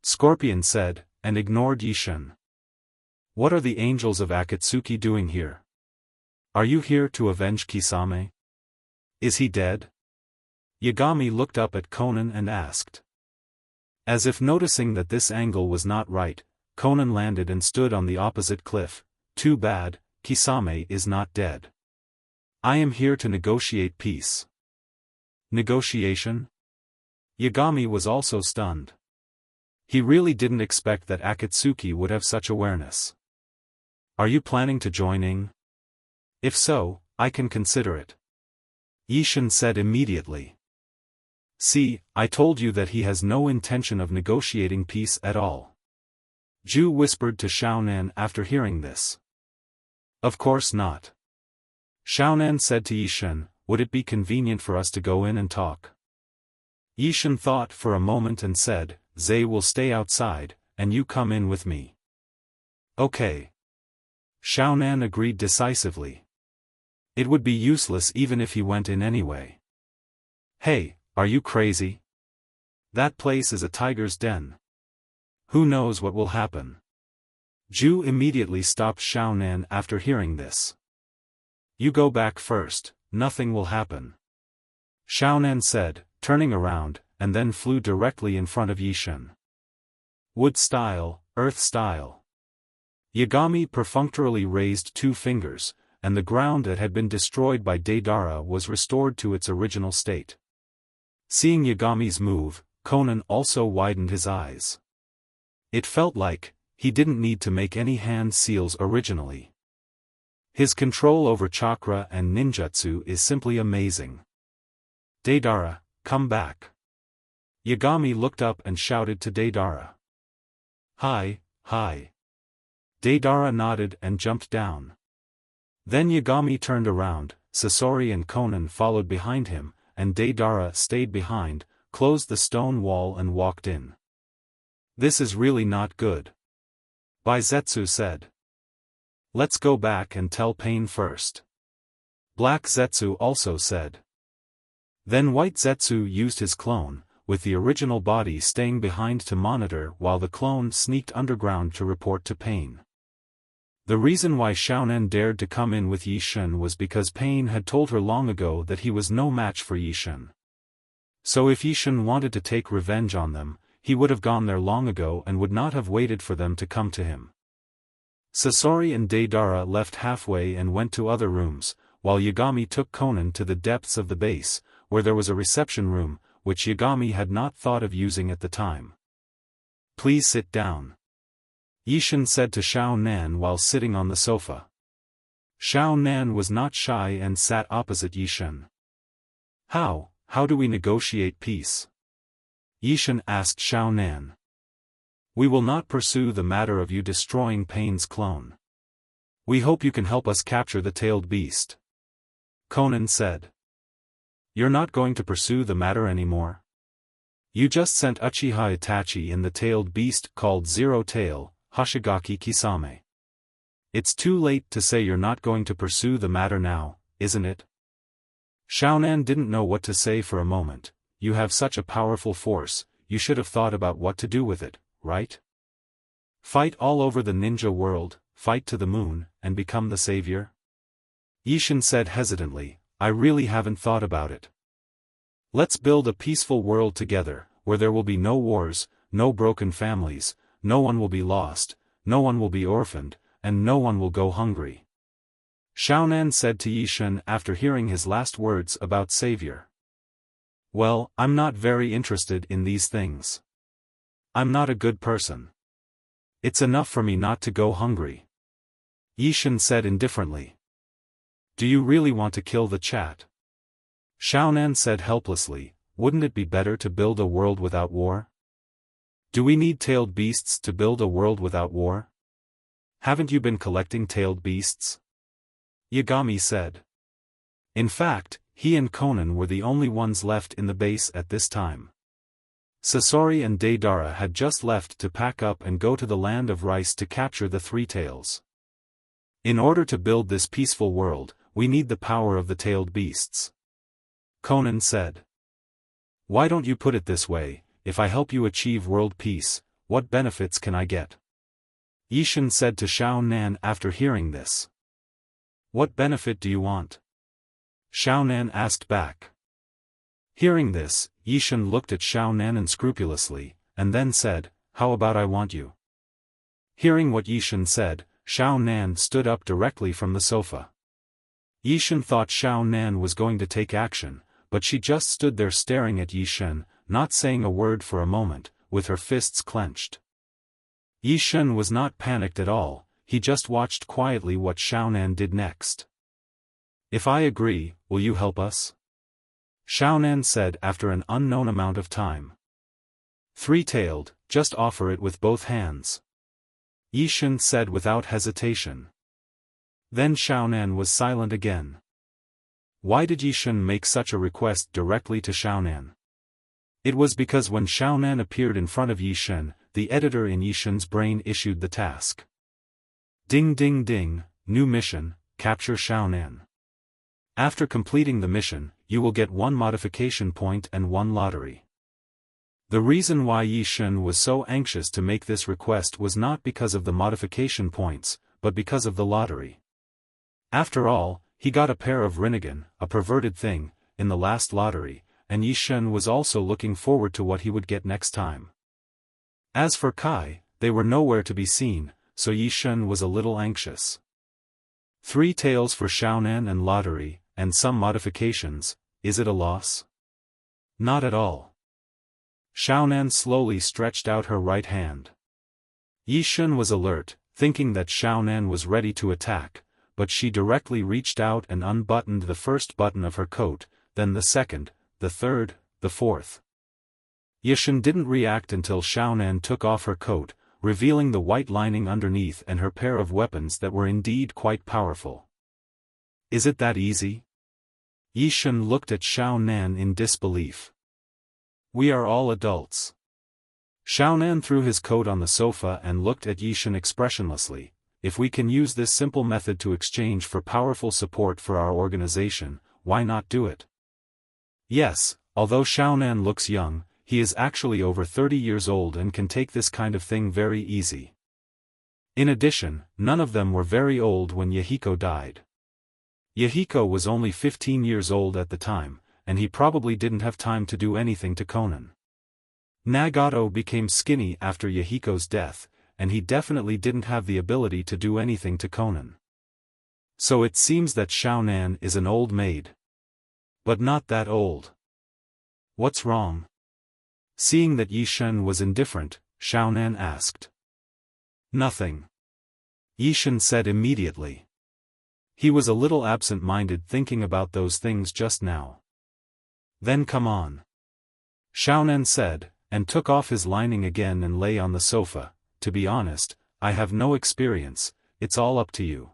A: Scorpion said, and ignored Yishin. "What are the angels of Akatsuki doing here? Are you here to avenge Kisame? Is he dead?" Yagami looked up at Conan and asked. As if noticing that this angle was not right, Conan landed and stood on the opposite cliff. "Too bad, Kisame is not dead. I am here to negotiate peace." "Negotiation?" Yagami was also stunned. He really didn't expect that Akatsuki would have such awareness. "Are you planning to join Ing? If so, I can consider it," Yishin said immediately. "See, I told you that he has no intention of negotiating peace at all," Ju whispered to Xiaonan after hearing this. "Of course not." Xiaonan said to Yishin, "Would it be convenient for us to go in and talk?" Yishin thought for a moment and said, "Zay will stay outside, and you come in with me." "Okay." Xiaonan agreed decisively. It would be useless even if he went in anyway. "Hey, are you crazy? That place is a tiger's den. Who knows what will happen?" Ju immediately stopped Xiaonan after hearing this. "You go back first, nothing will happen," Xiaonan said, turning around, and then flew directly in front of Yishin. Wood style, earth style. Yagami perfunctorily raised 2 fingers, and the ground that had been destroyed by Deidara was restored to its original state. Seeing Yagami's move, Conan also widened his eyes. It felt like he didn't need to make any hand seals originally. His control over chakra and ninjutsu is simply amazing. "Deidara, come back." Yagami looked up and shouted to Deidara. "Hi, hi." Deidara nodded and jumped down. Then Yagami turned around, Sasori and Conan followed behind him, and Deidara stayed behind, closed the stone wall and walked in. "This is really not good," Baizetsu said. "Let's go back and tell Pain first," Black Zetsu also said. Then White Zetsu used his clone, with the original body staying behind to monitor while the clone sneaked underground to report to Pain. The reason why Xiaonan dared to come in with Yishin was because Pain had told her long ago that he was no match for Yishin. So if Yishin wanted to take revenge on them, he would have gone there long ago and would not have waited for them to come to him. Sasori and Deidara left halfway and went to other rooms, while Yagami took Conan to the depths of the base, where there was a reception room, which Yagami had not thought of using at the time. "Please sit down," Yishin said to Xiaonan while sitting on the sofa. Xiaonan was not shy and sat opposite Yishin. How do we negotiate peace?" Yishin asked Xiaonan. "We will not pursue the matter of you destroying Pain's clone. We hope you can help us capture the tailed beast," Conan said. "You're not going to pursue the matter anymore? You just sent Uchiha Itachi in the tailed beast called Zero Tail, Hoshigaki Kisame. It's too late to say you're not going to pursue the matter now, isn't it?" Xiaonan didn't know what to say for a moment. "You have such a powerful force, you should have thought about what to do with it, right? Fight all over the ninja world, fight to the moon, and become the savior?" Yishin said hesitantly, "I really haven't thought about it." Let's build a peaceful world together, where there will be no wars, no broken families, no one will be lost, no one will be orphaned, and no one will go hungry. Xiaonan said to Yishan after hearing his last words about savior. Well, I'm not very interested in these things. I'm not a good person. It's enough for me not to go hungry. Yishan said indifferently. Do you really want to kill the chat? Xiaonan said helplessly, wouldn't it be better to build a world without war? Do we need tailed beasts to build a world without war? Haven't you been collecting tailed beasts? Yagami said. In fact, he and Conan were the only ones left in the base at this time. Sasori and Deidara had just left to pack up and go to the land of rice to capture the three tails. In order to build this peaceful world, we need the power of the tailed beasts. Conan said. Why don't you put it this way, if I help you achieve world peace, what benefits can I get? Yishan said to Xiaonan after hearing this. What benefit do you want? Xiaonan asked back. Hearing this, Yishan looked at Xiaonan unscrupulously, and then said, how about I want you? Hearing what Yishan said, Xiaonan stood up directly from the sofa. Yishan thought Xiaonan was going to take action, but she just stood there staring at Yishan, not saying a word for a moment, with her fists clenched. Yishan was not panicked at all, he just watched quietly what Xiaonan did next. If I agree, will you help us? Xiaonan said after an unknown amount of time. Three-tailed, just offer it with both hands. Yishan said without hesitation. Then Xiaonan was silent again. Why did Yishan make such a request directly to Xiaonan? It was because when Xiaonan appeared in front of Yishan, the editor in Yishan's brain issued the task. Ding ding ding, new mission, capture Xiaonan. After completing the mission, you will get 1 modification point and 1 lottery. The reason why Yishan was so anxious to make this request was not because of the modification points, but because of the lottery. After all, he got a pair of Rinnegan, a perverted thing, in the last lottery, and Yishan was also looking forward to what he would get next time. As for Kai, they were nowhere to be seen, so Yishan was a little anxious. 3 tails for Xiaonan and lottery, and some modifications, is it a loss? Not at all. Xiaonan slowly stretched out her right hand. Yishan was alert, thinking that Xiaonan was ready to attack, but she directly reached out and unbuttoned the first button of her coat, then the second, the third, the fourth. Yishan didn't react until Xiaonan took off her coat, revealing the white lining underneath and her pair of weapons that were indeed quite powerful. Is it that easy? Yishan looked at Xiaonan in disbelief. We are all adults. Xiaonan threw his coat on the sofa and looked at Yishan expressionlessly. If we can use this simple method to exchange for powerful support for our organization, why not do it? Yes, although Xiaonan looks young, he is actually over 30 years old and can take this kind of thing very easy. In addition, none of them were very old when Yahiko died. Yahiko was only 15 years old at the time, and he probably didn't have time to do anything to Conan. Nagato became skinny after Yahiko's death, and he definitely didn't have the ability to do anything to Conan. So it seems that Xiaonan is an old maid. But not that old. What's wrong? Seeing that Yishan was indifferent, Xiaonan asked. Nothing. Yishan said immediately. He was a little absent-minded thinking about those things just now. Then come on. Xiaonan said, and took off his lining again and lay on the sofa. To be honest, I have no experience, it's all up to you.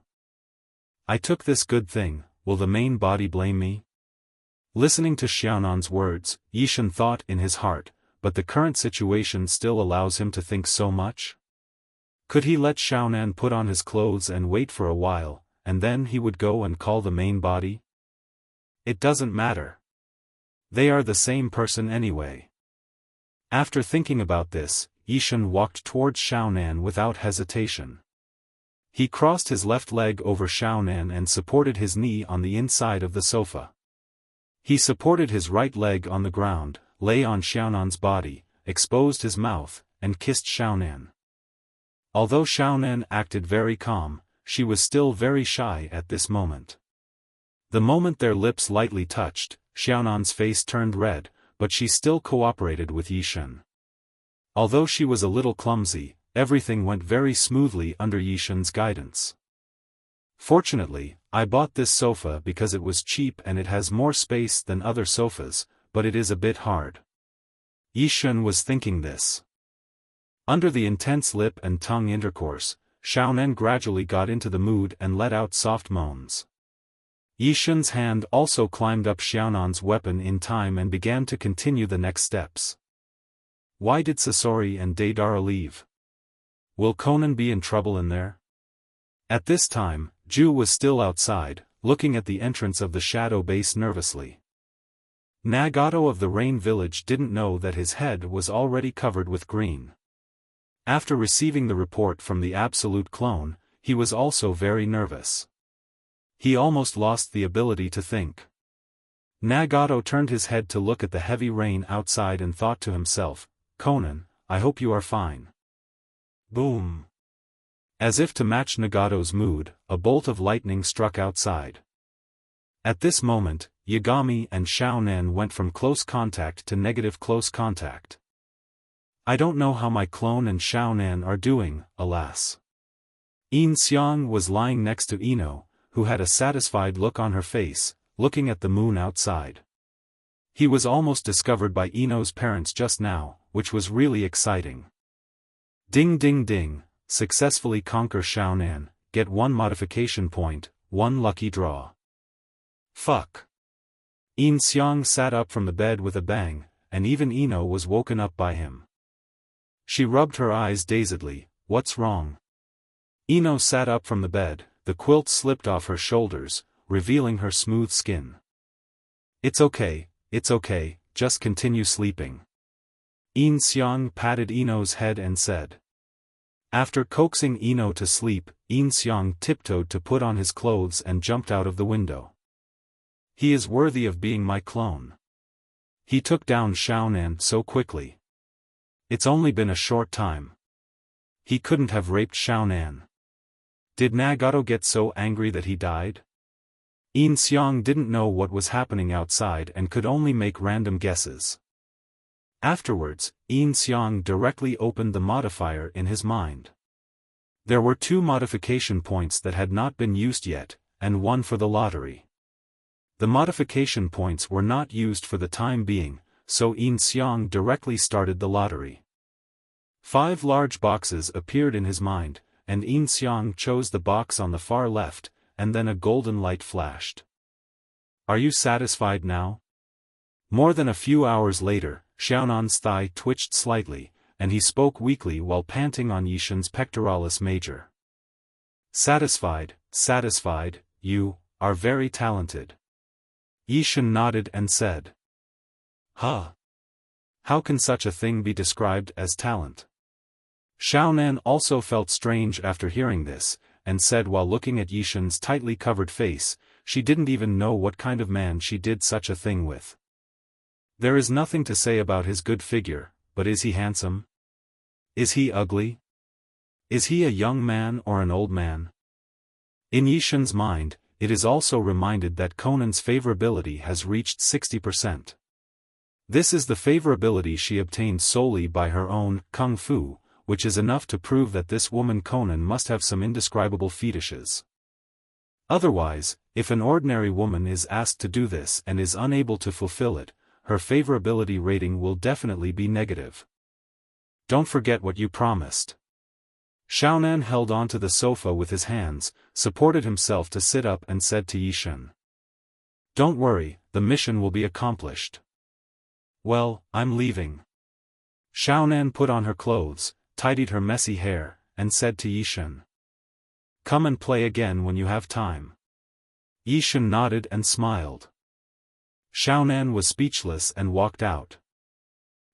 A: I took this good thing, will the main body blame me? Listening to Xiaonan's words, Yishan thought in his heart, but the current situation still allows him to think so much? Could he let Xiaonan put on his clothes and wait for a while, and then he would go and call the main body? It doesn't matter. They are the same person anyway. After thinking about this, Yishan walked towards Xiaonan without hesitation. He crossed his left leg over Xiaonan and supported his knee on the inside of the sofa. He supported his right leg on the ground, lay on Xiaonan's body, exposed his mouth, and kissed Xiaonan. Although Xiaonan acted very calm, she was still very shy at this moment. The moment their lips lightly touched, Xiaonan's face turned red, but she still cooperated with Yishan. Although she was a little clumsy, everything went very smoothly under Yishan's guidance. Fortunately, I bought this sofa because it was cheap and it has more space than other sofas, but it is a bit hard. Yishan was thinking this. Under the intense lip and tongue intercourse, Xiaonan gradually got into the mood and let out soft moans. Yishan's hand also climbed up Xiaonan's weapon in time and began to continue the next steps. Why did Sasori and Deidara leave? Will Conan be in trouble in there? At this time, Ju was still outside, looking at the entrance of the shadow base nervously. Nagato of the Rain Village didn't know that his head was already covered with green. After receiving the report from the Absolute Clone, he was also very nervous. He almost lost the ability to think. Nagato turned his head to look at the heavy rain outside and thought to himself, "Conan, I hope you are fine." Boom! As if to match Nagato's mood, a bolt of lightning struck outside. At this moment, Yagami and Xiaonan went from close contact to negative close contact. I don't know how my clone and Xiaonan are doing, alas. Yin Xiang was lying next to Ino, who had a satisfied look on her face, looking at the moon outside. He was almost discovered by Ino's parents just now, which was really exciting. Ding ding ding, successfully conquer Xiaonan, get 1 modification point, 1 lucky draw. Fuck. Yin Xiang sat up from the bed with a bang, and even Ino was woken up by him. She rubbed her eyes dazedly. What's wrong? Ino sat up from the bed, the quilt slipped off her shoulders, revealing her smooth skin. It's okay, just continue sleeping. Yin Xiang patted Ino's head and said. After coaxing Ino to sleep, Yin Xiang tiptoed to put on his clothes and jumped out of the window. He is worthy of being my clone. He took down Xiaonan so quickly. It's only been a short time. He couldn't have raped Xiaonan. Did Nagato get so angry that he died? Yin Xiang didn't know what was happening outside and could only make random guesses. Afterwards, Yin Xiang directly opened the modifier in his mind. There were 2 modification points that had not been used yet, and 1 for the lottery. The modification points were not used for the time being, so Yin Xiang directly started the lottery. 5 large boxes appeared in his mind, and Yin Xiang chose the box on the far left, and then a golden light flashed. Are you satisfied now? More than a few hours later, Xiaonan's thigh twitched slightly, and he spoke weakly while panting on Yishan's pectoralis major. Satisfied, you are very talented. Yishan nodded and said. Huh? How can such a thing be described as talent? Xiaonan also felt strange after hearing this, and said while looking at Yishan's tightly covered face, she didn't even know what kind of man she did such a thing with. There is nothing to say about his good figure, but is he handsome? Is he ugly? Is he a young man or an old man? In Yishan's mind, it is also reminded that Conan's favorability has reached 60%. This is the favorability she obtained solely by her own kung fu, which is enough to prove that this woman Conan must have some indescribable fetishes. Otherwise, if an ordinary woman is asked to do this and is unable to fulfill it, her favorability rating will definitely be negative. Don't forget what you promised. Xiaonan held onto the sofa with his hands, supported himself to sit up and said to Yishan. Don't worry, the mission will be accomplished. Well, I'm leaving. Xiaonan put on her clothes, tidied her messy hair, and said to Yishan. Come and play again when you have time. Yishan nodded and smiled. Xiaonan was speechless and walked out.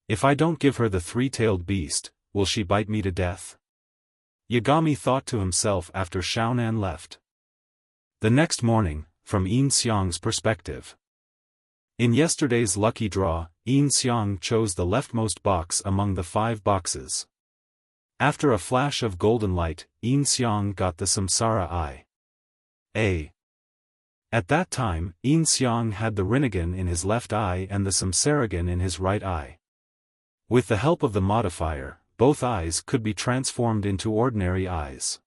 A: If I don't give her the 3-tailed beast, will she bite me to death? Yagami thought to himself after Xiaonan left. The next morning, from Yin Xiang's perspective. In yesterday's lucky draw, Yin Xiang chose the leftmost box among the 5 boxes. After a flash of golden light, Yin Xiang got the Samsara Eye. At that time, Yin Xiang had the Rinnegan in his left eye and the Samsaragan in his right eye. With the help of the modifier, both eyes could be transformed into ordinary eyes.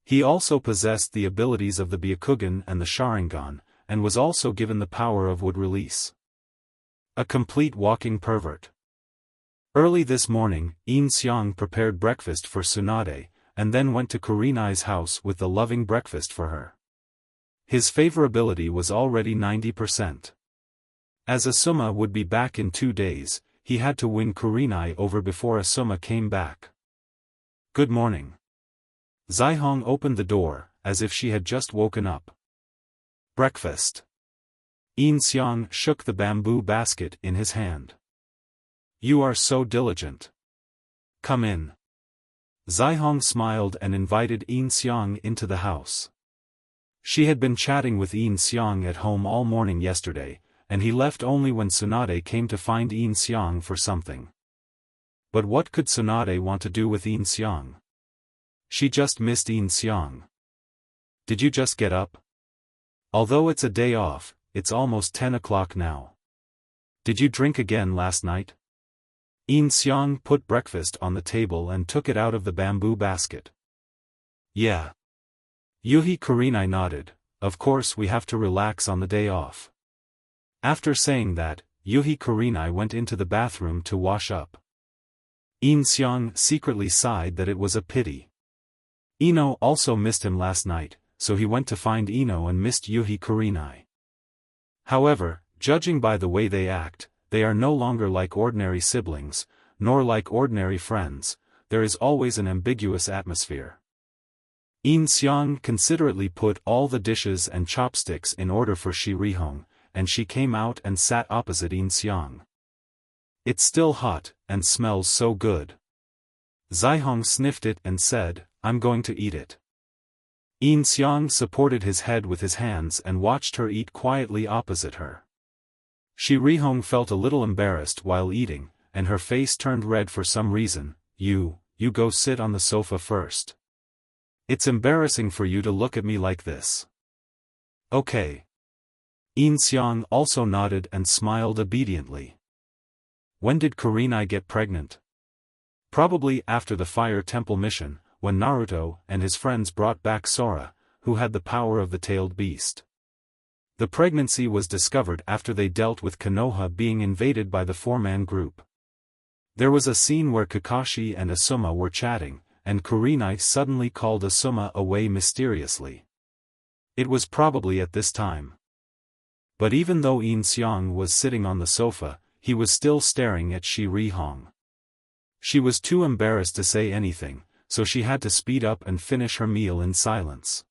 A: He also possessed the abilities of the Byakugan and the Sharingan, and was also given the power of wood release. A complete walking pervert. Early this morning, Yin Xiang prepared breakfast for Tsunade, and then went to Kurenai's house with the loving breakfast for her. His favorability was already 90%. As Asuma would be back in 2 days, he had to win Kurenai over before Asuma came back. Good morning. Zaihong opened the door, as if she had just woken up. Breakfast. Yin Xiang shook the bamboo basket in his hand. You are so diligent. Come in. Zaihong smiled and invited Yin Xiang into the house. She had been chatting with Yin Xiang at home all morning yesterday, and he left only when Tsunade came to find Yin Xiang for something. But what could Tsunade want to do with Yin Xiang? She just missed Yin Xiang. Did you just get up? Although it's a day off, it's almost 10 o'clock now. Did you drink again last night? Yin Xiang put breakfast on the table and took it out of the bamboo basket. Yeah. Yuhi Kurenai nodded. Of course we have to relax on the day off. After saying that, Yuhi Kurenai went into the bathroom to wash up. Yin Xiang secretly sighed that it was a pity. Ino also missed him last night, so he went to find Ino and missed Yuhi Kurenai. However, judging by the way they act, they are no longer like ordinary siblings, nor like ordinary friends. There is always an ambiguous atmosphere. Yin Xiang considerately put all the dishes and chopsticks in order for Shi Rihong, and she came out and sat opposite Yin Xiang. It's still hot, and smells so good. Zaihong sniffed it and said, I'm going to eat it. Yin Xiang supported his head with his hands and watched her eat quietly opposite her. Shi Rihong felt a little embarrassed while eating, and her face turned red for some reason. You go sit on the sofa first. It's embarrassing for you to look at me like this. Okay. Yin Xiang also nodded and smiled obediently. When did Kurenai get pregnant? Probably after the Fire Temple mission, when Naruto and his friends brought back Sora, who had the power of the tailed beast. The pregnancy was discovered after they dealt with Konoha being invaded by the 4-man group. There was a scene where Kakashi and Asuma were chatting, and Kurenai suddenly called Asuma away mysteriously. It was probably at this time. But even though Yin Xiang was sitting on the sofa, he was still staring at Shi Rihong. She was too embarrassed to say anything, so she had to speed up and finish her meal in silence.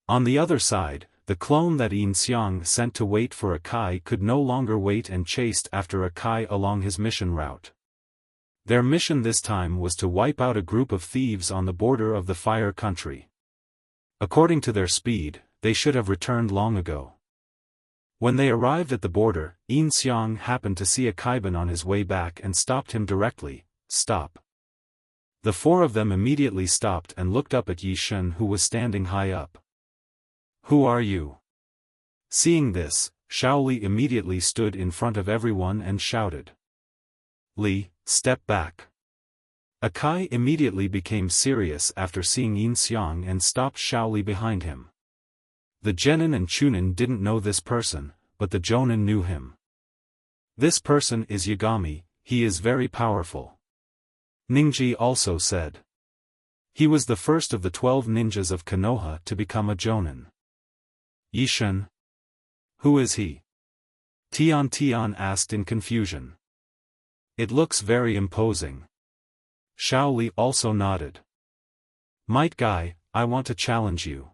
A: On the other side, the clone that Yin Xiang sent to wait for Akai could no longer wait and chased after Akai along his mission route. Their mission this time was to wipe out a group of thieves on the border of the Fire Country. According to their speed, they should have returned long ago. When they arrived at the border, Yin Xiang happened to see a Kaiban on his way back and stopped him directly. Stop. The 4 of them immediately stopped and looked up at Yi Shen, who was standing high up. Who are you? Seeing this, Shaoli immediately stood in front of everyone and shouted. Li, step back. Akai immediately became serious after seeing Yin Xiang and stopped Shaoli behind him. The Genin and Chunin didn't know this person, but the Jonin knew him. This person is Yagami, he is very powerful. Ningji also said. He was the first of the 12 ninjas of Konoha to become a Jonin. Yi Shen? Who is he? Tian asked in confusion. It looks very imposing. Shaoli also nodded. Might Guy, I want to challenge you.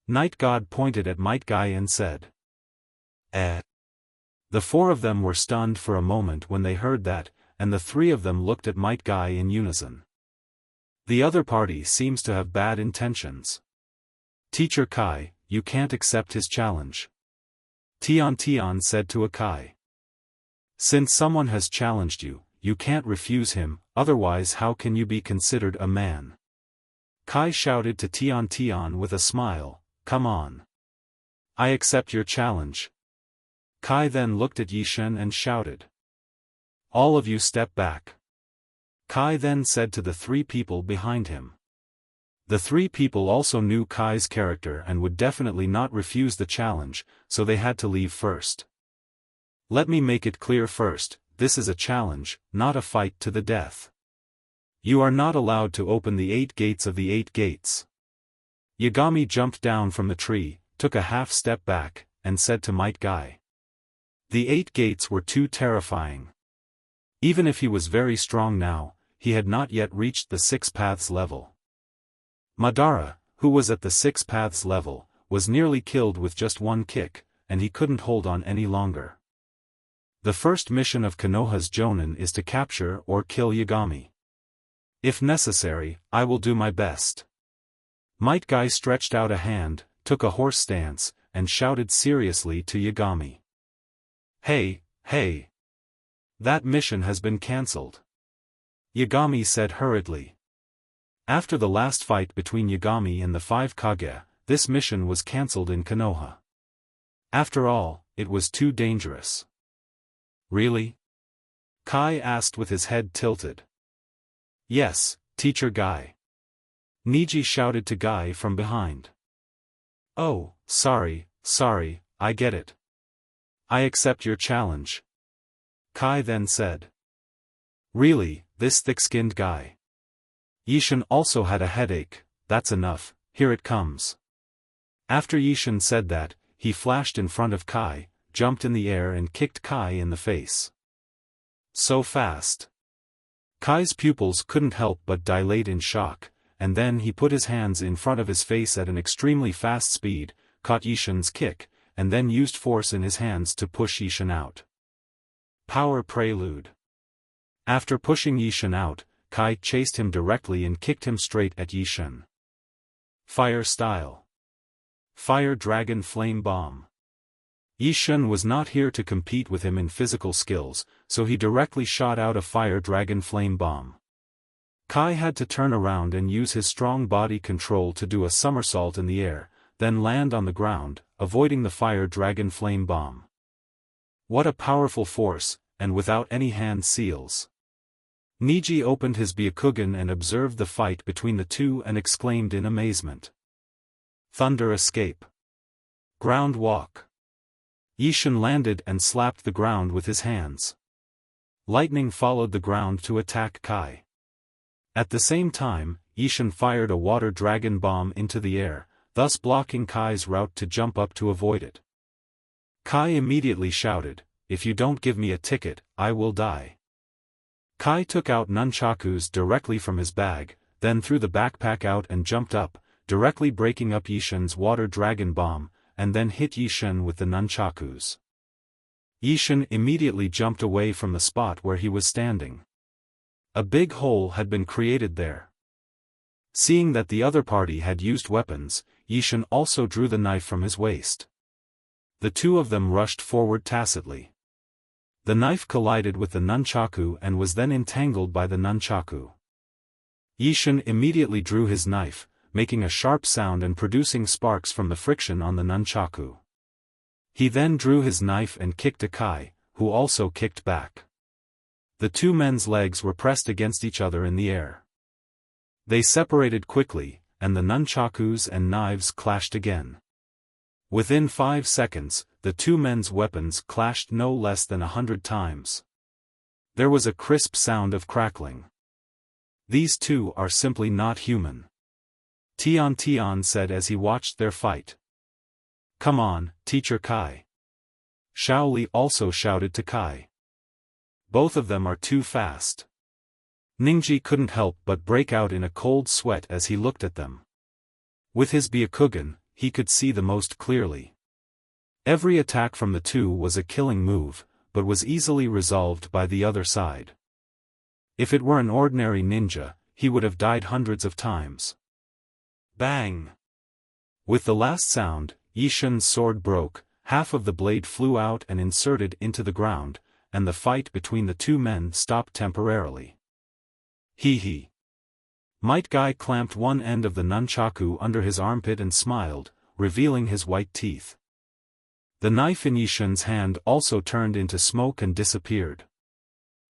A: Night God pointed at Might Guy and said. The 4 of them were stunned for a moment when they heard that, and the 3 of them looked at Might Guy in unison. The other party seems to have bad intentions. Teacher Kai, you can't accept his challenge. Tian said to Akai. Since someone has challenged you, you can't refuse him, otherwise how can you be considered a man? Kai shouted to Tian with a smile, come on. I accept your challenge. Kai then looked at Yishen and shouted. All of you step back. Kai then said to the three people behind him. The three people also knew Kai's character and would definitely not refuse the challenge, so they had to leave first. Let me make it clear first, this is a challenge, not a fight to the death. You are not allowed to open the 8 gates of the 8 gates. Yagami jumped down from the tree, took a half step back, and said to Might Guy. The 8 gates were too terrifying. Even if he was very strong now, he had not yet reached the 6 paths level. Madara, who was at the 6 paths level, was nearly killed with just one kick, and he couldn't hold on any longer. The first mission of Konoha's Jonin is to capture or kill Yagami. If necessary, I will do my best. Might Guy stretched out a hand, took a horse stance, and shouted seriously to Yagami. Hey, hey! That mission has been cancelled. Yagami said hurriedly. After the last fight between Yagami and the 5 Kage, this mission was cancelled in Konoha. After all, it was too dangerous. Really? Kai asked with his head tilted. Yes, Teacher Guy. Niji shouted to Guy from behind. Oh, sorry, I get it. I accept your challenge. Kai then said. Really, this thick-skinned guy. Yishen also had a headache, that's enough, here it comes. After Yishen said that, he flashed in front of Kai, jumped in the air and kicked Kai in the face. So fast. Kai's pupils couldn't help but dilate in shock, and then he put his hands in front of his face at an extremely fast speed, caught Yishen's kick, and then used force in his hands to push Yishen out. Power Prelude. After pushing Yishen out, Kai chased him directly and kicked him straight at Yishen. Fire Style. Fire Dragon Flame Bomb. Yishen was not here to compete with him in physical skills, so he directly shot out a Fire Dragon Flame Bomb. Kai had to turn around and use his strong body control to do a somersault in the air, then land on the ground, avoiding the Fire Dragon Flame Bomb. What a powerful force, and without any hand seals. Niji opened his Byakugan and observed the fight between the two and exclaimed in amazement. Thunder Escape. Ground Walk. Yishen landed and slapped the ground with his hands. Lightning followed the ground to attack Kai. At the same time, Yishen fired a water dragon bomb into the air, thus blocking Kai's route to jump up to avoid it. Kai immediately shouted, "If you don't give me a ticket, I will die." Kai took out nunchakus directly from his bag, then threw the backpack out and jumped up, directly breaking up Yishen's water dragon bomb, and then hit Yishen with the nunchakus. Yishen immediately jumped away from the spot where he was standing. A big hole had been created there. Seeing that the other party had used weapons, Yishen also drew the knife from his waist. The two of them rushed forward tacitly. The knife collided with the nunchaku and was then entangled by the nunchaku. Yishen immediately drew his knife, making a sharp sound and producing sparks from the friction on the nunchaku. He then drew his knife and kicked Akai, who also kicked back. The two men's legs were pressed against each other in the air. They separated quickly, and the nunchakus and knives clashed again. Within 5 seconds, the two men's weapons clashed no less than 100 times. There was a crisp sound of crackling. These two are simply not human. Tian said as he watched their fight. Come on, Teacher Kai. Shaoli also shouted to Kai. Both of them are too fast. Ningji couldn't help but break out in a cold sweat as he looked at them. With his Byakugan, he could see the most clearly. Every attack from the two was a killing move, but was easily resolved by the other side. If it were an ordinary ninja, he would have died hundreds of times. Bang! With the last sound, Yishen's sword broke, half of the blade flew out and inserted into the ground, and the fight between the two men stopped temporarily. Hee. Might Guy clamped one end of the nunchaku under his armpit and smiled, revealing his white teeth. The knife in Yishin's hand also turned into smoke and disappeared.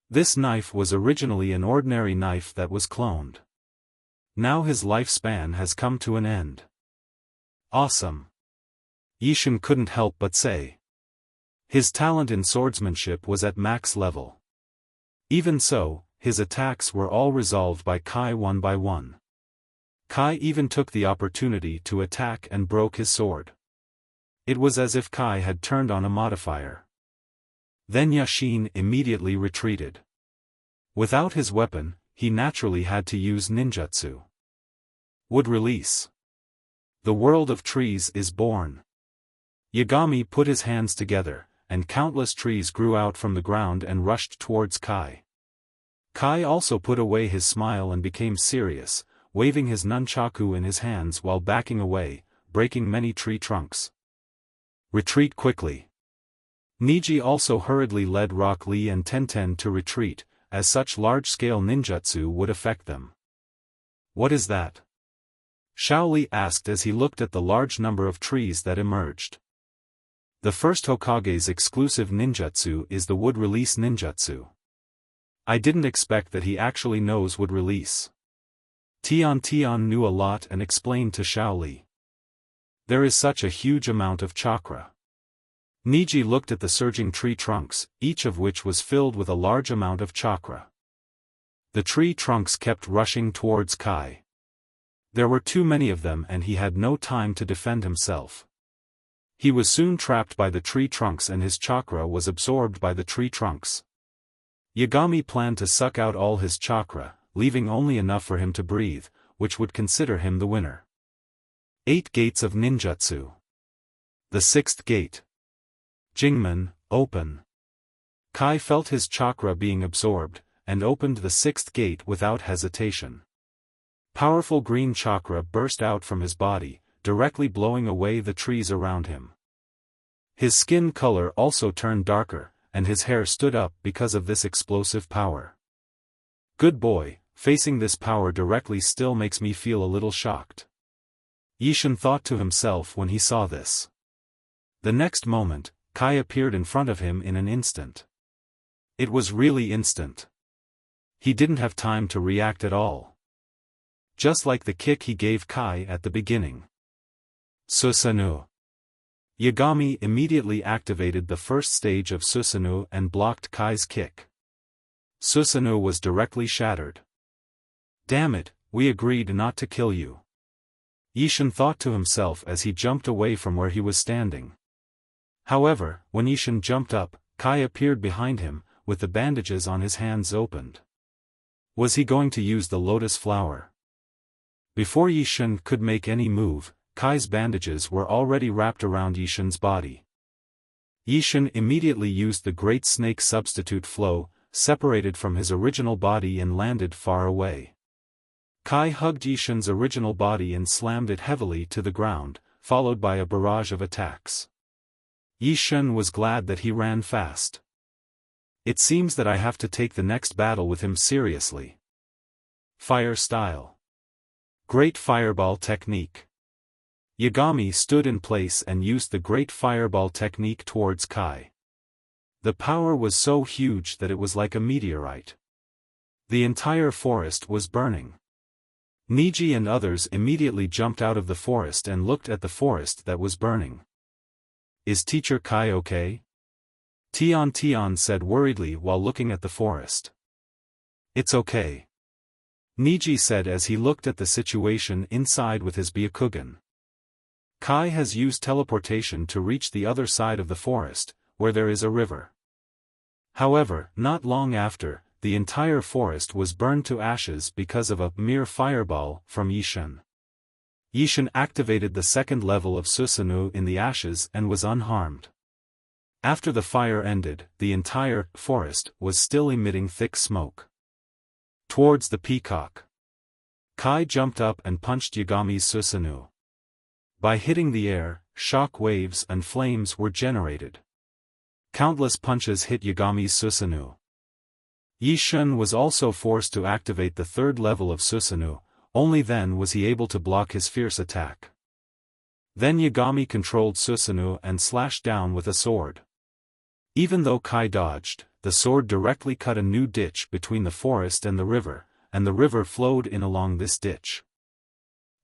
A: This knife was originally an ordinary knife that was cloned. Now his lifespan has come to an end. Awesome. Yishin couldn't help but say. His talent in swordsmanship was at max level. Even so, his attacks were all resolved by Kai one by one. Kai even took the opportunity to attack and broke his sword. It was as if Kai had turned on a modifier. Then Yashin immediately retreated. Without his weapon, he naturally had to use ninjutsu. Would release. The world of trees is born. Yagami put his hands together, and countless trees grew out from the ground and rushed towards Kai. Kai also put away his smile and became serious, waving his nunchaku in his hands while backing away, breaking many tree trunks. Retreat quickly. Niji also hurriedly led Rock Lee and Tenten to retreat, as such large-scale ninjutsu would affect them. What is that? Shaoli asked as he looked at the large number of trees that emerged. The first Hokage's exclusive ninjutsu is the wood release ninjutsu. I didn't expect that he actually knows wood release. Tian knew a lot and explained to Shaoli. There is such a huge amount of chakra. Niji looked at the surging tree trunks, each of which was filled with a large amount of chakra. The tree trunks kept rushing towards Kai. There were too many of them and he had no time to defend himself. He was soon trapped by the tree trunks and his chakra was absorbed by the tree trunks. Yagami planned to suck out all his chakra, leaving only enough for him to breathe, which would consider him the winner. 8 Gates of Ninjutsu. The 6th Gate. Jingmen, open. Kai felt his chakra being absorbed, and opened the 6th gate without hesitation. Powerful green chakra burst out from his body, directly blowing away the trees around him. His skin color also turned darker, and his hair stood up because of this explosive power. Good boy, facing this power directly still makes me feel a little shocked. Yishin thought to himself when he saw this. The next moment, Kai appeared in front of him in an instant. It was really instant. He didn't have time to react at all. Just like the kick he gave Kai at the beginning. Susanoo. Yagami immediately activated the first stage of Susanoo and blocked Kai's kick. Susanoo was directly shattered. Damn it, we agreed not to kill you. Yishin thought to himself as he jumped away from where he was standing. However, when Yishin jumped up, Kai appeared behind him, with the bandages on his hands opened. Was he going to use the lotus flower? Before Yishin could make any move, Kai's bandages were already wrapped around Yishin's body. Yishin immediately used the Great Snake Substitute Flow, separated from his original body and landed far away. Kai hugged Yishin's original body and slammed it heavily to the ground, followed by a barrage of attacks. Yishin was glad that he ran fast. It seems that I have to take the next battle with him seriously. Fire style. Great Fireball Technique. Yagami stood in place and used the Great Fireball Technique towards Kai. The power was so huge that it was like a meteorite. The entire forest was burning. Niji and others immediately jumped out of the forest and looked at the forest that was burning. Is Teacher Kai okay? Tian said worriedly while looking at the forest. It's okay. Niji said as he looked at the situation inside with his Byakugan. Kai has used teleportation to reach the other side of the forest, where there is a river. However, not long after, the entire forest was burned to ashes because of a mere fireball from Yishin. Yishin activated the second level of Susanoo in the ashes and was unharmed. After the fire ended, the entire forest was still emitting thick smoke. Towards the peacock. Kai jumped up and punched Yagami's Susanoo. By hitting the air, shock waves and flames were generated. Countless punches hit Yagami's Susanoo. Yi Shun was also forced to activate the third level of Susanoo, only then was he able to block his fierce attack. Then Yagami controlled Susanoo and slashed down with a sword. Even though Kai dodged, the sword directly cut a new ditch between the forest and the river flowed in along this ditch.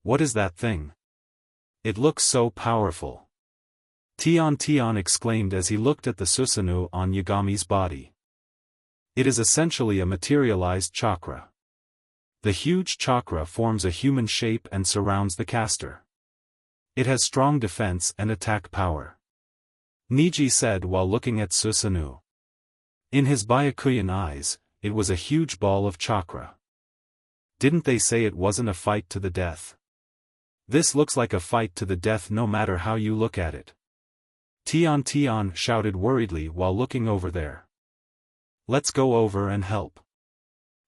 A: What is that thing? It looks so powerful. Tion exclaimed as he looked at the Susanoo on Yagami's body. It is essentially a materialized chakra. The huge chakra forms a human shape and surrounds the caster. It has strong defense and attack power. Niji said while looking at Susanoo. In his Byakuyan eyes, it was a huge ball of chakra. Didn't they say it wasn't a fight to the death? This looks like a fight to the death no matter how you look at it. Tion shouted worriedly while looking over there. Let's go over and help.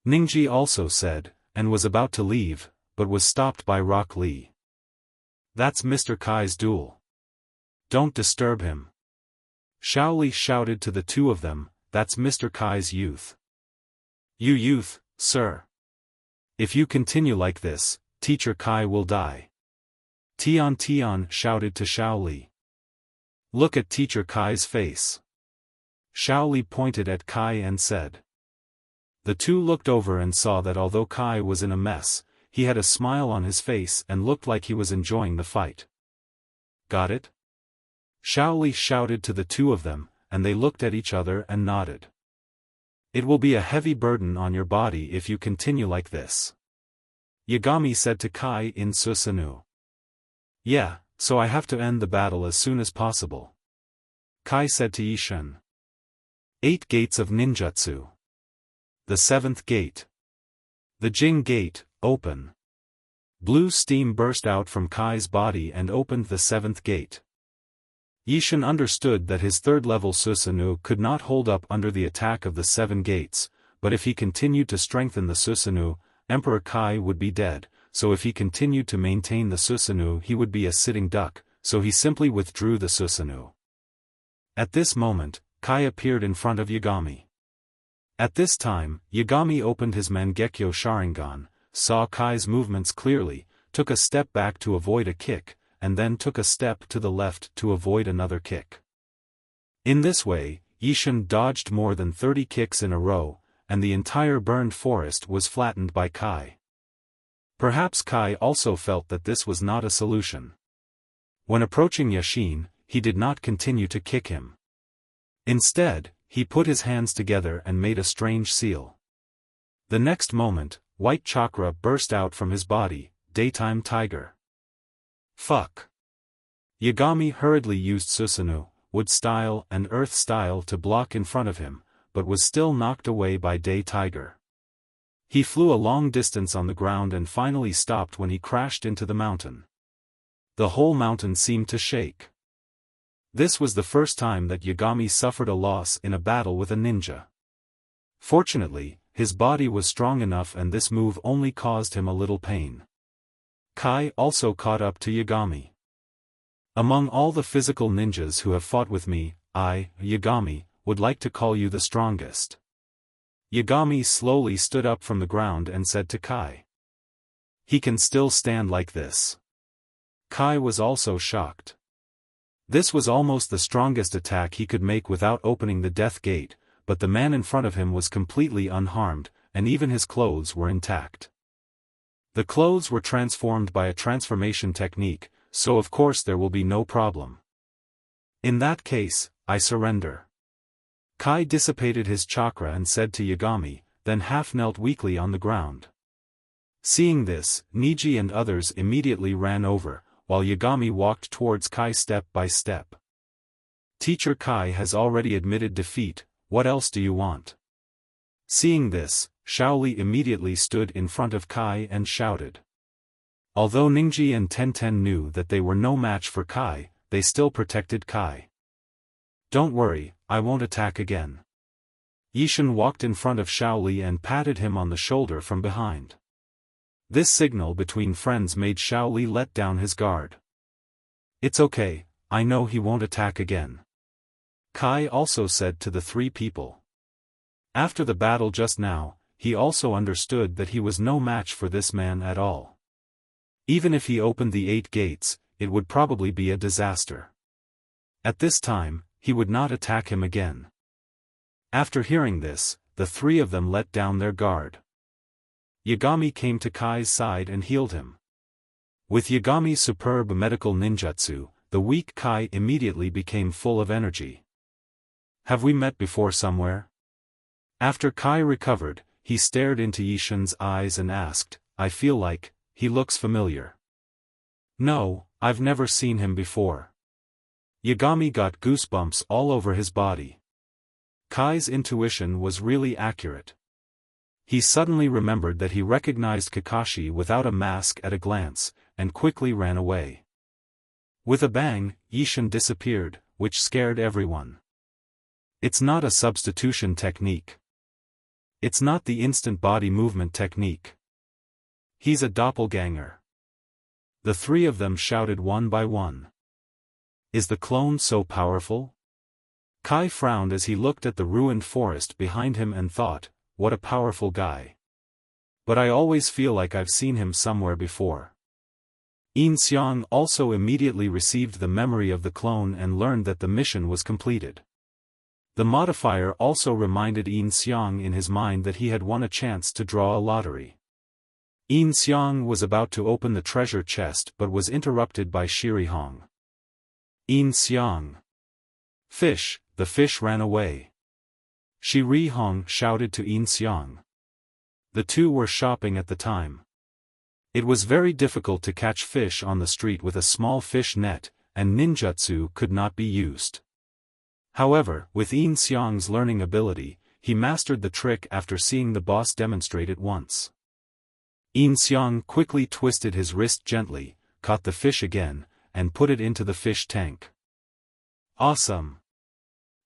A: Ningji also said, and was about to leave, but was stopped by Rock Lee. That's Mr. Kai's duel. Don't disturb him. Shaoli shouted to the two of them, that's Mr. Kai's youth. You youth, sir. If you continue like this, Teacher Kai will die. Tion shouted to Shaoli. Look at Teacher Kai's face. Shaoli pointed at Kai and said. The two looked over and saw that although Kai was in a mess, he had a smile on his face and looked like he was enjoying the fight. Got it? Shaoli shouted to the two of them, and they looked at each other and nodded. It will be a heavy burden on your body if you continue like this. Yagami said to Kai in Susanoo. Yeah, so I have to end the battle as soon as possible. Kai said to Yi Shun. 8 gates of ninjutsu. The 7th gate. The Jing gate, open. Blue steam burst out from Kai's body and opened the 7th gate. Yi Shun understood that his third-level Susanoo could not hold up under the attack of the 7 gates, but if he continued to strengthen the Susanoo, Emperor Kai would be dead, so if he continued to maintain the Susanoo he would be a sitting duck, so he simply withdrew the Susanoo. At this moment, Kai appeared in front of Yagami. At this time, Yagami opened his Mangekyo Sharingan, saw Kai's movements clearly, took a step back to avoid a kick, and then took a step to the left to avoid another kick. In this way, Yi Shun dodged more than 30 kicks in a row, and the entire burned forest was flattened by Kai. Perhaps Kai also felt that this was not a solution. When approaching Yashin, he did not continue to kick him. Instead, he put his hands together and made a strange seal. The next moment, white chakra burst out from his body, daytime tiger. Fuck. Yagami hurriedly used Susanoo, wood style and earth style to block in front of him, but was still knocked away by day tiger. He flew a long distance on the ground and finally stopped when he crashed into the mountain. The whole mountain seemed to shake. This was the first time that Yagami suffered a loss in a battle with a ninja. Fortunately, his body was strong enough and this move only caused him a little pain. Kai also caught up to Yagami. Among all the physical ninjas who have fought with me, I, Yagami, would like to call you the strongest. Yagami slowly stood up from the ground and said to Kai. He can still stand like this. Kai was also shocked. This was almost the strongest attack he could make without opening the death gate, but the man in front of him was completely unharmed, and even his clothes were intact. The clothes were transformed by a transformation technique, so of course there will be no problem. In that case, I surrender. Kai dissipated his chakra and said to Yagami, then half-knelt weakly on the ground. Seeing this, Niji and others immediately ran over, while Yagami walked towards Kai step by step. Teacher Kai has already admitted defeat, what else do you want? Seeing this, Shaoli immediately stood in front of Kai and shouted. Although Ningji and Tenten knew that they were no match for Kai, they still protected Kai. Don't worry, I won't attack again. Yi Shun walked in front of Shaoli and patted him on the shoulder from behind. This signal between friends made Shaoli let down his guard. It's okay, I know he won't attack again. Kai also said to the three people. After the battle just now, he also understood that he was no match for this man at all. Even if he opened the 8 gates, it would probably be a disaster. At this time, he would not attack him again. After hearing this, the three of them let down their guard. Yagami came to Kai's side and healed him. With Yagami's superb medical ninjutsu, the weak Kai immediately became full of energy. Have we met before somewhere? After Kai recovered, he stared into Yishin's eyes and asked, I feel like, he looks familiar. No, I've never seen him before. Yagami got goosebumps all over his body. Kai's intuition was really accurate. He suddenly remembered that he recognized Kakashi without a mask at a glance, and quickly ran away. With a bang, Yishin disappeared, which scared everyone. It's not a substitution technique. It's not the instant body movement technique. He's a doppelganger. The three of them shouted one by one. Is the clone so powerful? Kai frowned as he looked at the ruined forest behind him and thought, what a powerful guy. But I always feel like I've seen him somewhere before. Yin Xiang also immediately received the memory of the clone and learned that the mission was completed. The modifier also reminded Yin Xiang in his mind that he had won a chance to draw a lottery. Yin Xiang was about to open the treasure chest but was interrupted by Shirihong. Yin Xiang. Fish, the fish ran away. Shirihong shouted to Yin Xiang. The two were shopping at the time. It was very difficult to catch fish on the street with a small fish net, and ninjutsu could not be used. However, with Yin Xiang's learning ability, he mastered the trick after seeing the boss demonstrate it once. Yin Xiang quickly twisted his wrist gently, caught the fish again, and put it into the fish tank. Awesome!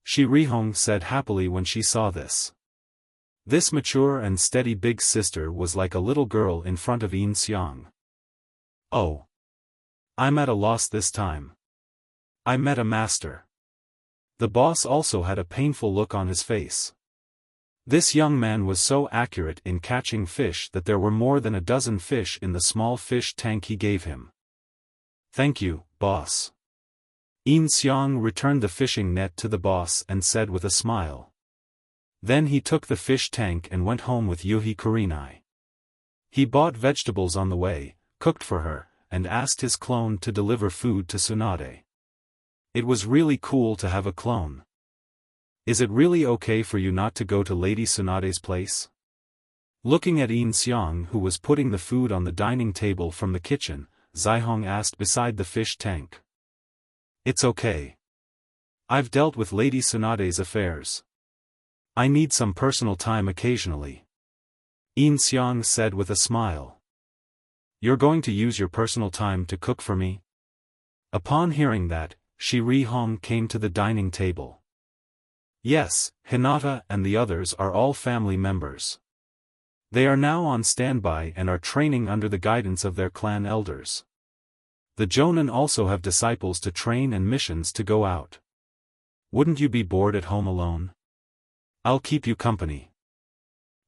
A: Shirihong said happily when she saw this. This mature and steady big sister was like a little girl in front of Yin Xiang. Oh! I'm at a loss this time. I met a master. The boss also had a painful look on his face. This young man was so accurate in catching fish that there were more than a dozen fish in the small fish tank he gave him. Thank you, boss. Yin Xiang returned the fishing net to the boss and said with a smile. Then he took the fish tank and went home with Yuhi Kurenai. He bought vegetables on the way, cooked for her, and asked his clone to deliver food to Tsunade. It was really cool to have a clone. Is it really okay for you not to go to Lady Tsunade's place? Looking at Yin Xiang who was putting the food on the dining table from the kitchen, Zaihong asked beside the fish tank. It's okay. I've dealt with Lady Tsunade's affairs. I need some personal time occasionally. Yin Xiang said with a smile. You're going to use your personal time to cook for me? Upon hearing that, Shirihong came to the dining table. Yes, Hinata and the others are all family members. They are now on standby and are training under the guidance of their clan elders. The Jonin also have disciples to train and missions to go out. Wouldn't you be bored at home alone? I'll keep you company.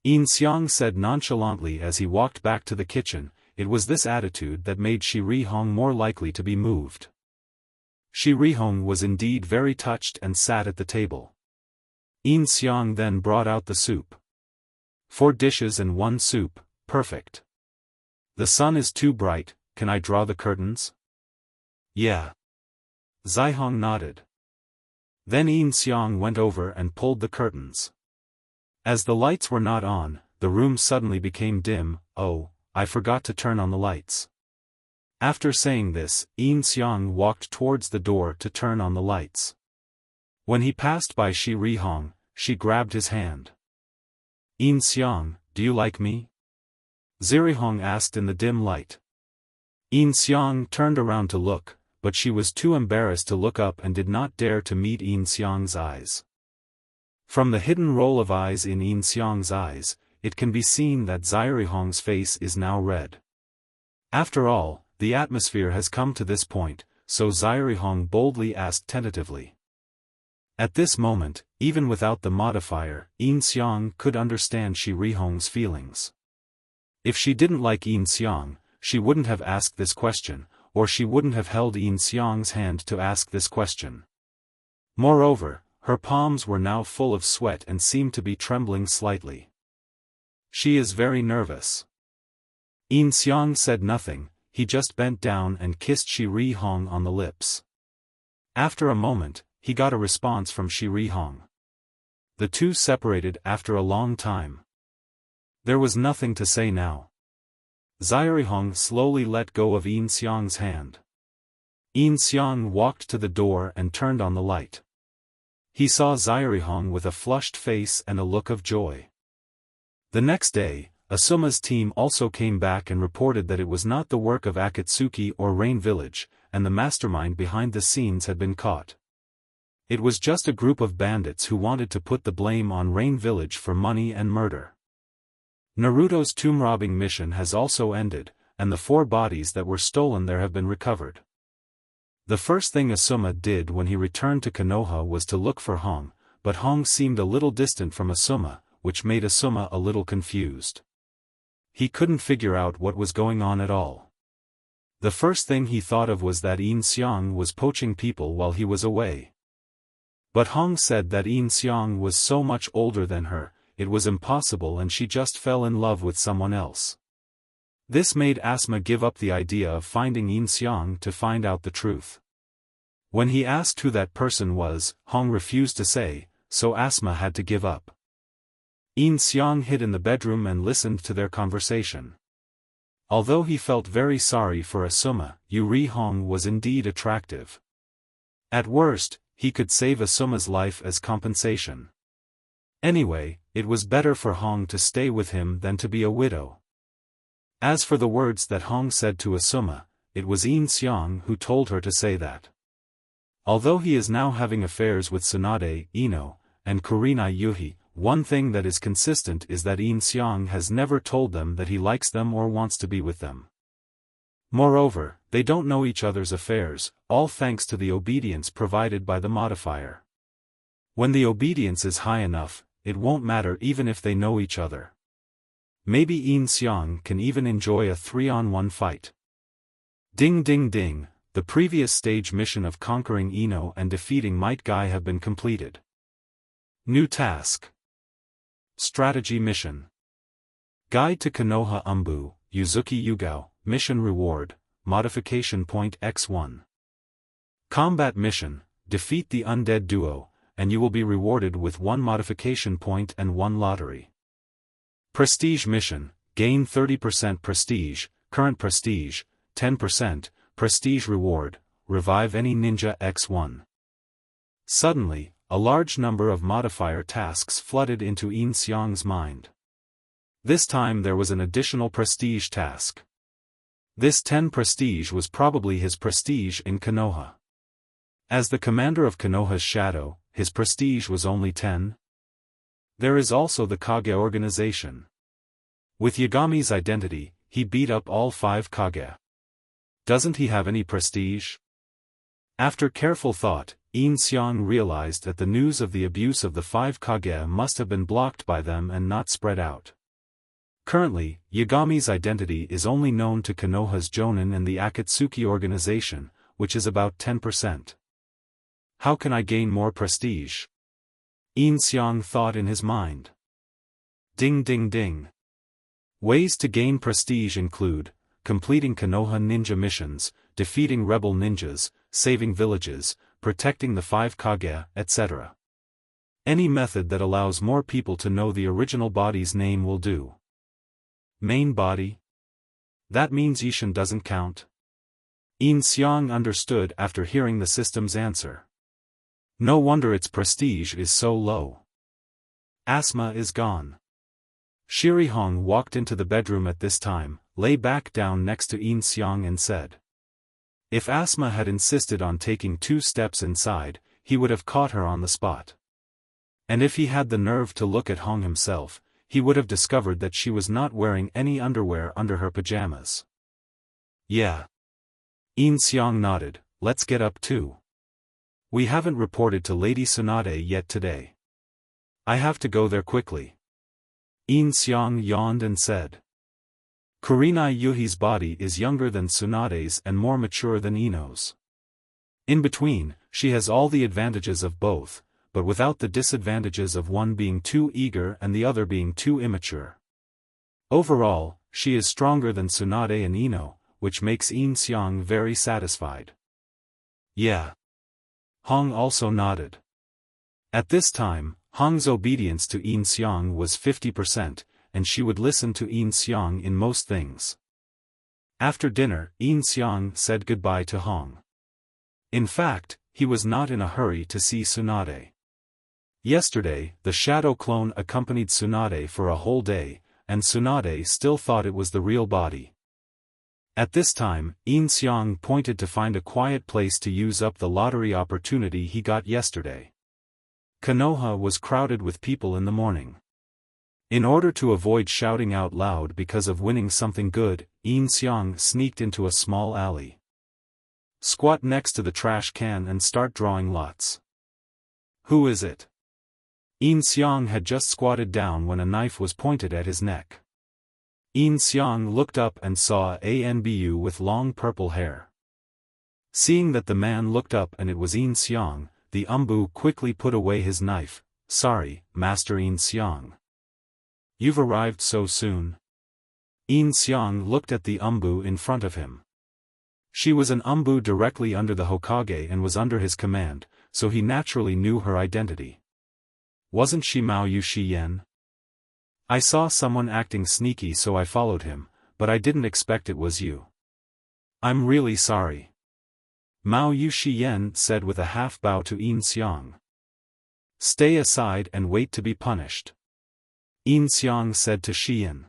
A: Yin Xiang said nonchalantly as he walked back to the kitchen. It was this attitude that made Shirihong more likely to be moved. Shirihong was indeed very touched and sat at the table. Yin Xiang then brought out the soup. 4 dishes and 1 soup, perfect. The sun is too bright, can I draw the curtains? Yeah. Zaihong nodded. Then Yin Xiang went over and pulled the curtains. As the lights were not on, the room suddenly became dim. Oh, I forgot to turn on the lights. After saying this, Yin Xiang walked towards the door to turn on the lights. When he passed by Shirihong, she grabbed his hand. Yin Xiang, do you like me? Shirihong asked in the dim light. Yin Xiang turned around to look, but she was too embarrassed to look up and did not dare to meet Yin Xiang's eyes. From the hidden roll of eyes in Yin Xiang's eyes, it can be seen that Shirihong's face is now red. After all, the atmosphere has come to this point, so Jiraiya boldly asked tentatively. At this moment, even without the modifier, Yin Xiang could understand Jiraiya's feelings. If she didn't like Yin Xiang, she wouldn't have asked this question, or she wouldn't have held Yin Xiang's hand to ask this question. Moreover, her palms were now full of sweat and seemed to be trembling slightly. She is very nervous. Yin Xiang said nothing, he just bent down and kissed Jiraiya on the lips. After a moment, he got a response from Jiraiya. The two separated after a long time. There was nothing to say now. Jiraiya slowly let go of Yin Xiang's hand. Yin Xiang walked to the door and turned on the light. He saw Jiraiya with a flushed face and a look of joy. The next day, Asuma's team also came back and reported that it was not the work of Akatsuki or Rain Village, and the mastermind behind the scenes had been caught. It was just a group of bandits who wanted to put the blame on Rain Village for money and murder. Naruto's tomb robbing mission has also ended, and the 4 bodies that were stolen there have been recovered. The first thing Asuma did when he returned to Konoha was to look for Hong, but Hong seemed a little distant from Asuma, which made Asuma a little confused. He couldn't figure out what was going on at all. The first thing he thought of was that Yin Xiang was poaching people while he was away. But Hong said that Yin Xiang was so much older than her, it was impossible and she just fell in love with someone else. This made Asuma give up the idea of finding Yin Xiang to find out the truth. When he asked who that person was, Hong refused to say, so Asuma had to give up. Yin Xiang hid in the bedroom and listened to their conversation. Although he felt very sorry for Asuma, Jiraiya was indeed attractive. At worst, he could save Asuma's life as compensation. Anyway, it was better for Hong to stay with him than to be a widow. As for the words that Hong said to Asuma, it was Yin Xiang who told her to say that. Although he is now having affairs with Tsunade, Ino, and Kurenai Yuhi, one thing that is consistent is that Yin Xiang has never told them that he likes them or wants to be with them. Moreover, they don't know each other's affairs, all thanks to the obedience provided by the modifier. When the obedience is high enough, it won't matter even if they know each other. Maybe Yin Xiang can even enjoy a 3-on-1 fight. Ding ding ding, the previous stage mission of conquering Ino and defeating Might Guy have been completed. New task. Strategy mission. Guide to Konoha Anbu, Yuzuki Yugao, mission reward, modification point x1. Combat mission, defeat the undead duo, and you will be rewarded with 1 modification point and 1 lottery. Prestige mission, gain 30% prestige, current prestige, 10%, prestige reward, revive any ninja x1. Suddenly, a large number of modifier tasks flooded into Yin Xiang's mind. This time there was an additional prestige task. This 10 prestige was probably his prestige in Konoha. As the commander of Konoha's shadow, his prestige was only 10. There is also the Kage organization. With Yagami's identity, he beat up all 5 Kage. Doesn't he have any prestige? After careful thought, Yin Xiang realized that the news of the abuse of the 5 Kage must have been blocked by them and not spread out. Currently, Yagami's identity is only known to Konoha's Jonin and the Akatsuki organization, which is about 10%. How can I gain more prestige? Yin Xiang thought in his mind. Ding ding ding. Ways to gain prestige include, completing Konoha ninja missions, defeating rebel ninjas, saving villages, protecting the 5 Kage, etc. Any method that allows more people to know the original body's name will do. Main body? That means Yishin doesn't count? Yin Xiang understood after hearing the system's answer. No wonder its prestige is so low. Asuma is gone. Jiraiya walked into the bedroom at this time, lay back down next to Yin Xiang and said. If Asuma had insisted on taking 2 steps inside, he would have caught her on the spot. And if he had the nerve to look at Hong himself, he would have discovered that she was not wearing any underwear under her pajamas. Yeah. Yin Xiang nodded, let's get up too. We haven't reported to Lady Tsunade yet today. I have to go there quickly. Yin Xiang yawned and said. Kurenai Yuhi's body is younger than Tsunade's and more mature than Ino's. In between, she has all the advantages of both, but without the disadvantages of one being too eager and the other being too immature. Overall, she is stronger than Tsunade and Ino, which makes Yin Xiang very satisfied. Yeah. Hong also nodded. At this time, Hong's obedience to Yin Xiang was 50%, and she would listen to Yin Xiang in most things. After dinner, Yin Xiang said goodbye to Hong. In fact, he was not in a hurry to see Tsunade. Yesterday, the shadow clone accompanied Tsunade for a whole day, and Tsunade still thought it was the real body. At this time, Yin Xiang pointed to find a quiet place to use up the lottery opportunity he got yesterday. Konoha was crowded with people in the morning. In order to avoid shouting out loud because of winning something good, Yin Xiang sneaked into a small alley. Squat next to the trash can and start drawing lots. Who is it? Yin Xiang had just squatted down when a knife was pointed at his neck. Yin Xiang looked up and saw Anbu with long purple hair. Seeing that the man looked up and it was Yin Xiang, the Anbu quickly put away his knife. Sorry, Master Yin Xiang. You've arrived so soon. Yin Xiang looked at the Anbu in front of him. She was an Anbu directly under the Hokage and was under his command, so he naturally knew her identity. Wasn't she Mao Yuxiyan? I saw someone acting sneaky so I followed him, but I didn't expect it was you. I'm really sorry. Mao Yuxiyan said with a half bow to Yin Xiang. Stay aside and wait to be punished. Yin Xiang said to Xian.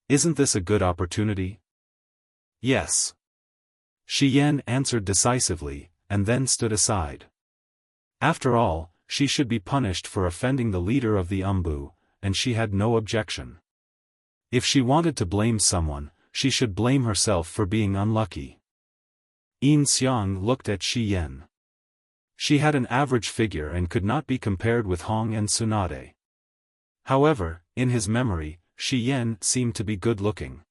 A: Isn't this a good opportunity? Yes. Xian answered decisively, and then stood aside. After all, she should be punished for offending the leader of the Anbu, and she had no objection. If she wanted to blame someone, she should blame herself for being unlucky. Yin Xiang looked at Xian. She had an average figure and could not be compared with Hong and Tsunade. However, in his memory, Xian seemed to be good-looking.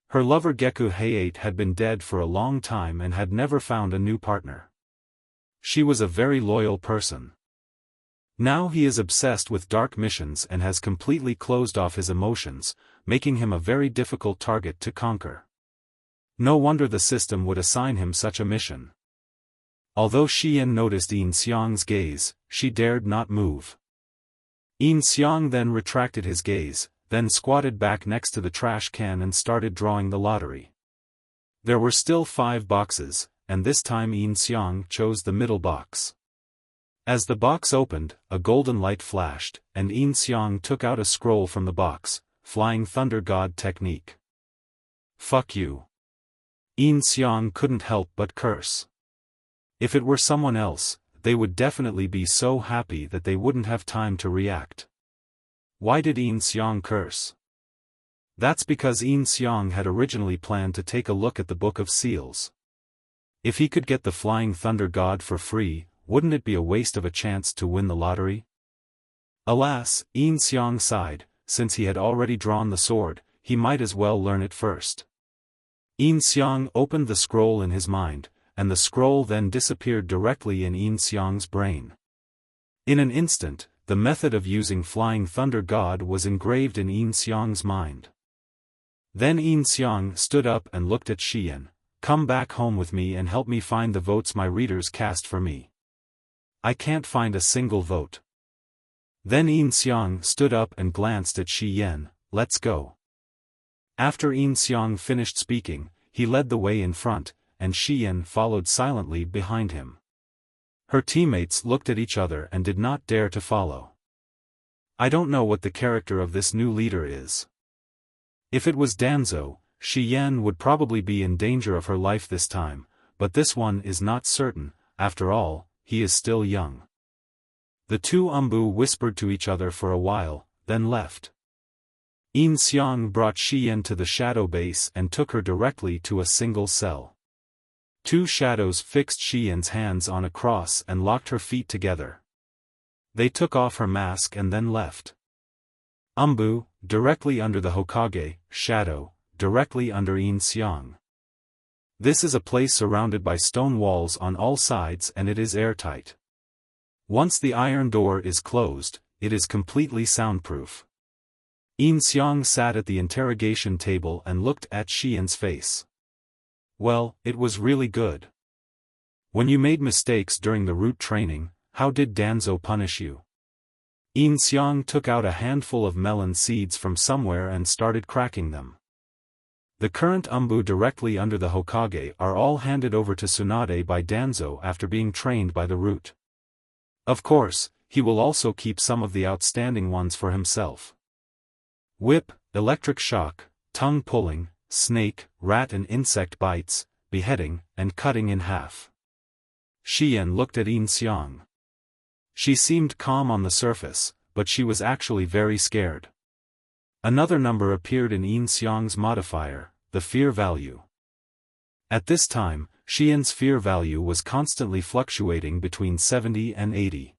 A: Her lover Geku Hayate had been dead for a long time and had never found a new partner. She was a very loyal person. Now he is obsessed with dark missions and has completely closed off his emotions, making him a very difficult target to conquer. No wonder the system would assign him such a mission. Although Xian noticed Yin Xiang's gaze, she dared not move. Yin Xiang then retracted his gaze, then squatted back next to the trash can and started drawing the lottery. There were still 5 boxes, and this time Yin Xiang chose the middle box. As the box opened, a golden light flashed, and Yin Xiang took out a scroll from the box, Flying Thunder God technique. Fuck you. Yin Xiang couldn't help but curse. If it were someone else, they would definitely be so happy that they wouldn't have time to react. Why did Yin Xiang curse? That's because Yin Xiang had originally planned to take a look at the Book of Seals. If he could get the Flying Thunder God for free, wouldn't it be a waste of a chance to win the lottery? Alas, Yin Xiang sighed, since he had already drawn the sword, he might as well learn it first. Yin Xiang opened the scroll in his mind, and the scroll then disappeared directly in Yin Xiang's brain. In an instant, the method of using Flying Thunder God was engraved in Yin Xiang's mind. Then Yin Xiang stood up and looked at Xian. Come back home with me and help me find the votes my readers cast for me. I can't find a single vote. Then Yin Xiang stood up and glanced at Xian. Let's go. After Yin Xiang finished speaking, he led the way in front, and Xian followed silently behind him. Her teammates looked at each other and did not dare to follow. I don't know what the character of this new leader is. If it was Danzo, Xian would probably be in danger of her life this time, but this one is not certain. After all, he is still young. The two Anbu whispered to each other for a while, then left. Yin Xiang brought Xian to the shadow base and took her directly to a single cell. Two shadows fixed Xian's hands on a cross and locked her feet together. They took off her mask and then left. Anbu, directly under the Hokage, shadow, directly under Yin Xiang. This is a place surrounded by stone walls on all sides and it is airtight. Once the iron door is closed, it is completely soundproof. Yin Xiang sat at the interrogation table and looked at Xian's face. Well, it was really good. When you made mistakes during the root training, how did Danzo punish you? Yin Xiang took out a handful of melon seeds from somewhere and started cracking them. The current Anbu directly under the Hokage are all handed over to Tsunade by Danzo after being trained by the root. Of course, he will also keep some of the outstanding ones for himself. Whip, electric shock, tongue pulling, snake, rat and insect bites, beheading, and cutting in half. Xian looked at Yin Xiang. She seemed calm on the surface, but she was actually very scared. Another number appeared in Yin Xiang's modifier, the fear value. At this time, Xian's fear value was constantly fluctuating between 70 and 80.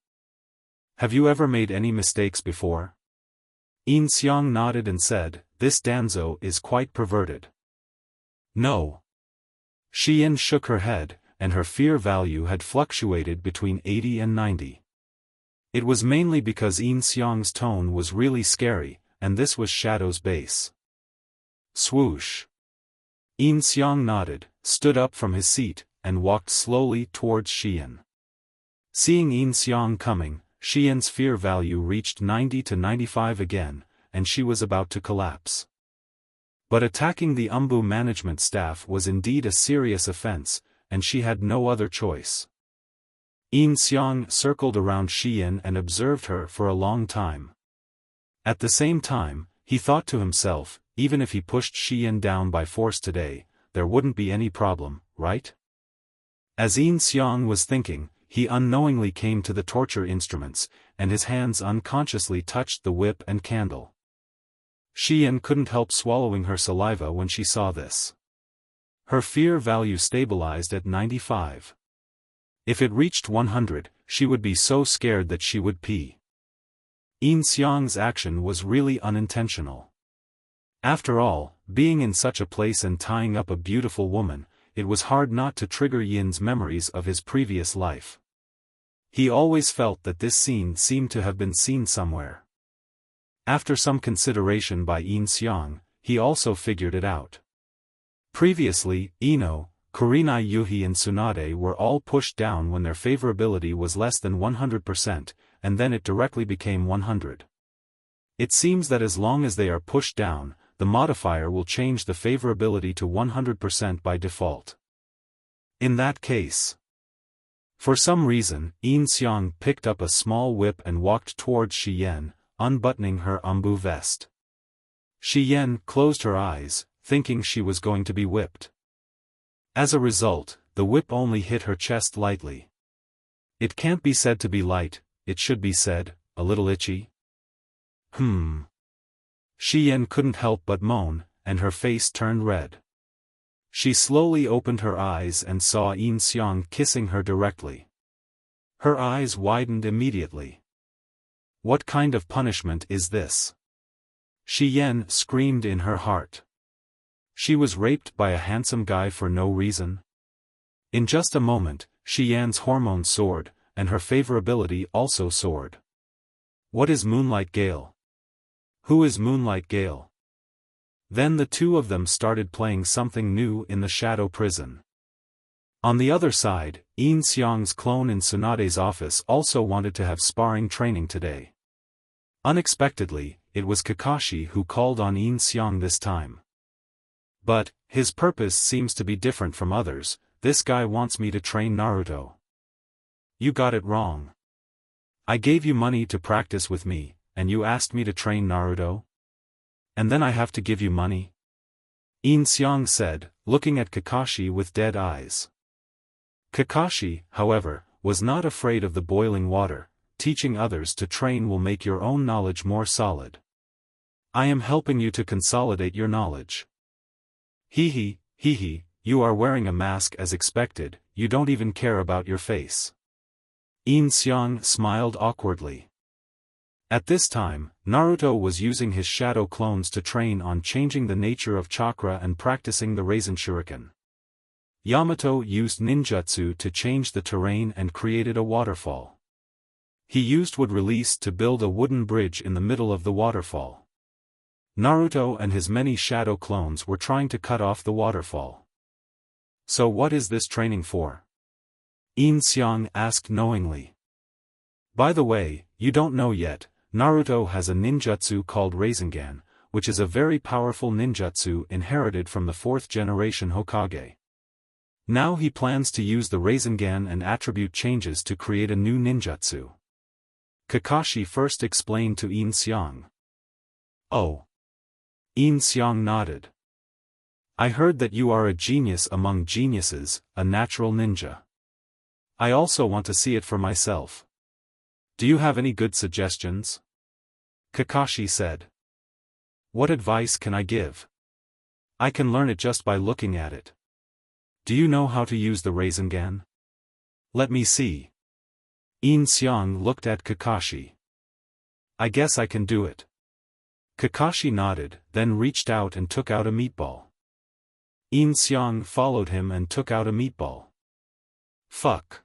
A: Have you ever made any mistakes before? Yin Xiang nodded and said, this Danzo is quite perverted. No. Xian shook her head, and her fear value had fluctuated between 80 and 90. It was mainly because Yin Xiang's tone was really scary, and this was Shadow's base. Swoosh. Yin Xiang nodded, stood up from his seat, and walked slowly towards Xian. Seeing Yin Xiang coming, Xian's fear value reached 90 to 95 again, and she was about to collapse. But attacking the Anbu management staff was indeed a serious offense, and she had no other choice. Yin Xiang circled around Xian and observed her for a long time. At the same time, he thought to himself, even if he pushed Xian down by force today, there wouldn't be any problem, right? As Yin Xiang was thinking, he unknowingly came to the torture instruments, and his hands unconsciously touched the whip and candle. Xian couldn't help swallowing her saliva when she saw this. Her fear value stabilized at 95. If it reached 100, she would be so scared that she would pee. Yin Xiang's action was really unintentional. After all, being in such a place and tying up a beautiful woman, it was hard not to trigger Yin's memories of his previous life. He always felt that this scene seemed to have been seen somewhere. After some consideration by Yin Xiang, he also figured it out. Previously, Ino, Kurenai Yuhi and Tsunade were all pushed down when their favorability was less than 100%, and then it directly became 100. It seems that as long as they are pushed down, the modifier will change the favorability to 100% by default. In that case, for some reason, Yin Xiang picked up a small whip and walked towards Xian, unbuttoning her Anbu vest. Xian closed her eyes, thinking she was going to be whipped. As a result, the whip only hit her chest lightly. It can't be said to be light, it should be said, a little itchy. Xian couldn't help but moan, and her face turned red. She slowly opened her eyes and saw Yin Xiang kissing her directly. Her eyes widened immediately. What kind of punishment is this? Xian screamed in her heart. She was raped by a handsome guy for no reason. In just a moment, Xian's hormones soared, and her favorability also soared. What is Moonlight Gale? Who is Moonlight Gale? Then the two of them started playing something new in the shadow prison. On the other side, Yin Xiang's clone in Tsunade's office also wanted to have sparring training today. Unexpectedly, it was Kakashi who called on Yin Xiang this time. But, his purpose seems to be different from others. This guy wants me to train Naruto. You got it wrong. I gave you money to practice with me, and you asked me to train Naruto? And then I have to give you money? Yin Xiang said, looking at Kakashi with dead eyes. Kakashi, however, was not afraid of the boiling water. Teaching others to train will make your own knowledge more solid. I am helping you to consolidate your knowledge. Hee hee, you are wearing a mask as expected, you don't even care about your face. Yin Xiang smiled awkwardly. At this time, Naruto was using his shadow clones to train on changing the nature of chakra and practicing the Raisin Shuriken. Yamato used ninjutsu to change the terrain and created a waterfall. He used wood release to build a wooden bridge in the middle of the waterfall. Naruto and his many shadow clones were trying to cut off the waterfall. So what is this training for? Yin Xiang asked knowingly. By the way, you don't know yet, Naruto has a ninjutsu called Rasengan, which is a very powerful ninjutsu inherited from the 4th generation Hokage. Now he plans to use the Rasengan and attribute changes to create a new ninjutsu. Kakashi first explained to Yin Xiang. Oh. Yin Xiang nodded. I heard that you are a genius among geniuses, a natural ninja. I also want to see it for myself. Do you have any good suggestions? Kakashi said. What advice can I give? I can learn it just by looking at it. Do you know how to use the Rasengan? Let me see. Yin Xiang looked at Kakashi. I guess I can do it. Kakashi nodded, then reached out and took out a meatball. Yin Xiang followed him and took out a meatball. Fuck.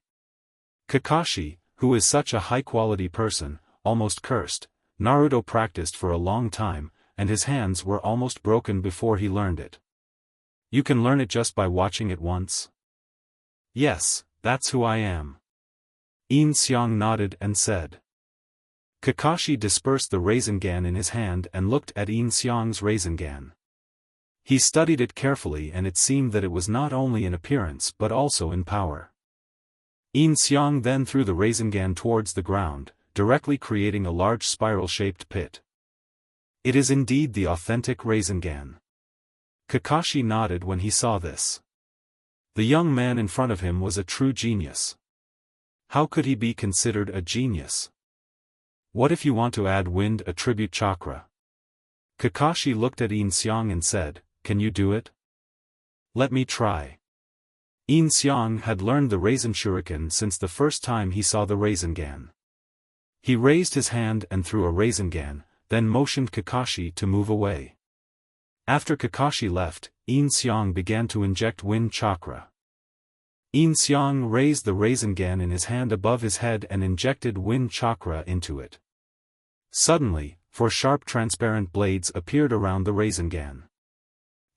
A: Kakashi, who is such a high-quality person, almost cursed. Naruto practiced for a long time, and his hands were almost broken before he learned it. You can learn it just by watching it once? Yes, that's who I am. Yin Xiang nodded and said. Kakashi dispersed the Rasengan in his hand and looked at Yin Xiang's Rasengan. He studied it carefully and it seemed that it was not only in appearance but also in power. Yin Xiang then threw the Rasengan towards the ground, directly creating a large spiral-shaped pit. It is indeed the authentic Rasengan. Kakashi nodded when he saw this. The young man in front of him was a true genius. How could he be considered a genius? What if you want to add wind attribute chakra? Kakashi looked at Yin Xiang and said, can you do it? Let me try. Yin Xiang had learned the Raisin Shuriken since the first time he saw the Rasengan. He raised his hand and threw a Rasengan, then motioned Kakashi to move away. After Kakashi left, Yin Xiang began to inject wind chakra. Yin Xiang raised the Rasengan in his hand above his head and injected wind chakra into it. Suddenly, 4 sharp transparent blades appeared around the Rasengan.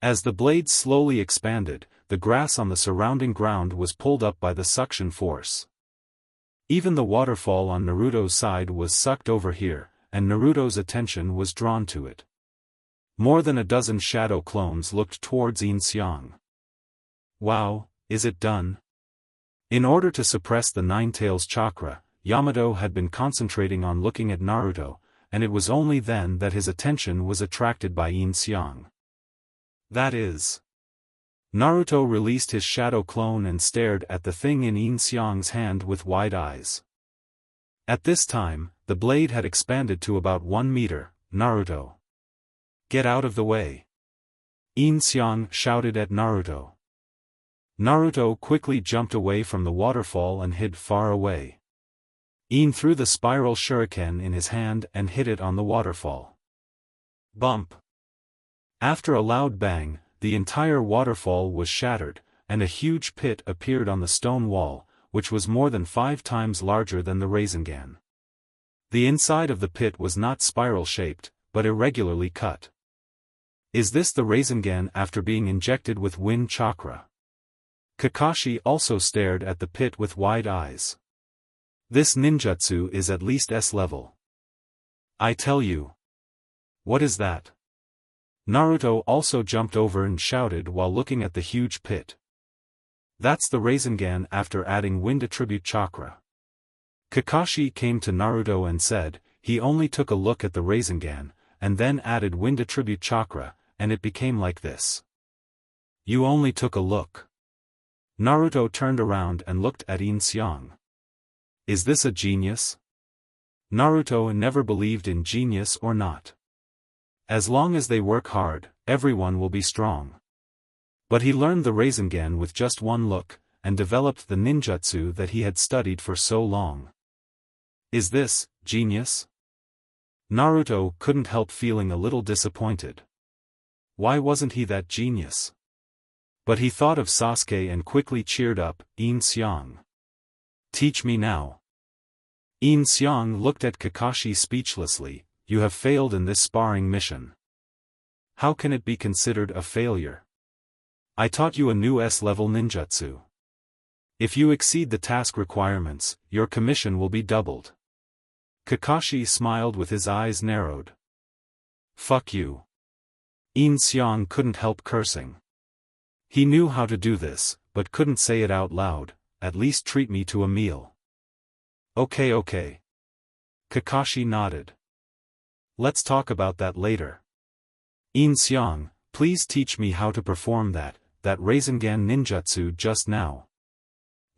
A: As the blades slowly expanded, the grass on the surrounding ground was pulled up by the suction force. Even the waterfall on Naruto's side was sucked over here, and Naruto's attention was drawn to it. More than a dozen shadow clones looked towards Yin Xiang. Wow, is it done? In order to suppress the Nine-Tails chakra, Yamato had been concentrating on looking at Naruto, and it was only then that his attention was attracted by Yin Xiang. That is. Naruto released his shadow clone and stared at the thing in Yin Xiang's hand with wide eyes. At this time, the blade had expanded to about 1 meter. Naruto. Get out of the way. Yin Xiang shouted at Naruto. Naruto quickly jumped away from the waterfall and hid far away. Yin threw the spiral shuriken in his hand and hit it on the waterfall. Bump. After a loud bang, the entire waterfall was shattered, and a huge pit appeared on the stone wall, which was more than 5 times larger than the Rasengan. The inside of the pit was not spiral-shaped, but irregularly cut. Is this the Rasengan after being injected with wind chakra? Kakashi also stared at the pit with wide eyes. This ninjutsu is at least S level. I tell you. What is that? Naruto also jumped over and shouted while looking at the huge pit. That's the Rasengan after adding wind attribute chakra. Kakashi came to Naruto and said, he only took a look at the Rasengan, and then added wind attribute chakra, and it became like this. You only took a look. Naruto turned around and looked at Yin Xiang. Is this a genius? Naruto never believed in genius or not. As long as they work hard, everyone will be strong. But he learned the Rasengan with just one look, and developed the ninjutsu that he had studied for so long. Is this genius? Naruto couldn't help feeling a little disappointed. Why wasn't he that genius? But he thought of Sasuke and quickly cheered up, Yin Xiang. Teach me now. Yin Xiang looked at Kakashi speechlessly. You have failed in this sparring mission. How can it be considered a failure? I taught you a new S-level ninjutsu. If you exceed the task requirements, your commission will be doubled. Kakashi smiled with his eyes narrowed. Fuck you. Yin Xiang couldn't help cursing. He knew how to do this, but couldn't say it out loud. At least treat me to a meal. Okay. Kakashi nodded. Let's talk about that later. Yin Xiang, please teach me how to perform that Rasengan ninjutsu just now.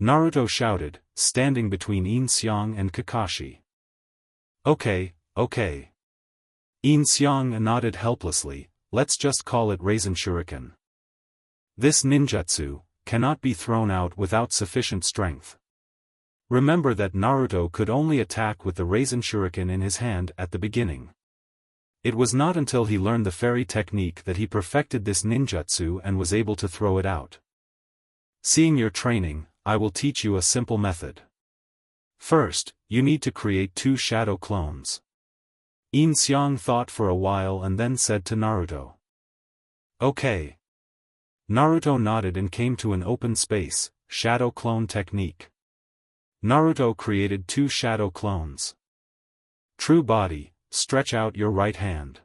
A: Naruto shouted, standing between Yin Xiang and Kakashi. Okay. Yin Xiang nodded helplessly. Let's just call it Rasen Shuriken. This ninjutsu cannot be thrown out without sufficient strength. Remember that Naruto could only attack with the Rasen Shuriken in his hand at the beginning. It was not until he learned the fairy technique that he perfected this ninjutsu and was able to throw it out. Seeing your training, I will teach you a simple method. First, you need to create 2 shadow clones. Yin Xiang thought for a while and then said to Naruto. Okay. Naruto nodded and came to an open space, shadow clone technique. Naruto created 2 shadow clones. True body, stretch out your right hand.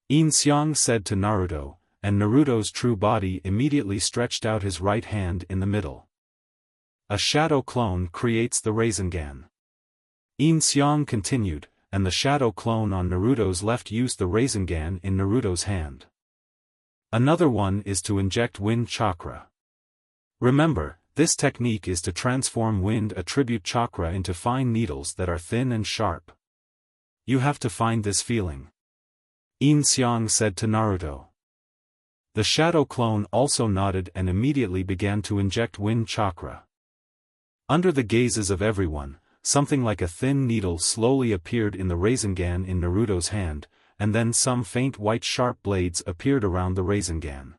A: Yin Xiang said to Naruto, and Naruto's true body immediately stretched out his right hand in the middle. A shadow clone creates the Rasengan. Yin Xiang continued, and the shadow clone on Naruto's left used the Rasengan in Naruto's hand. Another one is to inject wind chakra. Remember, this technique is to transform wind attribute chakra into fine needles that are thin and sharp. You have to find this feeling. Yin Xiang said to Naruto. The shadow clone also nodded and immediately began to inject wind chakra. Under the gazes of everyone, something like a thin needle slowly appeared in the Rasengan in Naruto's hand, and then some faint white sharp blades appeared around the Rasengan.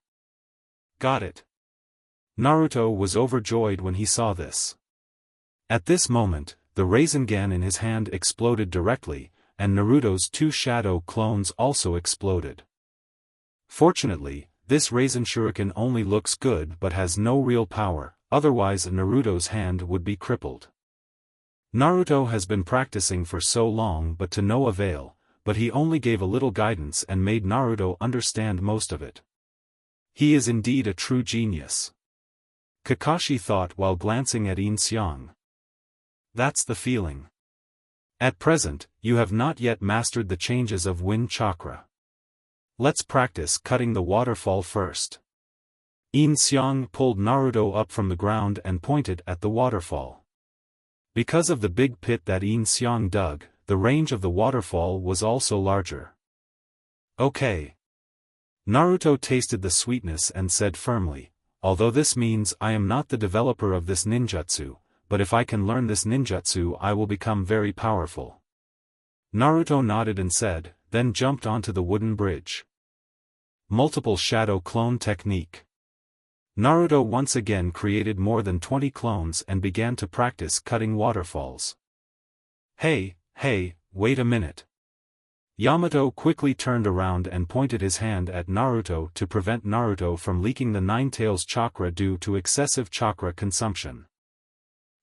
A: Got it. Naruto was overjoyed when he saw this. At this moment, the Rasengan in his hand exploded directly, and Naruto's 2 shadow clones also exploded. Fortunately, this Rasen Shuriken only looks good but has no real power, otherwise Naruto's hand would be crippled. Naruto has been practicing for so long but to no avail, but he only gave a little guidance and made Naruto understand most of it. He is indeed a true genius. Kakashi thought while glancing at Yin Xiang. That's the feeling. At present, you have not yet mastered the changes of wind chakra. Let's practice cutting the waterfall first. Yin Xiang pulled Naruto up from the ground and pointed at the waterfall. Because of the big pit that Yin Xiang dug, the range of the waterfall was also larger. Okay. Naruto tasted the sweetness and said firmly, although this means I am not the developer of this ninjutsu, but if I can learn this ninjutsu I will become very powerful. Naruto nodded and said, then jumped onto the wooden bridge. Multiple shadow clone technique. Naruto once again created more than 20 clones and began to practice cutting waterfalls. Hey, wait a minute. Yamato quickly turned around and pointed his hand at Naruto to prevent Naruto from leaking the Nine Tails chakra due to excessive chakra consumption.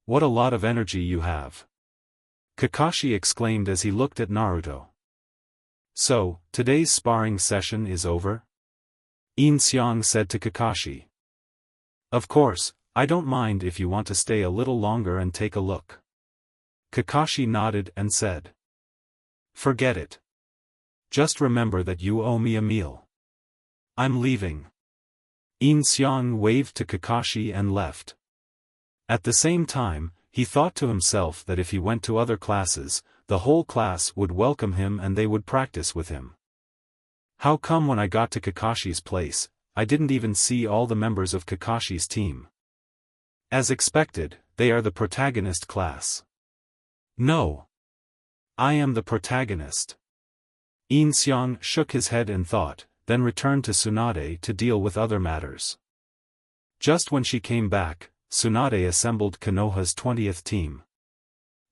A: What a lot of energy you have. Kakashi exclaimed as he looked at Naruto. So, today's sparring session is over? Yin Xiang said to Kakashi. Of course, I don't mind if you want to stay a little longer and take a look. Kakashi nodded and said. Forget it. Just remember that you owe me a meal. I'm leaving. Yin Xiang waved to Kakashi and left. At the same time, he thought to himself that if he went to other classes, the whole class would welcome him and they would practice with him. How come when I got to Kakashi's place, I didn't even see all the members of Kakashi's team. As expected, they are the protagonist class. No. I am the protagonist. Yin Xiang shook his head in thought, then returned to Tsunade to deal with other matters. Just when she came back, Tsunade assembled Konoha's 20th team.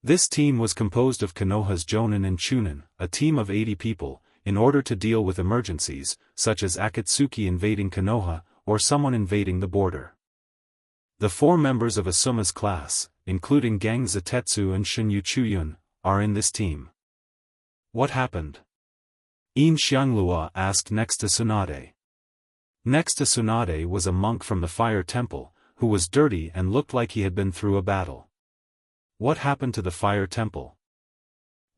A: This team was composed of Konoha's Jonin and Chunin, a team of 80 people, in order to deal with emergencies, such as Akatsuki invading Konoha, or someone invading the border. The 4 members of Asuma's class, including Gang Zatetsu and Shinyu Chuyun, are in this team. What happened? Yin Xiang asked next to Tsunade. Next to Tsunade was a monk from the Fire Temple, who was dirty and looked like he had been through a battle. What happened to the Fire Temple?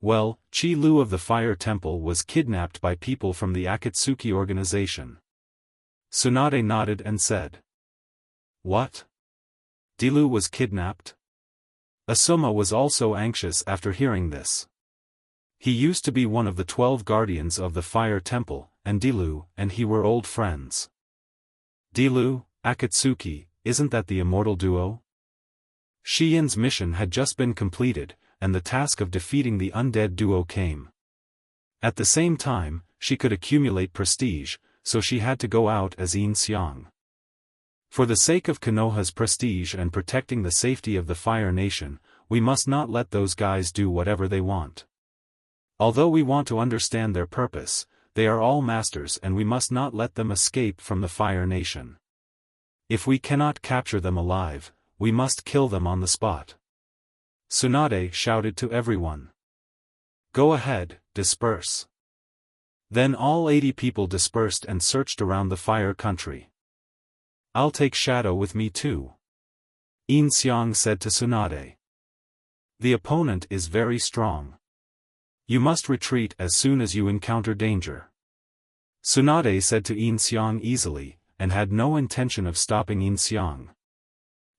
A: Well, Qi Lu of the Fire Temple was kidnapped by people from the Akatsuki organization. Tsunade nodded and said. What? Dilu was kidnapped? Asuma was also anxious after hearing this. He used to be one of the 12 guardians of the Fire Temple, and Dilu and he were old friends. Dilu, Akatsuki, isn't that the immortal duo? Shiyin's mission had just been completed, and the task of defeating the undead duo came. At the same time, she could accumulate prestige, so she had to go out as Yin Xiang. For the sake of Konoha's prestige and protecting the safety of the Fire Nation, we must not let those guys do whatever they want. Although we want to understand their purpose, they are all masters and we must not let them escape from the Fire Nation. If we cannot capture them alive, we must kill them on the spot. Tsunade shouted to everyone. Go ahead, disperse. Then all 80 people dispersed and searched around the Fire Country. I'll take Shadow with me too. Yin Xiang said to Tsunade. The opponent is very strong. You must retreat as soon as you encounter danger. Tsunade said to Yin Xiang easily, and had no intention of stopping Yin Xiang.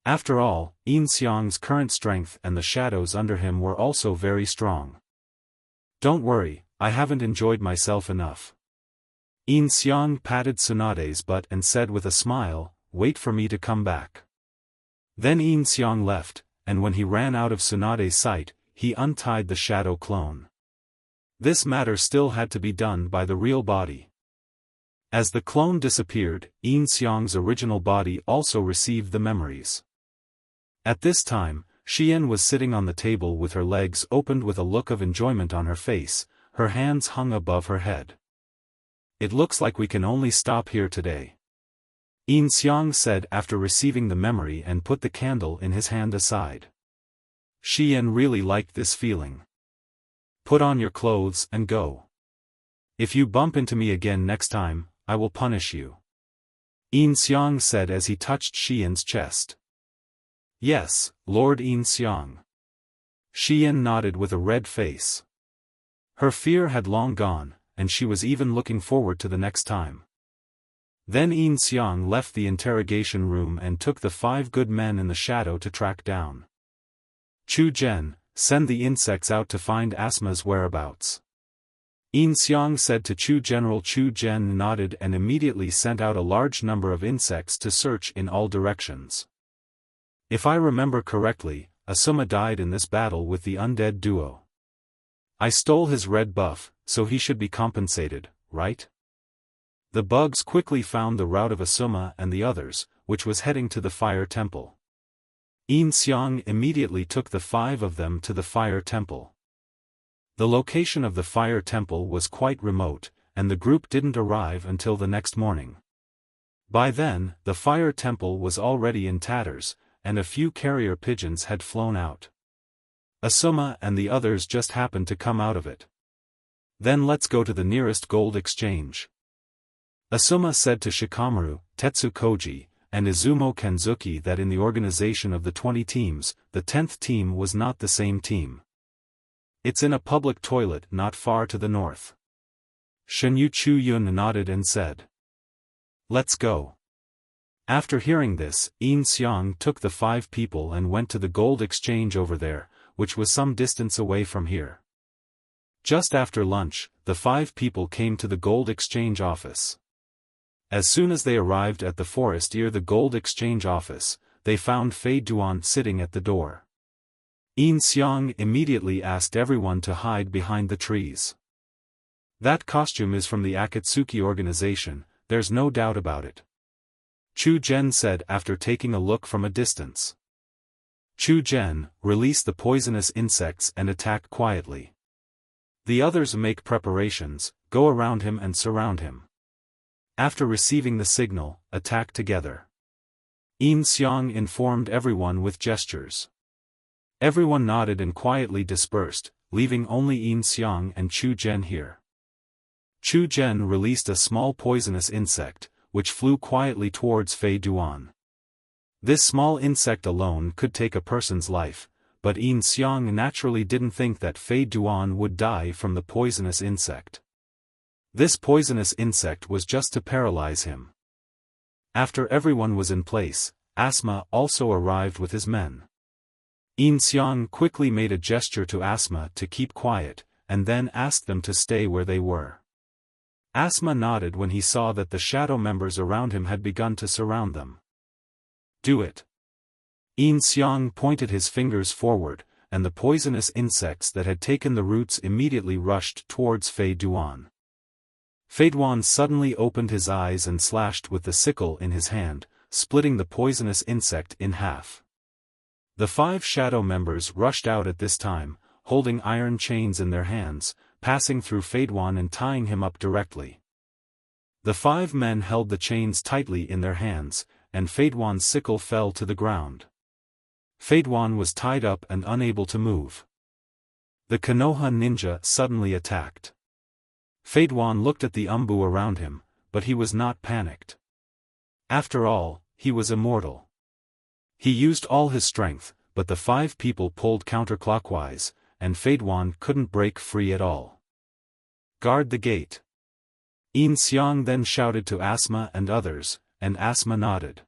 A: After all, Yin Xiang's current strength and the shadows under him were also very strong. Don't worry, I haven't enjoyed myself enough. Yin Xiang patted Tsunade's butt and said with a smile, wait for me to come back. Then Yin Xiang left, and when he ran out of Tsunade's sight, he untied the shadow clone. This matter still had to be done by the real body. As the clone disappeared, Yin Xiang's original body also received the memories. At this time, Xian was sitting on the table with her legs opened with a look of enjoyment on her face, her hands hung above her head. It looks like we can only stop here today. Yin Xiang said after receiving the memory and put the candle in his hand aside. Xian really liked this feeling. Put on your clothes and go. If you bump into me again next time, I will punish you. Yin Xiang said as he touched Xian's chest. Yes, Lord Yin Xiang. Xian nodded with a red face. Her fear had long gone, and she was even looking forward to the next time. Then Yin Xiang left the interrogation room and took the 5 good men in the shadow to track down. Chu Zhen, send the insects out to find Asuma's whereabouts. Yin Xiang said to General Chu Zhen nodded and immediately sent out a large number of insects to search in all directions. If I remember correctly, Asuma died in this battle with the undead duo. I stole his red buff, so he should be compensated, right? The bugs quickly found the route of Asuma and the others, which was heading to the Fire Temple. Yin Xiang immediately took the 5 of them to the Fire Temple. The location of the Fire Temple was quite remote, and the group didn't arrive until the next morning. By then, the Fire Temple was already in tatters, and a few carrier pigeons had flown out. Asuma and the others just happened to come out of it. Then let's go to the nearest gold exchange. Asuma said to Shikamaru, Tetsu Koji, and Izumo Kanzuki that in the organization of the 20 teams, the 10th team was not the same team. It's in a public toilet not far to the north. Shinyu Chuyun nodded and said. Let's go. After hearing this, Yin Xiang took the 5 people and went to the gold exchange over there, which was some distance away from here. Just after lunch, the 5 people came to the gold exchange office. As soon as they arrived at the forest near the gold exchange office, they found Fei Duan sitting at the door. Yin Xiang immediately asked everyone to hide behind the trees. That costume is from the Akatsuki organization, there's no doubt about it. Chu Zhen said after taking a look from a distance. Chu Zhen, release the poisonous insects and attack quietly. The others make preparations, go around him and surround him. After receiving the signal, attack together. Yin Xiang informed everyone with gestures. Everyone nodded and quietly dispersed, leaving only Yin Xiang and Chu Zhen here. Chu Zhen released a small poisonous insect, which flew quietly towards Fei Duan. This small insect alone could take a person's life, but Yin Xiang naturally didn't think that Fei Duan would die from the poisonous insect. This poisonous insect was just to paralyze him. After everyone was in place, Asma also arrived with his men. Yin Xiang quickly made a gesture to Asma to keep quiet, and then asked them to stay where they were. Asma nodded when he saw that the shadow members around him had begun to surround them. Do it. Yin Xiang pointed his fingers forward, and the poisonous insects that had taken the roots immediately rushed towards Fei Duan. Fei Duan suddenly opened his eyes and slashed with the sickle in his hand, splitting the poisonous insect in half. The 5 shadow members rushed out at this time, holding iron chains in their hands, passing through Fei Duan and tying him up directly. The 5 men held the chains tightly in their hands, and Fei Duan's sickle fell to the ground. Fei Duan was tied up and unable to move. The Konoha ninja suddenly attacked. Fei Duan looked at the Anbu around him, but he was not panicked. After all, he was immortal. He used all his strength, but the 5 people pulled counterclockwise, and Fei Duan couldn't break free at all. Guard the gate. Yin Xiang then shouted to Asma and others, and Asma nodded.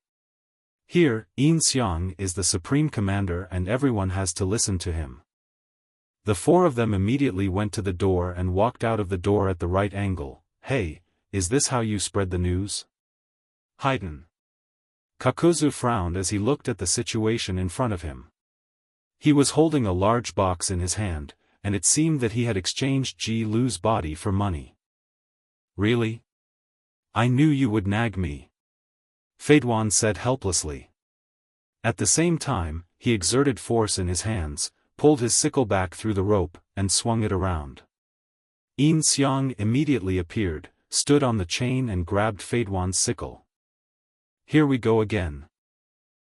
A: Here, Yin Xiang is the supreme commander and everyone has to listen to him. The 4 of them immediately went to the door and walked out of the door at the right angle. Hey, is this how you spread the news? Hiden. Kakuzu frowned as he looked at the situation in front of him. He was holding a large box in his hand, and it seemed that he had exchanged Ji Lu's body for money. Really? I knew you would nag me. Fei Duan said helplessly. At the same time, he exerted force in his hands, pulled his sickle back through the rope, and swung it around. Yin Xiang immediately appeared, stood on the chain and grabbed Fei Duan's sickle. Here we go again.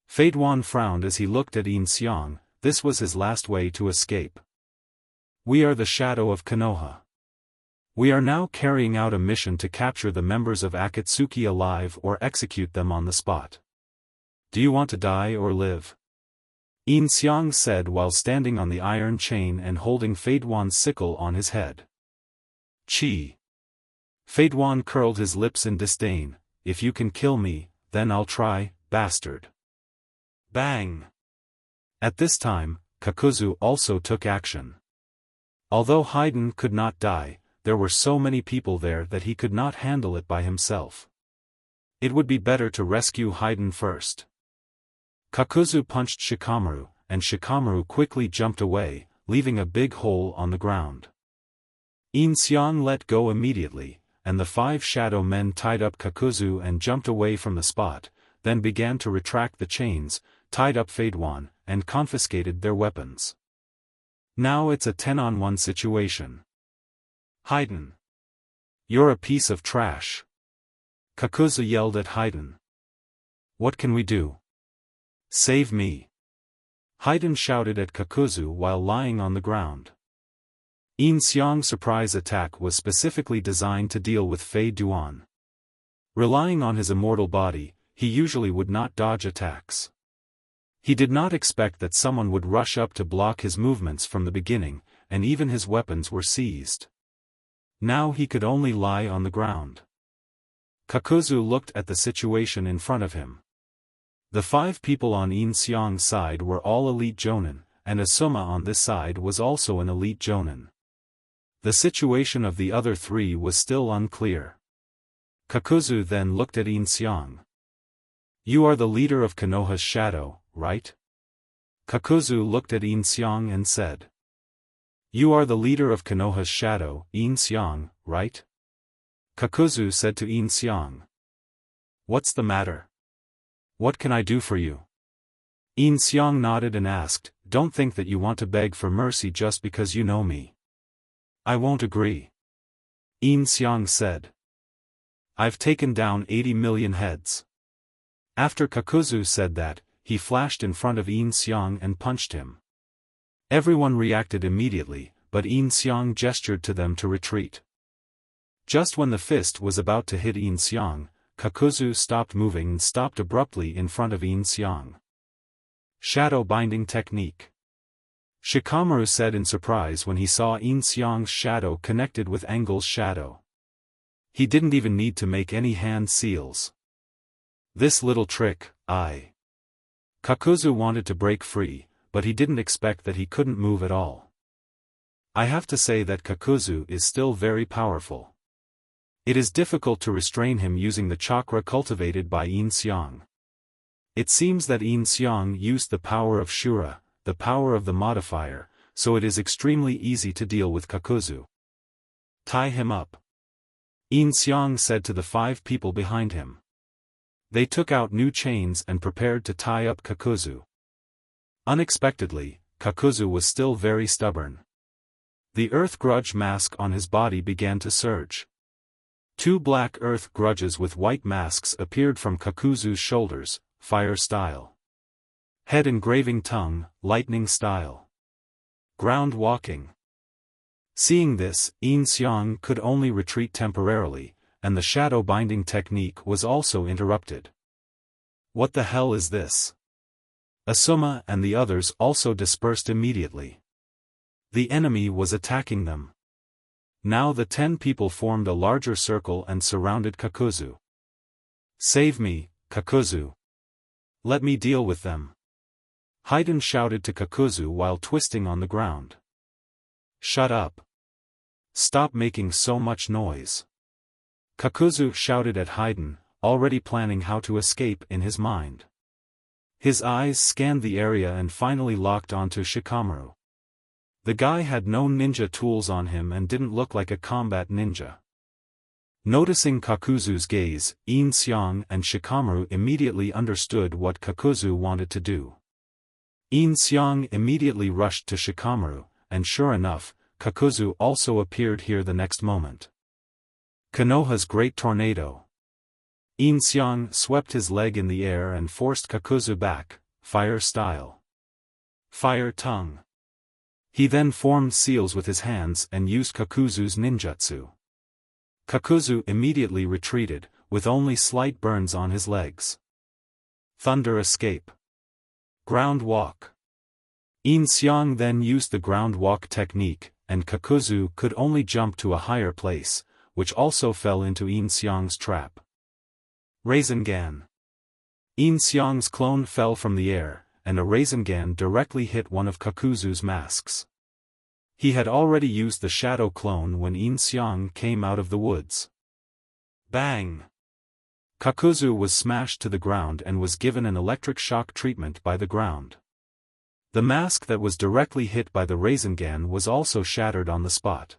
A: Fei Duan frowned as he looked at Yin Xiang. This was his last way to escape. We are the shadow of Konoha. We are now carrying out a mission to capture the members of Akatsuki alive or execute them on the spot. Do you want to die or live? Yin Xiang said while standing on the iron chain and holding Fei Duan's sickle on his head. Chi. Fei Duan curled his lips in disdain. If you can kill me, then I'll try, bastard. Bang! At this time, Kakuzu also took action. Although Hiden could not die, there were so many people there that he could not handle it by himself. It would be better to rescue Hiden first. Kakuzu punched Shikamaru, and Shikamaru quickly jumped away, leaving a big hole on the ground. Yin Xiang let go immediately, and the 5 shadow men tied up Kakuzu and jumped away from the spot, then began to retract the chains, tied up Fei Duan, and confiscated their weapons. Now it's a 10-on-1 situation. Hiden. You're a piece of trash. Kakuzu yelled at Hiden. What can we do? Save me. Hiden shouted at Kakuzu while lying on the ground. Yin Xiang's surprise attack was specifically designed to deal with Fei Duan. Relying on his immortal body, he usually would not dodge attacks. He did not expect that someone would rush up to block his movements from the beginning, and even his weapons were seized. Now he could only lie on the ground. Kakuzu looked at the situation in front of him. The 5 people on Yin Xiang's side were all elite jonin, and Asuma on this side was also an elite jonin. The situation of the other 3 was still unclear. Kakuzu then looked at Yin Xiang. You are the leader of Konoha's shadow, right? Kakuzu looked at Yin Xiang and said. You are the leader of Konoha's shadow, Yin Xiang, right? Kakuzu said to Yin Xiang. What's the matter? What can I do for you? Yin Xiang nodded and asked, Don't think that you want to beg for mercy just because you know me. I won't agree. Yin Xiang said. I've taken down 80 million heads. After Kakuzu said that, he flashed in front of Yin Xiang and punched him. Everyone reacted immediately, but Yin Xiang gestured to them to retreat. Just when the fist was about to hit Yin Xiang, Kakuzu stopped moving and stopped abruptly in front of Yin Xiang. Shadow binding technique. Shikamaru said in surprise when he saw Yin Xiang's shadow connected with Engel's shadow. He didn't even need to make any hand seals. This little trick, Kakuzu wanted to break free, but he didn't expect that he couldn't move at all. I have to say that Kakuzu is still very powerful. It is difficult to restrain him using the chakra cultivated by Yin Xiang. It seems that Yin Xiang used the power of Shura, the power of the modifier, so it is extremely easy to deal with Kakuzu. Tie him up. Yin Xiang said to the 5 people behind him. They took out new chains and prepared to tie up Kakuzu. Unexpectedly, Kakuzu was still very stubborn. The earth grudge mask on his body began to surge. 2 black earth grudges with white masks appeared from Kakuzu's shoulders, fire style. Head engraving tongue, lightning style. Ground walking. Seeing this, Yin Xiang could only retreat temporarily, and the shadow binding technique was also interrupted. What the hell is this? Asuma and the others also dispersed immediately. The enemy was attacking them. Now the 10 people formed a larger circle and surrounded Kakuzu. Save me, Kakuzu. Let me deal with them. Haiden shouted to Kakuzu while twisting on the ground. Shut up. Stop making so much noise. Kakuzu shouted at Haiden, already planning how to escape in his mind. His eyes scanned the area and finally locked onto Shikamaru. The guy had no ninja tools on him and didn't look like a combat ninja. Noticing Kakuzu's gaze, Yin Xiang and Shikamaru immediately understood what Kakuzu wanted to do. Yin Xiang immediately rushed to Shikamaru, and sure enough, Kakuzu also appeared here the next moment. Konoha's Great Tornado. Yin Xiang swept his leg in the air and forced Kakuzu back, fire style. Fire tongue. He then formed seals with his hands and used Kakuzu's ninjutsu. Kakuzu immediately retreated, with only slight burns on his legs. Thunder escape. Ground walk. Yin Xiang then used the ground walk technique, and Kakuzu could only jump to a higher place, which also fell into Yin Xiang's trap. Rasengan. Yin Xiang's clone fell from the air, and a Rasengan directly hit one of Kakuzu's masks. He had already used the shadow clone when Yin Xiang came out of the woods. Bang! Kakuzu was smashed to the ground and was given an electric shock treatment by the ground. The mask that was directly hit by the Rasengan was also shattered on the spot.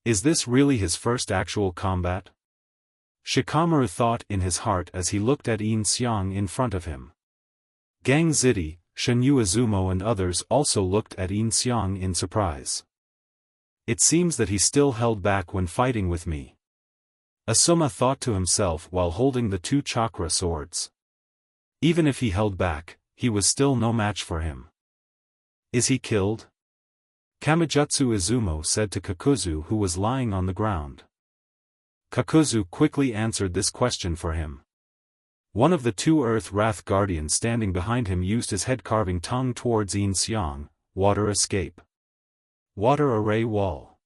A: Is this really his first actual combat? Shikamaru thought in his heart as he looked at Yin Xiang in front of him. Gang Ziti, Shinyu Izumo and others also looked at Yin Xiang in surprise. It seems that he still held back when fighting with me. Asuma thought to himself while holding the 2 chakra swords. Even if he held back, he was still no match for him. Is he killed? Kamijutsu Izumo said to Kakuzu, who was lying on the ground. Kakuzu quickly answered this question for him. One of the 2 Earth Wrath Guardians standing behind him used his head-carving tongue towards Yin Xiang. Water escape. Water array wall.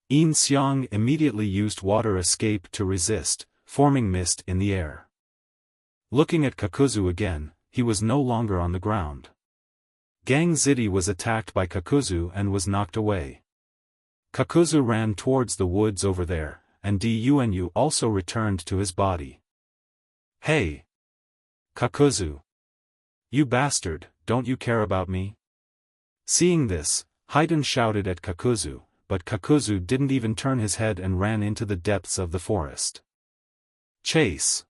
A: Yin Xiang immediately used water escape to resist, forming mist in the air. Looking at Kakuzu again, he was no longer on the ground. Gang Ziti was attacked by Kakuzu and was knocked away. Kakuzu ran towards the woods over there, and Dunu also returned to his body. "Hey! Kakuzu! You bastard, don't you care about me?" Seeing this, Haiden shouted at Kakuzu, but Kakuzu didn't even turn his head and ran into the depths of the forest. "Chase!"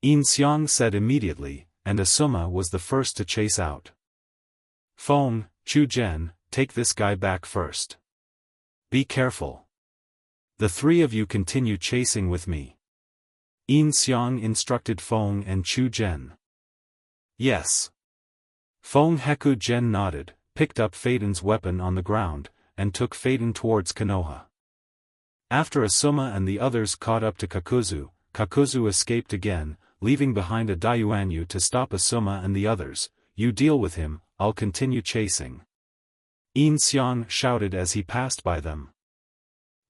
A: Yin Xiang said immediately, and Asuma was the first to chase out. "Feng, Chu-Gen, take this guy back first. Be careful. The three of you continue chasing with me." Yin Xiang instructed Feng and Chu-Gen. "Yes." Feng Heku-Gen nodded, picked up Feiden's weapon on the ground, and took Feiden towards Konoha. After Asuma and the others caught up to Kakuzu, Kakuzu escaped again, leaving behind a Dayuanyu to stop Asuma and the others. "You deal with him, I'll continue chasing." Yin Xiang shouted as he passed by them.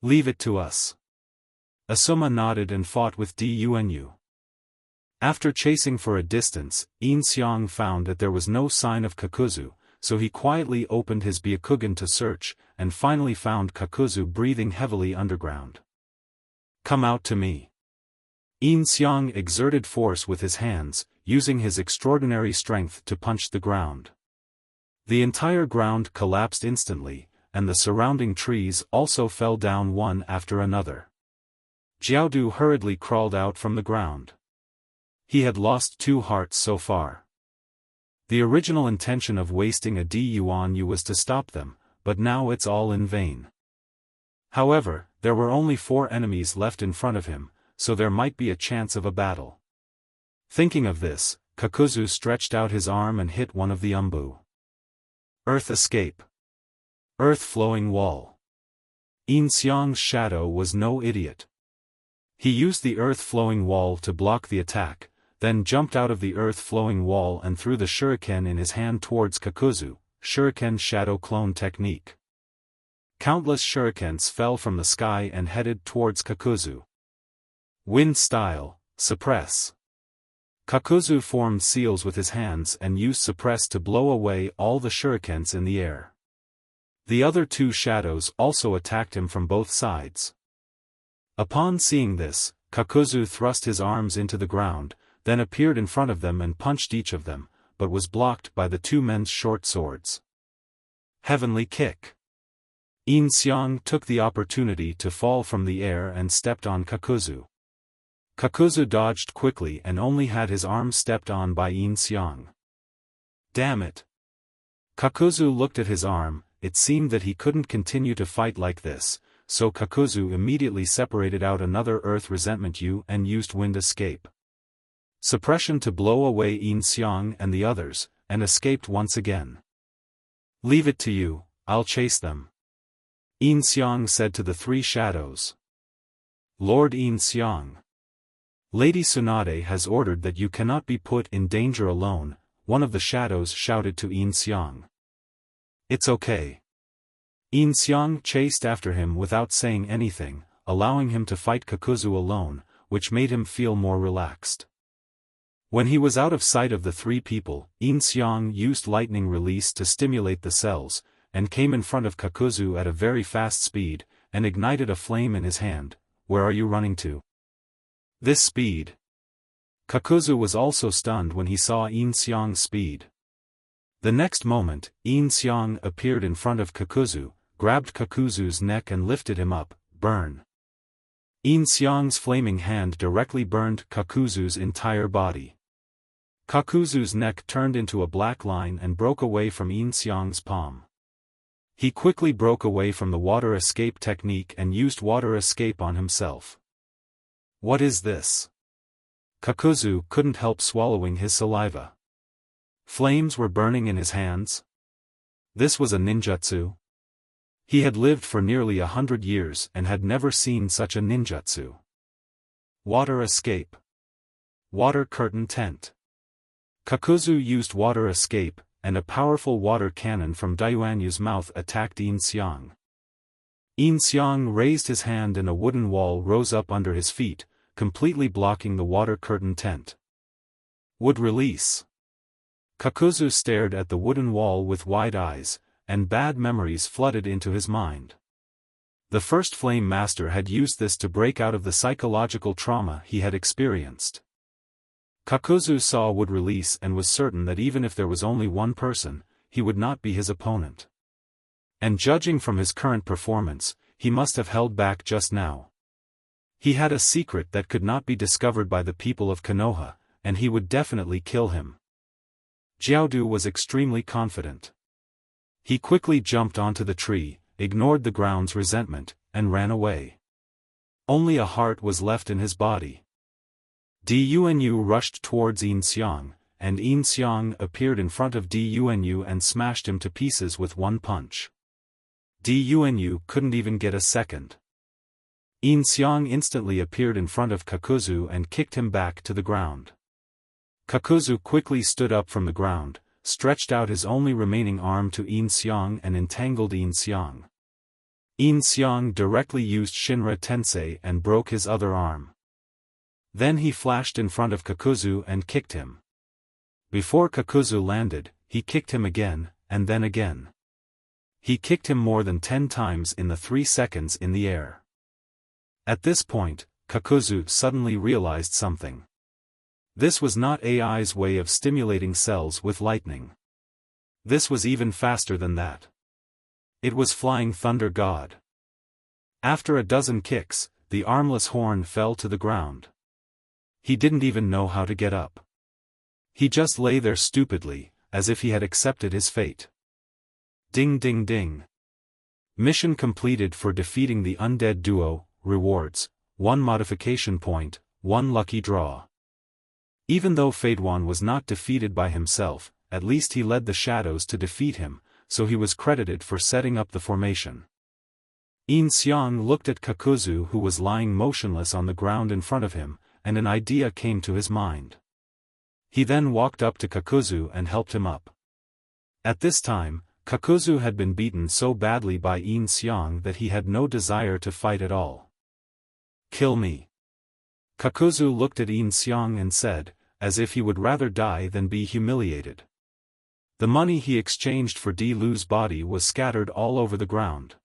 A: "Leave it to us." Asuma nodded and fought with Dunu. After chasing for a distance, Yin Xiang found that there was no sign of Kakuzu, so he quietly opened his Byakugan to search, and finally found Kakuzu breathing heavily underground. "Come out to me." Yin Xiang exerted force with his hands, using his extraordinary strength to punch the ground. The entire ground collapsed instantly, and the surrounding trees also fell down one after another. Jiaodu hurriedly crawled out from the ground. He had lost 2 hearts so far. The original intention of wasting a Dunu was to stop them, but now it's all in vain. However, there were only 4 enemies left in front of him, so there might be a chance of a battle. Thinking of this, Kakuzu stretched out his arm and hit one of the Anbu. Earth escape. Earth flowing wall. Yin Xiang's shadow was no idiot. He used the earth flowing wall to block the attack, then jumped out of the earth flowing wall and threw the shuriken in his hand towards Kakuzu, shuriken shadow clone technique. Countless shurikens fell from the sky and headed towards Kakuzu. Wind style, suppress. Kakuzu formed seals with his hands and used suppress to blow away all the shurikens in the air. The other 2 shadows also attacked him from both sides. Upon seeing this, Kakuzu thrust his arms into the ground, then appeared in front of them and punched each of them, but was blocked by the 2 men's short swords. Heavenly kick. Yin Xiang took the opportunity to fall from the air and stepped on Kakuzu. Kakuzu dodged quickly and only had his arm stepped on by Yin Xiang. Damn it! Kakuzu looked at his arm. It seemed that he couldn't continue to fight like this, so Kakuzu immediately separated out another earth resentment U and used wind escape. Suppression to blow away Yin Xiang and the others, and escaped once again. "Leave it to you, I'll chase them," Yin Xiang said to the 3 shadows. "Lord Yin Xiang. Lady Tsunade has ordered that you cannot be put in danger alone," one of the shadows shouted to Yin Xiang. "It's okay." Yin Xiang chased after him without saying anything, allowing him to fight Kakuzu alone, which made him feel more relaxed. When he was out of sight of the 3 people, Yin Xiang used lightning release to stimulate the cells, and came in front of Kakuzu at a very fast speed, and ignited a flame in his hand. "Where are you running to? This speed?" Kakuzu was also stunned when he saw Yin Xiang's speed. The next moment, Yin Xiang appeared in front of Kakuzu, grabbed Kakuzu's neck and lifted him up. Burn. Yin Xiang's flaming hand directly burned Kakuzu's entire body. Kakuzu's neck turned into a black line and broke away from Yin Xiang's palm. He quickly broke away from the water escape technique and used water escape on himself. What is this? Kakuzu couldn't help swallowing his saliva. Flames were burning in his hands. This was a ninjutsu. He had lived for nearly 100 years and had never seen such a ninjutsu. Water escape. Water curtain tent. Kakuzu used water escape, and a powerful water cannon from Dayuanyu's mouth attacked Yin Xiang. Yin Xiang raised his hand and a wooden wall rose up under his feet, completely blocking the water curtain tent. Would release. Kakuzu stared at the wooden wall with wide eyes, and bad memories flooded into his mind. The first Flame Master had used this to break out of the psychological trauma he had experienced. Kakuzu saw would release and was certain that even if there was only one person, he would not be his opponent. And judging from his current performance, he must have held back just now. He had a secret that could not be discovered by the people of Konoha, and he would definitely kill him. Jiaodu was extremely confident. He quickly jumped onto the tree, ignored the ground's resentment, and ran away. Only a heart was left in his body. Dunu rushed towards Yin Xiang, and Yin Xiang appeared in front of Dunu and smashed him to pieces with one punch. Dunu couldn't even get a second. Yin Xiang instantly appeared in front of Kakuzu and kicked him back to the ground. Kakuzu quickly stood up from the ground, stretched out his only remaining arm to Yin Xiang and entangled Yin Xiang. Yin Xiang directly used Shinra Tensei and broke his other arm. Then he flashed in front of Kakuzu and kicked him. Before Kakuzu landed, he kicked him again, and then again. He kicked him more than 10 times in the 3 seconds in the air. At this point, Kakuzu suddenly realized something. This was not AI's way of stimulating cells with lightning. This was even faster than that. It was Flying Thunder God. After a dozen kicks, the armless horn fell to the ground. He didn't even know how to get up. He just lay there stupidly, as if he had accepted his fate. Ding ding ding. Mission completed for defeating the undead duo. Rewards: 1 modification point, 1 lucky draw. Even though Fadewan was not defeated by himself, at least he led the shadows to defeat him, so he was credited for setting up the formation. Yin Xiang looked at Kakuzu, who was lying motionless on the ground in front of him, and an idea came to his mind. He then walked up to Kakuzu and helped him up. At this time, Kakuzu had been beaten so badly by Yin Xiang that he had no desire to fight at all. "Kill me." Kakuzu looked at Yin Xiang and said, as if he would rather die than be humiliated. The money he exchanged for Lu's body was scattered all over the ground.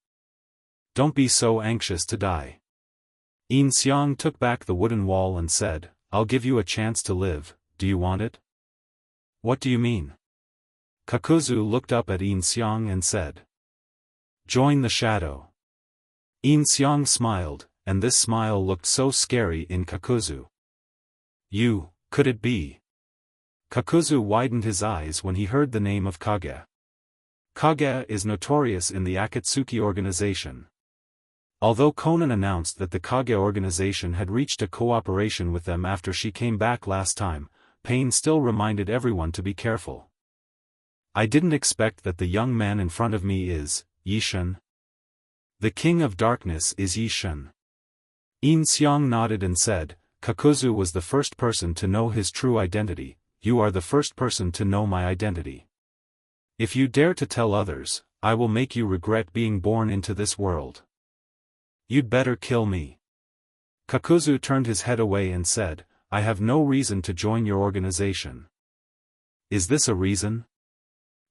A: "Don't be so anxious to die." Yin Xiang took back the wooden wall and said, "I'll give you a chance to live, do you want it?" "What do you mean?" Kakuzu looked up at Yin Xiang and said, "Join the shadow." Yin Xiang smiled, and this smile looked so scary in Kakuzu. Could it be? Kakuzu widened his eyes when he heard the name of Kage. Kage is notorious in the Akatsuki organization. Although Conan announced that the Kage organization had reached a cooperation with them after she came back last time, Pain still reminded everyone to be careful. "I didn't expect that the young man in front of me is Yishin. The King of Darkness is Yishin." Yin Xiang nodded and said, "Kakuzu was the first person to know his true identity. You are the first person to know my identity. If you dare to tell others, I will make you regret being born into this world. You'd better kill me." Kakuzu turned his head away and said, "I have no reason to join your organization." "Is this a reason?"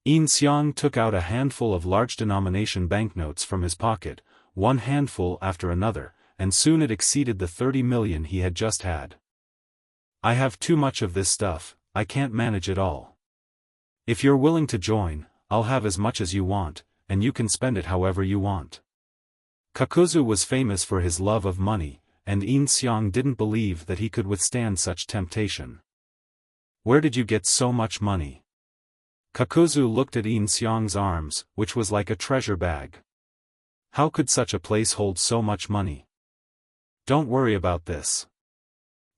A: Yin Xiang took out a handful of large denomination banknotes from his pocket, one handful after another, and soon it exceeded the 30 million he had just had. "I have too much of this stuff, I can't manage it all. If you're willing to join, I'll have as much as you want, and you can spend it however you want." Kakuzu was famous for his love of money, and Yin Xiang didn't believe that he could withstand such temptation. "Where did you get so much money?" Kakuzu looked at Yin Xiang's arms, which was like a treasure bag. How could such a place hold so much money? "Don't worry about this,"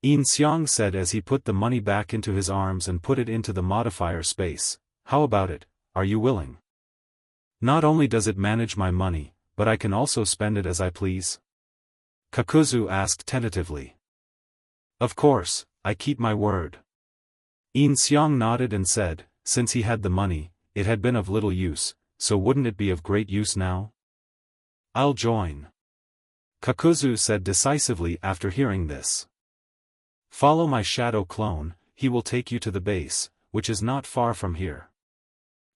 A: Yin Xiang said as he put the money back into his arms and put it into the modifier space. "How about it, are you willing? Not only does it manage my money, but I can also spend it as I please?" Kakuzu asked tentatively. "Of course, I keep my word." Yin Xiang nodded and said, since he had the money, it had been of little use, so wouldn't it be of great use now? "I'll join," Kakuzu said decisively after hearing this. "Follow my shadow clone, he will take you to the base, which is not far from here."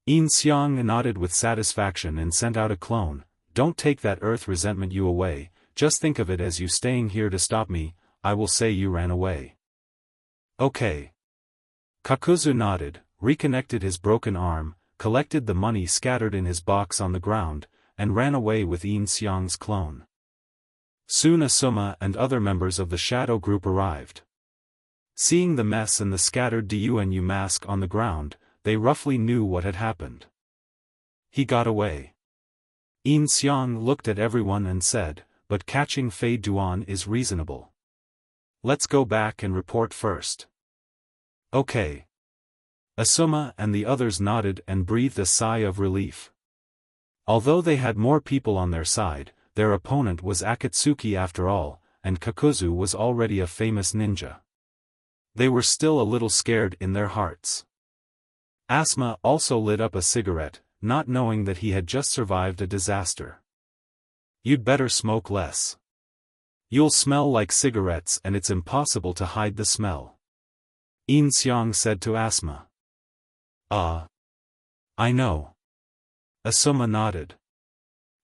A: Yin Xiang nodded with satisfaction and sent out a clone, don't take that earth resentment you away, just think of it as you staying here to stop me, I will say you ran away. Okay. Kakuzu nodded, reconnected his broken arm, collected the money scattered in his box on the ground, and ran away with Yin Xiang's clone. Soon Asuma and other members of the shadow group arrived. Seeing the mess and the scattered Dunu mask on the ground, they roughly knew what had happened. He got away. Yin Xiang looked at everyone and said, but catching Fei Duan is reasonable. Let's go back and report first. Okay. Asuma and the others nodded and breathed a sigh of relief. Although they had more people on their side, their opponent was Akatsuki after all, and Kakuzu was already a famous ninja. They were still a little scared in their hearts. Asuma also lit up a cigarette, not knowing that he had just survived a disaster. You'd better smoke less. You'll smell like cigarettes and it's impossible to hide the smell. Yin Xiang said to Asuma. I know. Asuma nodded.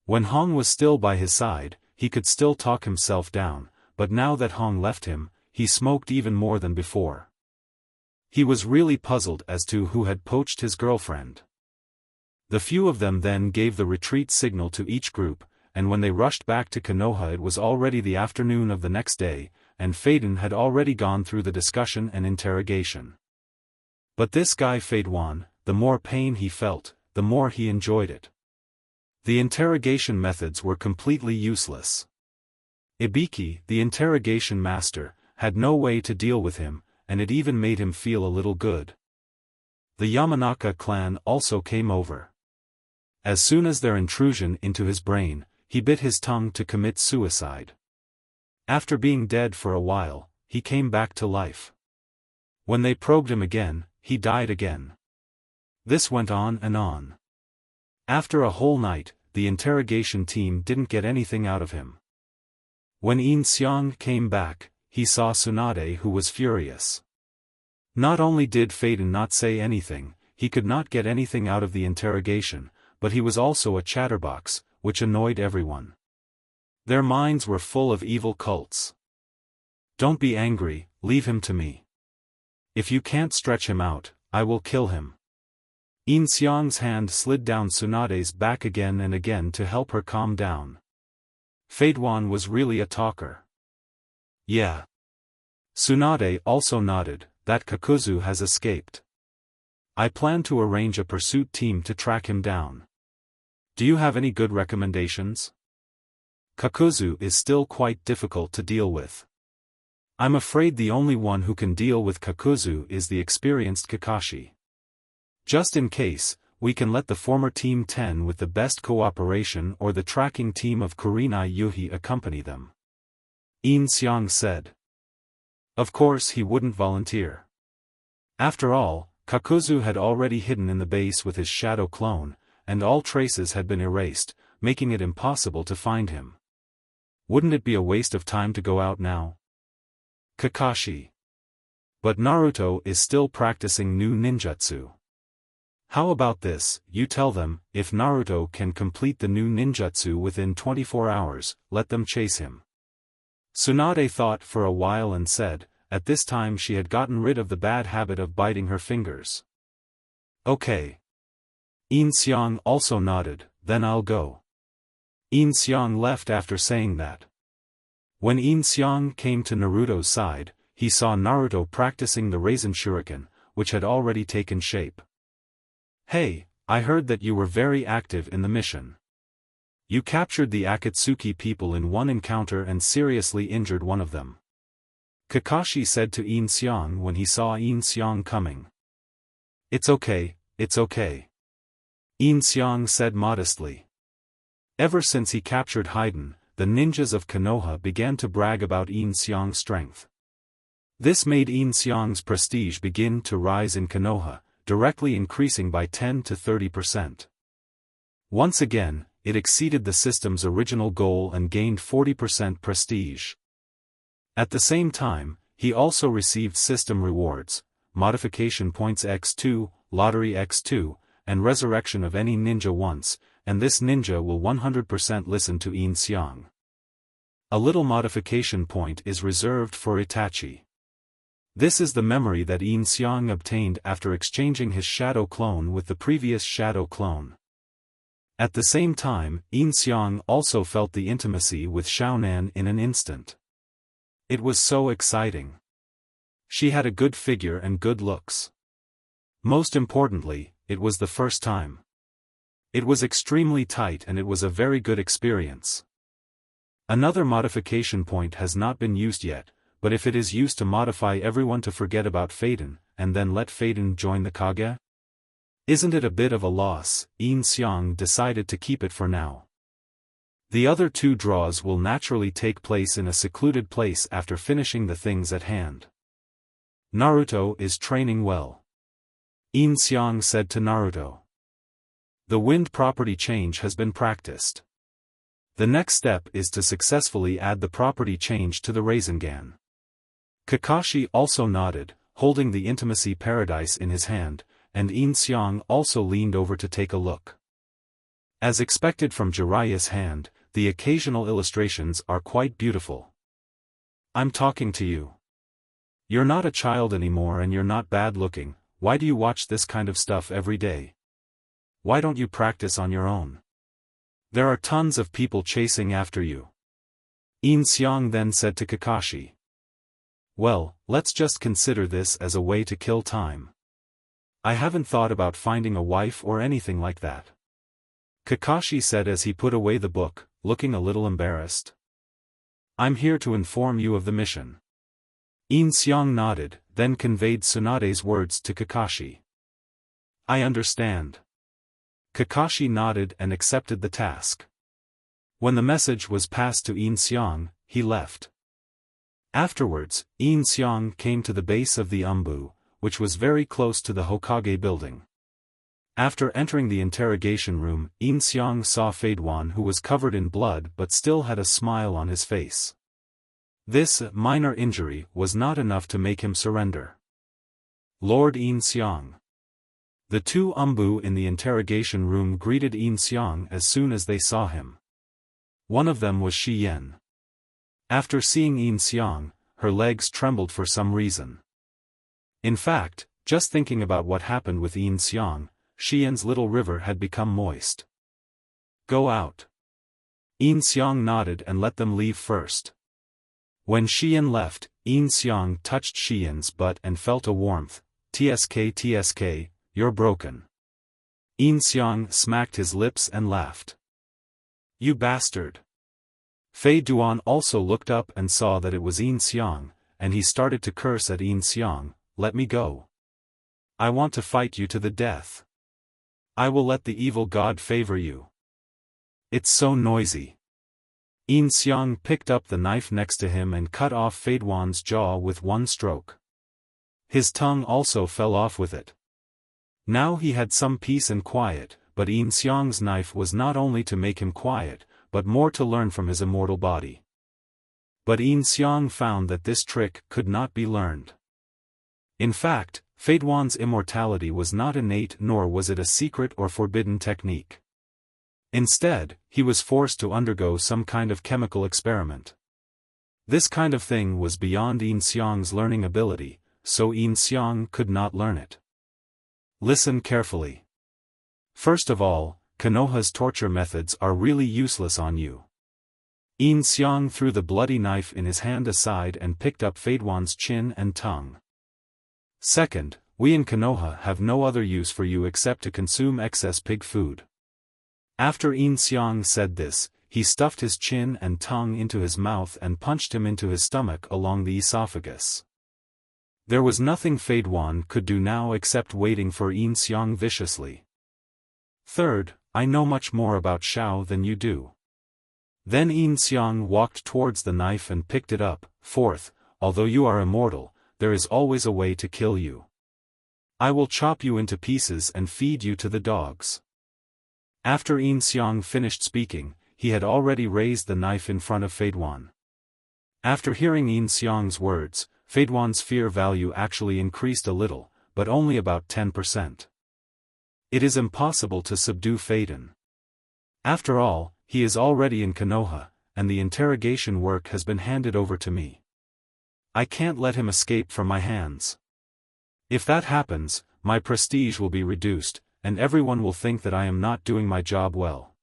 A: When Hong was still by his side, he could still talk himself down, but now that Hong left him, he smoked even more than before. He was really puzzled as to who had poached his girlfriend. The few of them then gave the retreat signal to each group, and when they rushed back to Konoha it was already the afternoon of the next day, and Faden had already gone through the discussion and interrogation. But this guy Fadewan, the more pain he felt, the more he enjoyed it. The interrogation methods were completely useless. Ibiki, the interrogation master, had no way to deal with him, and it even made him feel a little good. The Yamanaka clan also came over. As soon as their intrusion into his brain, he bit his tongue to commit suicide. After being dead for a while, he came back to life. When they probed him again, he died again. This went on and on. After a whole night, the interrogation team didn't get anything out of him. When Yin Xiang came back, he saw Tsunade, who was furious. Not only did Faden not say anything, he could not get anything out of the interrogation, but he was also a chatterbox, which annoyed everyone. Their minds were full of evil cults. Don't be angry, leave him to me. If you can't stretch him out, I will kill him. Yin Xiang's hand slid down Tsunade's back again and again to help her calm down. Fadewan was really a talker. Yeah. Tsunade also nodded, that Kakuzu has escaped. I plan to arrange a pursuit team to track him down. Do you have any good recommendations? Kakuzu is still quite difficult to deal with. I'm afraid the only one who can deal with Kakuzu is the experienced Kakashi. Just in case, we can let the former Team 10 with the best cooperation or the tracking team of Kurenai Yuhi accompany them. Yin Xiang said. Of course he wouldn't volunteer. After all, Kakuzu had already hidden in the base with his shadow clone, and all traces had been erased, making it impossible to find him. Wouldn't it be a waste of time to go out now? Kakashi. But Naruto is still practicing new ninjutsu. How about this, you tell them, if Naruto can complete the new ninjutsu within 24 hours, let them chase him. Tsunade thought for a while and said, at this time she had gotten rid of the bad habit of biting her fingers. Okay. Yin Xiang also nodded, then I'll go. Yin Xiang left after saying that. When Yin Xiang came to Naruto's side, he saw Naruto practicing the Raisin Shuriken, which had already taken shape. Hey, I heard that you were very active in the mission. You captured the Akatsuki people in one encounter and seriously injured one of them. Kakashi said to Yin Xiang when he saw Yin Xiang coming. It's okay, it's okay. Yin Xiang said modestly. Ever since he captured Haiden, the ninjas of Konoha began to brag about Yin Xiang's strength. This made Yin Xiang's prestige begin to rise in Konoha, directly increasing by 10 to 30%. Once again, it exceeded the system's original goal and gained 40% prestige. At the same time, he also received system rewards, modification points x2, lottery x2, and resurrection of any ninja once, and this ninja will 100% listen to Yin Xiang. A little modification point is reserved for Itachi. This is the memory that Yin Xiang obtained after exchanging his shadow clone with the previous shadow clone. At the same time, Yin Xiang also felt the intimacy with Xiaonan in an instant. It was so exciting. She had a good figure and good looks. Most importantly, it was the first time. It was extremely tight and it was a very good experience. Another modification point has not been used yet, but if it is used to modify everyone to forget about Faden, and then let Faden join the Kage? Isn't it a bit of a loss? Yin Xiang decided to keep it for now. The other two draws will naturally take place in a secluded place after finishing the things at hand. Naruto is training well. Yin Xiang said to Naruto. The wind property change has been practiced. The next step is to successfully add the property change to the Rasengan. Kakashi also nodded, holding the intimacy paradise in his hand, and Yin Xiang also leaned over to take a look. As expected from Jiraiya's hand, the occasional illustrations are quite beautiful. I'm talking to you. You're not a child anymore and you're not bad looking. Why do you watch this kind of stuff every day? Why don't you practice on your own? There are tons of people chasing after you. Yin Xiang then said to Kakashi. Well, let's just consider this as a way to kill time. I haven't thought about finding a wife or anything like that. Kakashi said as he put away the book, looking a little embarrassed. I'm here to inform you of the mission. Yin Xiang nodded, then conveyed Tsunade's words to Kakashi. I understand. Kakashi nodded and accepted the task. When the message was passed to Yin Xiang, he left. Afterwards, Yin Xiang came to the base of the Anbu, which was very close to the Hokage building. After entering the interrogation room, Yin Xiang saw Fadewan who was covered in blood but still had a smile on his face. This minor injury was not enough to make him surrender. Lord Yin Xiang. The two Anbu in the interrogation room greeted Yin Xiang as soon as they saw him. One of them was Shi Yen. After seeing Yin Xiang, her legs trembled for some reason. In fact, just thinking about what happened with Yin Xiang, Shi Yen's little river had become moist. Go out. Yin Xiang nodded and let them leave first. When Shi Yen left, Yin Xiang touched Shi Yen's butt and felt a warmth. TSK, you're broken. Yin Xiang smacked his lips and laughed. You bastard. Fei Duan also looked up and saw that it was Yin Xiang, and he started to curse at Yin Xiang. Let me go. I want to fight you to the death. I will let the evil god favor you. It's so noisy. Yin Xiang picked up the knife next to him and cut off Fadewan's jaw with one stroke. His tongue also fell off with it. Now he had some peace and quiet, but Yin Xiang's knife was not only to make him quiet, but more to learn from his immortal body. But Yin Xiang found that this trick could not be learned. In fact, Fadewan's immortality was not innate nor was it a secret or forbidden technique. Instead, he was forced to undergo some kind of chemical experiment. This kind of thing was beyond Yin Xiang's learning ability, so Yin Xiang could not learn it. Listen carefully. First of all, Konoha's torture methods are really useless on you. Yin Xiang threw the bloody knife in his hand aside and picked up Fadewan's chin and tongue. Second, we in Konoha have no other use for you except to consume excess pig food. After Yin Xiang said this, he stuffed his chin and tongue into his mouth and punched him into his stomach along the esophagus. There was nothing Fadewan could do now except waiting for Yin Xiang viciously. Third, I know much more about Shao than you do. Then Yin Xiang walked towards the knife and picked it up. Fourth, although you are immortal, there is always a way to kill you. I will chop you into pieces and feed you to the dogs. After Yin Xiang finished speaking, he had already raised the knife in front of Fadewan. After hearing Yin Xiang's words, Fadewan's fear value actually increased a little, but only about 10%. It is impossible to subdue Faden. After all, he is already in Konoha, and the interrogation work has been handed over to me. I can't let him escape from my hands. If that happens, my prestige will be reduced, and everyone will think that I am not doing my job well.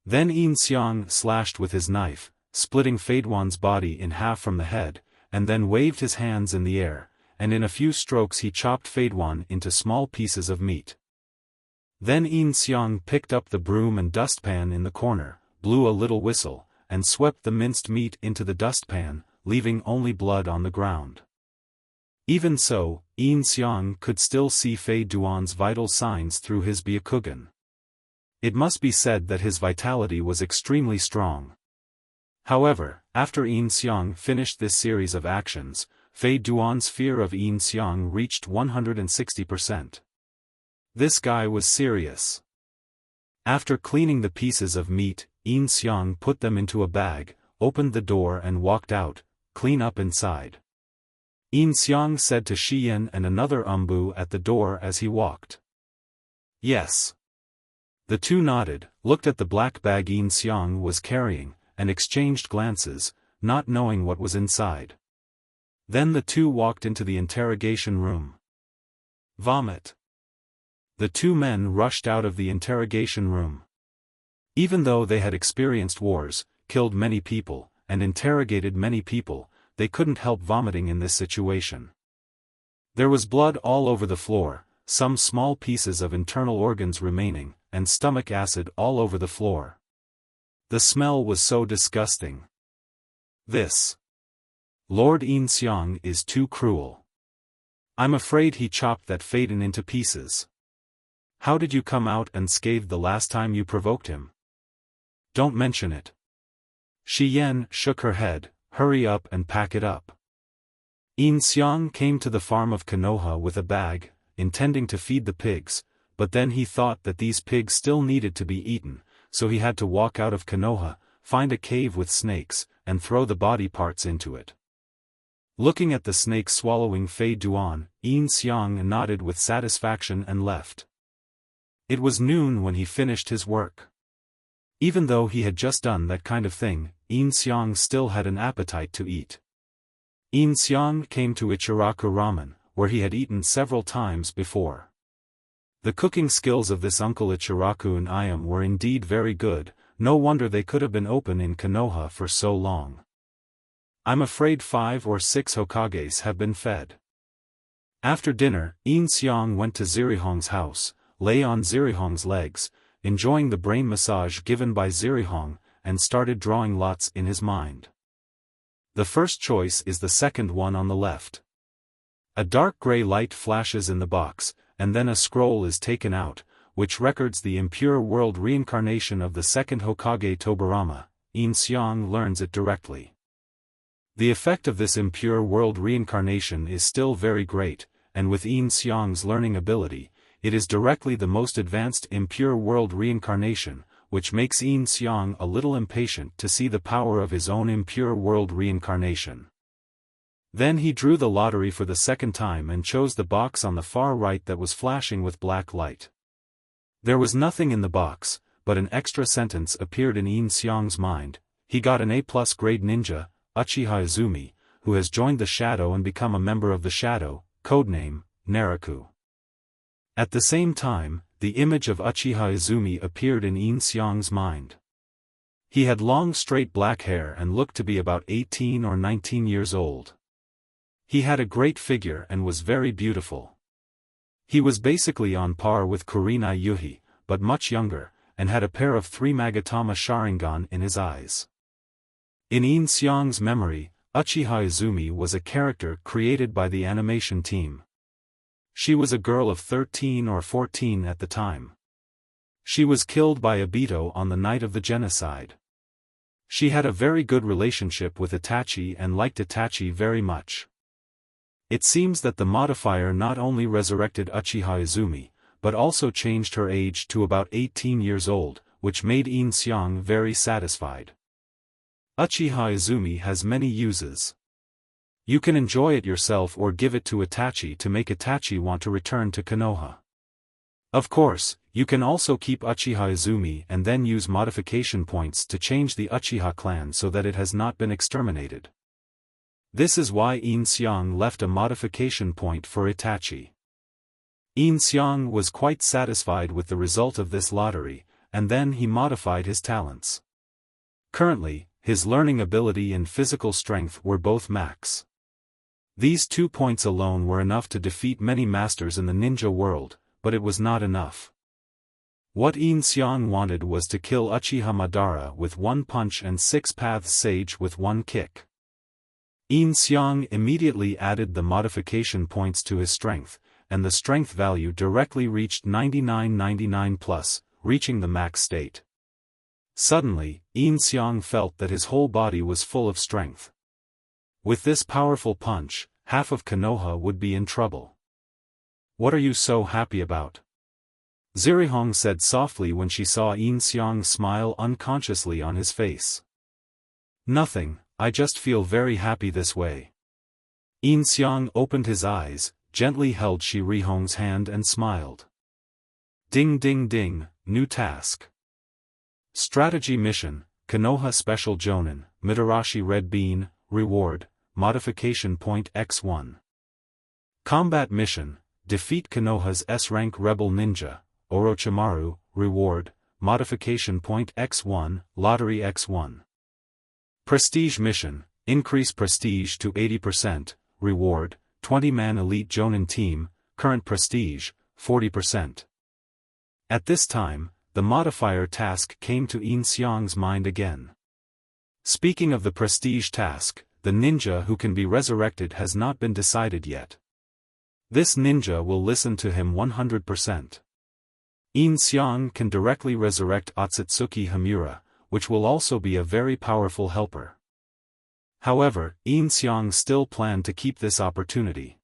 A: Then Yin Xiang slashed with his knife, splitting Feiduan's body in half from the head, and then waved his hands in the air, and in a few strokes he chopped Feiduan into small pieces of meat. Then Yin Xiang picked up the broom and dustpan in the corner, blew a little whistle, and swept the minced meat into the dustpan, leaving only blood on the ground. Even so, Yin Xiang could still see Feiduan's vital signs through his Byakugan. It must be said that his vitality was extremely strong. However, after Yin Xiang finished this series of actions, Feiduan's fear of Yin Xiang reached 160%. This guy was serious. After cleaning the pieces of meat, Yin Xiang put them into a bag, opened the door and walked out, clean up inside. Yin Xiang said to Shiyan and another Anbu at the door as he walked. Yes. The two nodded, looked at the black bag Yin Xiang was carrying, and exchanged glances, not knowing what was inside. Then the two walked into the interrogation room. Vomit. The two men rushed out of the interrogation room. Even though they had experienced wars, killed many people, and interrogated many people, they couldn't help vomiting in this situation. There was blood all over the floor, some small pieces of internal organs remaining, and stomach acid all over the floor. The smell was so disgusting. This Lord Yin Xiang is too cruel. I'm afraid he chopped that Feidan into pieces. How did you come out unscathed the last time you provoked him? Don't mention it. Shiyan shook her head, hurry up and pack it up. Yin Xiang came to the farm of Konoha with a bag, intending to feed the pigs, but then he thought that these pigs still needed to be eaten, so he had to walk out of Konoha, find a cave with snakes, and throw the body parts into it. Looking at the snakes swallowing Feiduan, Yin Xiang nodded with satisfaction and left. It was noon when he finished his work. Even though he had just done that kind of thing, Yin Xiang still had an appetite to eat. Yin Xiang came to Ichiraku Ramen, where he had eaten several times before. The cooking skills of this Uncle Ichiraku and Ayam were indeed very good, no wonder they could have been open in Konoha for so long. I'm afraid 5 or 6 Hokages have been fed. After dinner, Yin Xiang went to Zirihong's house, lay on Zirihong's legs, enjoying the brain massage given by Zirihong, and started drawing lots in his mind. The first choice is the second one on the left. A dark gray light flashes in the box, and then a scroll is taken out, which records the impure world reincarnation of the second Hokage Tobirama. Yin Xiang learns it directly. The effect of this impure world reincarnation is still very great, and with Yin Xiang's learning ability, it is directly the most advanced impure world reincarnation, which makes Yin Xiang a little impatient to see the power of his own impure world reincarnation. Then he drew the lottery for the second time and chose the box on the far right that was flashing with black light. There was nothing in the box, but an extra sentence appeared in Yin Xiang's mind. He got an A+ grade ninja, Uchiha Izumi, who has joined the Shadow and become a member of the Shadow, codename, Naruto. At the same time, the image of Uchiha Izumi appeared in Yin Xiang's mind. He had long straight black hair and looked to be about 18 or 19 years old. He had a great figure and was very beautiful. He was basically on par with Kurenai Yuhi, but much younger, and had a pair of 3 Magatama Sharingan in his eyes. In Yin Xiang's memory, Uchiha Izumi was a character created by the animation team. She was a girl of 13 or 14 at the time. She was killed by Obito on the night of the genocide. She had a very good relationship with Itachi and liked Itachi very much. It seems that the modifier not only resurrected Uchiha Izumi, but also changed her age to about 18 years old, which made Yin Xiang very satisfied. Uchiha Izumi has many uses. You can enjoy it yourself or give it to Itachi to make Itachi want to return to Konoha. Of course, You can also keep Uchiha Izumi and then use modification points to change the Uchiha clan so that it has not been exterminated. This is why Yin Xiang left a modification point for Itachi. Yin Xiang was quite satisfied with the result of this lottery, and then he modified his talents. Currently, his learning ability and physical strength were both max. These 2 points alone were enough to defeat many masters in the ninja world, but it was not enough. What Yin Xiang wanted was to kill Uchiha Madara with 1 punch and 6 Paths Sage with 1 kick. Yin Xiang immediately added the modification points to his strength, and the strength value directly reached 9999 plus, reaching the max state. Suddenly, Yin Xiang felt that his whole body was full of strength. With this powerful punch, half of Konoha would be in trouble. "What are you so happy about?" Jiraiya said softly when she saw Yin Xiang smile unconsciously on his face. "Nothing, I just feel very happy this way." Yin Xiang opened his eyes, gently held Jiraiya's hand and smiled. Ding ding ding, new task. Strategy mission, Konoha Special Jonin, Mitarashi Red Bean, reward, modification point x1. Combat mission, defeat Konoha's S-rank rebel ninja, Orochimaru, reward, modification point x1, lottery x1. Prestige mission, increase prestige to 80%, reward, 20-man elite Jonin team, current prestige, 40%. At this time, the modifier task came to Yin Xiang's mind again. Speaking of the prestige task, the ninja who can be resurrected has not been decided yet. This ninja will listen to him 100%. Yin Xiang can directly resurrect Akatsuki Hamura, which will also be a very powerful helper. However, Yin Xiang still planned to keep this opportunity.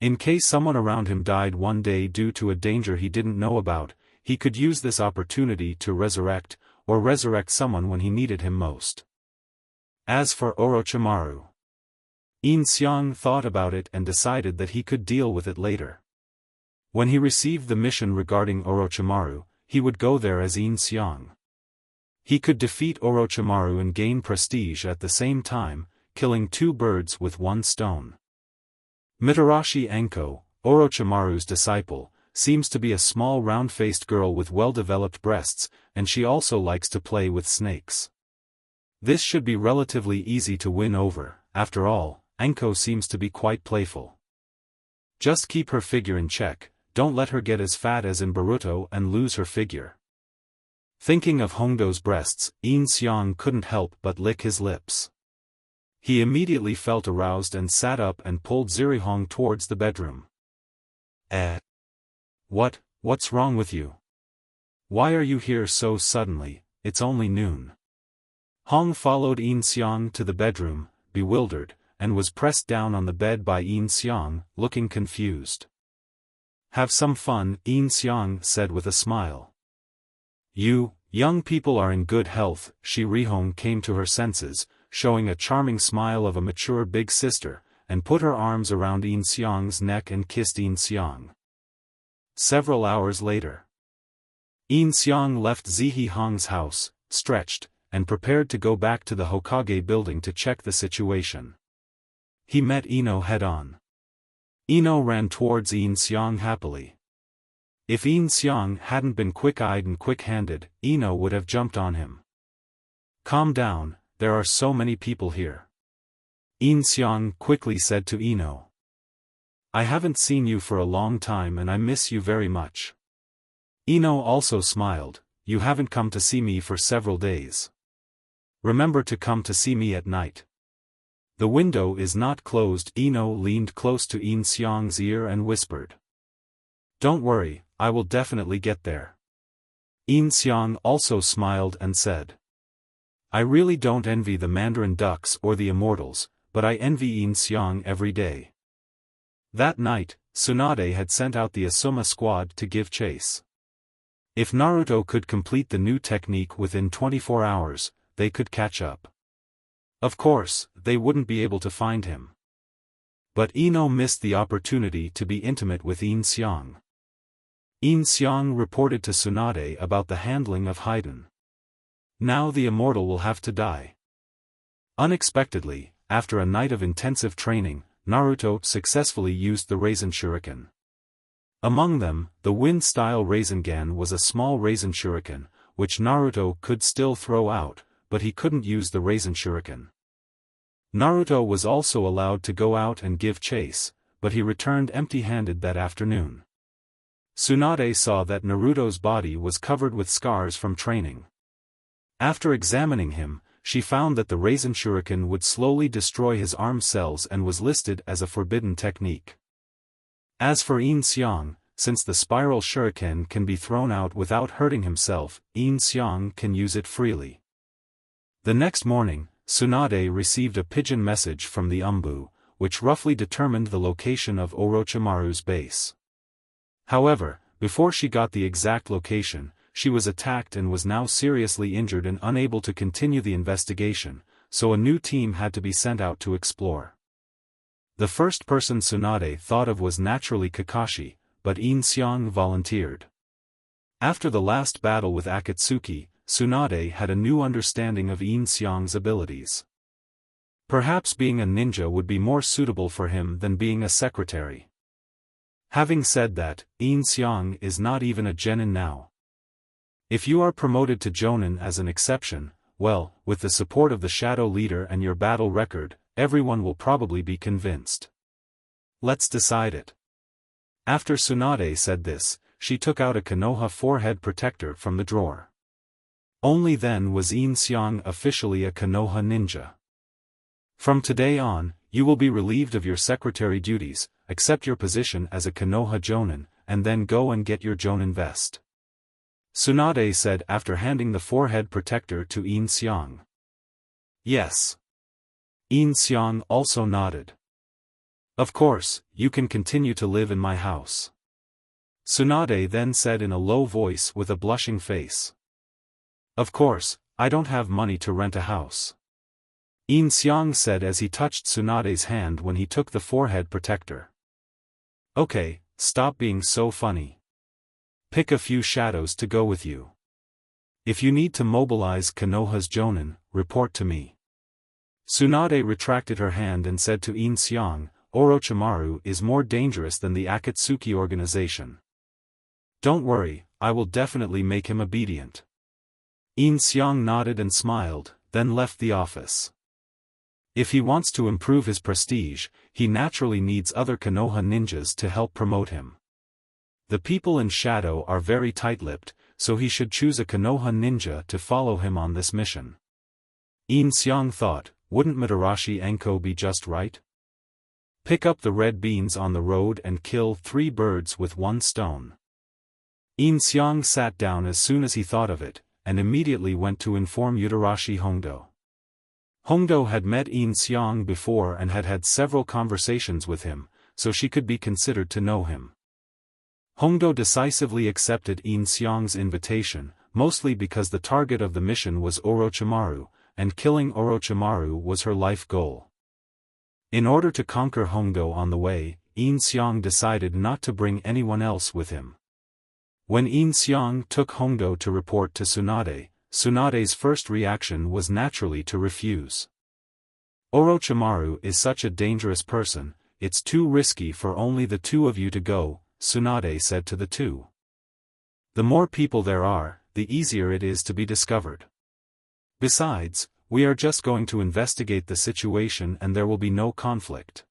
A: In case someone around him died one day due to a danger he didn't know about, he could use this opportunity to resurrect someone when he needed him most. As for Orochimaru, Yin Xiang thought about it and decided that he could deal with it later. When he received the mission regarding Orochimaru, he would go there as Yin Xiang. He could defeat Orochimaru and gain prestige at the same time, killing 2 birds with 1 stone. Mitarashi Anko, Orochimaru's disciple, seems to be a small round-faced girl with well-developed breasts, and she also likes to play with snakes. This should be relatively easy to win over. After all, Anko seems to be quite playful. Just keep her figure in check, don't let her get as fat as in Boruto and lose her figure. Thinking of Hondo's breasts, Yin Xiang couldn't help but lick his lips. He immediately felt aroused and sat up and pulled Jiraiya towards the bedroom. What's wrong with you? Why are you here so suddenly? It's only noon. Hong followed Yin Xiang to the bedroom, bewildered, and was pressed down on the bed by Yin Xiang, looking confused. Have some fun, Yin Xiang said with a smile. You, young people are in good health. Jiraiya came to her senses, showing a charming smile of a mature big sister, and put her arms around Yin Xiang's neck and kissed Yin Xiang. Several hours later, Yin Xiang left Zihihong's house, stretched, and prepared to go back to the Hokage building to check the situation. He met Ino head-on. Ino ran towards Yin Xiang happily. If Yin Xiang hadn't been quick-eyed and quick-handed, Ino would have jumped on him. Calm down, there are so many people here. Yin Xiang quickly said to Ino. I haven't seen you for a long time and I miss you very much. Ino also smiled, you haven't come to see me for several days. Remember to come to see me at night. The window is not closed. Ino leaned close to Yin Xiang's ear and whispered. Don't worry, I will definitely get there. Yin Xiang also smiled and said. I really don't envy the Mandarin ducks or the immortals, but I envy Yin Xiang every day. That night, Tsunade had sent out the Asuma squad to give chase. If Naruto could complete the new technique within 24 hours, they could catch up. Of course, they wouldn't be able to find him. But Ino missed the opportunity to be intimate with Yin Xiang. Yin Xiang reported to Tsunade about the handling of Haiden. Now the immortal will have to die. Unexpectedly, after a night of intensive training, Naruto successfully used the Raisin Shuriken. Among them, the wind-style Rasengan was a small Raisin Shuriken, which Naruto could still throw out, but he couldn't use the Raisin Shuriken. Naruto was also allowed to go out and give chase, but he returned empty-handed that afternoon. Tsunade saw that Naruto's body was covered with scars from training. After examining him, she found that the Raisin Shuriken would slowly destroy his arm cells and was listed as a forbidden technique. As for Yin Xiang, since the spiral shuriken can be thrown out without hurting himself, Yin Xiang can use it freely. The next morning, Tsunade received a pigeon message from the Anbu, which roughly determined the location of Orochimaru's base. However, before she got the exact location, she was attacked and was now seriously injured and unable to continue the investigation, so a new team had to be sent out to explore. The first person Tsunade thought of was naturally Kakashi, but Yin Xiang volunteered. After the last battle with Akatsuki, Tsunade had a new understanding of Yin Xiang's abilities. Perhaps being a ninja would be more suitable for him than being a secretary. Having said that, Yin Xiang is not even a genin now. If you are promoted to jonin as an exception, well, with the support of the shadow leader and your battle record, everyone will probably be convinced. Let's decide it. After Tsunade said this, she took out a Konoha forehead protector from the drawer. Only then was Yin Xiang officially a Konoha ninja. From today on, you will be relieved of your secretary duties, accept your position as a Konoha jonin, and then go and get your jonin vest. Tsunade said after handing the forehead protector to Yin Xiang. Yes. Yin Xiang also nodded. Of course, you can continue to live in my house. Tsunade then said in a low voice with a blushing face. Of course, I don't have money to rent a house. Yin Xiang said as he touched Tsunade's hand when he took the forehead protector. Okay, stop being so funny. Pick a few shadows to go with you. If you need to mobilize Konoha's jonin, report to me. Tsunade retracted her hand and said to Yin Xiang, Orochimaru is more dangerous than the Akatsuki organization. Don't worry, I will definitely make him obedient. Yin Xiang nodded and smiled, then left the office. If he wants to improve his prestige, he naturally needs other Konoha ninjas to help promote him. The people in Shadow are very tight-lipped, so he should choose a Konoha ninja to follow him on this mission. Yin Xiang thought, wouldn't Madarashi Enko be just right? Pick up the red beans on the road and kill 3 birds with 1 stone. Yin Xiang sat down as soon as he thought of it, and immediately went to inform Yutarashi Hongdo. Hongdo had met Yin Xiang before and had had several conversations with him, so she could be considered to know him. Hongdo decisively accepted Yin Xiang's invitation, mostly because the target of the mission was Orochimaru, and killing Orochimaru was her life goal. In order to conquer Hongdo on the way, Yin Xiang decided not to bring anyone else with him. When Yin Xiang took Hongdo to report to Tsunade, Tsunade's first reaction was naturally to refuse. Orochimaru is such a dangerous person, it's too risky for only the 2 of you to go, Tsunade said to the 2. The more people there are, the easier it is to be discovered. Besides, we are just going to investigate the situation and there will be no conflict.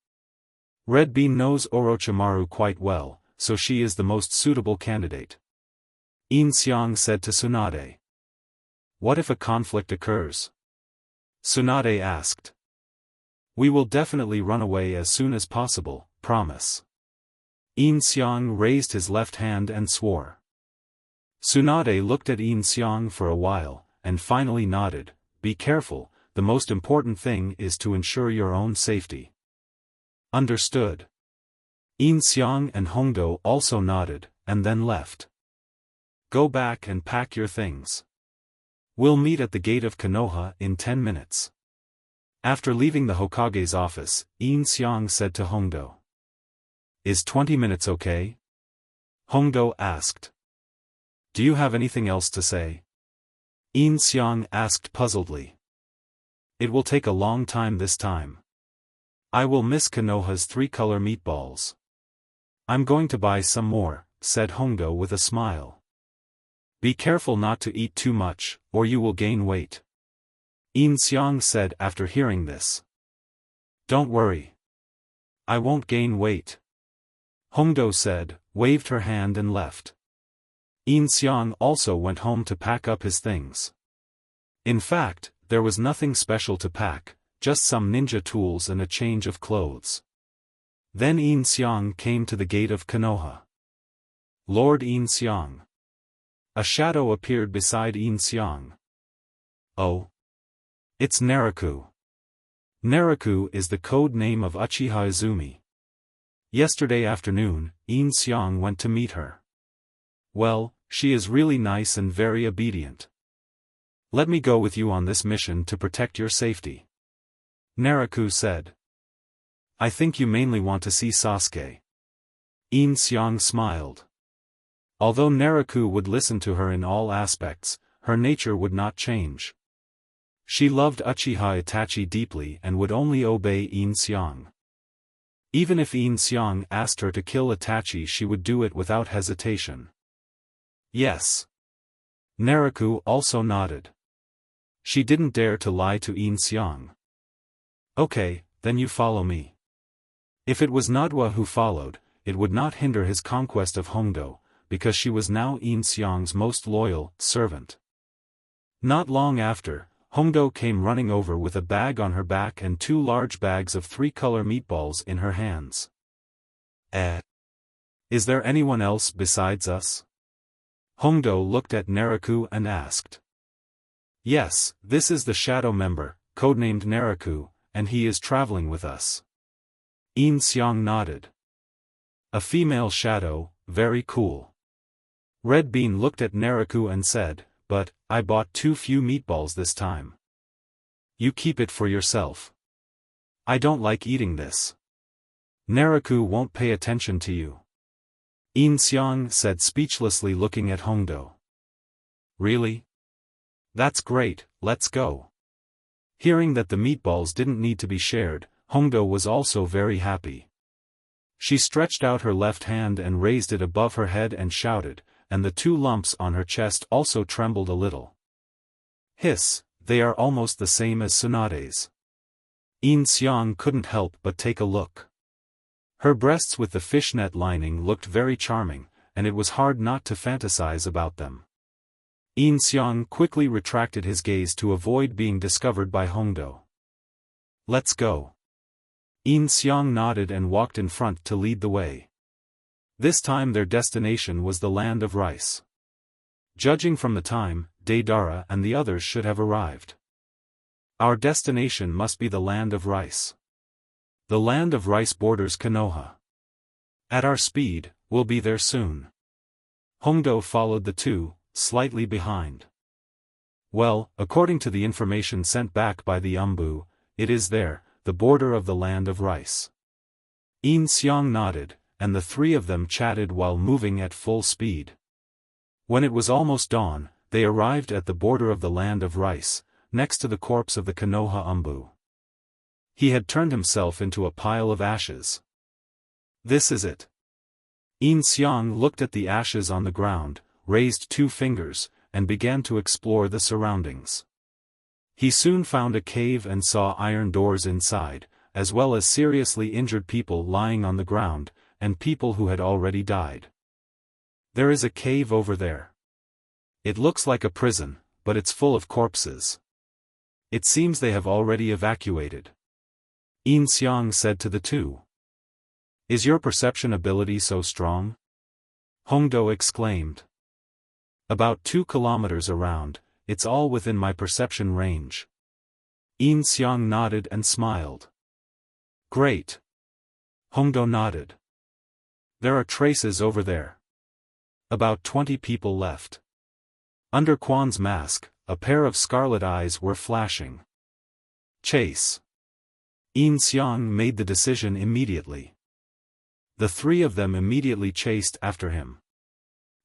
A: Red Bean knows Orochimaru quite well, so she is the most suitable candidate. Yin Xiang said to Tsunade. What if a conflict occurs? Tsunade asked. We will definitely run away as soon as possible, promise. Yin Xiang raised his left hand and swore. Tsunade looked at Yin Xiang for a while, and finally nodded. Be careful, the most important thing is to ensure your own safety. Understood. Yin Xiang and Hongdo also nodded, and then left. Go back and pack your things. We'll meet at the gate of Konoha in 10 minutes. After leaving the Hokage's office, Yin Xiang said to Hongdo. Is 20 minutes okay? Hongdo asked. Do you have anything else to say? Yin Xiang asked puzzledly. It will take a long time this time. I will miss Konoha's 3-color meatballs. I'm going to buy some more, said Hongdo with a smile. Be careful not to eat too much, or you will gain weight. Yin Xiang said after hearing this. Don't worry. I won't gain weight. Hongdo said, waved her hand and left. Yin Xiang also went home to pack up his things. In fact, there was nothing special to pack, just some ninja tools and a change of clothes. Then Yin Xiang came to the gate of Konoha. Lord Yin Xiang. A shadow appeared beside Yin Xiang. Oh. It's Naruto. Naruto is the code name of Uchiha Izumi. Yesterday afternoon, Yin Xiang went to meet her. Well, she is really nice and very obedient. Let me go with you on this mission to protect your safety. Naruto said. I think you mainly want to see Sasuke. Yin Xiang smiled. Although Naruto would listen to her in all aspects, her nature would not change. She loved Uchiha Itachi deeply and would only obey Yin Xiang. Even if Yin Xiang asked her to kill Itachi, she would do it without hesitation. Yes. Naruto also nodded. She didn't dare to lie to Yin Xiang. Okay, then you follow me. If it was Nadwa who followed, it would not hinder his conquest of Hongdo, because she was now Yin Xiang's most loyal servant. Not long after, Hongdo came running over with a bag on her back and 2 large bags of 3-color meatballs in her hands. Is there anyone else besides us? Hongdo looked at Naruto and asked. Yes, this is the shadow member, codenamed Naruto, and he is traveling with us. Yin Xiang nodded. A female shadow, very cool. Red Bean looked at Naruto and said, but, I bought too few meatballs this time. You keep it for yourself. I don't like eating this. Naruto won't pay attention to you. Yin Xiang said speechlessly looking at Hongdo. Really? That's great, let's go. Hearing that the meatballs didn't need to be shared, Hongdo was also very happy. She stretched out her left hand and raised it above her head and shouted, and the 2 lumps on her chest also trembled a little. Hiss, they are almost the same as Tsunade's. Yin Xiang couldn't help but take a look. Her breasts with the fishnet lining looked very charming, and it was hard not to fantasize about them. Yin Xiang quickly retracted his gaze to avoid being discovered by Hongdo. Let's go. Yin Xiang nodded and walked in front to lead the way. This time their destination was the land of rice. Judging from the time, Deidara and the others should have arrived. Our destination must be the land of rice. The land of rice borders Konoha. At our speed, we'll be there soon. Hongdo followed the 2, slightly behind. Well, according to the information sent back by the Anbu, it is there, the border of the land of rice. Yin Xiang nodded, and the 3 of them chatted while moving at full speed. When it was almost dawn, they arrived at the border of the land of rice, next to the corpse of the Konoha Anbu. He had turned himself into a pile of ashes. This is it. Yin Xiang looked at the ashes on the ground, raised 2 fingers, and began to explore the surroundings. He soon found a cave and saw iron doors inside, as well as seriously injured people lying on the ground, and people who had already died. There is a cave over there. It looks like a prison, but it's full of corpses. It seems they have already evacuated. Yin Xiang said to the 2. Is your perception ability so strong? Hongdo exclaimed. About 2 kilometers around, it's all within my perception range. Yin Xiang nodded and smiled. Great. Hongdo nodded. There are traces over there. About 20 people left. Under Quan's mask, a pair of scarlet eyes were flashing. Chase. Yin Xiang made the decision immediately. The 3 of them immediately chased after him.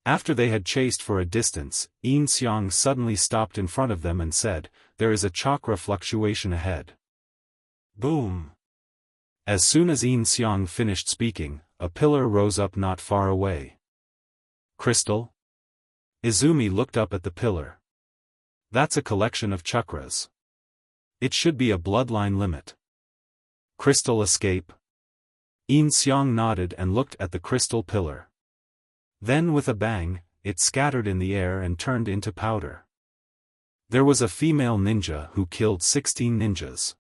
A: After they had chased for a distance, Yin Xiang suddenly stopped in front of them and said, "There is a chakra fluctuation ahead." Boom! As soon as Yin Xiang finished speaking, a pillar rose up not far away. Crystal? Izumi looked up at the pillar. That's a collection of chakras. It should be a bloodline limit. Crystal escape? Yin Xiang nodded and looked at the crystal pillar. Then with a bang, it scattered in the air and turned into powder. There was a female ninja who killed 16 ninjas.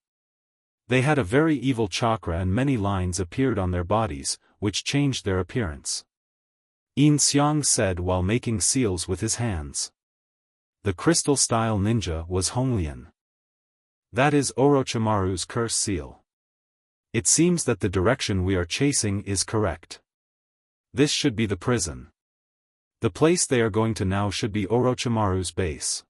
A: They had a very evil chakra and many lines appeared on their bodies, which changed their appearance. Yin Xiang said while making seals with his hands. The crystal-style ninja was Honglian. That is Orochimaru's curse seal. It seems that the direction we are chasing is correct. This should be the prison. The place they are going to now should be Orochimaru's base.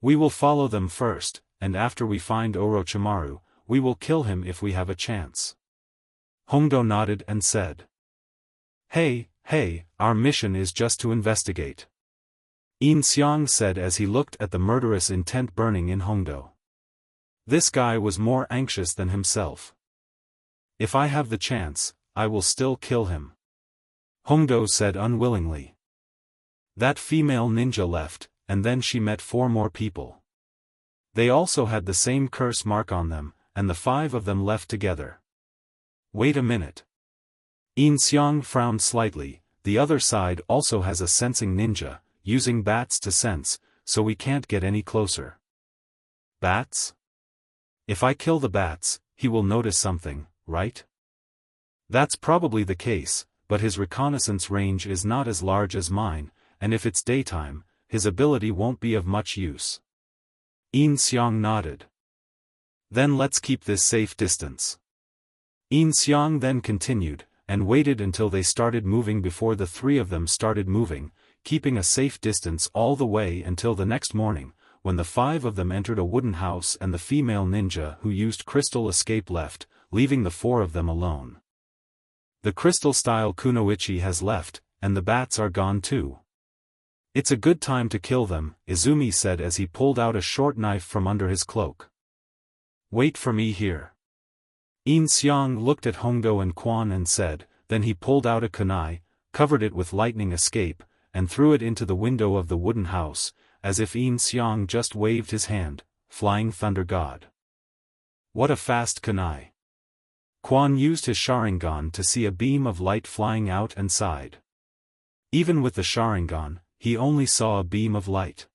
A: We will follow them first, and after we find Orochimaru, we will kill him if we have a chance. Hongdo nodded and said. Hey, our mission is just to investigate. Yin Xiang said as he looked at the murderous intent burning in Hongdo. This guy was more anxious than himself. If I have the chance, I will still kill him. Hongdo said unwillingly. That female ninja left, and then she met 4 more people. They also had the same curse mark on them, and the 5 of them left together. Wait a minute. Yin Xiang frowned slightly. The other side also has a sensing ninja, using bats to sense, so we can't get any closer. Bats? If I kill the bats, he will notice something, right? That's probably the case, but his reconnaissance range is not as large as mine, and if it's daytime, his ability won't be of much use. Yin Xiang nodded. Then let's keep this safe distance. Yin Xiang then continued, and waited until they started moving before the 3 of them started moving, keeping a safe distance all the way until the next morning, when the 5 of them entered a wooden house and the female ninja who used crystal escape left, leaving the 4 of them alone. The crystal-style kunoichi has left, and the bats are gone too. It's a good time to kill them, Izumi said as he pulled out a short knife from under his cloak. Wait for me here. Yin Xiang looked at Hongdo and Quan and said, then he pulled out a kunai, covered it with lightning escape, and threw it into the window of the wooden house, as if Yin Xiang just waved his hand, flying thunder god. What a fast kunai. Quan used his Sharingan to see a beam of light flying out and side. Even with the Sharingan, he only saw a beam of light.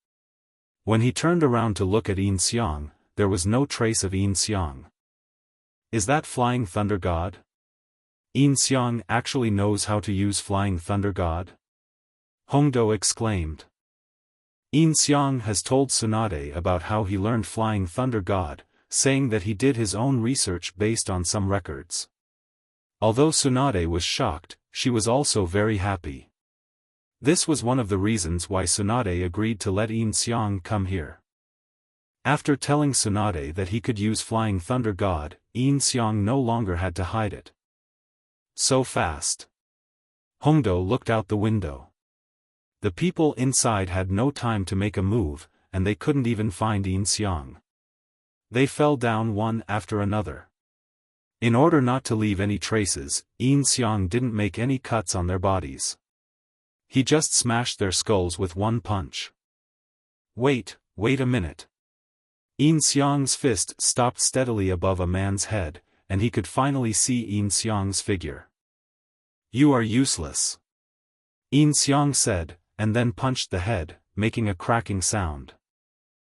A: When he turned around to look at Yin Xiang, there was no trace of Yin Xiang. Is that Flying Thunder God? Yin Xiang actually knows how to use Flying Thunder God? Hongdo exclaimed. Yin Xiang has told Tsunade about how he learned Flying Thunder God, saying that he did his own research based on some records. Although Tsunade was shocked, she was also very happy. This was one of the reasons why Tsunade agreed to let Yin Xiang come here. After telling Tsunade that he could use Flying Thunder God, Yin Xiang no longer had to hide it. So fast. Hongdo looked out the window. The people inside had no time to make a move, and they couldn't even find Yin Xiang. They fell down one after another. In order not to leave any traces, Yin Xiang didn't make any cuts on their bodies. He just smashed their skulls with one punch. Wait a minute. Yin Xiang's fist stopped steadily above a man's head, and he could finally see Yin Xiang's figure. You are useless. Yin Xiang said, and then punched the head, making a cracking sound.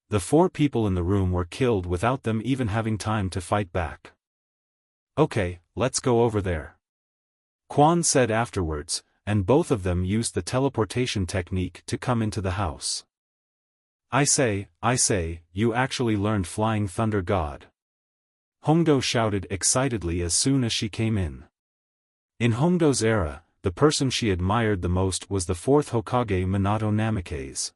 A: The 4 people in the room were killed without them even having time to fight back. Okay, let's go over there. Quan said afterwards, and both of them used the teleportation technique to come into the house. I say, you actually learned Flying Thunder God. Hongdo shouted excitedly as soon as she came in. In Hongdo's era, the person she admired the most was the 4th Hokage Minato Namikaze.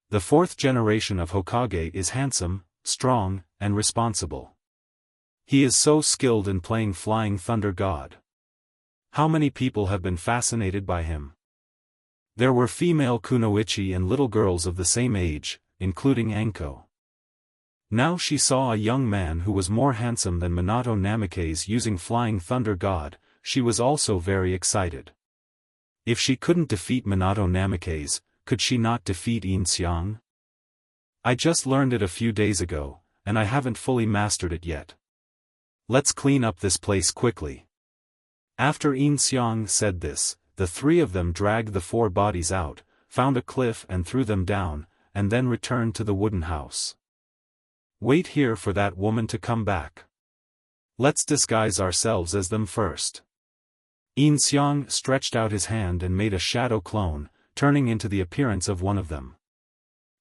A: The 4th generation of Hokage is handsome, strong, and responsible. He is so skilled in playing Flying Thunder God. How many people have been fascinated by him? There were female kunoichi and little girls of the same age, including Anko. Now she saw a young man who was more handsome than Minato Namikaze using Flying Thunder God. She was also very excited. If she couldn't defeat Minato Namikaze, could she not defeat Yin Xiang? I just learned it a few days ago, and I haven't fully mastered it yet. Let's clean up this place quickly. After Yin Xiang said this, the three of them dragged the four bodies out, found a cliff and threw them down, and then returned to the wooden house. Wait here for that woman to come back. Let's disguise ourselves as them first. Yin Xiang stretched out his hand and made a shadow clone, turning into the appearance of one of them.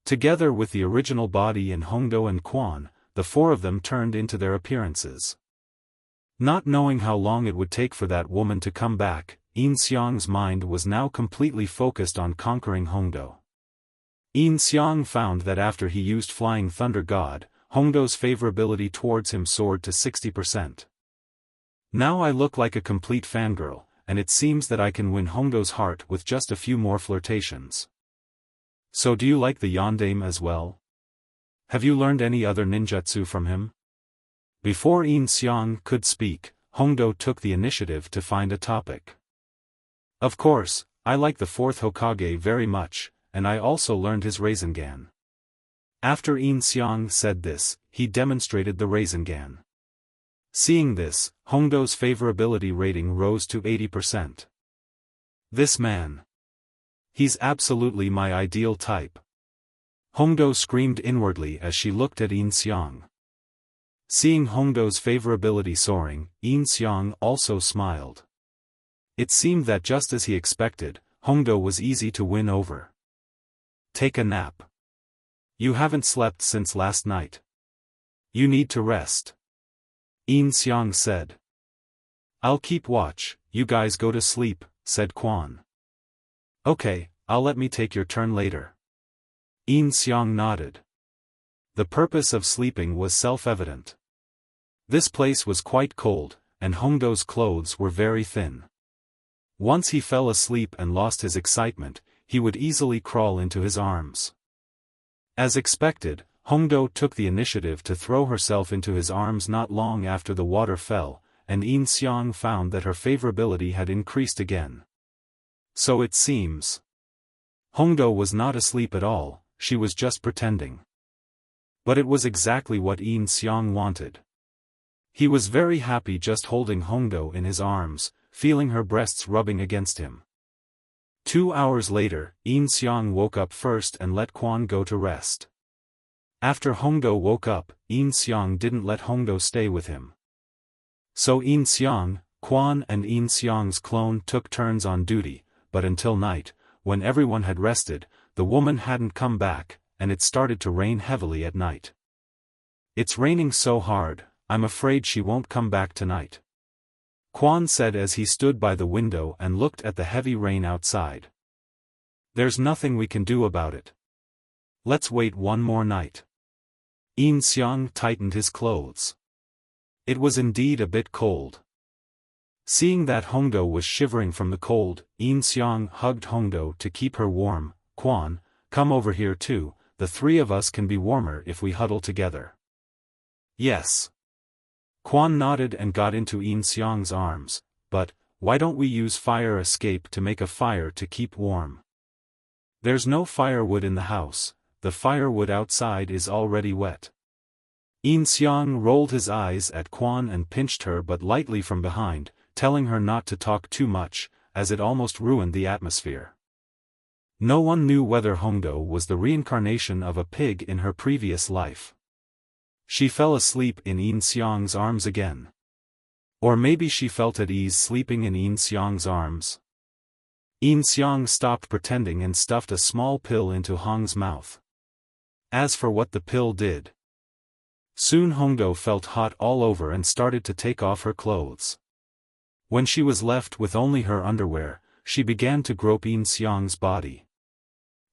A: Together with the original body in Hongdo and Quan, the four of them turned into their appearances. Not knowing how long it would take for that woman to come back, Yin Xiang's mind was now completely focused on conquering Hongdo. Yin Xiang found that after he used Flying Thunder God, Hongdo's favorability towards him soared to 60%. Now I look like a complete fangirl, and it seems that I can win Hongdo's heart with just a few more flirtations. So do you like the yondaime as well? Have you learned any other ninjutsu from him? Before Yin Xiang could speak, Hongdo took the initiative to find a topic. Of course, I like the fourth Hokage very much, and I also learned his Rasengan. After Yin Xiang said this, he demonstrated the Rasengan. Seeing this, Hongdo's favorability rating rose to 80%. This man. He's absolutely my ideal type. Hongdo screamed inwardly as she looked at Yin Xiang. Seeing Hongdo's favorability soaring, Yin Xiang also smiled. It seemed that just as he expected, Hongdo was easy to win over. Take a nap. You haven't slept since last night. You need to rest. Yin Xiang said. I'll keep watch, you guys go to sleep, said Quan. Okay, I'll let me take your turn later. Yin Xiang nodded. The purpose of sleeping was self-evident. This place was quite cold, and Hongdo's clothes were very thin. Once he fell asleep and lost his excitement, he would easily crawl into his arms. As expected, Hongdo took the initiative to throw herself into his arms not long after the water fell, and Yin Xiang found that her favorability had increased again. So it seems. Hongdo was not asleep at all, she was just pretending. But it was exactly what Yin Xiang wanted. He was very happy just holding Hongdo in his arms, feeling her breasts rubbing against him. 2 hours later, Yin Xiang woke up first and let Quan go to rest. After Hongdo woke up, Yin Xiang didn't let Hongdo stay with him. So Yin Xiang, Quan and Yin Xiang's clone took turns on duty, but until night, when everyone had rested, the woman hadn't come back, and it started to rain heavily at night. It's raining so hard, I'm afraid she won't come back tonight. Quan said as he stood by the window and looked at the heavy rain outside. There's nothing we can do about it. Let's wait one more night. Yin Xiang tightened his clothes. It was indeed a bit cold. Seeing that Hongdo was shivering from the cold, Yin Xiang hugged Hongdo to keep her warm. Quan, come over here too, the three of us can be warmer if we huddle together. Yes. Quan nodded and got into Yin Xiang's arms, but, why don't we use fire escape to make a fire to keep warm? There's no firewood in the house, the firewood outside is already wet. Yin Xiang rolled his eyes at Quan and pinched her but lightly from behind, telling her not to talk too much, as it almost ruined the atmosphere. No one knew whether Hongdo was the reincarnation of a pig in her previous life. She fell asleep in Yin Xiang's arms again. Or maybe she felt at ease sleeping in Yin Xiang's arms. Yin Xiang stopped pretending and stuffed a small pill into Hong's mouth. As for what the pill did. Soon Hongdo felt hot all over and started to take off her clothes. When she was left with only her underwear, she began to grope Yin Xiang's body.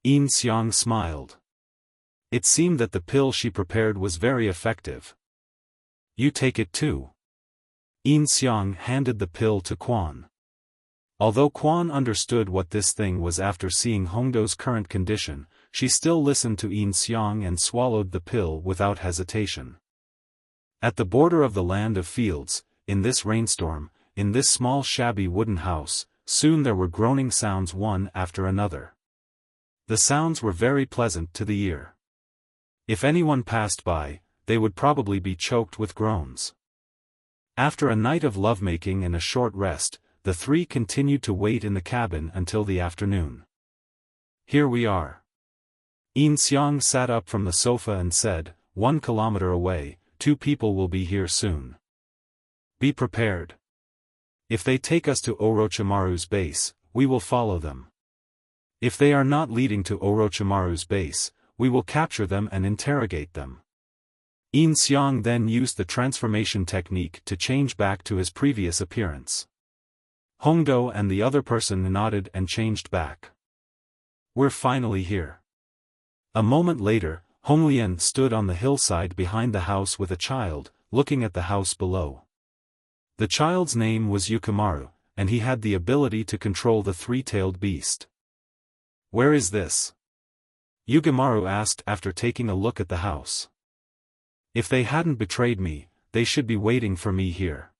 A: Yin Xiang smiled. It seemed that the pill she prepared was very effective. You take it too. Yin Xiang handed the pill to Quan. Although Quan understood what this thing was after seeing Hongdo's current condition, she still listened to Yin Xiang and swallowed the pill without hesitation. At the border of the land of fields, in this rainstorm, in this small shabby wooden house, soon there were groaning sounds one after another. The sounds were very pleasant to the ear. If anyone passed by, they would probably be choked with groans. After a night of lovemaking and a short rest, the three continued to wait in the cabin until the afternoon. Here we are. Yin Xiang sat up from the sofa and said, 1 kilometer away, 2 people will be here soon. Be prepared. If they take us to Orochimaru's base, we will follow them. If they are not leading to Orochimaru's base, we will capture them and interrogate them. Yin Xiang then used the transformation technique to change back to his previous appearance. Hongdo and the other person nodded and changed back. We're finally here. A moment later, Honglian stood on the hillside behind the house with a child, looking at the house below. The child's name was Yukimaru, and he had the ability to control the three-tailed beast. Where is this? Yukimaru asked after taking a look at the house. If they hadn't betrayed me, they should be waiting for me here.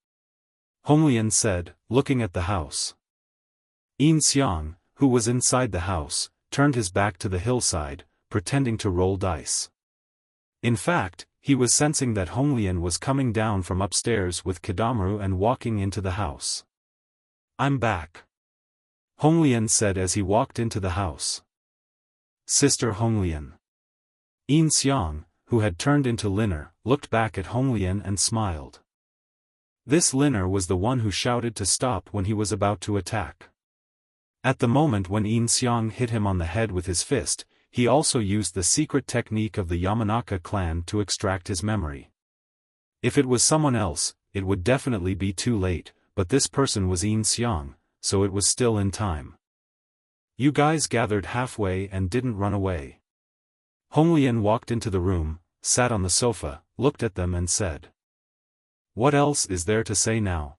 A: Honglian said, looking at the house. Yin Xiang, who was inside the house, turned his back to the hillside, pretending to roll dice. In fact, he was sensing that Honglian was coming down from upstairs with Kidamaru and walking into the house. I'm back. Honglian said as he walked into the house. Sister Honglian. Yin Xiang, who had turned into Liner, looked back at Honglian and smiled. This Liner was the one who shouted to stop when he was about to attack. At the moment when Yin Xiang hit him on the head with his fist, he also used the secret technique of the Yamanaka clan to extract his memory. If it was someone else, it would definitely be too late, but this person was Yin Xiang, so it was still in time. You guys gathered halfway and didn't run away. Honglian walked into the room, sat on the sofa, looked at them and said. What else is there to say now?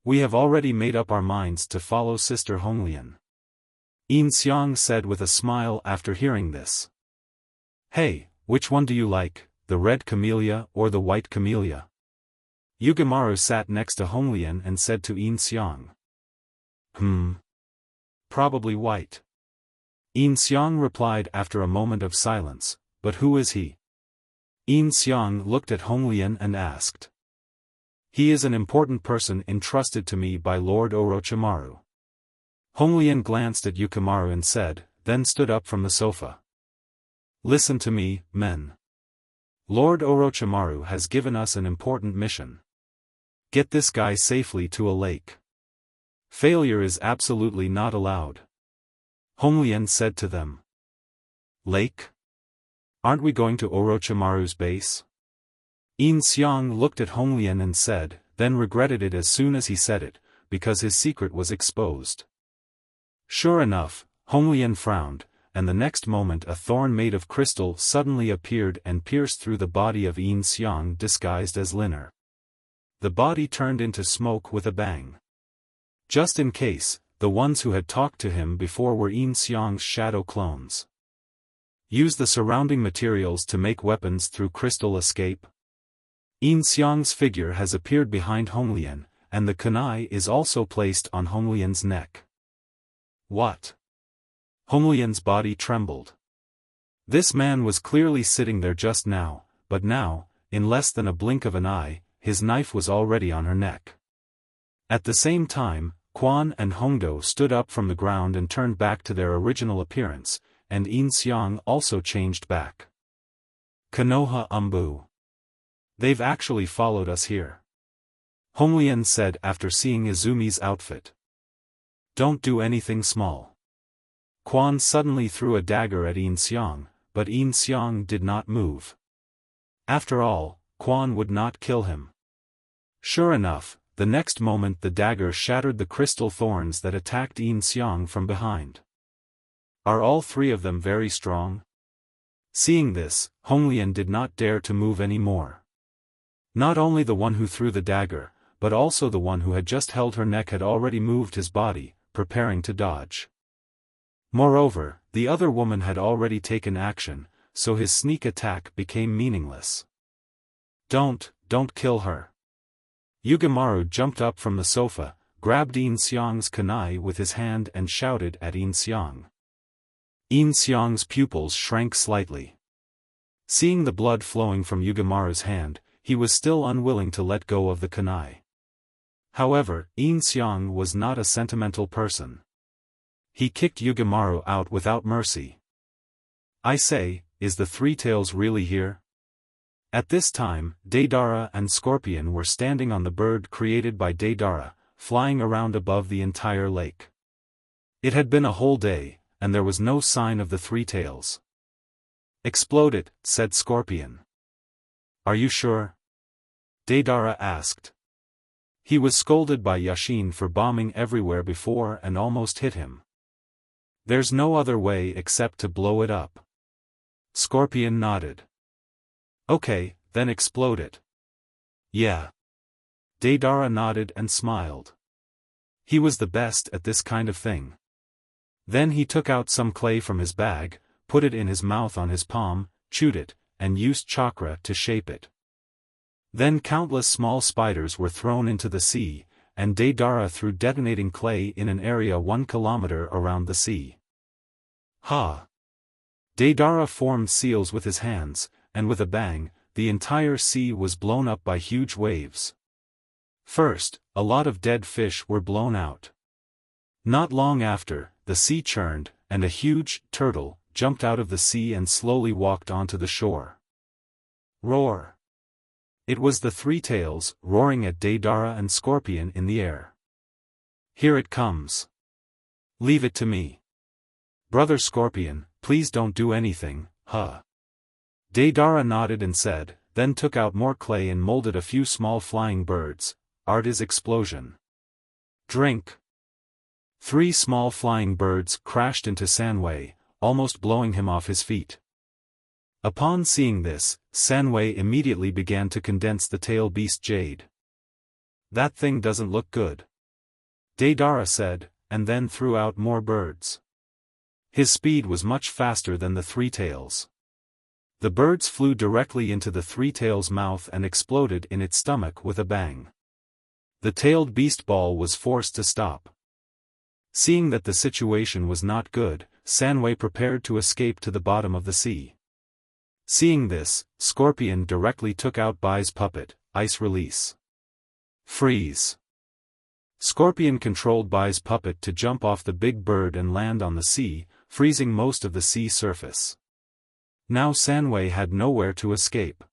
A: We have already made up our minds to follow Sister Honglian. Yin Xiang said with a smile after hearing this. Hey, which one do you like, the red camellia or the white camellia? Yukimaru sat next to Honglian and said to Yin Xiang. Probably white. Yin Xiang replied after a moment of silence, but who is he? Yin Xiang looked at Honglian and asked. He is an important person entrusted to me by Lord Orochimaru. Honglian glanced at Yukimaru and said, then stood up from the sofa. Listen to me, men. Lord Orochimaru has given us an important mission. Get this guy safely to a lake. Failure is absolutely not allowed. Honglian said to them. Lake? Aren't we going to Orochimaru's base? Yin Xiang looked at Honglian and said, then regretted it as soon as he said it, because his secret was exposed. Sure enough, Honglian frowned, and the next moment a thorn made of crystal suddenly appeared and pierced through the body of Yin Xiang disguised as Liner. The body turned into smoke with a bang. Just in case, the ones who had talked to him before were Yin Xiang's shadow clones. Use the surrounding materials to make weapons through crystal escape. Yin Xiang's figure has appeared behind Honglian, and the kunai is also placed on Honglian's neck. What? Honglian's body trembled. This man was clearly sitting there just now, but now, in less than a blink of an eye, his knife was already on her neck. At the same time, Quan and Hongdo stood up from the ground and turned back to their original appearance, and Yin Xiang also changed back. Konoha Anbu. They've actually followed us here. Honglian said after seeing Izumi's outfit. Don't do anything small. Quan suddenly threw a dagger at Yin Xiang, but Yin Xiang did not move. After all, Quan would not kill him. Sure enough, the next moment the dagger shattered the crystal thorns that attacked Yin Xiang from behind. Are all three of them very strong? Seeing this, Honglian did not dare to move any more. Not only the one who threw the dagger, but also the one who had just held her neck had already moved his body, preparing to dodge. Moreover, the other woman had already taken action, so his sneak attack became meaningless. Don't kill her. Yugamaru jumped up from the sofa, grabbed Yin Xiang's kunai with his hand and shouted at Yin Xiang. Yin Xiang's pupils shrank slightly. Seeing the blood flowing from Yugamaru's hand, he was still unwilling to let go of the kunai. However, Yin Xiang was not a sentimental person. He kicked Yugamaru out without mercy. I say, is the Three Tails really here? At this time, Deidara and Scorpion were standing on the bird created by Deidara, flying around above the entire lake. It had been a whole day, and there was no sign of the Three Tails. Explode it, said Scorpion. Are you sure? Deidara asked. He was scolded by Yashin for bombing everywhere before and almost hit him. There's no other way except to blow it up. Scorpion nodded. Okay, then explode it. Yeah. Deidara nodded and smiled. He was the best at this kind of thing. Then he took out some clay from his bag, put it in his mouth on his palm, chewed it, and used chakra to shape it. Then countless small spiders were thrown into the sea, and Deidara threw detonating clay in an area 1 kilometer around the sea. Ha! Deidara formed seals with his hands, and with a bang, the entire sea was blown up by huge waves. First, a lot of dead fish were blown out. Not long after, the sea churned, and a huge turtle jumped out of the sea and slowly walked onto the shore. Roar! It was the Three Tails, roaring at Deidara and Scorpion in the air. Here it comes. Leave it to me. Brother Scorpion, please don't do anything, huh? Deidara nodded and said, then took out more clay and molded a few small flying birds. Art is explosion. Drink. 3 small flying birds crashed into Sanwei, almost blowing him off his feet. Upon seeing this, Sanwei immediately began to condense the tail beast Jade. That thing doesn't look good. Deidara said, and then threw out more birds. His speed was much faster than the Three Tails. The birds flew directly into the Three Tails' mouth and exploded in its stomach with a bang. The tailed beast ball was forced to stop. Seeing that the situation was not good, Sanwei prepared to escape to the bottom of the sea. Seeing this, Scorpion directly took out Bai's puppet, Ice Release. Freeze. Scorpion controlled Bai's puppet to jump off the big bird and land on the sea, freezing most of the sea surface. Now Sanwei had nowhere to escape.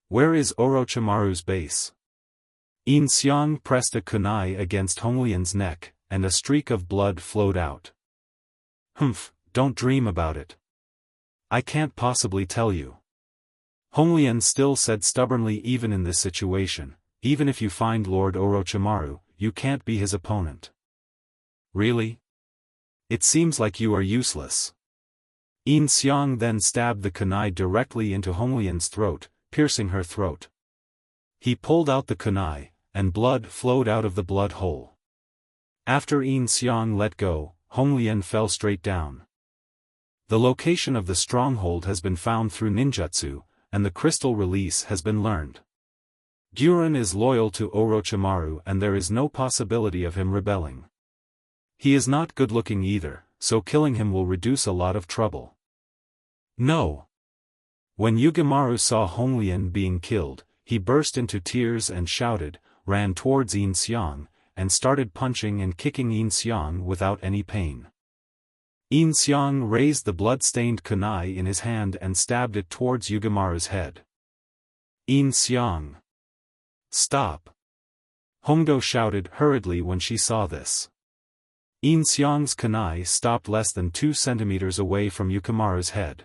A: Where is Orochimaru's base? Yin Xiang pressed a kunai against Honglian's neck, and a streak of blood flowed out. Humph, don't dream about it. I can't possibly tell you. Honglian still said stubbornly, even in this situation, even if you find Lord Orochimaru, you can't be his opponent. Really? It seems like you are useless. Yin Xiang then stabbed the kunai directly into Honglian's throat, piercing her throat. He pulled out the kunai, and blood flowed out of the blood hole. After Yin Xiang let go, Honglian fell straight down. The location of the stronghold has been found through ninjutsu, and the crystal release has been learned. Guren is loyal to Orochimaru and there is no possibility of him rebelling. He is not good-looking either, so killing him will reduce a lot of trouble. No. When Yugamaru saw Honglian being killed, he burst into tears and shouted, ran towards Yin Xiang, and started punching and kicking Yin Xiang without any pain. Yin Xiang raised the blood-stained kunai in his hand and stabbed it towards Yugamaru's head. Yin Xiang. Stop! Hongdo shouted hurriedly when she saw this. Yin Xiang's kunai stopped less than 2 centimeters away from Yukamaru's head.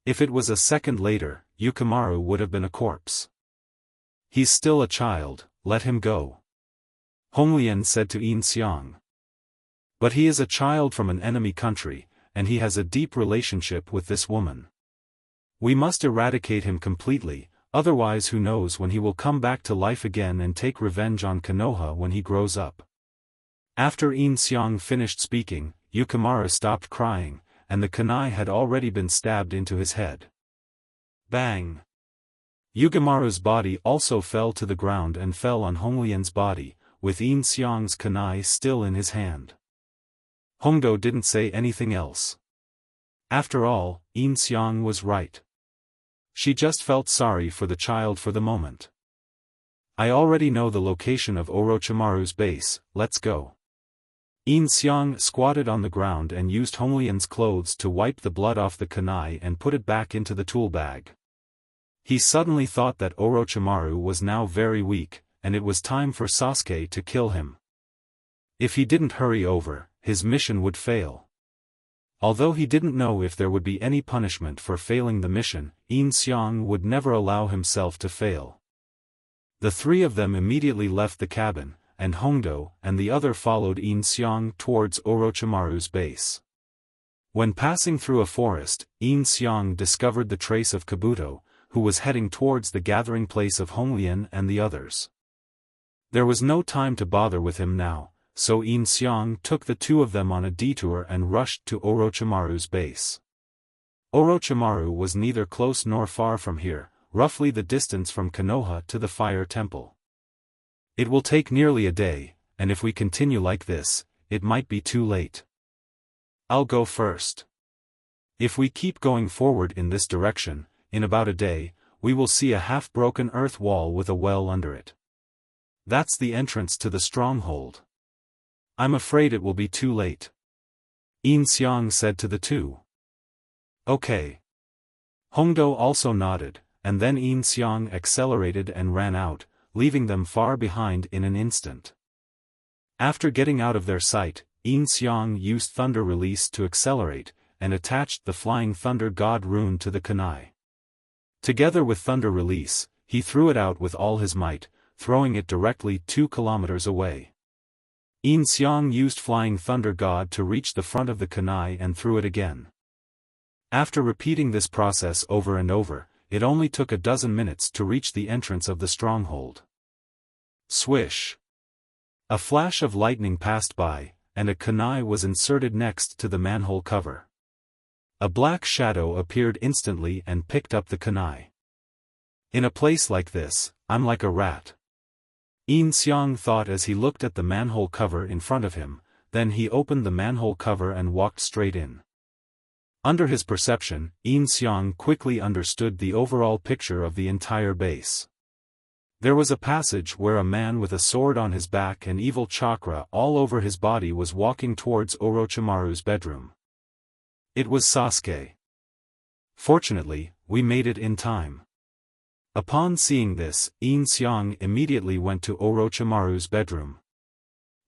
A: If it was a second later, Yukamaru would have been a corpse. He's still a child, let him go. Honglian said to Yin Xiang. But he is a child from an enemy country, and he has a deep relationship with this woman. We must eradicate him completely, otherwise who knows when he will come back to life again and take revenge on Konoha when he grows up. After Yin Xiang finished speaking, Yukimura stopped crying, and the kunai had already been stabbed into his head. Bang! Yukimura's body also fell to the ground and fell on Honglian's body, with Yin Xiang's kunai still in his hand. Hongdo didn't say anything else. After all, Yin Xiang was right. She just felt sorry for the child for the moment. I already know the location of Orochimaru's base, let's go. Yin Xiang squatted on the ground and used Honglian's clothes to wipe the blood off the kunai and put it back into the tool bag. He suddenly thought that Orochimaru was now very weak, and it was time for Sasuke to kill him. If he didn't hurry over, his mission would fail. Although he didn't know if there would be any punishment for failing the mission, Yin Xiang would never allow himself to fail. The three of them immediately left the cabin, and Hongdo and the other followed Yin Xiang towards Orochimaru's base. When passing through a forest, Yin Xiang discovered the trace of Kabuto, who was heading towards the gathering place of Honglian and the others. There was no time to bother with him now, so Yin Xiang took the two of them on a detour and rushed to Orochimaru's base. Orochimaru was neither close nor far from here, roughly the distance from Konoha to the Fire Temple. It will take nearly a day, and if we continue like this, it might be too late. I'll go first. If we keep going forward in this direction, in about a day, we will see a half-broken earth wall with a well under it. That's the entrance to the stronghold. I'm afraid it will be too late. Yin Xiang said to the two. Okay. Hongdo also nodded, and then Yin Xiang accelerated and ran out, leaving them far behind in an instant. After getting out of their sight, Yin Xiang used Thunder Release to accelerate, and attached the Flying Thunder God rune to the kunai. Together with Thunder Release, he threw it out with all his might, throwing it directly 2 kilometers away. Yin Xiang used Flying Thunder God to reach the front of the kunai and threw it again. After repeating this process over and over, it only took a dozen minutes to reach the entrance of the stronghold. Swish! A flash of lightning passed by, and a kunai was inserted next to the manhole cover. A black shadow appeared instantly and picked up the kunai. In a place like this, I'm like a rat. Yin Xiang thought as he looked at the manhole cover in front of him, then he opened the manhole cover and walked straight in. Under his perception, Yin Xiang quickly understood the overall picture of the entire base. There was a passage where a man with a sword on his back and evil chakra all over his body was walking towards Orochimaru's bedroom. It was Sasuke. Fortunately, we made it in time. Upon seeing this, Yin Xiang immediately went to Orochimaru's bedroom.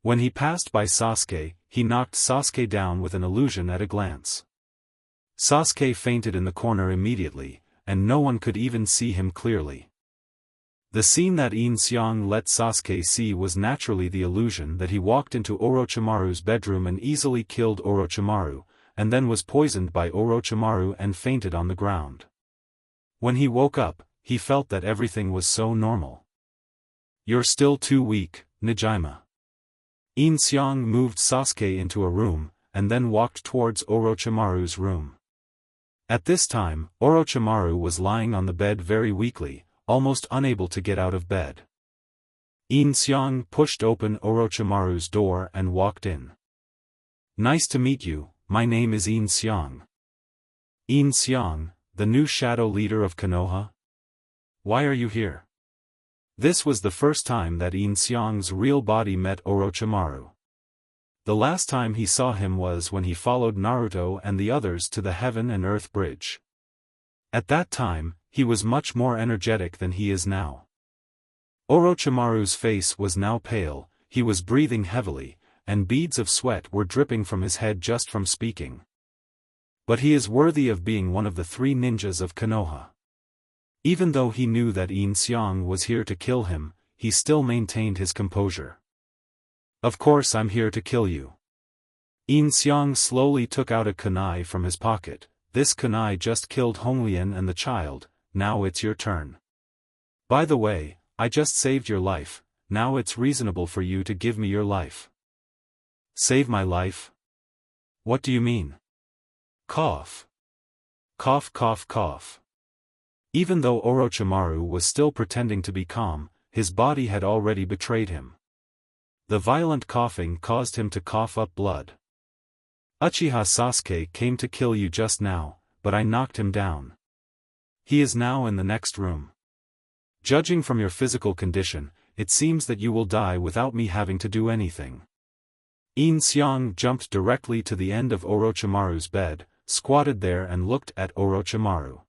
A: When he passed by Sasuke, he knocked Sasuke down with an illusion at a glance. Sasuke fainted in the corner immediately, and no one could even see him clearly. The scene that Yin Xiang let Sasuke see was naturally the illusion that he walked into Orochimaru's bedroom and easily killed Orochimaru, and then was poisoned by Orochimaru and fainted on the ground. When he woke up, he felt that everything was so normal. You're still too weak, Nejima. Yin Xiang moved Sasuke into a room, and then walked towards Orochimaru's room. At this time, Orochimaru was lying on the bed very weakly, almost unable to get out of bed. Yin Xiang pushed open Orochimaru's door and walked in. Nice to meet you, my name is Yin Xiang. Yin Xiang, the new shadow leader of Konoha? Why are you here? This was the first time that Yin Xiang's real body met Orochimaru. The last time he saw him was when he followed Naruto and the others to the Heaven and Earth Bridge. At that time, he was much more energetic than he is now. Orochimaru's face was now pale, he was breathing heavily, and beads of sweat were dripping from his head just from speaking. But he is worthy of being one of the 3 ninjas of Konoha. Even though he knew that Yin Xiang was here to kill him, he still maintained his composure. Of course I'm here to kill you. Yin Xiang slowly took out a kunai from his pocket. This kunai just killed Honglian and the child, now it's your turn. By the way, I just saved your life, now it's reasonable for you to give me your life. Save my life? What do you mean? Cough. Cough cough cough. Even though Orochimaru was still pretending to be calm, his body had already betrayed him. The violent coughing caused him to cough up blood. Uchiha Sasuke came to kill you just now, but I knocked him down. He is now in the next room. Judging from your physical condition, it seems that you will die without me having to do anything. Yin Xiang jumped directly to the end of Orochimaru's bed, squatted there and looked at Orochimaru.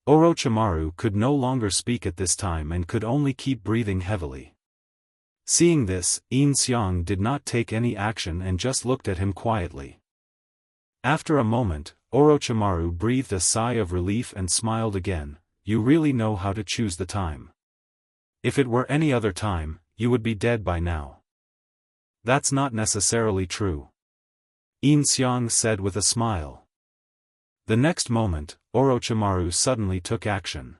A: Orochimaru could no longer speak at this time and could only keep breathing heavily. Seeing this, Yin Xiang did not take any action and just looked at him quietly. After a moment, Orochimaru breathed a sigh of relief and smiled again. You really know how to choose the time. If it were any other time, you would be dead by now. That's not necessarily true. Yin Xiang said with a smile. The next moment, Orochimaru suddenly took action.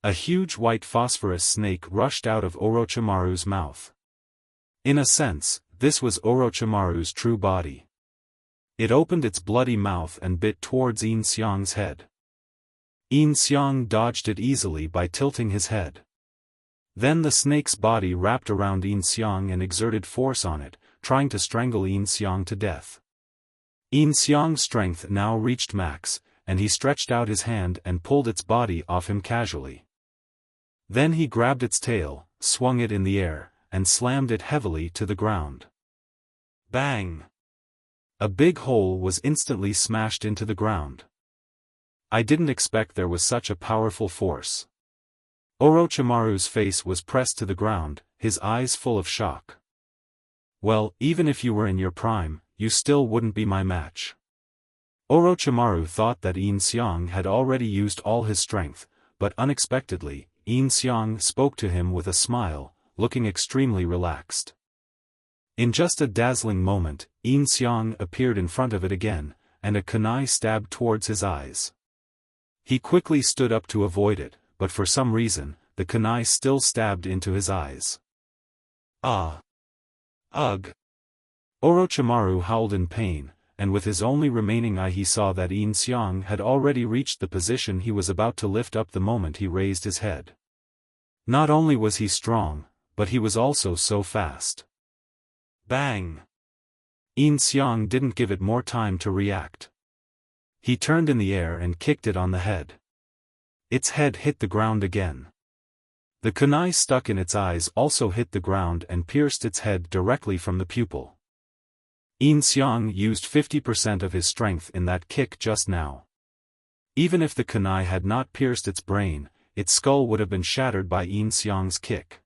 A: A huge white phosphorus snake rushed out of Orochimaru's mouth. In a sense, this was Orochimaru's true body. It opened its bloody mouth and bit towards Yin Xiang's head. Yin Xiang dodged it easily by tilting his head. Then the snake's body wrapped around Yin Xiang and exerted force on it, trying to strangle Yin Xiang to death. Yin Xiang's strength now reached max, and he stretched out his hand and pulled its body off him casually. Then he grabbed its tail, swung it in the air, and slammed it heavily to the ground. Bang! A big hole was instantly smashed into the ground. I didn't expect there was such a powerful force. Orochimaru's face was pressed to the ground, his eyes full of shock. Well, even if you were in your prime, you still wouldn't be my match. Orochimaru thought that Yin Xiang had already used all his strength, but unexpectedly, Yin Xiang spoke to him with a smile, looking extremely relaxed. In just a dazzling moment, Yin Xiang appeared in front of it again, and a kunai stabbed towards his eyes. He quickly stood up to avoid it, but for some reason, the kunai still stabbed into his eyes. Ah! Ugh! Orochimaru howled in pain, and with his only remaining eye he saw that Yin Xiang had already reached the position he was about to lift up the moment he raised his head. Not only was he strong, but he was also so fast. Bang! Yin Xiang didn't give it more time to react. He turned in the air and kicked it on the head. Its head hit the ground again. The kunai stuck in its eyes also hit the ground and pierced its head directly from the pupil. Yin Xiang used 50% of his strength in that kick just now. Even if the kunai had not pierced its brain, its skull would have been shattered by Yin Xiang's kick.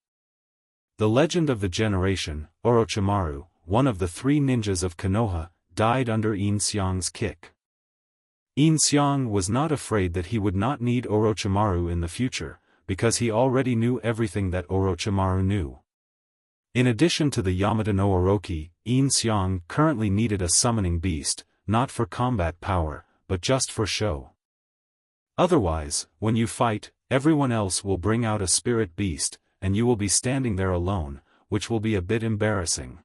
A: The legend of the generation, Orochimaru, one of the 3 ninjas of Konoha, died under Yin Xiang's kick. Yin Xiang was not afraid that he would not need Orochimaru in the future, because he already knew everything that Orochimaru knew. In addition to the Yamata no Orochi, Yin Xiang currently needed a summoning beast, not for combat power, but just for show. Otherwise, when you fight, everyone else will bring out a spirit beast, and you will be standing there alone, which will be a bit embarrassing.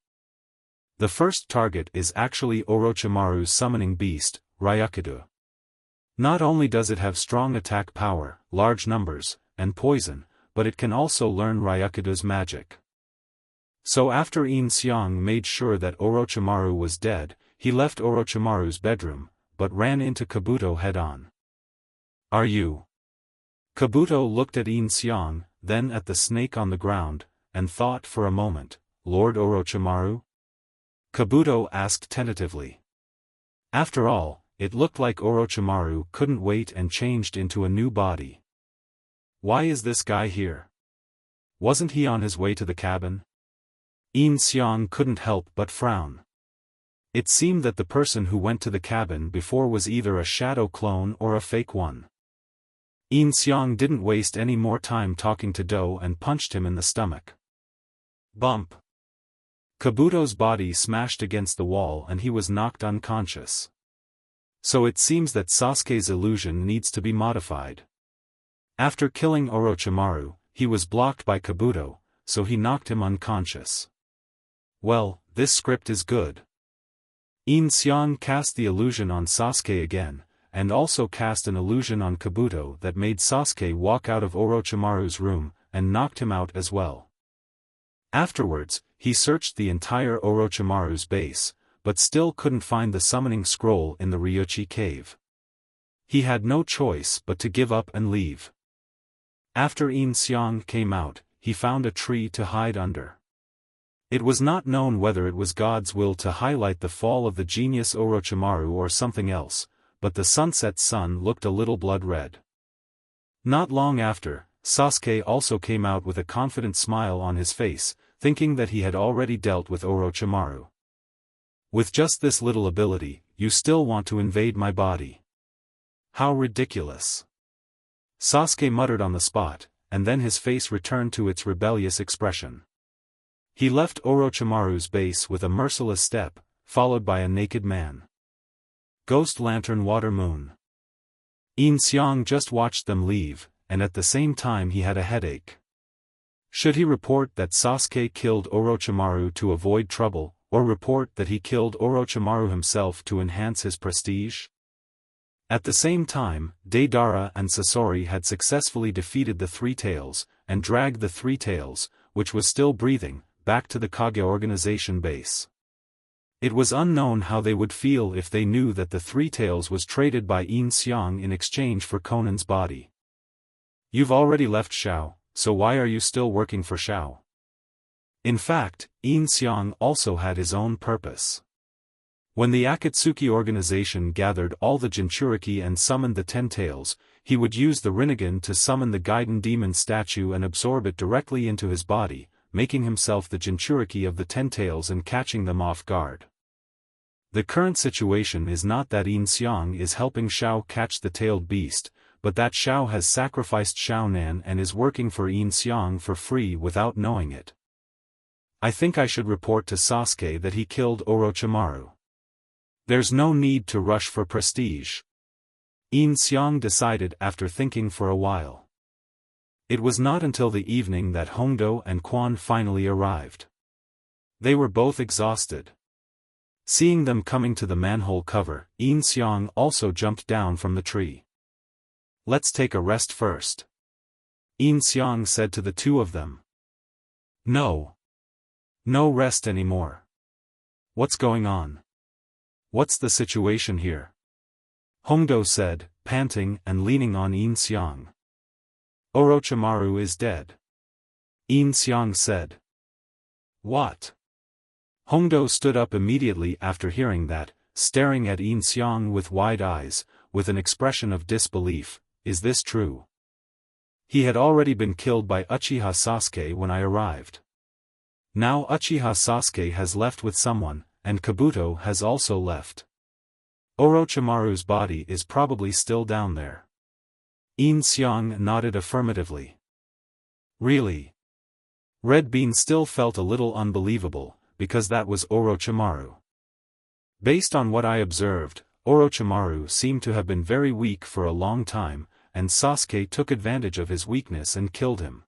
A: The first target is actually Orochimaru's summoning beast, Ryukido. Not only does it have strong attack power, large numbers, and poison, but it can also learn Ryukido's magic. So after Yin Xiang made sure that Orochimaru was dead, he left Orochimaru's bedroom, but ran into Kabuto head-on. Are you? Kabuto looked at Yin Xiang, then at the snake on the ground, and thought for a moment, Lord Orochimaru? Kabuto asked tentatively. After all, it looked like Orochimaru couldn't wait and changed into a new body. Why is this guy here? Wasn't he on his way to the cabin? Yin Xiang couldn't help but frown. It seemed that the person who went to the cabin before was either a shadow clone or a fake one. Yin Xiang didn't waste any more time talking to Do and punched him in the stomach. Bump! Kabuto's body smashed against the wall and he was knocked unconscious. So it seems that Sasuke's illusion needs to be modified. After killing Orochimaru, he was blocked by Kabuto, so he knocked him unconscious. Well, this script is good. Yin Xiang cast the illusion on Sasuke again, and also cast an illusion on Kabuto that made Sasuke walk out of Orochimaru's room, and knocked him out as well. Afterwards, he searched the entire Orochimaru's base, but still couldn't find the summoning scroll in the Ryuchi cave. He had no choice but to give up and leave. After Yin Xiang came out, he found a tree to hide under. It was not known whether it was God's will to highlight the fall of the genius Orochimaru or something else, but the sunset sun looked a little blood-red. Not long after, Sasuke also came out with a confident smile on his face, thinking that he had already dealt with Orochimaru. With just this little ability, you still want to invade my body. How ridiculous. Sasuke muttered on the spot, and then his face returned to its rebellious expression. He left Orochimaru's base with a merciless step, followed by a naked man. Ghost Lantern Water Moon. Yin Xiang just watched them leave, and at the same time he had a headache. Should he report that Sasuke killed Orochimaru to avoid trouble, or report that he killed Orochimaru himself to enhance his prestige? At the same time, Deidara and Sasori had successfully defeated the Three Tails, and dragged the Three Tails, which was still breathing, back to the Kage organization base. It was unknown how they would feel if they knew that the Three Tails was traded by Yin Xiang in exchange for Conan's body. You've already left Shao, so why are you still working for Shao? In fact, Yin Xiang also had his own purpose. When the Akatsuki organization gathered all the Jinchuriki and summoned the Ten Tails, he would use the Rinnegan to summon the Gaiden demon statue and absorb it directly into his body, making himself the Jinchuriki of the Ten Tails and catching them off guard. The current situation is not that Yin Xiang is helping Shao catch the tailed beast, but that Shao has sacrificed Xiaonan and is working for Yin Xiang for free without knowing it. I think I should report to Sasuke that he killed Orochimaru. There's no need to rush for prestige. Yin Xiang decided after thinking for a while. It was not until the evening that Hongdo and Quan finally arrived. They were both exhausted. Seeing them coming to the manhole cover, Yin Xiang also jumped down from the tree. Let's take a rest first. Yin Xiang said to the two of them. No. No rest anymore. What's going on? What's the situation here? Hongdo said, panting and leaning on Yin Xiang. Orochimaru is dead. Yin Xiang said. What? Hongdo stood up immediately after hearing that, staring at Yin Xiang with wide eyes, with an expression of disbelief. Is this true? He had already been killed by Uchiha Sasuke when I arrived. Now Uchiha Sasuke has left with someone, and Kabuto has also left. Orochimaru's body is probably still down there. Yin Xiang nodded affirmatively. Really? Red Bean still felt a little unbelievable, because that was Orochimaru. Based on what I observed, Orochimaru seemed to have been very weak for a long time, and Sasuke took advantage of his weakness and killed him.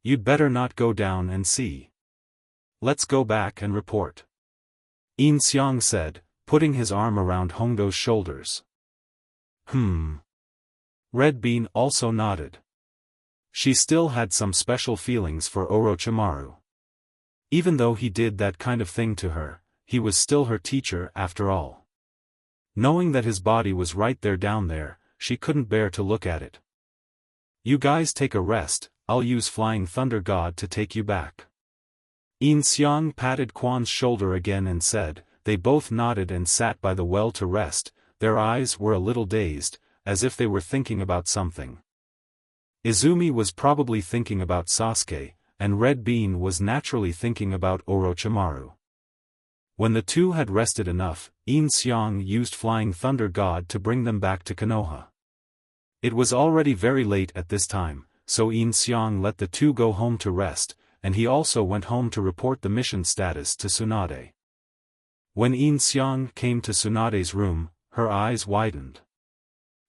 A: You'd better not go down and see. Let's go back and report. Yin Xiang said, putting his arm around Hongdo's shoulders. Red Bean also nodded. She still had some special feelings for Orochimaru. Even though he did that kind of thing to her, he was still her teacher after all. Knowing that his body was right there down there, she couldn't bear to look at it. You guys take a rest, I'll use Flying Thunder God to take you back. Yin Xiang patted Quan's shoulder again and said. They both nodded and sat by the well to rest. Their eyes were a little dazed, as if they were thinking about something. Izumi was probably thinking about Sasuke, and Red Bean was naturally thinking about Orochimaru. When the two had rested enough, Yin Xiang used Flying Thunder God to bring them back to Konoha. It was already very late at this time, so Yin Xiang let the two go home to rest, and he also went home to report the mission status to Tsunade. When Yin Xiang came to Tsunade's room, her eyes widened.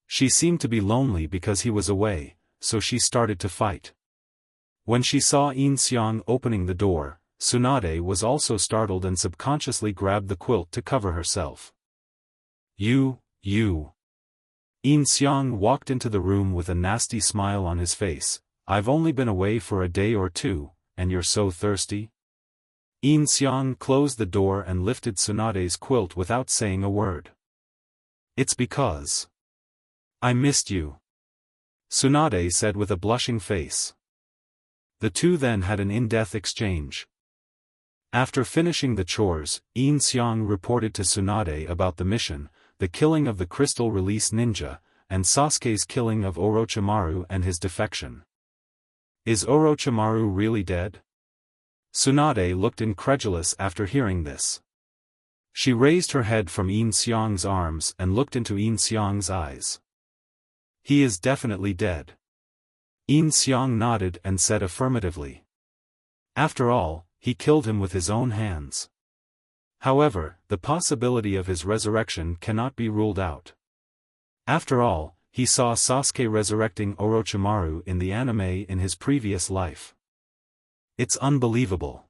A: She seemed to be lonely because he was away, so she started to fight. When she saw Yin Xiang opening the door, Tsunade was also startled and subconsciously grabbed the quilt to cover herself. You. Yin Xiang walked into the room with a nasty smile on his face. I've only been away for a day or two, and you're so thirsty? Yin Xiang closed the door and lifted Tsunade's quilt without saying a word. It's because I missed you, Tsunade said with a blushing face. The two then had an in-depth exchange. After finishing the chores, Yin Xiang reported to Tsunade about the mission, the killing of the crystal release ninja, and Sasuke's killing of Orochimaru and his defection. Is Orochimaru really dead? Tsunade looked incredulous after hearing this. She raised her head from Yin Xiang's arms and looked into Yin Xiang's eyes. He is definitely dead. Yin Xiang nodded and said affirmatively. After all, he killed him with his own hands. However, the possibility of his resurrection cannot be ruled out. After all, he saw Sasuke resurrecting Orochimaru in the anime in his previous life. It's unbelievable.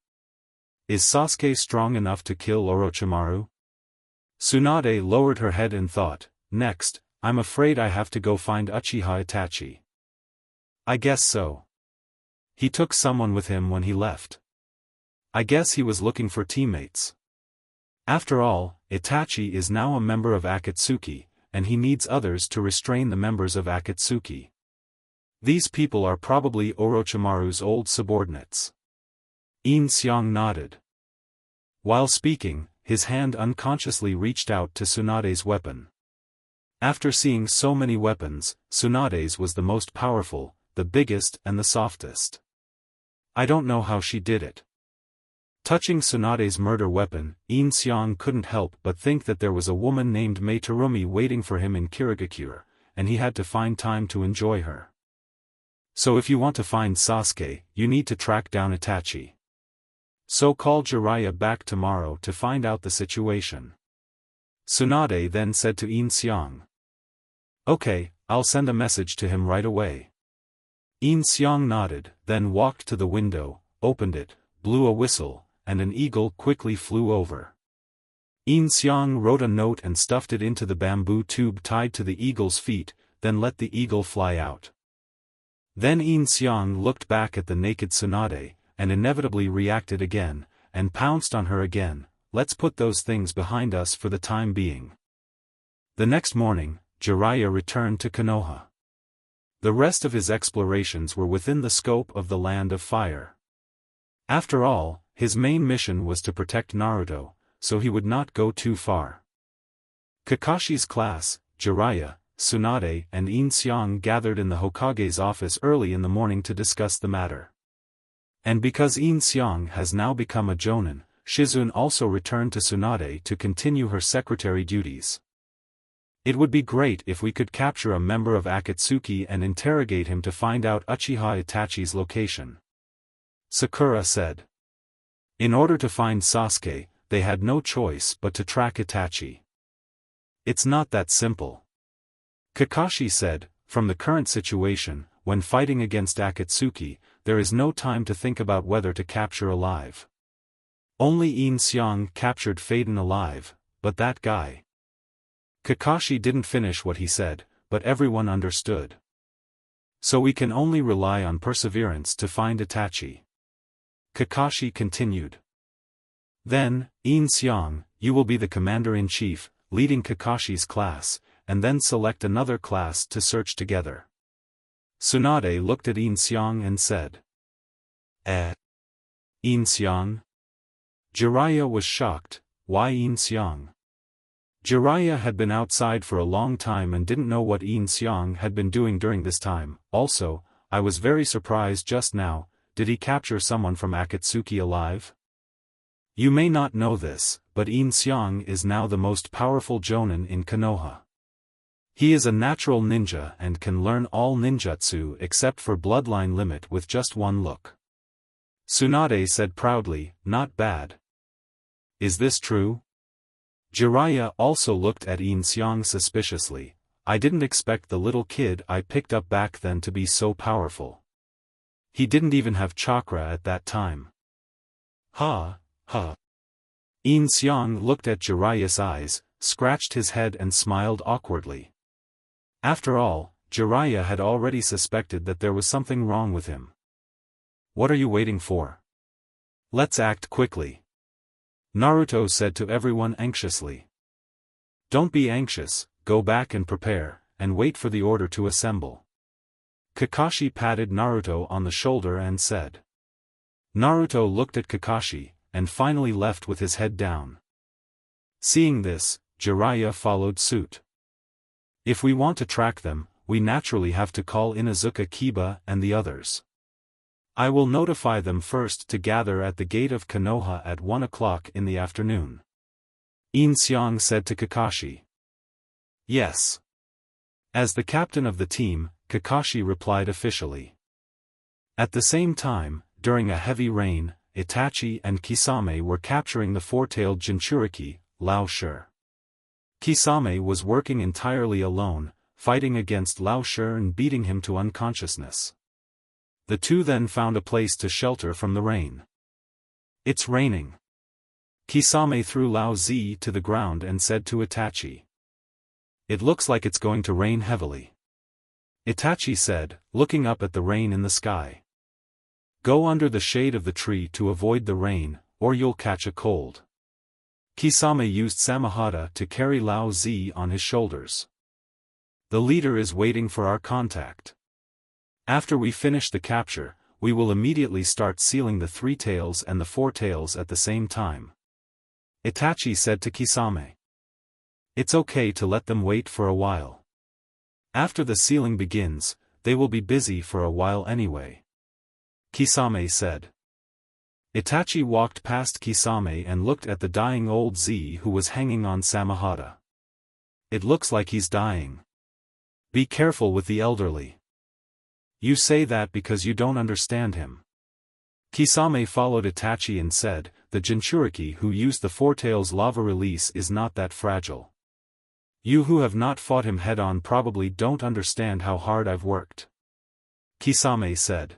A: Is Sasuke strong enough to kill Orochimaru? Tsunade lowered her head and thought, next, I'm afraid I have to go find Uchiha Itachi. I guess so. He took someone with him when he left. I guess he was looking for teammates. After all, Itachi is now a member of Akatsuki, and he needs others to restrain the members of Akatsuki. These people are probably Orochimaru's old subordinates. Yin Xiang nodded. While speaking, his hand unconsciously reached out to Tsunade's weapon. After seeing so many weapons, Tsunade's was the most powerful, the biggest and the softest. I don't know how she did it. Touching Tsunade's murder weapon, Yin Xiang couldn't help but think that there was a woman named Meitarumi waiting for him in Kirigakure, and he had to find time to enjoy her. So if you want to find Sasuke, you need to track down Itachi. So call Jiraiya back tomorrow to find out the situation. Tsunade then said to Yin Xiang. Okay, I'll send a message to him right away. Yin Xiang nodded, then walked to the window, opened it, blew a whistle, and an eagle quickly flew over. Yin Xiang wrote a note and stuffed it into the bamboo tube tied to the eagle's feet, then let the eagle fly out. Then Yin Xiang looked back at the naked Tsunade, and inevitably reacted again, and pounced on her again. Let's put those things behind us for the time being. The next morning, Jiraiya returned to Konoha. The rest of his explorations were within the scope of the Land of Fire. After all, his main mission was to protect Naruto, so he would not go too far. Kakashi's class, Jiraiya, Tsunade and Yin Xiang gathered in the Hokage's office early in the morning to discuss the matter. And because Yin Xiang has now become a jonin, Shizune also returned to Tsunade to continue her secretary duties. It would be great if we could capture a member of Akatsuki and interrogate him to find out Uchiha Itachi's location. Sakura said. In order to find Sasuke, they had no choice but to track Itachi. It's not that simple. Kakashi said, from the current situation, when fighting against Akatsuki, there is no time to think about whether to capture alive. Only Yin Xiang captured Faden alive, but that guy. Kakashi didn't finish what he said, but everyone understood. So we can only rely on perseverance to find Itachi. Kakashi continued. Then, Yin Xiang, you will be the commander-in-chief, leading Kakashi's class, and then select another class to search together. Tsunade looked at Yin Xiang and said. Yin Xiang? Jiraiya was shocked. Why Yin Xiang? Jiraiya had been outside for a long time and didn't know what Yin Xiang had been doing during this time. Also, I was very surprised just now. Did he capture someone from Akatsuki alive? You may not know this, but Yin Xiang is now the most powerful jonin in Konoha. He is a natural ninja and can learn all ninjutsu except for bloodline limit with just one look. Tsunade said proudly, not bad. Is this true? Jiraiya also looked at Yin Xiang suspiciously. I didn't expect the little kid I picked up back then to be so powerful. He didn't even have chakra at that time. Ha, ha. Yin Xiang looked at Jiraiya's eyes, scratched his head and smiled awkwardly. After all, Jiraiya had already suspected that there was something wrong with him. What are you waiting for? Let's act quickly. Naruto said to everyone anxiously. Don't be anxious, go back and prepare, and wait for the order to assemble. Kakashi patted Naruto on the shoulder and said. Naruto looked at Kakashi, and finally left with his head down. Seeing this, Jiraiya followed suit. If we want to track them, we naturally have to call Inuzuka Kiba and the others. I will notify them first to gather at the gate of Konoha at 1 o'clock in the afternoon. Yin Xiang said to Kakashi. Yes. As the captain of the team, Kakashi replied officially. At the same time, during a heavy rain, Itachi and Kisame were capturing the four-tailed Jinchuriki, Lao Shi. Kisame was working entirely alone, fighting against Lao Shi and beating him to unconsciousness. The two then found a place to shelter from the rain. It's raining. Kisame threw Lao Zi to the ground and said to Itachi. It looks like it's going to rain heavily. Itachi said, looking up at the rain in the sky. Go under the shade of the tree to avoid the rain, or you'll catch a cold. Kisame used Samahata to carry Lao Zi on his shoulders. The leader is waiting for our contact. After we finish the capture, we will immediately start sealing the three tails and the four tails at the same time. Itachi said to Kisame. It's okay to let them wait for a while. After the sealing begins, they will be busy for a while anyway. Kisame said. Itachi walked past Kisame and looked at the dying old Z who was hanging on Samahata. It looks like he's dying. Be careful with the elderly. You say that because you don't understand him. Kisame followed Itachi and said, the Jinchuriki who used the Four-Tails lava release is not that fragile. You who have not fought him head-on probably don't understand how hard I've worked. Kisame said.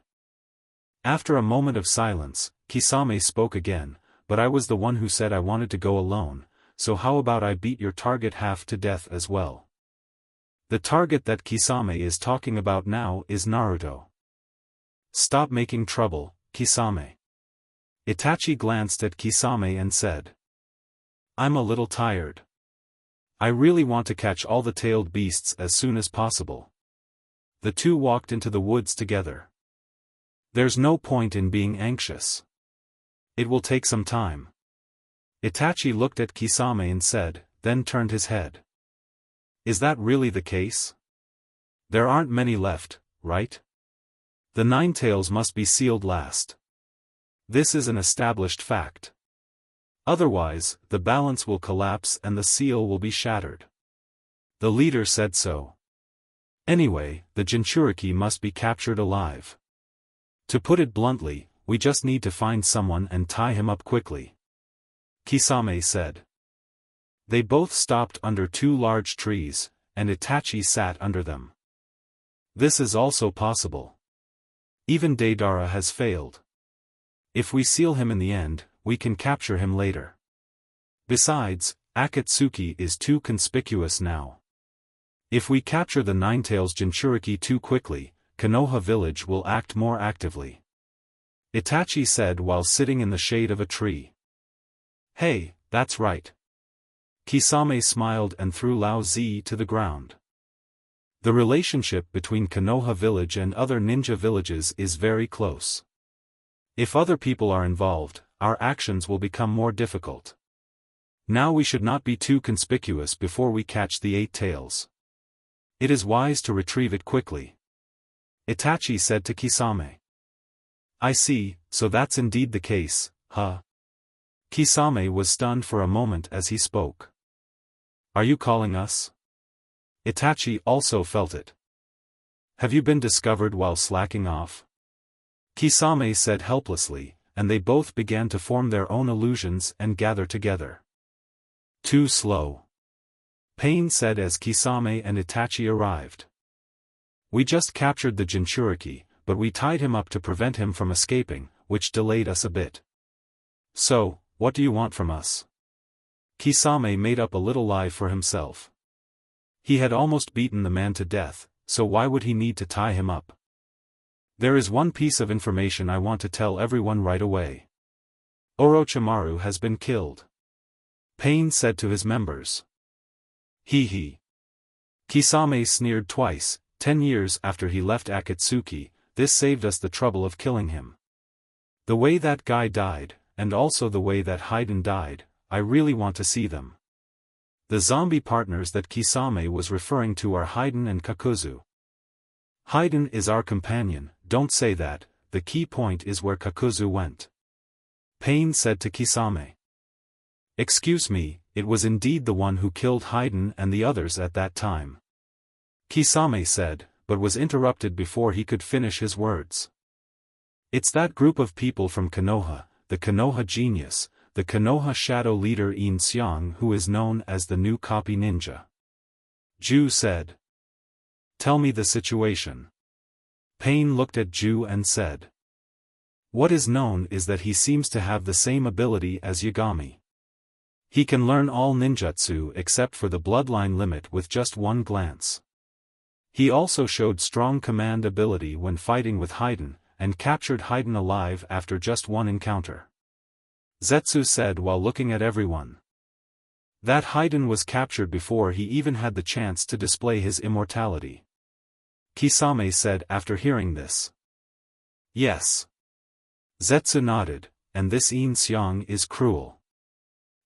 A: After a moment of silence, Kisame spoke again, but I was the one who said I wanted to go alone, so how about I beat your target half to death as well? The target that Kisame is talking about now is Naruto. Stop making trouble, Kisame. Itachi glanced at Kisame and said. I'm a little tired. I really want to catch all the tailed beasts as soon as possible. The two walked into the woods together. There's no point in being anxious. It will take some time. Itachi looked at Kisame and said, then turned his head. Is that really the case? There aren't many left, right? The 9 tails must be sealed last. This is an established fact. Otherwise, the balance will collapse and the seal will be shattered. The leader said so. Anyway, the Jinchuriki must be captured alive. To put it bluntly, we just need to find someone and tie him up quickly. Kisame said. They both stopped under 2 large trees, and Itachi sat under them. This is also possible. Even Deidara has failed. If we seal him in the end, we can capture him later. Besides, Akatsuki is too conspicuous now. If we capture the 9-tails Jinchuriki too quickly, Konoha village will act more actively. Itachi said while sitting in the shade of a tree. Hey, that's right. Kisame smiled and threw Lao Zi to the ground. The relationship between Konoha village and other ninja villages is very close. If other people are involved, our actions will become more difficult. Now we should not be too conspicuous before we catch the 8 tails. It is wise to retrieve it quickly. Itachi said to Kisame. I see, so that's indeed the case, huh? Kisame was stunned for a moment as he spoke. Are you calling us? Itachi also felt it. Have you been discovered while slacking off? Kisame said helplessly, and they both began to form their own illusions and gather together. Too slow. Pain said as Kisame and Itachi arrived. We just captured the Jinchuriki, but we tied him up to prevent him from escaping, which delayed us a bit. So, what do you want from us? Kisame made up a little lie for himself. He had almost beaten the man to death, so why would he need to tie him up? There is one piece of information I want to tell everyone right away. Orochimaru has been killed. Pain said to his members. He. Kisame sneered twice. 10 years after he left Akatsuki, this saved us the trouble of killing him. The way that guy died, and also the way that Haiden died, I really want to see them. The zombie partners that Kisame was referring to are Haiden and Kakuzu. Haiden is our companion, don't say that, the key point is where Kakuzu went. Pain said to Kisame. Excuse me, it was indeed the one who killed Haiden and the others at that time. Kisame said, but was interrupted before he could finish his words. It's that group of people from Konoha, the Konoha genius, the Konoha shadow leader Yin Xiang, who is known as the new copy ninja. Ju said. Tell me the situation. Pain looked at Ju and said. What is known is that he seems to have the same ability as Yagami. He can learn all ninjutsu except for the bloodline limit with just one glance. He also showed strong command ability when fighting with Haiden, and captured Haiden alive after just one encounter. Zetsu said while looking at everyone. That Haiden was captured before he even had the chance to display his immortality. Kisame said after hearing this. Yes. Zetsu nodded, and this Yin Xiang is cruel.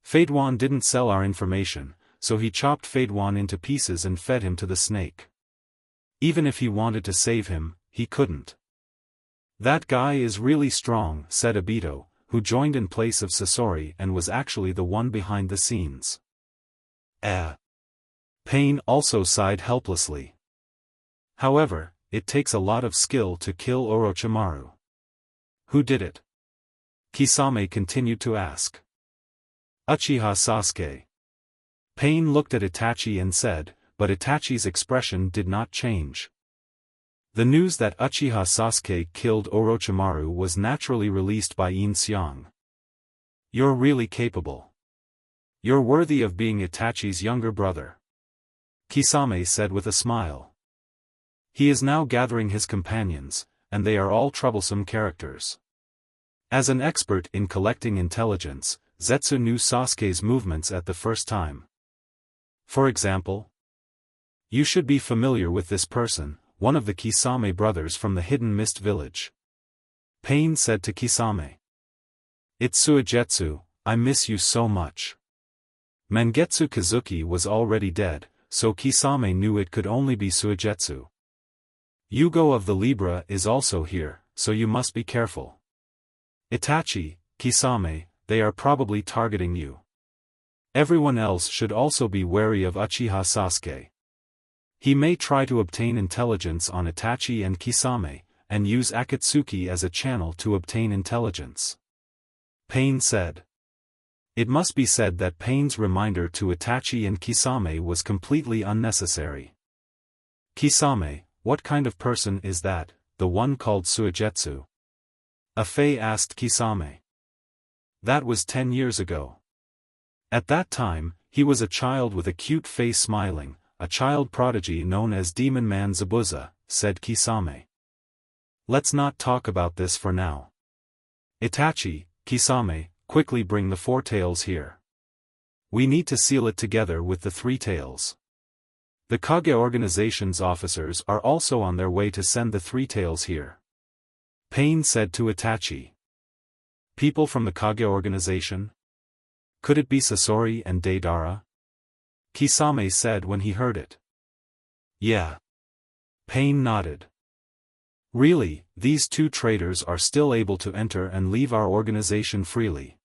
A: Fadewan didn't sell our information, so he chopped Fadewan into pieces and fed him to the snake. Even if he wanted to save him, he couldn't. That guy is really strong, said Obito, who joined in place of Sasori and was actually the one behind the scenes. Pain also sighed helplessly. However, it takes a lot of skill to kill Orochimaru. Who did it? Kisame continued to ask. Uchiha Sasuke. Pain looked at Itachi and said, but Itachi's expression did not change. The news that Uchiha Sasuke killed Orochimaru was naturally released by Yin Xiang. You're really capable. You're worthy of being Itachi's younger brother. Kisame said with a smile. He is now gathering his companions, and they are all troublesome characters. As an expert in collecting intelligence, Zetsu knew Sasuke's movements at the first time. For example, you should be familiar with this person, one of the Kisame brothers from the Hidden Mist village. Pain said to Kisame. It's Suigetsu, I miss you so much. Mangetsu Kazuki was already dead, so Kisame knew it could only be Suigetsu. Yugo of the Libra is also here, so you must be careful. Itachi, Kisame, they are probably targeting you. Everyone else should also be wary of Uchiha Sasuke. He may try to obtain intelligence on Itachi and Kisame, and use Akatsuki as a channel to obtain intelligence. Pain said. It must be said that Pain's reminder to Itachi and Kisame was completely unnecessary. Kisame, what kind of person is that, the one called Suigetsu? Afei asked Kisame. That was 10 years ago. At that time, he was a child with a cute face smiling, a child prodigy known as Demon Man Zabuza, said Kisame. Let's not talk about this for now. Itachi, Kisame, quickly bring the four tails here. We need to seal it together with the three tails. The Kage organization's officers are also on their way to send the three tails here. Pain said to Itachi. People from the Kage organization? Could it be Sasori and Deidara? Kisame said when he heard it. Yeah. Pain nodded. Really, these two traitors are still able to enter and leave our organization freely.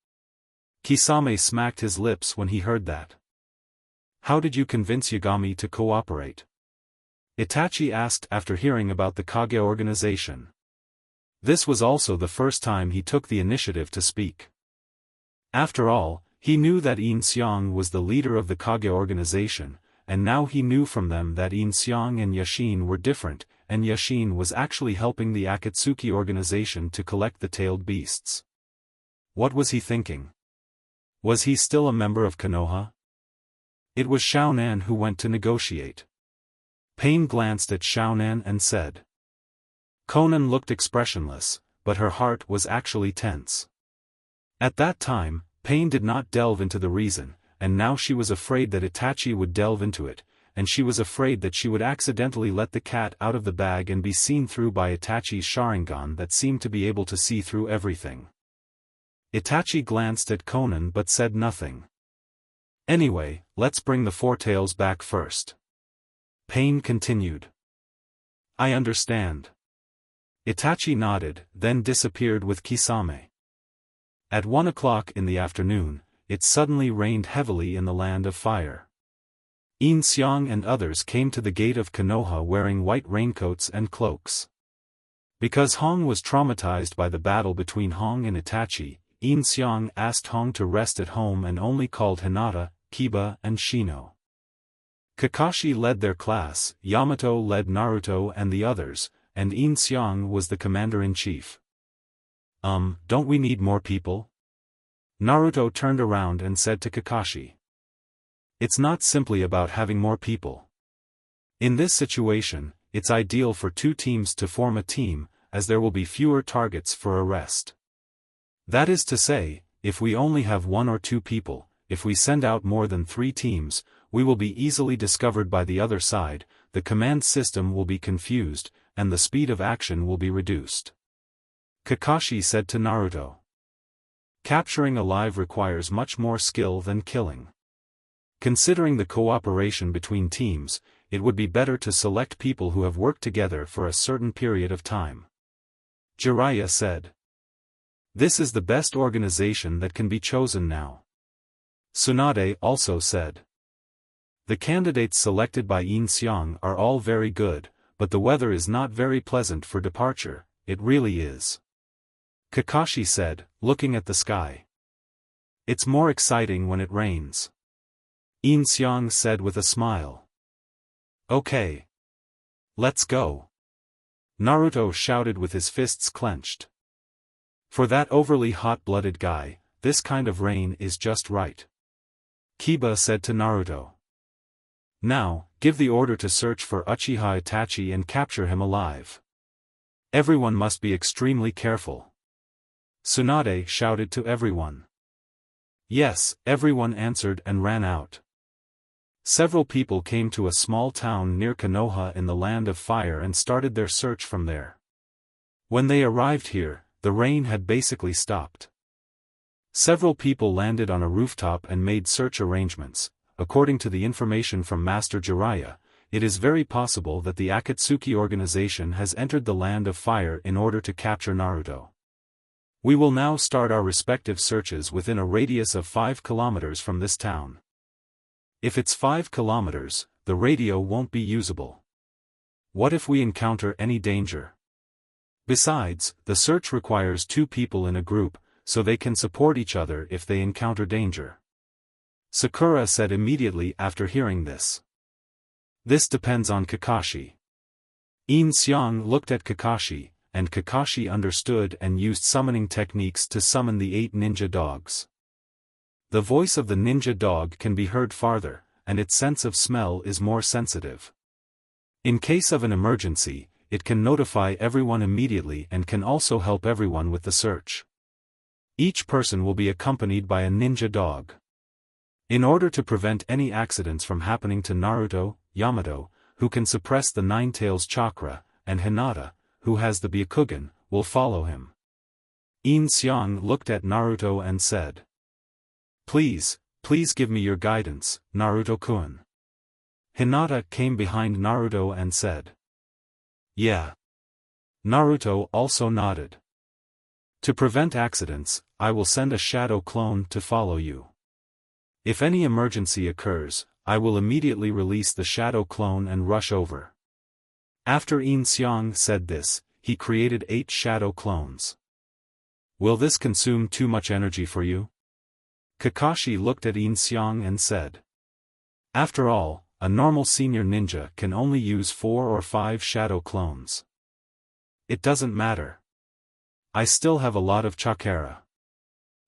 A: Kisame smacked his lips when he heard that. How did you convince Yagami to cooperate? Itachi asked after hearing about the Kage organization. This was also the first time he took the initiative to speak. After all, he knew that Yin Xiang was the leader of the Kage organization, and now he knew from them that Yin Xiang and Yashin were different, and Yashin was actually helping the Akatsuki organization to collect the tailed beasts. What was he thinking? Was he still a member of Konoha? It was Xiaonan who went to negotiate. Pain glanced at Xiaonan and said. Conan looked expressionless, but her heart was actually tense. At that time, Pain did not delve into the reason, and now she was afraid that Itachi would delve into it, and she was afraid that she would accidentally let the cat out of the bag and be seen through by Itachi's Sharingan that seemed to be able to see through everything. Itachi glanced at Conan but said nothing. Anyway, let's bring the four tails back first. Pain continued. I understand. Itachi nodded, then disappeared with Kisame. At 1 o'clock in the afternoon, it suddenly rained heavily in the land of fire. Yin Xiang and others came to the gate of Konoha wearing white raincoats and cloaks. Because Hong was traumatized by the battle between Hong and Itachi, Yin Xiang asked Hong to rest at home and only called Hinata, Kiba and Shino. Kakashi led their class, Yamato led Naruto and the others, and Yin Xiang was the commander-in-chief. Don't we need more people? Naruto turned around and said to Kakashi. It's not simply about having more people. In this situation, it's ideal for two teams to form a team, as there will be fewer targets for arrest. That is to say, if we only have one or two people, if we send out more than 3 teams, we will be easily discovered by the other side, the command system will be confused, and the speed of action will be reduced. Kakashi said to Naruto. Capturing alive requires much more skill than killing. Considering the cooperation between teams, it would be better to select people who have worked together for a certain period of time. Jiraiya said. This is the best organization that can be chosen now. Tsunade also said. The candidates selected by Yin Xiang are all very good, but the weather is not very pleasant for departure, it really is. Kakashi said, looking at the sky. It's more exciting when it rains. Yin Xiang said with a smile. Okay. Let's go. Naruto shouted with his fists clenched. For that overly hot-blooded guy, this kind of rain is just right. Kiba said to Naruto. Now, give the order to search for Uchiha Itachi and capture him alive. Everyone must be extremely careful. Tsunade shouted to everyone. Yes, everyone answered and ran out. Several people came to a small town near Konoha in the Land of Fire and started their search from there. When they arrived here, the rain had basically stopped. Several people landed on a rooftop and made search arrangements. According to the information from Master Jiraiya, it is very possible that the Akatsuki organization has entered the Land of Fire in order to capture Naruto. We will now start our respective searches within a radius of 5 kilometers from this town. If it's 5 kilometers, the radio won't be usable. What if we encounter any danger? Besides, the search requires 2 people in a group, so they can support each other if they encounter danger. Sakura said immediately after hearing this. This depends on Kakashi. Yin Xiang looked at Kakashi, and Kakashi understood and used summoning techniques to summon the 8 ninja dogs. The voice of the ninja dog can be heard farther, and its sense of smell is more sensitive. In case of an emergency, it can notify everyone immediately and can also help everyone with the search. Each person will be accompanied by a ninja dog. In order to prevent any accidents from happening to Naruto, Yamato, who can suppress the Nine Tails chakra, and Hinata, who has the Byakugan, will follow him. Yin Xiang looked at Naruto and said. Please give me your guidance, Naruto-kun. Hinata came behind Naruto and said. Yeah. Naruto also nodded. To prevent accidents, I will send a shadow clone to follow you. If any emergency occurs, I will immediately release the shadow clone and rush over. After Yin Xiang said this, he created 8 shadow clones. Will this consume too much energy for you? Kakashi looked at Yin Xiang and said. After all, a normal senior ninja can only use 4 or 5 shadow clones. It doesn't matter. I still have a lot of chakra.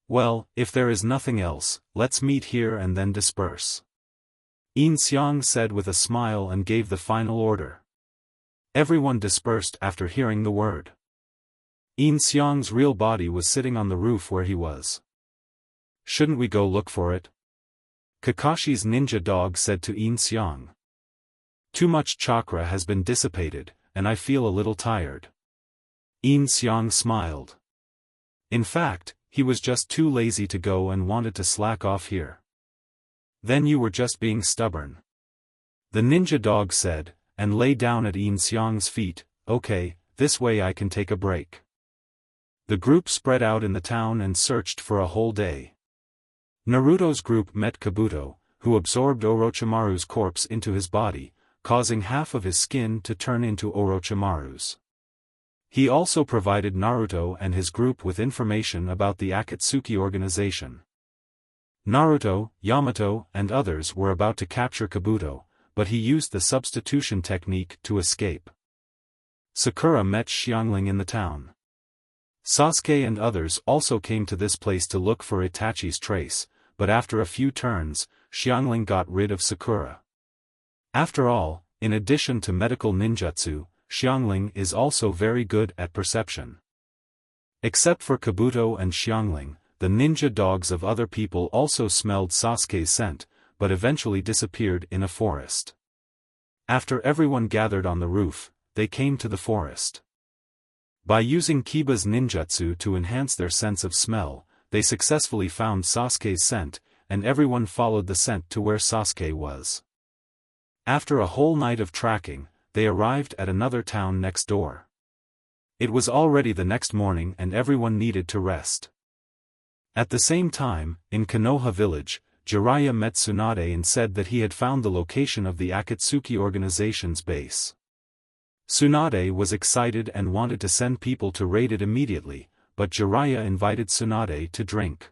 A: Well, if there is nothing else, let's meet here and then disperse. Yin Xiang said with a smile and gave the final order. Everyone dispersed after hearing the word. Yin Xiang's real body was sitting on the roof where he was. Shouldn't we go look for it? Kakashi's ninja dog said to Yin Xiang. Too much chakra has been dissipated, and I feel a little tired. Yin Xiang smiled. In fact, he was just too lazy to go and wanted to slack off here. Then you were just being stubborn. The ninja dog said, and lay down at Yin Xiang's feet. Okay, this way I can take a break. The group spread out in the town and searched for a whole day. Naruto's group met Kabuto, who absorbed Orochimaru's corpse into his body, causing half of his skin to turn into Orochimaru's. He also provided Naruto and his group with information about the Akatsuki organization. Naruto, Yamato, and others were about to capture Kabuto, but he used the substitution technique to escape. Sakura met Xiangling in the town. Sasuke and others also came to this place to look for Itachi's trace, but after a few turns, Xiangling got rid of Sakura. After all, in addition to medical ninjutsu, Xiangling is also very good at perception. Except for Kabuto and Xiangling, the ninja dogs of other people also smelled Sasuke's scent, but eventually disappeared in a forest. After everyone gathered on the roof, they came to the forest. By using Kiba's ninjutsu to enhance their sense of smell, they successfully found Sasuke's scent, and everyone followed the scent to where Sasuke was. After a whole night of tracking, they arrived at another town next door. It was already the next morning and everyone needed to rest. At the same time, in Konoha village, Jiraiya met Tsunade and said that he had found the location of the Akatsuki organization's base. Tsunade was excited and wanted to send people to raid it immediately, but Jiraiya invited Tsunade to drink.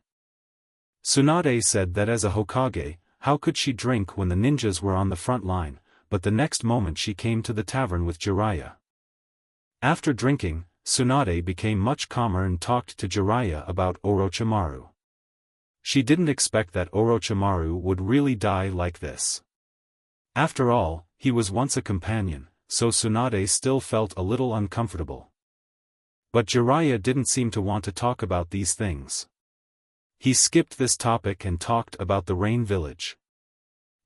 A: Tsunade said that as a Hokage, how could she drink when the ninjas were on the front line, but the next moment she came to the tavern with Jiraiya. After drinking, Tsunade became much calmer and talked to Jiraiya about Orochimaru. She didn't expect that Orochimaru would really die like this. After all, he was once a companion, so Tsunade still felt a little uncomfortable. But Jiraiya didn't seem to want to talk about these things. He skipped this topic and talked about the Rain Village.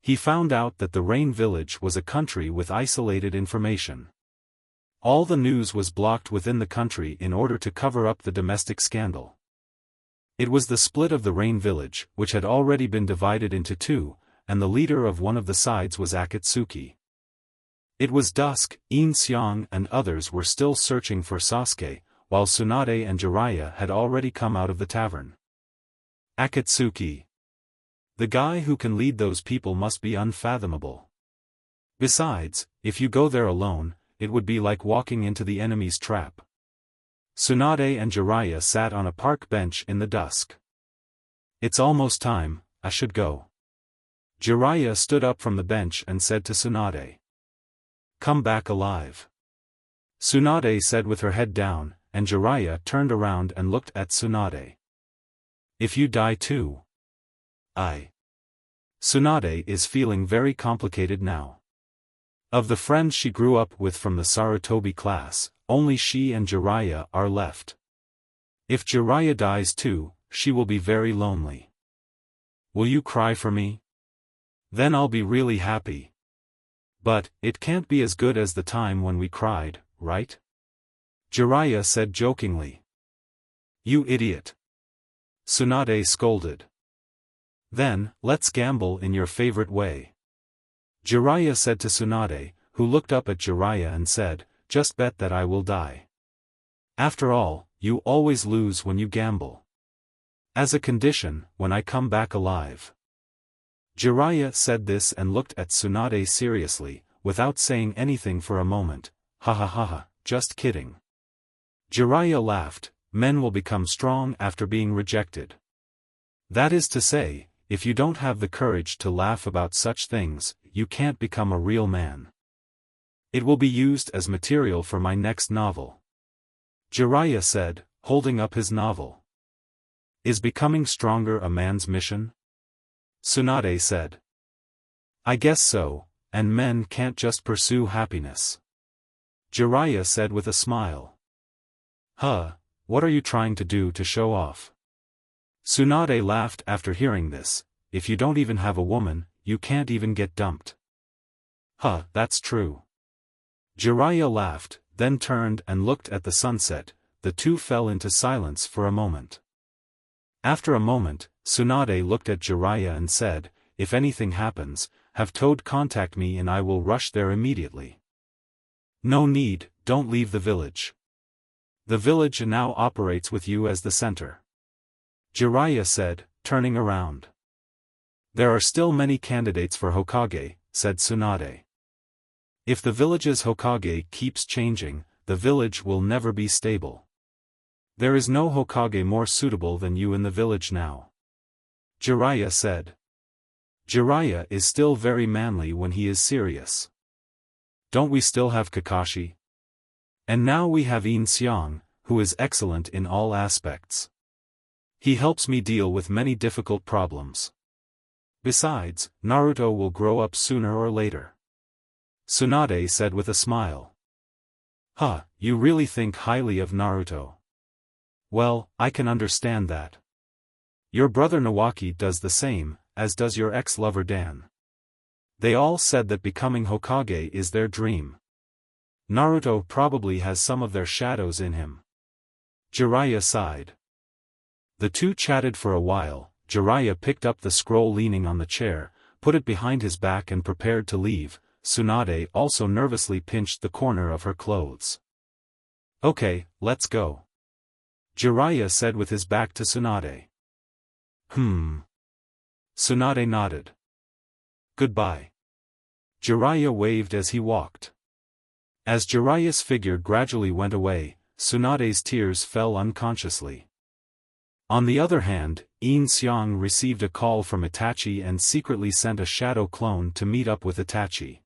A: He found out that the Rain Village was a country with isolated information. All the news was blocked within the country in order to cover up the domestic scandal. It was the split of the Rain Village, which had already been divided into two, and the leader of one of the sides was Akatsuki. It was dusk, Yin Xiang and others were still searching for Sasuke, while Tsunade and Jiraiya had already come out of the tavern. Akatsuki. The guy who can lead those people must be unfathomable. Besides, if you go there alone, it would be like walking into the enemy's trap. Tsunade and Jiraiya sat on a park bench in the dusk. It's almost time, I should go. Jiraiya stood up from the bench and said to Tsunade. Come back alive. Tsunade said with her head down, and Jiraiya turned around and looked at Tsunade. If you die too. Tsunade is feeling very complicated now. Of the friends she grew up with from the Sarutobi class, only she and Jiraiya are left. If Jiraiya dies too, she will be very lonely. Will you cry for me? Then I'll be really happy. But, it can't be as good as the time when we cried, right? Jiraiya said jokingly. You idiot. Tsunade scolded. Then, let's gamble in your favorite way. Jiraiya said to Tsunade, who looked up at Jiraiya and said, just bet that I will die. After all, you always lose when you gamble. As a condition, when I come back alive. Jiraiya said this and looked at Tsunade seriously, without saying anything for a moment. Ha ha ha ha, just kidding. Jiraiya laughed, men will become strong after being rejected. That is to say, if you don't have the courage to laugh about such things, you can't become a real man. It will be used as material for my next novel. Jiraiya said, holding up his novel. Is becoming stronger a man's mission? Tsunade said. I guess so, and men can't just pursue happiness. Jiraiya said with a smile. Huh, what are you trying to do to show off? Tsunade laughed after hearing this. If you don't even have a woman, you can't even get dumped. Huh, that's true. Jiraiya laughed, then turned and looked at the sunset. The two fell into silence for a moment. After a moment, Tsunade looked at Jiraiya and said, if anything happens, have Toad contact me and I will rush there immediately. No need, don't leave the village. The village now operates with you as the center. Jiraiya said, turning around. There are still many candidates for Hokage, said Tsunade. If the village's Hokage keeps changing, the village will never be stable. There is no Hokage more suitable than you in the village now. Jiraiya said. Jiraiya is still very manly when he is serious. Don't we still have Kakashi? And now we have Yin Xiang, who is excellent in all aspects. He helps me deal with many difficult problems. Besides, Naruto will grow up sooner or later. Tsunade said with a smile. Huh, you really think highly of Naruto. Well, I can understand that. Your brother Nawaki does the same, as does your ex-lover Dan. They all said that becoming Hokage is their dream. Naruto probably has some of their shadows in him. Jiraiya sighed. The two chatted for a while. Jiraiya picked up the scroll leaning on the chair, put it behind his back and prepared to leave. Tsunade also nervously pinched the corner of her clothes. Okay, let's go. Jiraiya said with his back to Tsunade. Tsunade nodded. Goodbye. Jiraiya waved as he walked. As Jiraiya's figure gradually went away, Tsunade's tears fell unconsciously. On the other hand, Yin Xiang received a call from Itachi and secretly sent a shadow clone to meet up with Itachi.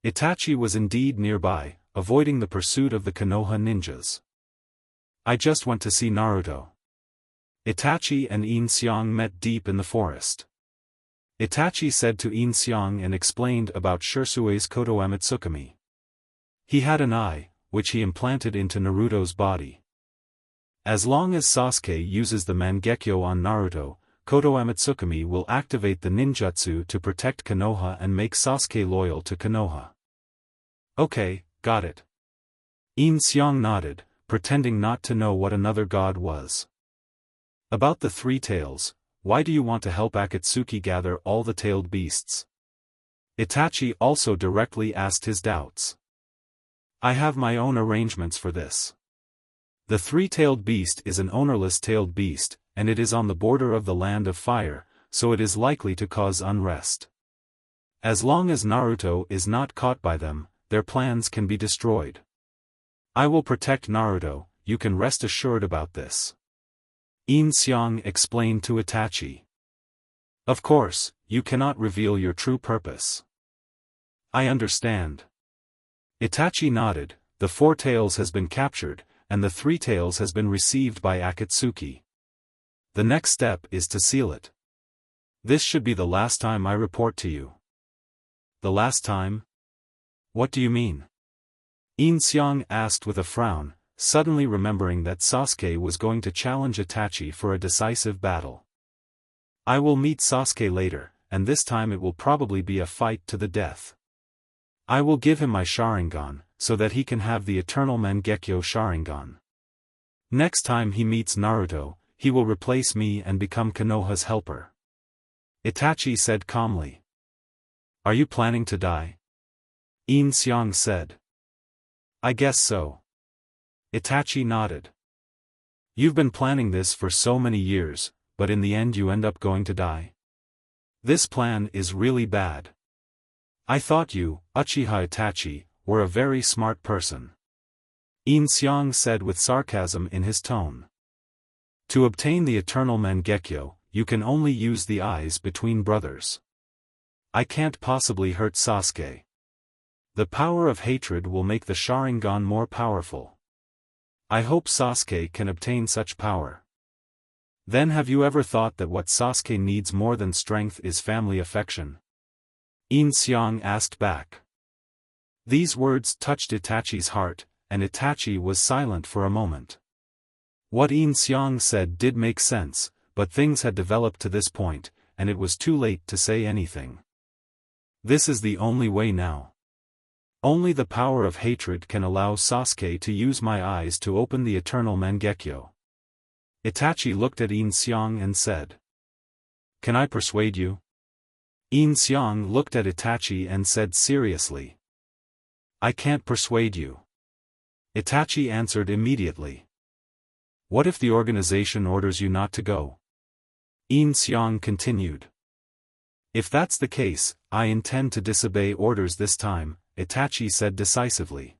A: Itachi was indeed nearby, avoiding the pursuit of the Konoha ninjas. I just went to see Naruto. Itachi and Yin Xiang met deep in the forest. Itachi said to Yin Xiang and explained about Shirsue's Koto Amatsukami. He had an eye, which he implanted into Naruto's body. As long as Sasuke uses the Mangekyo on Naruto, Koto Amatsukami will activate the ninjutsu to protect Konoha and make Sasuke loyal to Konoha. Okay, got it. Yin Xiang nodded, pretending not to know what another god was. About the three tails, why do you want to help Akatsuki gather all the tailed beasts? Itachi also directly asked his doubts. I have my own arrangements for this. The three-tailed beast is an ownerless tailed beast, and it is on the border of the land of fire, so it is likely to cause unrest. As long as Naruto is not caught by them, their plans can be destroyed. I will protect Naruto, you can rest assured about this. Yin Xiang explained to Itachi. Of course, you cannot reveal your true purpose. I understand. Itachi nodded. The four tails has been captured, and the three tails has been received by Akatsuki. The next step is to seal it. This should be the last time I report to you. The last time? What do you mean? Yin Xiang asked with a frown, suddenly remembering that Sasuke was going to challenge Itachi for a decisive battle. I will meet Sasuke later, and this time it will probably be a fight to the death. I will give him my Sharingan, so that he can have the eternal Mangekyo Sharingan. Next time he meets Naruto, he will replace me and become Konoha's helper. Itachi said calmly. Are you planning to die? Yin Xiang said. I guess so. Itachi nodded. You've been planning this for so many years, but in the end you end up going to die. This plan is really bad. I thought you, Uchiha Itachi, were a very smart person. Yin Xiang said with sarcasm in his tone. To obtain the eternal Mangekyo, you can only use the eyes between brothers. I can't possibly hurt Sasuke. The power of hatred will make the Sharingan more powerful. I hope Sasuke can obtain such power. Then have you ever thought that what Sasuke needs more than strength is family affection? Yin Xiang asked back. These words touched Itachi's heart, and Itachi was silent for a moment. What Yin Xiang said did make sense, but things had developed to this point, and it was too late to say anything. This is the only way now. Only the power of hatred can allow Sasuke to use my eyes to open the eternal Mangekyo. Itachi looked at Yin Xiang and said. Can I persuade you? Yin Xiang looked at Itachi and said seriously. I can't persuade you. Itachi answered immediately. What if the organization orders you not to go? Yin Xiang continued. If that's the case, I intend to disobey orders this time, Itachi said decisively.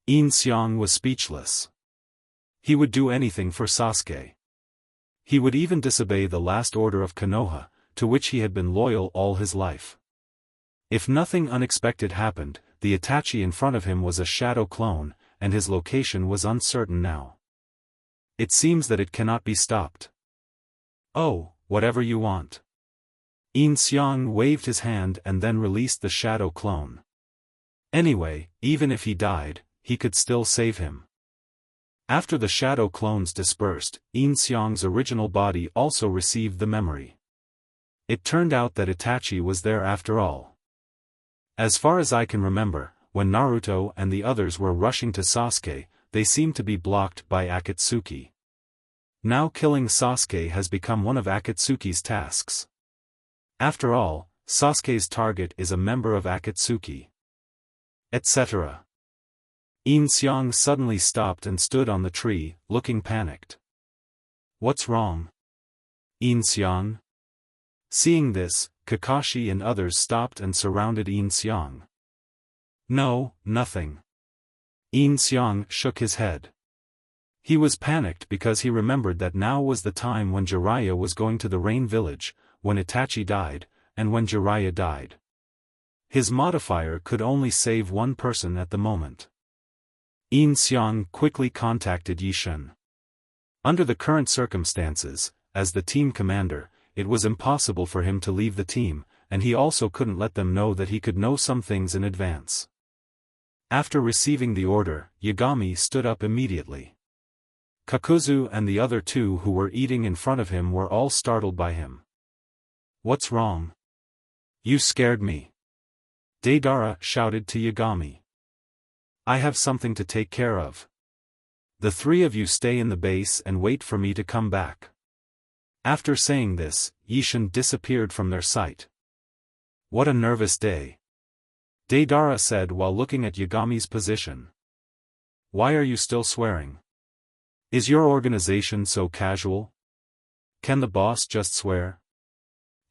A: Yin Xiang was speechless. He would do anything for Sasuke. He would even disobey the last order of Konoha, to which he had been loyal all his life. If nothing unexpected happened, the Itachi in front of him was a shadow clone, and his location was uncertain now. It seems that it cannot be stopped. Oh, whatever you want. Yin Xiang waved his hand and then released the shadow clone. Anyway, even if he died, he could still save him. After the shadow clones dispersed, Yin Xiang's original body also received the memory. It turned out that Itachi was there after all. As far as I can remember, when Naruto and the others were rushing to Sasuke, they seemed to be blocked by Akatsuki. Now killing Sasuke has become one of Akatsuki's tasks. After all, Sasuke's target is a member of Akatsuki. Etc. Yin Xiang suddenly stopped and stood on the tree, looking panicked. What's wrong? Yin Xiang? Seeing this, Kakashi and others stopped and surrounded Yin Xiang. No, nothing. Yin Xiang shook his head. He was panicked because he remembered that now was the time when Jiraiya was going to the Rain Village, when Itachi died, and when Jiraiya died. His modifier could only save one person at the moment. Yin Xiang quickly contacted Yi Shen. Under the current circumstances, as the team commander, it was impossible for him to leave the team, and he also couldn't let them know that he could know some things in advance. After receiving the order, Yagami stood up immediately. Kakuzu and the other two who were eating in front of him were all startled by him. What's wrong? You scared me. Deidara shouted to Yagami. I have something to take care of. The three of you stay in the base and wait for me to come back. After saying this, Yi Shen disappeared from their sight. What a nervous day. Deidara said while looking at Yagami's position. Why are you still swearing? Is your organization so casual? Can the boss just swear?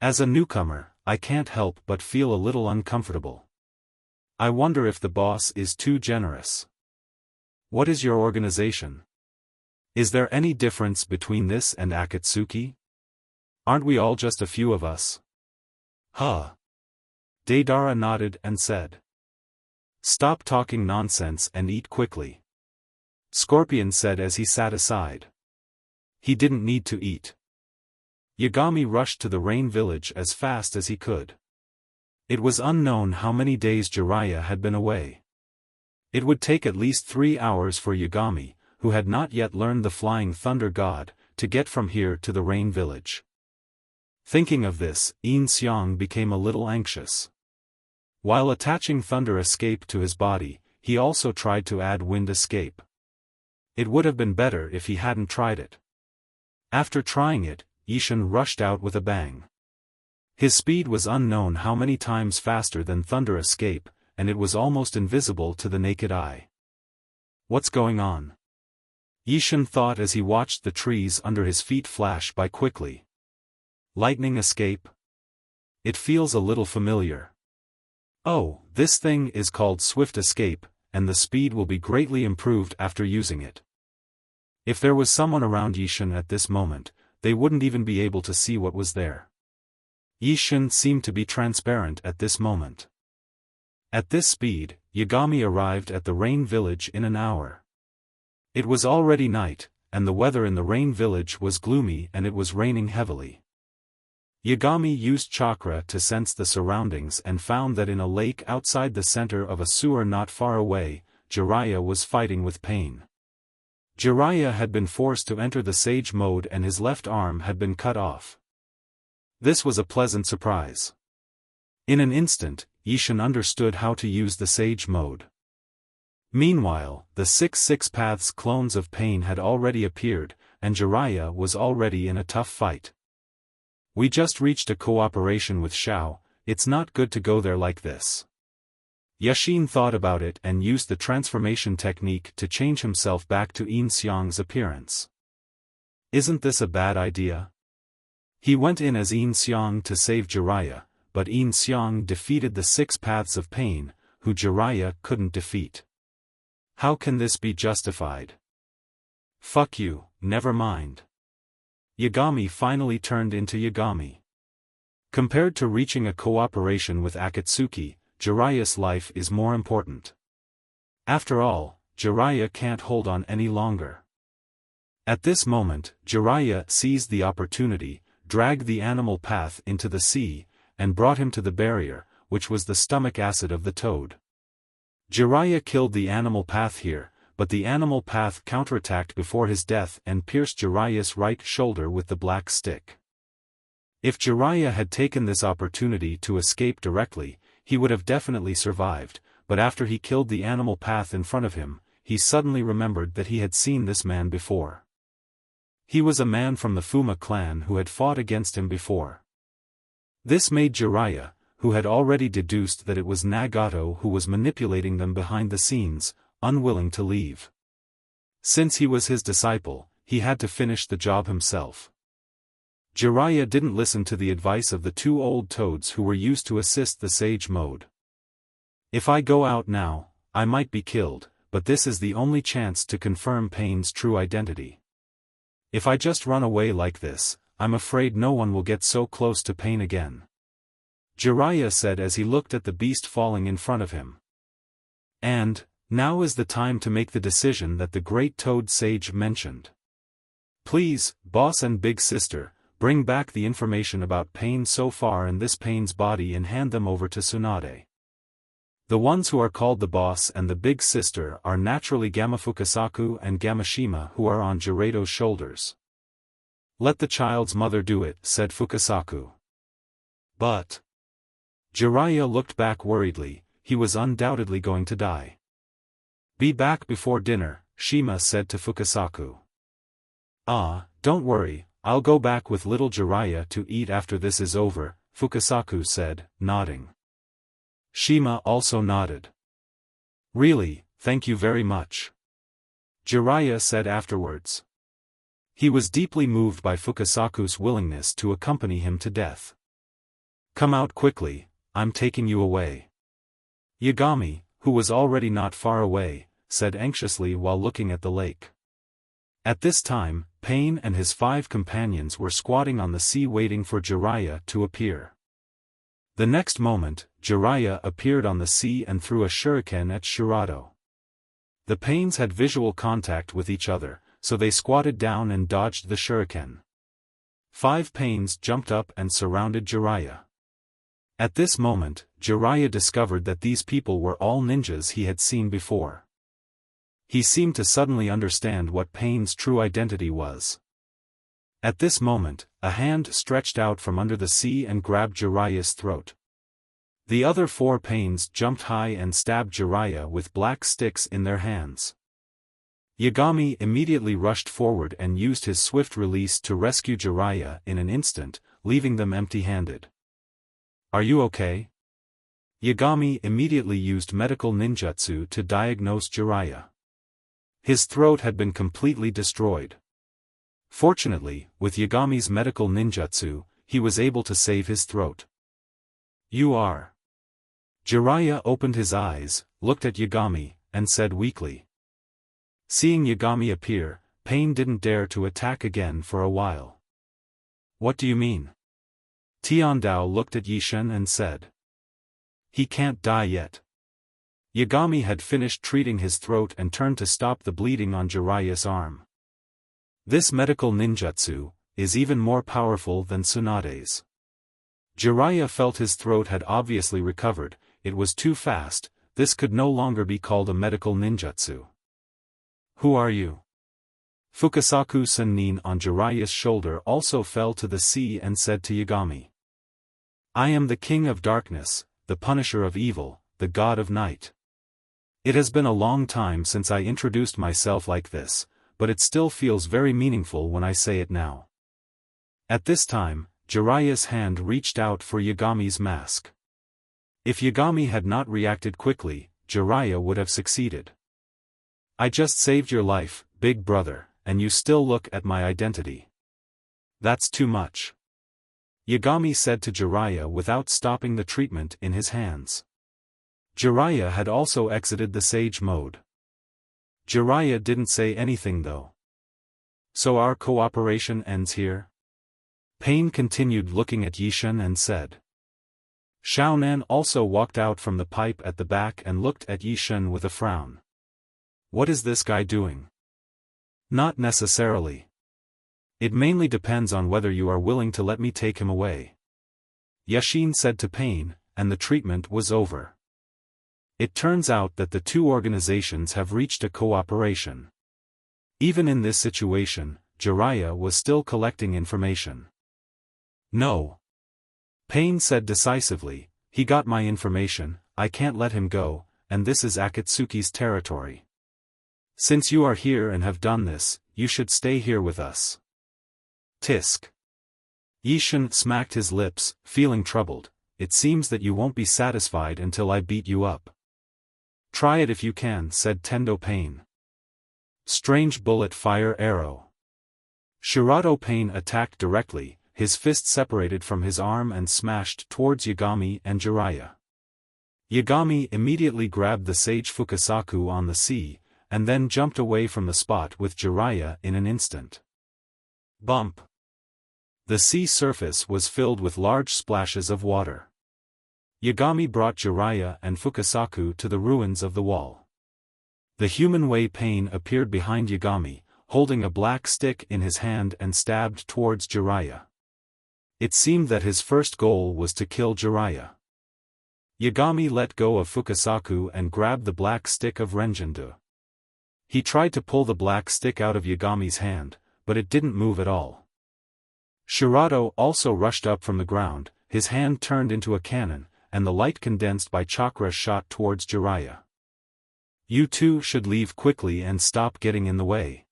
A: As a newcomer, I can't help but feel a little uncomfortable. I wonder if the boss is too generous. What is your organization? Is there any difference between this and Akatsuki? Aren't we all just a few of us? Huh. Deidara nodded and said. Stop talking nonsense and eat quickly. Scorpion said as he sat aside. He didn't need to eat. Yagami rushed to the Rain Village as fast as he could. It was unknown how many days Jiraiya had been away. It would take at least 3 hours for Yagami, who had not yet learned the Flying Thunder God, to get from here to the Rain Village. Thinking of this, Yin Xiang became a little anxious. While attaching Thunder Escape to his body, he also tried to add Wind Escape. It would have been better if he hadn't tried it. After trying it, Yi Shen rushed out with a bang. His speed was unknown how many times faster than Thunder Escape, and it was almost invisible to the naked eye. What's going on? Yi Shen thought as he watched the trees under his feet flash by quickly. Lightning Escape? It feels a little familiar. Oh, this thing is called Swift Escape, and the speed will be greatly improved after using it. If there was someone around Yi Shen at this moment, they wouldn't even be able to see what was there. Yin Xiang seemed to be transparent at this moment. At this speed, Yagami arrived at the rain village in an hour. It was already night, and the weather in the rain village was gloomy and it was raining heavily. Yagami used chakra to sense the surroundings and found that in a lake outside the center of a sewer not far away, Jiraiya was fighting with pain. Jiraiya had been forced to enter the sage mode and his left arm had been cut off. This was a pleasant surprise. In an instant, Yin Xiang understood how to use the sage mode. Meanwhile, the 6 paths clones of pain had already appeared, and Jiraiya was already in a tough fight. We just reached a cooperation with Xiao, it's not good to go there like this. Yashin thought about it and used the transformation technique to change himself back to Yin Xiang's appearance. Isn't this a bad idea? He went in as Yin Xiang to save Jiraiya, but Yin Xiang defeated the 6 paths of pain, who Jiraiya couldn't defeat. How can this be justified? Fuck you, never mind. Yagami finally turned into Yagami. Compared to reaching a cooperation with Akatsuki, Jiraiya's life is more important. After all, Jiraiya can't hold on any longer. At this moment, Jiraiya seized the opportunity, dragged the animal path into the sea, and brought him to the barrier, which was the stomach acid of the toad. Jiraiya killed the animal path here, but the animal path counterattacked before his death and pierced Jiraiya's right shoulder with the black stick. If Jiraiya had taken this opportunity to escape directly, he would have definitely survived, but after he killed the animal path in front of him, he suddenly remembered that he had seen this man before. He was a man from the Fuma clan who had fought against him before. This made Jiraiya, who had already deduced that it was Nagato who was manipulating them behind the scenes, unwilling to leave. Since he was his disciple, he had to finish the job himself. Jiraiya didn't listen to the advice of the 2 old toads who were used to assist the sage mode. If I go out now, I might be killed, but this is the only chance to confirm Pain's true identity. If I just run away like this, I'm afraid no one will get so close to Pain again. Jiraiya said as he looked at the beast falling in front of him. And, now is the time to make the decision that the great toad sage mentioned. Please, boss and big sister, bring back the information about Pain so far in this Pain's body and hand them over to Tsunade. The ones who are called the boss and the big sister are naturally Fukasaku and Gamashima who are on Jiraiya's shoulders. Let the child's mother do it, said Fukasaku. But Jiraiya looked back worriedly, he was undoubtedly going to die. Be back before dinner, Shima said to Fukasaku. Don't worry, I'll go back with little Jiraiya to eat after this is over, Fukasaku said, nodding. Shima also nodded. Really, thank you very much. Jiraiya said afterwards. He was deeply moved by Fukasaku's willingness to accompany him to death. Come out quickly, I'm taking you away. Yagami, who was already not far away, said anxiously while looking at the lake. At this time, Pain and his 5 companions were squatting on the sea waiting for Jiraiya to appear. The next moment, Jiraiya appeared on the sea and threw a shuriken at Shirato. The Pains had visual contact with each other, so they squatted down and dodged the shuriken. 5 Pains jumped up and surrounded Jiraiya. At this moment, Jiraiya discovered that these people were all ninjas he had seen before. He seemed to suddenly understand what Pain's true identity was. At this moment, a hand stretched out from under the sea and grabbed Jiraiya's throat. The other 4 Pains jumped high and stabbed Jiraiya with black sticks in their hands. Yagami immediately rushed forward and used his swift release to rescue Jiraiya in an instant, leaving them empty-handed. Are you okay? Yagami immediately used medical ninjutsu to diagnose Jiraiya. His throat had been completely destroyed. Fortunately, with Yagami's medical ninjutsu, he was able to save his throat. You are. Jiraiya opened his eyes, looked at Yagami, and said weakly. Seeing Yagami appear, Pain didn't dare to attack again for a while. What do you mean? Tiandao looked at Yishen and said. He can't die yet. Yagami had finished treating his throat and turned to stop the bleeding on Jiraiya's arm. This medical ninjutsu is even more powerful than Tsunade's. Jiraiya felt his throat had obviously recovered. It was too fast. This could no longer be called a medical ninjutsu. Who are you? Fukasaku Sennin on Jiraiya's shoulder also fell to the sea and said to Yagami. I am the king of darkness, the punisher of evil, the god of night. It has been a long time since I introduced myself like this, but it still feels very meaningful when I say it now. At this time, Jiraiya's hand reached out for Yagami's mask. If Yagami had not reacted quickly, Jiraiya would have succeeded. I just saved your life, big brother, and you still look at my identity. That's too much. Yagami said to Jiraiya without stopping the treatment in his hands. Jiraiya had also exited the sage mode. Jiraiya didn't say anything though. So our cooperation ends here? Pain continued looking at Yishen and said. Xiaonan also walked out from the pipe at the back and looked at Yishen with a frown. What is this guy doing? Not necessarily. It mainly depends on whether you are willing to let me take him away. Yashin said to Pain, and the treatment was over. It turns out that the two organizations have reached a cooperation. Even in this situation, Jiraiya was still collecting information. No. Pain said decisively, he got my information, I can't let him go, and this is Akatsuki's territory. Since you are here and have done this, you should stay here with us. Tisk. Yishen smacked his lips, feeling troubled. It seems that you won't be satisfied until I beat you up. Try it if you can, said Tendo Pain. Strange bullet fire arrow. Shirato Pain attacked directly, his fist separated from his arm and smashed towards Yagami and Jiraiya. Yagami immediately grabbed the sage Fukasaku on the sea, and then jumped away from the spot with Jiraiya in an instant. Bump. The sea surface was filled with large splashes of water. Yagami brought Jiraiya and Fukasaku to the ruins of the wall. The human Wei Pain appeared behind Yagami, holding a black stick in his hand and stabbed towards Jiraiya. It seemed that his first goal was to kill Jiraiya. Yagami let go of Fukasaku and grabbed the black stick of Renjindu. He tried to pull the black stick out of Yagami's hand, but it didn't move at all. Shirato also rushed up from the ground, his hand turned into a cannon, and the light condensed by chakra shot towards Jiraiya. You two should leave quickly and stop getting in the way.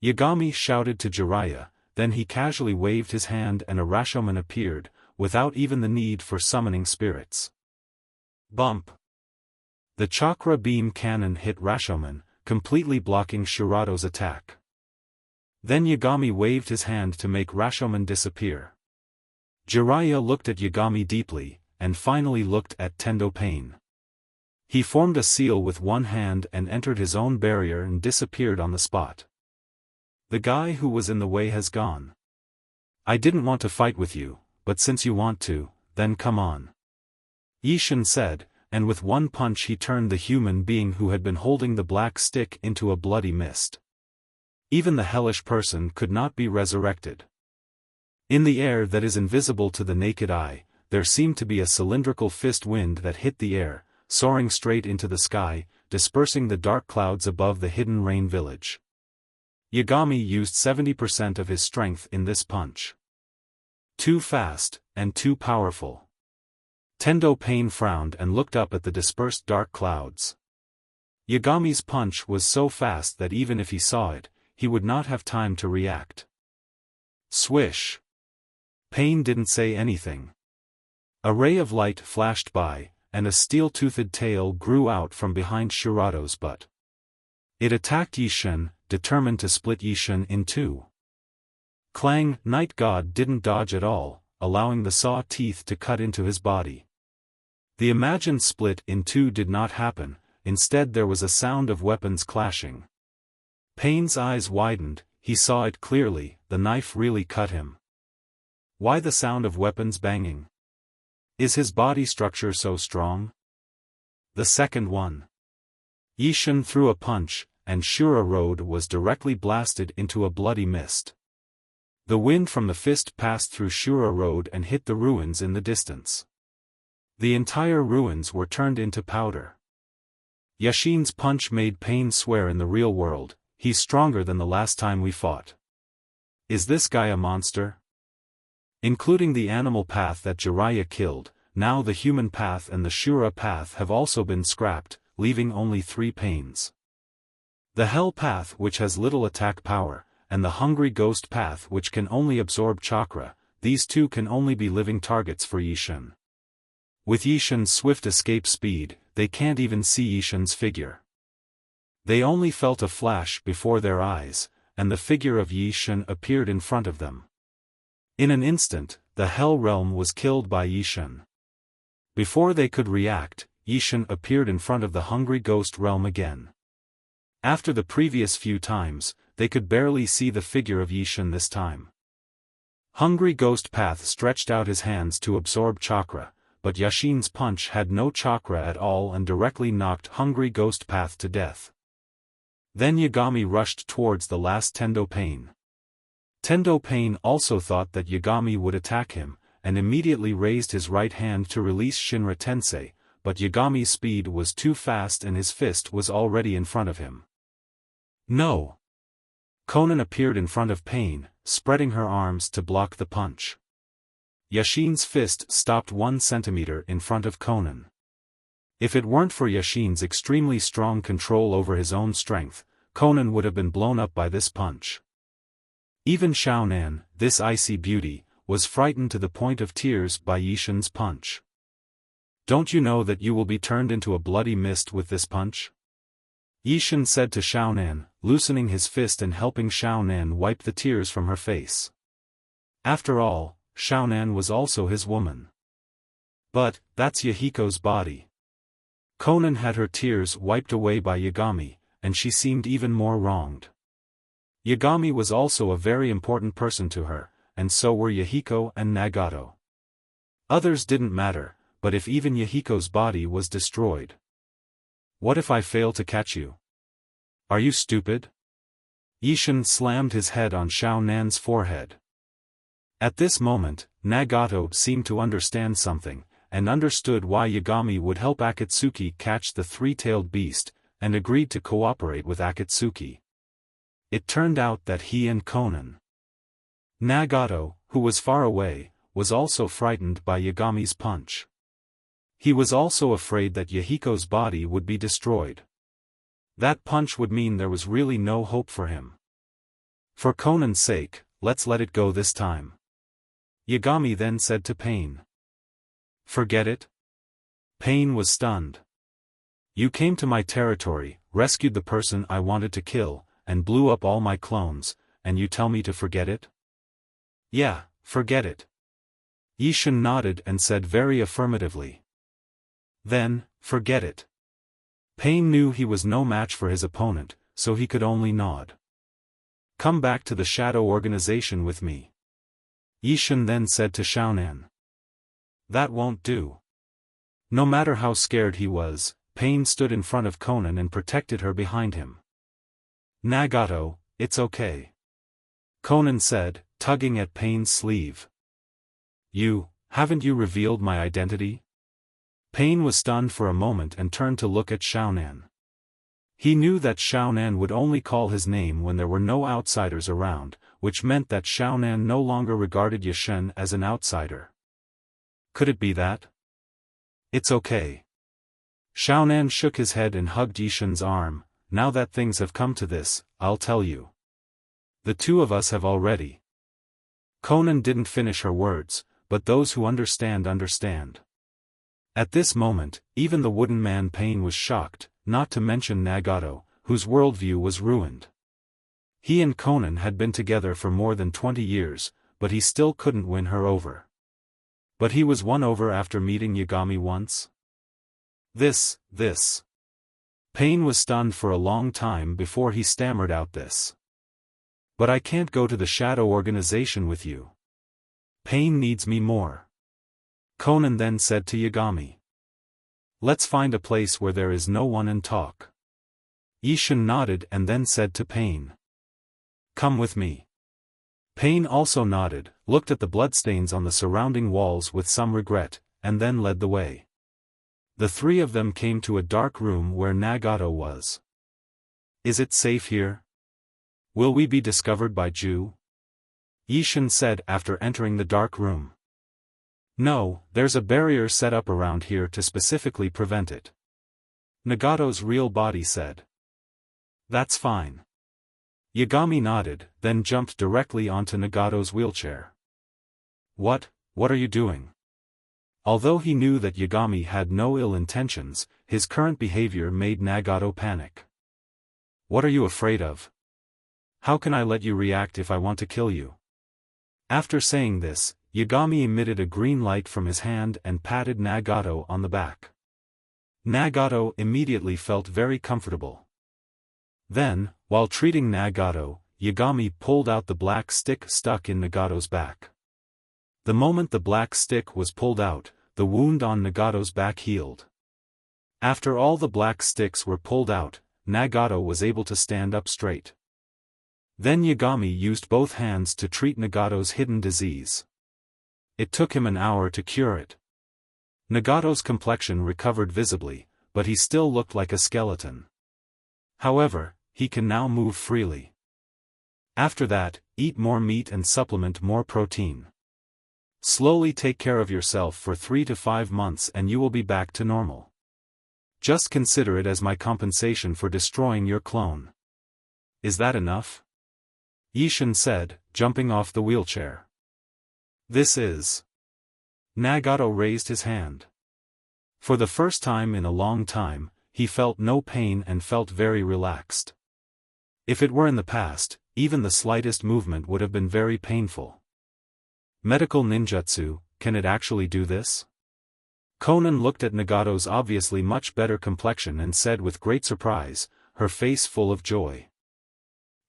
A: Yagami shouted to Jiraiya, then he casually waved his hand and a Rashomon appeared, without even the need for summoning spirits. Bump. The chakra beam cannon hit Rashomon, completely blocking Shirato's attack. Then Yagami waved his hand to make Rashomon disappear. Jiraiya looked at Yagami deeply, and finally looked at Tendo Pain. He formed a seal with one hand and entered his own barrier and disappeared on the spot. The guy who was in the way has gone. I didn't want to fight with you, but since you want to, then come on. Yishen said, and with one punch he turned the human being who had been holding the black stick into a bloody mist. Even the hellish person could not be resurrected. In the air that is invisible to the naked eye, there seemed to be a cylindrical fist wind that hit the air, soaring straight into the sky, dispersing the dark clouds above the hidden rain village. Yagami used 70% of his strength in this punch. Too fast, and too powerful. Tendo Pain frowned and looked up at the dispersed dark clouds. Yagami's punch was so fast that even if he saw it, he would not have time to react. Swish. Pain didn't say anything. A ray of light flashed by, and a steel-toothed tail grew out from behind Shirato's butt. It attacked Yishen, determined to split Yishen in two. Clang! Night God didn't dodge at all, allowing the saw teeth to cut into his body. The imagined split in two did not happen, instead there was a sound of weapons clashing. Pain's eyes widened, he saw it clearly, the knife really cut him. Why the sound of weapons banging? Is his body structure so strong? The second one. Xiang threw a punch, and Shura Road was directly blasted into a bloody mist. The wind from the fist passed through Shura Road and hit the ruins in the distance. The entire ruins were turned into powder. Yashin's punch made Pain swear in the real world, he's stronger than the last time we fought. Is this guy a monster? Including the animal path that Jiraiya killed, now the human path and the Shura path have also been scrapped, leaving only 3 pains. The Hell path, which has little attack power, and the Hungry Ghost path, which can only absorb chakra, these two can only be living targets for Xiang. With Xiang's swift escape speed, they can't even see Yishan's figure. They only felt a flash before their eyes, and the figure of Xiang appeared in front of them. In an instant, the Hell realm was killed by Xiang. Before they could react, Xiang appeared in front of the Hungry Ghost realm again. After the previous few times, they could barely see the figure of Xiang this time. Hungry Ghost Path stretched out his hands to absorb chakra, but Yashin's punch had no chakra at all and directly knocked Hungry Ghost Path to death. Then Yagami rushed towards the last Tendo Pain. Tendo Pain also thought that Yagami would attack him, and immediately raised his right hand to release Shinra Tensei, but Yagami's speed was too fast and his fist was already in front of him. No! Konan appeared in front of Pain, spreading her arms to block the punch. Yashin's fist stopped 1 centimeter in front of Konan. If it weren't for Yashin's extremely strong control over his own strength, Konan would have been blown up by this punch. Even Xiaonan, this icy beauty, was frightened to the point of tears by Yishan's punch. Don't you know that you will be turned into a bloody mist with this punch? Yishan said to Xiaonan, loosening his fist and helping Xiaonan wipe the tears from her face. After all, Xiaonan was also his woman. But, that's Yahiko's body. Konan had her tears wiped away by Yagami, and she seemed even more wronged. Yagami was also a very important person to her, and so were Yahiko and Nagato. Others didn't matter, but if even Yahiko's body was destroyed. What if I fail to catch you? Are you stupid? Xiang slammed his head on Xiaonan's forehead. At this moment, Nagato seemed to understand something, and understood why Yagami would help Akatsuki catch the 3-tailed beast, and agreed to cooperate with Akatsuki. It turned out that he and Konan. Nagato, who was far away, was also frightened by Yagami's punch. He was also afraid that Yahiko's body would be destroyed. That punch would mean there was really no hope for him. For Konan's sake, let's let it go this time. Yagami then said to Pain. Forget it? Pain was stunned. You came to my territory, rescued the person I wanted to kill, and blew up all my clones, and you tell me to forget it? Yeah, forget it. Xiang nodded and said very affirmatively. Then, forget it. Pain knew he was no match for his opponent, so he could only nod. Come back to the Shadow Organization with me. Xiang then said to Xiaonan. That won't do. No matter how scared he was, Pain stood in front of Konan and protected her behind him. Nagato, it's okay. Konan said, tugging at Pain's sleeve. Haven't you revealed my identity? Pain was stunned for a moment and turned to look at Xiaonan. He knew that Xiaonan would only call his name when there were no outsiders around, which meant that Xiaonan no longer regarded Xiang as an outsider. Could it be that? It's okay. Xiaonan shook his head and hugged Yishan's arm. Now that things have come to this, I'll tell you. The two of us have already. Konan didn't finish her words, but those who understand understand. At this moment, even the wooden man Pain was shocked, not to mention Nagato, whose worldview was ruined. He and Konan had been together for more than 20 years, but he still couldn't win her over. But he was won over after meeting Yagami once? This. Pain was stunned for a long time before he stammered out this. But I can't go to the Shadow Organization with you. Pain needs me more. Conan then said to Yagami. Let's find a place where there is no one and talk. Isshin nodded and then said to Pain. Come with me. Pain also nodded, looked at the bloodstains on the surrounding walls with some regret, and then led the way. The three of them came to a dark room where Nagato was. Is it safe here? Will we be discovered by Ju? Isshin said after entering the dark room. No, there's a barrier set up around here to specifically prevent it. Nagato's real body said. That's fine. Yagami nodded, then jumped directly onto Nagato's wheelchair. What are you doing? Although he knew that Yagami had no ill intentions, his current behavior made Nagato panic. What are you afraid of? How can I let you react if I want to kill you? After saying this, Yagami emitted a green light from his hand and patted Nagato on the back. Nagato immediately felt very comfortable. Then, while treating Nagato, Yagami pulled out the black stick stuck in Nagato's back. The moment the black stick was pulled out, the wound on Nagato's back healed. After all the black sticks were pulled out, Nagato was able to stand up straight. Then Yagami used both hands to treat Nagato's hidden disease. It took him an hour to cure it. Nagato's complexion recovered visibly, but he still looked like a skeleton. However, he can now move freely. After that, eat more meat and supplement more protein. Slowly take care of yourself for 3 to 5 months and you will be back to normal. Just consider it as my compensation for destroying your clone. Is that enough? Isshin said, jumping off the wheelchair. This is. Nagato raised his hand. For the first time in a long time, he felt no pain and felt very relaxed. If it were in the past, even the slightest movement would have been very painful. Medical ninjutsu, can it actually do this? Conan looked at Nagato's obviously much better complexion and said with great surprise, her face full of joy.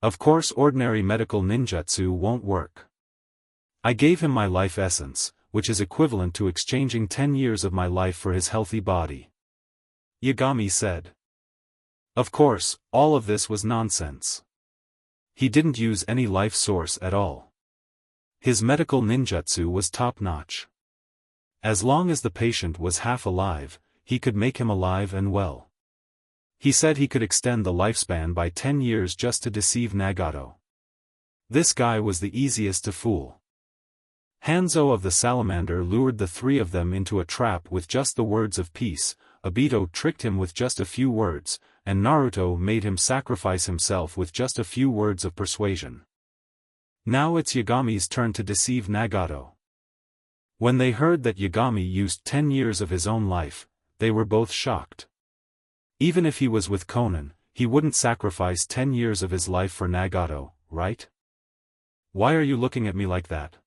A: Of course ordinary medical ninjutsu won't work. I gave him my life essence, which is equivalent to exchanging 10 years of my life for his healthy body. Yagami said. Of course, all of this was nonsense. He didn't use any life source at all. His medical ninjutsu was top-notch. As long as the patient was half alive, he could make him alive and well. He said he could extend the lifespan by 10 years just to deceive Nagato. This guy was the easiest to fool. Hanzo of the Salamander lured the three of them into a trap with just the words of peace, Obito tricked him with just a few words, and Naruto made him sacrifice himself with just a few words of persuasion. Now it's Yagami's turn to deceive Nagato. When they heard that Yagami used 10 years of his own life, they were both shocked. Even if he was with Conan, he wouldn't sacrifice 10 years of his life for Nagato, right? Why are you looking at me like that?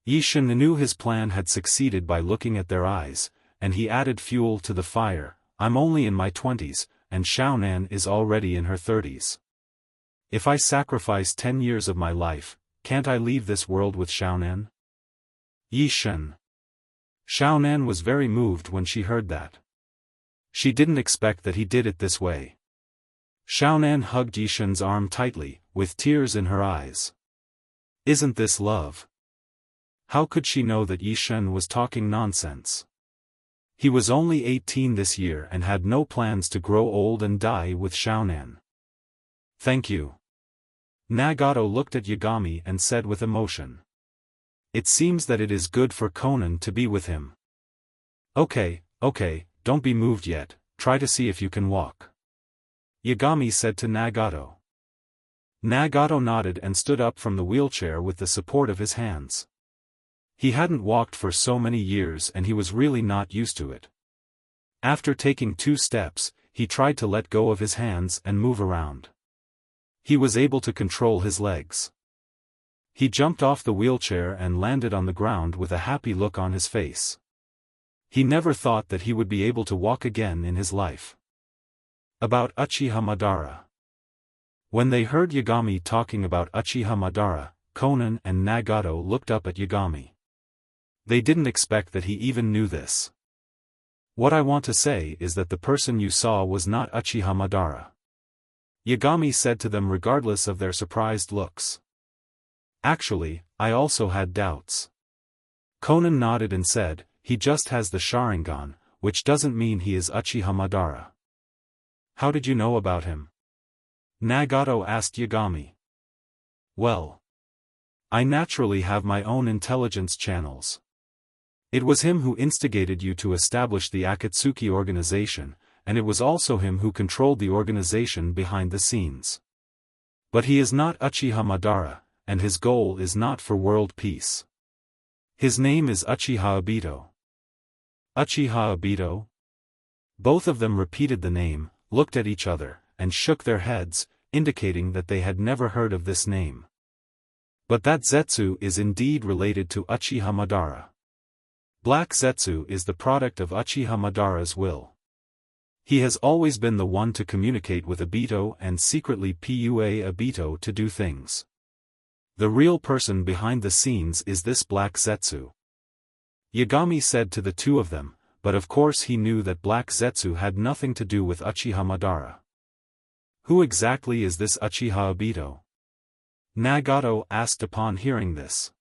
A: Isshin knew his plan had succeeded by looking at their eyes, and he added fuel to the fire. I'm only in my 20s, and Xiaonan is already in her 30s. If I sacrifice 10 years of my life, can't I leave this world with Xiaonan? Isshin. Xiaonan was very moved when she heard that. She didn't expect that he did it this way. Xiaonan hugged Isshin's arm tightly, with tears in her eyes. Isn't this love? How could she know that Isshin was talking nonsense? He was only 18 this year and had no plans to grow old and die with Xiaonan. Thank you. Nagato looked at Yagami and said with emotion. It seems that it is good for Conan to be with him. Okay, don't be moved yet, try to see if you can walk. Yagami said to Nagato. Nagato nodded and stood up from the wheelchair with the support of his hands. He hadn't walked for so many years and he was really not used to it. After taking 2 steps, he tried to let go of his hands and move around. He was able to control his legs. He jumped off the wheelchair and landed on the ground with a happy look on his face. He never thought that he would be able to walk again in his life. About Uchiha Madara. When they heard Yagami talking about Uchiha Madara, Conan and Nagato looked up at Yagami. They didn't expect that he even knew this. What I want to say is that the person you saw was not Uchiha Madara. Yagami said to them regardless of their surprised looks. Actually, I also had doubts. Conan nodded and said, he just has the Sharingan, which doesn't mean he is Uchiha Madara. How did you know about him? Nagato asked Yagami. Well, I naturally have my own intelligence channels. It was him who instigated you to establish the Akatsuki organization, and it was also him who controlled the organization behind the scenes. But he is not Uchiha Madara, and his goal is not for world peace. His name is Uchiha Obito. Uchiha Obito? Both of them repeated the name, looked at each other, and shook their heads, indicating that they had never heard of this name. But that Zetsu is indeed related to Uchiha Madara. Black Zetsu is the product of Uchiha Madara's will. He has always been the one to communicate with Obito and secretly PUA Obito to do things. The real person behind the scenes is this Black Zetsu. Yagami said to the two of them, but of course he knew that Black Zetsu had nothing to do with Uchiha Madara. Who exactly is this Uchiha Obito? Nagato asked upon hearing this.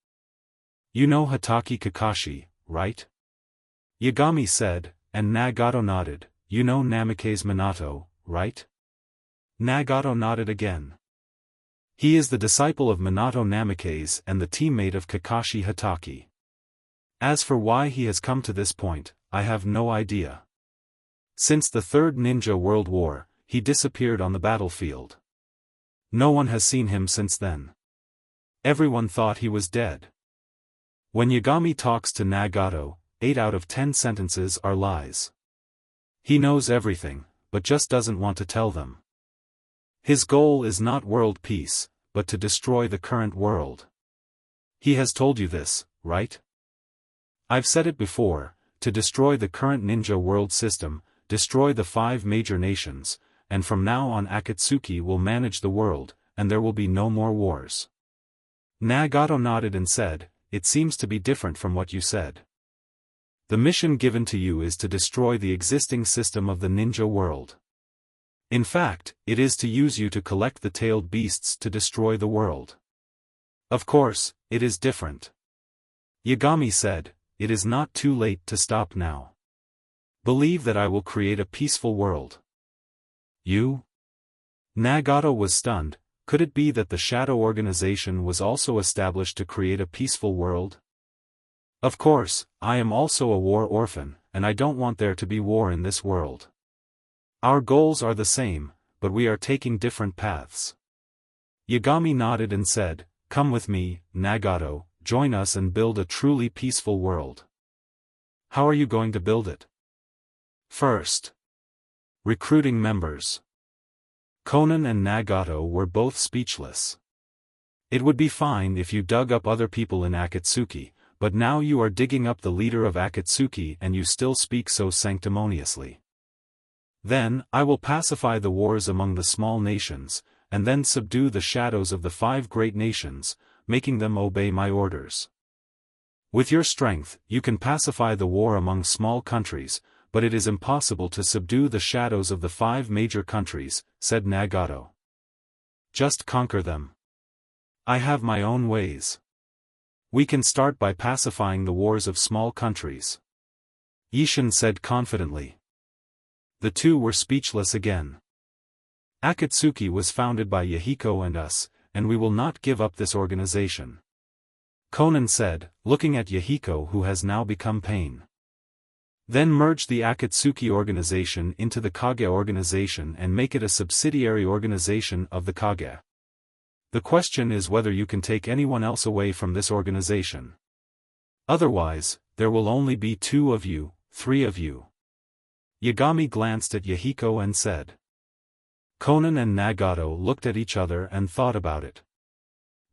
A: You know Hatake Kakashi, right? Yagami said, and Nagato nodded. You know Namikaze Minato, right? Nagato nodded again. He is the disciple of Minato Namikaze and the teammate of Kakashi Hatake. As for why he has come to this point, I have no idea. Since the Third Ninja World War, he disappeared on the battlefield. No one has seen him since then. Everyone thought he was dead. When Yagami talks to Nagato, 8 out of 10 sentences are lies. He knows everything, but just doesn't want to tell them. His goal is not world peace, but to destroy the current world. He has told you this, right? I've said it before, to destroy the current ninja world system, destroy the 5 major nations, and from now on Akatsuki will manage the world, and there will be no more wars. Nagato nodded and said, it seems to be different from what you said. The mission given to you is to destroy the existing system of the ninja world. In fact, it is to use you to collect the tailed beasts to destroy the world. Of course, it is different. Yagami said, it is not too late to stop now. Believe that I will create a peaceful world. You? Nagato was stunned. Could it be that the Shadow Organization was also established to create a peaceful world? Of course, I am also a war orphan, and I don't want there to be war in this world. Our goals are the same, but we are taking different paths. Yagami nodded and said, come with me, Nagato, join us and build a truly peaceful world. How are you going to build it? First, recruiting members. Conan and Nagato were both speechless. It would be fine if you dug up other people in Akatsuki, but now you are digging up the leader of Akatsuki and you still speak so sanctimoniously. Then, I will pacify the wars among the small nations, and then subdue the shadows of the 5 great nations, making them obey my orders. With your strength, you can pacify the war among small countries, but it is impossible to subdue the shadows of the 5 major countries, said Nagato. Just conquer them. I have my own ways. We can start by pacifying the wars of small countries. Ishin said confidently. The two were speechless again. Akatsuki was founded by Yahiko and us, and we will not give up this organization. Conan said, looking at Yahiko who has now become pain. Then merge the Akatsuki organization into the Kage organization and make it a subsidiary organization of the Kage. The question is whether you can take anyone else away from this organization. Otherwise, there will only be 2 of you, 3 of you. Yagami glanced at Yahiko and said. Conan and Nagato looked at each other and thought about it.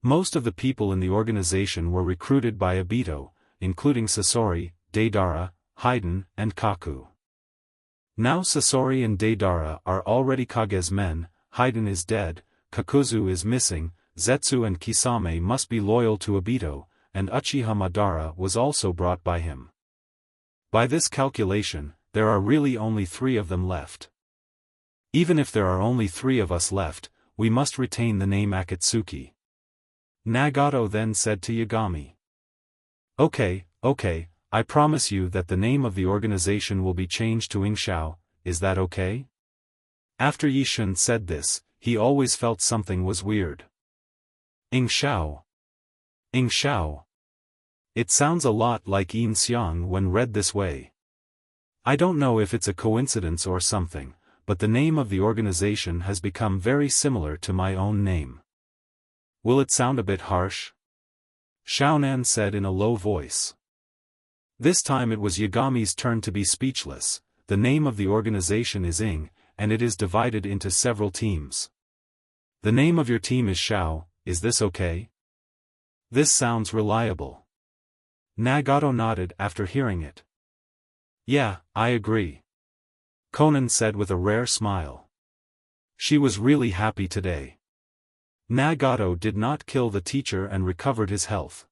A: Most of the people in the organization were recruited by Obito, including Sasori, Deidara, Haiden, and Kaku. Now Sasori and Deidara are already Kage's men, Haiden is dead, Kakuzu is missing, Zetsu and Kisame must be loyal to Obito, and Uchiha Madara was also brought by him. By this calculation, there are really only 3 of them left. Even if there are only 3 of us left, we must retain the name Akatsuki. Nagato then said to Yagami. Okay, I promise you that the name of the organization will be changed to Yin Xiang, is that okay? After Yishin said this, he always felt something was weird. Yin Xiang. Yin Xiang. It sounds a lot like Yin Xiang when read this way. I don't know if it's a coincidence or something, but the name of the organization has become very similar to my own name. Will it sound a bit harsh? Xiaonan said in a low voice. This time it was Yagami's turn to be speechless. The name of the organization is Ing, and it is divided into several teams. The name of your team is Xiao, is this okay? This sounds reliable. Nagato nodded after hearing it. Yeah, I agree. Konan said with a rare smile. She was really happy today. Nagato did not kill the teacher and recovered his health.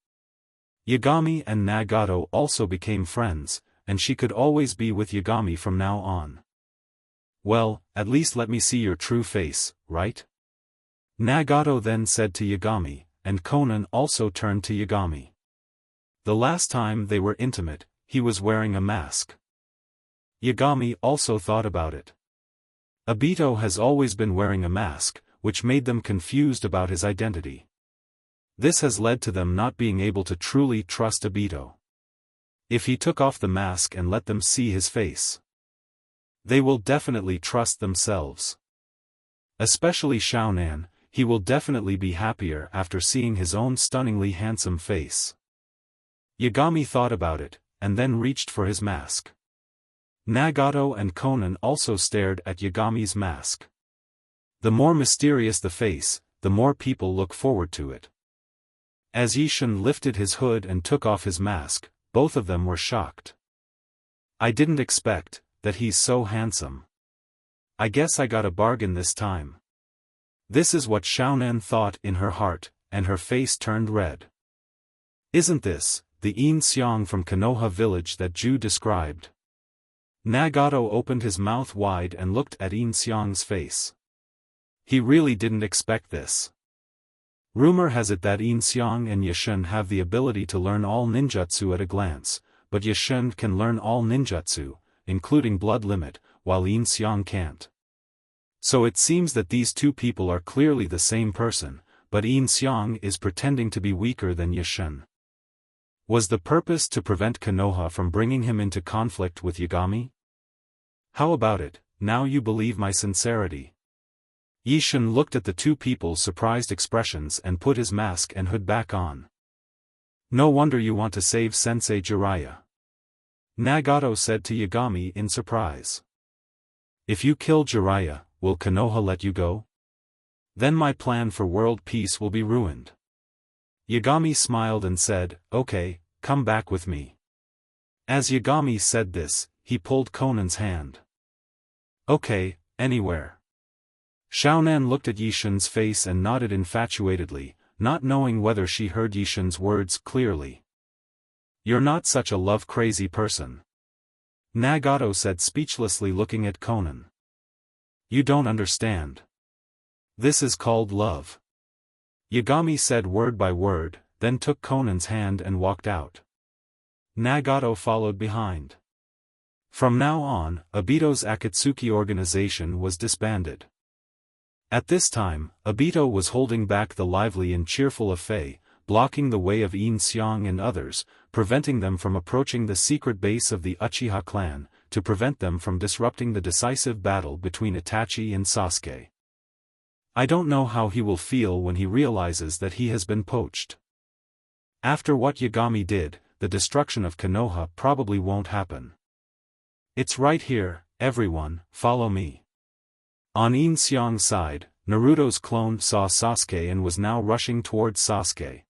A: Yagami and Nagato also became friends, and she could always be with Yagami from now on. Well, at least let me see your true face, right? Nagato then said to Yagami, and Konan also turned to Yagami. The last time they were intimate, he was wearing a mask. Yagami also thought about it. Obito has always been wearing a mask, which made them confused about his identity. This has led to them not being able to truly trust Obito. If he took off the mask and let them see his face, they will definitely trust themselves. Especially Xiaonan, he will definitely be happier after seeing his own stunningly handsome face. Yagami thought about it, and then reached for his mask. Nagato and Konan also stared at Yagami's mask. The more mysterious the face, the more people look forward to it. As Yishin lifted his hood and took off his mask, both of them were shocked. I didn't expect that he's so handsome. I guess I got a bargain this time. This is what Xiaonan thought in her heart, and her face turned red. Isn't this the Yin Xiang from Konoha village that Ju described? Nagato opened his mouth wide and looked at Yin Xiang's face. He really didn't expect this. Rumor has it that Yin Xiang and Yishin have the ability to learn all ninjutsu at a glance, but Yishin can learn all ninjutsu, including blood limit, while Yin Xiang can't. So it seems that these two people are clearly the same person, but Yin Xiang is pretending to be weaker than Yishin. Was the purpose to prevent Konoha from bringing him into conflict with Yagami? How about it, now you believe my sincerity? Yishin looked at the two people's surprised expressions and put his mask and hood back on. No wonder you want to save Sensei Jiraiya. Nagato said to Yagami in surprise. If you kill Jiraiya, will Konoha let you go? Then my plan for world peace will be ruined. Yagami smiled and said, okay, come back with me. As Yagami said this, he pulled Konan's hand. Okay, anywhere. Xiaonan looked at Yishin's face and nodded infatuatedly, not knowing whether she heard Yishin's words clearly. You're not such a love-crazy person. Nagato said speechlessly looking at Konan. You don't understand. This is called love. Yagami said word by word, then took Konan's hand and walked out. Nagato followed behind. From now on, Obito's Akatsuki organization was disbanded. At this time, Obito was holding back the lively and cheerful Afei, blocking the way of Yin Xiang and others, preventing them from approaching the secret base of the Uchiha clan, to prevent them from disrupting the decisive battle between Itachi and Sasuke. I don't know how he will feel when he realizes that he has been poached. After what Yagami did, the destruction of Konoha probably won't happen. It's right here, everyone, follow me. On Yin Xiang's side, Naruto's clone saw Sasuke and was now rushing towards Sasuke.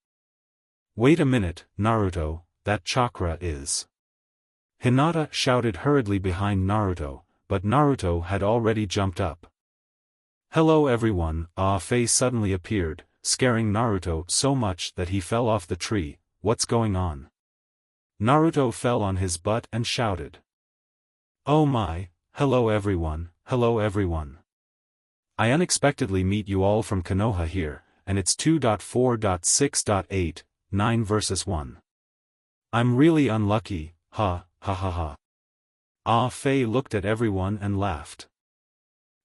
A: Wait a minute, Naruto, that chakra is... Hinata shouted hurriedly behind Naruto, but Naruto had already jumped up. Hello everyone, Afei suddenly appeared, scaring Naruto so much that he fell off the tree, what's going on? Naruto fell on his butt and shouted. Oh my, hello everyone, hello everyone. I unexpectedly meet you all from Konoha here, and it's 2.4.6.8, 9 versus 1. I'm really unlucky, ha, ha ha ha. Ah Fei looked at everyone and laughed.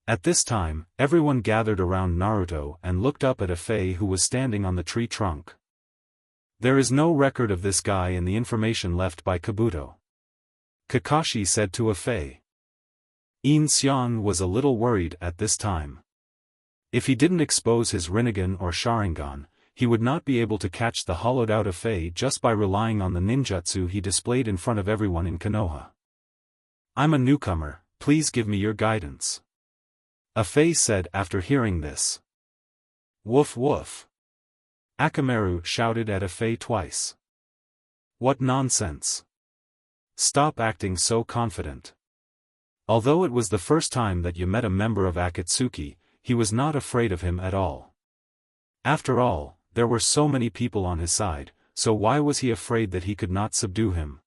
A: At this time, everyone gathered around Naruto and looked up at Fei who was standing on the tree trunk. There is no record of this guy in the information left by Kabuto. Kakashi said to Fei. Yin Xiang was a little worried at this time. If he didn't expose his Rinnegan or Sharingan, he would not be able to catch the hollowed-out Fei just by relying on the ninjutsu he displayed in front of everyone in Konoha. I'm a newcomer, please give me your guidance. Fei said after hearing this. Woof woof. Akamaru shouted at Fei twice. What nonsense. Stop acting so confident. Although it was the first time that you met a member of Akatsuki, he was not afraid of him at all. After all, there were so many people on his side, so why was he afraid that he could not subdue him?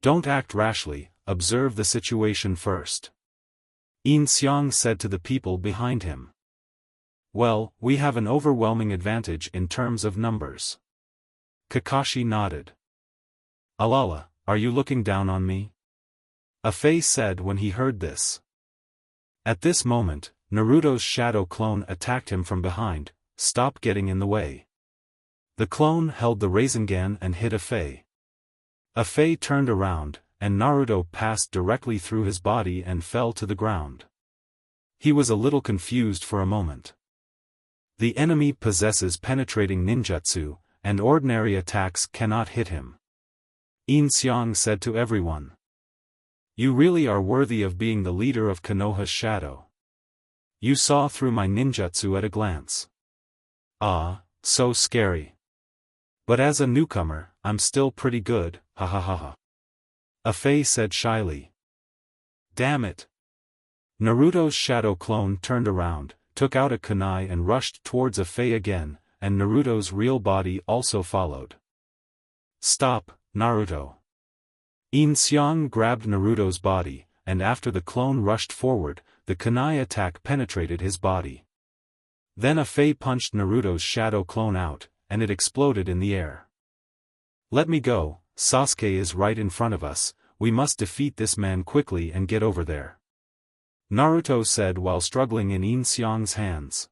A: Don't act rashly, observe the situation first. Yin Xiang said to the people behind him. Well, we have an overwhelming advantage in terms of numbers. Kakashi nodded. Alala, are you looking down on me? Fei said when he heard this. At this moment, Naruto's shadow clone attacked him from behind. Stop getting in the way. The clone held the Rasengan and hit Fei. Fei turned around, and Naruto passed directly through his body and fell to the ground. He was a little confused for a moment. The enemy possesses penetrating ninjutsu, and ordinary attacks cannot hit him. Yin Xiang said to everyone. You really are worthy of being the leader of Konoha's shadow. You saw through my ninjutsu at a glance. Ah, so scary. But as a newcomer, I'm still pretty good, ha ha ha ha. Fei said shyly. Damn it. Naruto's shadow clone turned around, took out a kunai and rushed towards Fei again, and Naruto's real body also followed. Stop, Naruto. Yin Xiang grabbed Naruto's body, and after the clone rushed forward, the kunai attack penetrated his body. Then Fei punched Naruto's shadow clone out, and it exploded in the air. Let me go, Sasuke is right in front of us, we must defeat this man quickly and get over there. Naruto said while struggling in Yin Xiang's hands.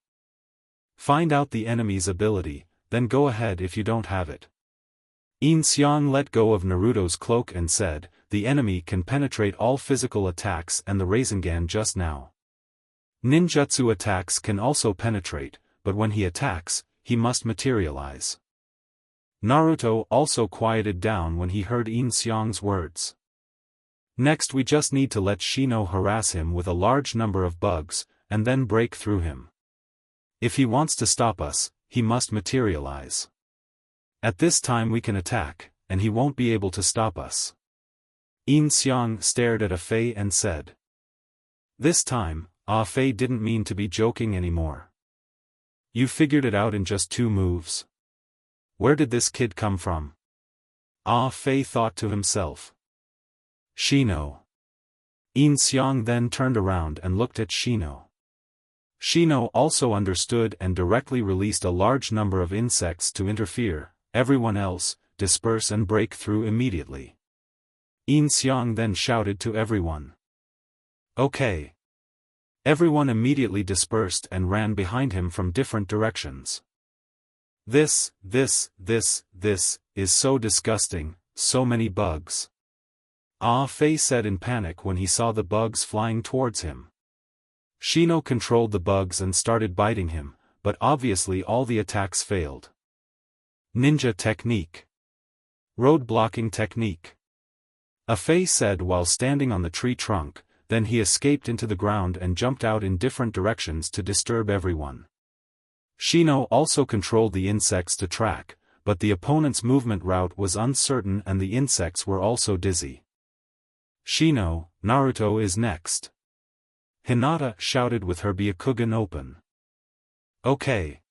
A: Find out the enemy's ability, then go ahead if you don't have it. Yin Xiang let go of Naruto's cloak and said, the enemy can penetrate all physical attacks and the Rasengan just now. Ninjutsu attacks can also penetrate, but when he attacks, he must materialize. Naruto also quieted down when he heard Yin Xiang's words. Next we just need to let Shino harass him with a large number of bugs, and then break through him. If he wants to stop us, he must materialize. At this time we can attack, and he won't be able to stop us. Yin Xiang stared at Fei and said. This time, Fei didn't mean to be joking anymore. You figured it out in just 2 moves. Where did this kid come from? Fei thought to himself. Shino. Yin Xiang then turned around and looked at Shino. Shino also understood and directly released a large number of insects to interfere. Everyone else, disperse and break through immediately. Yin Xiang then shouted to everyone. Okay. Everyone immediately dispersed and ran behind him from different directions. This is so disgusting, so many bugs. Fei said in panic when he saw the bugs flying towards him. Shino controlled the bugs and started biting him, but obviously all the attacks failed. Ninja technique. Road blocking technique. Fei said while standing on the tree trunk, then he escaped into the ground and jumped out in different directions to disturb everyone. Shino also controlled the insects to track, but the opponent's movement route was uncertain and the insects were also dizzy. Shino, Naruto is next. Hinata shouted with her Byakugan open. Okay.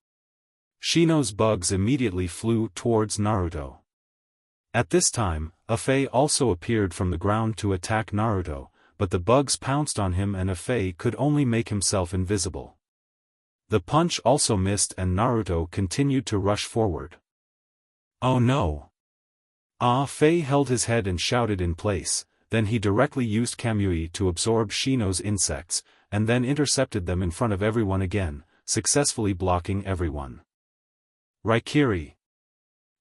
A: Shino's bugs immediately flew towards Naruto. At this time, Afei also appeared from the ground to attack Naruto, but the bugs pounced on him and Afei could only make himself invisible. The punch also missed and Naruto continued to rush forward. Oh no! Afei held his head and shouted in place, then he directly used Kamui to absorb Shino's insects, and then intercepted them in front of everyone again, successfully blocking everyone. Raikiri.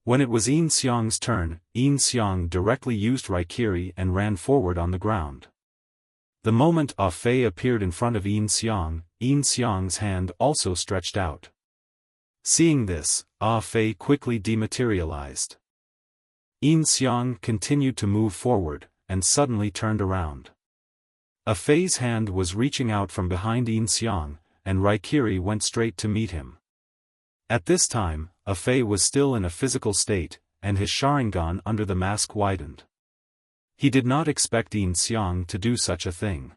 A: When it was Yin Xiang's turn, Yin Xiang directly used Raikiri and ran forward on the ground. The moment Afei appeared in front of Yin Xiang's hand also stretched out. Seeing this, Afei quickly dematerialized. Yin Xiang continued to move forward, and suddenly turned around. Afei's hand was reaching out from behind Yin Xiang, and Raikiri went straight to meet him. At this time, Afei was still in a physical state, and his Sharingan under the mask widened. He did not expect Yin Xiang to do such a thing.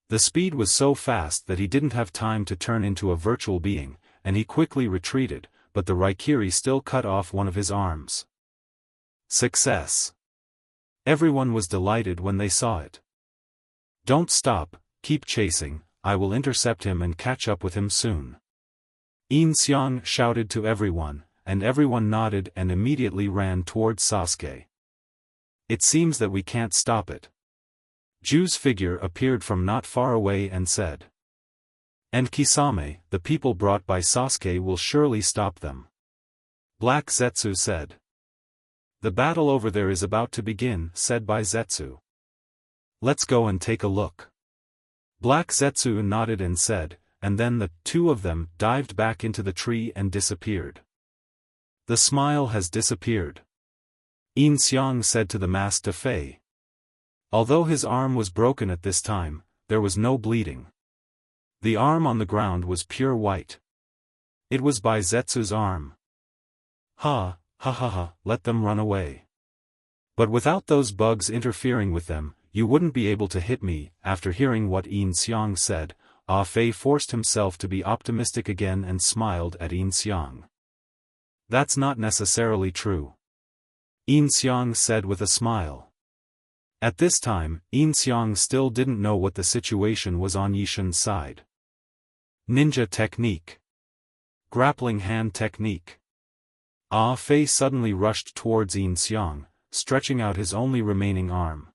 A: The speed was so fast that he didn't have time to turn into a virtual being, and he quickly retreated, but the Raikiri still cut off one of his arms. Success! Everyone was delighted when they saw it. Don't stop, keep chasing, I will intercept him and catch up with him soon. Yin Xiang shouted to everyone, and everyone nodded and immediately ran towards Sasuke. It seems that we can't stop it. Ju's figure appeared from not far away and said. And Kisame, the people brought by Sasuke will surely stop them. Black Zetsu said. The battle over there is about to begin, said by Zetsu. Let's go and take a look. Black Zetsu nodded and said, and then the two of them dived back into the tree and disappeared. The smile has disappeared. Yin Xiang said to the masked Afei. Although his arm was broken at this time, there was no bleeding. The arm on the ground was pure white. It was by Zetsu's arm. Ha, ha ha ha, let them run away. But without those bugs interfering with them, you wouldn't be able to hit me. After hearing what Yin Xiang said, Afei forced himself to be optimistic again and smiled at Yin Xiang. That's not necessarily true. Yin Xiang said with a smile. At this time, Yin Xiang still didn't know what the situation was on Yishin's side. Ninja technique. Grappling hand technique. Afei suddenly rushed towards Yin Xiang, stretching out his only remaining arm.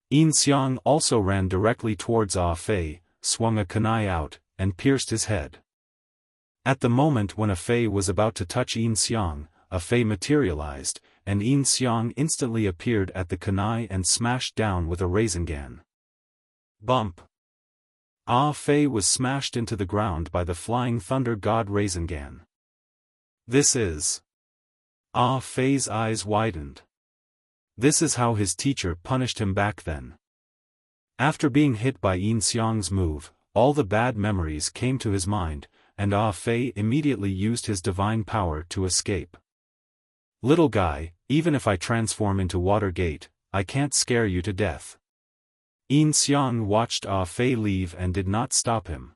A: Yin Xiang also ran directly towards Afei, swung a kunai out, and pierced his head. At the moment when Afei was about to touch Yin Xiang, Afei materialized, and Yin Xiang instantly appeared at the kunai and smashed down with a Rasengan. Bump! Afei was smashed into the ground by the flying thunder god Rasengan. This is... Afei's eyes widened. This is how his teacher punished him back then. After being hit by Yin Xiang's move, all the bad memories came to his mind, and Afei immediately used his divine power to escape. Little guy, even if I transform into Water Gate, I can't scare you to death. Yin Xiang watched Afei leave and did not stop him.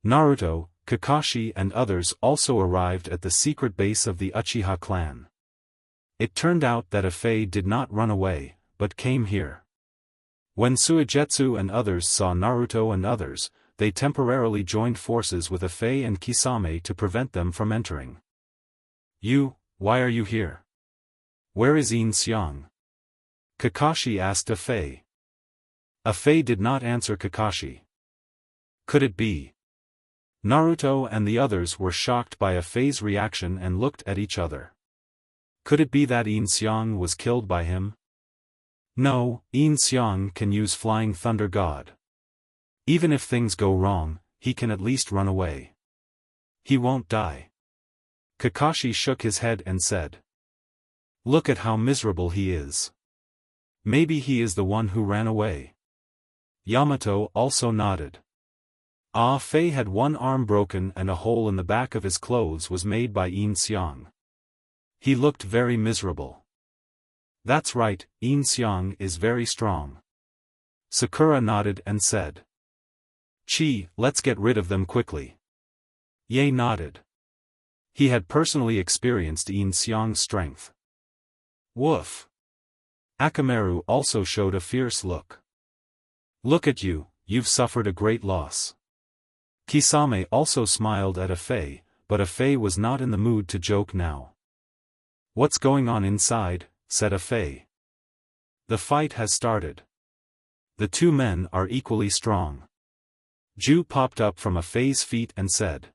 A: Naruto, Kakashi and others also arrived at the secret base of the Uchiha clan. It turned out that Afei did not run away, but came here. When Suigetsu and others saw Naruto and others, they temporarily joined forces with Afei and Kisame to prevent them from entering. Why are you here? Where is Yin Xiang? Kakashi asked Afei. Afei did not answer Kakashi. Could it be? Naruto and the others were shocked by Afei's reaction and looked at each other. Could it be that Yin Xiang was killed by him? No, Yin Xiang can use Flying Thunder God. Even if things go wrong, he can at least run away. He won't die. Kakashi shook his head and said. Look at how miserable he is. Maybe he is the one who ran away. Yamato also nodded. Afei had one arm broken and a hole in the back of his clothes was made by Yin Xiang. He looked very miserable. That's right, Yin Xiang is very strong. Sakura nodded and said. Let's get rid of them quickly. Ye nodded. He had personally experienced Yin Xiang's strength. Woof. Akamaru also showed a fierce look. Look at you, you've suffered a great loss. Kisame also smiled at Afei, but Afei was not in the mood to joke now. What's going on inside? Said Afei. The fight has started. The two men are equally strong. Ju popped up from Afei's feet and said.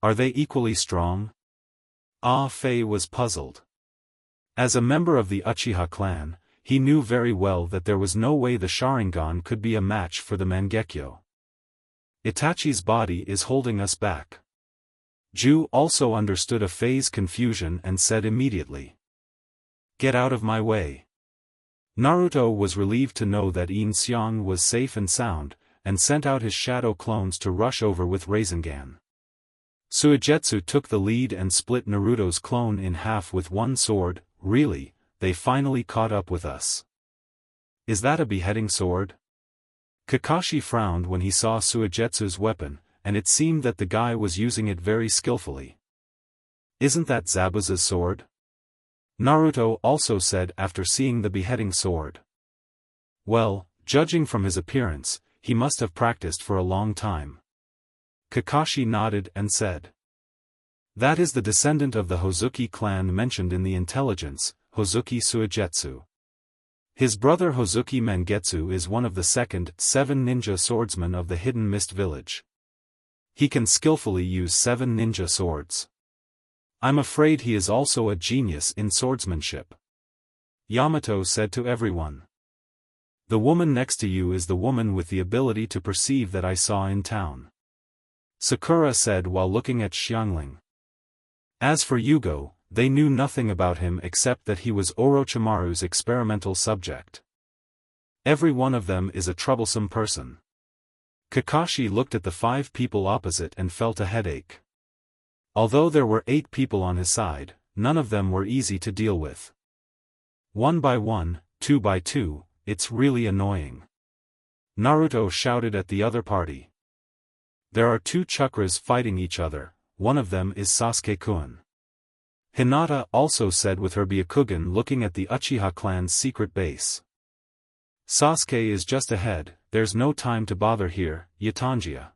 A: Are they equally strong? Fei was puzzled. As a member of the Uchiha clan, he knew very well that there was no way the Sharingan could be a match for the Mangekyo. Itachi's body is holding us back. Ju also understood Afei's confusion and said immediately. Get out of my way. Naruto was relieved to know that Yin Xiang was safe and sound, and sent out his shadow clones to rush over with Rasengan. Suigetsu took the lead and split Naruto's clone in half with one sword. Really, they finally caught up with us. Is that a beheading sword? Kakashi frowned when he saw Suigetsu's weapon, and it seemed that the guy was using it very skillfully. Isn't that Zabuza's sword? Naruto also said after seeing the beheading sword. Well, judging from his appearance, he must have practiced for a long time. Kakashi nodded and said. That is the descendant of the Hozuki clan mentioned in the intelligence, Hozuki Suigetsu. His brother Hozuki Mangetsu is one of the second 7 ninja swordsmen of the Hidden Mist Village. He can skillfully use 7 ninja swords. I'm afraid he is also a genius in swordsmanship. Yamato said to everyone. The woman next to you is the woman with the ability to perceive that I saw in town. Sakura said while looking at Xiangling. As for Yugo, they knew nothing about him except that he was Orochimaru's experimental subject. Every one of them is a troublesome person. Kakashi looked at the 5 people opposite and felt a headache. Although there were 8 people on his side, none of them were easy to deal with. 1 by 1, 2 by 2, it's really annoying. Naruto shouted at the other party. There are 2 chakras fighting each other, one of them is Sasuke-kun. Hinata also said with her Byakugan looking at the Uchiha clan's secret base. Sasuke is just ahead, there's no time to bother here, Yatanjia.